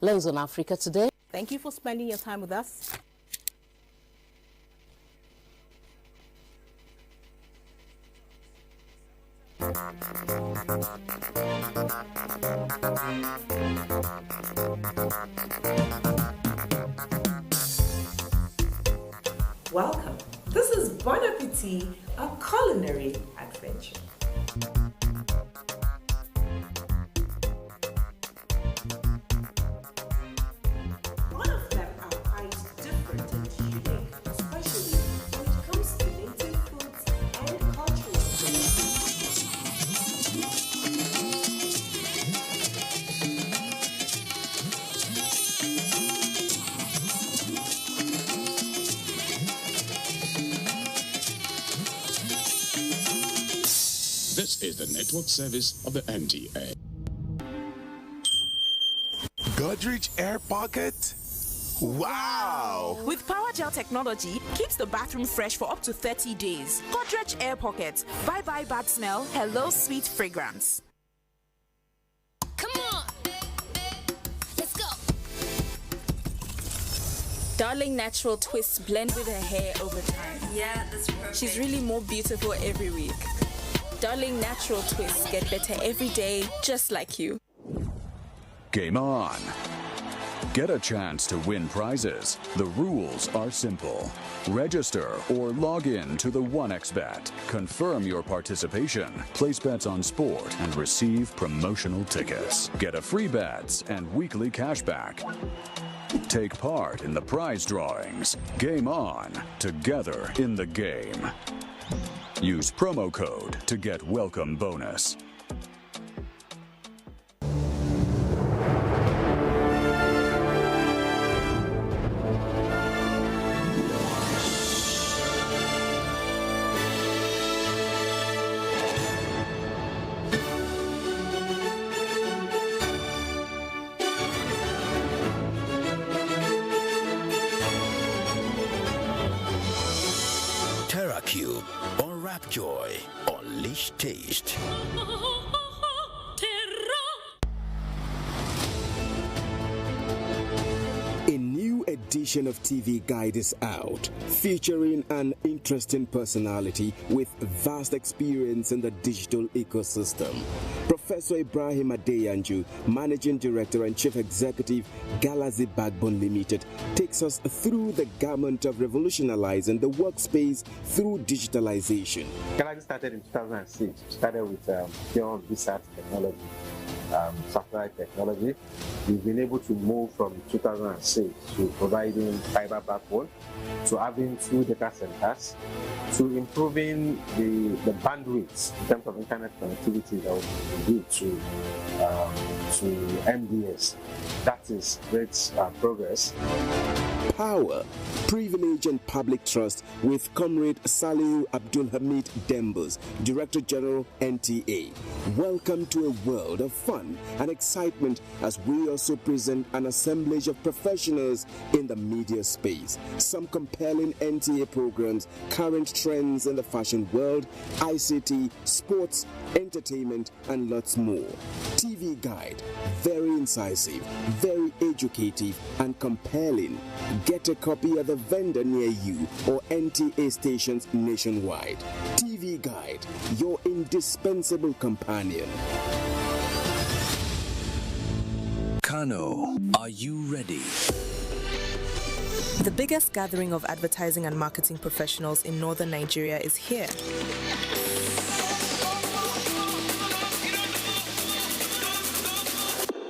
Lens on Africa today. Thank you for spending your time with us. Welcome. This is Bon Appetit, a culinary adventure. All of them are quite different and unique, especially when it comes to native foods and cultural foods. This is the network service of the NTA. Godrich Air Pocket? Wow! With Power Gel technology, keeps the bathroom fresh for up to 30 days. Godrich Air Pocket. Bye-bye bad smell. Hello sweet fragrance. Come on! Let's go! Darling natural twists blend with her hair over time. Yeah, that's perfect. She's really more beautiful every week. Darling natural twists get better every day, just like you. Game on. Get a chance to win prizes. The rules are simple. Register or log in to the 1xBet. Confirm your participation. Place bets on sport and receive promotional tickets. Get a free bets and weekly cashback. Take part in the prize drawings. Game on. Together in the game. Use promo code to get welcome bonus. TerraCube, unwrap joy, unleash taste. A new edition of TV Guide is out, featuring an interesting personality with vast experience in the digital ecosystem. Professor Ibrahim Adeyanju, Managing Director and Chief Executive, Galaxy Backbone Limited, takes us through the gamut of revolutionizing the workspace through digitalization. Galaxy started in 2006. Started with pure research technology, satellite technology. We've been able to move from 2006 to providing fiber backbone, to having 2 data centers, to improving the bandwidth in terms of internet connectivity that we do to MDS. That is great progress. Power, Privilege and Public Trust with Comrade Salihu Abdul Hamid Dembus, Director General NTA. Welcome to a world of fun and excitement as we also present an assemblage of professionals in the media space. Some compelling NTA programs, current trends in the fashion world, ICT, sports, entertainment, and lots more. TV Guide, very incisive, very educative, and compelling. Get a copy at the vendor near you or NTA stations nationwide. TV Guide, your indispensable companion. Kano, are you ready? The biggest gathering of advertising and marketing professionals in northern Nigeria is here.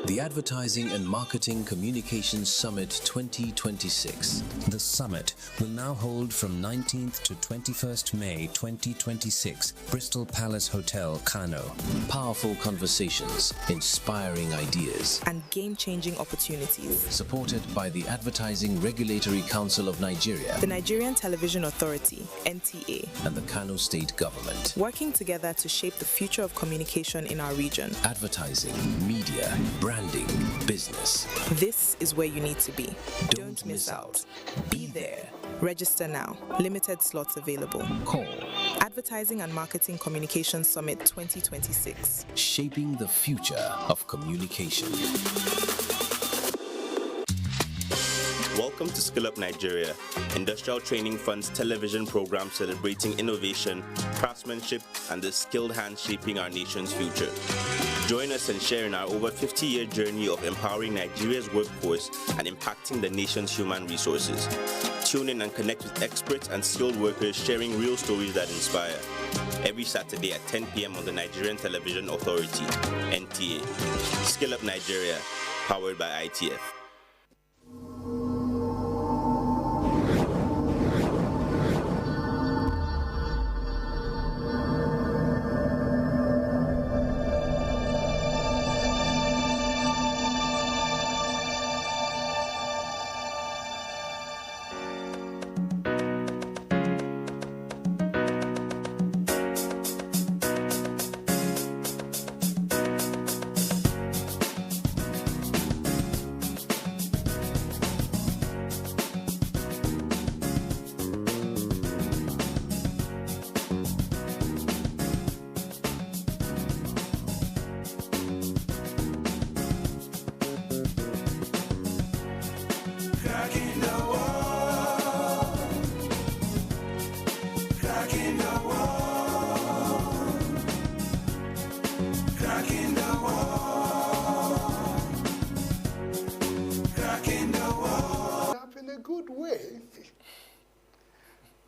The Advertising and Marketing Communications Summit 2026. The summit will now hold from 19th to 21st May 2026, Bristol Palace Hotel, Kano. Powerful conversations, inspiring ideas, and game-changing opportunities. Supported by the Advertising Regulatory Council of Nigeria, the Nigerian Television Authority, NTA, and the Kano State Government. Working together to shape the future of communication in our region. Advertising, media, branding, business. This is where you need to be. Don't miss out. Be there. Register now. Limited slots available. Call Advertising and Marketing Communication Summit 2026. Shaping the future of communication. Welcome to Skill Up Nigeria, Industrial Training Fund's television program celebrating innovation, craftsmanship, and the skilled hands shaping our nation's future. Join us and share in our over 50-year journey of empowering Nigeria's workforce and impacting the nation's human resources. Tune in and connect with experts and skilled workers sharing real stories that inspire. Every Saturday at 10 p.m. on the Nigerian Television Authority, NTA. Skill Up Nigeria, powered by ITF.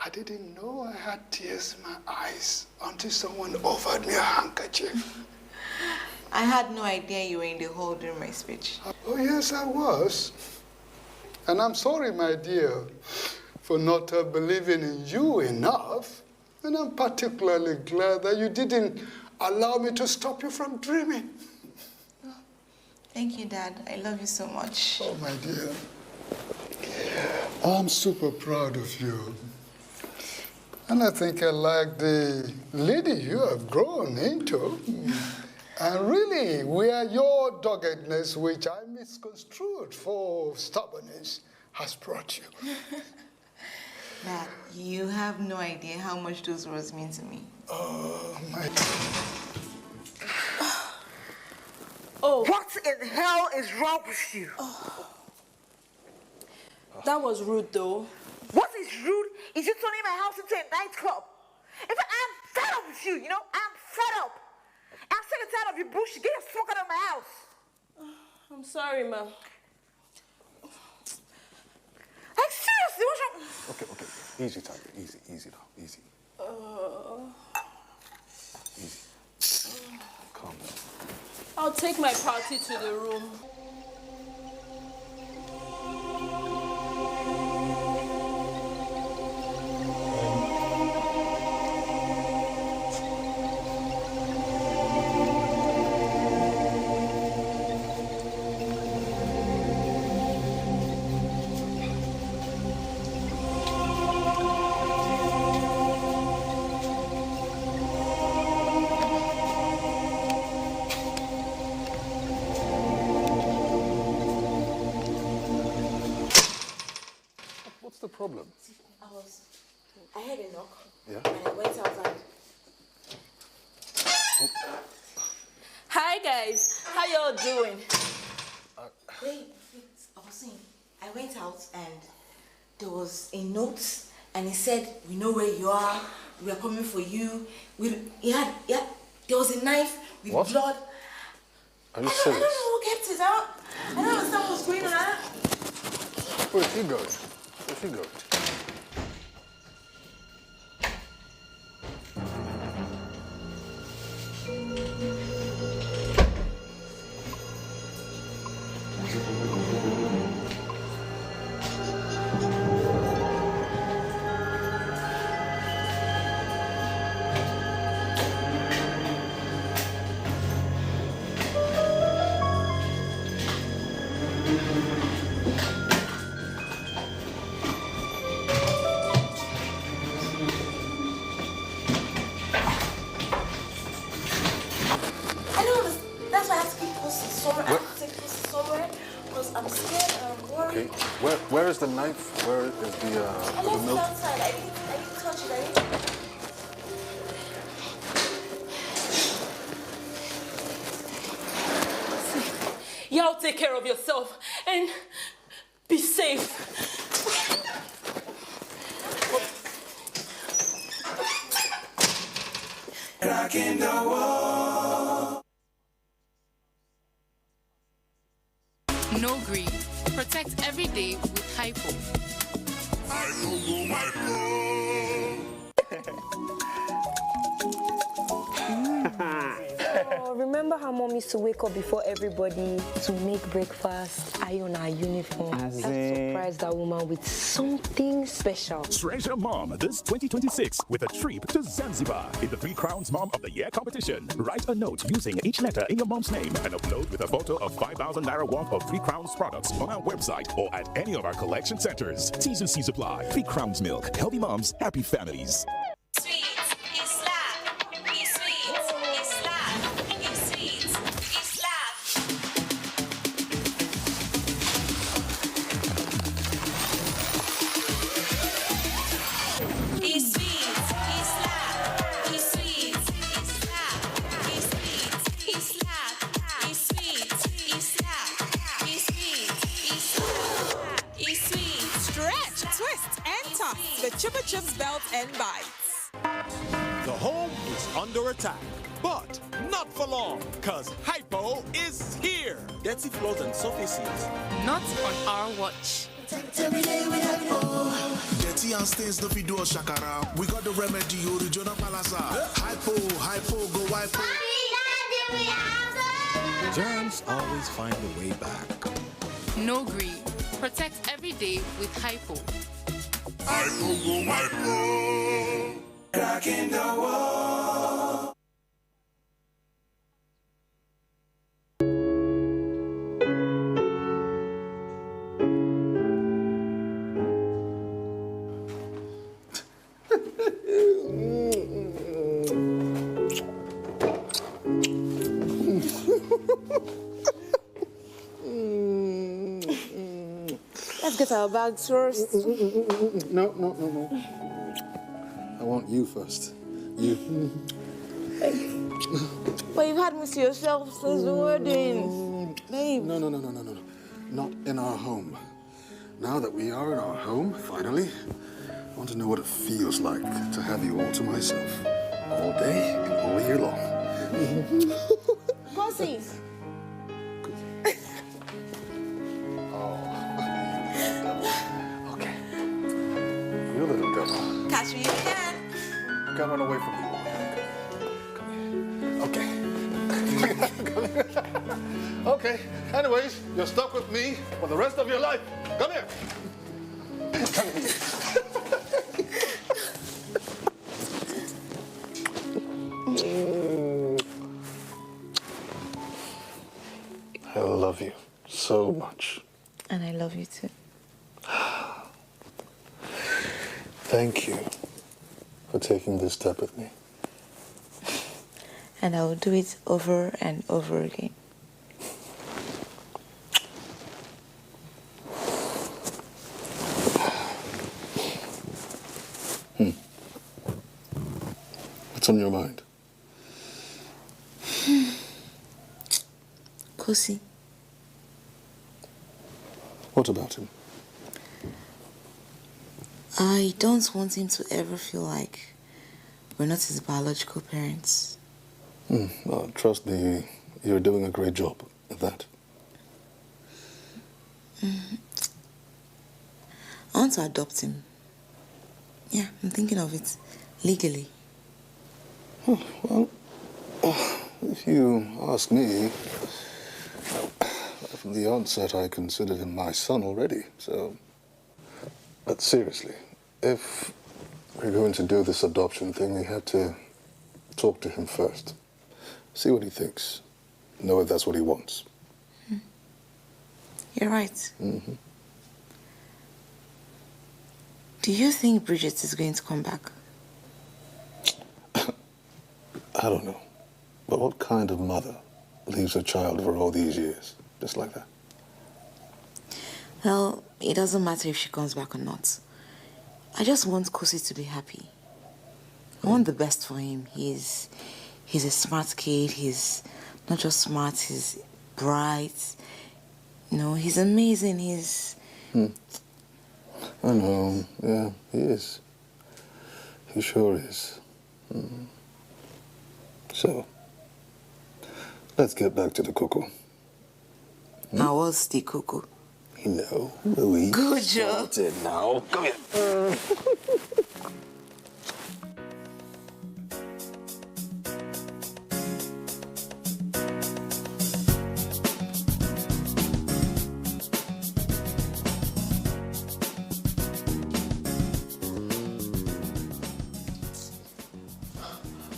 I didn't know I had tears in my eyes until someone offered me a handkerchief. I had no idea you were in the hall during my speech. Oh, yes, I was. And I'm sorry, my dear, for not believing in you enough. And I'm particularly glad that you didn't allow me to stop you from dreaming. Thank you, Dad. I love you so much. Oh, my dear. I'm super proud of you. And I think I like the lady you have grown into. And really, where your doggedness, which I misconstrued for stubbornness, has brought you. Dad, you have no idea how much those words mean to me. Oh, my... Oh. What in hell is wrong with you? Oh. That was rude, though. What is rude is you turning my house into a nightclub. In fact, I'm fed up with you, I'm fed up. I'm sick and tired of your bullshit. Get your smoke out of my house. I'm sorry, Ma. Like, seriously, what's wrong? Okay. Easy, Tiger. Easy now. Easy. Easy. Calm down. I'll take my party to the room. I heard a knock. Yeah? And I went outside. Hi guys, how y'all doing? Wait, I was saying, I went out and there was a note and it said, we know where you are, we are coming for you. There was a knife with blood. Are you I serious? don't know who kept it out. I don't understand what's going on. Where did he go? Where did he go? I don't understand. That's why I have to keep posting somewhere. I have to take posting somewhere because I'm scared and I'm Okay, worried. where is the knife? Where is I the left it milk? outside. I didn't touch it. I didn't. Y'all take care of yourself and be safe. Rocking the wall. No green. Protect every day with Hypo. Oh, remember how mom used to wake up before everybody to make breakfast, iron our uniform? Let's surprise that woman with something special. Treasure Mom this 2026 with a trip to Zanzibar in the 3 Crowns Mom of the Year competition. Write a note using each letter in your mom's name and upload with a photo of 5,000 Naira worth of 3 Crowns products on our website or at any of our collection centers. T's and C's apply. 3 Crowns Milk. Healthy moms, happy families. The Chupa Chups Belt and Bites. The home is under attack, but not for long, cause Hypo is here. Dirty floors and surfaces. Not on our watch. Every day we Hypo. Dirty and stains no fit do us shakara. We got the remedy, original palasa. Hypo, go Hypo. Germs always find a way back. No green. Protect every day with Hypo. Rocking the wall. Let's get our bags first. No. I want you first. You. But you've had me to yourself since the wedding. Babe. No. Not in our home. Now that we are in our home, finally, I want to know what it feels like to have you all to myself. All day and all year long. Pussies. You little devil. Catch me if you can. You can't run away from me. Come here. Okay. Anyways, you're stuck with me for the rest of your life. Come here. Come here. I love you so much. And I love you too. Thank you for taking this step with me. And I will do it over and over again. What's on your mind? Kosi. What about him? I don't want him to ever feel like we're not his biological parents. Well, trust me, you're doing a great job at that. I want to adopt him. Yeah, I'm thinking of it legally. Well, if you ask me, from the onset I considered him my son already, so... But seriously, if we're going to do this adoption thing, we have to talk to him first. See what he thinks. Know if that's what he wants. You're right. Do you think Bridget is going to come back? I don't know. But what kind of mother leaves her child for all these years? Just like that? Well, it doesn't matter if she comes back or not. I just want Kosi to be happy. I want the best for him. He's a smart kid. He's not just smart, he's bright. You know, he's amazing. He's... I know. Yeah, he is. He sure is. So, let's get back to the cocoa. How was the cocoa? You know, Louis. Good job. Salted now. Come here.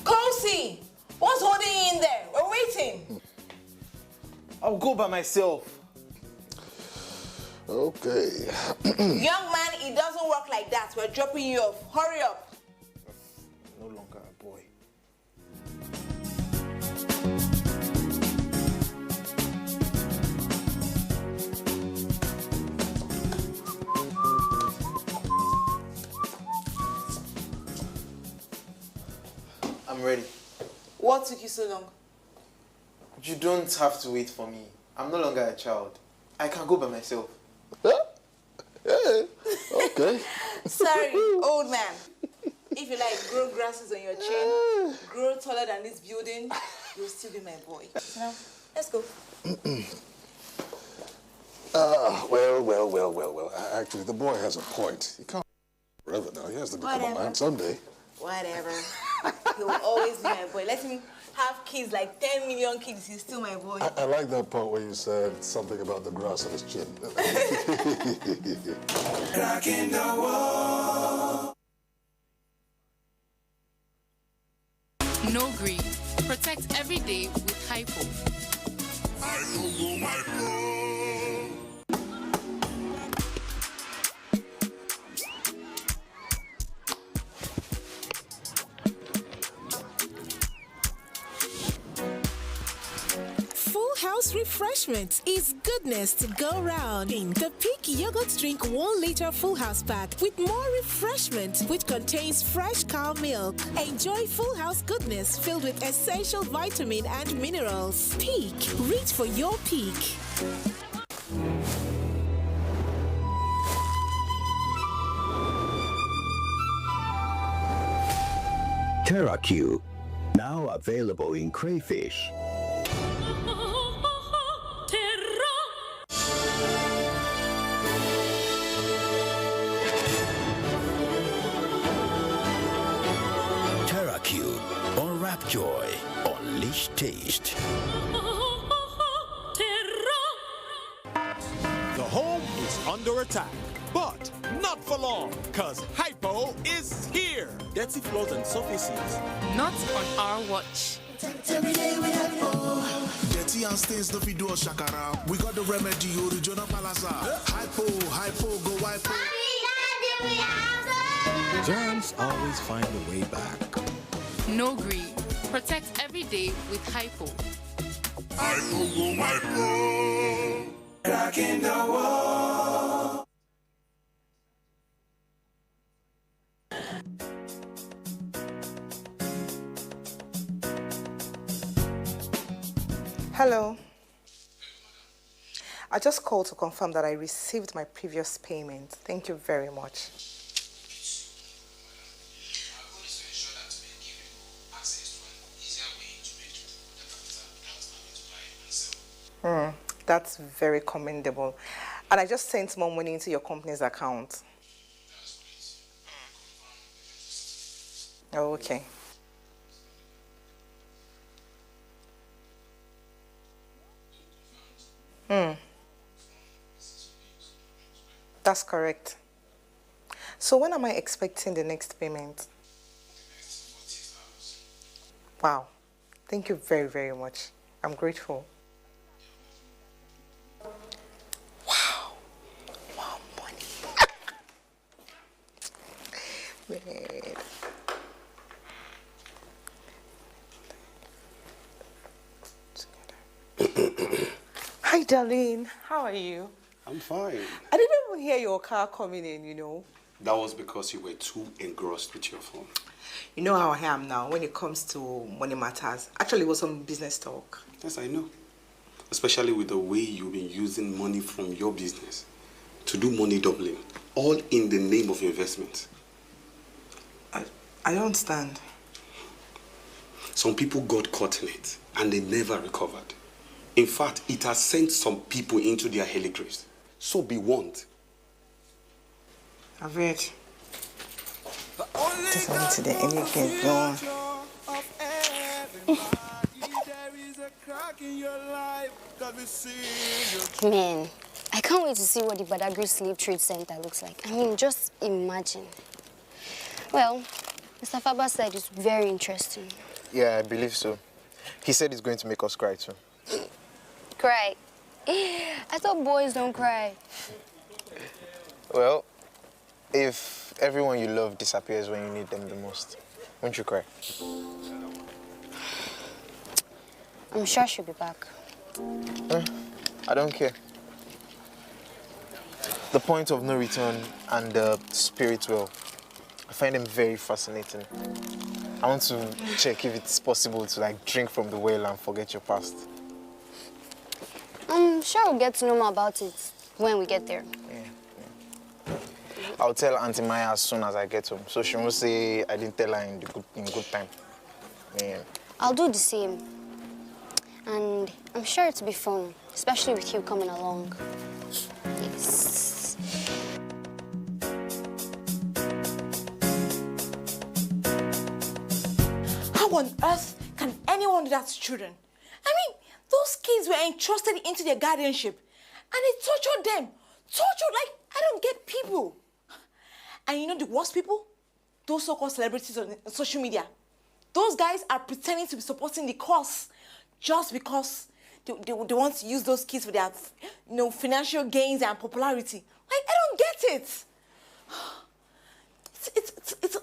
Kosi! What's holding you in there? We're waiting. I'll go by myself. Okay. Young man, it doesn't work like that. We're dropping you off. Hurry up. No longer a boy. I'm ready. What took you so long? You don't have to wait for me. I'm no longer a child. I can go by myself. Okay. Sorry, old man. If you like, grow grasses on your chin, grow taller than this building, you'll still be my boy. Now, let's go. Well. Actually, the boy has a point. He can't forever now. He has to become a man someday. Whatever. He'll always be my boy. Let him have kids, like 10 million kids. He's still my boy. I like that part where you said something about the grass on his chin. Rocking the wall. No green. Protect every day with Hypo. Full House Refreshment is goodness to go round. In the Peak Yogurt Drink 1 liter Full House pack with more refreshment, which contains fresh cow milk. Enjoy Full House goodness filled with essential vitamin and minerals. Peak. Reach for your peak. TerraQ, now available in crayfish. TerraQ, unwrap joy, unleash taste. The home is under attack, but not for long, cause Hypo is here. Dirty floors and surfaces. Not on our watch. Every day we Hypo. Dirty and stains no fit do us shakara. We got the remedy, original palasa. Hypo, go Hypo. Germs always find a way back. No green. Protect every day with Hypo. Hypo, go Hypo. Rocking the wall. Hello. I just called to confirm that I received my previous payment. Thank you very much. That's very commendable. And I just sent more money into your company's account. Oh, okay. That's correct. So when am I expecting the next payment? Wow. Thank you very, very much. I'm grateful. Wow. Wow, money. Man. Hi, darling. How are you? I'm fine. I didn't even hear your car coming in, you know. That was because you were too engrossed with your phone. You know how I am now when it comes to money matters. Actually, it was some business talk. Yes, I know. Especially with the way you've been using money from your business to do money doubling, all in the name of investment. I don't understand. Some people got caught in it and they never recovered. In fact, it has sent some people into their hell graves. So be warned. I've read. Just want to the anything wrong. Man, I can't wait to see what the Badagry Slave Trade Center looks like. I mean, just imagine. Well, Mr. Faber said it's very interesting. Yeah, I believe so. He said it's going to make us cry too. Cry? I thought boys don't cry. Well, if everyone you love disappears when you need them the most, won't you cry? I'm sure she'll be back. I don't care. The point of no return and the spiritual, I find them very fascinating. I want to check if it's possible to drink from the well and forget your past. I'm sure we'll get to know more about it when we get there. Yeah. I'll tell Auntie Maya as soon as I get home, so she won't say I didn't tell her in good time. Yeah. I'll do the same. And I'm sure it'll be fun, especially with you coming along. Yes. How on earth can anyone do that to children? I mean, those kids were entrusted into their guardianship and they tortured them. Tortured like I don't get people. And you know the worst people? Those so-called celebrities on social media. Those guys are pretending to be supporting the cause just because they want to use those kids for their financial gains and popularity. Like, I don't get it. It's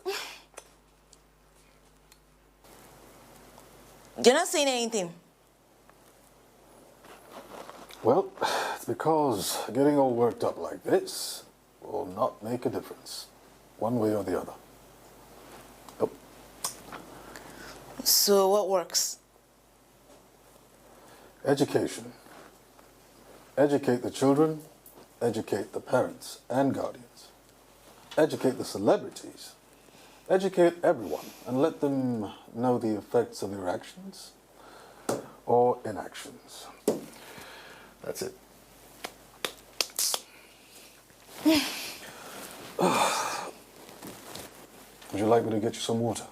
You're not saying anything. Well, it's because getting all worked up like this will not make a difference, one way or the other. Nope. So what works? Education. Educate the children, educate the parents and guardians. Educate the celebrities. Educate everyone and let them know the effects of their actions or inactions. That's it. Would you like me to get you some water?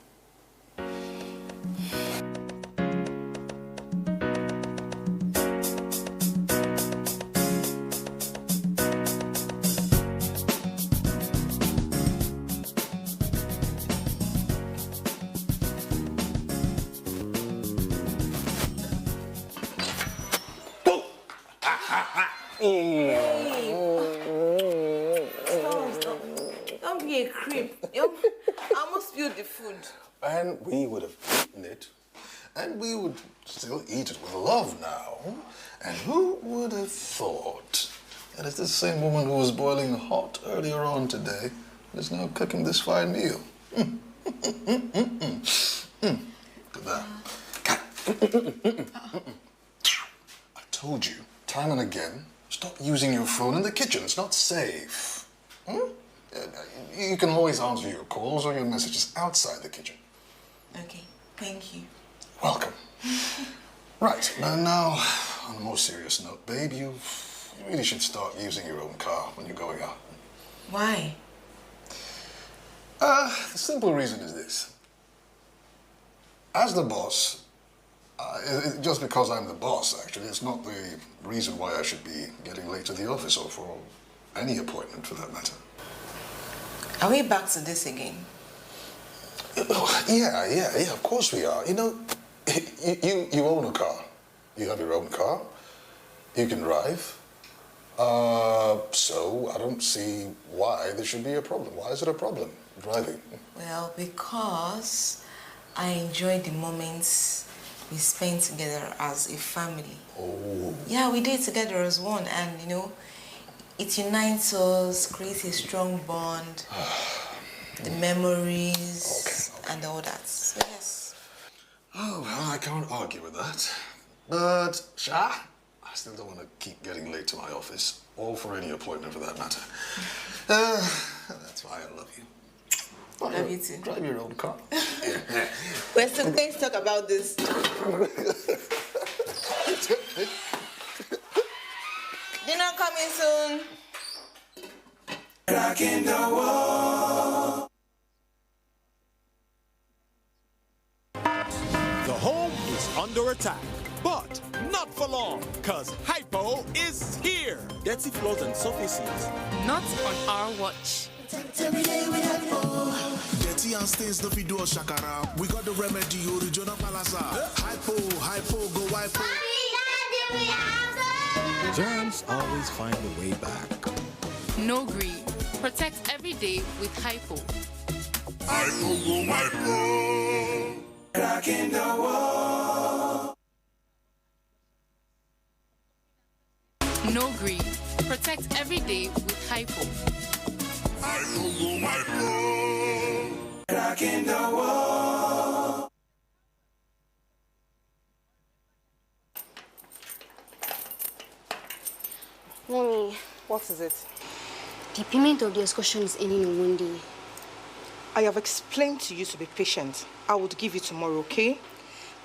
Don't be a creep. I almost spilled the food. And we would have eaten it. And we would still eat it with love now. And who would have thought that it's the same woman who was boiling hot earlier on today that is now cooking this fine meal? Look at that. told you time and again, stop using your phone in the kitchen. It's not safe. You can always answer your calls or your messages outside the kitchen. Okay, thank you. Welcome. Right, now, on a more serious note, babe, you really should start using your own car when you're going out. Why? The simple reason is this. As the boss, just because I'm the boss, actually, it's not the reason why I should be getting late to the office or for any appointment for that matter. Are we back to this again? Yeah, of course we are. You know, you own a car. You have your own car. You can drive. So I don't see why there should be a problem. Why is it a problem, driving? Well, because I enjoy the moments we spend together as a family. Oh. Yeah, we did together as one, and you know, it unites us, creates a strong bond, the memories, and all that. So yes. Oh, well, I can't argue with that. But, Shah, I still don't want to keep getting late to my office, or for any appointment for that matter. That's why I love you. I love you too. Drive your own car. We're still going to talk about this. Dinner coming soon. Rocking the wall. The home is under attack, but not for long, cause Hypo is here. Dirty floors and surfaces. Not on our watch. Every day we have dirty and stains, no fit do us shakara. We got the remedy, original palasa. Hypo, go hypo. Germs always find a way back. No green. Protect every day with Hypo. Hypo, go hypo. Rocking the wall. No green. Protect every day with Hypo. Hypo, go hypo. Rocking the wall. Mommy. What is it? The payment of the excursion is ending on one day. I have explained to you to be patient. I would give you tomorrow, okay?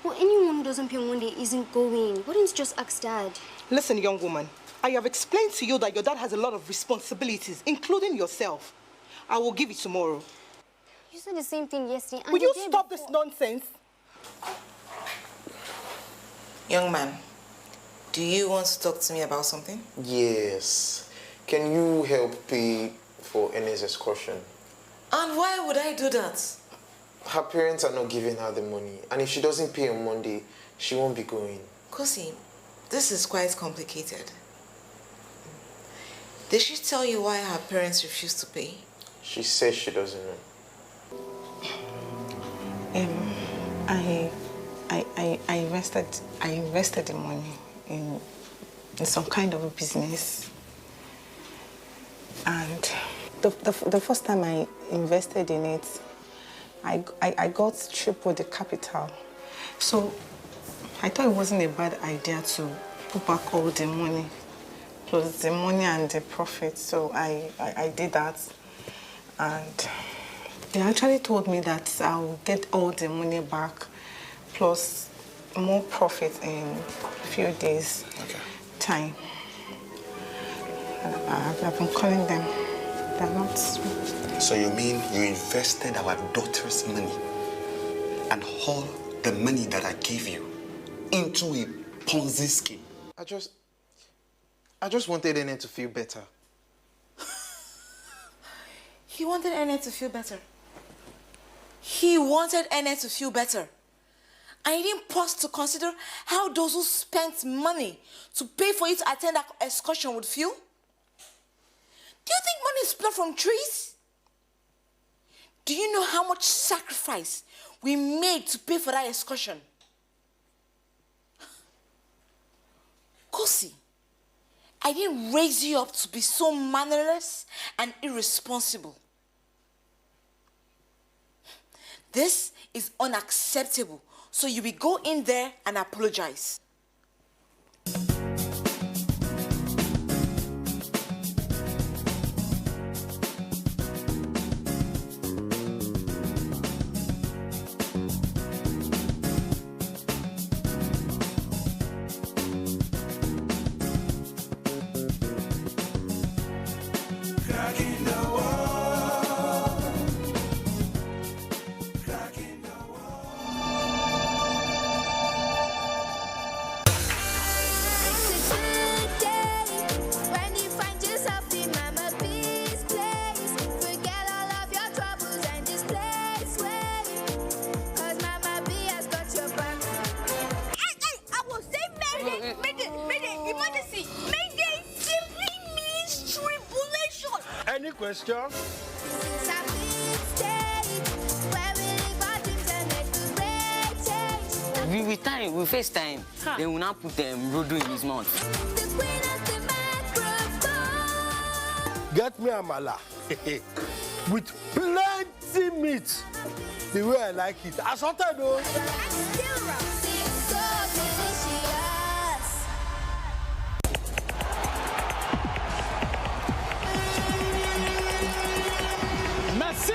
Well, anyone who doesn't pay on one day isn't going. Why don't you just ask Dad? Listen, young woman. I have explained to you that your dad has a lot of responsibilities, including yourself. I will give you tomorrow. You said the same thing yesterday. Will you stop this nonsense? Young man, do you want to talk to me about something? Yes. Can you help pay for Enne's excursion? And why would I do that? Her parents are not giving her the money. And if she doesn't pay on Monday, she won't be going. Kosi, this is quite complicated. Did she tell you why her parents refused to pay? She says she doesn't know. I invested the money in some kind of a business. And the first time I invested in it, I got triple the capital. So I thought it wasn't a bad idea to put back all the money, plus the money and the profit. So I did that. And they actually told me that I'll get all the money back, plus more profit in a few days' time. I've been calling them. They're not. So you mean you invested our daughter's money and all the money that I gave you into a Ponzi scheme? I just wanted Enne to feel better. He wanted Enne to feel better. He wanted Enne to feel better. And he didn't pause to consider how those who spent money to pay for you to attend that excursion would feel. Do you think money is plucked from trees? Do you know how much sacrifice we made to pay for that excursion? Kosi, I didn't raise you up to be so mannerless and irresponsible. This is unacceptable. So you will go in there and apologize. question. We face time. Then we now put Rodo in his mouth. Get me amala with plenty meat, the way I like it. Assorted though. Messi!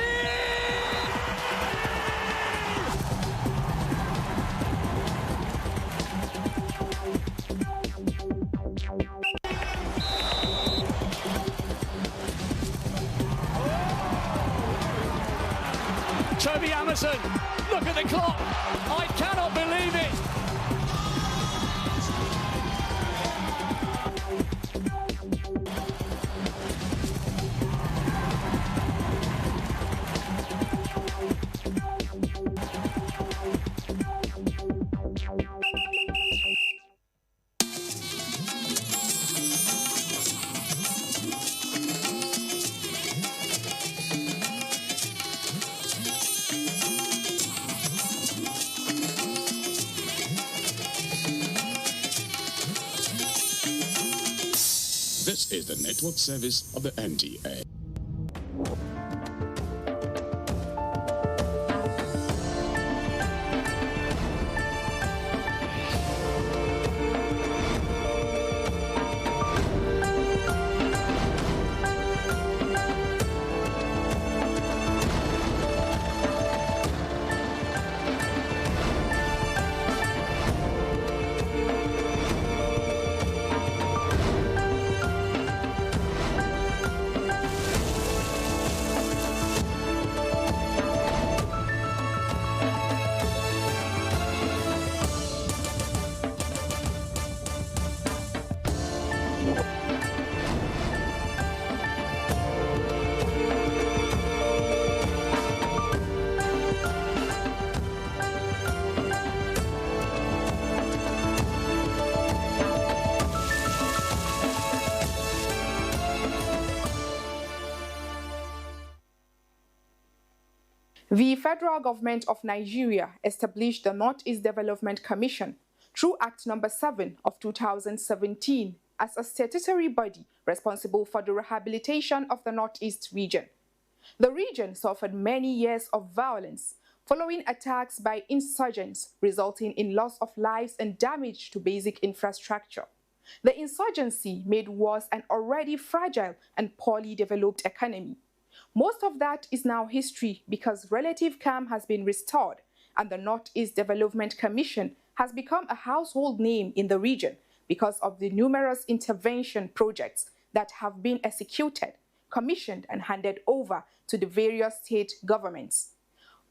Toby Anderson, look at the clock. I cannot believe it. This is the network service of the NTA. The federal government of Nigeria established the Northeast Development Commission through Act No. 7 of 2017 as a statutory body responsible for the rehabilitation of the Northeast region. The region suffered many years of violence following attacks by insurgents, resulting in loss of lives and damage to basic infrastructure. The insurgency made worse an already fragile and poorly developed economy. Most of that is now history because relative calm has been restored and the Northeast Development Commission has become a household name in the region because of the numerous intervention projects that have been executed, commissioned and handed over to the various state governments.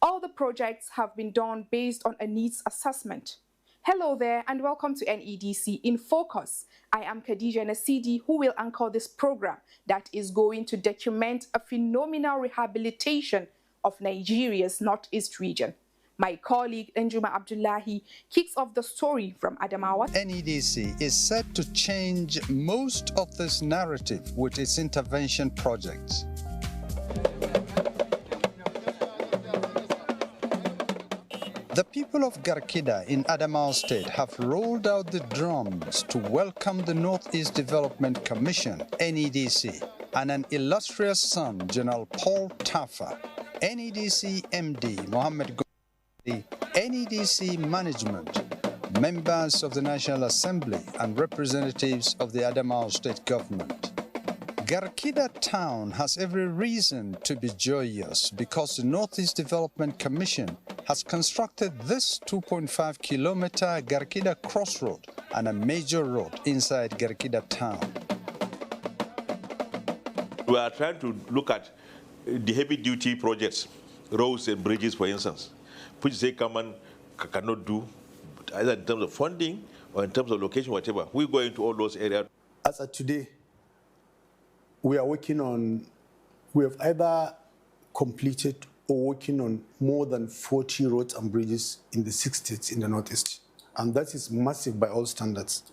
All the projects have been done based on a needs assessment. Hello there and welcome to NEDC in Focus. I am Khadija Nasidi, who will anchor this program that is going to document a phenomenal rehabilitation of Nigeria's Northeast region. My colleague Njuma Abdullahi kicks off the story from Adamawa. NEDC is set to change most of this narrative with its intervention projects. The people of Garkida in Adamawa State have rolled out the drums to welcome the Northeast Development Commission, NEDC, and an illustrious son, General Paul Tafa, NEDC MD Mohammed Gowdy, NEDC management, members of the National Assembly, and representatives of the Adamawa State government. Garkida town has every reason to be joyous because the Northeast Development Commission has constructed this 2.5-kilometer Garkida crossroad and a major road inside Garkida town. We are trying to look at the heavy-duty projects, roads and bridges, for instance, which they cannot do, either in terms of funding or in terms of location, whatever. We go into all those areas. As of today, we are working on, we have either completed or working on more than 40 roads and bridges in the 6 states in the Northeast. And that is massive by all standards.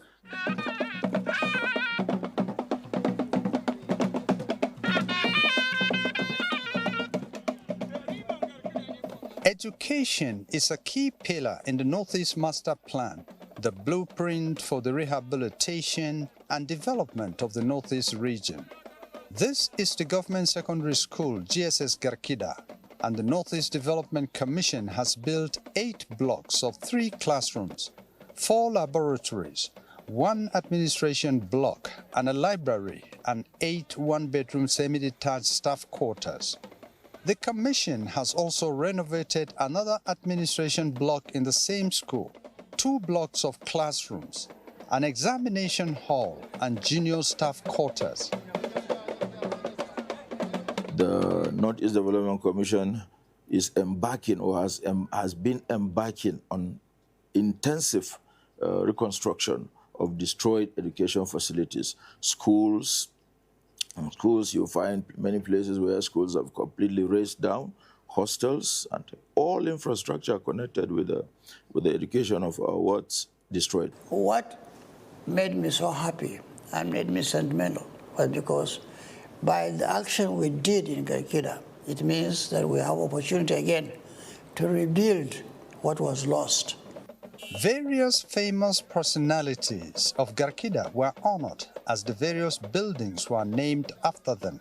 Education is a key pillar in the Northeast Master Plan, the blueprint for the rehabilitation and development of the Northeast region. This is the Government Secondary School, GSS Garkida, and the Northeast Development Commission has built 8 blocks of 3 classrooms, 4 laboratories, 1 administration block, and a library, and 8 one-bedroom semi-detached staff quarters. The Commission has also renovated another administration block in the same school, 2 blocks of classrooms, an examination hall, and junior staff quarters. The Northeast Development Commission is embarking or has been embarking on intensive reconstruction of destroyed education facilities. Schools, you'll find many places where schools have completely razed down, hostels, and all infrastructure connected with the education of what's destroyed. What made me so happy and made me sentimental was because by the action we did in Garkida, it means that we have opportunity again to rebuild what was lost. Various famous personalities of Garkida were honored as the various buildings were named after them.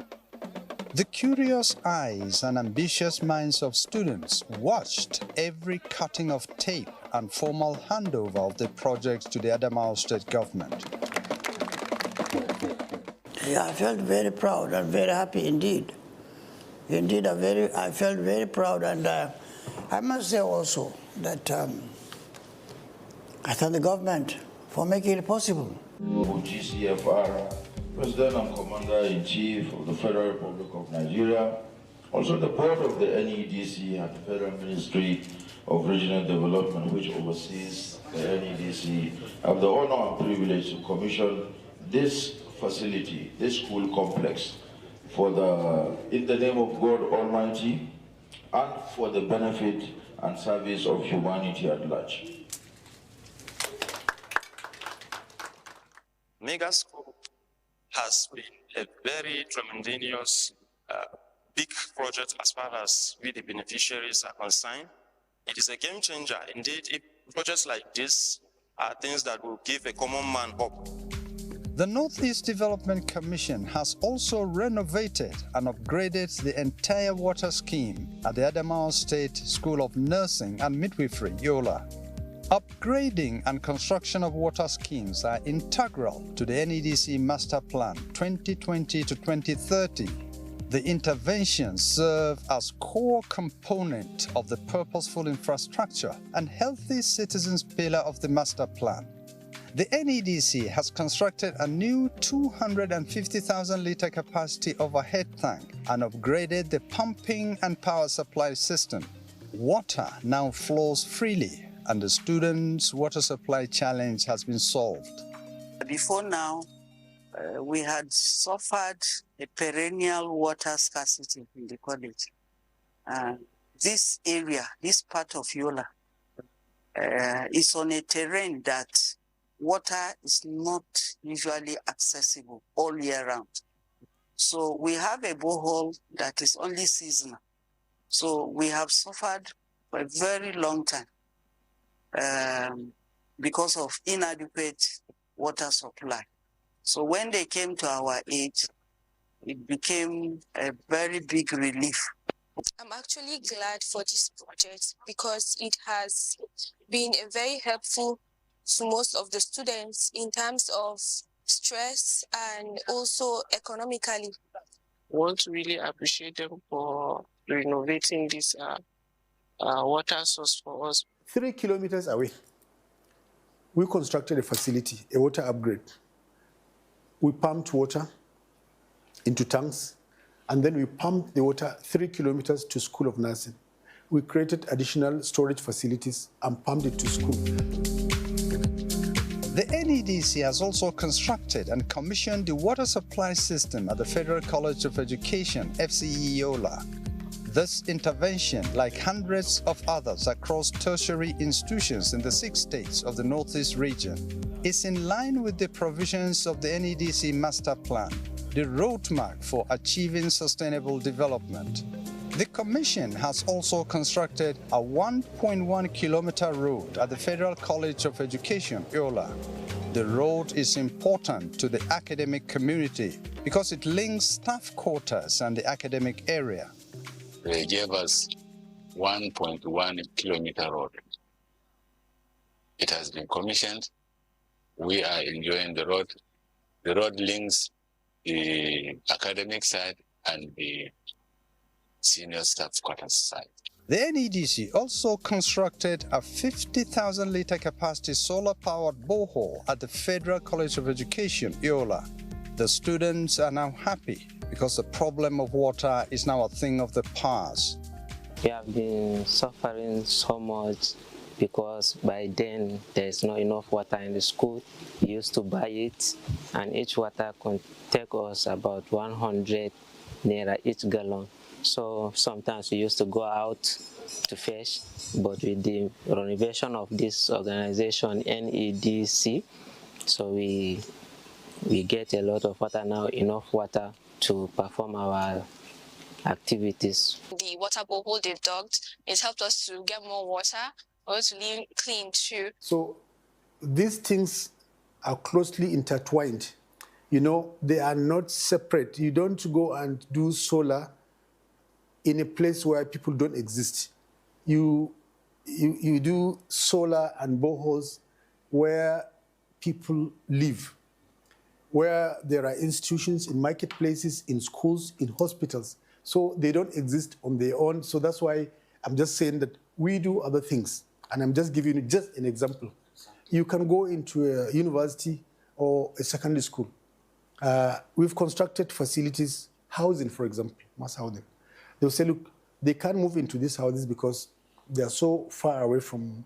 The curious eyes and ambitious minds of students watched every cutting of tape and formal handover of the project to the Adamawa State government. Yeah, I felt very proud and very happy indeed. Indeed, I felt very proud, and I must say also that I thank the government for making it possible. GCFR, President and Commander-in-Chief of the Federal Republic of Nigeria, also the board of the NEDC and the Federal Ministry of Regional Development, which oversees the NEDC, have the honor and privilege to commission this facility, this school complex, in the name of God Almighty and for the benefit and service of humanity at large. Megascope has been a very tremendous, big project as far as we the beneficiaries are concerned. It is a game changer. Indeed, projects like this are things that will give a common man hope. The Northeast Development Commission has also renovated and upgraded the entire water scheme at the Adamawa State School of Nursing and Midwifery, Yola. Upgrading and construction of water schemes are integral to the NEDC Master Plan 2020 to 2030. The interventions serve as core component of the purposeful infrastructure and healthy citizens pillar of the Master Plan. The NEDC has constructed a new 250,000-litre capacity overhead tank and upgraded the pumping and power supply system. Water now flows freely, and the students' water supply challenge has been solved. Before now, we had suffered a perennial water scarcity in the college. This area, this part of Yola, is on a terrain that water is not usually accessible all year round. So we have a borehole that is only seasonal. So we have suffered for a very long time because of inadequate water supply. So when they came to our aid, it became a very big relief. I'm actually glad for this project because it has been very helpful to most of the students in terms of stress and also economically. I want to really appreciate them for renovating this water source for us. 3 kilometers away, we constructed a facility, a water upgrade. We pumped water into tanks, and then we pumped the water 3 kilometers to School of Nursing. We created additional storage facilities and pumped it to school. The NEDC has also constructed and commissioned the water supply system at the Federal College of Education, FCE Yola. This intervention, like hundreds of others across tertiary institutions in the 6 states of the Northeast region, is in line with the provisions of the NEDC Master Plan, the roadmap for achieving sustainable development. The Commission has also constructed a 1.1-kilometer road at the Federal College of Education, Yola. The road is important to the academic community because it links staff quarters and the academic area. They gave us 1.1-kilometer road. It has been commissioned. We are enjoying the road. The road links the academic side and the senior staff quarters side. The NEDC also constructed a 50,000-litre capacity solar-powered borehole at the Federal College of Education, Yola. The students are now happy because the problem of water is now a thing of the past. We have been suffering so much because by then there is not enough water in the school. We used to buy it, and each water could take us about 100 naira each gallon. So sometimes we used to go out to fetch, but with the renovation of this organization, NEDC, so we get a lot of water now, enough water to perform our activities. The water borehole they've dug, it helped us to get more water, or to live clean too. So these things are closely intertwined. You know, they are not separate. You don't go and do solar in a place where people don't exist. You do solar and boreholes where people live, where there are institutions, in marketplaces, in schools, in hospitals. So they don't exist on their own. So that's why I'm just saying that we do other things. And I'm just giving you just an example. You can go into a university or a secondary school. We've constructed facilities, housing, for example, mass housing. They'll say, look, they can't move into these houses because they are so far away from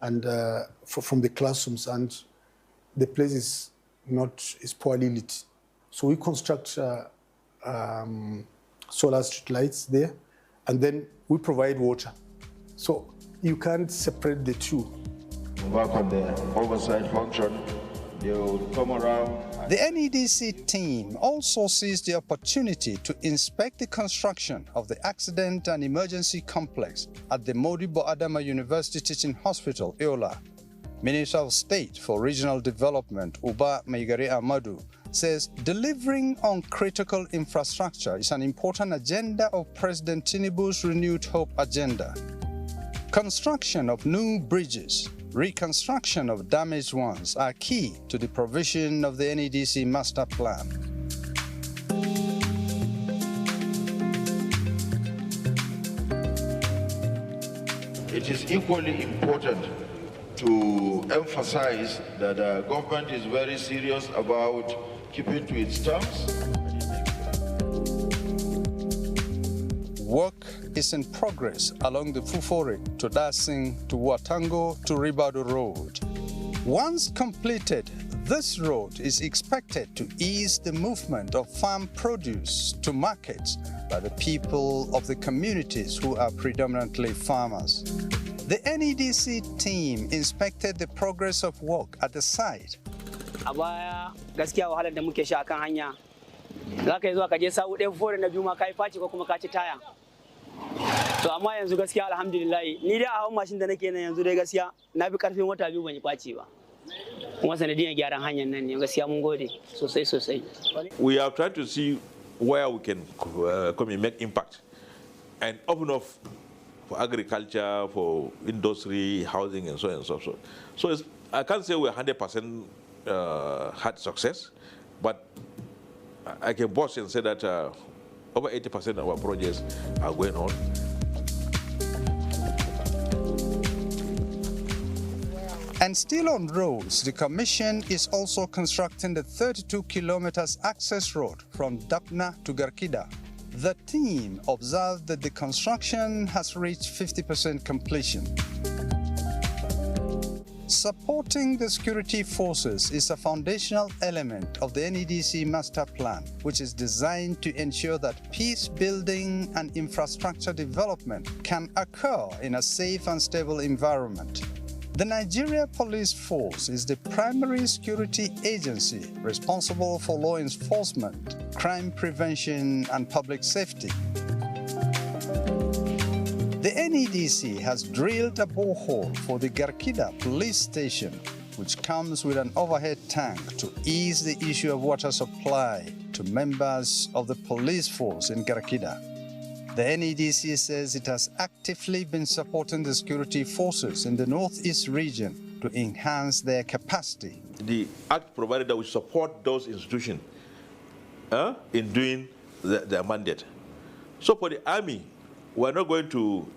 the classrooms, and the place is poorly lit. So we construct solar street lights there, and then we provide water. So you can't separate the two. Work on the oversight function. They'll come around. The NEDC team also seized the opportunity to inspect the construction of the Accident and Emergency Complex at the Modibo Adama University Teaching Hospital, Yola. Minister of State for Regional Development, Uba Maigari Amadu, says delivering on critical infrastructure is an important agenda of President Tinubu's renewed hope agenda. Construction of new bridges, reconstruction of damaged ones are key to the provision of the NEDC master plan. It is equally important to emphasize that the government is very serious about keeping to its terms. Work is in progress along the Fufore to Dasing to Watango to Ribado Road. Once completed, this road is expected to ease the movement of farm produce to markets by the people of the communities who are predominantly farmers. The NEDC team inspected the progress of work at the site. A baya gaskiya wahalar da muke sha kan hanya. Za ka yi zuwa ka je sa'u ɗaya fore na biyu ma ka yi faci ko kuma ka ci taya. To amma yanzu gaskiya alhamdulillah ni dai a hawan mashin da nake nan yanzu dai gaskiya na fi karfin wata biyu ban yi faci ba. Kuma sanadiyar gyaran hanyar nan ne gaskiya mun gode sosai sosai. We are trying to see where we can come and make impact and open up for agriculture, for industry, housing, and so on and so forth. So I can't say we're 100% had success, but I can boast and say that over 80% of our projects are going on. And still on roads, the Commission is also constructing the 32 kilometers access road from Dapna to Garkida. The team observed that the construction has reached 50% completion. Supporting the security forces is a foundational element of the NEDC master plan, which is designed to ensure that peace building and infrastructure development can occur in a safe and stable environment. The Nigeria Police Force is the primary security agency responsible for law enforcement, crime prevention, and public safety. The NEDC has drilled a borehole for the Garkida police station, which comes with an overhead tank to ease the issue of water supply to members of the police force in Garkida. The NEDC says it has actively been supporting the security forces in the northeast region to enhance their capacity. The Act provided that we support those institutions in doing their mandate. So for the Army, we're not going to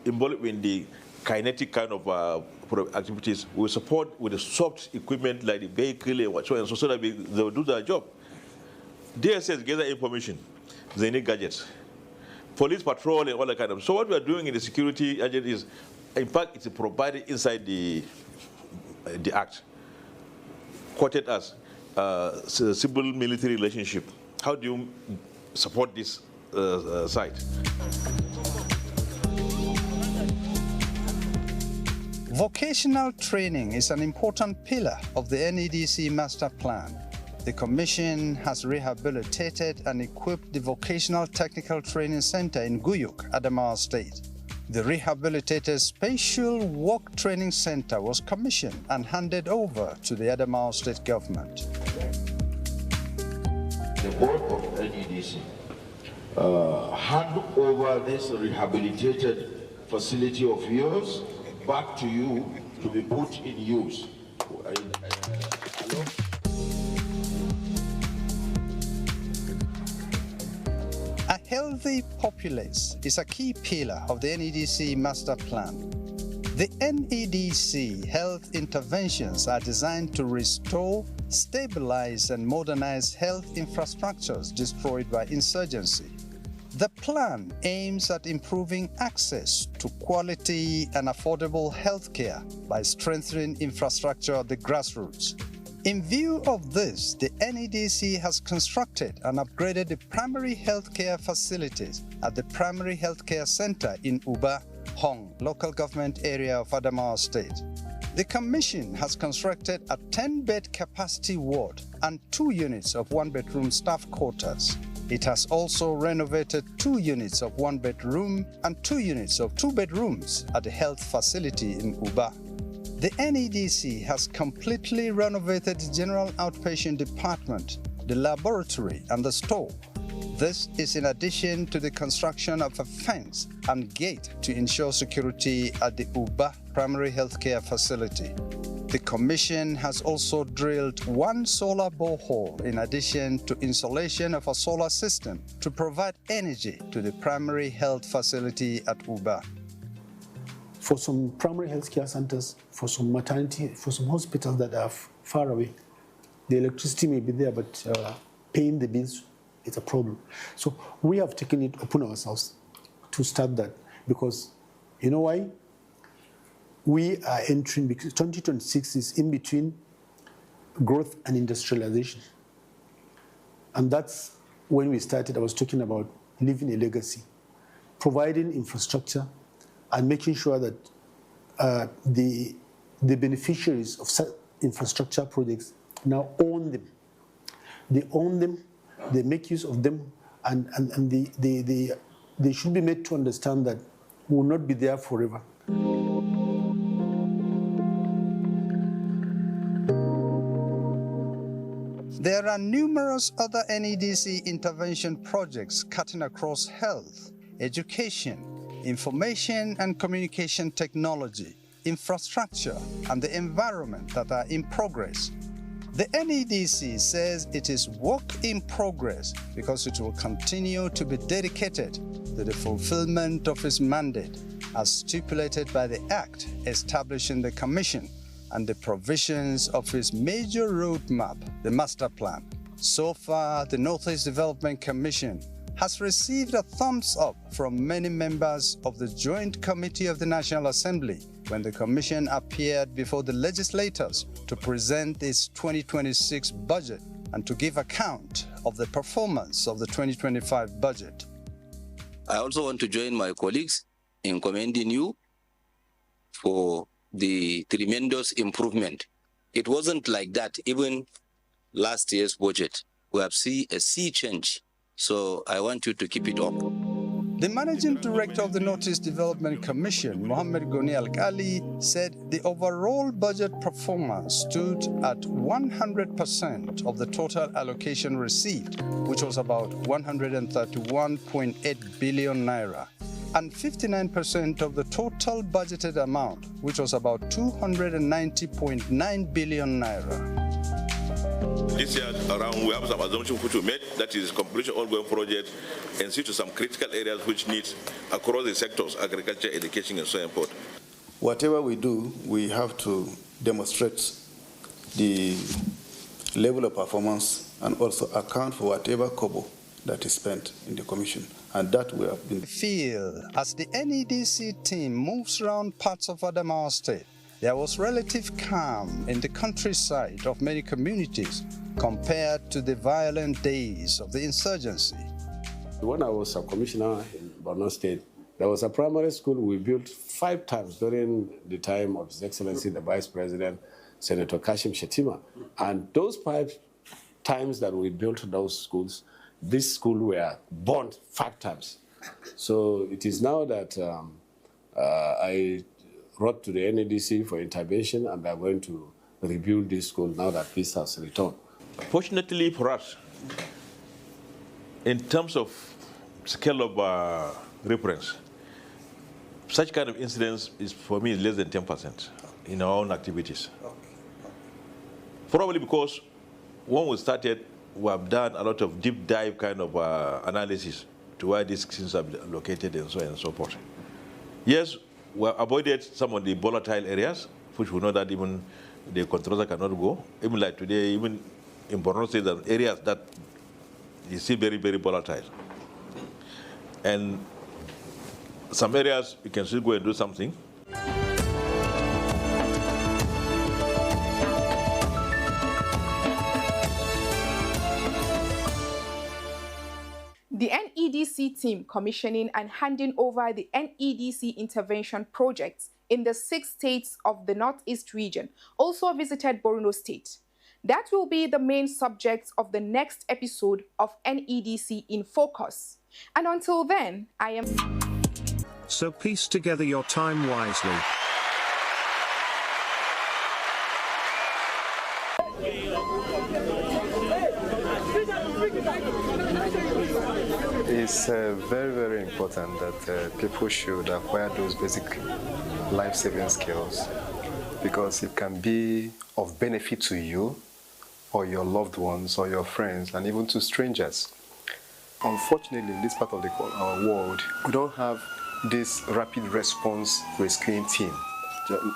involve in the kinetic kind of activities. We support with the soft equipment like the vehicle and whatsoever, so that they will do their job. DSS gather information, they need gadgets. Police patrol and all that kind of. So what we are doing in the security agent is, in fact, it's provided inside the Act, quoted as civil-military relationship. How do you support this site? Vocational training is an important pillar of the NEDC master plan. The Commission has rehabilitated and equipped the Vocational Technical Training Center in Guyuk, Adamawa State. The rehabilitated Spatial Work Training Center was commissioned and handed over to the Adamawa State government. The board of NEDC hand over this rehabilitated facility of yours back to you to be put in use. A healthy populace is a key pillar of the NEDC master plan. The NEDC health interventions are designed to restore, stabilize, and modernize health infrastructures destroyed by insurgency. The plan aims at improving access to quality and affordable healthcare by strengthening infrastructure at the grassroots. In view of this, the NEDC has constructed and upgraded the primary healthcare facilities at the Primary Healthcare Center in Uba, Hong, local government area of Adamawa State. The Commission has constructed a 10-bed capacity ward and 2 units of 1-bedroom staff quarters. It has also renovated 2 units of 1-bedroom and 2 units of 2 bedrooms at the health facility in Uba. The NEDC has completely renovated the general outpatient department, the laboratory, and the store. This is in addition to the construction of a fence and gate to ensure security at the Uba primary healthcare facility. The Commission has also drilled 1 solar borehole in addition to installation of a solar system to provide energy to the primary health facility at Uba. For some primary health care centers, for some maternity, for some hospitals that are far away, the electricity may be there, but paying the bills is a problem. So we have taken it upon ourselves to start that, because you know why? We are entering, because 2026 is in between growth and industrialization. And that's when we started. I was talking about leaving a legacy, providing infrastructure, and making sure that the beneficiaries of such infrastructure projects now own them. They own them, they make use of them, and they should be made to understand that we will not be there forever. There are numerous other NEDC intervention projects cutting across health, education, information and communication technology, infrastructure, and the environment that are in progress. The NEDC says it is work in progress because it will continue to be dedicated to the fulfillment of its mandate as stipulated by the Act establishing the Commission and the provisions of its major roadmap, the Master Plan. So far, the Northeast Development Commission has received a thumbs up from many members of the Joint Committee of the National Assembly when the Commission appeared before the legislators to present its 2026 budget and to give account of the performance of the 2025 budget. I also want to join my colleagues in commending you for the tremendous improvement. It wasn't like that even last year's budget. We have seen a sea change. So I want you to keep it up. The managing director of the Northeast Development Commission, Mohammed Goni Al-Ghali, said the overall budget performance stood at 100% of the total allocation received, which was about 131.8 billion naira, and 59% of the total budgeted amount, which was about 290.9 billion naira. This year around, we have some assumptions which we made, that is completion ongoing project, and see to some critical areas which need across the sectors, agriculture, education, and so on. Whatever we do, we have to demonstrate the level of performance and also account for whatever kobo that is spent in the commission. And that we have been. Feel as the NEDC team moves around parts of Adamawa State, there was relative calm in the countryside of many communities compared to the violent days of the insurgency. When I was a commissioner in Borno State, there was a primary school we built 5 times during the time of His Excellency, the Vice President, Senator Kashim Shettima. And those 5 times that we built those schools, this school were burned 5 times. So it is now that I wrote to the NEDC for intervention, and we are going to rebuild this school now that peace has returned. Fortunately for us, in terms of scale of reference, such kind of incidents is, for me, less than 10% in our own activities. Probably because when we started, we have done a lot of deep dive kind of analysis to where these things are located and so on and so forth. Yes, we avoided some of the volatile areas, which we know that even the controller cannot go. Even like today, even in Borno State, there are areas that you see very, very volatile. And some areas you can still go and do something. The NEDC team commissioning and handing over the NEDC intervention projects in the 6 states of the Northeast region also visited Borno State. That will be the main subject of the next episode of NEDC in Focus. And until then, I am... So piece together your time wisely. It's very, very important that people should acquire those basic life-saving skills, because it can be of benefit to you or your loved ones or your friends and even to strangers. Unfortunately, in this part of the world, we don't have this rapid response rescuing team.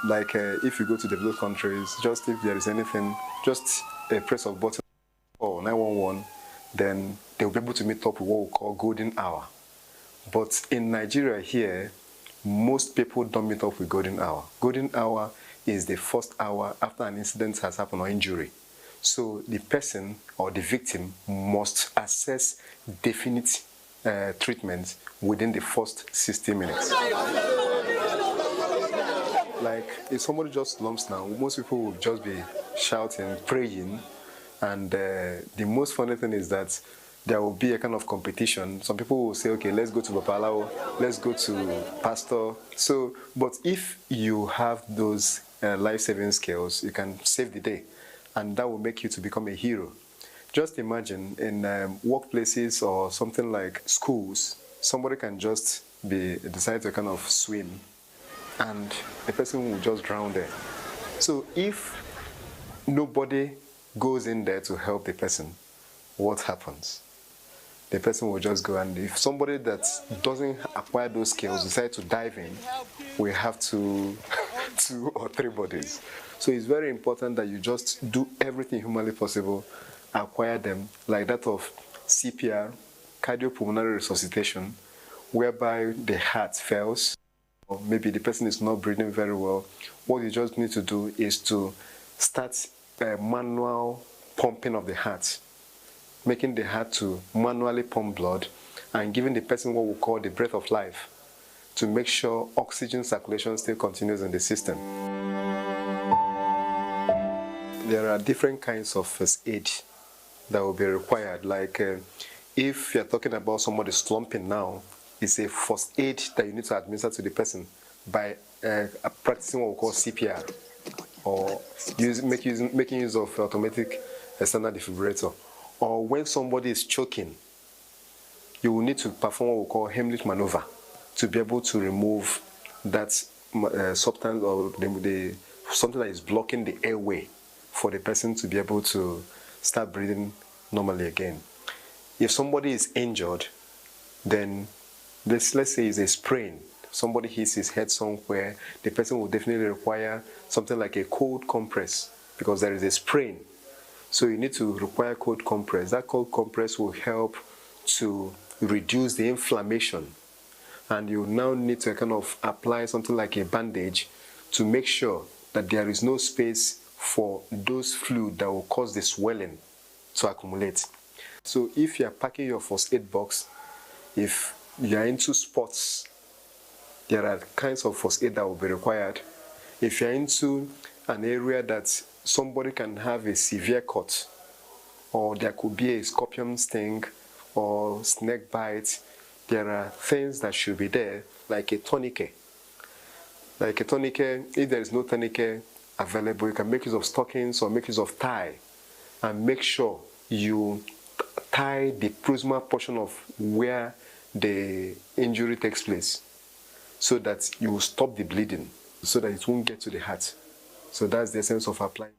Like if you go to developed countries, just if there is anything, just a press of button or 911, then they'll be able to meet up with what we call golden hour. But in Nigeria here, most people don't meet up with golden hour. Golden hour is the first hour after an incident has happened or injury. So the person or the victim must assess definite treatment within the first 60 minutes. Like if somebody just lumps now, most people will just be shouting, praying, and the most funny thing is that there will be a kind of competition. Some people will say, okay, let's go to Bapalao, let's go to Pastor. So, but if you have those life-saving skills, you can save the day, and that will make you to become a hero. Just imagine in workplaces or something like schools, somebody can just decide to kind of swim, and the person will just drown there. So if nobody goes in there to help the person, what happens? The person will just go, and if somebody that doesn't acquire those skills decide to dive in, we have 2 or 3 bodies. So it's very important that you just do everything humanly possible, acquire them, like that of CPR, cardiopulmonary resuscitation, whereby the heart fails, or maybe the person is not breathing very well. What you just need to do is to start manual pumping of the heart, making the heart to manually pump blood and giving the person what we call the breath of life to make sure oxygen circulation still continues in the system. There are different kinds of first aid that will be required. Like if you're talking about somebody slumping now, is a first aid that you need to administer to the person by practicing what we call CPR, or making use of automatic external defibrillator. Or when somebody is choking, you will need to perform what we call Heimlich maneuver to be able to remove that substance or something that is blocking the airway for the person to be able to start breathing normally again. If somebody is injured, then let's say it's a sprain. Somebody hits his head somewhere, the person will definitely require something like a cold compress because there is a sprain. So you need to require cold compress. That cold compress will help to reduce the inflammation. And you now need to kind of apply something like a bandage to make sure that there is no space for those fluid that will cause the swelling to accumulate. So if you are packing your first aid box, if you are into sports, there are kinds of first aid that will be required. If you are into an area that somebody can have a severe cut, or there could be a scorpion sting or snake bite, there are things that should be there, like a tourniquet. Like a tourniquet, if there is no tourniquet available, you can make use of stockings or make use of tie, and make sure you tie the proximal portion of where the injury takes place, so that you will stop the bleeding, so that it won't get to the heart. So that's the essence of applying.